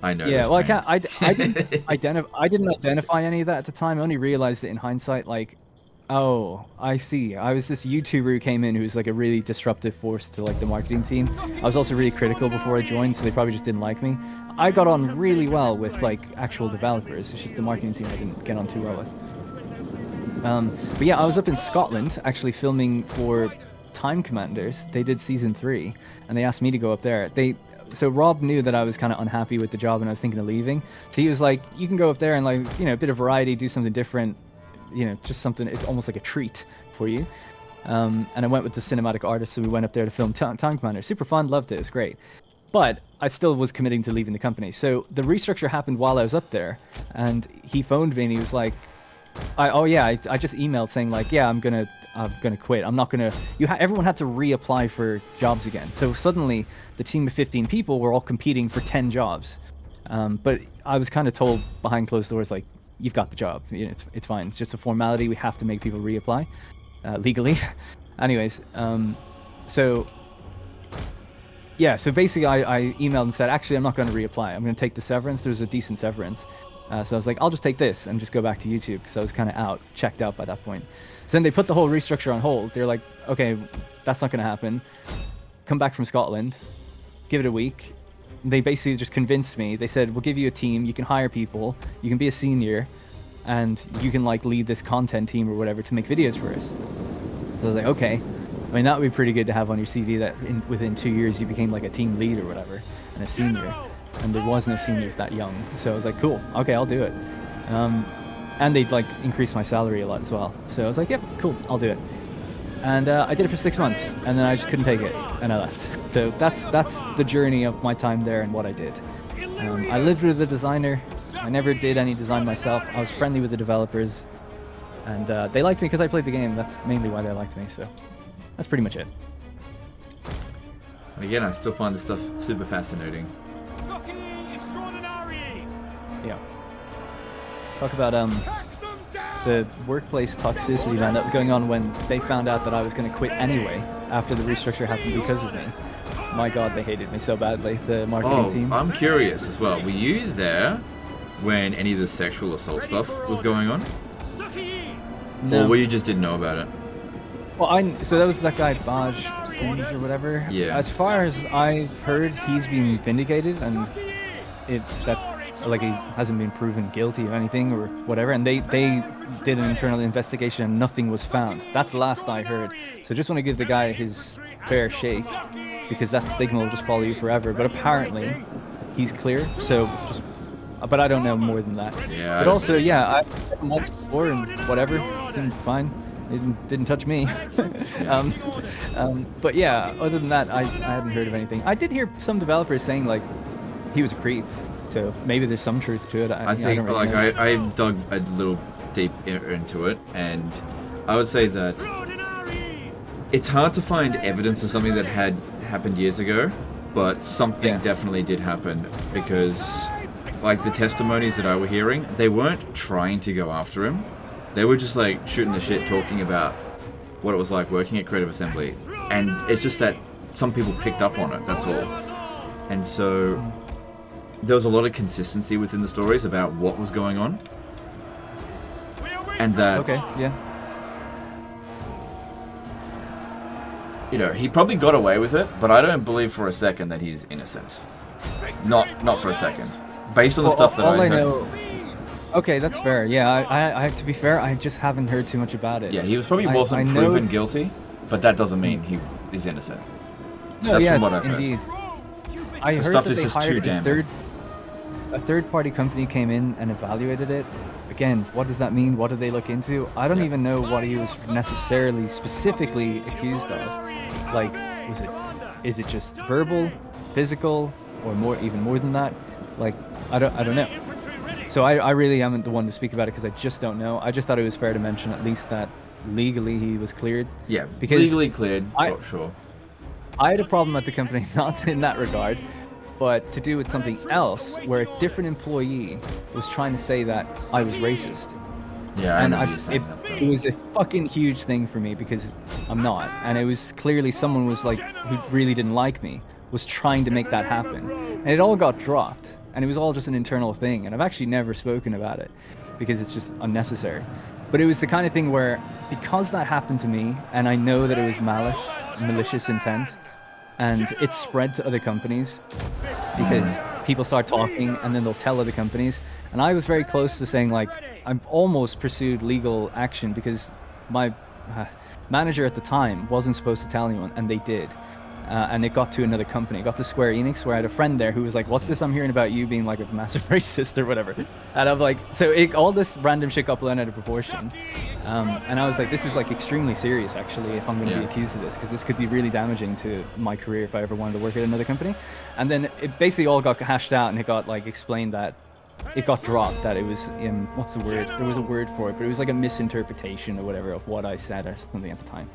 I know. Yeah, well, I didn't identify any of that at the time. I only realized it in hindsight. Like, oh, I see. I was this YouTuber who came in who was like a really disruptive force to like the marketing team. I was also really critical before I joined, so they probably just didn't like me. I got on really well with like actual developers. It's just the marketing team I didn't get on too well with. But yeah, I was up in Scotland actually filming for Time Commanders. They did season 3, and they asked me to go up there. So Rob knew that I was kind of unhappy with the job and I was thinking of leaving. So he was like, you can go up there and like, a bit of variety, do something different, just something, it's almost like a treat for you. And I went with the cinematic artist, so we went up there to film Time Commander. Super fun, loved it, it was great. But I still was committing to leaving the company. So the restructure happened while I was up there, and he phoned me and he was like, I just emailed saying like, yeah, I'm gonna I'm gonna quit. I'm not gonna. Everyone had to reapply for jobs again. So suddenly, the team of 15 people were all competing for 10 jobs. But I was kind of told behind closed doors, like, you've got the job. You know, it's fine. It's just a formality. We have to make people reapply legally. Anyways, so yeah. So basically, I emailed and said, actually, I'm not going to reapply. I'm going to take the severance. There's a decent severance. So I was like, I'll just take this and just go back to YouTube because I was kind of checked out by that point. So then they put the whole restructure on hold. They're like, okay, that's not going to happen. Come back from Scotland, give it a week. They basically just convinced me. They said, we'll give you a team. You can hire people. You can be a senior, and you can like lead this content team or whatever to make videos for us. So I was like, okay. I mean, that would be pretty good to have on your CV that within 2 years you became like a team lead or whatever and a senior. And there was no seniors that young. So I was like, cool, okay, I'll do it. And they'd like increase my salary a lot as well. So I was like, yep, cool, I'll do it. And I did it for 6 months, and then I just couldn't take it, and I left. So that's the journey of my time there and what I did. I lived with the designer. I never did any design myself. I was friendly with the developers, and they liked me because I played the game. That's mainly why they liked me. So that's pretty much it. Again, I still find this stuff super fascinating. Yeah. Talk about the workplace toxicity man that was going on when they found out that I was going to quit anyway after the restructure happened because of me. My God, they hated me so badly, the marketing team. I'm curious as well. Were you there when any of the sexual assault stuff was going on? No. Or were you just didn't know about it? Well, so that was that guy Baj Singh or whatever. Yeah. As far as I've heard, he's been vindicated, and like he hasn't been proven guilty of anything or whatever, and they did an internal investigation and nothing was found. That's the last I heard. So just want to give the guy his fair shake, because that stigma will just follow you forever. But apparently he's clear, so just, but I don't know more than that. Yeah. But also, yeah, I had months before and whatever, seemed fine. It didn't touch me. But yeah, other than that, I hadn't heard of anything. I did hear some developers saying like he was a creep. So maybe there's some truth to it. I think, really like, I dug a little deep into it, and I would say that it's hard to find evidence of something that had happened years ago, but something definitely did happen, because, like, the testimonies that I were hearing, they weren't trying to go after him. They were just, like, shooting the shit, talking about what it was like working at Creative Assembly, and it's just that some people picked up on it, that's all. And so there was a lot of consistency within the stories about what was going on, and that you know, he probably got away with it, but I don't believe for a second that he's innocent. Not for a second, based on the stuff that I heard. Okay, that's fair. Yeah, I to be fair, I just haven't heard too much about it. Yeah, he was probably wasn't proven guilty, but that doesn't mean he is innocent. No, that's from what I've indeed. heard. I the heard stuff that is they just hired too damning. a third-party company came in and evaluated it. Again, what does that mean? What did they look into? I don't even know what he was necessarily specifically accused of. Like, is it just verbal, physical, or even more than that? Like, I don't know. So I really am the one to speak about it because I just don't know. I just thought it was fair to mention at least that legally he was cleared. Yeah, because legally cleared, for sure. I had a problem at the company, not in that regard, but to do with something else where a different employee was trying to say that I was racist. Yeah, I and know you saying that stuff. It was a fucking huge thing for me because I'm not. And it was clearly someone was like, who really didn't like me, was trying to make that happen. And it all got dropped. And it was all just an internal thing. And I've actually never spoken about it because it's just unnecessary. But it was the kind of thing where, because that happened to me, and I know that it was malicious intent, and it spread to other companies because people start talking and then they'll tell other companies. And I was very close to saying, like, I've almost pursued legal action because my manager at the time wasn't supposed to tell anyone, and they did. And it got to another company. It got to Square Enix, where I had a friend there who was like, what's this I'm hearing about you being like a massive racist or whatever? And I'm like, so all this random shit got blown out of proportion. And I was like, this is like extremely serious actually if I'm going to be accused of this, because this could be really damaging to my career if I ever wanted to work at another company. And then it basically all got hashed out, and it got like explained that it got dropped. That it was in what's the word? There was a word for it, but it was like a misinterpretation or whatever of what I said or something at the time.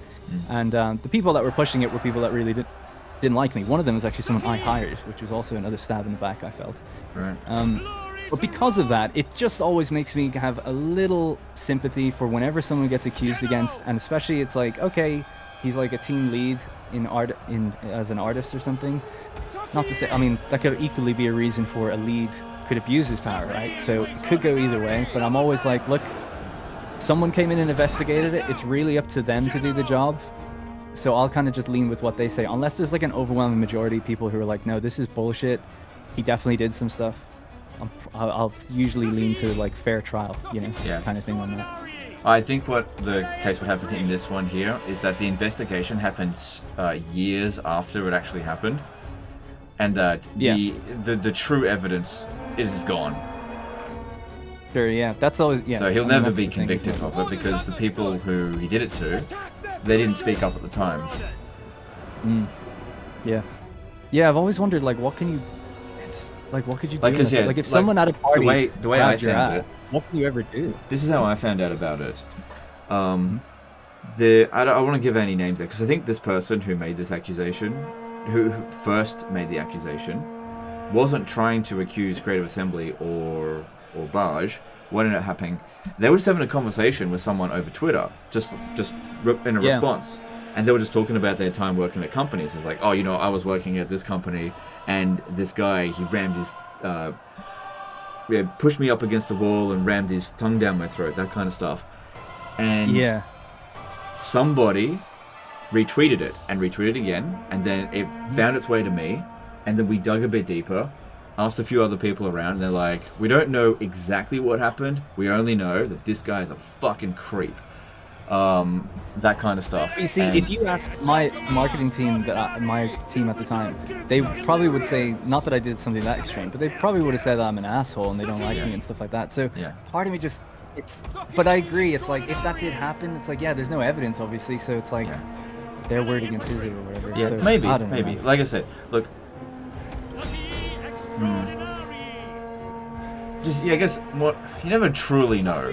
And the people that were pushing it were people that really didn't like me. One of them was actually someone I hired, which was also another stab in the back, I felt. Right. But because of that, it just always makes me have a little sympathy for whenever someone gets accused against, and especially it's like, okay, he's like a team lead as an artist or something. Not to say, I mean, that could equally be a reason for a lead could abuse his power, right? So it could go either way, but I'm always like, look, someone came in and investigated it. It's really up to them to do the job. So I'll kind of just lean with what they say, unless there's like an overwhelming majority of people who are like, no, this is bullshit. He definitely did some stuff. I'll usually lean to like fair trial, you know, kind of thing on that. I think what the case would happen in this one here is that the investigation happens years after it actually happened, and that the true evidence is gone. Sure, yeah, that's always So he'll never be convicted of it because the people who he did it to, they didn't speak up at the time. Yeah, I've always wondered, like, what can you? It's like, what could you do? Like, like, if someone at a party, the way I found it, what can you ever do? This is how I found out about it. I don't want to give any names there because I think this person who made this accusation, who first made the accusation, wasn't trying to accuse Creative Assembly or Barge. What ended up happening? They were just having a conversation with someone over Twitter, just in a response, and they were just talking about their time working at companies. It's like, oh, you know, I was working at this company, and this guy, he rammed his, pushed me up against the wall and rammed his tongue down my throat, that kind of stuff. And somebody retweeted it and retweeted again, and then it found its way to me, and then we dug a bit deeper, asked a few other people around, and they're like, we don't know exactly what happened, we only know that this guy is a fucking creep. That kind of stuff. You see, if you asked my marketing team, my team at the time, they probably would say, not that I did something that extreme, but they probably would have said I'm an asshole and they don't like me and stuff like that. So part of me just, but I agree, it's like, if that did happen, it's like, there's no evidence, obviously, so it's like, their word against his or whatever. Yeah, so, maybe. I don't know. Like I said, look, I guess what you never truly know.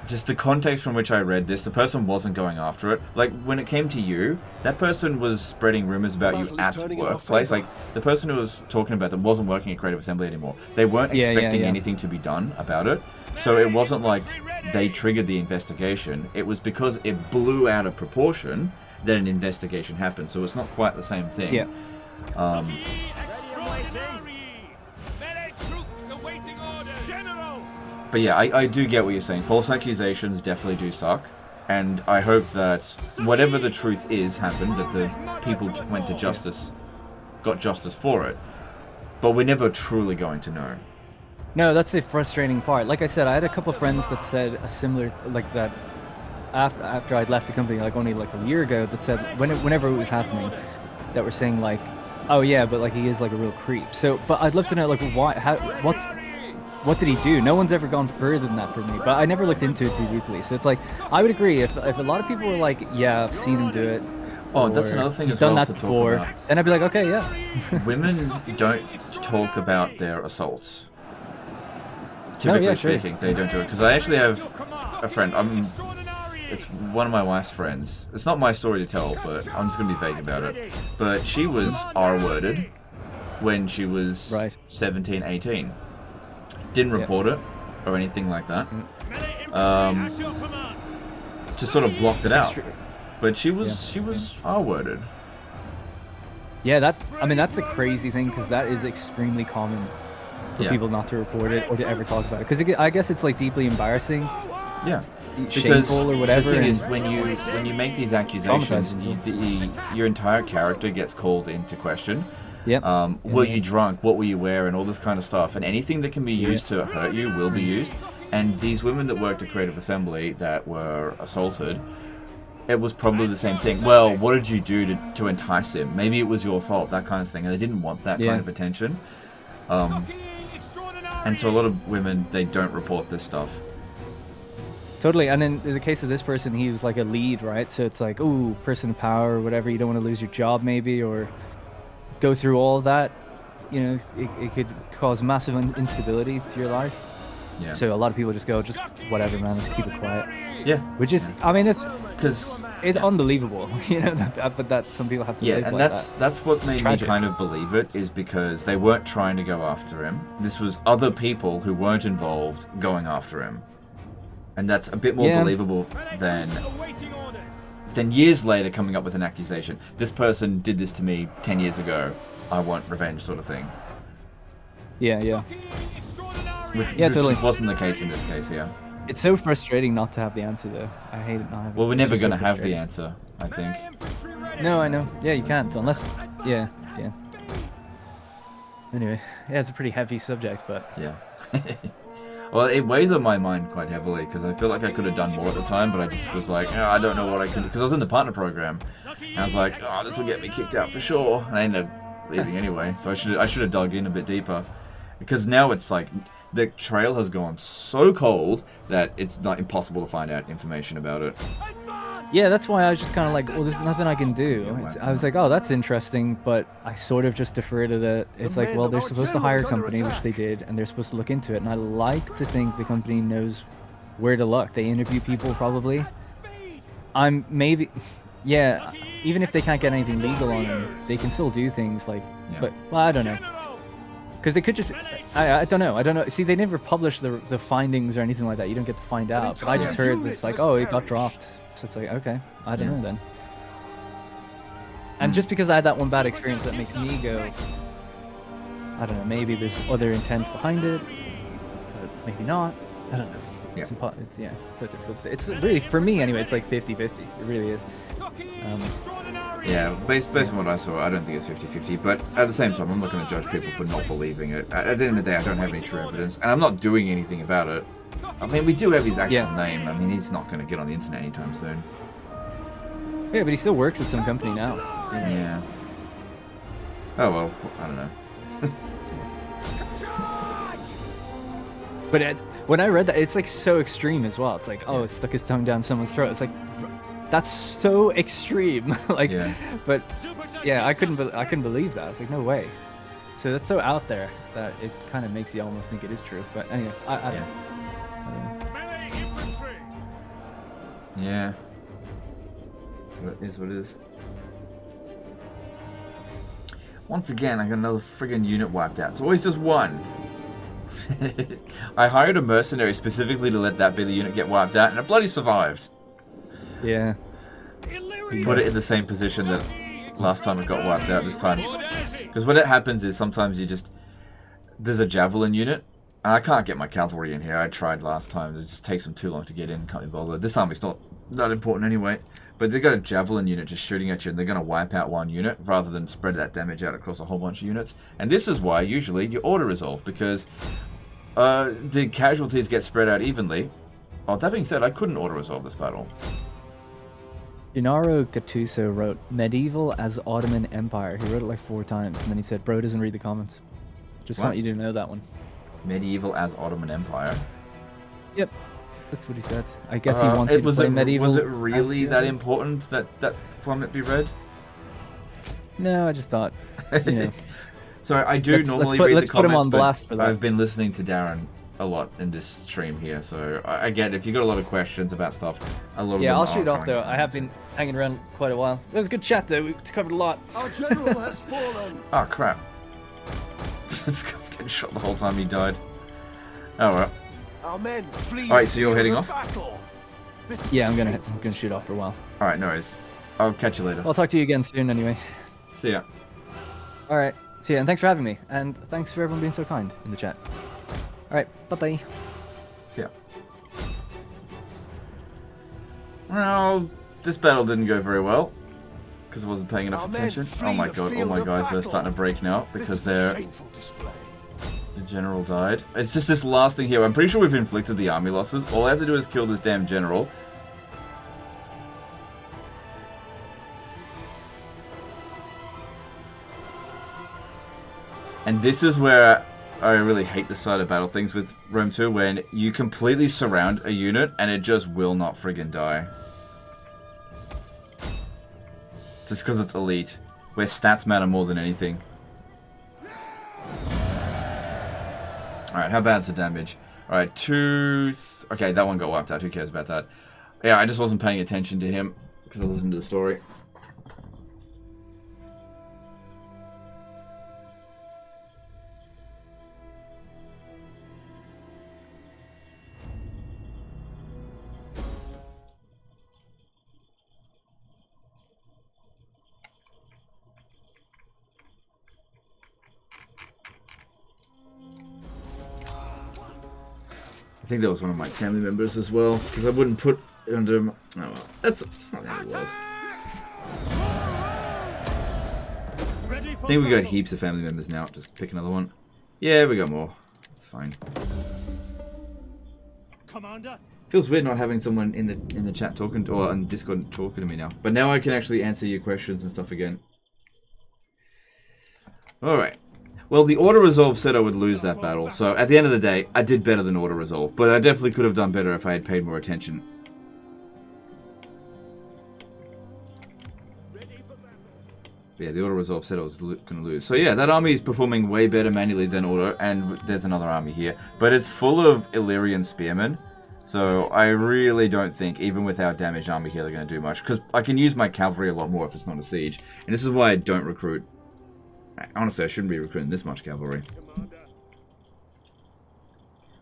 Just the context from which I read this, the person wasn't going after it. Like, when it came to you, that person was spreading rumors about you at workplace. Like, the person who was talking about that wasn't working at Creative Assembly anymore. They weren't expecting anything to be done about it. So it wasn't like they triggered the investigation. It was because it blew out of proportion that an investigation happened. So it's not quite the same thing. Yeah. But yeah, I do get what you're saying. False accusations definitely do suck. And I hope that whatever the truth is happened, that the people went to justice, got justice for it. But we're never truly going to know. No, that's the frustrating part. Like I said, I had a couple of friends that said a similar, like that, after I'd left the company, like only like a year ago, that said, whenever it was happening, that were saying like, oh yeah, but like he is like a real creep. So, but I'd looked at it like, why, what did he do? No one's ever gone further than that for me, but I never looked into it too deeply. So it's like, I would agree, if a lot of people were like, yeah, I've seen him do it. Oh, that's another thing as well. He's done that before. Then I'd be like, okay, yeah. Women don't talk about their assaults. Typically speaking, they don't do it. Because I actually have a friend, it's one of my wife's friends. It's not my story to tell, but I'm just going to be vague about it. But she was R-worded when she was 17, 18. Didn't report it or anything like that. Just sort of blocked it out. But she was R-worded. Yeah, that's the crazy thing, because that is extremely common for people not to report it or to ever talk about it. Because I guess it's like deeply embarrassing. Yeah. Shameful or whatever. The thing is, when you make these accusations, your entire character gets called into question. Yep. Were you drunk? What were you wearing? All this kind of stuff. And anything that can be used to hurt you will be used. And these women that worked at Creative Assembly that were assaulted, it was probably the same thing. Well, what did you do to entice him? Maybe it was your fault, that kind of thing. And they didn't want that kind of attention. And so a lot of women, they don't report this stuff. Totally, and in the case of this person, he was like a lead, right? So it's like, ooh, person of power or whatever, you don't want to lose your job maybe, or go through all of that. you know, it could cause massive instability to your life. Yeah. So a lot of people just go, just whatever, man, just keep it quiet. Yeah. Which is, I mean, it's yeah. unbelievable, you know. But that some people have to live and like that's what made Tragic. me kind of believe it, is because they weren't trying to go after him. This was other people who weren't involved going after him, and that's a bit more believable than years later coming up with an accusation. This person did this to me 10 years ago. I want revenge, sort of thing. Yeah, yeah. Which Totally. wasn't the case in this case here. It's so frustrating not to have the answer, though. I hate it not having. Well, we're never going to have the frustrating. answer, I think. No, I know. Yeah, you can't unless. Yeah. Anyway, yeah, it's a pretty heavy subject, but. Yeah. Well, it weighs on my mind quite heavily, because I feel like I could have done more at the time, but I just was like, oh, I don't know what I can do, because I was in the partner program, and I was like, oh, this will get me kicked out for sure, and I ended up leaving anyway, so I should have dug in a bit deeper, because now it's like, the trail has gone so cold that it's not impossible to find out information about it. Yeah, that's why I was just kind of like, well, there's nothing I can do. I was like, oh, that's interesting, but I sort of just defer to the. It's like, well, they're supposed to hire a company, which they did, and they're supposed to look into it. And I like to think the company knows where to look. They interview people, probably. Yeah, even if they can't get anything legal on them, they can still do things like. Yeah. But well, I don't know. Because they could just, I don't know. See, they never publish the findings or anything like that. You don't get to find out. But I just heard it's like, oh, it got dropped. So it's like, okay, I don't know then. And just because I had that one bad experience, that makes me go, I don't know, maybe there's other intent behind it, but maybe not. I don't know. Yeah. It's so difficult to say. It's really, for me anyway, it's like 50-50. It really is. Yeah, based on what I saw, I don't think it's 50-50, but at the same time, I'm not going to judge people for not believing it. At the end of the day, I don't have any true evidence, and I'm not doing anything about it. I mean, we do have his actual name. I mean, he's not going to get on the internet anytime soon. Yeah, but he still works at some company now. Yeah. Oh, well, I don't know. But when I read that, it's like so extreme as well. It's like, oh, it stuck his tongue down someone's throat. It's like, that's so extreme. Like, but yeah, I couldn't believe that. I was like, no way. So that's so out there that it kind of makes you almost think it is true. But anyway, I don't know. Yeah. It is what it is. Once again, I got another friggin' unit wiped out. It's always just one. I hired a mercenary specifically to let that be the unit get wiped out, and it bloody survived. Yeah. We put it in the same position that last time it got wiped out this time. Because what it happens is sometimes there's a javelin unit, and I can't get my cavalry in here. I tried last time. It just takes them too long to get in. Can't be bothered. This army's not that important anyway. But they got a javelin unit just shooting at you, and they're going to wipe out one unit rather than spread that damage out across a whole bunch of units. And this is why usually you auto-resolve, because the casualties get spread out evenly. Oh, that being said, I couldn't auto-resolve this battle. Gennaro Gattuso wrote medieval as Ottoman Empire. He wrote it like 4 times, and then he said, bro doesn't read the comments. Just want you to know that one. Medieval as Ottoman Empire? Yep. That's what he said. I guess he wants you to play medieval. Was it really that important that comment be read? No, I just thought, you know. Sorry, I do normally read the comments, put him on blast for that. I've been listening to Darren a lot in this stream here, so I get it. If you've got a lot of questions about stuff, a lot of them I'll shoot off though. I have been hanging around quite a while. It was a good chat though. We covered a lot. Our general has fallen. Oh crap! This guy's getting shot the whole time he died. Oh well. Our men flee. All right, so you're heading off. Yeah, I'm gonna shoot off for a while. All right, no worries. I'll catch you later. I'll talk to you again soon anyway. See ya. All right, see ya, and thanks for having me, and thanks for everyone being so kind in the chat. All right, bye-bye. See ya. Well, this battle didn't go very well because I wasn't paying enough attention. Oh my god, all my guys are starting to break now because the general died. It's just this last thing here. I'm pretty sure we've inflicted the army losses. All I have to do is kill this damn general. And this is where I really hate this side of battle things with Rome 2, when you completely surround a unit and it just will not friggin' die. Just because it's elite, where stats matter more than anything. Alright, how bad's the damage? Alright, 2... Okay, that one got wiped out. Who cares about that? Yeah, I just wasn't paying attention to him because I was listening to the story. I think that was one of my family members as well, because I wouldn't put it under my... Oh well, that's not the end of the world. I think we got heaps of family members now, just pick another one. Yeah, we got more. It's fine. Commander? Feels weird not having someone in the chat talking to, or on Discord talking to me now. But now I can actually answer your questions and stuff again. Alright. Well, the auto-resolve said I would lose that battle, so at the end of the day, I did better than auto-resolve, but I definitely could have done better if I had paid more attention. But yeah, the auto-resolve said I was going to lose. So yeah, that army is performing way better manually than auto, and there's another army here. But it's full of Illyrian spearmen, so I really don't think, even with our damaged army here, they're going to do much. Because I can use my cavalry a lot more if it's not a siege, and this is why I don't recruit. Honestly, I shouldn't be recruiting this much cavalry.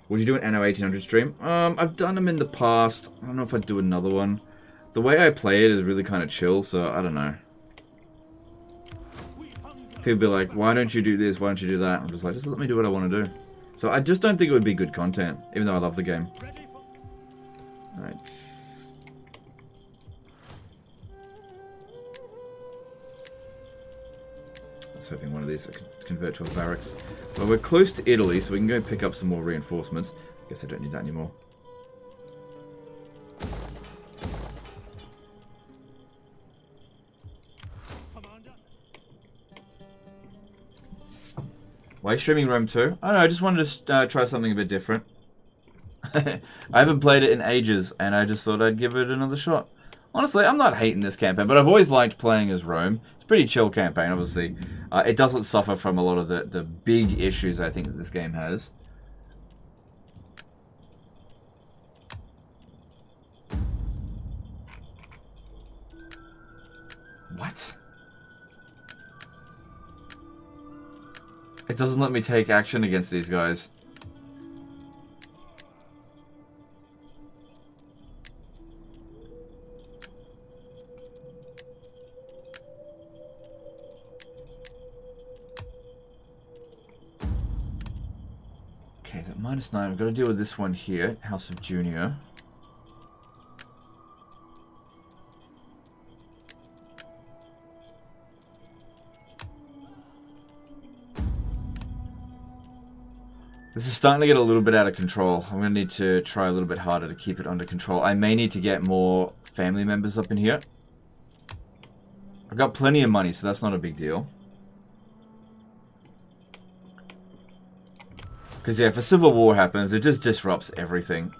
Would you do an Anno 1800 stream? I've done them in the past. I don't know if I'd do another one. The way I play it is really kind of chill, so I don't know. People be like, why don't you do this? Why don't you do that? I'm just like, just let me do what I want to do. So I just don't think it would be good content, even though I love the game. Alright. I was hoping one of these I could convert to a barracks. Well, we're close to Italy, so we can go pick up some more reinforcements. Guess I don't need that anymore. Why are you streaming Rome 2? I don't know, I just wanted to try something a bit different. I haven't played it in ages, and I just thought I'd give it another shot. Honestly, I'm not hating this campaign, but I've always liked playing as Rome. It's a pretty chill campaign, obviously. It doesn't suffer from a lot of the big issues I think that this game has. What? It doesn't let me take action against these guys. Okay, so -9. We've got to deal with this one here, House of Junior. This is starting to get a little bit out of control. I'm going to need to try a little bit harder to keep it under control. I may need to get more family members up in here. I've got plenty of money, so that's not a big deal. Because yeah, if a civil war happens, it just disrupts everything.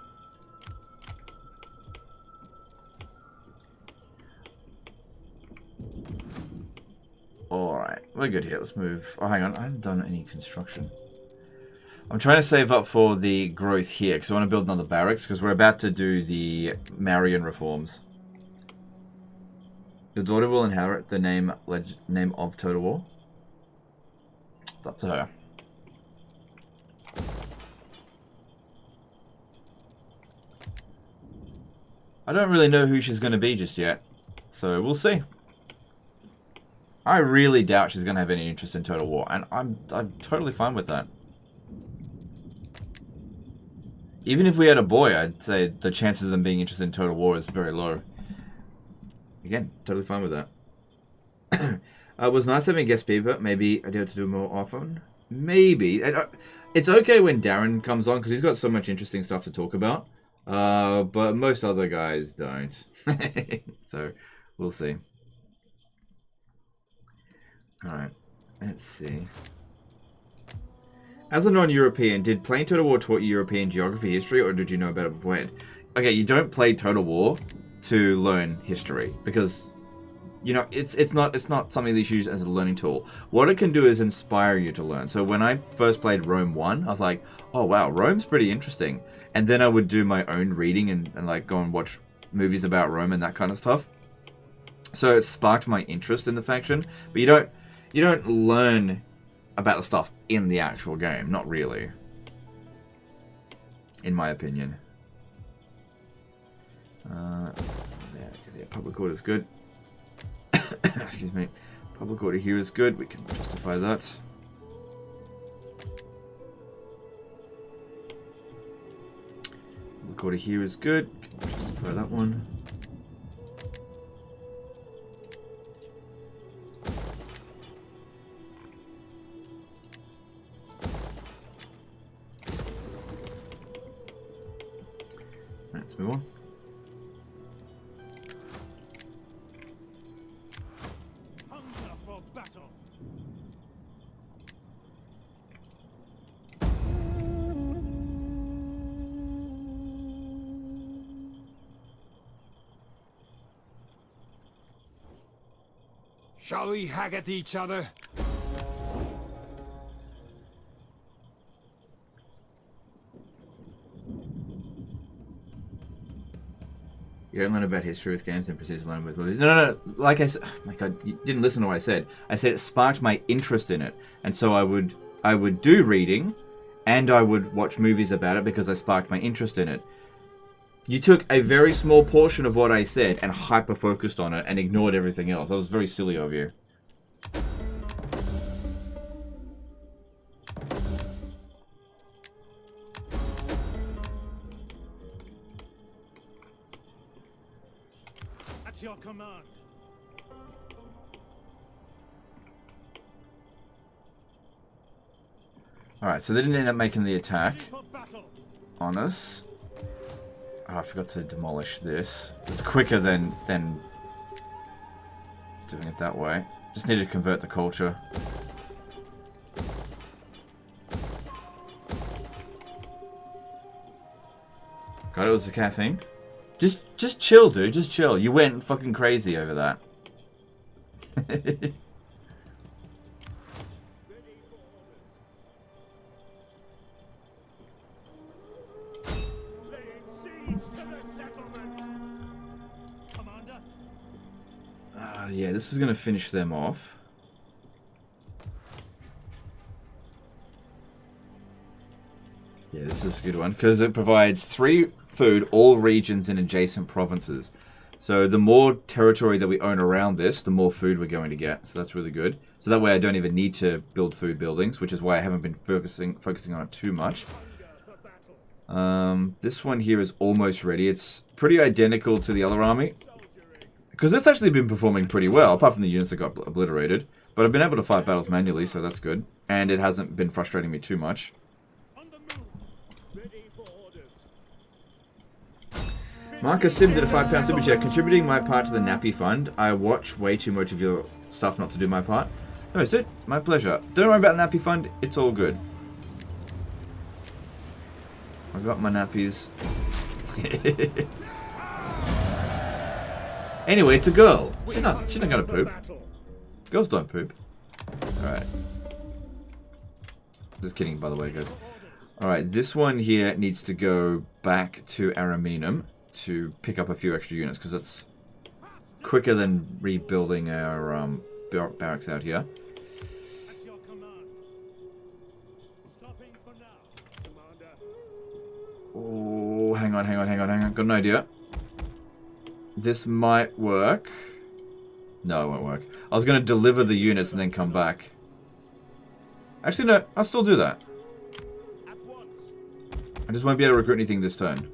Alright, we're good here. Let's move. Oh, hang on. I haven't done any construction. I'm trying to save up for the growth here, because I want to build another barracks, because we're about to do the Marian reforms. Your daughter will inherit the name of Total War. It's up to her. I don't really know who she's going to be just yet, so we'll see. I really doubt she's going to have any interest in Total War, and I'm totally fine with that. Even if we had a boy, I'd say the chances of them being interested in Total War is very low. Again, totally fine with that. It was nice having a guest speaker. Maybe I'd be able to do more often. Maybe. It's okay when Darren comes on, because he's got so much interesting stuff to talk about. But most other guys don't. So, we'll see. Alright, let's see. As a non-European, did playing Total War taught you European geography, history, or did you know about it beforehand? Okay, you don't play Total War to learn history, because You know, it's not something that you use as a learning tool. What it can do is inspire you to learn. So when I first played Rome 1, I was like, oh wow, Rome's pretty interesting. And then I would do my own reading and like go and watch movies about Rome and that kind of stuff. So it sparked my interest in the faction. But you don't learn about the stuff in the actual game, not really. In my opinion. Yeah, because public order is good. Excuse me. Public order here is good. We can justify that. Public order here is good. We can justify that one. Let's move on. Hunger for battle. Shall we hack at each other? You don't learn about history with games and proceed to learn with movies. No. Like I said, oh my god, you didn't listen to what I said. I said it sparked my interest in it, and so I would do reading, and I would watch movies about it because I sparked my interest in it. You took a very small portion of what I said and hyper focused on it and ignored everything else. That was very silly of you. At your command. Alright, so they didn't end up making the attack Ready for battle. on us. Oh, I forgot to demolish this. It's quicker than doing it that way. Just need to convert the culture. God, it was the caffeine. Just chill, dude. Just chill. You went fucking crazy over that. Laying siege to the settlement. Commander. Yeah, this is going to finish them off. Yeah, this is a good one because it provides 3 food, all regions and adjacent provinces. So the more territory that we own around this, the more food we're going to get. So that's really good. So that way I don't even need to build food buildings, which is why I haven't been focusing on it too much. This one here is almost ready. It's pretty identical to the other army. Because it's actually been performing pretty well, apart from the units that got obliterated. But I've been able to fight battles manually, so that's good. And it hasn't been frustrating me too much. Marcus Sim did a £5 super chat, contributing my part to the nappy fund. I watch way too much of your stuff not to do my part. No, it's it. My pleasure. Don't worry about the nappy fund. It's all good. I got my nappies. Anyway, it's a girl. She's not gonna poop. Girls don't poop. Alright. Just kidding, by the way, guys. Alright, this one here needs to go back to Ariminum to pick up a few extra units, because it's quicker than rebuilding our barracks out here. Oh, hang on. Got an idea. This might work. No, it won't work. I was going to deliver the units and then come back. Actually, no. I'll still do that. I just won't be able to recruit anything this turn.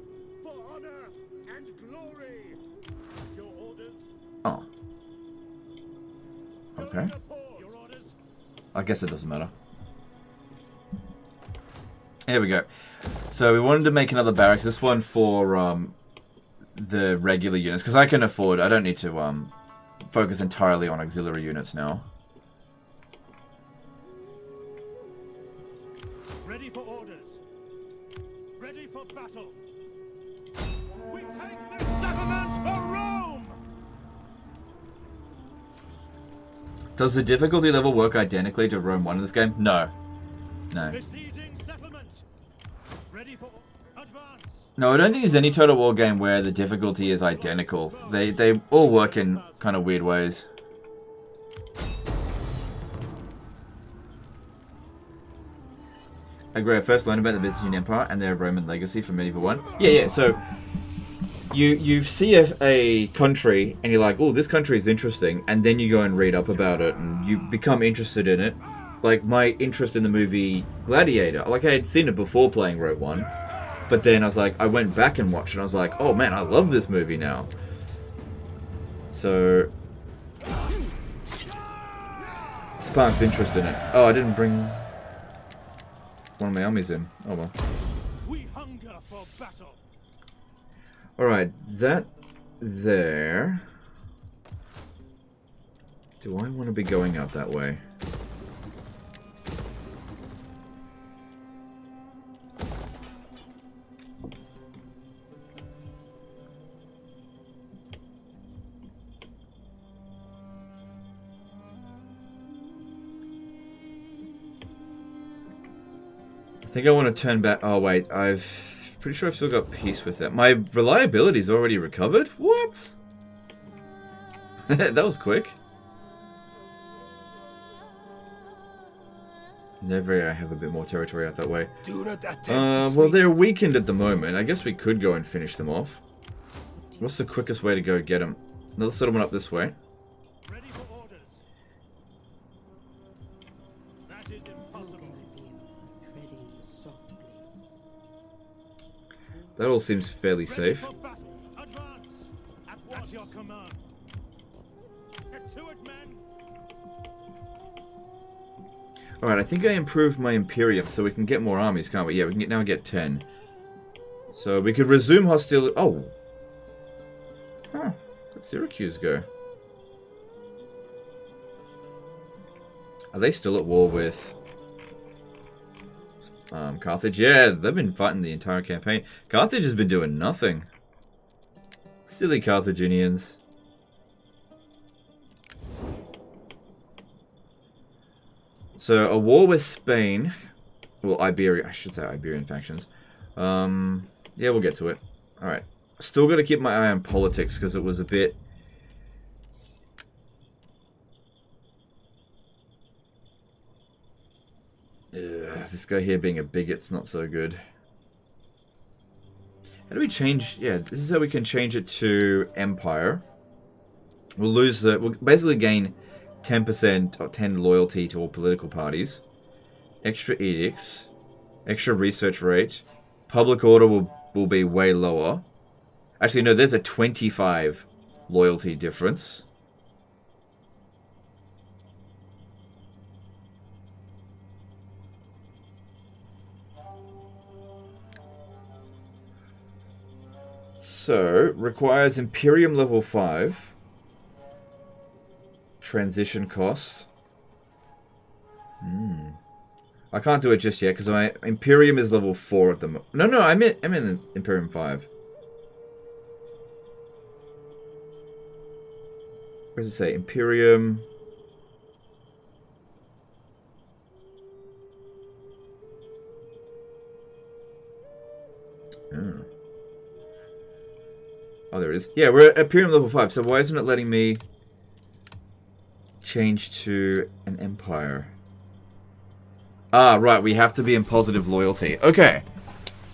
Oh. Okay. I guess it doesn't matter. Here we go. So we wanted to make another barracks. This one for the regular units, because I can afford. I don't need to focus entirely on auxiliary units now. Ready for orders. Ready for battle. We take the settlement for Rome. Does the difficulty level work identically to Rome 1 in this game? No. No. Besieging settlement. Ready for advance. No, I don't think there's any Total War game where the difficulty is identical. They all work in kind of weird ways. I agree. I first learned about the Byzantine Empire and their Roman legacy from Medieval 1. Yeah, so you see a country and you're like, oh, this country is interesting, and then you go and read up about it and you become interested in it. Like my interest in the movie Gladiator. Like I had seen it before playing Rome 1, but then I went back and watched it and I was like, oh man, I love this movie now. So sparks interest in it. Oh, I didn't bring one of my armies in. Oh well. We hunger for battle. Alright, that there. Do I want to be going out that way? I think I want to turn back. Oh wait, pretty sure I've still got peace with that. My reliability's already recovered? What? That was quick. Never I have a bit more territory out that way. Well, they're weakened at the moment. I guess we could go and finish them off. What's the quickest way to go get them? Another settlement up this way. Ready for orders. That is impossible. That all seems fairly safe. Advance. At your command. Get to it, men. Alright, I think I improved my Imperium so we can get more armies, can't we? Yeah, we can now get 10. So we could resume hostility. Oh. Huh. Let Syracuse go. Are they still at war with Carthage? Yeah, they've been fighting the entire campaign. Carthage has been doing nothing. Silly Carthaginians. So, a war with Spain. Well, Iberia. I should say Iberian factions. Yeah, we'll get to it. Alright. Still got to keep my eye on politics because it was a bit... this guy here being a bigot's not so good. How do we change... Yeah, this is how we can change it to Empire. We'll lose the... We'll basically gain 10% or 10 loyalty to all political parties. Extra edicts. Extra research rate. Public order will be way lower. Actually, no, there's a 25 loyalty difference. So, requires Imperium level 5. Transition cost. I can't do it just yet because my Imperium is level 4 at the moment. No, I'm in Imperium 5. Where does it say? Imperium... Oh, there it is. Yeah, we're at Imperium level 5, so why isn't it letting me change to an Empire? Ah, right, we have to be in positive loyalty. Okay.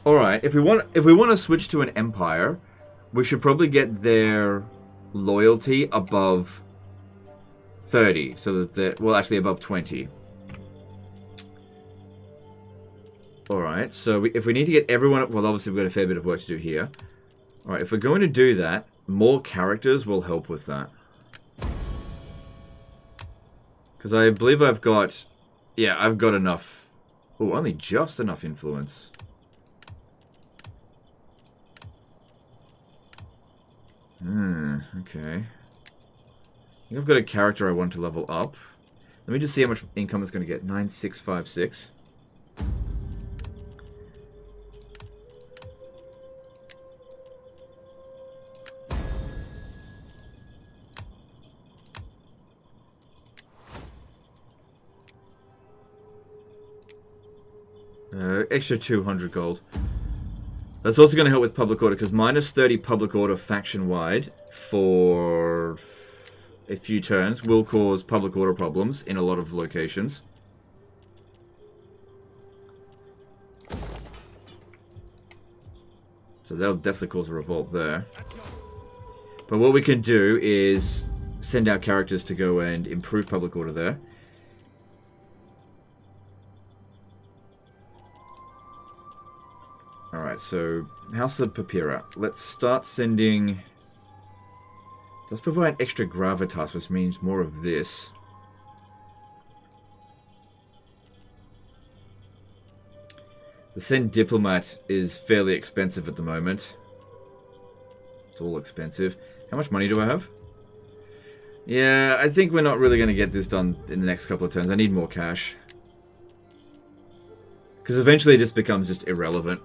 Alright, if we want to switch to an Empire, we should probably get their loyalty above 30, so that they're, well, actually above 20. Alright, so if we need to get everyone, well, obviously we've got a fair bit of work to do here. Alright, if we're going to do that, more characters will help with that. Because I believe I've got... Yeah, I've got enough... Oh, only just enough influence. Okay. I think I've got a character I want to level up. Let me just see how much income it's going to get. 9656. Extra 200 gold. That's also going to help with public order, because minus 30 public order faction-wide for a few turns will cause public order problems in a lot of locations. So that'll definitely cause a revolt there. But what we can do is send our characters to go and improve public order there. Alright, so House of Papira. Let's start sending... Let's provide extra gravitas, which means more of this. The Send Diplomat is fairly expensive at the moment. It's all expensive. How much money do I have? Yeah, I think we're not really going to get this done in the next couple of turns. I need more cash. Because eventually this becomes just irrelevant.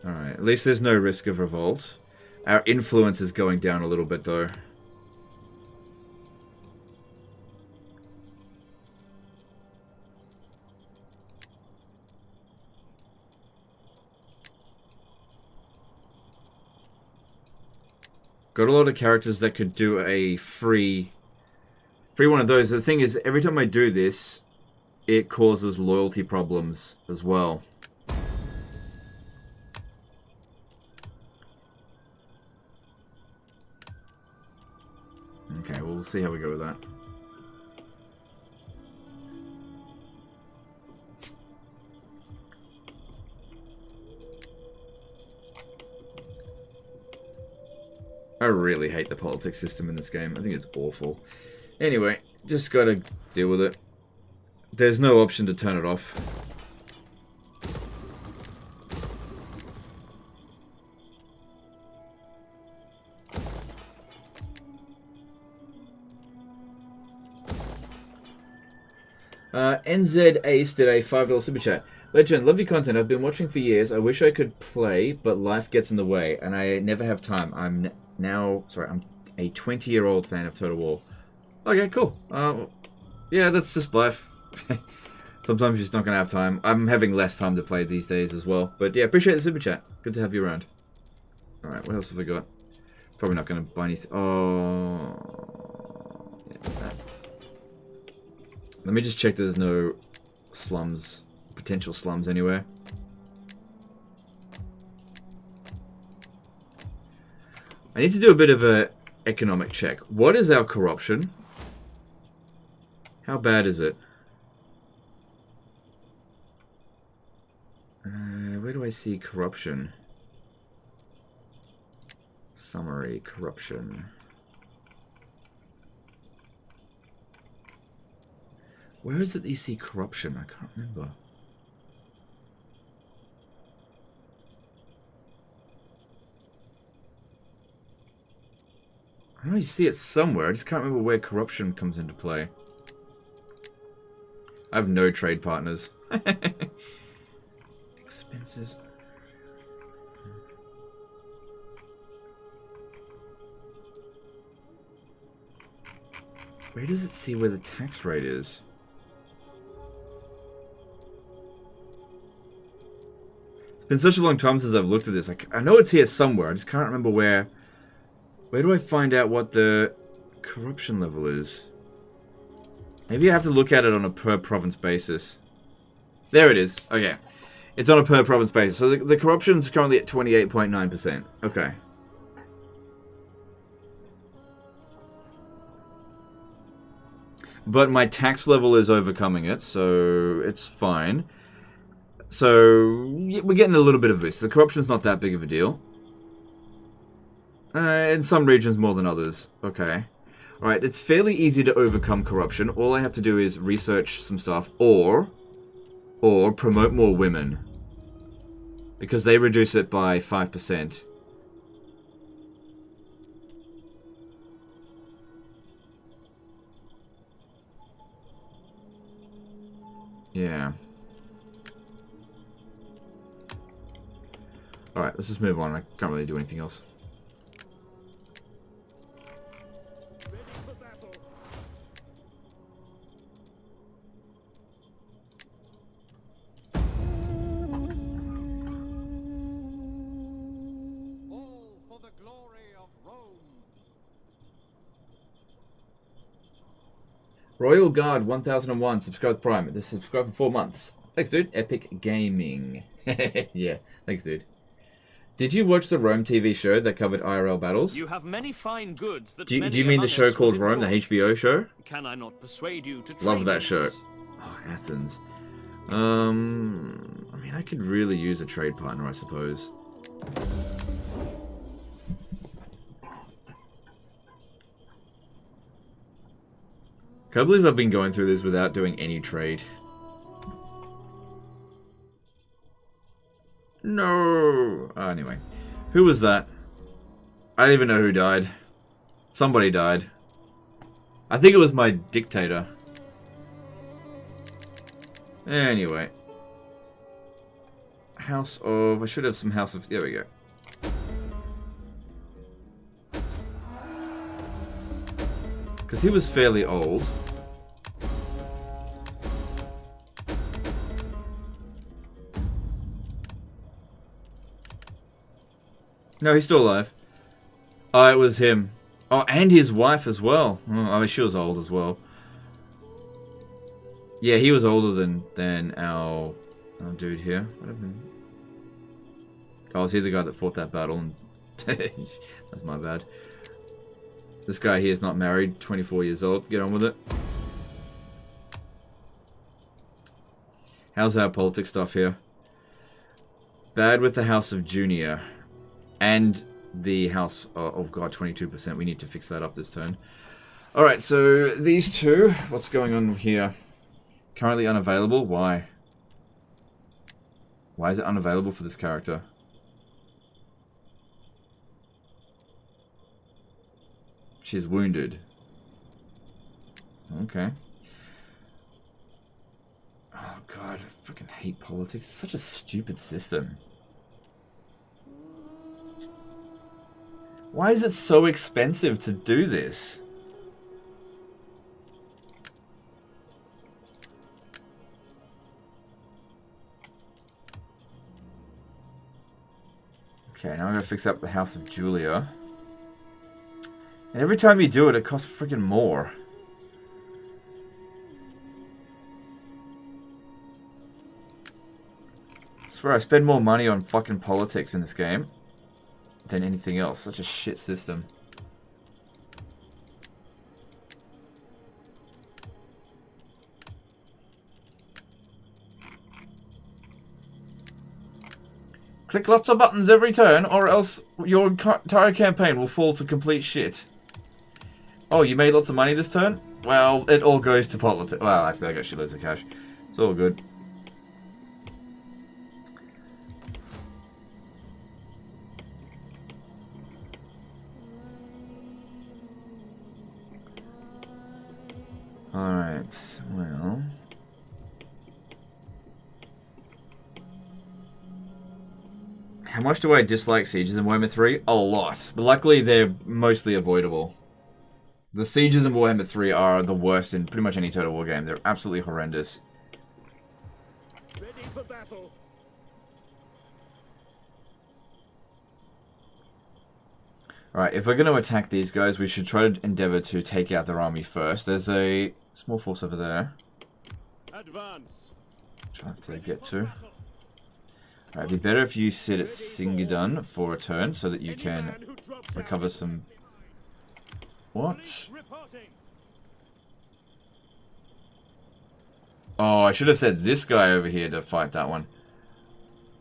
Alright, at least there's no risk of revolt. Our influence is going down a little bit though. Got a lot of characters that could do a free one of those. The thing is, every time I do this, it causes loyalty problems as well. Okay, well, we'll see how we go with that. I really hate the politics system in this game. I think it's awful. Anyway, just gotta deal with it. There's no option to turn it off. NZ Ace did a $5 super chat. Legend, love your content. I've been watching for years. I wish I could play, but life gets in the way, and I never have time. I'm a 20-year-old fan of Total War. Okay, cool. Yeah, that's just life. Sometimes you're just not going to have time. I'm having less time to play these days as well. But yeah, appreciate the super chat. Good to have you around. Alright, what else have we got? Probably not going to buy anything. Oh. Yeah, that. Let me just check there's no slums, potential slums anywhere. I need to do a bit of a economic check. What is our corruption? How bad is it? Where do I see corruption? Summary, corruption. Where is it that you see corruption? I can't remember. I know you see it somewhere. I just can't remember where corruption comes into play. I have no trade partners. Expenses. Where does it see where the tax rate is? It's been such a long time since I've looked at this. I know it's here somewhere. I just can't remember where. Where do I find out what the corruption level is? Maybe I have to look at it on a per province basis. There it is. Okay. It's on a per province basis. So the corruption is currently at 28.9%. Okay. But my tax level is overcoming it, so it's fine. So we're getting a little bit of this. The corruption's not that big of a deal. In some regions more than others. Okay. Alright, it's fairly easy to overcome corruption. All I have to do is research some stuff or promote more women. Because they reduce it by 5%. Yeah. Alright, let's just move on. I can't really do anything else. Ready for battle. All for the glory of Rome. Royal Guard 1001, subscribe to Prime. This subscribed for 4 months. Thanks, dude. Epic Gaming. Yeah, thanks, dude. Did you watch the Rome TV show that covered IRL battles? You have many fine goods that Do you many mean the among show us called would Rome, the enjoy. HBO show? Can I not persuade you to Love trade that in show. this? Oh, Athens. I mean, I could really use a trade partner, I suppose. Can't believe I've been going through this without doing any trade. No. Oh, anyway, who was that? I don't even know who died. Somebody died. I think it was my dictator. Anyway. House of... I should have some House of... There we go. Because he was fairly old. No, he's still alive. Oh, it was him. Oh, and his wife as well. Oh, I mean, she was old as well. Yeah, he was older than our dude here. Oh, is he the guy that fought that battle? And that's my bad. This guy here is not married, 24 years old. Get on with it. How's our politics stuff here? Bad with the House of Junior. And the House... Oh, God, 22%. We need to fix that up this turn. Alright, so these two. What's going on here? Currently unavailable. Why? Why is it unavailable for this character? She's wounded. Okay. Oh, God. I fucking hate politics. It's such a stupid system. Why is it so expensive to do this? Okay, now I'm going to fix up the House of Julia. And every time you do it, it costs freaking more. I swear I spend more money on fucking politics in this game than anything else. Such a shit system. Click lots of buttons every turn, or else your entire campaign will fall to complete shit. Oh, you made lots of money this turn? Well, it all goes to politics. Well, actually, I got shitloads of cash. It's all good. Alright, well... How much do I dislike sieges in Warhammer 3? A lot. But luckily, they're mostly avoidable. The sieges in Warhammer 3 are the worst in pretty much any Total War game. They're absolutely horrendous. Ready for battle. Alright, if we're going to attack these guys, we should try to endeavor to take out their army first. There's a small force over there. Advance. Which I have to get to. Alright, it'd be better if you sit at Singadun for a turn so that you can recover some... What? Oh, I should have said this guy over here to fight that one.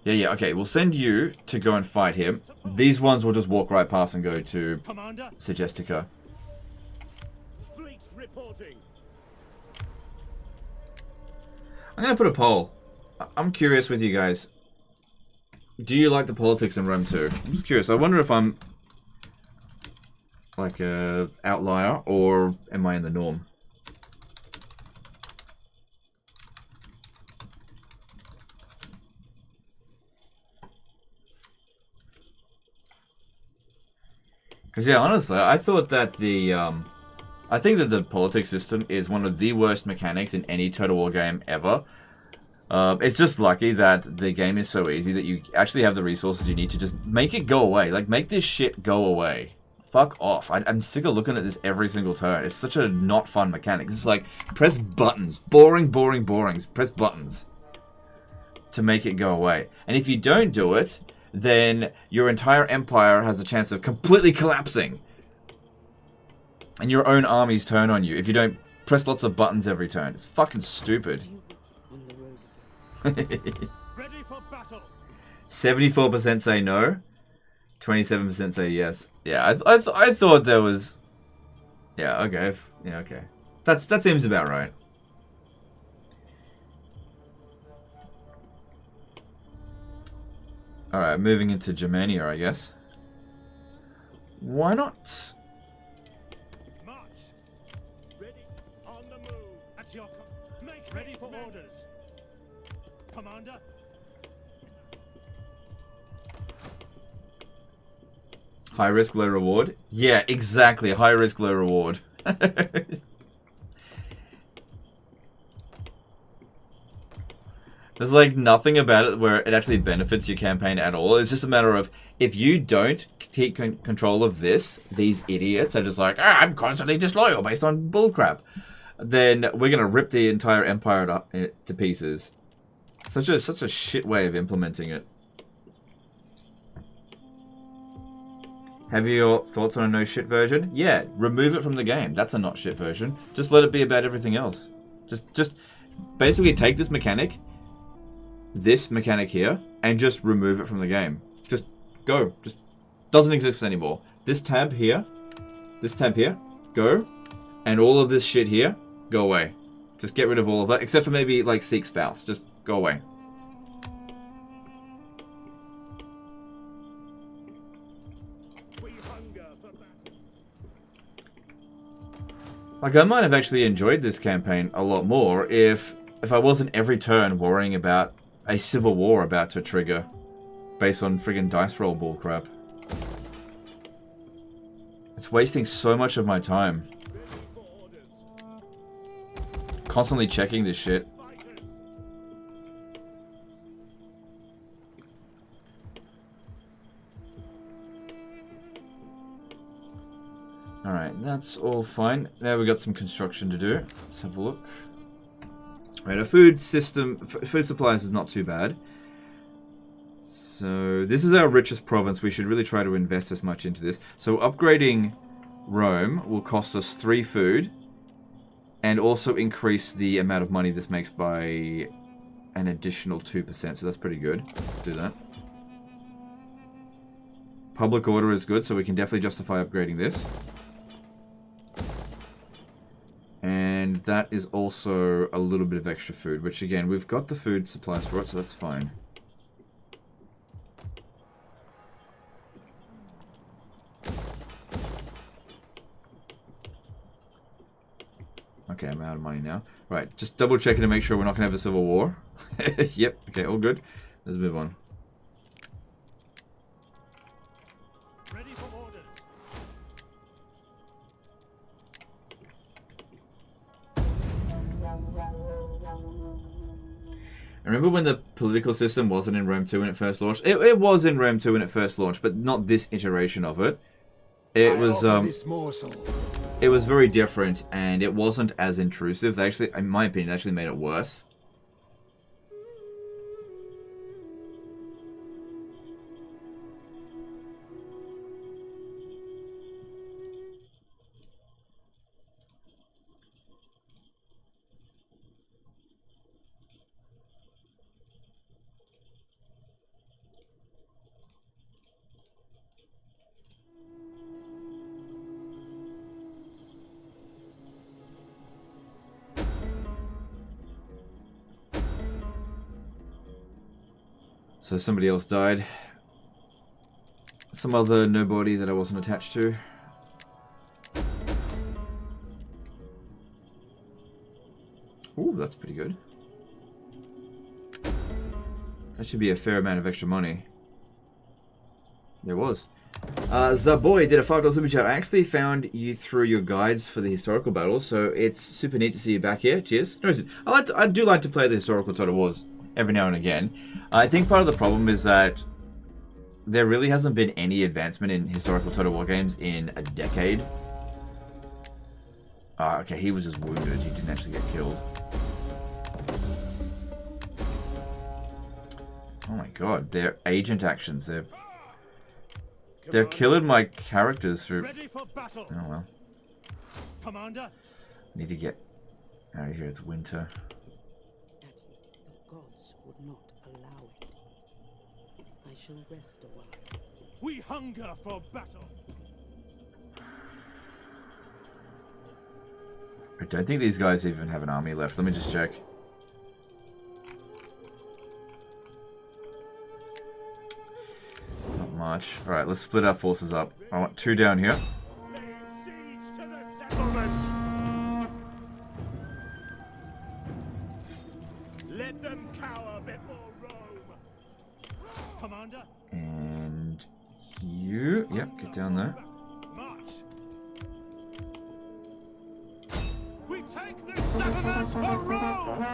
Yeah, okay, we'll send you to go and fight him. These ones will just walk right past and go to Segestica. Fleet reporting. I'm going to put a poll. I'm curious with you guys. Do you like the politics in Rome 2? I'm just curious. I wonder if I'm like a outlier or am I in the norm? Because yeah, honestly, I thought that I think that the politics system is one of the worst mechanics in any Total War game ever. It's just lucky that the game is so easy that you actually have the resources you need to just make it go away. Like, make this shit go away. Fuck off. I'm sick of looking at this every single turn. It's such a not fun mechanic. It's like, press buttons. Boring, boring, boring. Press buttons to make it go away. And if you don't do it, then your entire empire has a chance of completely collapsing. And your own armies turn on you if you don't press lots of buttons every turn. It's fucking stupid. Ready for battle. 74% say no. 27% say yes. Yeah, I thought there was... Yeah, okay. Yeah, okay. That seems about right. Alright, moving into Germania, I guess. Why not? March. Ready. On the move. At your make ready for orders. Commander. High risk, low reward? Yeah, exactly. High risk, low reward. There's like nothing about it where it actually benefits your campaign at all. It's just a matter of, if you don't keep control of this, these idiots are just like, I'm constantly disloyal based on bullcrap. Then we're going to rip the entire empire to pieces. Such a shit way of implementing it. Have your thoughts on a no shit version? Yeah, remove it from the game. That's a not shit version. Just let it be about everything else. Just basically take this mechanic here, and just remove it from the game. Just go. Just doesn't exist anymore. This tab here, go, and all of this shit here, go away. Just get rid of all of that, except for maybe like Seek Spouse. Just go away. Like, I might have actually enjoyed this campaign a lot more if I wasn't every turn worrying about a civil war about to trigger based on friggin' dice roll bullcrap. It's wasting so much of my time. Constantly checking this shit. Alright, that's all fine. Now we've got some construction to do. Let's have a look. Right, our food supplies is not too bad. So, this is our richest province. We should really try to invest as much into this. So, upgrading Rome will cost us 3 food. And also increase the amount of money this makes by an additional 2%. So, that's pretty good. Let's do that. Public order is good, so we can definitely justify upgrading this. And that is also a little bit of extra food, which again, we've got the food supplies for it, so that's fine. Okay, I'm out of money now. Right, just double checking to make sure we're not going to have a civil war. Yep, okay, all good. Let's move on. Ready for orders. Remember when the political system wasn't in Rome 2 when it first launched? It was in Rome 2 when it first launched, but not this iteration of it. It was very different, and it wasn't as intrusive. They actually, in my opinion, they actually made it worse. So somebody else died. Some other nobody that I wasn't attached to. Ooh, that's pretty good. That should be a fair amount of extra money. There was. Zaboy did a $5 super chat. I actually found you through your guides for the historical battles, so it's super neat to see you back here. Cheers. No, I do like to play the historical Total Wars every now and again. I think part of the problem is that there really hasn't been any advancement in historical Total War games in a decade. Okay, he was just wounded. He didn't actually get killed. Oh my god, their agent actions. They're killing my characters through... Oh well. Commander. Need to get out of here. It's winter. The gods would not allow it. I shall rest a while. We hunger for battle. I don't think these guys even have an army left. Let me just check. Not much. Alright, let's split our forces up. I want 2 down here. Siege to the settlement. Let them cower before Rome. Commander. And you... Yep, get down there. March. We take this settlement for Rome.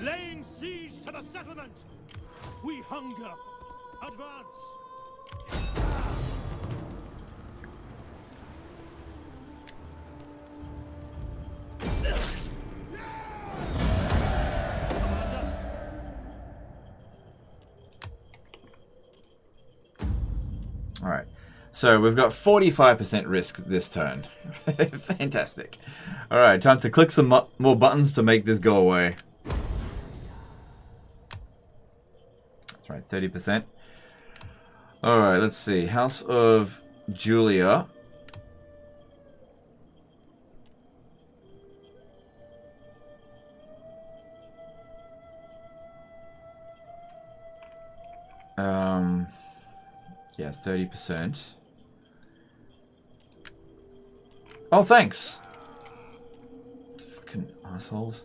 Laying siege to the settlement. We hunger. Advance. Alright, so we've got 45% risk this turn. Fantastic. Alright, time to click some more buttons to make this go away. That's right, 30%. Alright, let's see. House of Julia. Yeah, 30%. Oh, thanks! Fucking assholes.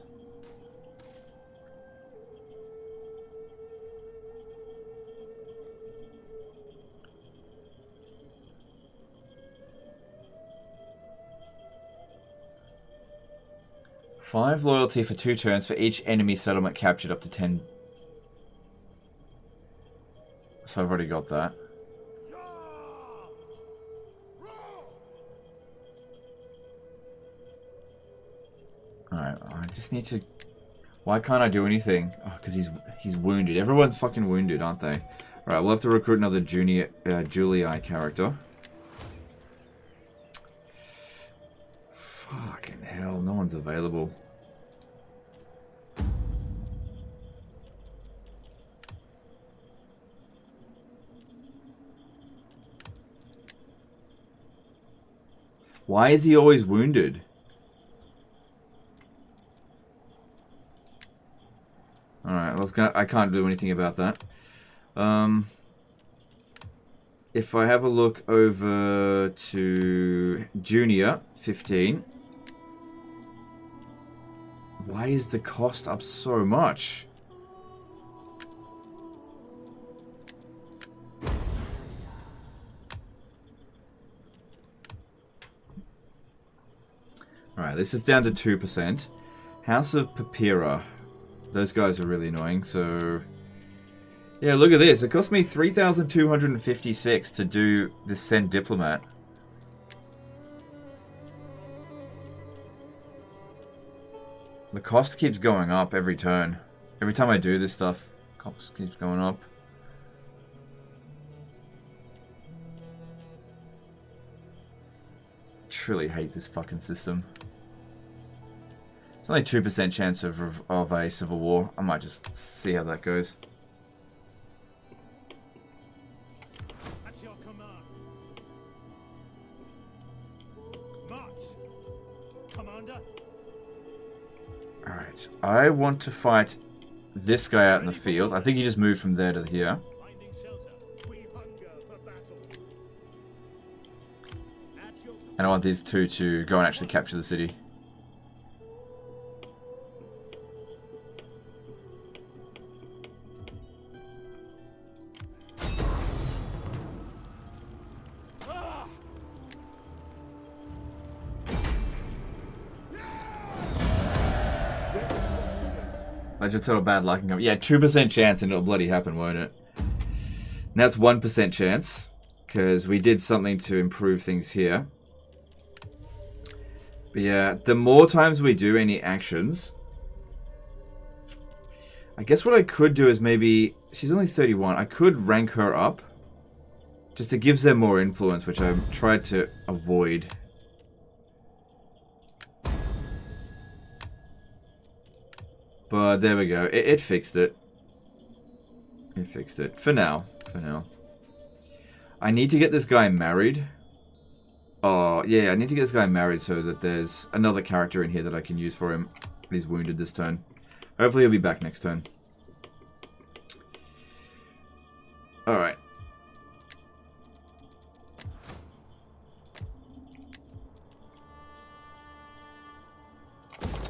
Five loyalty for 2 turns for each enemy settlement captured up to 10. So I've already got that. Alright, I just need to... Why can't I do anything? Oh, because he's wounded. Everyone's fucking wounded, aren't they? Alright, we'll have to recruit another Julii character. Fucking hell, no one's available. Why is he always wounded? Alright, I can't do anything about that. If I have a look over to Junior, 15. Why is the cost up so much? Alright, this is down to 2%. House of Papira. Those guys are really annoying, so... Yeah, look at this. It cost me 3,256 to do this Send Diplomat. The cost keeps going up every turn. Every time I do this stuff, cost keeps going up. Truly hate this fucking system. It's only 2% chance of a civil war. I might just see how that goes. At your command. March. Commander. Alright, I want to fight this guy out in the field. I think he just moved from there to here. Finding shelter. We hunger for battle. At your... And I want these two to go and actually capture the city. Legend total bad luck. Yeah, 2% chance and it'll bloody happen, won't it? Now it's 1% chance, because we did something to improve things here. But yeah, the more times we do any actions... I guess what I could do is maybe... She's only 31. I could rank her up. Just it gives them more influence, which I've tried to avoid. But there we go. It fixed it. It fixed it. For now. For now. I need to get this guy married. Oh, yeah. I need to get this guy married so that there's another character in here that I can use for him. He's wounded this turn. Hopefully he'll be back next turn. Alright.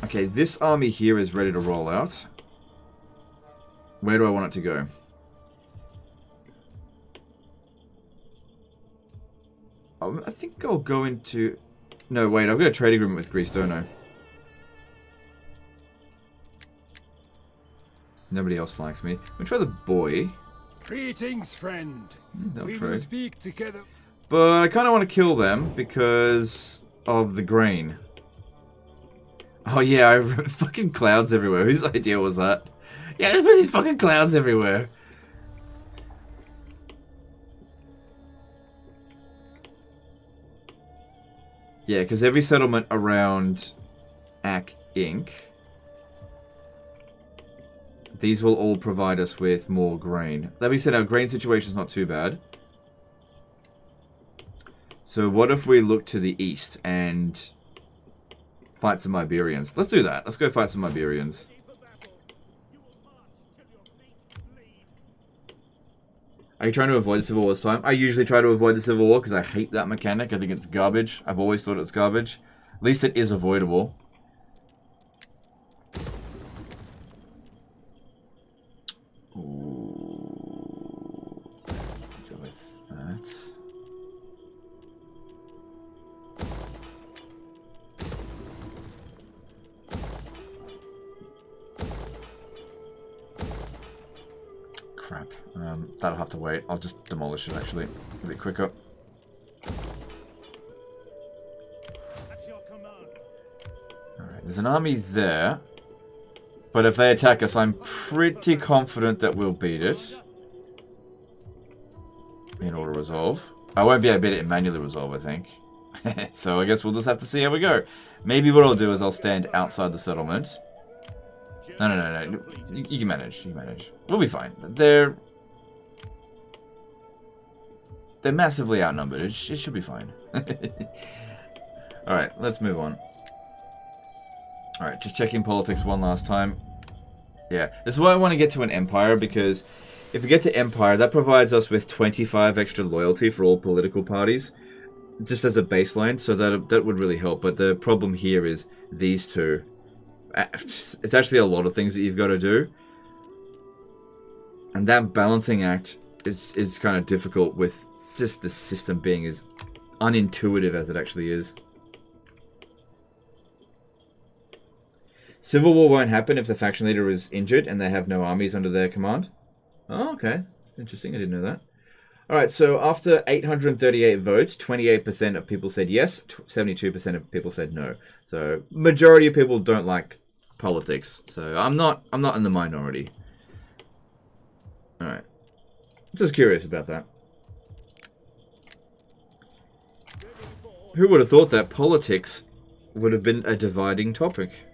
Okay, this army here is ready to roll out. Where do I want it to go? I think I'll go into... No, wait, I've got a trade agreement with Greece, don't I? Nobody else likes me. I'm gonna try the boy. Greetings, friend. We trade. will speak together. But I kind of want to kill them because of the grain. Oh yeah, fucking clouds everywhere. Whose idea was that? Yeah, there's been these fucking clouds everywhere. Yeah, because every settlement around Ak Inc. These will all provide us with more grain. That being said, our grain situation is not too bad. So what if we look to the east and fight some Iberians? Let's do that. Let's go fight some Iberians. Are you trying to avoid the Civil War this time? I usually try to avoid the Civil War because I hate that mechanic. I think it's garbage. I've always thought it's garbage. At least it is avoidable. Ooh. Go with that. Crap. That'll have to wait. I'll just demolish it actually. A bit quicker. Alright, there's an army there. But if they attack us, I'm pretty confident that we'll beat it. In auto resolve. I won't be able to beat it in manually resolve, I think. So I guess we'll just have to see how we go. Maybe what I'll do is I'll stand outside the settlement. No. You can manage. You can manage. We'll be fine. They're massively outnumbered. It should be fine. Alright, let's move on. Alright, just checking politics one last time. Yeah, this is why I want to get to an empire, because if we get to empire, that provides us with 25 extra loyalty for all political parties. Just as a baseline, so that would really help. But the problem here is these two. It's actually a lot of things that you've got to do. And that balancing act is kind of difficult with just the system being as unintuitive as it actually is. Civil war won't happen if the faction leader is injured and they have no armies under their command. Oh, okay. That's interesting. I didn't know that. Alright, so after 838 votes, 28% of people said yes, 72% of people said no. So, majority of people don't like politics. So, I'm not in the minority. Alright. Just curious about that. Who would have thought that politics would have been a dividing topic?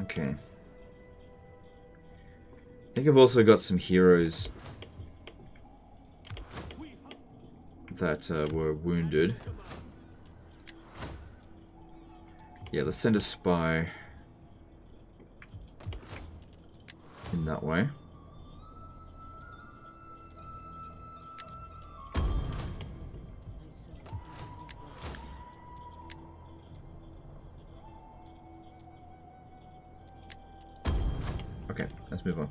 Okay. I think I've also got some heroes that were wounded. Yeah, let's send a spy in that way. Okay, let's move on.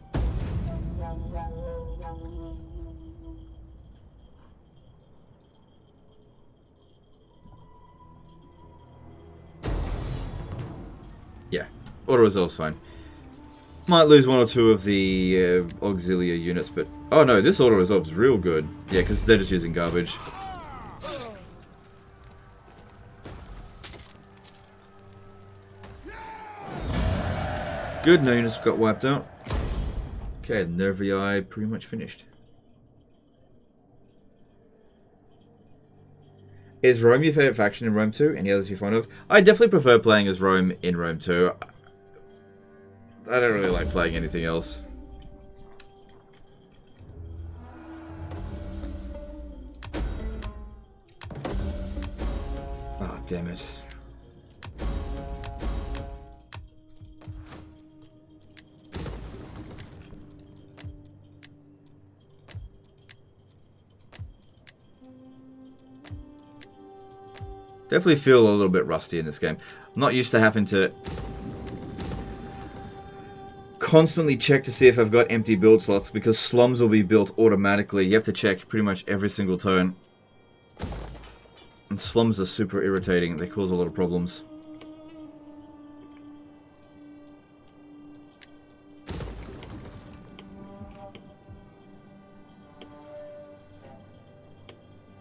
Yeah, auto resolve's fine. Might lose one or two of the auxiliary units, but oh no, this auto resolve's real good. Yeah, because they're just using garbage. Good, no units got wiped out. Okay, Nervii pretty much finished. Is Rome your favourite faction in Rome 2? Any others you're fond of? I definitely prefer playing as Rome in Rome 2. I don't really like playing anything else. Oh, damn it. Definitely feel a little bit rusty in this game. I'm not used to having to constantly check to see if I've got empty build slots, because slums will be built automatically. You have to check pretty much every single turn. And slums are super irritating. They cause a lot of problems.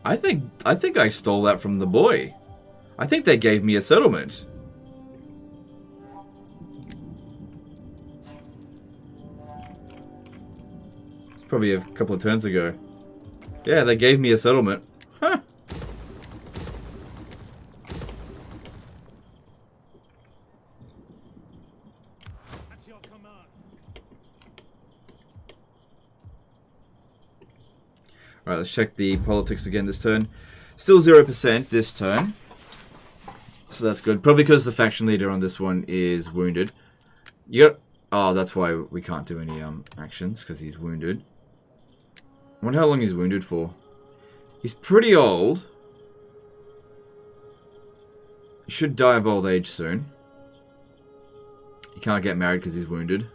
I think I stole that from the boy. I think they gave me a settlement. It's probably a couple of turns ago. Yeah, they gave me a settlement. Huh. At your command. Alright, let's check the politics again this turn. Still 0% this turn. So that's good. Probably because the faction leader on this one is wounded. You got... Oh, that's why we can't do any actions, because he's wounded. I wonder how long he's wounded for. He's pretty old. He should die of old age soon. He can't get married because he's wounded.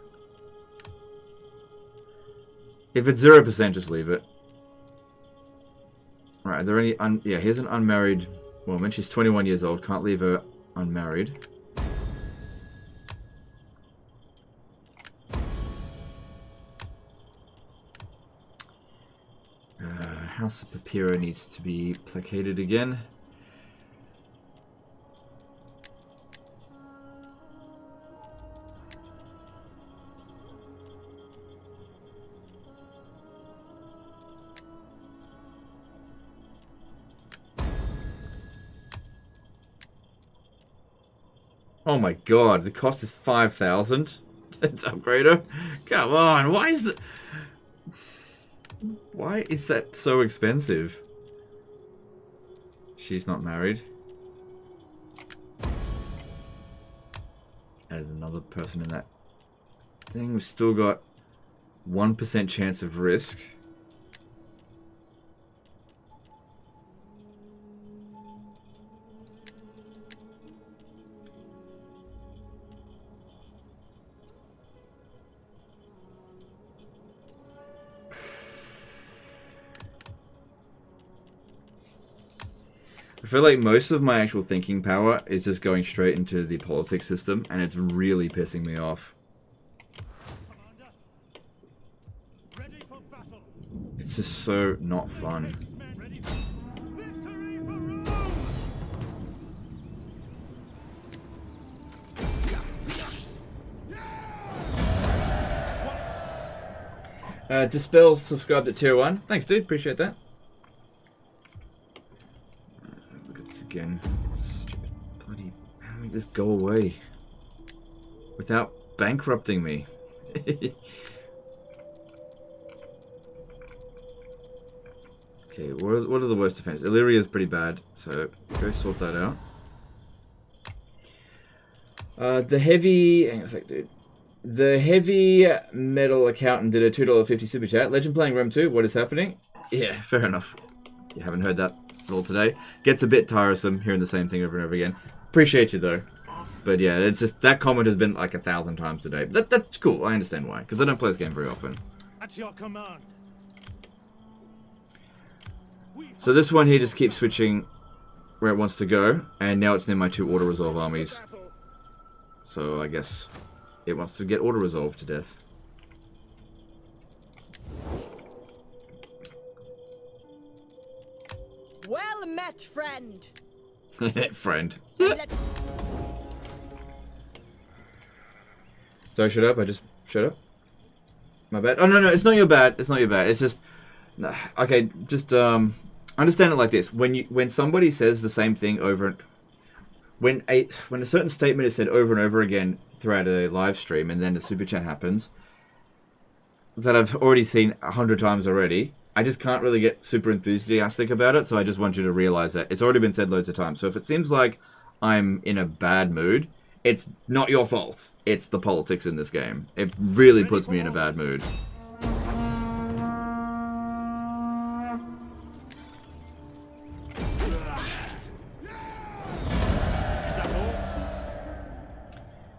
If it's 0%, just leave it. Alright, are there any... yeah, here's an unmarried woman. She's 21 years old. Can't leave her unmarried. House of Papiro needs to be placated again. Oh my god, the cost is 5,000 to upgrade her? Come on, why is it... Why is that so expensive? She's not married. Added another person in that thing. We've still got 1% chance of risk. I feel like most of my actual thinking power is just going straight into the politics system, and it's really pissing me off. Commander, ready for battle. It's just so not fun. Ready for victory for Rome. Dispel subscribed at tier 1. Thanks, dude. Appreciate that. Look at this again. Stupid bloody... How do I make this go away? Without bankrupting me. Okay, what are the worst defense? Illyria is pretty bad, so go sort that out. The heavy... Hang on a sec, dude. The heavy metal accountant did a $2.50 super chat. Legend playing Rome 2, what is happening? Yeah, fair enough. You haven't heard that at all today. Gets a bit tiresome hearing the same thing over and over again. Appreciate you though. But yeah, it's just that comment has been like 1,000 times today. That's cool. I understand why, because I don't play this game very often. At your command. So this one here just keeps switching where it wants to go, and now it's near my 2 auto-resolve armies. So I guess it wants to get auto-resolved to death. Well met, friend. Friend. Sorry, shut up. I just shut up. My bad. Oh no, it's not your bad. It's not your bad. It's just okay. Just understand it like this: when somebody says the same thing over and when a certain statement is said over and over again throughout a live stream, and then the super chat happens that I've already seen 100 times already. I just can't really get super enthusiastic about it, so I just want you to realize that it's already been said loads of times. So if it seems like I'm in a bad mood, it's not your fault. It's the politics in this game. It really puts me in a bad mood.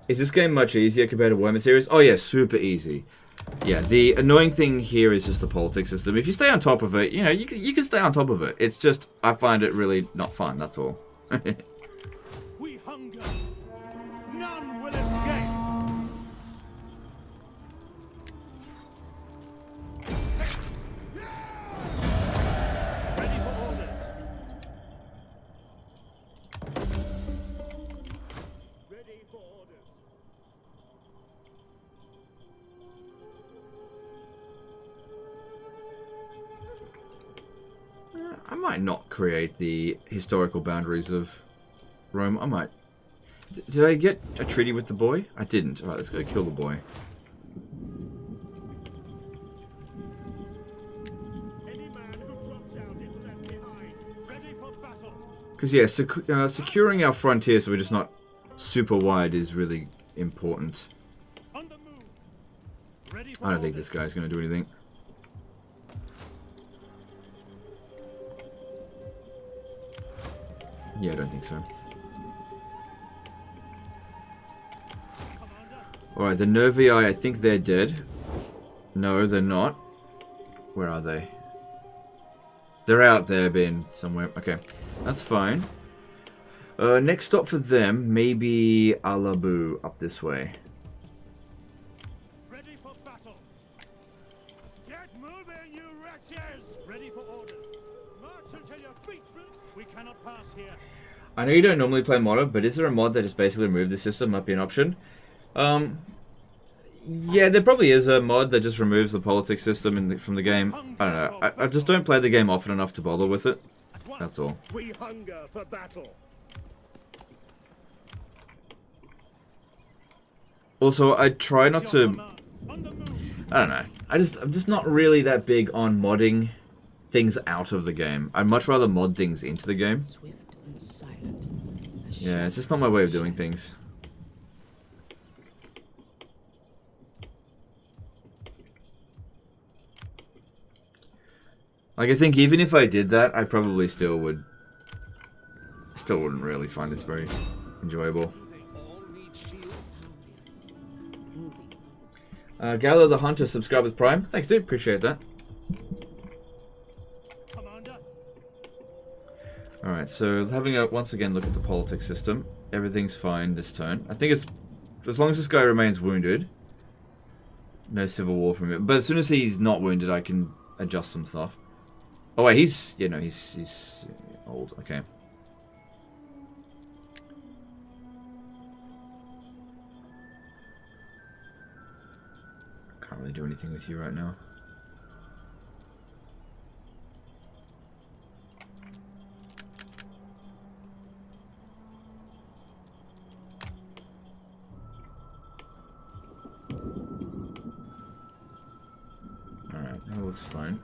Is this game much easier compared to Warhammer series? Oh yeah, super easy. Yeah, the annoying thing here is just the politics system. If you stay on top of it, you know, you can stay on top of it. It's just, I find it really not fun, that's all. We hunger. None will escape. Ready for orders. Ready for orders. I might not create the historical boundaries of Rome. I might. Did I get a treaty with the boy? I didn't. Alright, let's go kill the boy. Any man who drops out is left behind. Ready for battle. Because, yeah, securing our frontier so we're just not super wide is really important. On the move. Ready for I don't think this guy's going to do anything. Yeah, I don't think so. Alright, the Nervii, I think they're dead. No, they're not. Where are they? They're out there, being somewhere. Okay, that's fine. Next stop for them, maybe Alabu, up this way. Ready for battle. Get moving, you wretches! Ready for orders. March until your feet bleed. We cannot pass here. I know you don't normally play mod, but is there a mod that just basically removed the system? Might be an option. Yeah, there probably is a mod that just removes the politics system from the game. I don't know. I just don't play the game often enough to bother with it. That's all. We hunger for battle. Also, I try not to. I don't know. I'm just not really that big on modding things out of the game. I'd much rather mod things into the game. Yeah, it's just not my way of doing things. Like, I think even if I did that, I probably still wouldn't really find this very enjoyable. Gallo the Hunter subscribed with Prime. Thanks, dude. Appreciate that. Alright, so having a once again look at the politics system. Everything's fine this turn. I think it's as long as this guy remains wounded, no civil war from him. But as soon as he's not wounded, I can adjust some stuff. Oh wait, he's old. Okay. Can't really do anything with you right now. Alright, that looks fine.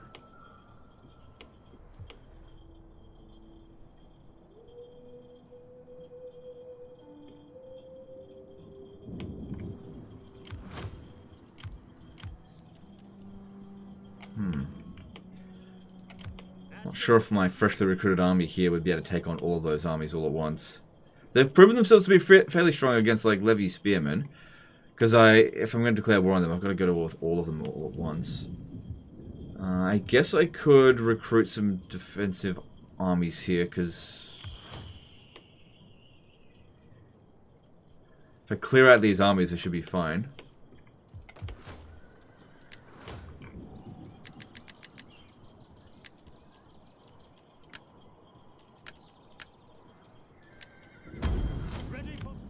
Not sure if my freshly recruited army here would be able to take on all of those armies all at once. They've proven themselves to be fairly strong against, like, Levy Spearmen. Because if I'm going to declare war on them, I've got to go to war with all of them all at once. I guess I could recruit some defensive armies here, because if I clear out these armies, I should be fine.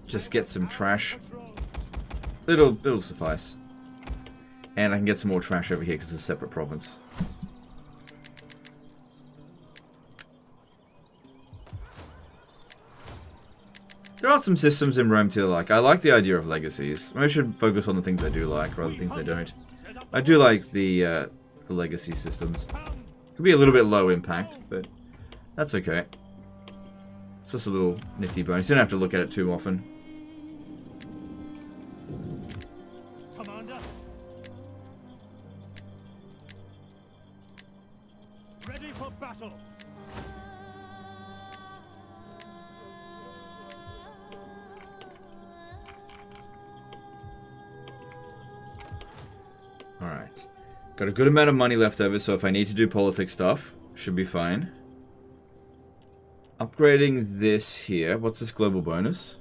Just get some trash. It'll suffice. And I can get some more trash over here because it's a separate province. There are some systems in Rome too like. I like the idea of legacies. Maybe I should focus on the things I do like rather than things I don't. I do like the legacy systems. Could be a little bit low impact, but that's okay. It's just a little nifty bonus. You don't have to look at it too often. Commander. Ready for battle. Alright. Got a good amount of money left over, so if I need to do politics stuff, should be fine. Upgrading this here. What's this global bonus?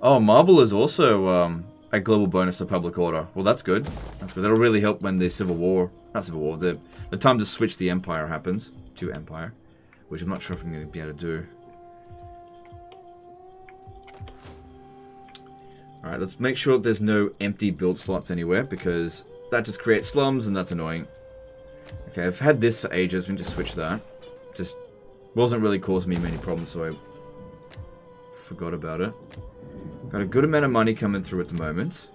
Oh, marble is also a global bonus to public order. Well, that's good. That's good. That'll really help when the civil war, not civil war, the time to switch the empire happens to empire, which I'm not sure if I'm going to be able to do. Alright, let's make sure that there's no empty build slots anywhere, because that just creates slums and that's annoying. Okay, I've had this for ages. We need to switch that. Just wasn't really causing me many problems, so I forgot about it. Got a good amount of money coming through at the moment.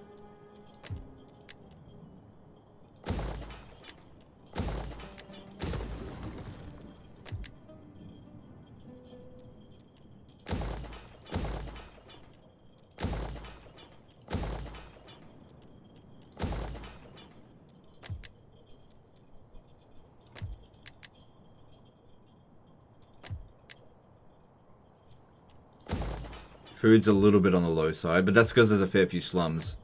Food's a little bit on the low side, but that's because there's a fair few slums.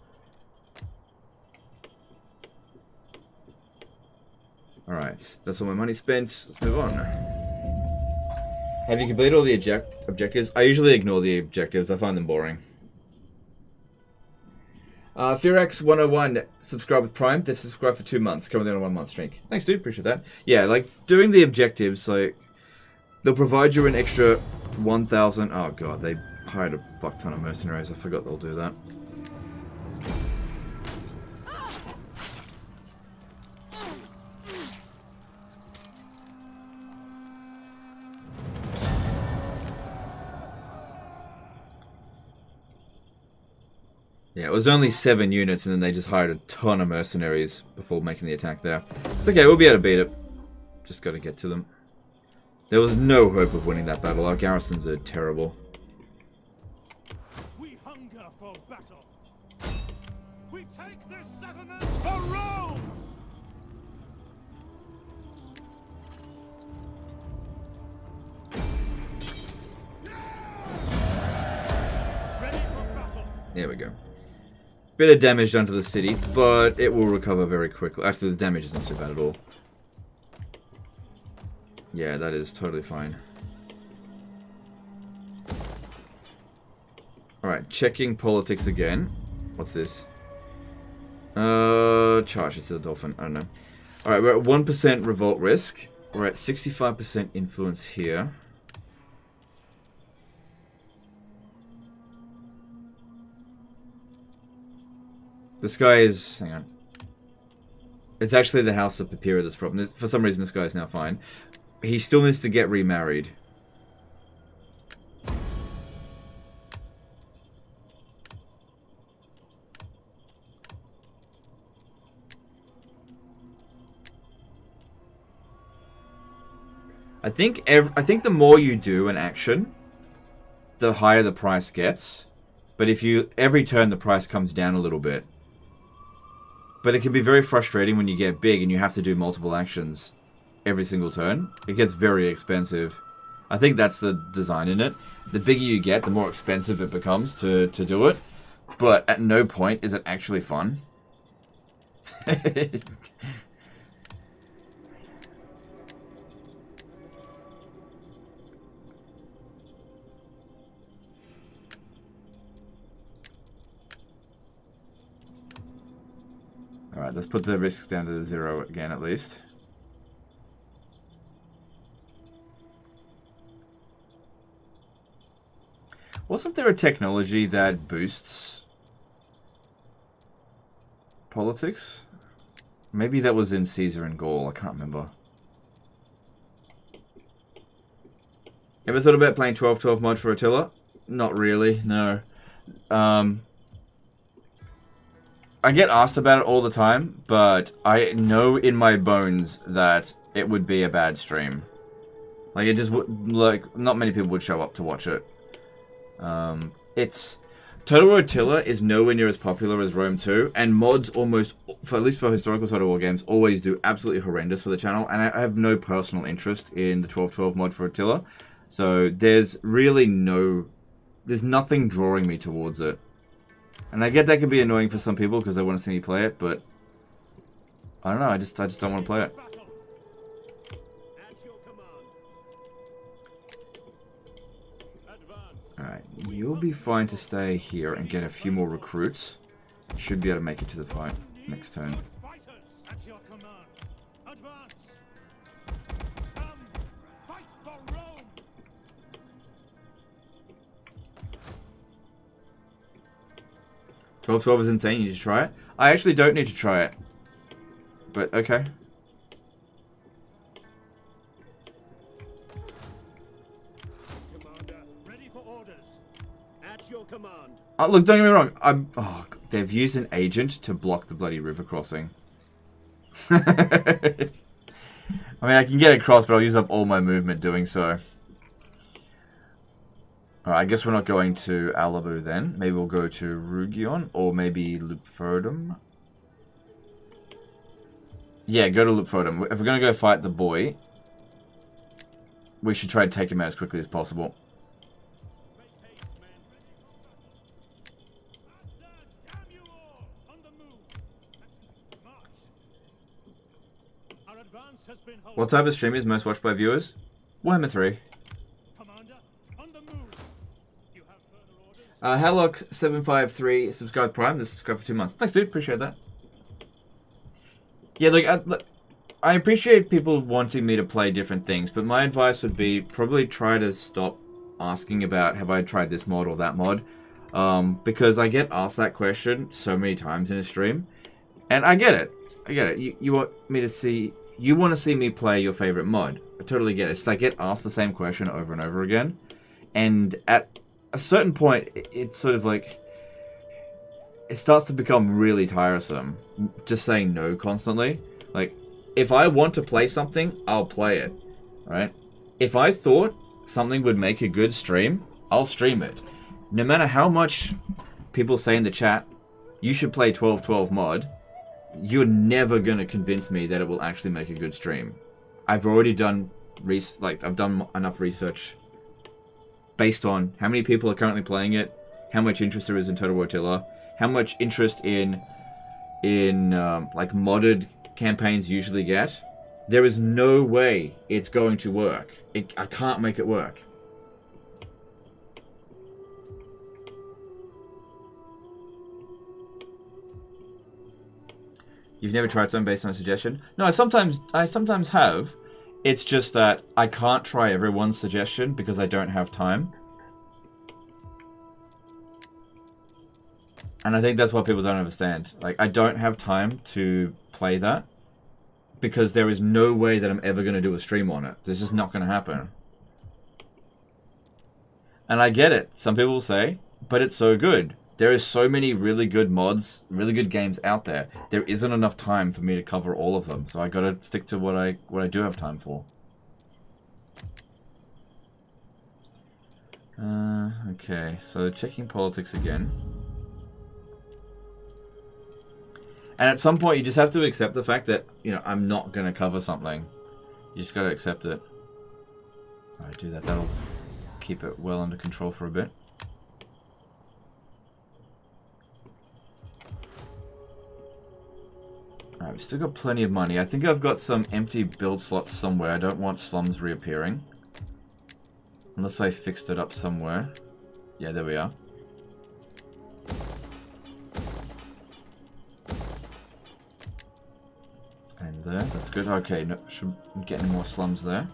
Alright, that's all my money spent. Let's move on. Have you completed all the objectives? I usually ignore the objectives. I find them boring. Fearx101 subscribe with Prime. They've subscribed for 2 months. Currently on a 1-month streak. Thanks, dude. Appreciate that. Yeah, like, doing the objectives, like, they'll provide you an extra 1,000... Oh, God, they hired a fuck ton of mercenaries. I forgot they'll do that. Yeah, it was only 7 units and then they just hired a ton of mercenaries before making the attack there. It's okay, we'll be able to beat it. Just gotta get to them. There was no hope of winning that battle. Our garrisons are terrible. We hunger for battle. We take this settlement for Rome. Ready for battle. There we go. Bit of damage done to the city, but it will recover very quickly. Actually, the damage is not so bad at all. Yeah, that is totally fine. Alright, checking politics again. What's this? Charge to the dolphin. I don't know. Alright, we're at 1% revolt risk. We're at 65% influence here. This guy is... hang on. It's actually the House of Papyra that's problem. For some reason, this guy is now fine. He still needs to get remarried. I think the more you do an action, the higher the price gets. But if you... every turn the price comes down a little bit. But it can be very frustrating when you get big and you have to do multiple actions every single turn. It gets very expensive. I think that's the design in it. The bigger you get, the more expensive it becomes to do it. But at no point is it actually fun. Alright, let's put the risks down to 0 again at least. Wasn't there a technology that boosts politics? Maybe that was in Caesar and Gaul, I can't remember. Ever thought about playing 12-12 mod for Attila? Not really, no. I get asked about it all the time, but I know in my bones that it would be a bad stream. Like, it just would, like, not many people would show up to watch it. It's... Total War Attila is nowhere near as popular as Rome 2, and mods almost, at least for historical Total War games, always do absolutely horrendous for the channel, and I have no personal interest in the 12-12 mod for Attila, so there's really there's nothing drawing me towards it. And I get that can be annoying for some people because they want to see me play it, but I don't know, I just don't want to play it. Alright, you'll be fine to stay here and get a few more recruits. Should be able to make it to the fight next turn. 12-12 is insane, you need to try it? I actually don't need to try it. But, okay. Commander, ready for orders. At your command. Look, don't get me wrong. They've used an agent to block the bloody river crossing. I mean, I can get across, but I'll use up all my movement doing so. Alright, I guess we're not going to Alabu then. Maybe we'll go to Rugion, or maybe Lupfurdum. Yeah, go to Lupfurdum. If we're going to go fight the boy, we should try to take him out as quickly as possible. What type of stream is most watched by viewers? Warhammer 3. Hallock753 subscribe Prime. This is subscribed for 2 months. Thanks, dude. Appreciate that. Yeah, look, I appreciate people wanting me to play different things, but my advice would be probably try to stop asking about have I tried this mod or that mod, because I get asked that question so many times in a stream, and I get it. I get it. You want me to see. You want to see me play your favorite mod. I totally get it. It's like I get asked the same question over and over again, and at a certain point, it's sort of like, it starts to become really tiresome, just saying no constantly. Like, if I want to play something, I'll play it, right? If I thought something would make a good stream, I'll stream it. No matter how much people say in the chat, you should play 12-12 mod, you're never going to convince me that it will actually make a good stream. I've already done, I've done enough research based on how many people are currently playing it, how much interest there is in Total War Attila, how much interest in like modded campaigns usually get. There is no way it's going to work. I can't make it work. You've never tried something based on a suggestion? No, I sometimes have. It's just that I can't try everyone's suggestion because I don't have time. And I think that's what people don't understand. Like, I don't have time to play that because there is no way that I'm ever going to do a stream on it. This is not going to happen. And I get it. Some people will say, but it's so good. There is so many really good mods, really good games out there. There isn't enough time for me to cover all of them, so I gotta stick to what I do have time for. Okay, so checking politics again. And at some point, you just have to accept the fact that, you know, I'm not gonna cover something. You just gotta accept it. Alright, do that. That'll keep it well under control for a bit. Alright, we've still got plenty of money. I think I've got some empty build slots somewhere. I don't want slums reappearing. Unless I fixed it up somewhere. Yeah, there we are. there. That's good. Okay, no, shouldn't get any more slums there.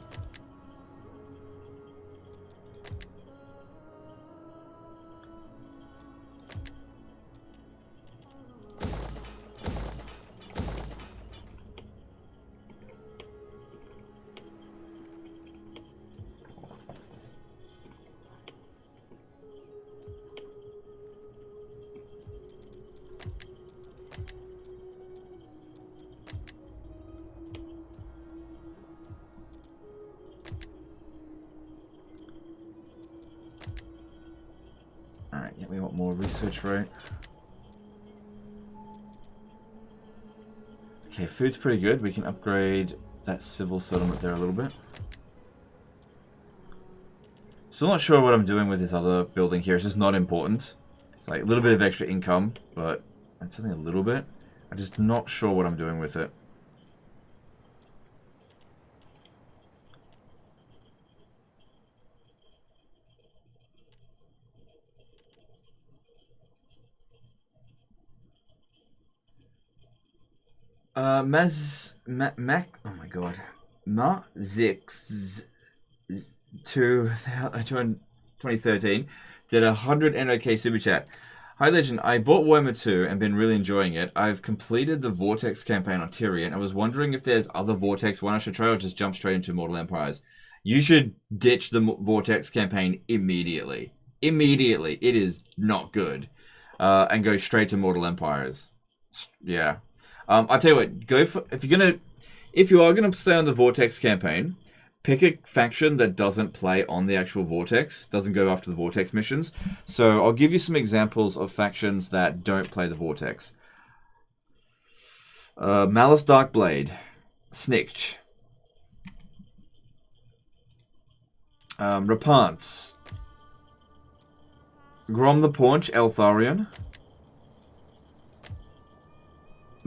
Alright, yeah, we want more research rate. Okay, food's pretty good. We can upgrade that civil settlement there a little bit. Still not sure what I'm doing with this other building here. It's just not important. It's like a little bit of extra income, but it's only a little bit. I'm just not sure what I'm doing with it. Oh my god. Mazix 2013 did 100 NOK super chat. Hi Legend, I bought Warhammer 2 and been really enjoying it. I've completed the Vortex campaign on Tyrion. I was wondering if there's other Vortex one I should try or just jump straight into Mortal Empires. You should ditch the Vortex campaign immediately. Immediately. It is not good. And go straight to Mortal Empires. Yeah. I'll tell you what, go for if you are gonna stay on the Vortex campaign, pick a faction that doesn't play on the actual Vortex, doesn't go after the Vortex missions. So I'll give you some examples of factions that don't play the Vortex. Malice Darkblade, Snicht, Repants, Grom the Paunch, Eltharion.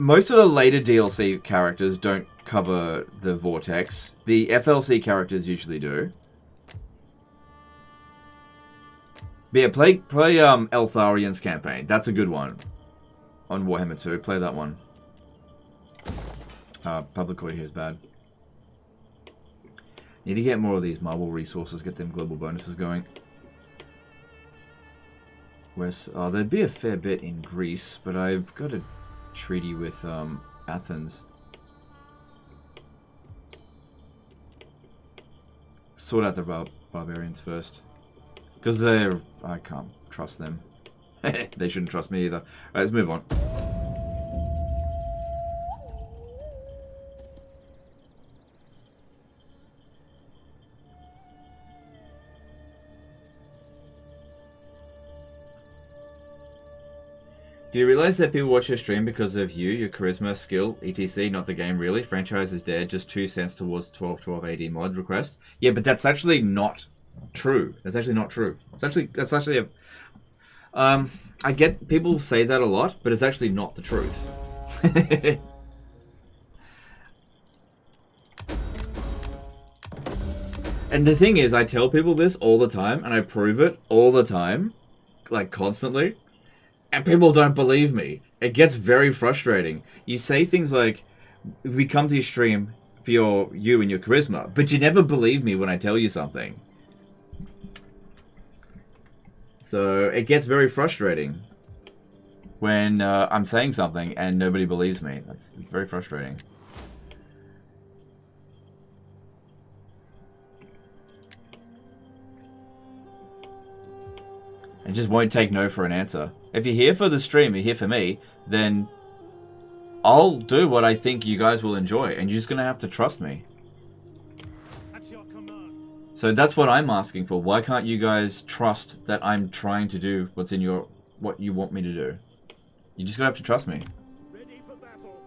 Most of the later DLC characters don't cover the Vortex. The FLC characters usually do. But yeah, play Eltharion's campaign. That's a good one. On Warhammer 2, play that one. Public audio is bad. Need to get more of these marble resources, get them global bonuses going. Where's, oh, there'd be a fair bit in Greece, but I've got a treaty with Athens. Sort out the barbarians first, because I can't trust them. They shouldn't trust me either. Alright, let's move on. Do you realize that people watch your stream because of you, your charisma, skill, etc., not the game really? Franchise is dead, just 2 cents towards 1212 AD mod request. Yeah, but that's actually not true. That's actually not true. That's actually a... I get people say that a lot, but it's actually not the truth. And the thing is, I tell people this all the time, and I prove it all the time, like constantly. And people don't believe me. It gets very frustrating. You say things like, we come to your stream for you and your charisma, but you never believe me when I tell you something. So it gets very frustrating when I'm saying something and nobody believes me. It's very frustrating. I just won't take no for an answer. If you're here for the stream, you're here for me, then I'll do what I think you guys will enjoy, and you're just gonna have to trust me. At your command. So that's what I'm asking for. Why can't you guys trust that I'm trying to do what you want me to do? You're just gonna have to trust me. Ready for battle.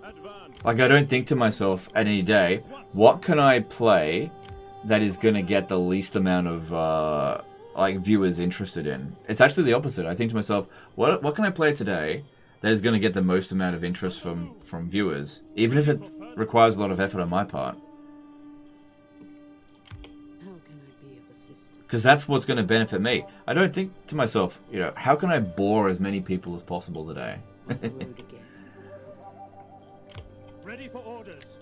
Advance. Like, I don't think to myself at any day, what can I play that is gonna get the least amount of like viewers interested in? It's actually the opposite. I think to myself, what can I play today that is going to get the most amount of interest from viewers, even if it requires a lot of effort on my part? How can I be of assistance? Because that's what's going to benefit me. I don't think to myself, you know, how can I bore as many people as possible today? Ready for orders.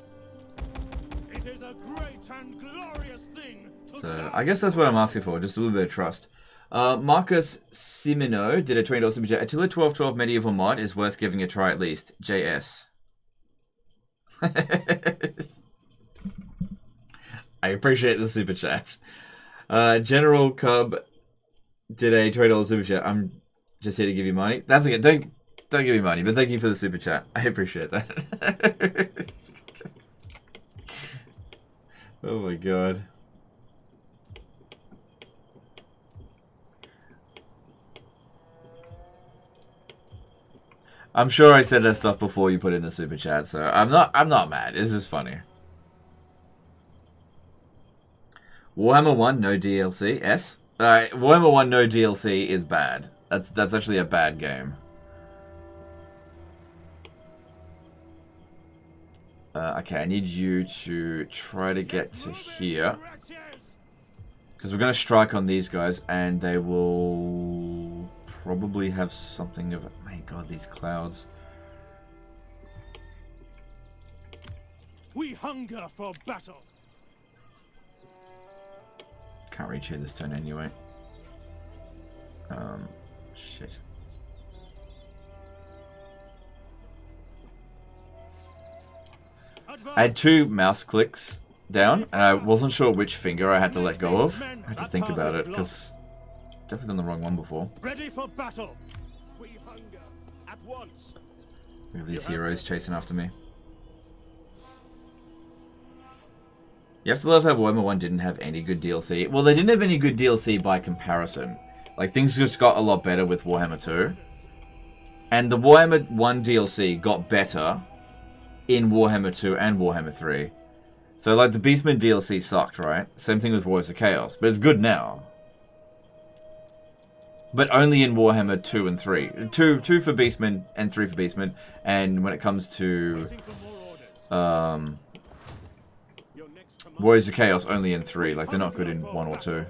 It is a great and glorious thing to So I guess that's what I'm asking for, just a little bit of trust. Marcus Simino did a $20 super chat. Attila 1212 medieval mod is worth giving a try at least. JS. I appreciate the super chat. General Cub did a $20 super chat. I'm just here to give you money. That's okay. Don't give me money, but thank you for the super chat. I appreciate that. Oh my god. I'm sure I said that stuff before you put in the super chat, so I'm not mad. It's just funny. Warhammer 1 no DLC. S. Warhammer 1 no DLC is bad. That's actually a bad game. Okay, I need you to try to get to here. Because we're going to strike on these guys, and they will probably have something of... My god, these clouds. We hunger for battle. Can't reach here this turn anyway. Shit. I had 2 mouse clicks down, and I wasn't sure which finger I had to let go of. I had to think about it, because definitely done the wrong one before. Ready for battle. We hunger at once. We have these heroes chasing after me. You have to love how Warhammer 1 didn't have any good DLC. Well, they didn't have any good DLC by comparison. Like, things just got a lot better with Warhammer 2. And the Warhammer 1 DLC got better in Warhammer 2 and Warhammer 3. So, like, the Beastmen DLC sucked, right? Same thing with Warriors of Chaos. But it's good now. But only in Warhammer 2 and 3. 2 for Beastmen and 3 for Beastmen. And when it comes to... Warriors of Chaos, only in 3. Like, they're not good in 1 or 2.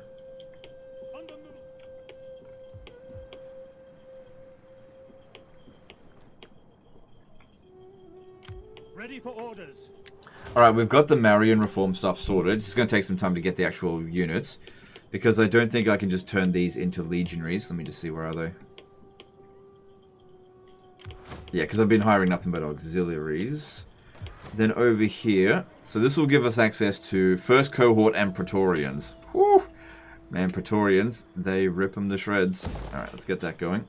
Ready for orders. Alright, we've got the Marian reform stuff sorted. It's going to take some time to get the actual units. Because I don't think I can just turn these into legionaries. Let me just see, where are they? Yeah, because I've been hiring nothing but auxiliaries. Then over here, so this will give us access to first cohort and Praetorians. Whew! Man, Praetorians, they rip them to shreds. Alright, let's get that going.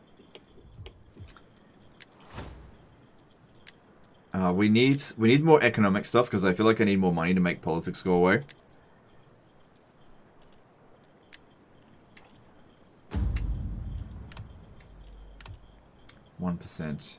We need more economic stuff, because I feel like I need more money to make politics go away. %.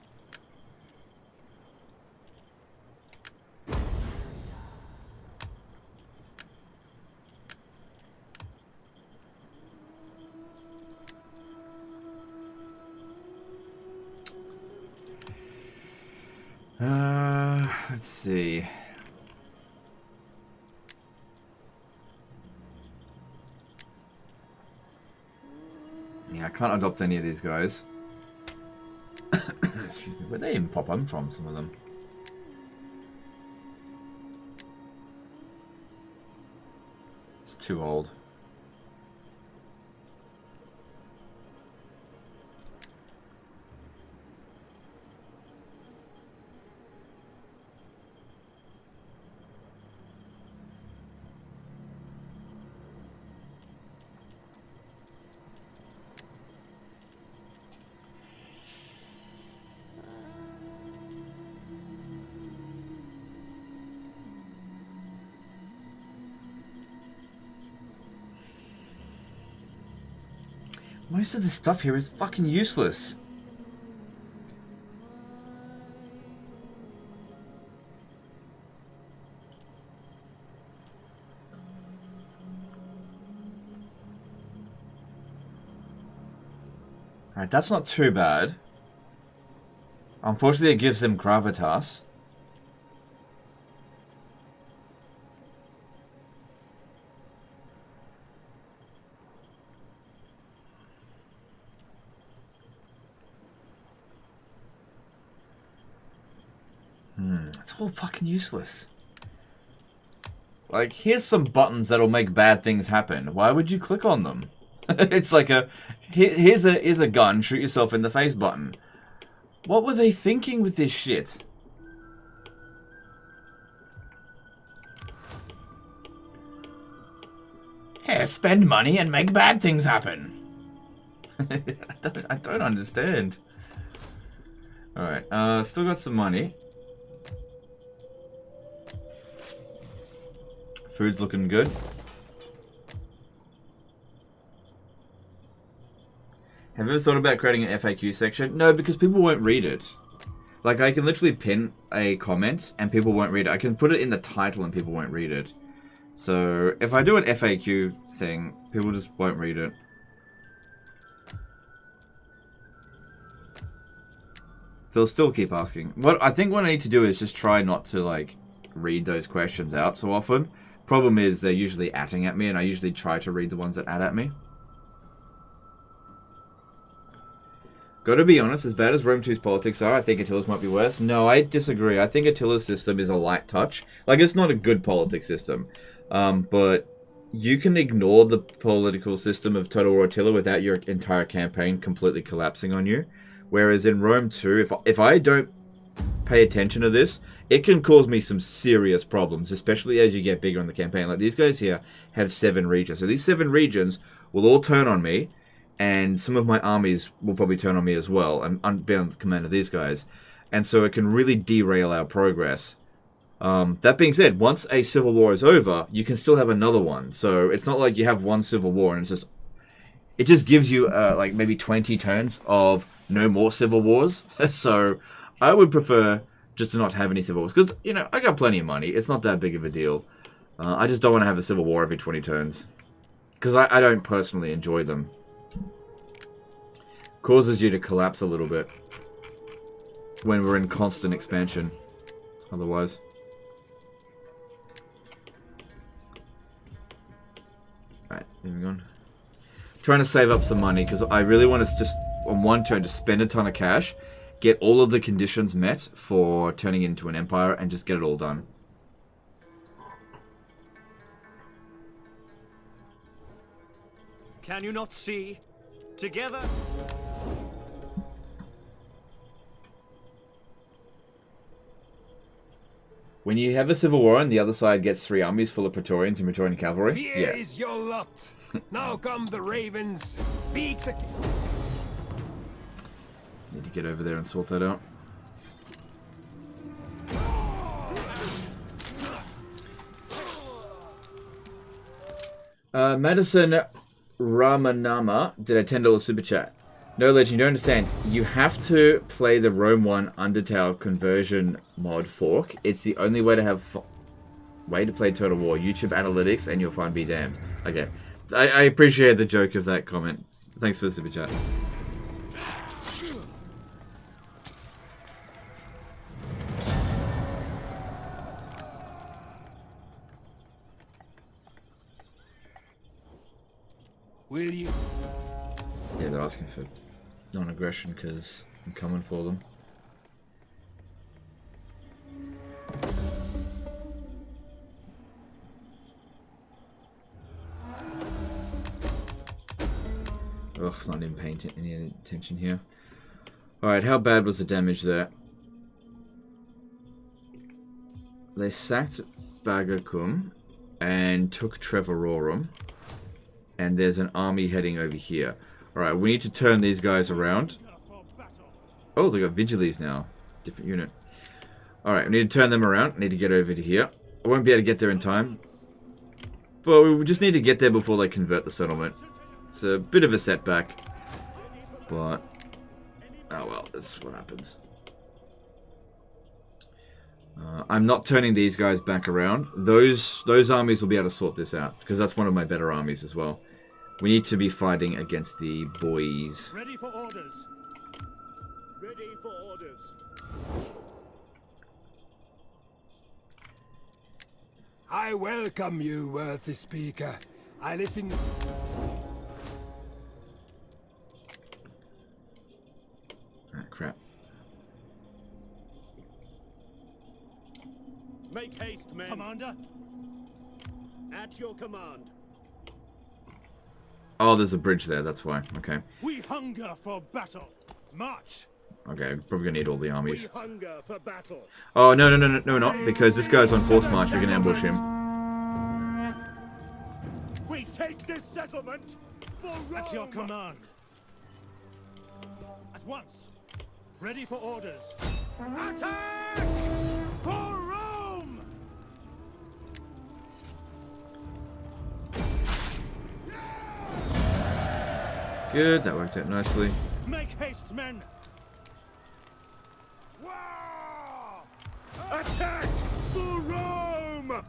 Let's see. Yeah, I can't adopt any of these guys. Excuse me, where'd they even pop on from, some of them? It's too old. Most of the stuff here is fucking useless. Alright, that's not too bad. Unfortunately, it gives them gravitas. It's all fucking useless. Like, here's some buttons that'll make bad things happen. Why would you click on them? It's like here's a gun, shoot yourself in the face button. What were they thinking with this shit? Yeah, spend money and make bad things happen. I don't understand. Alright, still got some money. Food's looking good. Have you ever thought about creating an FAQ section? No, because people won't read it. Like, I can literally pin a comment and people won't read it. I can put it in the title and people won't read it. So, if I do an FAQ thing, people just won't read it. They'll still keep asking. I think what I need to do is just try not to, like, read those questions out so often. Problem is, they're usually atting at me, and I usually try to read the ones that at me. Gotta be honest, as bad as Rome 2's politics are, I think Attila's might be worse. No, I disagree. I think Attila's system is a light touch. Like, it's not a good politics system. But you can ignore the political system of Total War Attila without your entire campaign completely collapsing on you. Whereas in Rome 2, if I don't pay attention to this, it can cause me some serious problems, especially as you get bigger in the campaign. Like, these guys here have 7 regions. So these 7 regions will all turn on me, and some of my armies will probably turn on me as well, and be on the command of these guys. And so it can really derail our progress. That being said, once a civil war is over, you can still have another one. So it's not like you have one civil war and it just gives you like maybe 20 turns of no more civil wars. So I would prefer just to not have any civil wars, because, you know, I got plenty of money. It's not that big of a deal. I just don't want to have a civil war every 20 turns, because I don't personally enjoy them. Causes you to collapse a little bit when we're in constant expansion otherwise. Alright, moving on. Trying to save up some money, because I really want to just, on one turn, just spend a ton of cash, get all of the conditions met for turning into an empire, and just get it all done. Can you not see? Together? When you have a civil war and the other side gets 3 armies full of Praetorians and Praetorian cavalry, Here yeah. is your lot. Now come the ravens. Be executed. Need to get over there and sort that out. Madison Ramanama did a $10 super chat. No, Legend, you don't understand. You have to play the Rome 1 Undertale conversion mod fork. It's the only way to have way to play Total War. YouTube analytics, and you'll find be damned. Okay. I appreciate the joke of that comment. Thanks for the super chat. Will you? Yeah, they're asking for non-aggression because I'm coming for them. Ugh, not even paying any attention here. Alright, how bad was the damage there? They sacked Bagacum and took Trevororum. And there's an army heading over here. Alright, we need to turn these guys around. Oh, they got Vigiles now. Different unit. Alright, we need to turn them around. Need to get over to here. I won't be able to get there in time. But we just need to get there before they convert the settlement. It's a bit of a setback. But, oh well, that's what happens. I'm not turning these guys back around. Those armies will be able to sort this out, because that's one of my better armies as well. We need to be fighting against the boys. Ready for orders. Ready for orders. I welcome you, worthy speaker. I listen. Ah, crap. Make haste, men. Commander? At your command. Oh, there's a bridge there, that's why. Okay. We hunger for battle. March. Okay, probably gonna need all the armies. We hunger for battle. Oh, no, we're not. Because this guy's on force march, we can ambush him. We take this settlement for Rome. At your command. At once. Ready for orders. Attack! For Rome! Good, that worked out nicely. Make haste, men! Wow! Attack for Rome!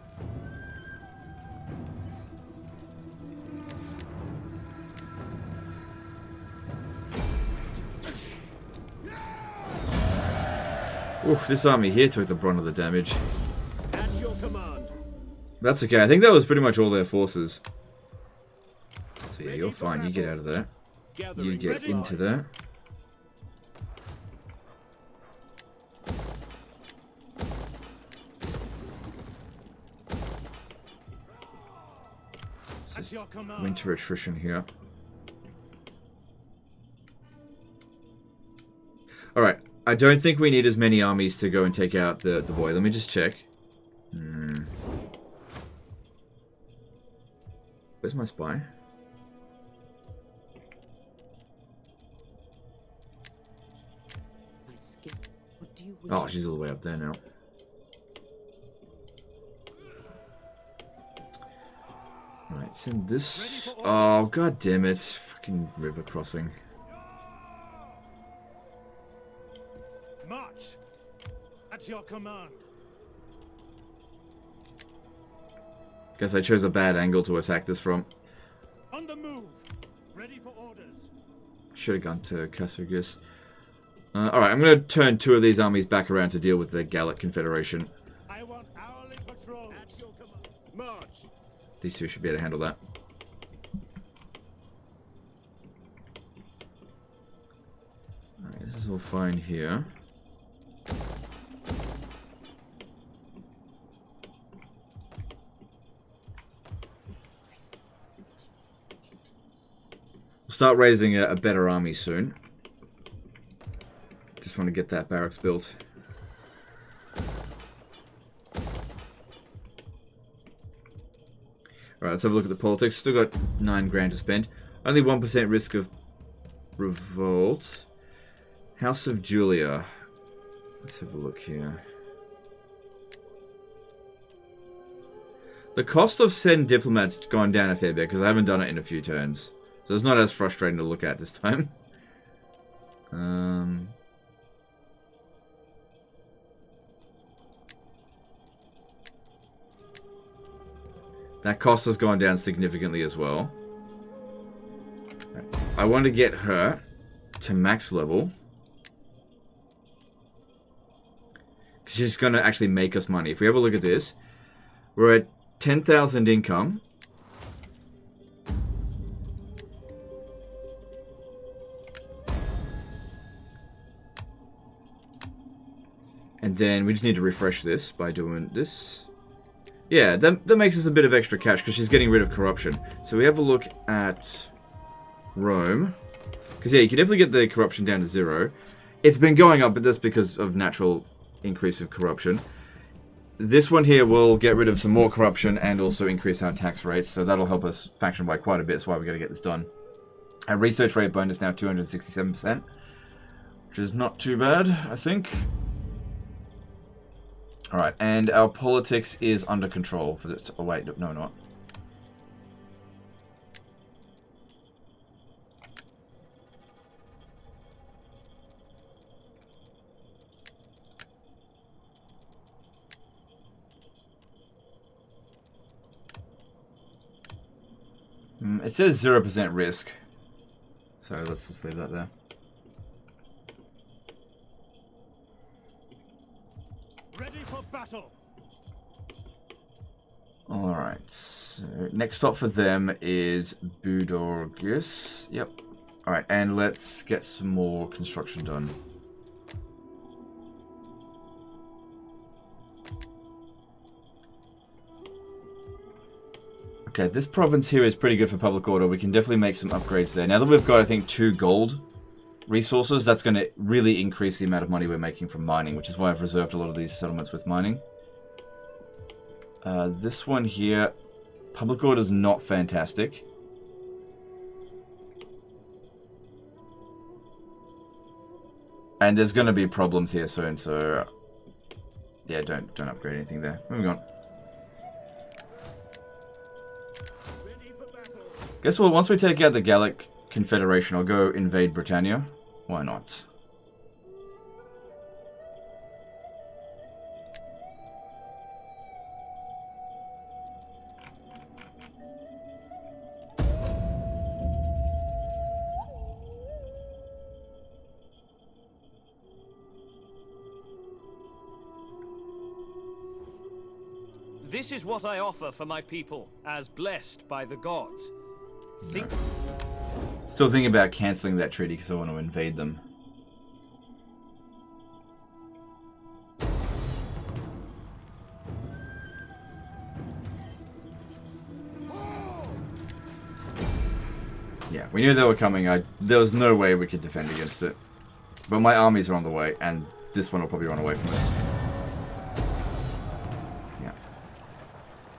Oof, this army here took the brunt of the damage. At your command. That's okay, I think that was pretty much all their forces. So yeah, you're fine, you get out of there. You get into there. It's just winter attrition here. Alright, I don't think we need as many armies to go and take out the boy. Let me just check. Where's my spy? Oh, she's all the way up there now. Alright, send this. Oh, god damn it. Fucking river crossing. March. At your command. Guess I chose a bad angle to attack this from. On the move. Ready for orders. Should have gone to Carthage. Alright, I'm going to turn 2 of these armies back around to deal with the Gallic Confederation. I want hourly patrol. At your command. March. These 2 should be able to handle that. Alright, this is all fine here. We'll start raising a better army soon. Just want to get that barracks built. Alright, let's have a look at the politics. Still got 9 grand to spend. Only 1% risk of revolt. House of Julia. Let's have a look here. The cost of send diplomats gone down a fair bit because I haven't done it in a few turns. So it's not as frustrating to look at this time. That cost has gone down significantly as well. I want to get her to max level. She's going to actually make us money. If we have a look at this, we're at 10,000 income. And then we just need to refresh this by doing this. Yeah, that makes us a bit of extra cash because she's getting rid of corruption. So we have a look at Rome. Because yeah, you can definitely get the corruption down to 0. It's been going up, but that's because of natural increase of corruption. This one here will get rid of some more corruption and also increase our tax rates. So that'll help us faction by quite a bit. That's why we got to get this done. Our research rate bonus now 267%. Which is not too bad, I think. Alright, and our politics is under control for this. Oh, wait, no, not. It says 0% risk. So let's just leave that there. Ready for battle. Alright, so next stop for them is Budorgus. Yep. Alright, and let's get some more construction done. Okay, this province here is pretty good for public order. We can definitely make some upgrades there. Now that we've got, I think, 2 gold resources, that's going to really increase the amount of money we're making from mining, which is why I've reserved a lot of these settlements with mining. This one here, public order is not fantastic. And there's going to be problems here soon, so yeah, don't upgrade anything there. Moving on. Guess what? Once we take out the Gallic Confederation, I'll go invade Britannia. Why not? This is what I offer for my people, as blessed by the gods. Think. Still thinking about cancelling that treaty because I want to invade them. Yeah, we knew they were coming. There was no way we could defend against it. But my armies are on the way, and this one will probably run away from us.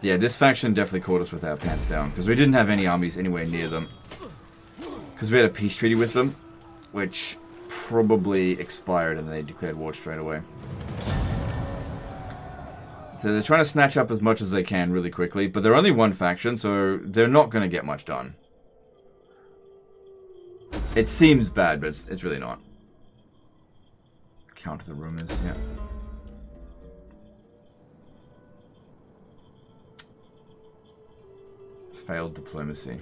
Yeah, this faction definitely caught us with our pants down, because we didn't have any armies anywhere near them. Because we had a peace treaty with them, which probably expired and they declared war straight away. So they're trying to snatch up as much as they can really quickly, but they're only one faction, so they're not going to get much done. It seems bad, but it's really not. Counter the rumors, yeah. Failed diplomacy.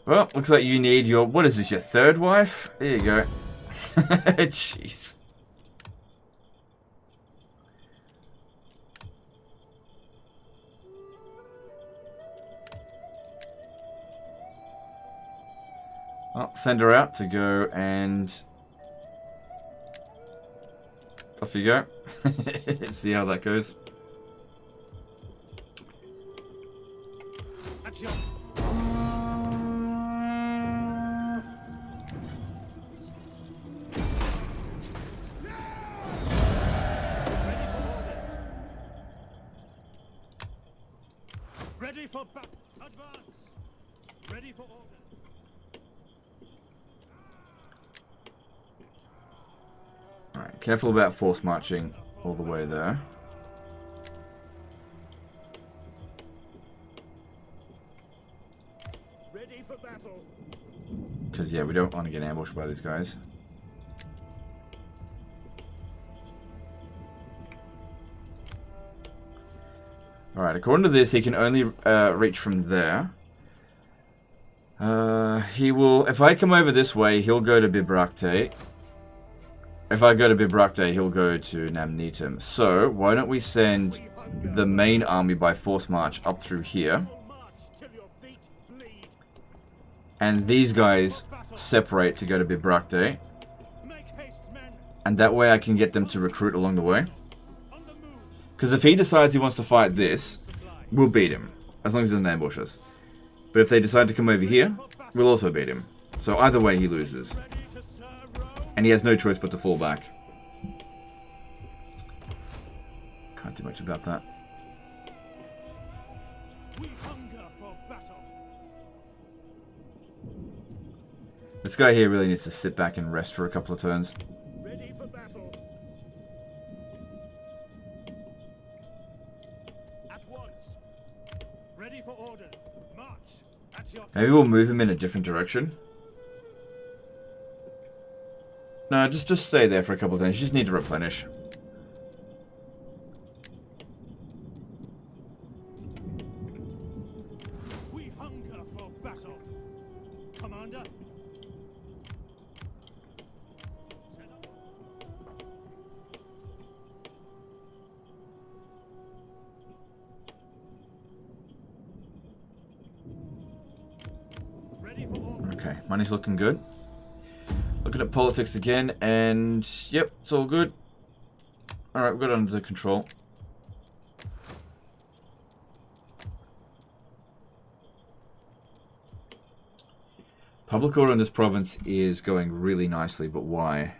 Well, looks like you need your... What is this, your 3rd wife? There you go. Jeez. Well, send her out to go and... Off you go. See how that goes. Ready for advance. Ready for orders. Alright, careful about force marching all the way there. Ready for battle. Because, yeah, we don't want to get ambushed by these guys. Alright, according to this, he can only reach from there. He will... If I come over this way, he'll go to Bibracte. If I go to Bibracte, he'll go to Namnetum. So, why don't we send the main army by force march up through here. And these guys separate to go to Bibracte. And that way I can get them to recruit along the way. Because if he decides he wants to fight this, we'll beat him. As long as he doesn't ambush us. But if they decide to come over here, we'll also beat him. So either way he loses. And he has no choice but to fall back. Can't do much about that. This guy here really needs to sit back and rest for a couple of turns. Ready for battle. At once. Ready for order. March. At your... Maybe we'll move him in a different direction. No, just stay there for a couple of turns. You just need to replenish. We hunger for battle. Commander. Okay, money's looking good. Looking looking at politics again, and yep, it's all good. Alright, we've got it under control. Public order in this province is going really nicely, but why?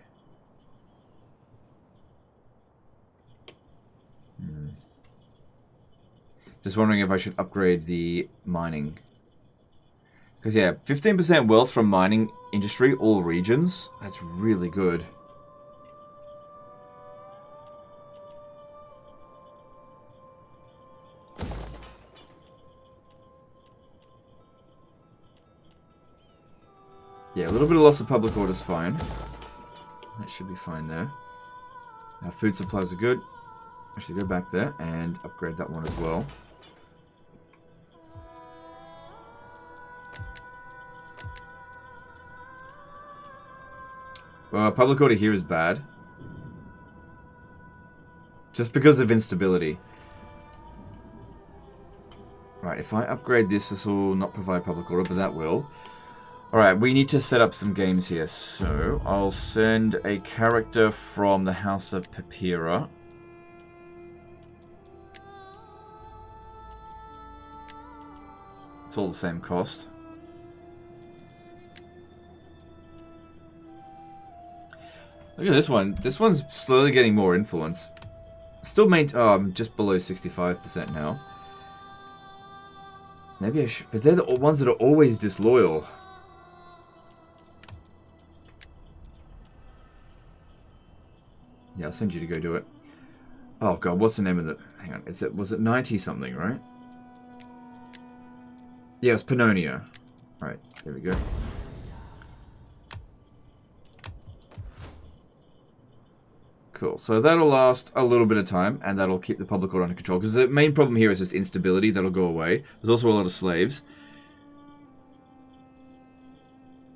Just wondering if I should upgrade the mining. Because yeah, 15% wealth from mining industry, all regions. That's really good. Yeah, a little bit of loss of public order is fine. That should be fine there. Our food supplies are good. Actually, go back there and upgrade that one as well. Well, public order here is bad. Just because of instability. Right, if I upgrade this, this will not provide public order, but that will. Alright, we need to set up some games here. So, I'll send a character from the House of Papira. It's all the same cost. Look at this one. This one's slowly getting more influence. Still I'm just below 65% now. Maybe I should... But they're the ones that are always disloyal. Yeah, I'll send you to go do it. Oh god, what's the name of the... Hang on, was it 90 something, right? Yeah, it's Pannonia. Alright, there we go. Cool, so that'll last a little bit of time, and that'll keep the public order under control. Because the main problem here is just instability, that'll go away. There's also a lot of slaves.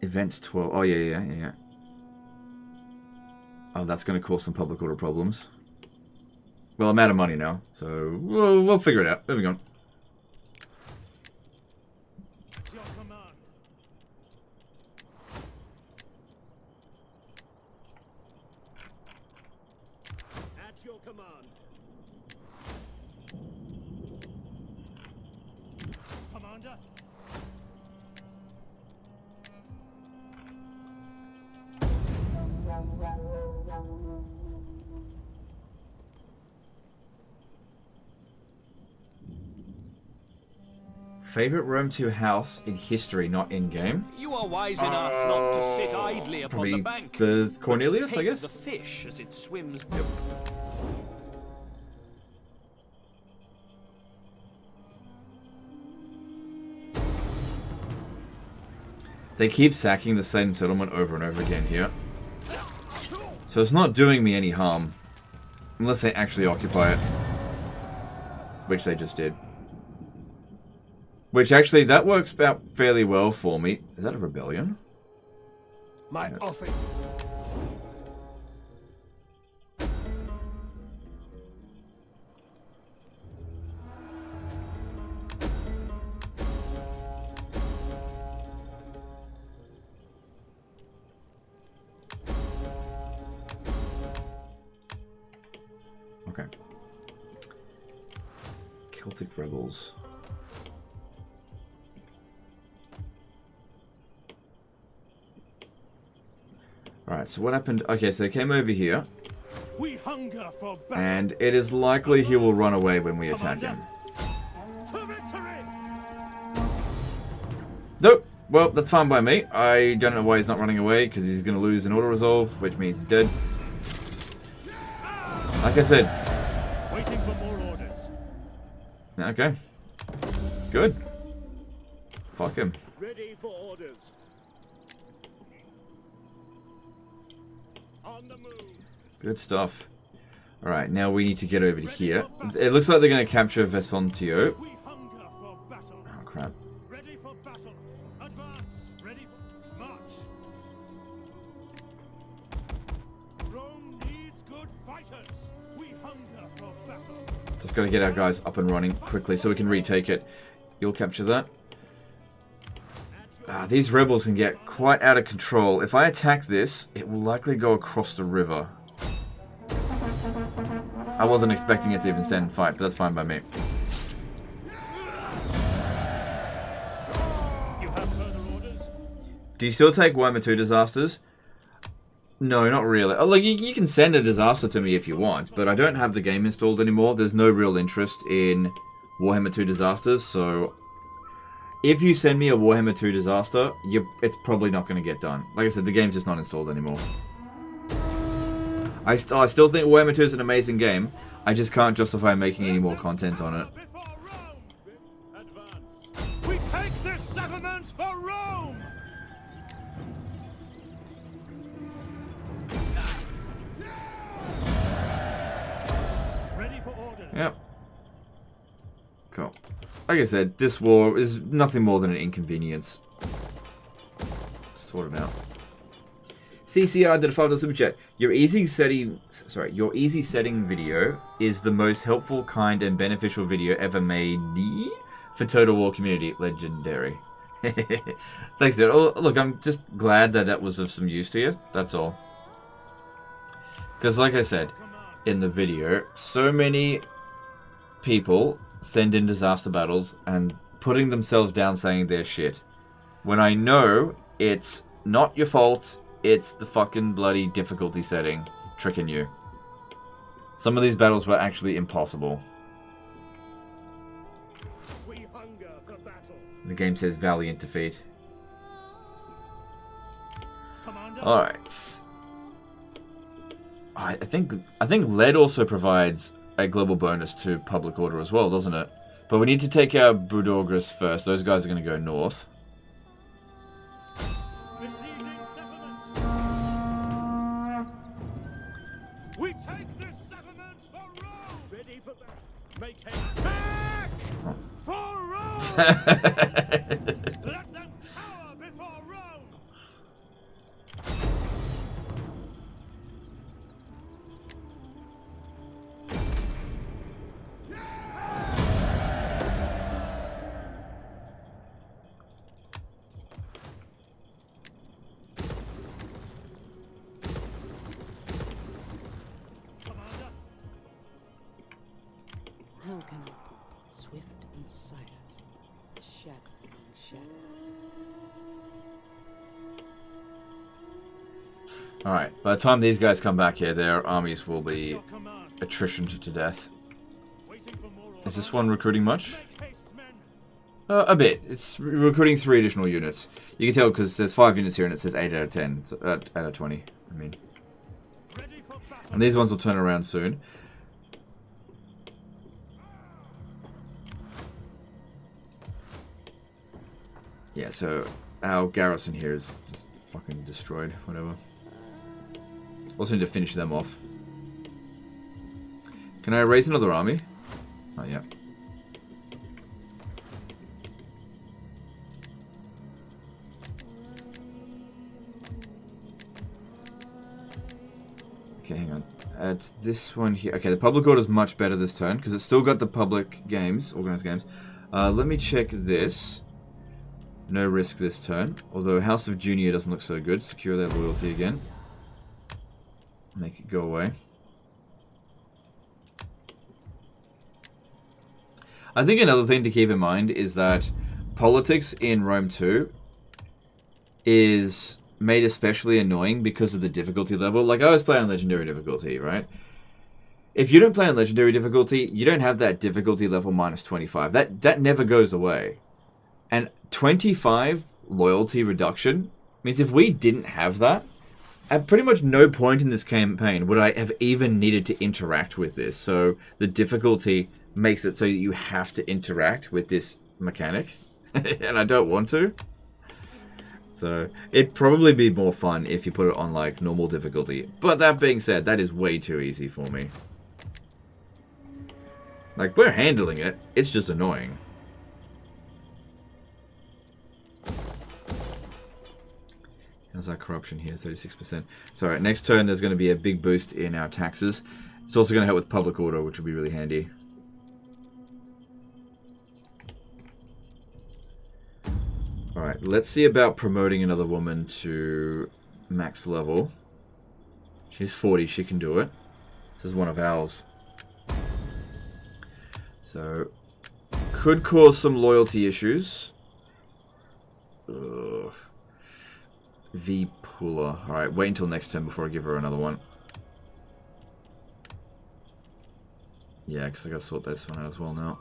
Events 12, oh yeah. Oh, that's going to cause some public order problems. Well, I'm out of money now, so we'll figure it out. Moving on. At your command. At your command. Commander. Favorite Rome 2 house in history, not in game. You are wise enough not to sit idly upon the bank. The Cornelius, I guess. The fish as it swims. Yep. They keep sacking the same settlement over and over again here. So it's not doing me any harm. Unless they actually occupy it. Which they just did. Which actually, that works out fairly well for me. Is that a rebellion? My office. Okay. Celtic rebels. Alright, so what happened? Okay, so they came over here. We hunger for battle. And it is likely he will run away when we attack him. To victory! Nope. Well, that's fine by me. I don't know why he's not running away, because he's going to lose an auto-resolve, which means he's dead. Like I said. Waiting for more orders. Okay. Good. Fuck him. Ready for orders. On the move. Good stuff. Alright, now we need to get over to here. It looks like they're going to capture Vesontio. We hunger for battle. Oh, crap. Ready for battle. Advance. Ready for march. Rome needs good fighters. We hunger for battle. Just got to get our guys up and running quickly so we can retake it. You'll capture that. At These rebels can get quite out of control. If I attack this, it will likely go across the river. I wasn't expecting it to even stand and fight, but that's fine by me. You have further orders? Do you still take Warhammer 2 disasters? No, not really. Oh, like you can send a disaster to me if you want, but I don't have the game installed anymore. There's no real interest in Warhammer 2 disasters, so if you send me a Warhammer 2 disaster, it's probably not going to get done. Like I said, the game's just not installed anymore. I still think Warhammer 2 is an amazing game. I just can't justify making any more content on it. We take this settlement for Rome! Ready for orders. Yep. Cool. Like I said, this war is nothing more than an inconvenience. Sort it out. CCR did a $5 super chat. Your easy setting video is the most helpful, kind, and beneficial video ever made for Total War community. Legendary. Thanks, dude. Oh, look, I'm just glad that was of some use to you. That's all. Because, like I said in the video, so many people send in disaster battles and putting themselves down saying they're shit. When I know it's not your fault, it's the fucking bloody difficulty setting tricking you. Some of these battles were actually impossible. We hunger for battle. The game says valiant defeat. Alright. I think lead also provides a global bonus to public order as well, doesn't it? But we need to take our Brudorgris first. Those guys are going to go north. We take this settlement for Rome! Ready for battle. Make haste. Back for Rome! Let them cower before Rome! How can I? Swift and silent, a shadow among shadows. Alright, by the time these guys come back here, their armies will be attritioned to death. Is this one recruiting much? A bit. It's recruiting 3 additional units. You can tell because there's 5 units here and it says 8 out of 10. So, out of 20, I mean. And these ones will turn around soon. Yeah, so our garrison here is just fucking destroyed, whatever. Also need to finish them off. Can I raise another army? Oh, yeah. Okay, hang on. At this one here. Okay, the public order is much better this turn because it's still got the public games, organized games. Let me check this. No risk this turn. Although House of Junior doesn't look so good. Secure their loyalty again. Make it go away. I think another thing to keep in mind is that politics in Rome 2 is made especially annoying because of the difficulty level. Like, I always play on Legendary difficulty, right? If you don't play on Legendary difficulty, you don't have that difficulty level minus 25. That never goes away. And 25 loyalty reduction means if we didn't have that, at pretty much no point in this campaign would I have even needed to interact with this. So the difficulty makes it so you have to interact with this mechanic. And I don't want to. So it'd probably be more fun if you put it on like normal difficulty. But that being said, that is way too easy for me. Like, we're handling it. It's just annoying. How's our corruption here? 36%. So, alright, next turn there's going to be a big boost in our taxes. It's also going to help with public order, which will be really handy. Alright, let's see about promoting another woman to max level. She's 40, she can do it. This is one of ours. So, could cause some loyalty issues. Ugh. V Puller. Alright, wait until next turn before I give her another one. Yeah, because I gotta sort this one out as well now.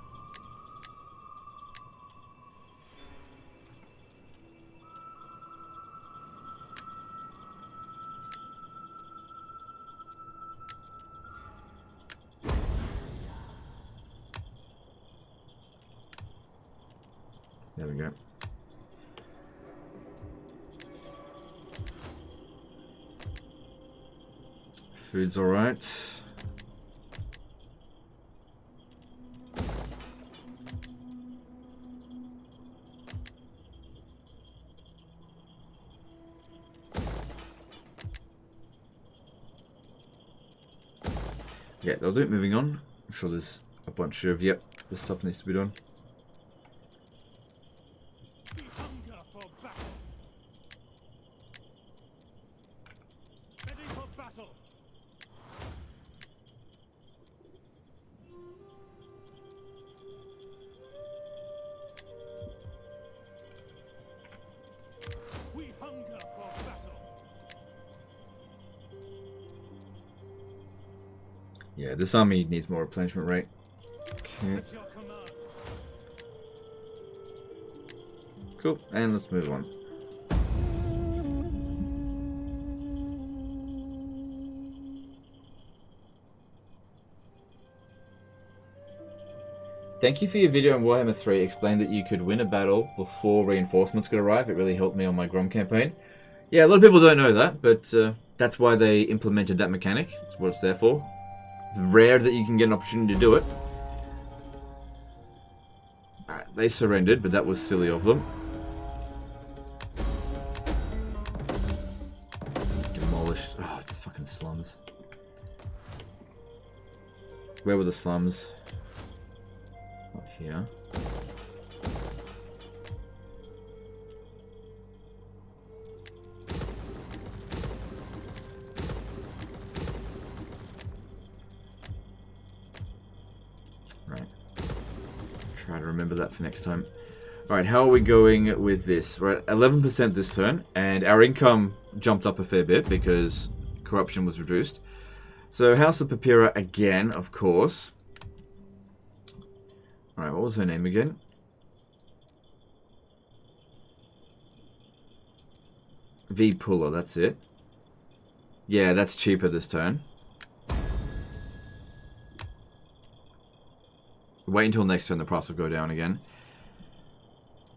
There we go. Food's alright. Yeah, they'll do it. Moving on. I'm sure there's a bunch of, yep, this stuff needs to be done. Yeah, this army needs more replenishment rate. Okay. Cool, and let's move on. Thank you for your video on Warhammer 3. Explained that you could win a battle before reinforcements could arrive. It really helped me on my Grom campaign. Yeah, a lot of people don't know that, but that's why they implemented that mechanic. That's what it's there for. It's rare that you can get an opportunity to do it. Alright, they surrendered, but that was silly of them. Demolished. Oh, it's fucking slums. Where were the slums? Not here. Try to remember that for next time. Alright, how are we going with this? We're at 11% this turn, and our income jumped up a fair bit because corruption was reduced. So, House of Papyra again, of course. Alright, what was her name again? V Puller, that's it. Yeah, that's cheaper this turn. Wait until next turn, the price will go down again.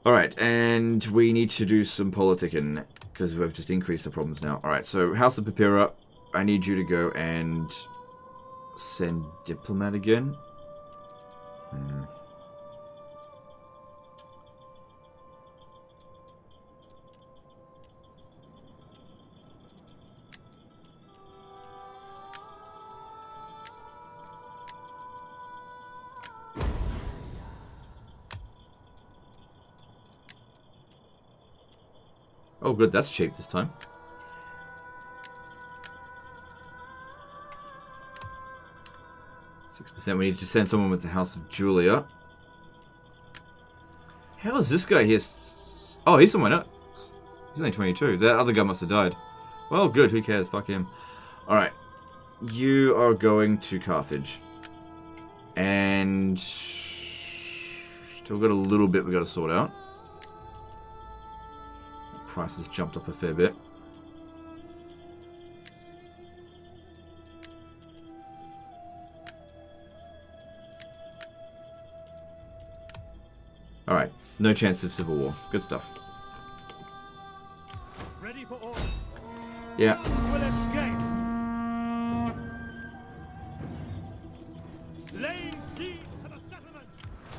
Alright, and we need to do some politicking, because we've just increased the problems now. Alright, so House of Papyra, I need you to go and send Diplomat again. Oh good, that's cheap this time. %. We need to send someone with the House of Julia. How is this guy here? Oh, he's someone else. He's only 22. That other guy must have died. Well, good. Who cares? Fuck him. Alright. You are going to Carthage. And still got a little bit we got to sort out. Price has jumped up a fair bit. Alright, no chance of civil war. Good stuff. Ready for all. Yeah. Will escape. Laying siege to the settlement.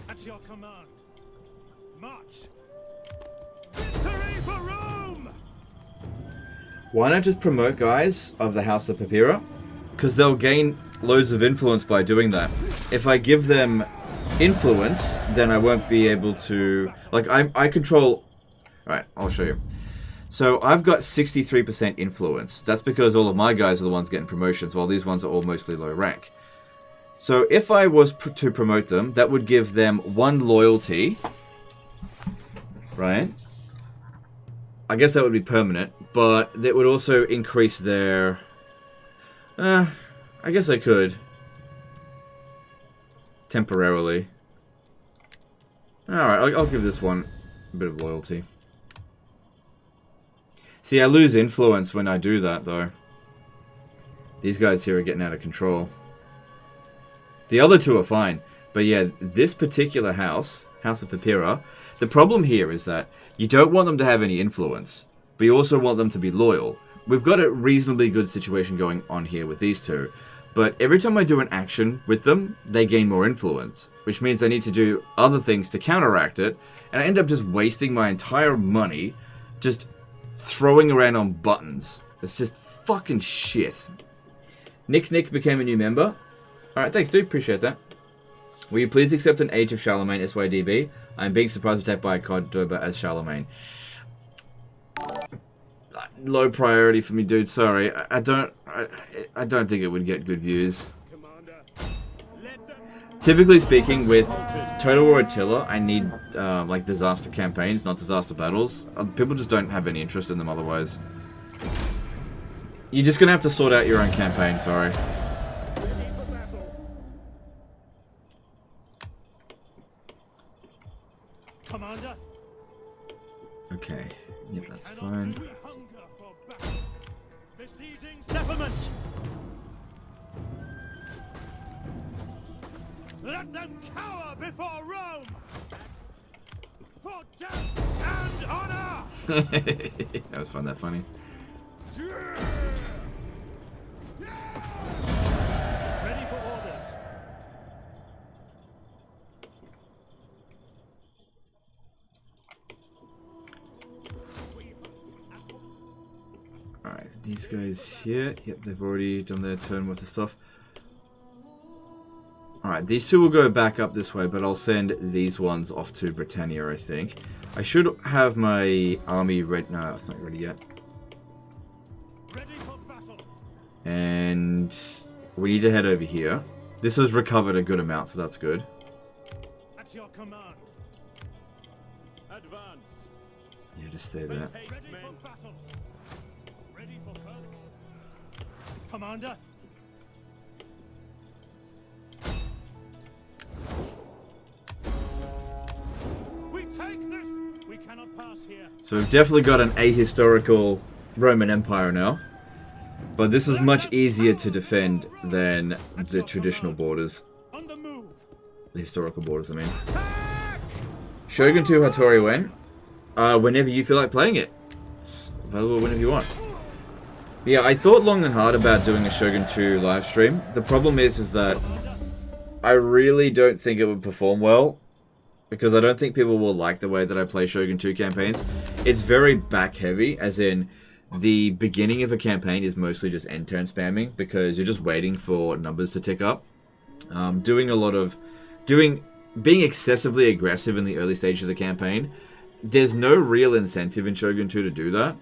At your command. March. Victory for Rome! Why not just promote guys of the House of Papyra? Because they'll gain loads of influence by doing that. If I give them influence, then I won't be able to... Like, I control Alright, I'll show you. So I've got 63% influence. That's because all of my guys are the ones getting promotions, while these ones are all mostly low rank. So if I was to promote them, that would give them 1 loyalty. Right? I guess that would be permanent, but that would also increase their... I guess I could. Temporarily. Alright, I'll give this one a bit of loyalty. See, I lose influence when I do that, though. These guys here are getting out of control. The other two are fine. But yeah, this particular house, House of Papira, the problem here is that you don't want them to have any influence, but you also want them to be loyal. We've got a reasonably good situation going on here with these two. But every time I do an action with them, they gain more influence, which means I need to do other things to counteract it, and I end up just wasting my entire money just throwing around on buttons. It's just fucking shit. Nick became a new member. Alright, thanks dude, appreciate that. Will you please accept an Age of Charlemagne SYDB? I'm being surprised attacked by a Cordoba as Charlemagne. Low priority for me, dude. Sorry, I don't think it would get good views. Typically speaking, with Total War Attila, I need like disaster campaigns, not disaster battles. People just don't have any interest in them otherwise. You're just gonna have to sort out your own campaign. Sorry. Commander. Okay. Yeah, that's fine. Besieging settlement. Let them cower before Rome. For death and honor. That was fun. That funny. Ready for orders. Alright, these guys here. Yep, they've already done their turn with the stuff. Alright, these two will go back up this way, but I'll send these ones off to Britannia, I think. I should have my army ready. No, it's not ready yet. Ready for battle. And we need to head over here. This has recovered a good amount, so that's good. At your command. Advance. Yeah, just stay there. Ready for battle. Ready for further. Commander. We take this. We cannot pass here. So we've definitely got an ahistorical Roman Empire now. But this is much easier to defend than the traditional borders. On the move. The historical borders, I mean. Shogun 2 Hattori when? Whenever you feel like playing it. It's available whenever you want. But yeah, I thought long and hard about doing a Shogun 2 live stream. The problem is that I really don't think it would perform well. Because I don't think people will like the way that I play Shogun 2 campaigns. It's very back heavy, as in the beginning of a campaign is mostly just end turn spamming because you're just waiting for numbers to tick up. Being excessively aggressive in the early stage of the campaign, there's no real incentive in Shogun 2 to do that.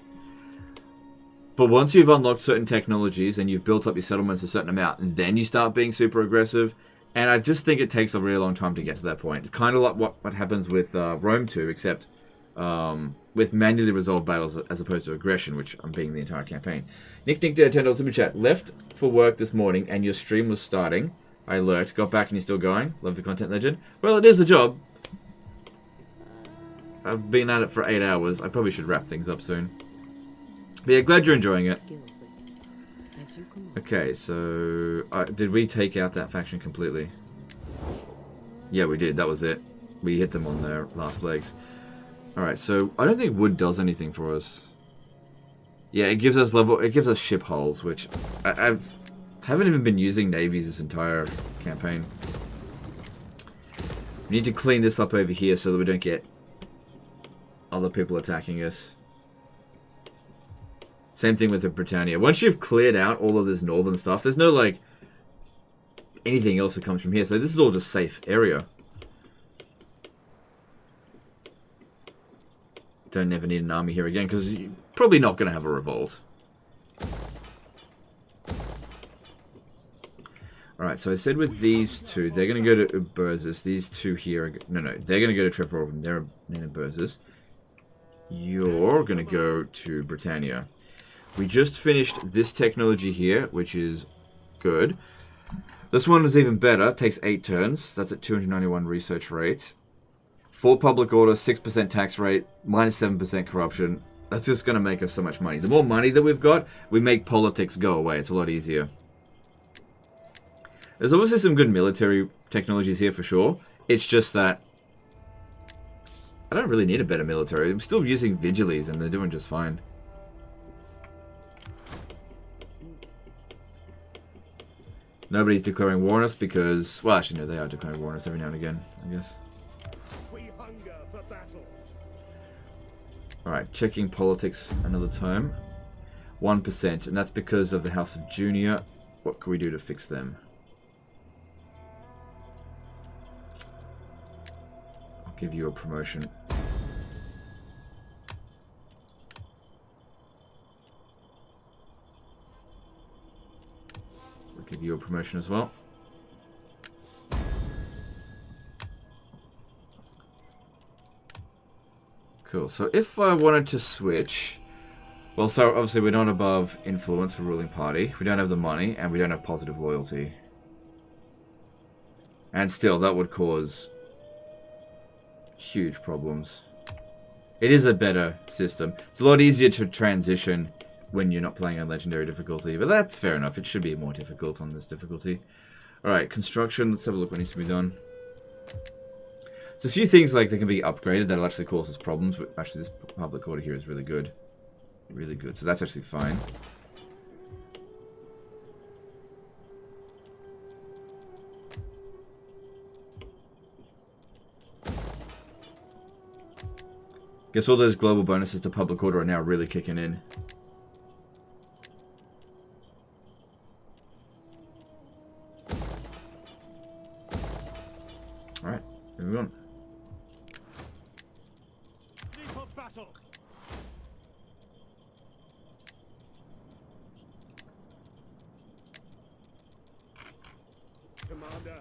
But once you've unlocked certain technologies and you've built up your settlements a certain amount, then you start being super aggressive. And I just think it takes a really long time to get to that point. It's kind of like what happens with Rome 2, except with manually resolved battles as opposed to aggression, which I'm being the entire campaign. Nick did a $10 super chat. Left for work this morning and your stream was starting. I lurked. Got back and you're still going. Love the content, legend. Well, it is a job. I've been at it for 8 hours. I probably should wrap things up soon. But yeah, glad you're enjoying it. Okay, so did we take out that faction completely? Yeah, we did. That was it. We hit them on their last legs. Alright, so I don't think wood does anything for us. Yeah, it gives us ship hulls, which I haven't even been using navies this entire campaign. We need to clean this up over here so that we don't get other people attacking us. Same thing with the Britannia. Once you've cleared out all of this northern stuff, there's no, like, anything else that comes from here. So this is all just safe area. don't ever need an army here again, because you're probably not going to have a revolt. Alright, so I said with these two, they're going to go to Uberzus. These two here, no, they're going to go to Trevorum. They're in Uberzus. You're going to go to Britannia. We just finished this technology here, which is good. This one is even better. It takes 8 turns. That's at 291 research rate. 4 public order, 6% tax rate, minus 7% corruption. That's just going to make us so much money. The more money that we've got, we make politics go away. It's a lot easier. There's obviously some good military technologies here for sure. It's just that I don't really need a better military. I'm still using Vigiles and they're doing just fine. Nobody's declaring war on us because... Well, actually, no, they are declaring war on us every now and again, I guess. We hunger for battle. Alright, checking politics another time. 1%, and that's because of the House of Junior. What can we do to fix them? I'll give you a promotion. We'll give you a promotion as well. Cool, so if I wanted to switch... Well, so obviously we're not above influence for ruling party. We don't have the money, and we don't have positive loyalty. And still, that would cause huge problems. It is a better system. It's a lot easier to transition when you're not playing on legendary difficulty, but that's fair enough. It should be more difficult on this difficulty. Alright, construction. Let's have a look what needs to be done. There's a few things like that can be upgraded that'll actually cause us problems, but actually this public order here is really good. Really good, so that's actually fine. Guess all those global bonuses to public order are now really kicking in. Alright, moving on. Ready for battle. Commander.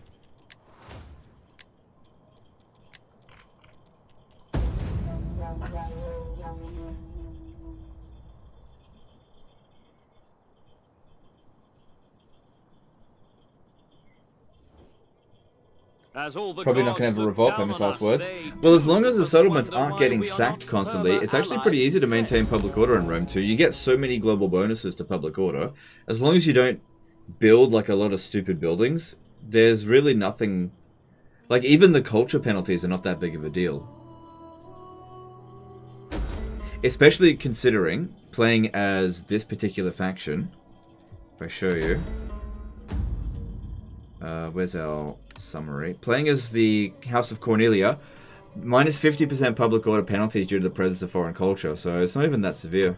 As all the Probably not going to have a revolt, famous last words. Well, as long as the settlements aren't getting sacked constantly, it's actually pretty easy to maintain public order in Rome too. You get so many global bonuses to public order. As long as you don't build like a lot of stupid buildings, there's really nothing... Like, even the culture penalties are not that big of a deal. Especially considering playing as this particular faction. If I show you. Where's our summary? Playing as the House of Cornelia, minus 50% public order penalties due to the presence of foreign culture, so it's not even that severe.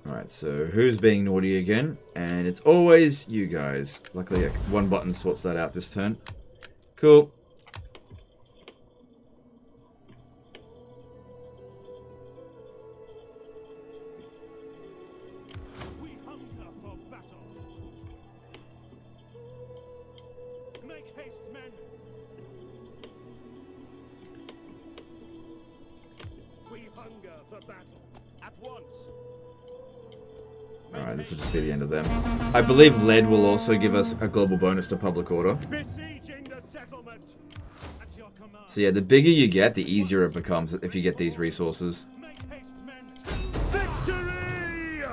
Alright, so who's being naughty again? And it's always you guys. Luckily, one button swaps that out this turn. Cool. We hunger for battle. Make haste, men. We hunger for battle. At once. Alright, this will just be the end of them. I believe lead will also give us a global bonus to public order. Besieging the settlement. At your command. So yeah, the bigger you get, the easier it becomes if you get these resources. Make haste, men. Victory!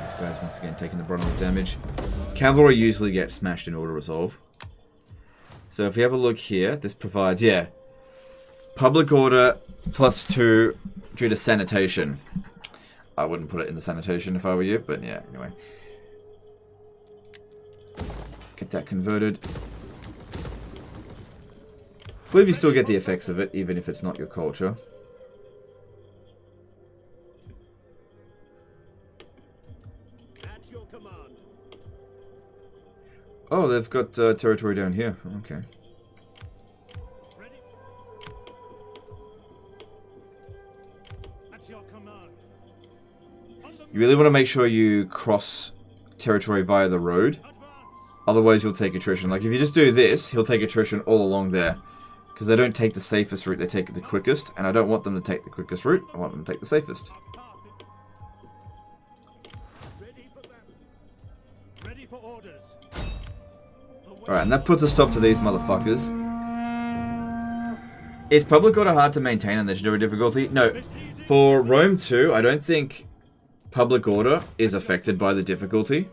These guys once again taking the brunt of the damage. Cavalry usually get smashed in order resolve. So if we have a look here, this provides, yeah, public order +2 due to sanitation. I wouldn't put it in the sanitation if I were you, but yeah, anyway. Get that converted. believe you still get the effects of it, even if it's not your culture. At your command. Oh, they've got territory down here. Okay. Ready. At your command. You really want to make sure you cross territory via the road. Otherwise, you'll take attrition. Like, if you just do this, he'll take attrition all along there. Because they don't take the safest route, they take the quickest. And I don't want them to take the quickest route. I want them to take the safest. Ready for orders. Alright, and that puts a stop to these motherfuckers. Is public order hard to maintain on legendary difficulty? No. For Rome 2, I don't think public order is affected by the difficulty.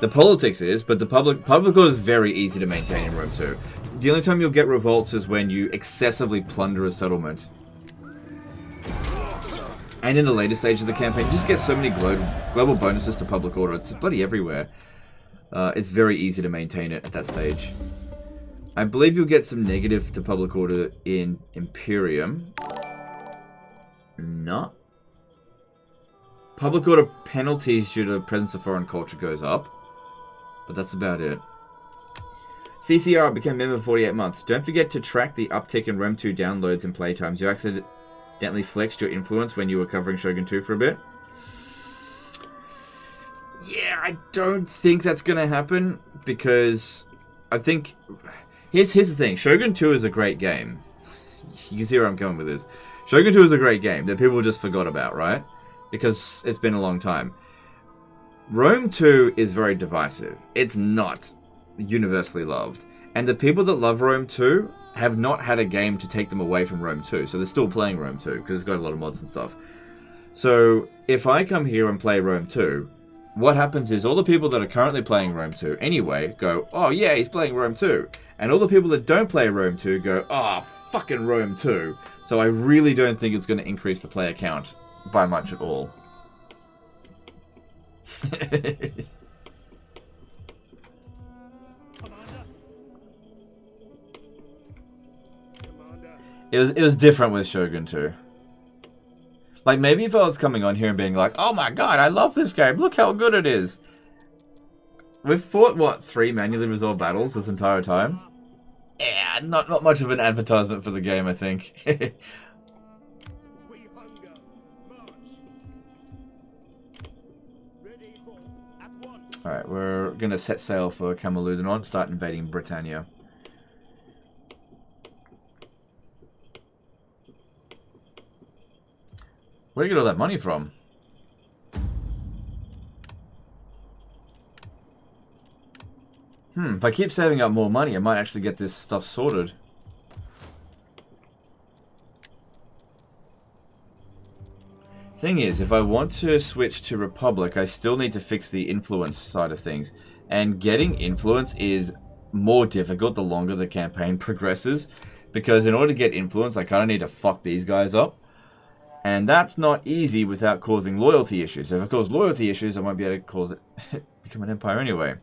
The politics is, but the public order is very easy to maintain in Rome 2. The only time you'll get revolts is when you excessively plunder a settlement. And in the later stage of the campaign, you just get so many global bonuses to public order. It's bloody everywhere. It's very easy to maintain it at that stage. I believe you'll get some negative to public order in Imperium. No. Public order penalties due to the presence of foreign culture goes up. But that's about it. CCR became member for 48 months. Don't forget to track the uptick in Rome 2 downloads and playtimes. You accidentally flexed your influence when you were covering Shogun 2 for a bit. Yeah, I don't think that's going to happen. Because I think... Here's the thing. Shogun 2 is a great game. You can see where I'm going with this. Shogun 2 is a great game that people just forgot about, right? Because it's been a long time. Rome 2 is very divisive. It's not universally loved. And the people that love Rome 2 have not had a game to take them away from Rome 2. So they're still playing Rome 2 because it's got a lot of mods and stuff. So if I come here and play Rome 2, what happens is all the people that are currently playing Rome 2 anyway go, oh yeah, he's playing Rome 2. And all the people that don't play Rome 2 go, oh, fucking Rome 2. So I really don't think it's going to increase the player count by much at all. It was different with Shogun 2. Like, maybe if I was coming on here and being like, oh my god, I love this game, look how good it is. We've fought, what, 3 manually resolved battles this entire time? Yeah, not much of an advertisement for the game, I think. Alright, we're going to set sail for Camaludon and start invading Britannia. Where do you get all that money from? If I keep saving up more money, I might actually get this stuff sorted. Thing is, if I want to switch to Republic, I still need to fix the influence side of things. And getting influence is more difficult the longer the campaign progresses. Because in order to get influence, I kind of need to fuck these guys up. And that's not easy without causing loyalty issues. So if I cause loyalty issues, I won't be able to cause it become an empire anyway.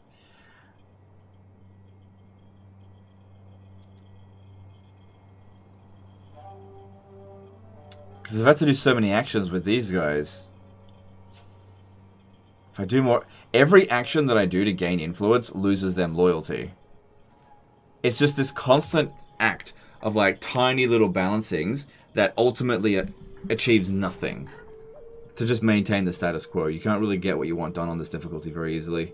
Because I've had to do so many actions with these guys. If I do more... Every action that I do to gain influence loses them loyalty. It's just this constant act of like tiny little balancings that ultimately achieves nothing. To just maintain the status quo. You can't really get what you want done on this difficulty very easily.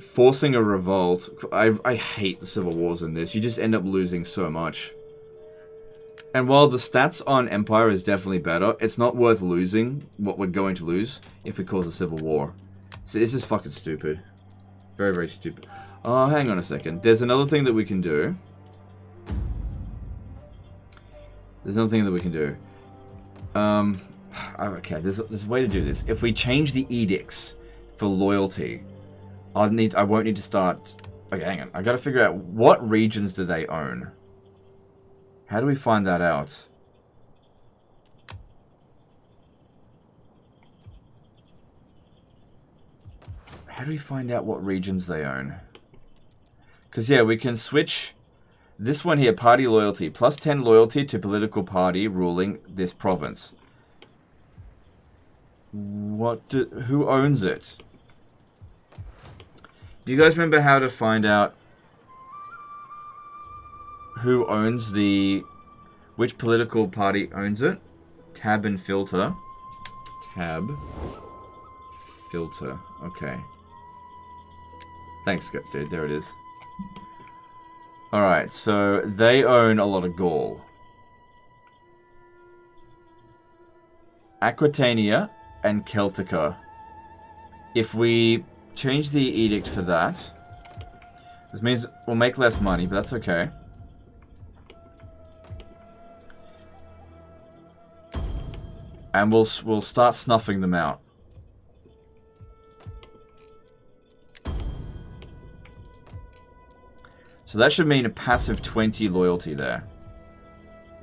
Forcing a revolt. I hate the civil wars in this. You just end up losing so much. And while the stats on Empire is definitely better, it's not worth losing what we're going to lose if we cause a civil war. So this is fucking stupid. Very, very stupid. Oh, hang on a second. There's another thing that we can do. Okay, there's a way to do this. If we change the edicts for loyalty, I won't need to start... Okay, hang on. I gotta figure out what regions do they own. How do we find that out? How do we find out what regions they own? Because, yeah, we can switch this one here, party loyalty. Plus 10 loyalty to political party ruling this province. Who owns it? Do you guys remember how to find out who owns which political party owns it? Tab and filter. Tab. Filter. Okay. Thanks, dude. There it is. Alright, so they own a lot of Gaul. Aquitania and Celtica. If we change the edict for that, this means we'll make less money, but that's okay. And we'll start snuffing them out. So that should mean a passive 20 loyalty there.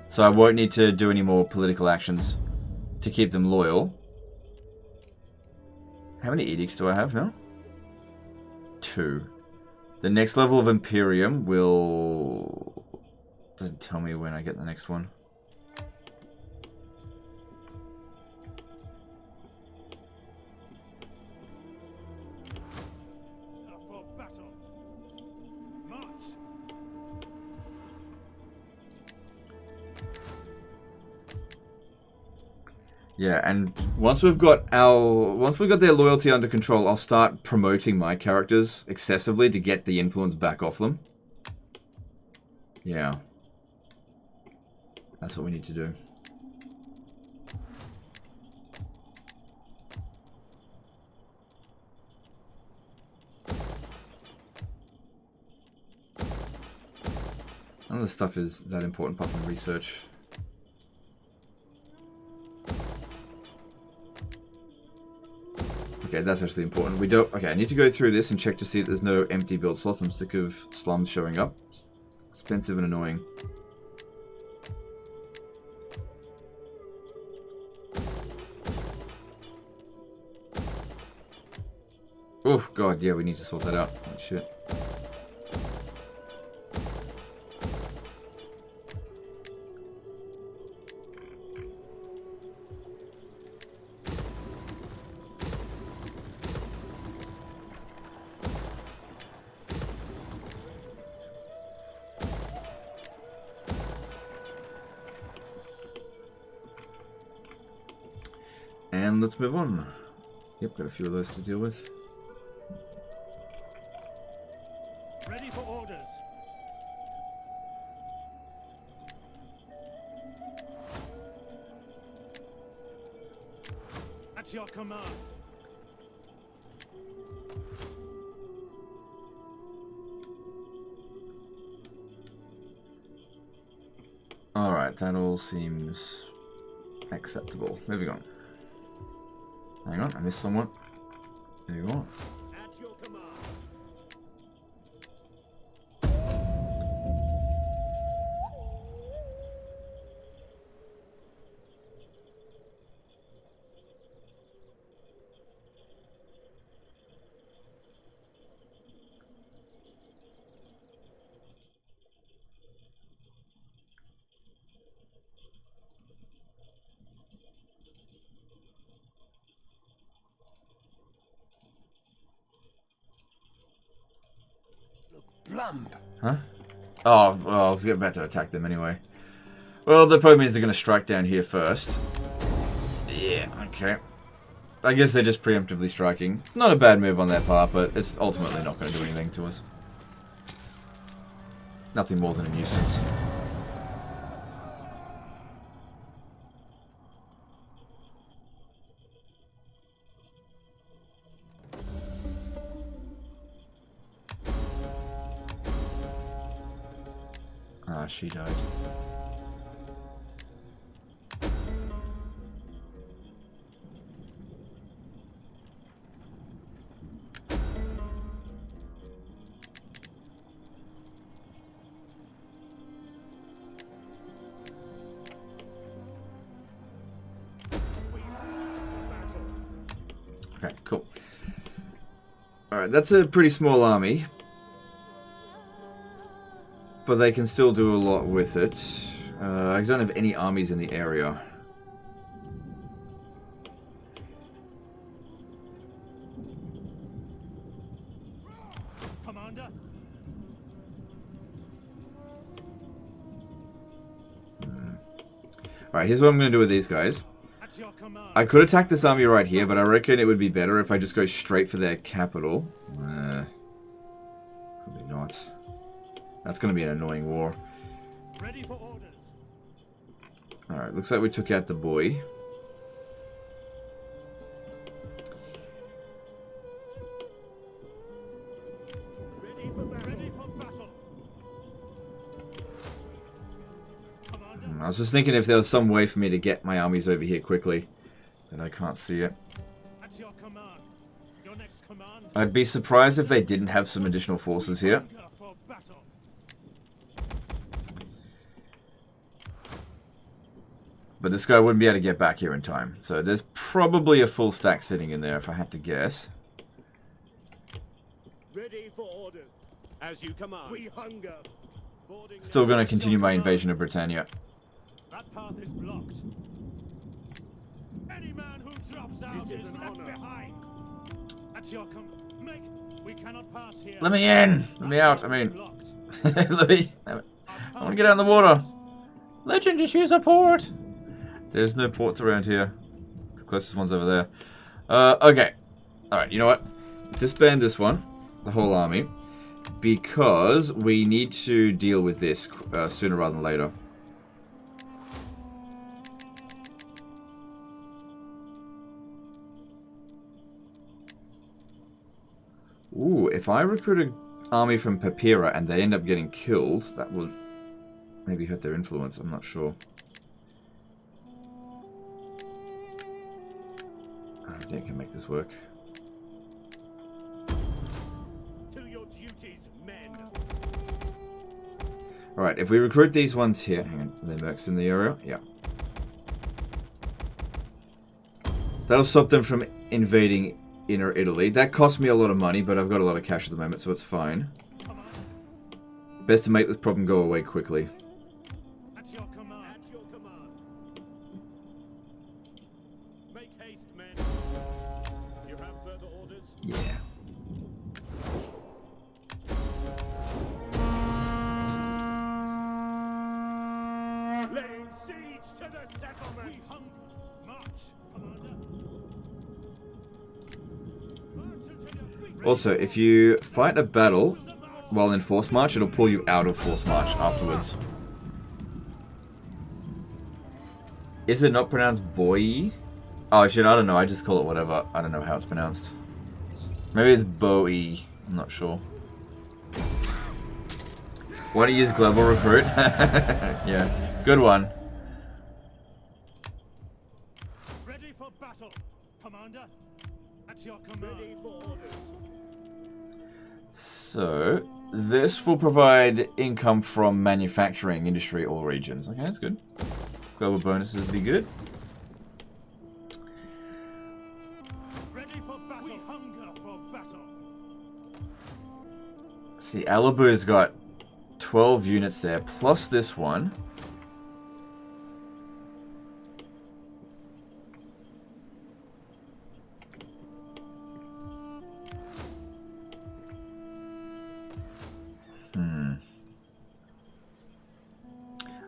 So I won't need to do any more political actions to keep them loyal. How many edicts do I have now? 2. The next level of Imperium will... Doesn't tell me when I get the next one. Yeah, and once we've got their loyalty under control, I'll start promoting my characters excessively to get the influence back off them. Yeah. That's what we need to do. None of this stuff is that important apart from research. Okay, that's actually important. We don't... Okay, I need to go through this and check to see if there's no empty build slots. I'm sick of slums showing up. It's expensive and annoying. Oh, God, yeah, we need to sort that out. Oh, shit. And let's move on. Yep, got a few of those to deal with. Ready for orders. At your command. Alright, that all seems acceptable. Moving on. Hang on, I missed someone. There you are. At your command. Plump. Huh? Oh, well, I was getting back to attack them anyway. Well, the problem is they're going to strike down here first. Yeah, okay. I guess they're just preemptively striking. Not a bad move on their part, but it's ultimately not going to do anything to us. Nothing more than a nuisance. Ah, she died. Okay, cool. Alright, that's a pretty small army. but they can still do a lot with it. I don't have any armies in the area. Commander. Alright, here's what I'm going to do with these guys. I could attack this army right here, but I reckon it would be better if I just go straight for their capital. Probably not. That's going to be an annoying war. Ready for orders. Alright, looks like we took out the boy. Ready for battle. I was just thinking if there was some way for me to get my armies over here quickly, but I can't see it. At your command. Your next command. I'd be surprised if they didn't have some additional forces here. For battle. But this guy wouldn't be able to get back here in time. So there's probably a full stack sitting in there if I had to guess. Ready for orders. As you command. We hunger. Still going to continue my invasion of Britannia. That path is blocked. Any man who drops out is left behind. At your we cannot pass here. Let me in. Let me out. I mean, let me. I want to get out in the water. Legend, just use a port. There's no ports around here. The closest one's over there. Okay. Alright, you know what? Disband this one. The whole army. Because we need to deal with this sooner rather than later. Ooh, if I recruit an army from Papira and they end up getting killed, that will maybe hurt their influence. I'm not sure. I think I can make this work. To your duties, men. Alright, if we recruit these ones here... Hang on, are they mercs in the area? Yeah. That'll stop them from invading Inner Italy. That cost me a lot of money, but I've got a lot of cash at the moment, so it's fine. Best to make this problem go away quickly. At your command. At your command. Make haste, men. You have further orders? Yeah. Laying siege to the settlement. We hunger. March, commander. Also, if you fight a battle while in force march, it'll pull you out of force march afterwards. Is it not pronounced boy? Oh shit, I don't know. I just call it whatever. I don't know how it's pronounced. Maybe it's boy. I'm not sure. Why don't you use global recruit? Yeah, good one. Ready for battle, commander. At your command. Ready for orders. So, this will provide income from manufacturing, industry, all regions. Okay, that's good. Global bonuses would be good. Ready for battle. We hunger for battle. See, Alabu's got 12 units there, plus this one.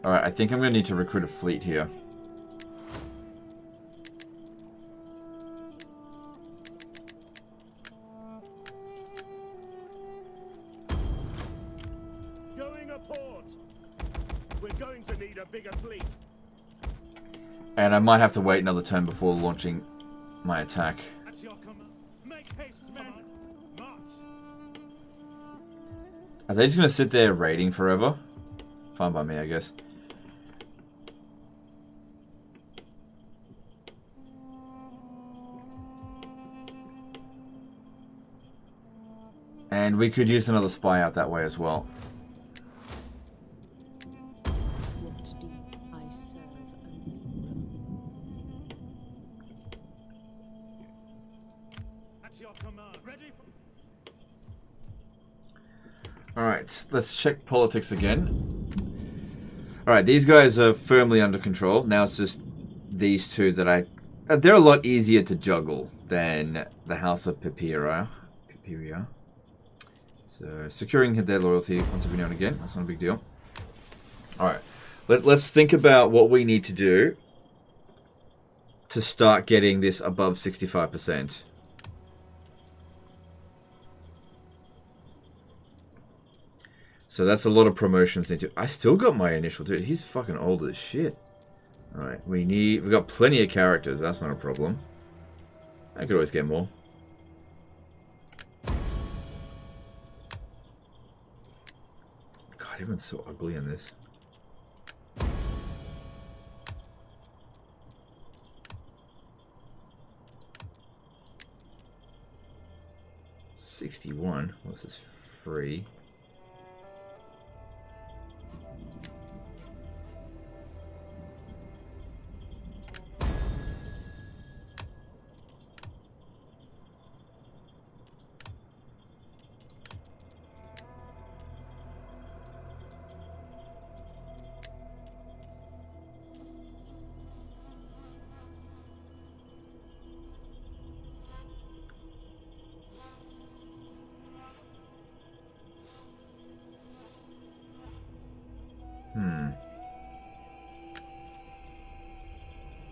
Alright, I think I'm going to need to recruit a fleet here. Going a port. We're going to need a bigger fleet. And I might have to wait another turn before launching my attack. At your command. Make haste, men. March. Are they just going to sit there raiding forever? Fine by me, I guess. And we could use another spy out that way as well. What do I serve only Rome? At your command. Ready Alright, let's check politics again. Alright, these guys are firmly under control. Now it's just these two that they're a lot easier to juggle than the House of Piperia. So, securing their loyalty once every now and again. That's not a big deal. Alright, let's think about what we need to do to start getting this above 65%. So that's a lot of promotions into. I still got my initial dude. He's fucking old as shit. Alright, we've got plenty of characters, that's not a problem. I could always get more. God, everyone's so ugly in this. $61. Well, this is free.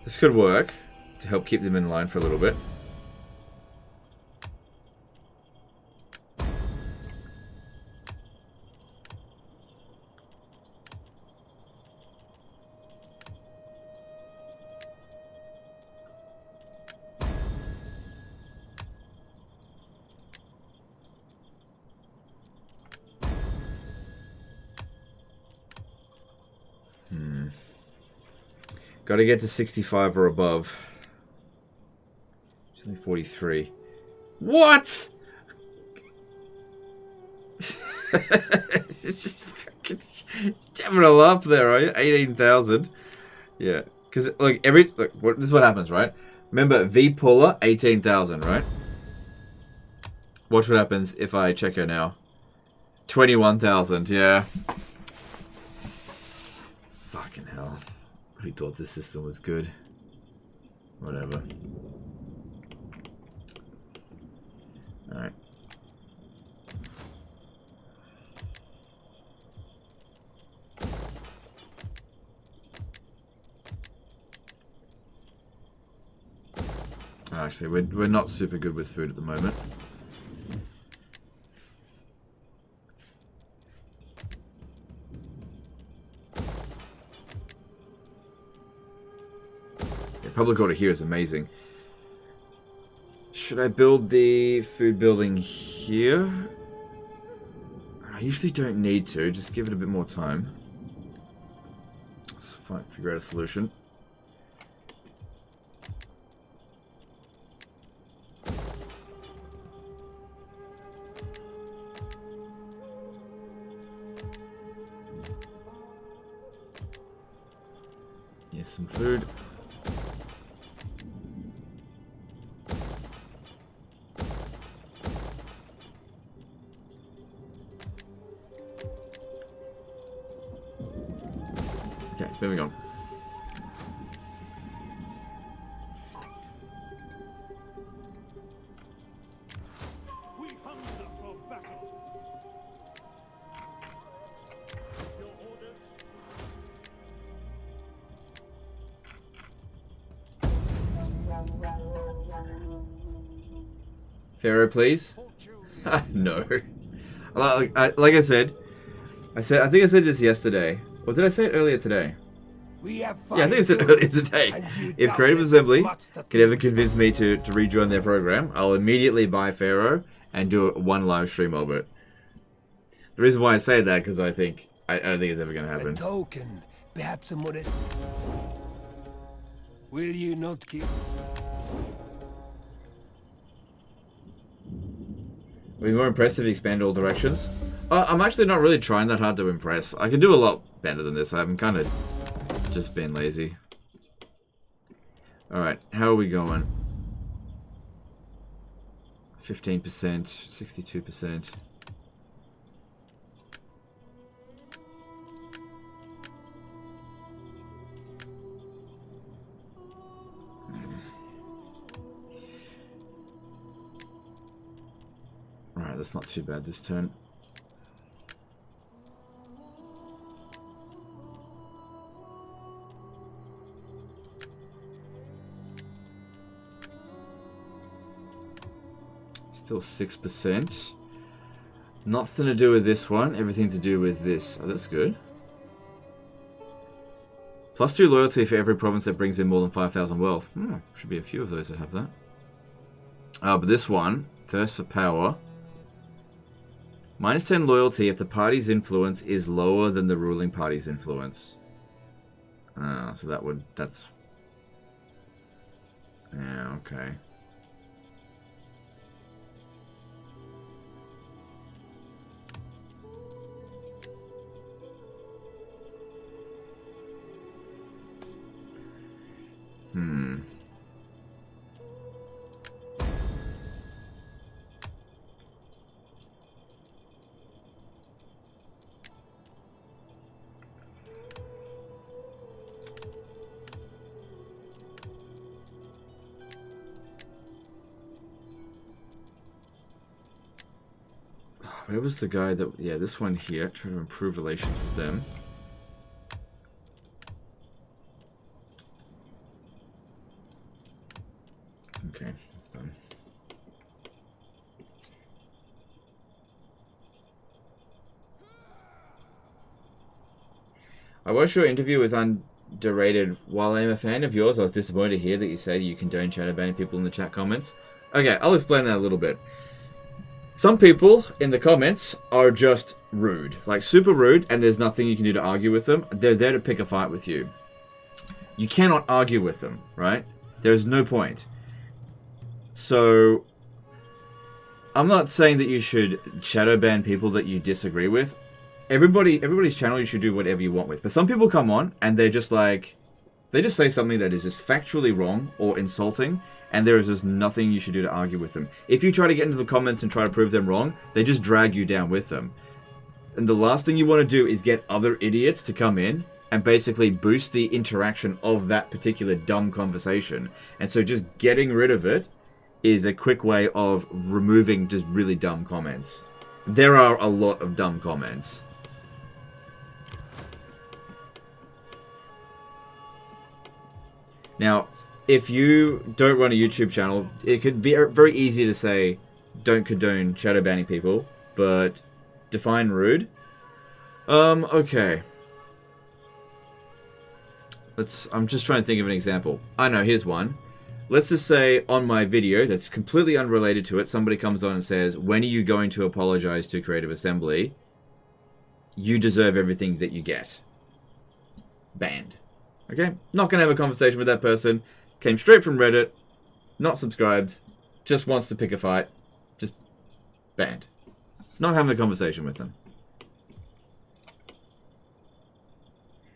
This could work to help keep them in line for a little bit. Got to get to 65 or above. It's only 43. What? It's just fucking jamming it up there, are you? 18,000. Yeah, because like this is what happens, right? Remember, V Puller 18,000, right? Watch what happens if I check her now. 21,000. Yeah. Fucking hell. We thought this system was good. Whatever. Alright. Actually, we're not super good with food at the moment. Public order here is amazing. Should I build the food building here? I usually don't need to. Just give it a bit more time. Let's figure out a solution. Here's some food. Moving on. We hunger for battle. Your orders. Pharaoh, please. No. Like I said, I think I said this yesterday. Or did I say it earlier today? Yeah, I think I said earlier today. If Creative Assembly can ever convince me to rejoin their program, I'll immediately buy Pharaoh and do one live stream of it. The reason why I say that because I don't think it's ever going to happen. A token, perhaps a modest. Will you not keep? Will be more impressive if you expand all directions. I'm actually not really trying that hard to impress. I can do a lot better than this. I'm kind of just being lazy. Alright, how are we going? 15%, 62%. Alright, that's not too bad this turn. Still 6%. Nothing to do with this one, everything to do with this. Oh, that's good. +2 loyalty for every province that brings in more than 5,000 wealth. Should be a few of those that have that. But this one, thirst for power. -10 loyalty if the party's influence is lower than the ruling party's influence. So that's... Yeah, okay. Where was the guy that... Yeah, this one here. Trying to improve relations with them. Okay, that's done. I watched your interview with Underrated. While I'm a fan of yours, I was disappointed to hear that you say you condone shadow banning people in the chat comments. Okay, I'll explain that a little bit. Some people in the comments are just rude. Like, super rude, and there's nothing you can do to argue with them. They're there to pick a fight with you. You cannot argue with them, right? There's no point. So, I'm not saying that you should shadow ban people that you disagree with. Everybody's channel you should do whatever you want with. But some people come on, and they're just like... They just say something that is just factually wrong or insulting, and there is just nothing you should do to argue with them. If you try to get into the comments and try to prove them wrong, they just drag you down with them. And the last thing you want to do is get other idiots to come in and basically boost the interaction of that particular dumb conversation. And so just getting rid of it is a quick way of removing just really dumb comments. There are a lot of dumb comments. Now, if you don't run a YouTube channel, it could be very easy to say, don't condone shadow banning people, but define rude. Okay. I'm just trying to think of an example. I know, here's one. Let's just say on my video, that's completely unrelated to it, somebody comes on and says, when are you going to apologize to Creative Assembly? You deserve everything that you get. Banned. Okay? Not going to have a conversation with that person. Came straight from Reddit. Not subscribed. Just wants to pick a fight. Just banned. Not having a conversation with them.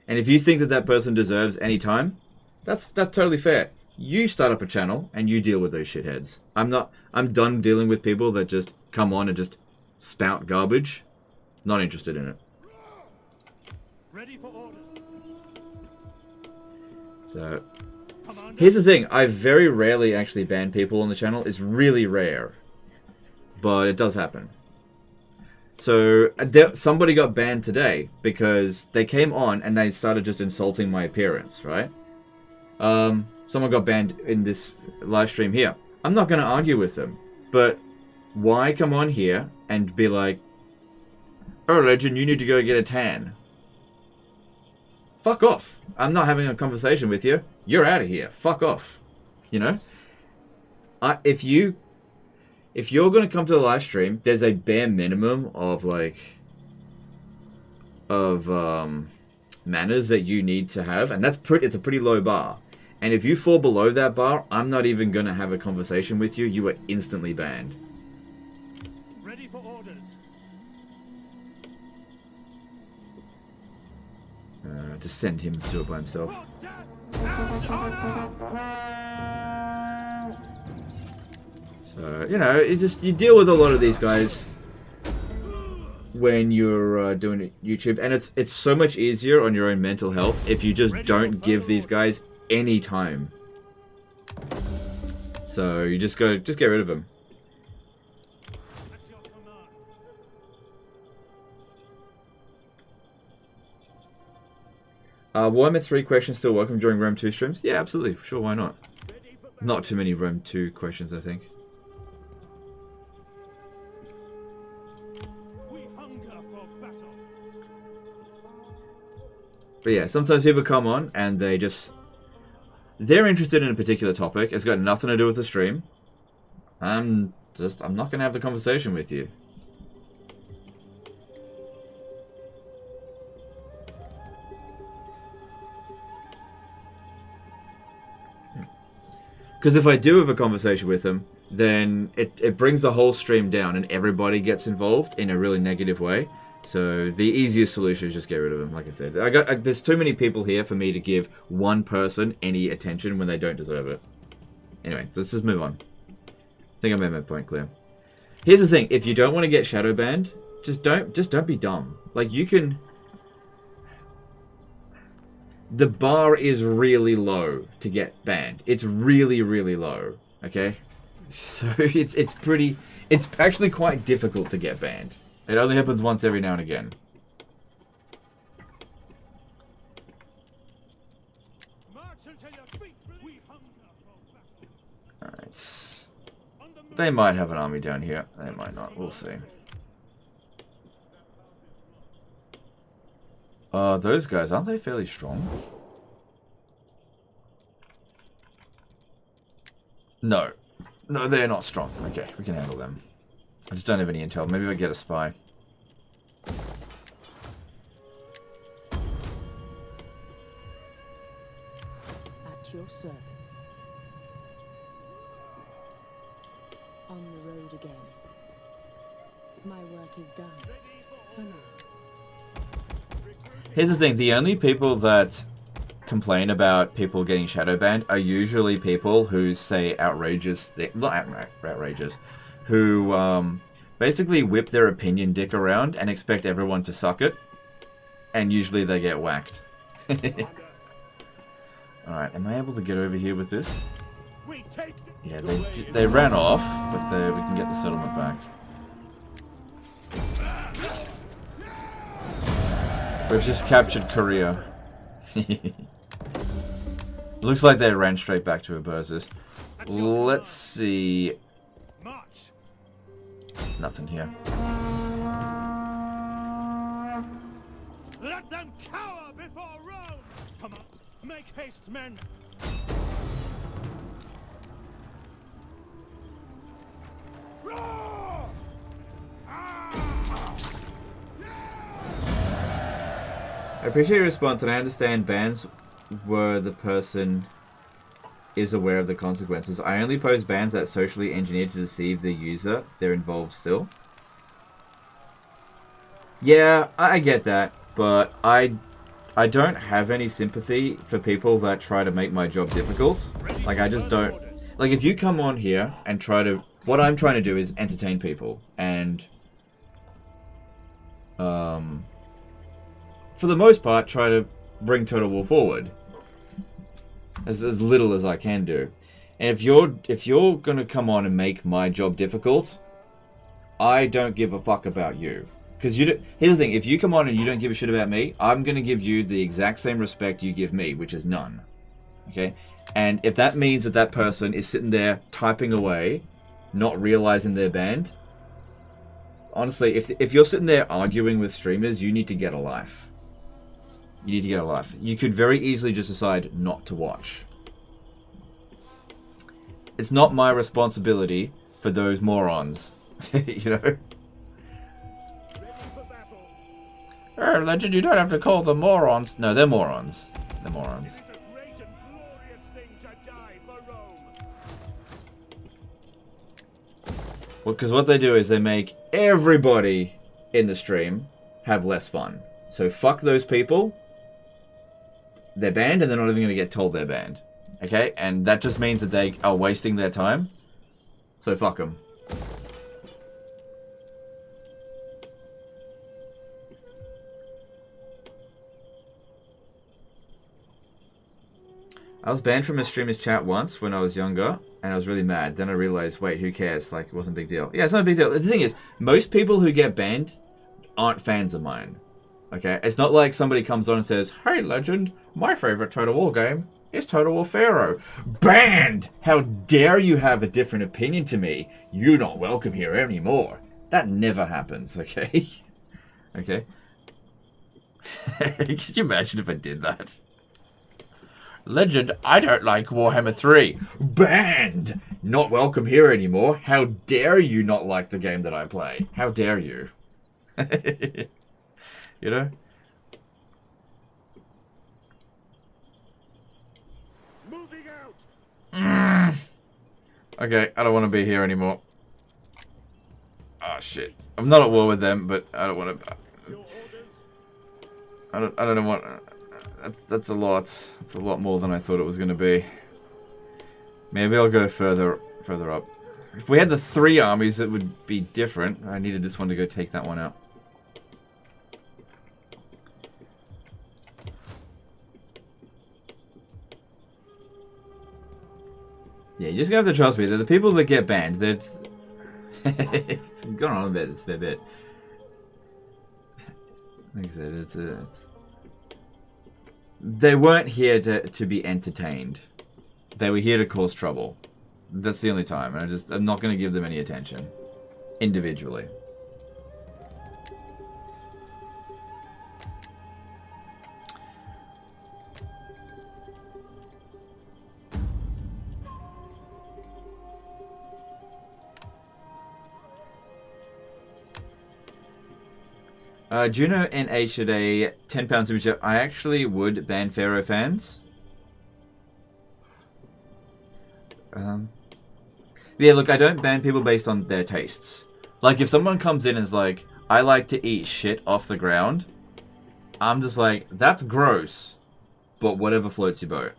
And if you think that that person deserves any time, that's totally fair. You start up a channel and you deal with those shitheads. I'm done dealing with people that just come on and just spout garbage. Not interested in it. Ready for order. So, here's the thing. I very rarely actually ban people on the channel. It's really rare. But it does happen. So, somebody got banned today because they came on and they started just insulting my appearance, right? Someone got banned in this live stream here. I'm not going to argue with them. But why come on here and be like, oh, Legend, you need to go get a tan? Fuck off. I'm not having a conversation with you. You're out of here. Fuck off. You know? If you're going to come to the live stream, there's a bare minimum of, like, manners that you need to have. And it's a pretty low bar. And if you fall below that bar, I'm not even going to have a conversation with you. You are instantly banned. Ready for orders. Just send him to do it by himself. So, you know, you deal with a lot of these guys when you're doing YouTube, and it's so much easier on your own mental health if you just don't give these guys any time. So you just get rid of them. Warhammer 3 questions still welcome during Rome 2 streams? Yeah, absolutely. Sure, why not? Not too many Rome 2 questions, I think. But yeah, sometimes people come on and they're interested in a particular topic. It's got nothing to do with the stream. I'm not going to have the conversation with you. Because if I do have a conversation with them, then it brings the whole stream down and everybody gets involved in a really negative way. So the easiest solution is just get rid of them. Like I said, there's too many people here for me to give one person any attention when they don't deserve it. Anyway, let's just move on. I think I made my point clear. Here's the thing: if you don't want to get shadow banned, just don't be dumb. Like, you can. The bar is really low to get banned. It's really, really low. Okay, so it's actually quite difficult to get banned. It only happens once every now and again. Alright. They might have an army down here. They might not. We'll see. Those guys, aren't they fairly strong? No. No, they're not strong. Okay, we can handle them. I just don't have any intel. Maybe I'll get a spy. At your service. On the road again. My work is done. For now. Here's the thing, the only people that complain about people getting shadow banned are usually people who say outrageous, not outrageous, who basically whip their opinion dick around and expect everyone to suck it, and usually they get whacked. Alright, am I able to get over here with this? Yeah, they ran off, but we can get the settlement back. We've just captured Korea. Looks like they ran straight back to Abersis. Let's see. Nothing here. Let them cower before Rome! Come on, make haste, men! Roar! I appreciate your response, and I understand bans where the person is aware of the consequences. I only post bans that socially engineered to deceive the user. They're involved still. Yeah, I get that, but I don't have any sympathy for people that try to make my job difficult. Like, I just don't. Like, if you come on here and try to... What I'm trying to do is entertain people, and... for the most part, try to bring Total War forward as little as I can do. And if you're gonna come on and make my job difficult, I don't give a fuck about you. Because here's the thing: if you come on and you don't give a shit about me, I'm gonna give you the exact same respect you give me, which is none. Okay? And if that means that that person is sitting there typing away, not realizing they're banned, honestly, if you're sitting there arguing with streamers, you need to get a life. You need to get a life. You could very easily just decide not to watch. It's not my responsibility for those morons. You know? Oh, Legend, you don't have to call them morons. No, they're morons. They're morons. Well, because what they do is they make everybody in the stream have less fun. So fuck those people. They're banned, and they're not even going to get told they're banned. Okay? And that just means that they are wasting their time. So fuck them. I was banned from a streamer's chat once when I was younger, and I was really mad. Then I realized, wait, who cares? Like, it wasn't a big deal. Yeah, it's not a big deal. The thing is, most people who get banned aren't fans of mine. Okay, it's not like somebody comes on and says, "Hey, legend, my favorite Total War game is Total War Pharaoh." Banned! How dare you have a different opinion to me? You're not welcome here anymore. That never happens, okay? Okay. Could you imagine if I did that? Legend, I don't like Warhammer 3. Banned! Not welcome here anymore. How dare you not like the game that I play? How dare you? You know? Moving out. Okay, I don't want to be here anymore. Oh shit. I'm not at war with them, but I don't want to. I don't know what. That's a lot. It's a lot more than I thought it was going to be. Maybe I'll go further up. If we had the 3 armies, it would be different. I needed this one to go take that one out. Yeah, you just gonna have to trust me. They're the people that get banned. They're it's gone on a bit. It's a fair bit. Like I said, they weren't here to be entertained. They were here to cause trouble. That's the only time. I'm not going to give them any attention. Individually. Juno NH at a £10 super chat. I actually would ban Pharaoh fans. Yeah, look, I don't ban people based on their tastes. Like, if someone comes in and is like, I like to eat shit off the ground, I'm just like, that's gross, but whatever floats your boat.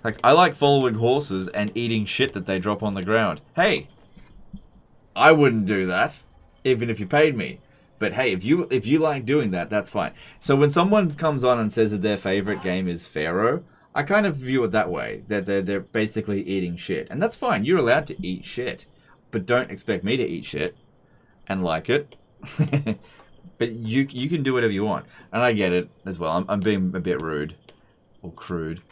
Like, I like following horses and eating shit that they drop on the ground. Hey, I wouldn't do that, even if you paid me. But hey, if you like doing that, that's fine. So when someone comes on and says that their favorite game is Pharaoh, I kind of view it that way, that they're basically eating shit. And that's fine, you're allowed to eat shit. But don't expect me to eat shit and like it. But you can do whatever you want. And I get it as well. I'm being a bit rude. Or crude.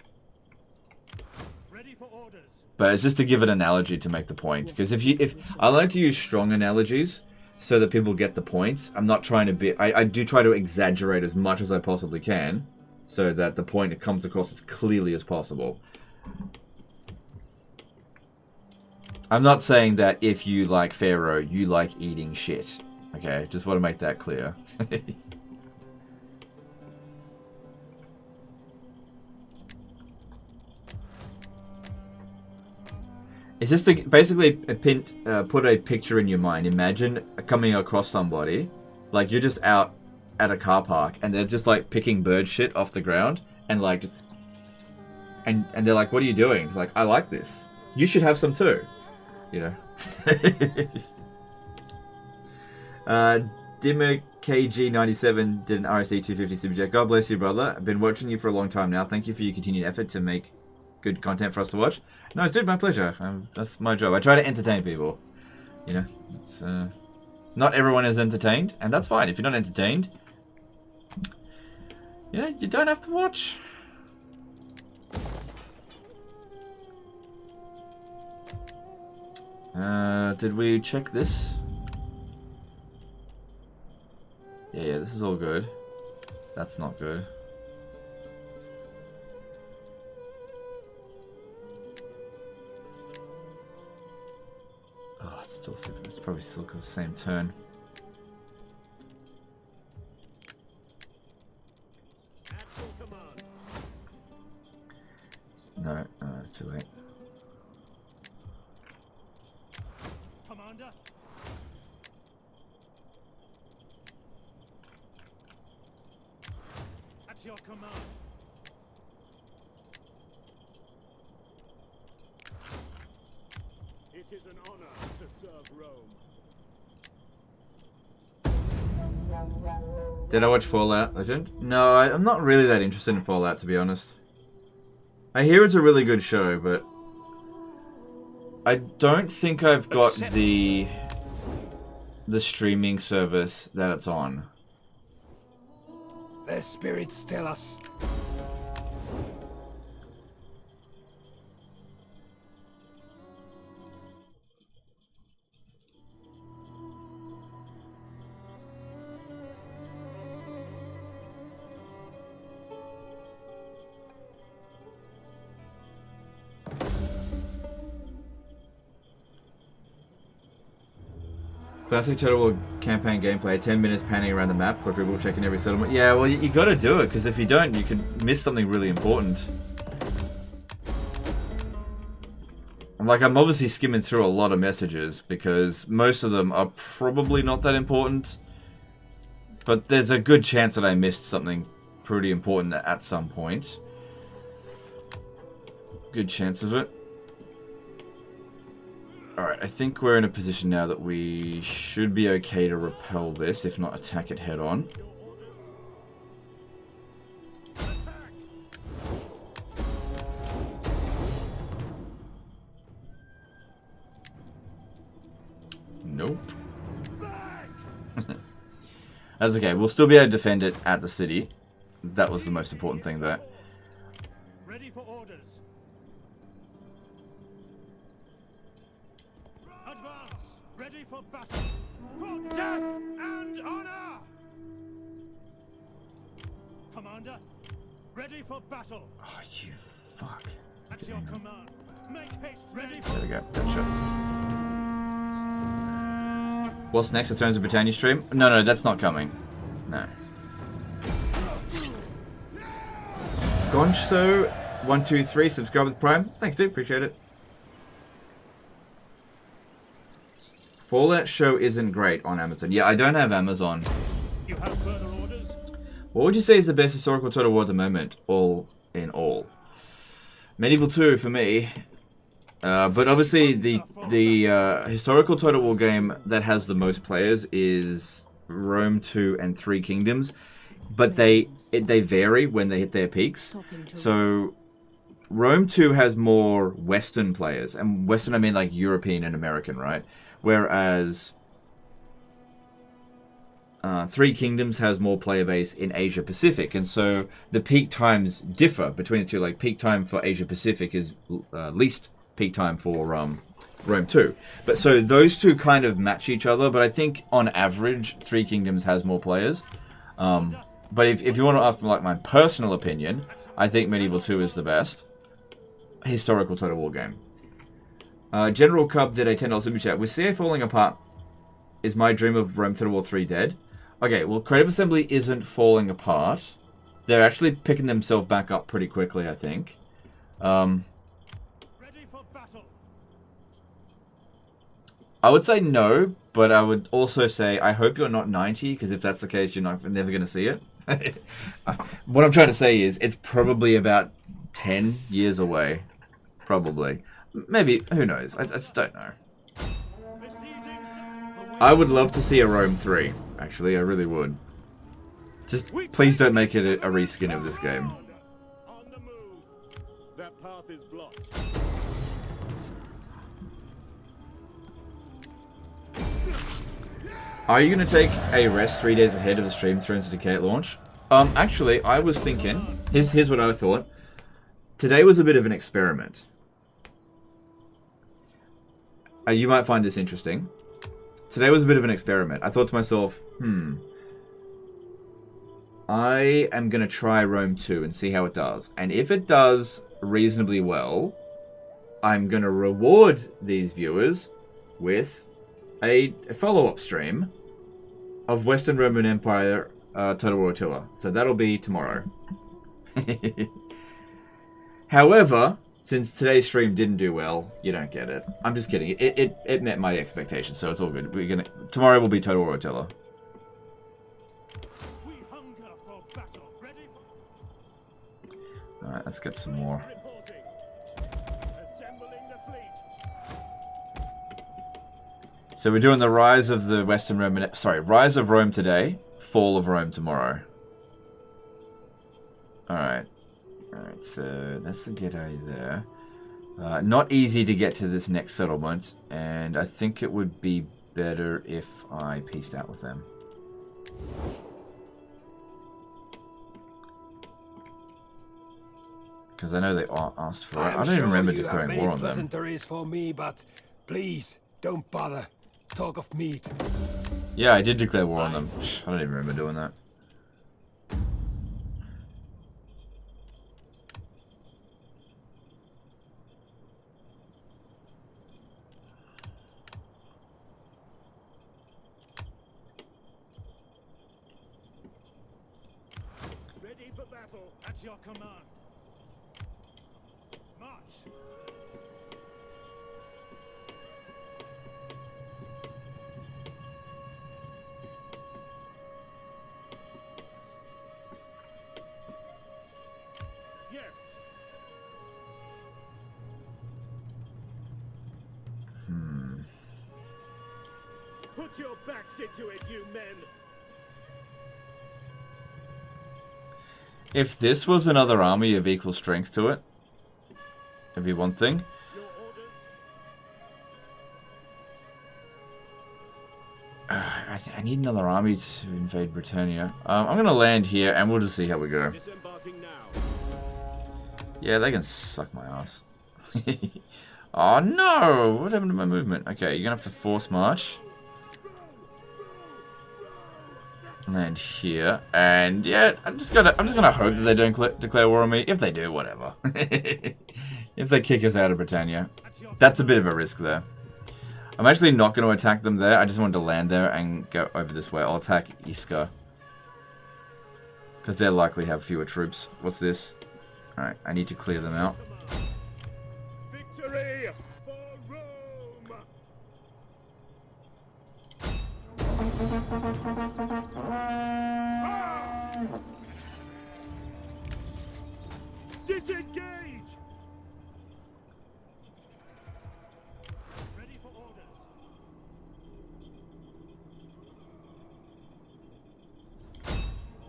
Ready for orders. But it's just to give an analogy to make the point. Because if I like to use strong analogies so that people get the point. I'm not trying to be... I do try to exaggerate as much as I possibly can, so that the point comes across as clearly as possible. I'm not saying that if you like Pharaoh, you like eating shit. Okay, just want to make that clear. It's just to basically put a picture in your mind. Imagine coming across somebody, like you're just out at a car park and they're just like picking bird shit off the ground and like just and they're like, "What are you doing?" It's like, "I like this. You should have some too." You know. Dimmer KG97 did an RSD 250 super chat. God bless you, brother. I've been watching you for a long time now. Thank you for your continued effort to make good content for us to watch. No, dude, my pleasure. That's my job. I try to entertain people. You know, it's not everyone is entertained, and that's fine. If you're not entertained, you know, you don't have to watch. Did we check this? Yeah, this is all good. That's not good. Oh, it's still super. It's probably still got the same turn. No, too late. Commander. At your command. It is an honor to serve Rome. Did I watch Fallout Legend? No, I'm not really that interested in Fallout, to be honest. I hear it's a really good show, but I don't think I've got the streaming service that it's on. Their spirits tell us. Classic Total War campaign gameplay, 10 minutes panning around the map, quadruple checking every settlement. Yeah, well, you gotta do it, because if you don't, you could miss something really important. Like, I'm obviously skimming through a lot of messages, because most of them are probably not that important. But there's a good chance that I missed something pretty important at some point. Good chance of it. Alright, I think we're in a position now that we should be okay to repel this, if not attack it head on. Nope. That's okay, we'll still be able to defend it at the city. That was the most important thing there. Ready for orders. Advance. Ready for battle. For death and honor. Commander, ready for battle. Oh, you fuck. At your command. Make haste. Ready There we go. Gotcha. What's next? The Thrones of Britannia stream? No, that's not coming. No. Goncho123, subscribe with Prime. Thanks, dude. Appreciate it. Fallout show isn't great on Amazon. Yeah, I don't have Amazon. You have further orders? What would you say is the best historical Total War at the moment, all in all? Medieval 2 for me. But obviously the historical Total War game that has the most players is Rome 2 and 3 Kingdoms. But they vary when they hit their peaks. So Rome 2 has more Western players. And Western I mean like European and American, right? Whereas 3 Kingdoms has more player base in Asia Pacific, and so the peak times differ between the two. Like peak time for Asia Pacific is least peak time for Rome 2. But so those two kind of match each other. But I think on average, 3 Kingdoms has more players. But if you want to ask me like my personal opinion, I think Medieval 2 is the best historical Total War game. General Cub did a $10 super chat. With CA falling apart, is my dream of Rome Total War 3 dead? Okay, well, Creative Assembly isn't falling apart. They're actually picking themselves back up pretty quickly, I think. Ready for battle. I would say no, but I would also say I hope you're not 90, because if that's the case, you're never going to see it. What I'm trying to say is it's probably about 10 years away. Probably. Maybe, who knows? I just don't know. I would love to see a Rome 3. Actually, I really would. Just please don't make it a reskin of this game. On the move. That path is blocked. Are you going to take a rest 3 days ahead of the stream Thrones of Decay at launch? Actually, I was thinking... Here's what I thought. Today was a bit of an experiment. You might find this interesting. Today was a bit of an experiment. I thought to myself, I am going to try Rome 2 and see how it does. And if it does reasonably well, I'm going to reward these viewers with a follow-up stream of Western Roman Empire Total War Attila. So that'll be tomorrow. However, since today's stream didn't do well, you don't get it. I'm just kidding. It met my expectations, so it's all good. Tomorrow will be Total War Attila. We hunger for battle. Ready for... Alright, let's get some more. Reporting. Assembling the fleet. So we're doing the Rise of the Western Roman... Sorry, Rise of Rome today, Fall of Rome tomorrow. Alright. Alright, so that's the ghetto there. Not easy to get to this next settlement, and I think it would be better if I pieced out with them. Because I know they asked for it. I don't even remember declaring war on them. Pleasantries for me, but please don't bother. Talk of meat. Yeah, I did declare war on them. I don't even remember doing that. Ready for battle. At your command. March. Yes. Put your backs into it, you men. If this was another army of equal strength to it, it'd be one thing. Your orders. I need another army to invade Britannia. I'm going to land here, and we'll just see how we go. Disembarking now. Yeah, they can suck my ass. Oh no! What happened to my movement? Okay, you're going to have to force march. Land here, and yeah, I'm just gonna hope that they don't declare war on me. If they do, whatever. If they kick us out of Britannia, that's a bit of a risk there. I'm actually not going to attack them there. I just wanted to land there and go over this way. I'll attack Iska, because they'll likely have fewer troops. What's this? All right, I need to clear them out. Victory for Rome. Disengage! Ready for orders.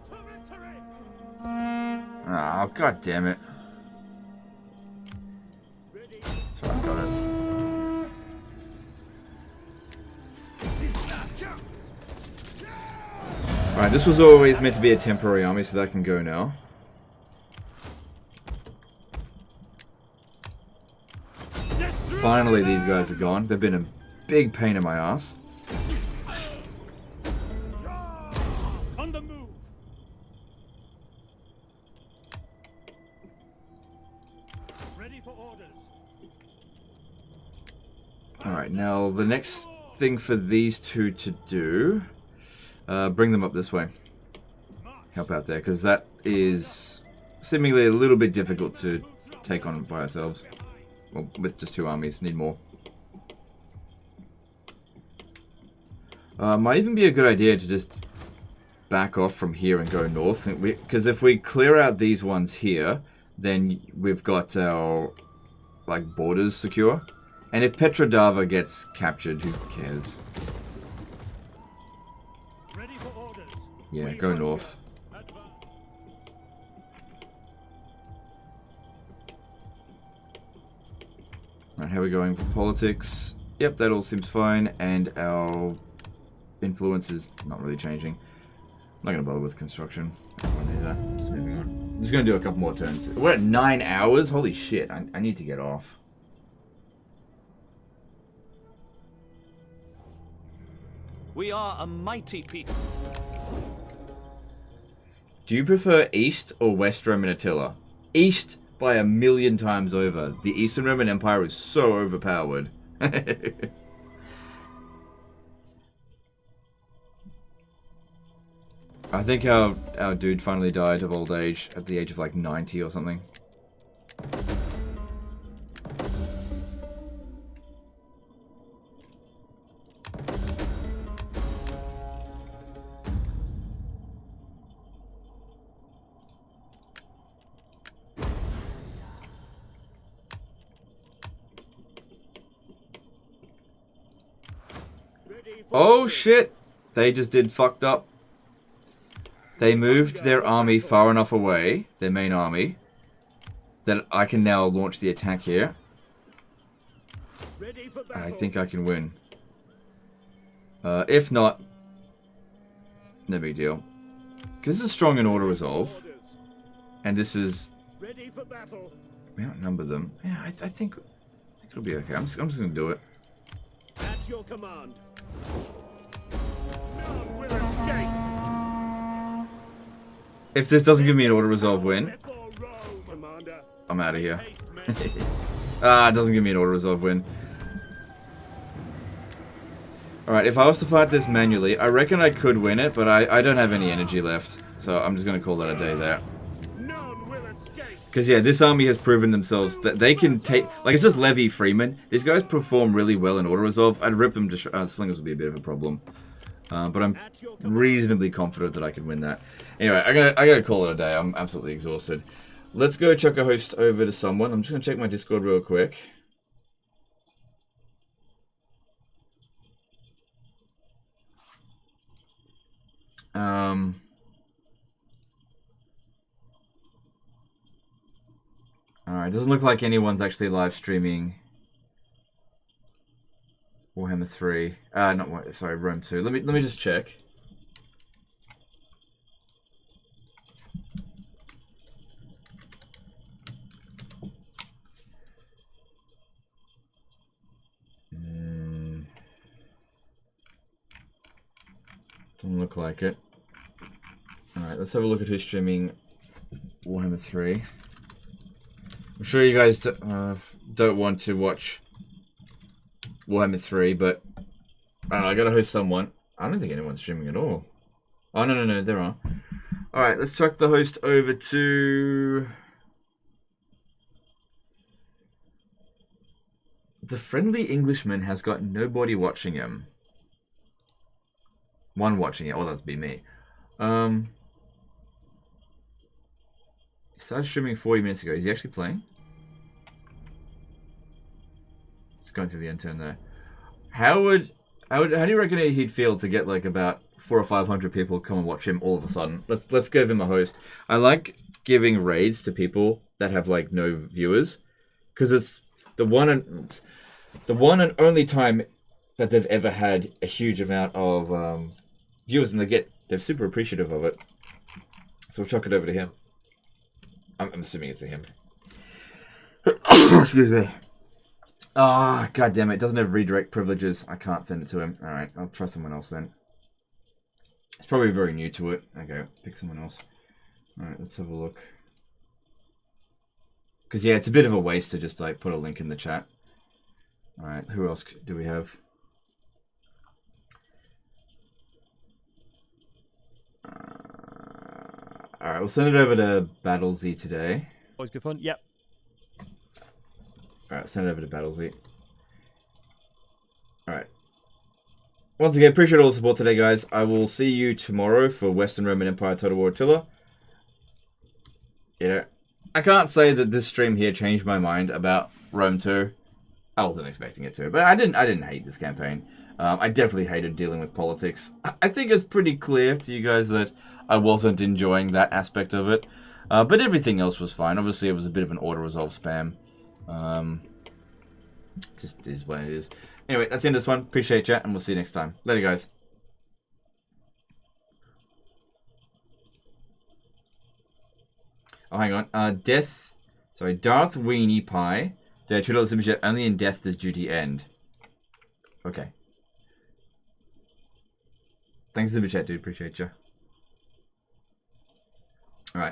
To victory! Oh, god damn it. Sorry, I got it. Alright, this was always meant to be a temporary army, so that can go now. Finally, these guys are gone. They've been a big pain in my ass. On the move. Ready for orders. Alright, now the next thing for these two to do... bring them up this way. Help out there, because that is seemingly a little bit difficult to take on by ourselves. Well, with just two armies, need more. Might even be a good idea to just back off from here and go north. Because if we clear out these ones here, then we've got our borders secure. And if Petrodava gets captured, who cares? Ready for orders. Yeah, go north. Right, how are we going for politics? Yep, that all seems fine, and our influence is not really changing. I'm not going to bother with construction. I don't need that. Just moving on. I'm just going to do a couple more turns. We're at 9 hours? Holy shit, I need to get off. We are a mighty people. Do you prefer East or West Roman Attila? East by 1,000,000 times over. The Eastern Roman Empire is so overpowered. I think our dude finally died of old age at the age of 90 or something. Oh shit! They just did fucked up. They moved their army far enough away, their main army, that I can now launch the attack here. I think I can win. If not, no big deal. Because this is strong in order resolve. And this is Ready for battle. We outnumber them. Yeah, I think it'll be okay. I'm just gonna do it. At your command. None will escape. If this doesn't give me an auto-resolve win, Commander. I'm out of here. Ah, it doesn't give me an auto-resolve win. Alright, if I was to fight this manually, I reckon I could win it, but I don't have any energy left. So I'm just going to call that a day there. Because yeah, this army has proven themselves that they can take... Like, it's just Levy Freeman. These guys perform really well in auto-resolve. I'd rip them to... Slingers would be a bit of a problem. But I'm reasonably confident that I can win that. Anyway, I gotta call it a day. I'm absolutely exhausted. Let's go chuck a host over to someone. I'm just going to check my Discord real quick. Alright, doesn't look like anyone's actually live streaming Warhammer 3. Sorry, Rome 2. Let me just check. Doesn't look like it. Alright, let's have a look at who's streaming Warhammer 3. I'm sure you guys don't want to watch Warhammer 3, but I don't know, I gotta host someone. I don't think anyone's streaming at all. Oh, no, there are. Alright, let's chuck the host over to... The Friendly Englishman has got nobody watching him. One watching it. Oh, that'd be me. He started streaming 40 minutes ago. Is he actually playing? Just going through the intern there. How do you reckon he'd feel to get like about 400 or 500 people come and watch him all of a sudden? Let's give him a host. I like giving raids to people that have like no viewers, because it's the one and only time that they've ever had a huge amount of viewers, and they're super appreciative of it. So we'll chuck it over to him. I'm assuming it's a him. Excuse me. Ah, oh, god damn it. It doesn't have redirect privileges. I can't send it to him. Alright, I'll try someone else then. He's probably very new to it. Okay, pick someone else. Alright, let's have a look. Because yeah, it's a bit of a waste to just like put a link in the chat. Alright, who else do we have? Alright, we'll send it over to BattleZ today. Always good fun, yep. Alright, send it over to BattleZ. Alright. Once again, appreciate all the support today, guys. I will see you tomorrow for Western Roman Empire Total War Attila. You know, I can't say that this stream here changed my mind about Rome 2. I wasn't expecting it to, but I didn't hate this campaign. I definitely hated dealing with politics. I think it's pretty clear to you guys that I wasn't enjoying that aspect of it. But everything else was fine. Obviously, it was a bit of an auto-resolve spam. Just is what it is. Anyway, that's the end of this one. Appreciate chat, and we'll see you next time. Later, guys. Oh, hang on. Darth Weenie Pie. The $2 super chat. Only in death does duty end. Okay. Thanks, super chat, dude. Appreciate you.